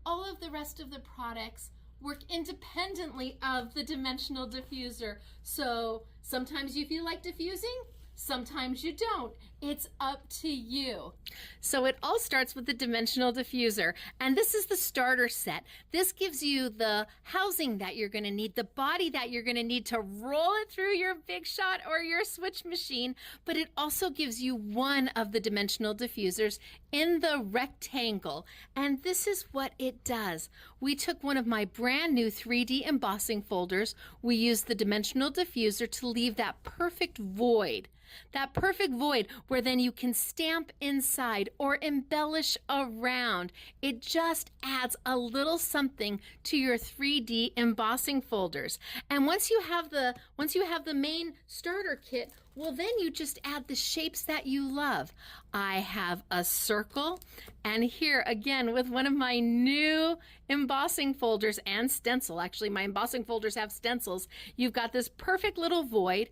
all of the rest of the products work independently of the dimensional diffuser. So sometimes you feel like diffusing, sometimes you don't. It's up to you. So it all starts with the dimensional diffuser, and this is the starter set. This gives you the housing that you're going to need, the body that you're going to need to roll it through your Big Shot or your switch machine, but it also gives you one of the dimensional diffusers in the rectangle, and this is what it does. We took one of my brand new 3D embossing folders. We used the dimensional diffuser to leave that perfect void. That perfect void where then you can stamp inside or embellish around. It just adds a little something to your 3D embossing folders. And once you have the main starter kit, well, then you just add the shapes that you love. I have a circle, and here again with one of my new embossing folders and stencil. Actually, my embossing folders have stencils. You've got this perfect little void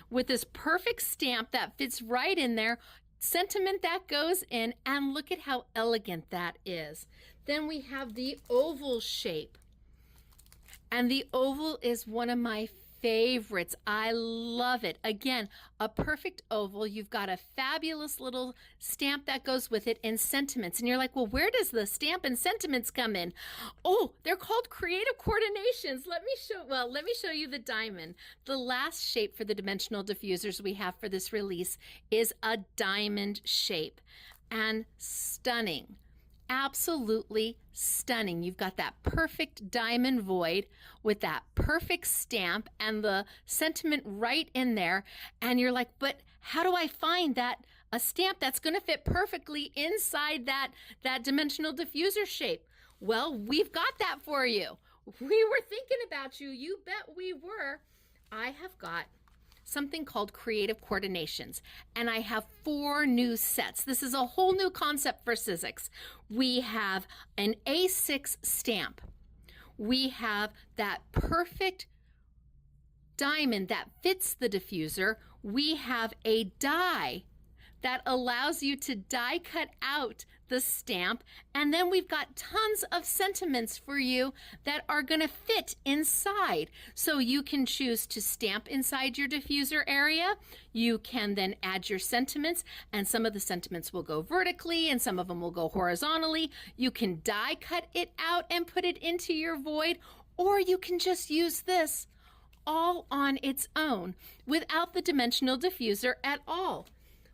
with this perfect stamp that fits right in there, sentiment that goes in, and look at how elegant that is. Then we have the oval shape, and the oval is one of my favorites. I love it. Again, a perfect oval. You've got a fabulous little stamp that goes with it in sentiments. And you're like, well, where does the stamp and sentiments come in? Oh, they're called creative coordinations. Let me show you the diamond. The last shape for the dimensional diffusers we have for this release is a diamond shape. And stunning. Absolutely stunning. You've got that perfect diamond void with that perfect stamp and the sentiment right in there. And you're like, but how do I find a stamp that's going to fit perfectly inside that dimensional diffuser shape? Well, we've got that for you. We were thinking about you. You bet we were. I have got something called creative coordinations, and I have 4 new sets. This is a whole new concept for Sizzix. We have an A6 stamp. We have that perfect diamond that fits the diffuser. We have a die that allows you to die cut out the stamp, and then we've got tons of sentiments for you that are going to fit inside. So you can choose to stamp inside your diffuser area. You can then add your sentiments, and some of the sentiments will go vertically and some of them will go horizontally. You can die cut it out and put it into your void, or you can just use this all on its own without the dimensional diffuser at all.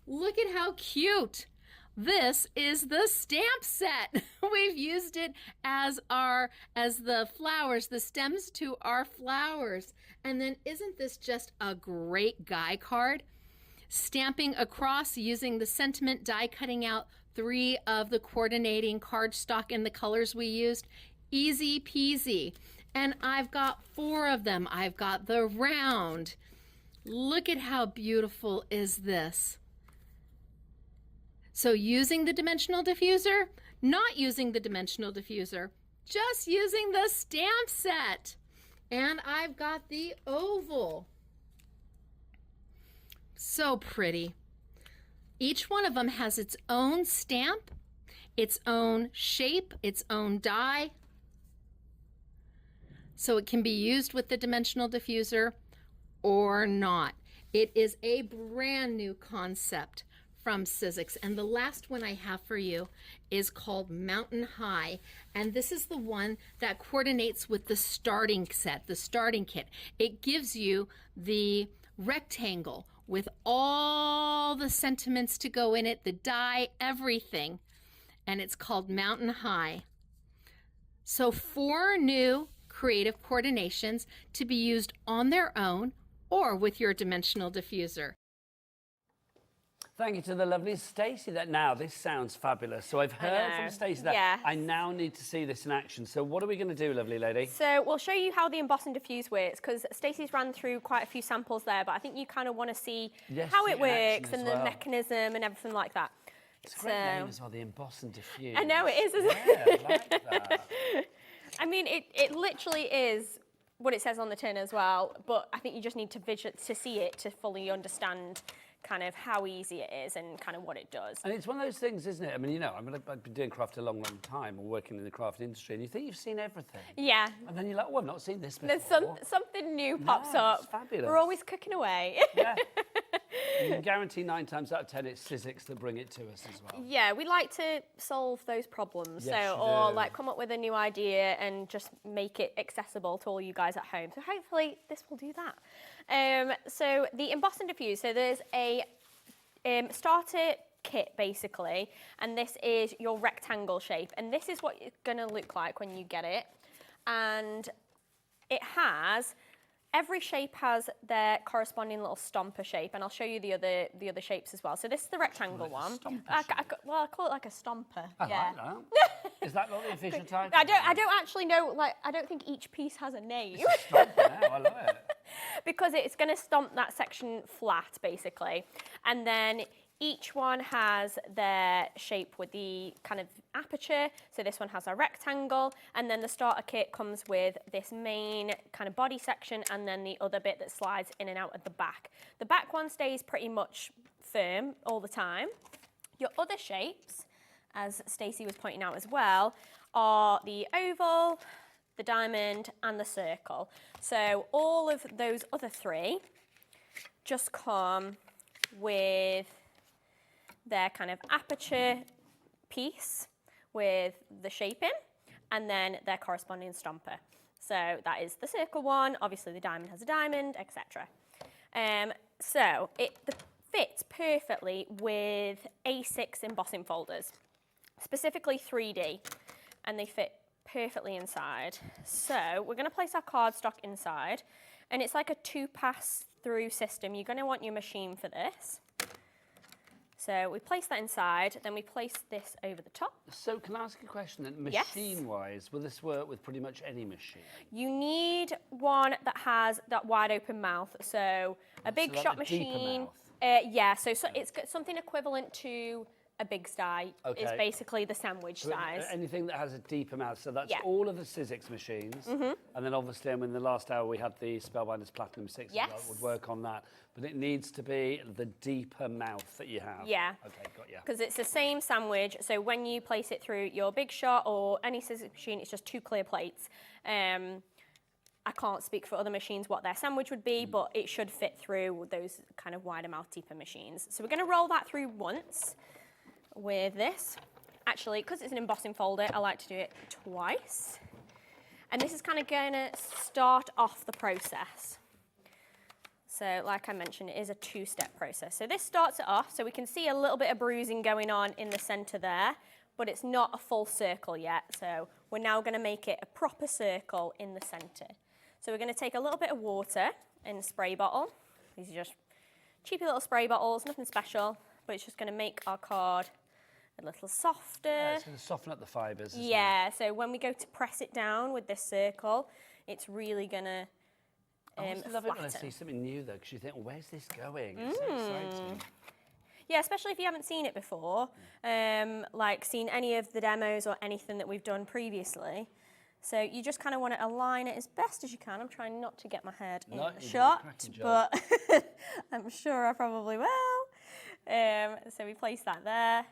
Look at how cute. This is the stamp set. We've used it as the flowers, the stems to our flowers. And then isn't this just a great guy card? Stamping across using the sentiment die, cutting out 3 of the coordinating cardstock in the colors we used. Easy peasy. And I've got 4 of them. I've got the round. Look at how beautiful is this. So using the dimensional diffuser, not using the dimensional diffuser, just using the stamp set. And I've got the oval. So pretty. Each one of them has its own stamp, its own shape, its own die. So it can be used with the dimensional diffuser or not. It is a brand new concept from Sizzix, and the last one I have for you is called Mountain High, and this is the one that coordinates with the starting set, the starting kit. It gives you the rectangle with all the sentiments to go in it, the die, everything, and it's called Mountain High. So 4 new creative coordinations to be used on their own or with your dimensional diffuser. Thank you to the lovely Stacey. This sounds fabulous. So I've heard from Stacey that Yes. I now need to see this in action. So what are we going to do, lovely lady? So we'll show you how the emboss and diffuse works, because Stacey's ran through quite a few samples there, but I think you kind of want to see how it works and the mechanism and everything like that. It's a great name as well, the emboss and diffuse. I know it is, isn't it? I like that. I mean, it literally is what it says on the tin as well, but I think you just need to see it to fully understand kind of how easy it is and kind of what it does. And it's one of those things, isn't it? I mean, I've been doing craft a long, long time, or working in the craft industry, and you think you've seen everything. Yeah. And then you're like, oh, I've not seen this before. There's something new pops up. It's fabulous. We're always cooking away. Yeah. You can guarantee 9 times out of 10 it's Sizzix that bring it to us as well. Yeah, we like to solve those problems. Yes, you or do. like come up with a new idea and just make it accessible to all you guys at home. So hopefully this will do that. So the emboss and diffuse. So there's a starter kit basically, and this is your rectangle shape, and this is what it's gonna look like when you get it. And it has, every shape has their corresponding little stomper shape, and I'll show you the other shapes as well. So this is the rectangle one. I call it like a stomper. I yeah. like that. Is that not the official title? I don't actually know, like, I don't think each piece has a name. It's a stomper now, I love it. Because it's going to stomp that section flat, basically. And then each one has their shape with the kind of aperture. So this one has a rectangle, and then the starter kit comes with this main kind of body section, and then the other bit that slides in and out at the back. The back one stays pretty much firm all the time. Your other shapes, as Stacey was pointing out as well, are the oval, the diamond, and the circle. So all of those other 3 just come with their kind of aperture piece with the shape in, and then their corresponding stomper. So that is the circle one, obviously the diamond has a diamond, etc. So it fits perfectly with A6 embossing folders, specifically 3D, and they fit perfectly inside. So we're going to place our cardstock inside, and it's like a 2-pass through system. You're going to want your machine for this. So we place that inside, then we place this over the top. So can I ask a question then? Yes. Machine-wise, will this work with pretty much any machine? You need one that has that wide open mouth. So a big like shot a deeper machine. mouth? Yeah, so it's got something equivalent to a big sty. Okay. Is basically the sandwich So size. anything that has a deeper mouth. So that's Yeah. all of the Sizzix machines. Mhm. And then obviously in the last hour we had the Spellbinders Platinum 6 Yes. that would work on that. But it needs to be the deeper mouth that you have. Yeah. Okay, got you. Because it's the same sandwich, so when you place it through your big shot or any Sizzix machine, it's just 2 clear plates. I can't speak for other machines what their sandwich would be, but it should fit through those kind of wider mouth, deeper machines. So we're going to roll that through once with this. Actually, because it's an embossing folder, I like to do it twice. And this is kind of going to start off the process. So like I mentioned, it is a 2-step process. So this starts it off, so we can see a little bit of bruising going on in the center there, but it's not a full circle yet. So we're now going to make it a proper circle in the center. So we're going to take a little bit of water in a spray bottle. These are just cheapy little spray bottles, nothing special, but it's just going to make our card a little softer. Yeah, it's going to soften up the fibres. Yeah, so when we go to press it down with this circle, it's really going to I always love it when I flatten. see something new though, because you think, well, where's this going? It's so exciting. Yeah, especially if you haven't seen it before, like seen any of the demos or anything that we've done previously. So you just kind of want to align it as best as you can. I'm trying not to get my head in the shot, but I'm sure I probably will. So we place that there,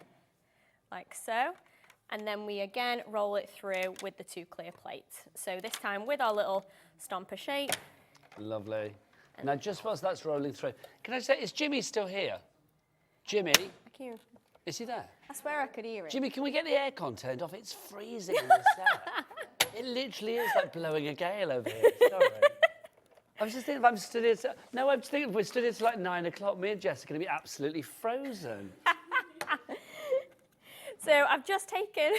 like so. And then we again roll it through with the 2 clear plates. So this time with our little stomper shape. Lovely. Now, just whilst that's rolling through, can I say, is Jimmy still here? Jimmy? Is he there? I swear I could hear it. Jimmy, can we get the aircon turned off? It's freezing in the set. It literally is like blowing a gale over here. Sorry. I was just thinking, if I'm stood here, no, I'm thinking if we're stood here till like 9 o'clock, me and Jess are going to be absolutely frozen. So I've just taken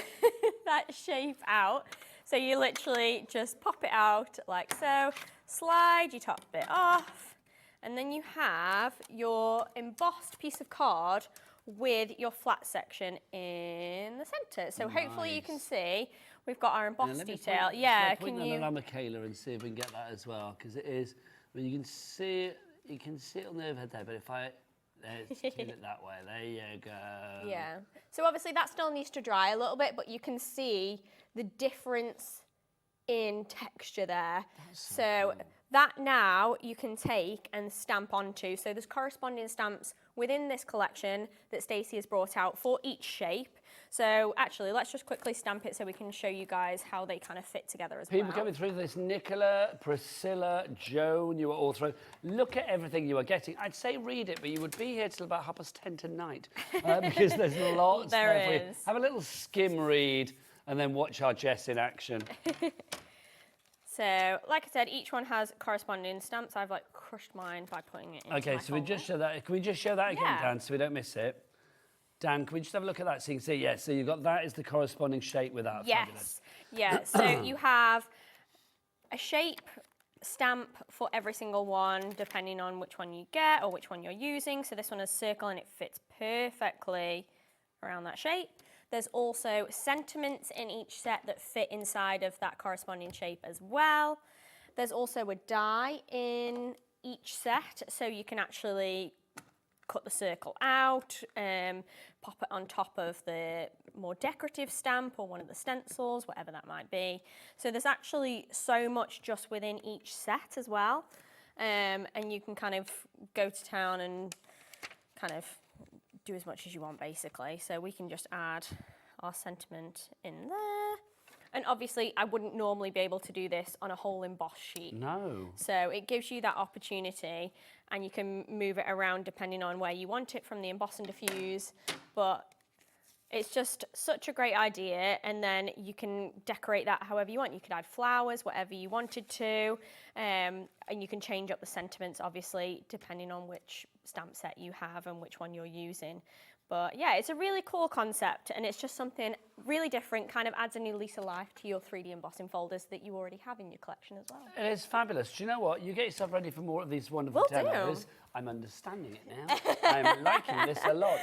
that shape out. So you literally just pop it out like so, slide your top bit off, and then you have your embossed piece of card with your flat section in the centre. So hopefully you can see we've got our embossed detail. Yeah, can you? I'll Michaela and see if we can get that as well, because it is. I mean, you can see it on the overhead there, but if I let's do it that way. There you go. Yeah. So obviously that still needs to dry a little bit, but you can see the difference in texture there. So that now you can take and stamp onto. So there's corresponding stamps within this collection that Stacey has brought out for each shape. So actually, let's just quickly stamp it so we can show you guys how they kind of fit together as well. People coming through this, Nicola, Priscilla, Joan, you are all through. Look at everything you are getting. I'd say read it, but you would be here till about 10:30 tonight because there's lots there for you. Have a little skim read and then watch our Jess in action. So, like I said, each one has corresponding stamps. I've like crushed mine by putting it in. Okay, so we just show that. Can we just show that again, Dan, so we don't miss it? Dan, can we just have a look at that so you can see? Yes, so you've got that is the corresponding shape with that. Yes. Fabulous. Yeah, so you have a shape stamp for every single one, depending on which one you get or which one you're using. So this one is circle and it fits perfectly around that shape. There's also sentiments in each set that fit inside of that corresponding shape as well. There's also a die in each set, so you can actually cut the circle out, pop it on top of the more decorative stamp or one of the stencils, whatever that might be. So there's actually so much just within each set as well. And you can kind of go to town and kind of do as much as you want, basically. So we can just add our sentiment in there. And obviously, I wouldn't normally be able to do this on a whole emboss sheet. No. So it gives you that opportunity, and you can move it around depending on where you want it from the emboss and diffuse. But it's just such a great idea, and then you can decorate that however you want. You could add flowers, whatever you wanted to, and you can change up the sentiments, obviously, depending on which stamp set you have and which one you're using. But yeah, it's a really cool concept, and it's just something really different, kind of adds a new lease of life to your 3D embossing folders that you already have in your collection as well. It is fabulous. Do you know what? You get yourself ready for more of these wonderful demos. I'm understanding it now. I'm liking this a lot.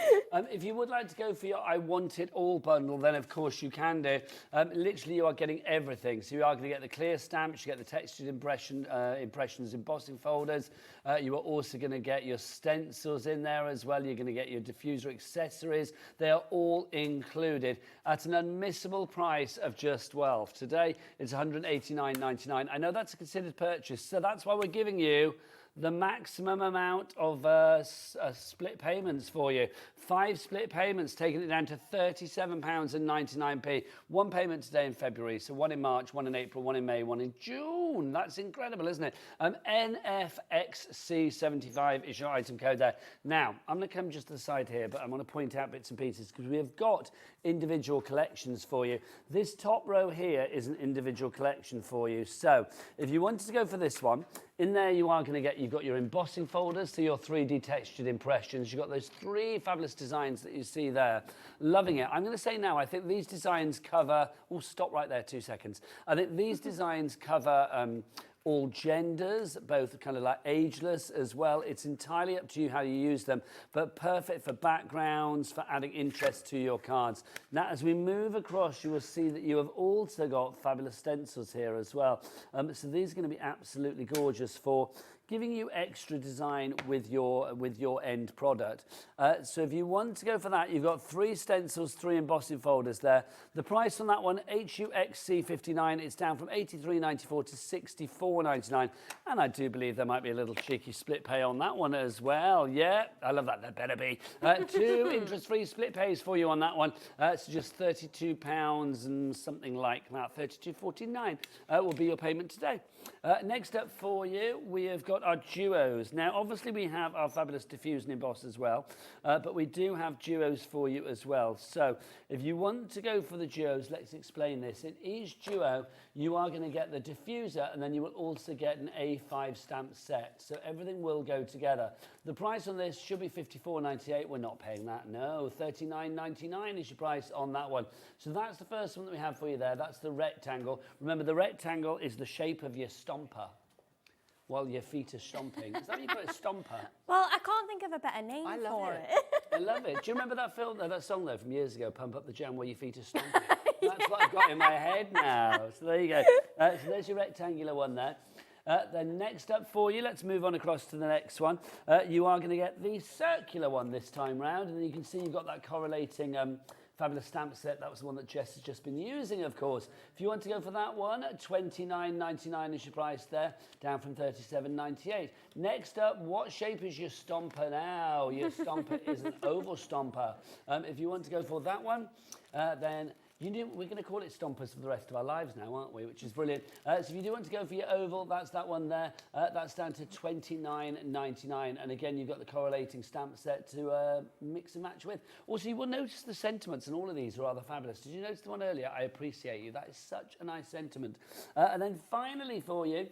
If you would like to go for your I Want It All bundle, then of course you can do. Literally, you are getting everything. So you are going to get the clear stamps, you get the textured impressions embossing folders. You are also going to get your stencils in there as well. You're going to get your diffuser accessories. They are all included at an unmissable price of just, well, today it's £189.99. I know that's a considered purchase, so that's why we're giving you the maximum amount of split payments for you. 5 split payments, taking it down to £37.99. One payment today in February, so one in March, one in April, one in May, one in June. That's incredible, isn't it? NFXC75 is your item code there. Now, I'm going to come just to the side here, but I want to point out bits and pieces because we have got individual collections for you. This top row here is an individual collection for you. So if you wanted to go for this one, in there you are going to get, you've got your embossing folders, so your 3D textured impressions. You've got those 3 fabulous designs that you see there. Loving it. I'm going to say now, I think these designs cover, oh, stop right there, 2 seconds. I think these designs cover all genders, both kind of like ageless as well. It's entirely up to you how you use them, but perfect for backgrounds, for adding interest to your cards. Now, as we move across, you will see that you have also got fabulous stencils here as well. So these are going to be absolutely gorgeous for giving you extra design with your end product. So if you want to go for that, you've got 3 stencils, 3 embossing folders there. The price on that one, HUXC59, it's down from $83.94 to $64.99. And I do believe there might be a little cheeky split pay on that one as well. Yeah, I love that. There better be. 2 interest-free split pays for you on that one. It's just £32 and something like that. $32.49 will be your payment today. Next up for you, we have got our duos. Now, obviously, we have our fabulous diffuse and emboss as well, but we do have duos for you as well. So if you want to go for the duos, let's explain this. In each duo, you are going to get the diffuser, and then you will also get an A5 stamp set. So everything will go together. The price on this should be $54.98. We're not paying that, no. $39.99 is your price on that one. So that's the first one that we have for you there. That's the rectangle. Remember, the rectangle is the shape of your stomper while your feet are stomping. Is that what you call it, stomper? Well, I can't think of a better name for it. I love it. Do you remember that film, that song though from years ago, Pump Up the Jam, where your feet are stomping? That's what I've got in my head now. So there you go. So there's your rectangular one there. Then next up for you, let's move on across to the next one. You are going to get the circular one this time round, and you can see you've got that correlating fabulous stamp set. That was the one that Jess has just been using, of course. If you want to go for that one, $29.99 is your price there, down from $37.98. Next up, what shape is your stomper now? Your stomper is an oval stomper. If you want to go for that one, then we're going to call it stompers for the rest of our lives now, aren't we? Which is brilliant. So if you do want to go for your oval, that's that one there. That's down to $29.99. And again, you've got the correlating stamp set to mix and match with. Also, you will notice the sentiments, and all of these are rather fabulous. Did you notice the one earlier? I appreciate you. That is such a nice sentiment. And then finally for you,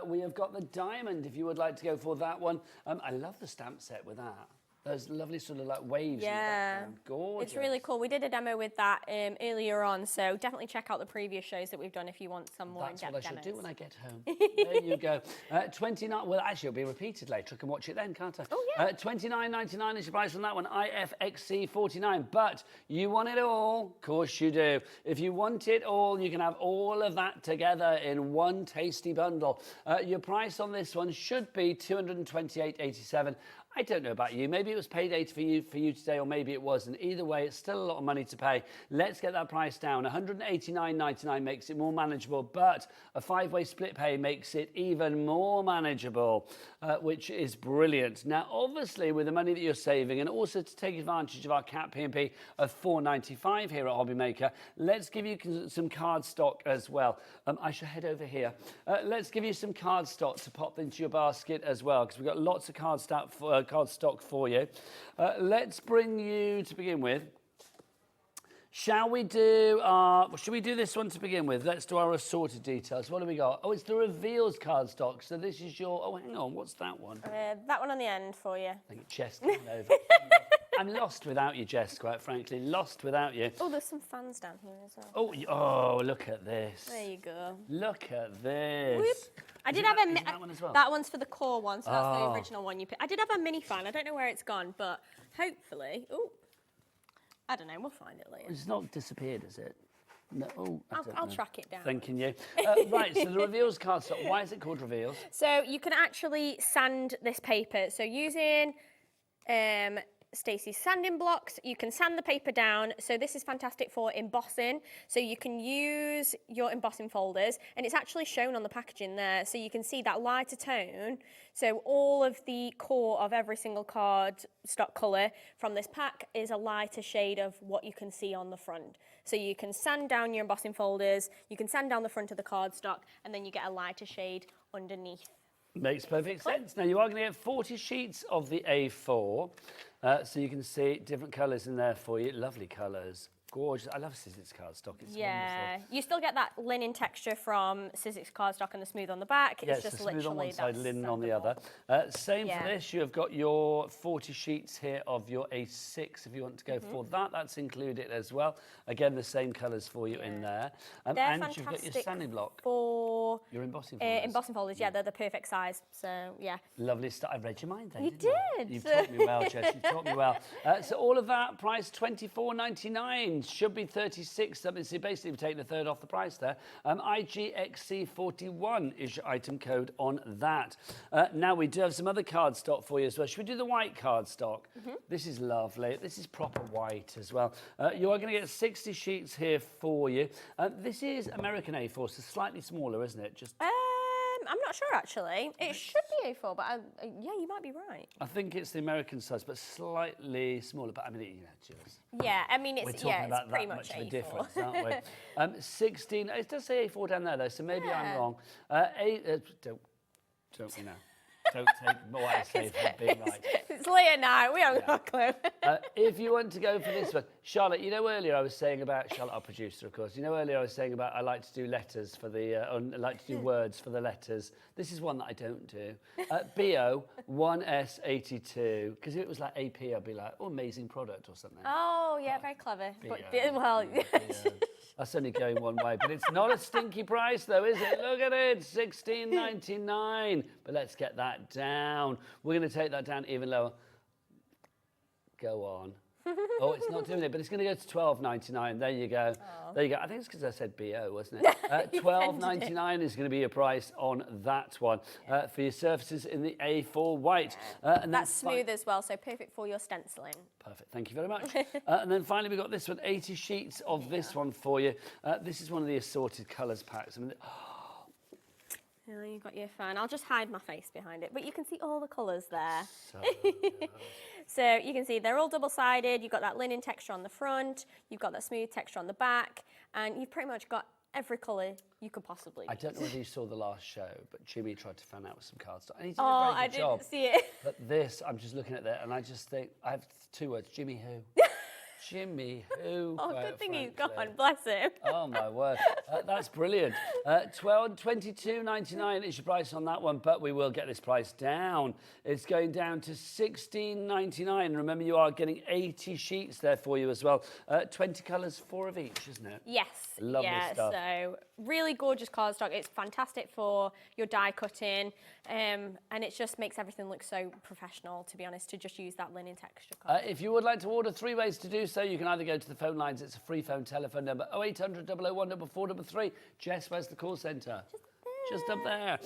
we have got the diamond, if you would like to go for that one. I love the stamp set with that. Those lovely sort of like waves. Yeah, gorgeous. It's really cool. We did a demo with that earlier on, so definitely check out the previous shows that we've done if you want some more in-depth demos. That's what I should do when I get home. There you go. 29. Well, actually, it'll be repeated later. I can watch it then, can't I? Oh yeah. $29.99 is your price on that one. IFXC49. But you want it all, of course you do. If you want it all, you can have all of that together in one tasty bundle. Your price on this one should be $228.87. I don't know about you. Maybe it was payday for you today, or maybe it wasn't. Either way, it's still a lot of money to pay. Let's get that price down. $189.99 makes it more manageable, but a 5-way split pay makes it even more manageable, which is brilliant. Now, obviously, with the money that you're saving, and also to take advantage of our cap P&P of $4.95 here at Hobbymaker, let's give you some card stock as well. I shall head over here. Let's give you some card stock to pop into your basket as well, because we've got lots of card stock for you. Let's bring you to begin with. Should we do this one to begin with? Let's do our assorted details. What do we got? Oh, it's the reveals cardstock. So this is your, oh, hang on, what's that one? That one on the end for you. I think Jess came over. I'm lost without you, Jess, quite frankly. Lost without you. Oh, there's some fans down here as well. Oh, look at this. There you go. Look at this. Whoop. I did have that one as well. That one's for the core one, so that's the original one you picked. I did have a mini fan. I don't know where it's gone, but hopefully, I don't know. We'll find it later. It's not disappeared, is it? No. I'll track it down. Thanking you. Right, so the reveals cardstock. Why is it called reveals? So you can actually sand this paper. So using Stacey's sanding blocks, you can sand the paper down. So this is fantastic for embossing. So you can use your embossing folders, and it's actually shown on the packaging there. So you can see that lighter tone. So all of the core of every single card stock colour from this pack is a lighter shade of what you can see on the front. So you can sand down your embossing folders, you can sand down the front of the cardstock, and then you get a lighter shade underneath. Makes perfect sense. Now, you are going to get 40 sheets of the A4, so you can see different colours in there for you. Lovely colours. Gorgeous. I love Sizzix cardstock. It's wonderful. You still get that linen texture from Sizzix cardstock and the smooth on the back. Yeah, it's just smooth literally on one side, linen on the other. Same for this. You've got your 40 sheets here of your A6 if you want to go for that. That's included as well. Again, the same colours for you in there. They're and fantastic you've got your sanding block. For your embossing folders. Embossing folders, yeah, they're the perfect size. So, yeah. Lovely stuff. I read your mind then. You didn't I? did. You've taught me well, Jess. You've taught me well. So all of that price $24.99 should be $36 something. So basically, we're taking a third off the price there. IGXC41 is your item code on that. Now we do have some other cardstock for you as well. Should we do the white cardstock? This is lovely. This is proper white as well. You are going to get 60 sheets here for you. This is American A4, so slightly smaller, isn't it? Just. I'm not sure actually. It should be A4, but yeah, you might be right. I think it's the American size, but slightly smaller. But I mean, just. Yeah, I mean, it's We're talking about it's pretty that much much of a A4. difference, aren't we? 16. It does say A4 down there though, so maybe I'm wrong. Don't you know? Don't take what I say for being right. It's later now. We haven't got a clue. If you want to go for this one, Charlotte, you know earlier I was saying about, Charlotte, our producer, of course, you know earlier I was saying about I like to do letters for the, I like to do words for the letters. This is one that I don't do. BO 1S82, because if it was like AP, I'd be like, oh, amazing product or something. Oh, yeah, very clever. But, That's only going one way, but it's not a stinky price though, is it? Look at it, $16.99. But let's get that down. We're going to take that down even lower. Go on. Oh, it's not doing it, but it's going to go to $12.99. There you go. There you go. I think it's because I said BO, wasn't it? $12.99 is going to be your price on that one for your surfaces in the A4 white. And that's smooth as well, so perfect for your stenciling. Perfect, thank you very much. And then finally we've got this one, 80 sheets of this one for you. This is one of the assorted colours packs. I mean, Oh, you got your fan. I'll just hide my face behind it, but you can see all the colours there. So you can see they're all double-sided. You've got that linen texture on the front, you've got that smooth texture on the back, and you've pretty much got every colour you could possibly. I don't know whether you saw the last show, but Jimmy tried to fan out with some cardstock. And he did a very good job. I didn't see it. But this, I'm just looking at that, and I just think, I have 2 words, Jimmy who? Jimmy who? Oh, good thing he's gone, bless him. Oh, my word. That's brilliant. $22.99 is your price on that one, but we will get this price down. It's going down to $16.99. Remember, you are getting 80 sheets there for you as well. 20 colours, 4 of each, isn't it? Yes. Lovely stuff. So really gorgeous cardstock. It's fantastic for your die cutting, and it just makes everything look so professional, to be honest, to just use that linen texture. If you would like to order, 3 ways to do so. You can either go to the phone lines. It's a free phone telephone number, 0800 001 433. Jess, where's the call centre? Just up there.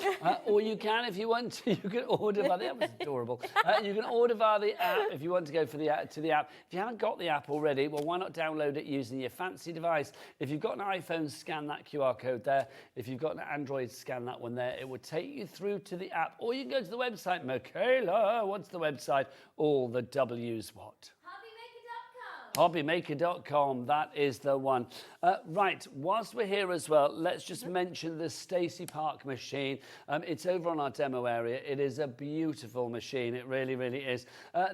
Or you can, if you want to, you can order via that was adorable. You can order via the app if you want to go for the app, to the app. If you haven't got the app already, well, why not download it using your fancy device? If you've got an iPhone, scan that QR code there. If you've got an Android, scan that one there. It will take you through to the app. Or you can go to the website. Michaela, what's the website? All the W's what? Hobbymaker.com, that is the one. Right, whilst we're here as well, let's just mention the Stacey Park machine. It's over on our demo area. It is a beautiful machine. It really, really is.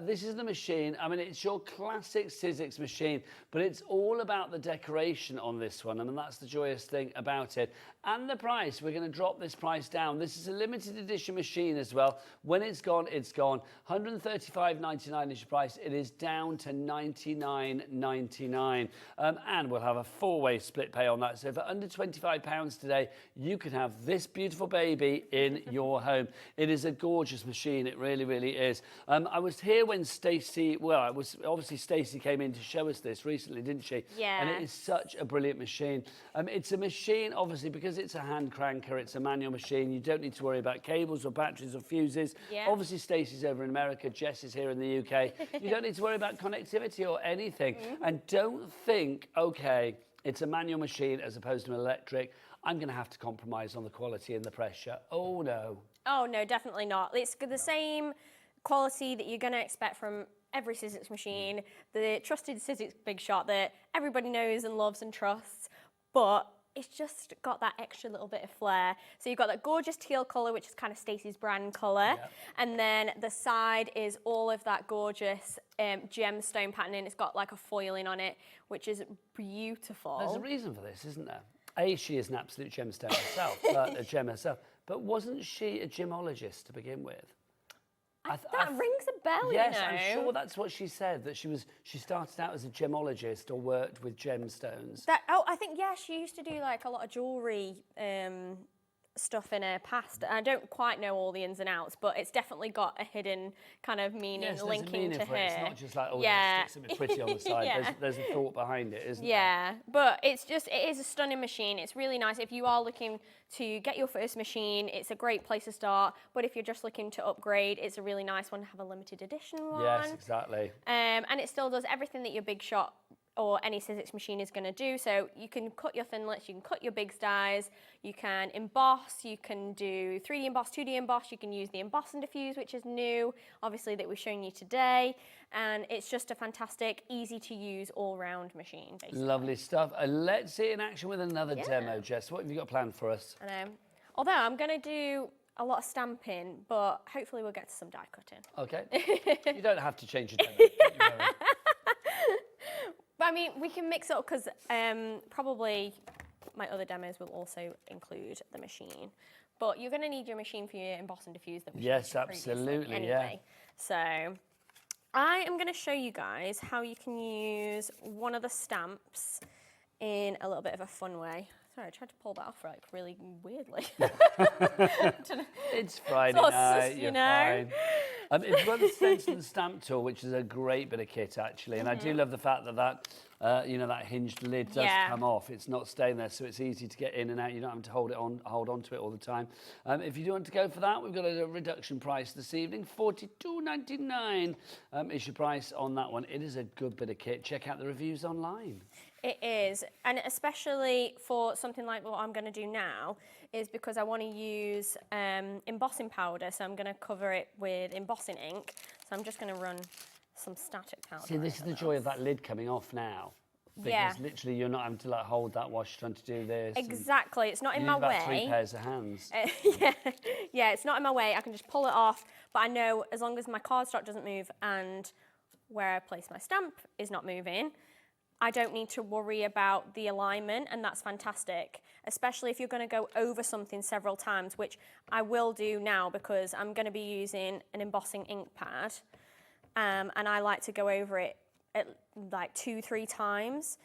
This is the machine. I mean, it's your classic Sizzix machine, but it's all about the decoration on this one. I mean, that's the joyous thing about it. And the price, we're going to drop this price down. This is a limited edition machine as well. When it's gone, it's gone. $135.99 is your price. It is down to $99.99. And we'll have a 4-way split pay on that. So for under £25 today, you can have this beautiful baby in your home. It is a gorgeous machine. It really, really is. I was here when Stacey, obviously Stacey came in to show us this recently, didn't she? Yeah. And it is such a brilliant machine. It's a machine, obviously, because it's a hand cranker, it's a manual machine. You don't need to worry about cables or batteries or fuses. Yeah. Obviously, Stacey's over in America. Jess is here in the UK. You don't need to worry about connectivity or anything. And don't think, okay, it's a manual machine as opposed to an electric. I'm going to have to compromise on the quality and the pressure. Oh, no. Oh, no, definitely not. It's the same quality that you're going to expect from every Sizzix machine, the trusted Sizzix Big Shot that everybody knows and loves and trusts, but it's just got that extra little bit of flair. So you've got that gorgeous teal colour, which is kind of Stacey's brand colour. Yep. And then the side is all of that gorgeous gemstone patterning. It's got like a foiling on it, which is beautiful. There's a reason for this, isn't there? A, she is an absolute gemstone herself, a gem herself. But wasn't she a gemologist to begin with? That rings a bell, yes, you know. I'm sure that's what she said, that she started out as a gemologist or worked with gemstones. I think, yeah, she used to do like a lot of jewellery stuff in her past. I don't quite know all the ins and outs, but it's definitely got a hidden kind of meaning linking to her. It's not just like, oh, yeah, stick something pretty on the side. Yeah. There's a thought behind it, isn't there? Yeah, but it is a stunning machine. It's really nice. If you are looking to get your first machine, it's a great place to start. But if you're just looking to upgrade, it's a really nice one to have a limited edition one. Yes, exactly. And it still does everything that your Big Shot or any Sizzix machine is going to do. So you can cut your thinlits, you can cut your big dies, you can emboss, you can do 3D emboss, 2D emboss, you can use the embossing diffuse, which is new, obviously, that we're showing you today. And it's just a fantastic, easy to use all-round machine, basically. Lovely stuff. Let's see it in action with another demo, Jess. What have you got planned for us? I know. Although I'm going to do a lot of stamping, but hopefully we'll get to some die cutting. Okay. You don't have to change your demo. Don't you worry. But I mean, we can mix it up because probably my other demos will also include the machine. But you're going to need your machine for your emboss and diffuse that we yes, absolutely, anyway. Yeah. So I am going to show you guys how you can use one of the stamps in a little bit of a fun way Sorry, I tried to pull that off like really weirdly. It's Friday So night, sus, you're fine. If you've got the Stencil and Stamp tool, which is a great bit of kit actually, and I do love the fact that that hinged lid does come off. It's not staying there, so it's easy to get in and out. You don't have to hold on to it all the time. If you do want to go for that, we've got a reduction price this evening, $42.99 is your price on that one. It is a good bit of kit. Check out the reviews online. It is, and especially for something like what I'm going to do now, is because I want to use embossing powder, so I'm going to cover it with embossing ink. So I'm just going to run some static powder. See, this is the joy of that lid coming off now. Because literally you're not having to like hold that while you're trying to do this. Exactly, it's not in my about way. 3 pairs of hands. Yeah, it's not in my way. I can just pull it off, but I know as long as my cardstock doesn't move and where I place my stamp is not moving, I don't need to worry about the alignment, and that's fantastic, especially if you're going to go over something several times, which I will do now because I'm going to be using an embossing ink pad, and I like to go over it at like 2-3 times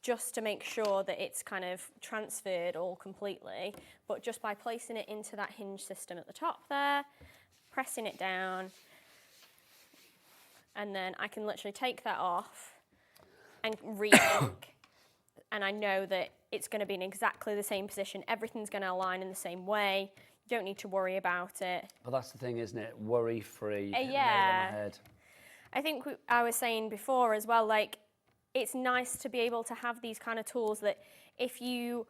just to make sure that it's kind of transferred all completely. But just by placing it into that hinge system at the top there, pressing it down, and then I can literally take that off and re-ink, and I know that it's going to be in exactly the same position. Everything's going to align in the same way. You don't need to worry about it. But that's the thing, isn't it? Worry-free. Yeah. I think I was saying before as well, like, it's nice to be able to have these kind of tools that if you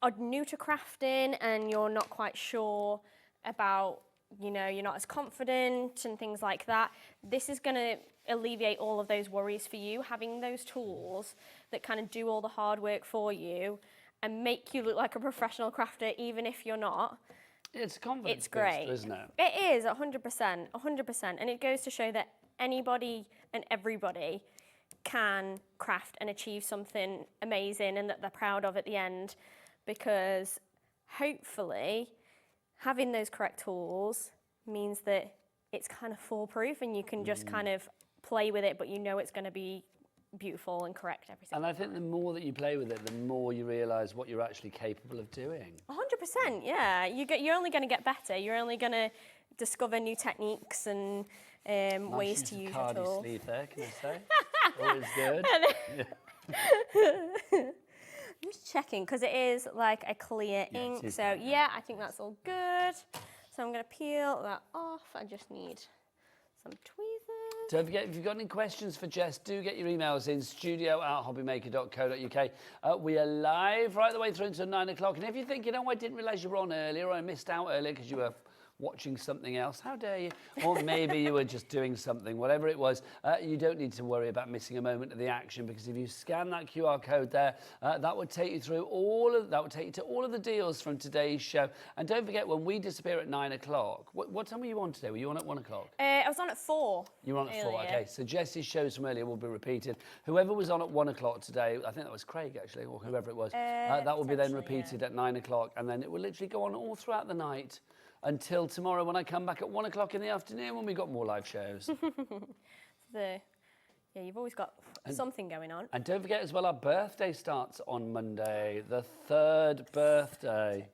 are new to crafting and you're not quite sure about, you know, you're not as confident and things like that, this is going to alleviate all of those worries for you, having those tools that kind of do all the hard work for you and make you look like a professional crafter, even if you're not. It's a confidence It's great, booster, isn't it? It is 100%, and it goes to show that anybody and everybody can craft and achieve something amazing and that they're proud of at the end, because hopefully having those correct tools means that it's kind of foolproof and you can just kind of play with it, but you know it's going to be beautiful and correct every single time. And I think the more that you play with it, the more you realise what you're actually capable of doing. 100%, yeah. You're only going to get better. You're only going to discover new techniques and ways to use your tool. Sleeve there, can I say? Always good. I'm just checking because it is like a clear ink. So yeah, I think that's all good. So I'm going to peel that off. I just need some tweezers. Don't forget, if you've got any questions for Jess, do get your emails in, studio@hobbymaker.co.uk. We are live right the way through until 9 o'clock. And if you think, you know, I didn't realise you were on earlier, or I missed out earlier because you were watching something else, how dare you? Or maybe you were just doing something, whatever it was, you don't need to worry about missing a moment of the action, because if you scan that QR code there, that would take you through to all of the deals from today's show. And don't forget, when we disappear at 9 o'clock, what time were you on today? Were you on at 1 o'clock? I was on at 4. You were on at 4, earlier. okay. So Jess's shows from earlier will be repeated. Whoever was on at 1 o'clock today, I think that was Craig actually, or whoever it was, that will be then repeated at 9 o'clock, and then it will literally go on all throughout the night until tomorrow when I come back at 1 o'clock in the afternoon when we've got more live shows. Yeah, you've always got something going on. And don't forget as well, our birthday starts on Monday, the 3rd birthday.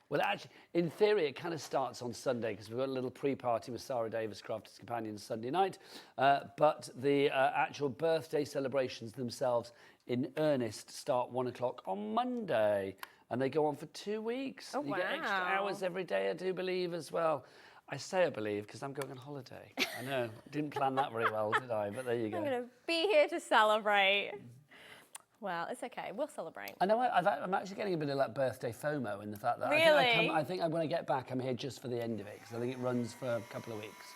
Well, actually, in theory, it kind of starts on Sunday because we've got a little pre-party with Sarah Davis, Crafters Companion, Sunday night. But the actual birthday celebrations themselves in earnest start 1 o'clock on Monday. And they go on for 2 weeks. Oh, you get extra hours every day, I do believe, as well. I say I believe because I'm going on holiday. I know. Didn't plan that very well, did I? But there you go. I'm going to be here to celebrate. Well, it's okay. We'll celebrate. I know I'm actually getting a bit of like birthday FOMO in the fact that really? I think when I get back, I'm here just for the end of it because I think it runs for a couple of weeks.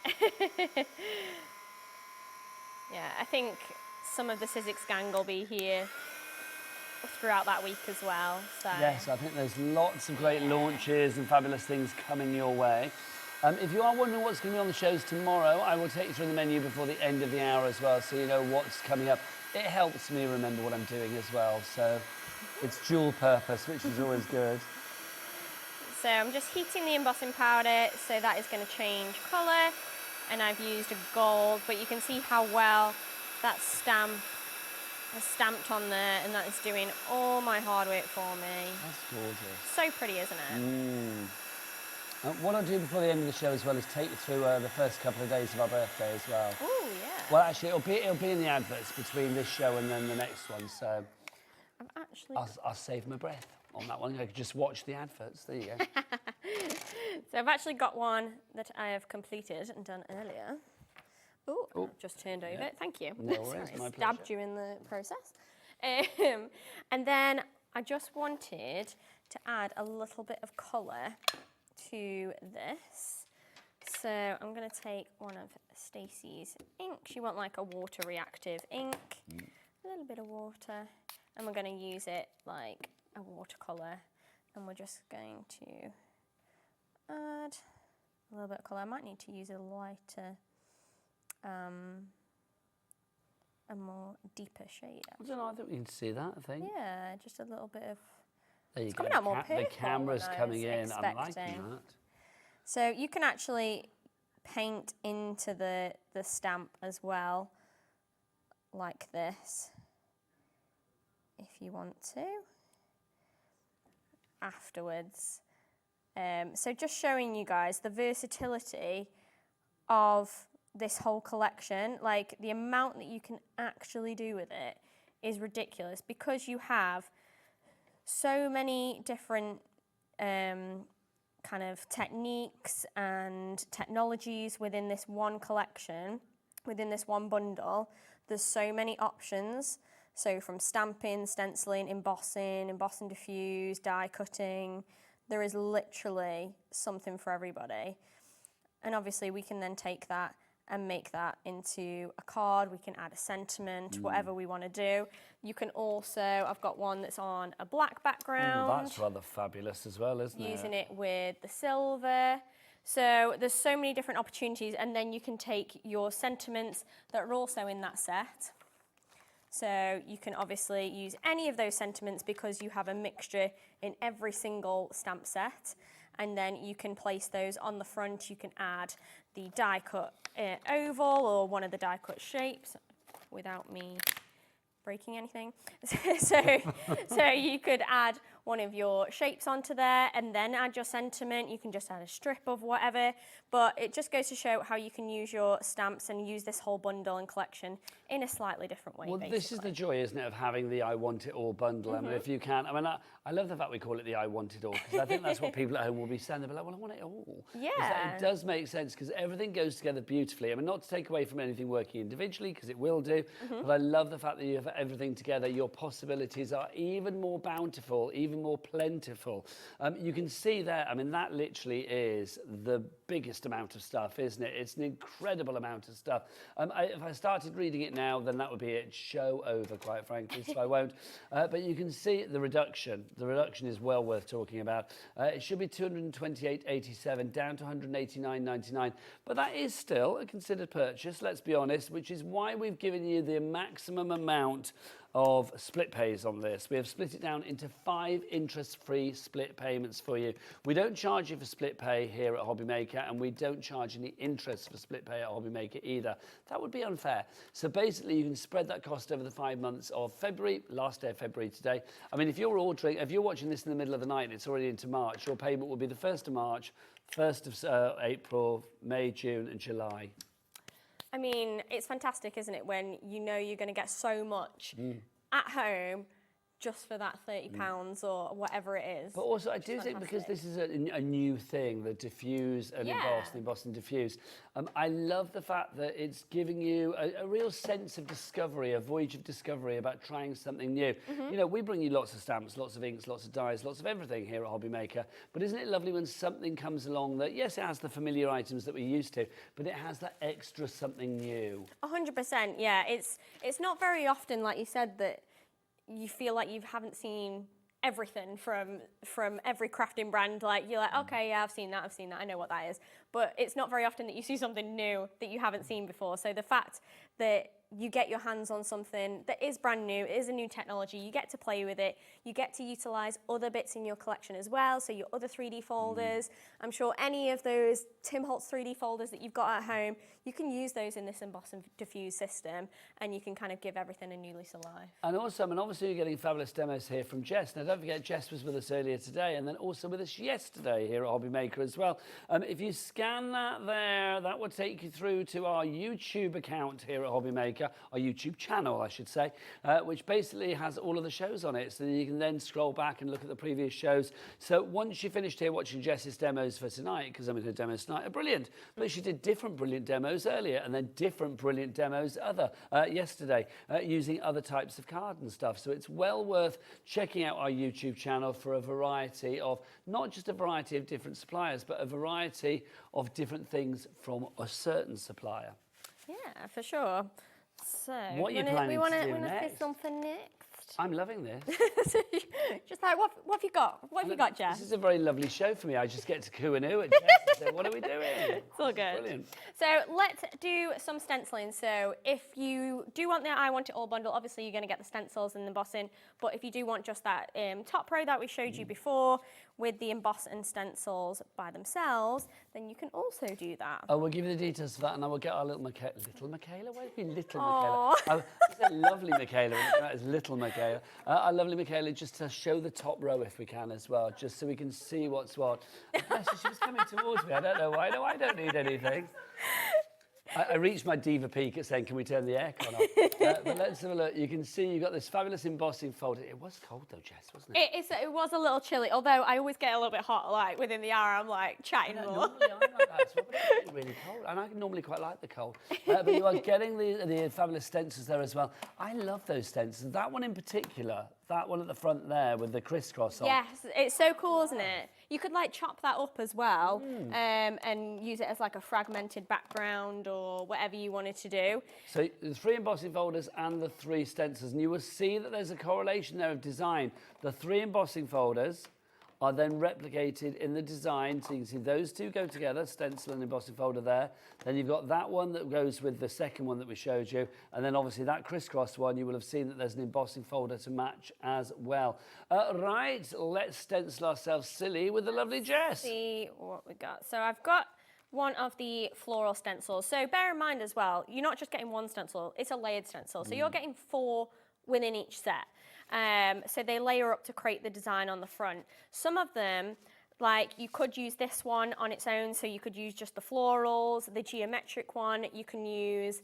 Yeah, I think some of the Sizzix gang will be here throughout that week as well. So. Yes, I think there's lots of great launches and fabulous things coming your way. If you are wondering what's going to be on the shows tomorrow, I will take you through the menu before the end of the hour as well, so you know what's coming up. It helps me remember what I'm doing as well, so it's dual purpose, which is always good. So I'm just heating the embossing powder, so that is going to change colour, and I've used a gold, but you can see how well that stamp has stamped on there, and that is doing all my hard work for me. That's gorgeous. So pretty, isn't it? What I'll do before the end of the show as well is take you through the first couple of days of our birthday as well. Oh, yeah. Well, actually, it'll be in the adverts between this show and then the next one, so I'll save my breath on that one. I could just watch the adverts. There you go. So I've actually got one that I have completed and done earlier. Oh, I've just turned over. Yeah. Thank you. No worries, Sorry, my stabbed pleasure. you in the process. And then I just wanted to add a little bit of colour to this. So I'm going to take one of Stacey's inks. You want like a water reactive ink, a little bit of water, and we're going to use it like a watercolour. And we're just going to add a little bit of colour. I might need to use a lighter, a more deeper shade. I don't know, I think we can see that, I think. Yeah, just a little bit of... There you It's go. coming out more purple The camera's than I coming was in. I'm liking expecting. that. So you can actually paint into the stamp as well, like this, if you want to, afterwards. So just showing you guys the versatility of this whole collection, like the amount that you can actually do with it is ridiculous because you have so many different kind of techniques and technologies within this one collection, within this one bundle. There's so many options. So from stamping, stenciling, embossing, diffuse, die cutting, there is literally something for everybody. And obviously we can then take that and make that into a card. We can add a sentiment, whatever we want to do. You can also, I've got one that's on a black background. Oh, that's rather fabulous as well, isn't it? Using it with the silver. So there's so many different opportunities, and then you can take your sentiments that are also in that set. So you can obviously use any of those sentiments because you have a mixture in every single stamp set. And then you can place those on the front. You can add the die cut oval or one of the die cut shapes without me breaking anything. so you could add one of your shapes onto there and then add your sentiment. You can just add a strip of whatever, but it just goes to show how you can use your stamps and use this whole bundle and collection in a slightly different way. Well, this is the joy, isn't it, of having the I Want It All bundle. I mean, if you can, I love the fact we call it the I Want It All, because I think that's what people at home will be saying. They'll be like, well, I want it all. Yeah. It does make sense, because everything goes together beautifully. I mean, not to take away from anything working individually, because it will do, but I love the fact that you have everything together. Your possibilities are even more bountiful, even more plentiful. You can see there, I mean, that literally is the biggest amount of stuff, isn't it? It's an incredible amount of stuff. If I started reading it now, then that would be it. Show over, quite frankly, so I won't. But you can see the reduction. The reduction is well worth talking about. It should be $228.87 down to $189.99, but that is still a considered purchase, let's be honest, which is why we've given you the maximum amount of split pays on this. We have split it down into 5 interest-free split payments for you. We don't charge you for split pay here at Hobby Maker, and we don't charge any interest for split pay at Hobby Maker either. That would be unfair. So basically, you can spread that cost over the 5 months of February, last day of February today. I mean, if you're watching this in the middle of the night and it's already into March, your payment will be the 1st of March, 1st of April, May, June, and July. I mean, it's fantastic, isn't it, when you know you're going to get so much at home just for that £30 or whatever it is. But also, I do think because this is a new thing, the diffuse and emboss, the emboss and diffuse, I love the fact that it's giving you a real sense of discovery, a voyage of discovery about trying something new. You know, we bring you lots of stamps, lots of inks, lots of dyes, lots of everything here at Hobby Maker, but isn't it lovely when something comes along that, yes, it has the familiar items that we're used to, but it has that extra something new. 100%, yeah. It's not very often, like you said, that you feel like you haven't seen everything from every crafting brand. Like, you're like, okay, yeah, I've seen that, I know what that is. But it's not very often that you see something new that you haven't seen before. So the fact that you get your hands on something that is brand new, it is a new technology, you get to play with it, you get to utilize other bits in your collection as well, so your other 3D folders. I'm sure any of those Tim Holtz 3D folders that you've got at home, you can use those in this Emboss and Diffuse system, and you can kind of give everything a new lease of life. And also, I mean, obviously you're getting fabulous demos here from Jess. Now, don't forget, Jess was with us earlier today, and then also with us yesterday here at Hobby Maker as well. If you scan that there, that will take you through to our YouTube account here at Hobby Maker, our YouTube channel, I should say, which basically has all of the shows on it. So you can then scroll back and look at the previous shows. So once you finished here watching Jess's demos for tonight, because I mean her demos tonight are brilliant, but she did different brilliant demos earlier and then different brilliant demos yesterday using other types of card and stuff. So it's well worth checking out our YouTube channel for a variety of, not just a variety of different suppliers, but a variety of different things from a certain supplier. Yeah, for sure. So, what are you planning to do next? Do something next? I'm loving this. Just like, what have you got? What have you got, Jess? This is a very lovely show for me. I just get to coo and oo at Jess and say, what are we doing? It's all good. Brilliant. So let's do some stenciling. So if you do want the I Want It All bundle, obviously you're going to get the stencils and the embossing. But if you do want just that top row that we showed you before with the emboss and stencils by themselves, then you can also do that. Oh, we'll give you the details for that, and I will get our little Michaela. Little Michaela? Where have you been, little Michaela? I said lovely Michaela, and that is little Michaela. Our lovely Michaela, just to show the top row if we can as well, just so we can see what's what. She was coming towards me. I don't know why. No, I don't need anything. I reached my diva peak at saying, can we turn the aircon off? But let's have a look. You can see you've got this fabulous embossing folder. It was cold though, Jess, wasn't it? It was a little chilly, although I always get a little bit hot, like within the hour, I'm like chatting more. Normally I'm like that as well, but it's getting really cold. And I normally quite like the cold. But you are getting the fabulous stencils there as well. I love those stencils. That one in particular, that one at the front there with the crisscross on. Yes, it's so cool, isn't it? You could like chop that up as well and use it as like a fragmented background or whatever you wanted to do. So the 3 embossing folders and the 3 stencils, and you will see that there's a correlation there of design. The 3 embossing folders are then replicated in the design, so you can see those 2 go together, stencil and embossing folder there. Then you've got that one that goes with the second one that we showed you, and then obviously that crisscross one, you will have seen that there's an embossing folder to match as well. Right, let's stencil ourselves silly with the lovely Jess. See what we got. So I've got one of the floral stencils. So bear in mind as well, you're not just getting one stencil, it's a layered stencil. So you're getting 4 within each set. So they layer up to create the design on the front. Some of them, like you could use this one on its own, so you could use just the florals, the geometric one, you can use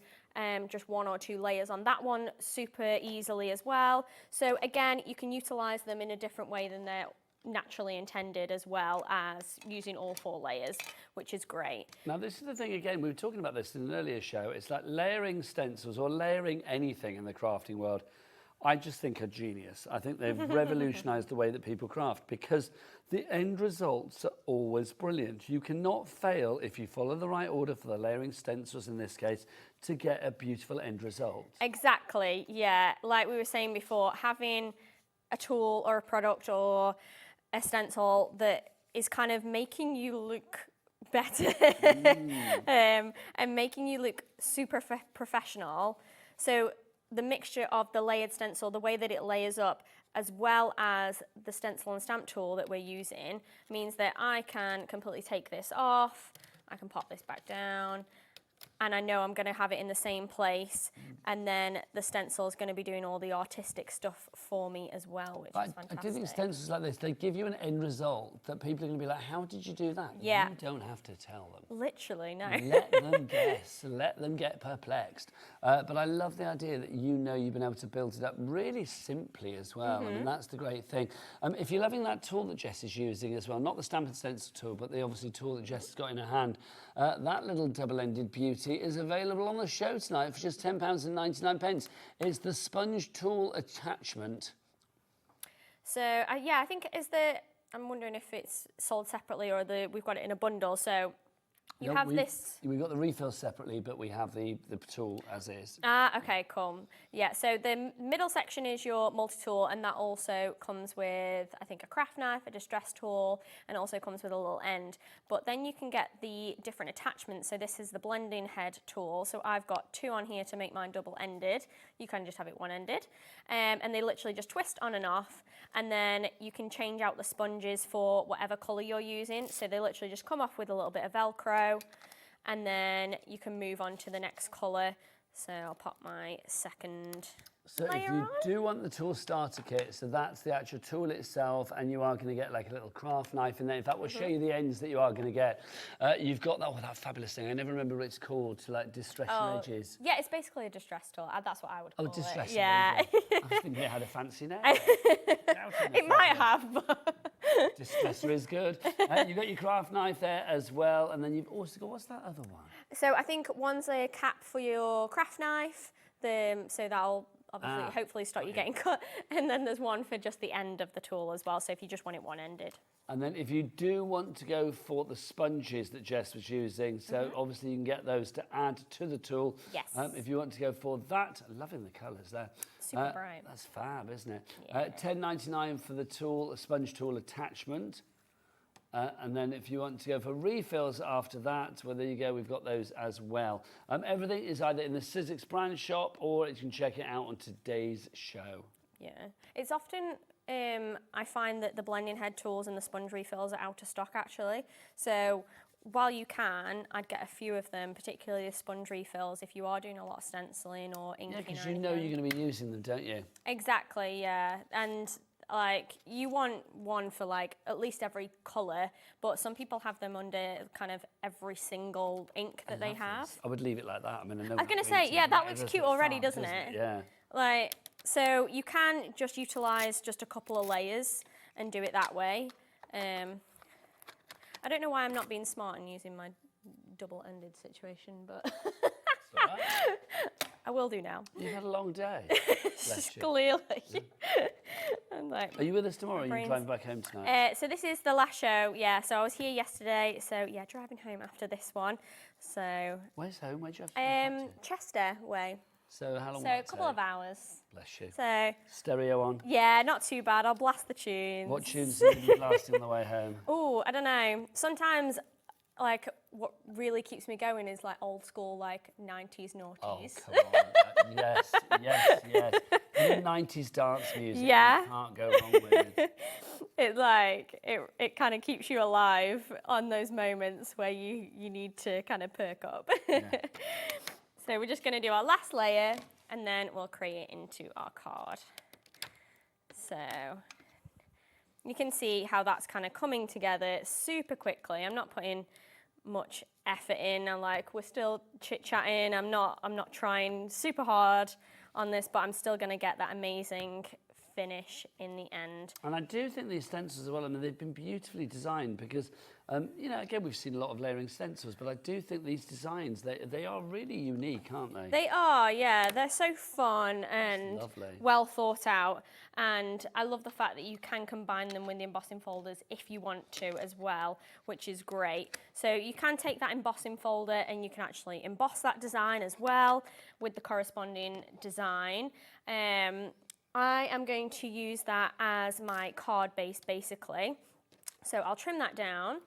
just 1 or 2 layers on that one super easily as well. So again, you can utilize them in a different way than they're naturally intended, as well as using all 4 layers, which is great. Now this is the thing again, we were talking about this in an earlier show, it's like layering stencils or layering anything in the crafting world. I just think are genius. I think they've revolutionised the way that people craft because the end results are always brilliant. You cannot fail if you follow the right order for the layering stencils in this case to get a beautiful end result. Exactly, yeah. Like we were saying before, having a tool or a product or a stencil that is kind of making you look better and making you look super professional. So the mixture of the layered stencil, the way that it layers up, as well as the stencil and stamp tool that we're using, means that I can completely take this off, I can pop this back down, and I know I'm going to have it in the same place, and then the stencil is going to be doing all the artistic stuff for me as well, which is fantastic. I do think stencils like this, they give you an end result that people are going to be like, how did you do that? Yeah. You don't have to tell them. Literally, no. Let them guess, let them get perplexed. But I love the idea that you know you've been able to build it up really simply as well. I mean, that's the great thing. If you're loving that tool that Jess is using as well, not the Stamp and Stencil tool, but the obviously tool that Jess has got in her hand, that little double-ended beauty is available on the show tonight for just £10.99. It's the sponge tool attachment. So yeah, I think I'm wondering if it's sold separately or we've got it in a bundle. So You have this. We've got the refills separately, but we have the tool as is. Ah, okay, cool. Yeah, so the middle section is your multi-tool, and that also comes with, I think, a craft knife, a distress tool, and also comes with a little end. But then you can get the different attachments. So this is the blending head tool. So I've got 2 on here to make mine double-ended. You can just have it one-ended. And they literally just twist on and off. And then you can change out the sponges for whatever colour you're using. So they literally just come off with a little bit of Velcro, and then you can move on to the next colour. So I'll pop my second So if you do want the tool starter kit, so that's the actual tool itself, and you are going to get like a little craft knife in there. In fact, we'll show you the ends that you are going to get. You've got that fabulous thing. I never remember what it's called, to like distress your edges. Yeah, it's basically a distress tool. That's what I would call it. Distress. Yeah. I think it had a fancy name. It might have, but... Distresser is good. You've got your craft knife there as well, and then you've also got, what's that other one? So I think one's a cap for your craft knife, so that'll obviously hopefully stop you getting cut, and then there's one for just the end of the tool as well, so if you just want it one-ended. And then if you do want to go for the sponges that Jess was using, so obviously you can get those to add to the tool. Yes. If you want to go for that, loving the colours there. Super bright. That's fab, isn't it? Yeah. $10.99 for the tool, a sponge tool attachment. And then if you want to go for refills after that, well, there you go, we've got those as well. Everything is either in the Sizzix brand shop, or you can check it out on today's show. Yeah. It's often, I find that the blending head tools and the sponge refills are out of stock, actually. So while you can, I'd get a few of them, particularly the sponge refills, if you are doing a lot of stenciling or inking. Yeah, because you know you're going to be using them, don't you? Exactly, yeah. And like, you want one for like at least every colour, but some people have them under kind of every single ink that they have. I would leave it like that. I mean, I know. I was going to say, yeah, that looks cute already, doesn't it? Yeah. Like, so you can just utilise just a couple of layers and do it that way. I don't know why I'm not being smart and using my double-ended situation, but I will do now. You've had a long day. Clearly. I'm like, are you with us tomorrow, or are you driving back home tonight? So this is the last show, yeah. So I was here yesterday, so yeah, driving home after this one. So where's home? Where'd you have to go to? Chester way. So how long? So a couple of hours. Bless you. So stereo on. Yeah, not too bad. I'll blast the tunes. What tunes are you blasting on the way home? Oh, I don't know. Sometimes, like, what really keeps me going is like old school, like 90s noughties. Oh, come on. Yes. Even 90s dance music. Yeah. You can't go wrong with. It like it kind of keeps you alive on those moments where you need to kind of perk up. Yeah. So we're just going to do our last layer, and then we'll create it into our card. So you can see how that's kind of coming together super quickly. I'm not putting much effort in. We're still chit-chatting. I'm not trying super hard on this, but I'm still going to get that amazing finish in the end. And I do think these stencils as well, I mean, they've been beautifully designed because, you know, again, we've seen a lot of layering stencils, but I do think these designs, they are really unique, aren't they? They are, yeah. They're so fun and well thought out. And I love the fact that you can combine them with the embossing folders if you want to as well, which is great. So you can take that embossing folder and you can actually emboss that design as well with the corresponding design. I am going to use that as my card base, basically. So I'll trim that down,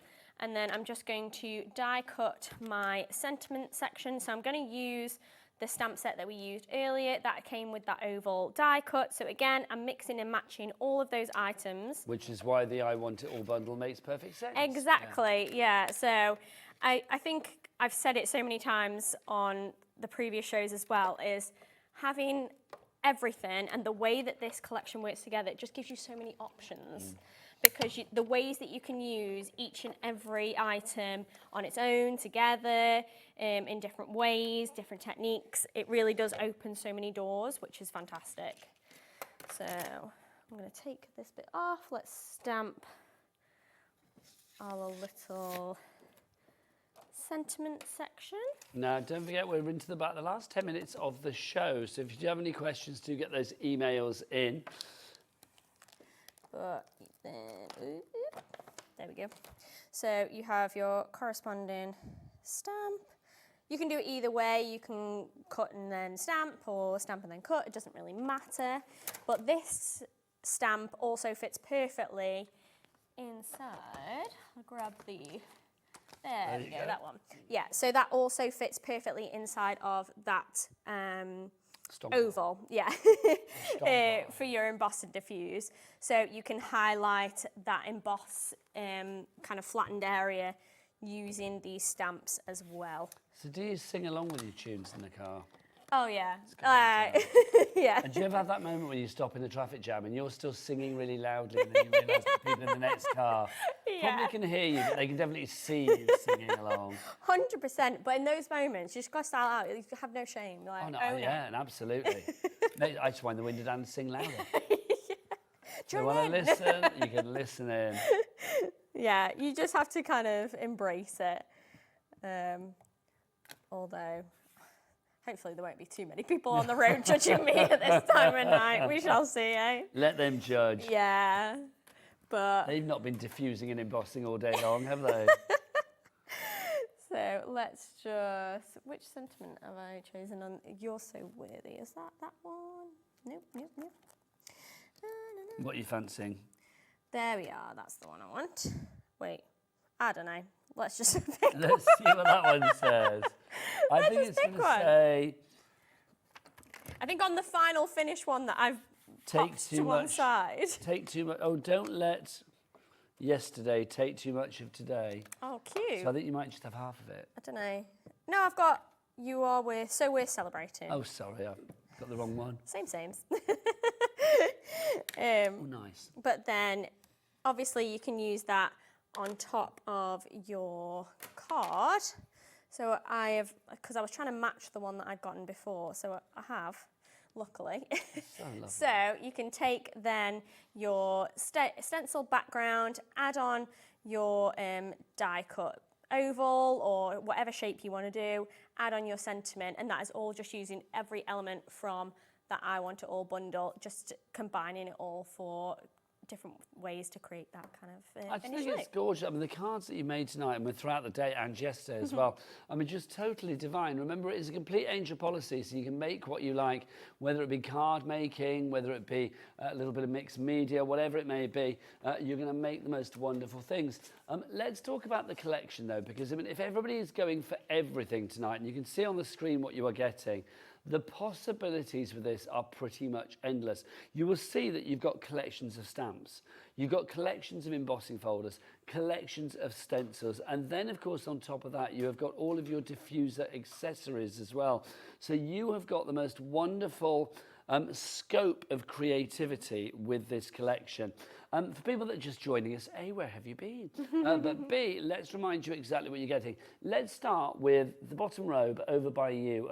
and then I'm just going to die cut my sentiment section. So I'm going to use the stamp set that we used earlier that came with that oval die cut. So again, I'm mixing and matching all of those items. Which is why the I Want It All bundle makes perfect sense. Exactly, yeah. So I think I've said it so many times on the previous shows as well, is having everything and the way that this collection works together, it just gives you so many options because the ways that you can use each and every item on its own, together, in different ways, different techniques, it really does open so many doors, which is fantastic. So I'm going to take this bit off. Let's stamp our little sentiment section. Now, don't forget, we're into the last 10 minutes of the show. So if you do have any questions, do get those emails in. But then, there we go. So you have your corresponding stamp. You can do it either way. You can cut and then stamp or stamp and then cut. It doesn't really matter. But this stamp also fits perfectly inside. I'll grab the, there we go, that one. Yeah, so that also fits perfectly inside of that oval, yeah, for your emboss and diffuse. So you can highlight that emboss kind of flattened area using these stamps as well. So do you sing along with your tunes in the car? Oh yeah, yeah. And do you ever have that moment when you stop in the traffic jam and you're still singing really loudly and then you realise that people in the next car probably can hear you, but they can definitely see you singing along? 100%. But in those moments, you just got to start out. You have no shame. Like, Oh, no, yeah, absolutely. I just wind the window down and sing louder. So you want to listen, you can listen in. Yeah, you just have to kind of embrace it. Although, hopefully there won't be too many people on the road judging me at this time of night. We shall see, eh? Let them judge. Yeah, but... They've not been diffusing and embossing all day long, have they? So let's just... Which sentiment have I chosen on? You're so worthy. Is that one? Nope, nope, nope. What are you fancying? There we are. That's the one I want. Wait, I don't know. Let's just pick Let's see what that one says. I think it's going to say... I think on the final finish one that I've popped to one side. Take too much. Oh, don't let yesterday take too much of today. Oh, cute. So I think you might just have half of it. I don't know. No, I've got you are with, so we're celebrating. Oh, sorry, I've got the wrong one. Same. Nice. But then, obviously, you can use that on top of your card. So I have, because I was trying to match the one that I'd gotten before, so I have, luckily. So you can take then your stencil background, add on your die cut oval or whatever shape you want to do, add on your sentiment, and that is all just using every element from that I Want It All bundle, just combining it all for different ways to create that kind of I just think it's gorgeous. I mean, the cards that you made tonight and throughout the day and yesterday as well, I mean, just totally divine. Remember, it is a complete angel policy, so you can make what you like, whether it be card making, whether it be a little bit of mixed media, whatever it may be, you're going to make the most wonderful things. Let's talk about the collection, though, because, I mean, if everybody is going for everything tonight, and you can see on the screen what you are getting, the possibilities with this are pretty much endless. You will see that you've got collections of stamps, you've got collections of embossing folders, collections of stencils, and then, of course, on top of that, you have got all of your diffuser accessories as well. So you have got the most wonderful scope of creativity with this collection. For people that are just joining us, A, where have you been? But B, let's remind you exactly what you're getting. Let's start with the bottom row over by you,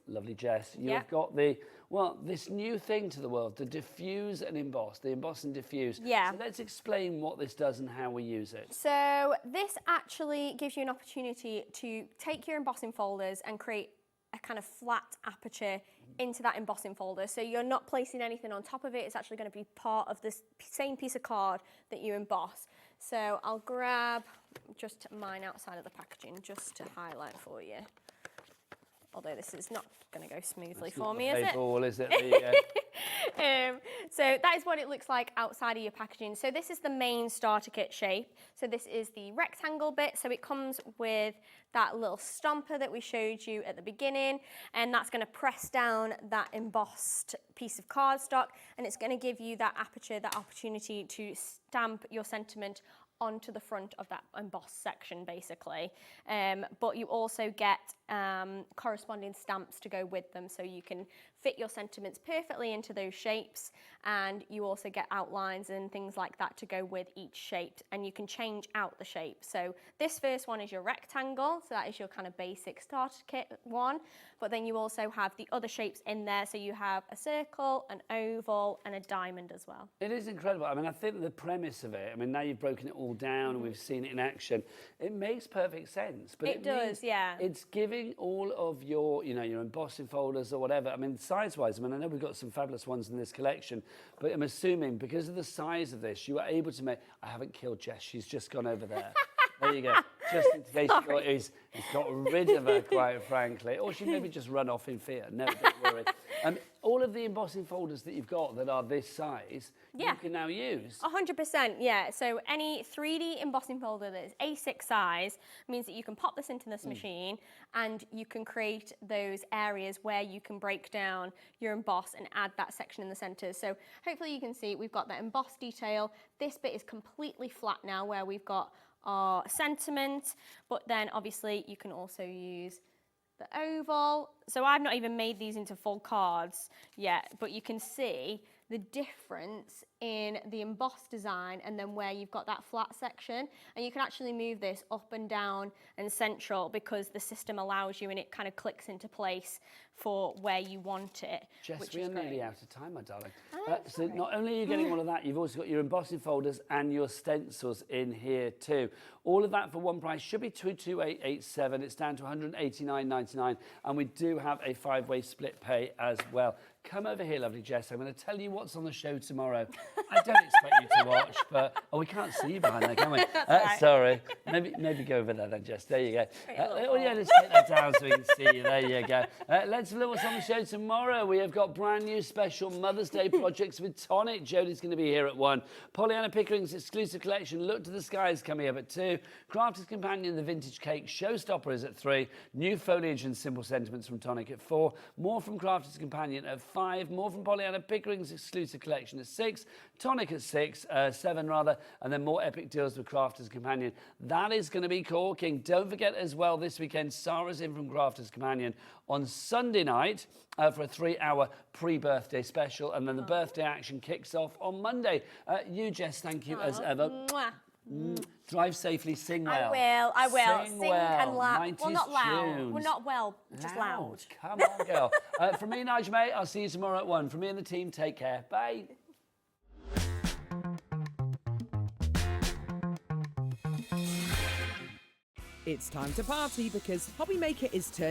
lovely Jess. You have got this new thing to the world, the diffuse and emboss, the emboss and diffuse. Yeah. So let's explain what this does and how we use it. So this actually gives you an opportunity to take your embossing folders and create a kind of flat aperture into that embossing folder. So you're not placing anything on top of it. It's actually going to be part of this same piece of card that you emboss. So I'll grab just mine outside of the packaging just to highlight for you. Although this is not going to go smoothly for me, is it? Ball, is it? So that is what it looks like outside of your packaging. So this is the main starter kit shape. So this is the rectangle bit. So it comes with that little stomper that we showed you at the beginning, and that's going to press down that embossed piece of cardstock, and it's going to give you that aperture, that opportunity to stamp your sentiment onto the front of that embossed section, basically. But you also get corresponding stamps to go with them, so you can fit your sentiments perfectly into those shapes, and you also get outlines and things like that to go with each shape, and you can change out the shape. So this first one is your rectangle, so that is your kind of basic starter kit one, but then you also have the other shapes in there, so you have a circle, an oval, and a diamond as well. It is incredible. I mean, I think the premise of it, I mean, now you've broken it all down and we've seen it in action, it makes perfect sense. But it does, yeah. It's giving all of your, you know, your embossing folders or whatever, I mean, size-wise, I mean, I know we've got some fabulous ones in this collection, but I'm assuming because of the size of this, you are able to make, I haven't killed Jess, she's just gone over there. There you go. Just in case you thought he's got rid of her, quite frankly. Or she maybe just run off in fear. No, don't worry. All of the embossing folders that you've got that are this size, you can now use. 100%, yeah. So any 3D embossing folder that is A6 size means that you can pop this into this machine and you can create those areas where you can break down your emboss and add that section in the center. So hopefully you can see we've got that emboss detail. This bit is completely flat now where we've got our sentiment, but then obviously you can also use the oval. So I've not even made these into full cards yet, but you can see the difference in the embossed design and then where you've got that flat section. And you can actually move this up and down and central because the system allows you and it kind of clicks into place for where you want it. Jess, we are nearly out of time, my darling. So not only are you getting all of that, you've also got your embossing folders and your stencils in here too. All of that for one price should be $228.87. It's down to $189.99, and we do have a 5-way split pay as well. Come over here, lovely Jess. I'm going to tell you what's on the show tomorrow. I don't expect you to watch, but we can't see you behind there, can we? Right. Sorry. Maybe go over there then, Jess. There you go. Let's take that down so we can see you. There you go. Let's look what's on the show tomorrow. We have got brand new special Mother's Day projects with Tonic. Jodie's going to be here at 1. Pollyanna Pickering's exclusive collection, Look to the Sky, is coming up at 2. Crafter's Companion, the Vintage Cake Showstopper, is at 3. New Foliage and Simple Sentiments from Tonic at 4. More from Crafter's Companion at 5. More from Pollyanna Pickering's exclusive collection at 6. Tonic at 7 rather, and then more epic deals with Crafter's Companion. That is going to be corking. Don't forget as well, this weekend, Sarah's in from Crafter's Companion on Sunday night for a 3-hour pre-birthday special, and then the birthday action kicks off on Monday. You, Jess, thank you as ever. Drive safely, sing well. I will. Sing well. And loud. 90s Well, not loud. tunes. Well, not well, just loud. Come on, girl. From me, Nigel, mate, I'll see you tomorrow at 1. From me and the team, take care. Bye. It's time to party because Hobby Maker is turning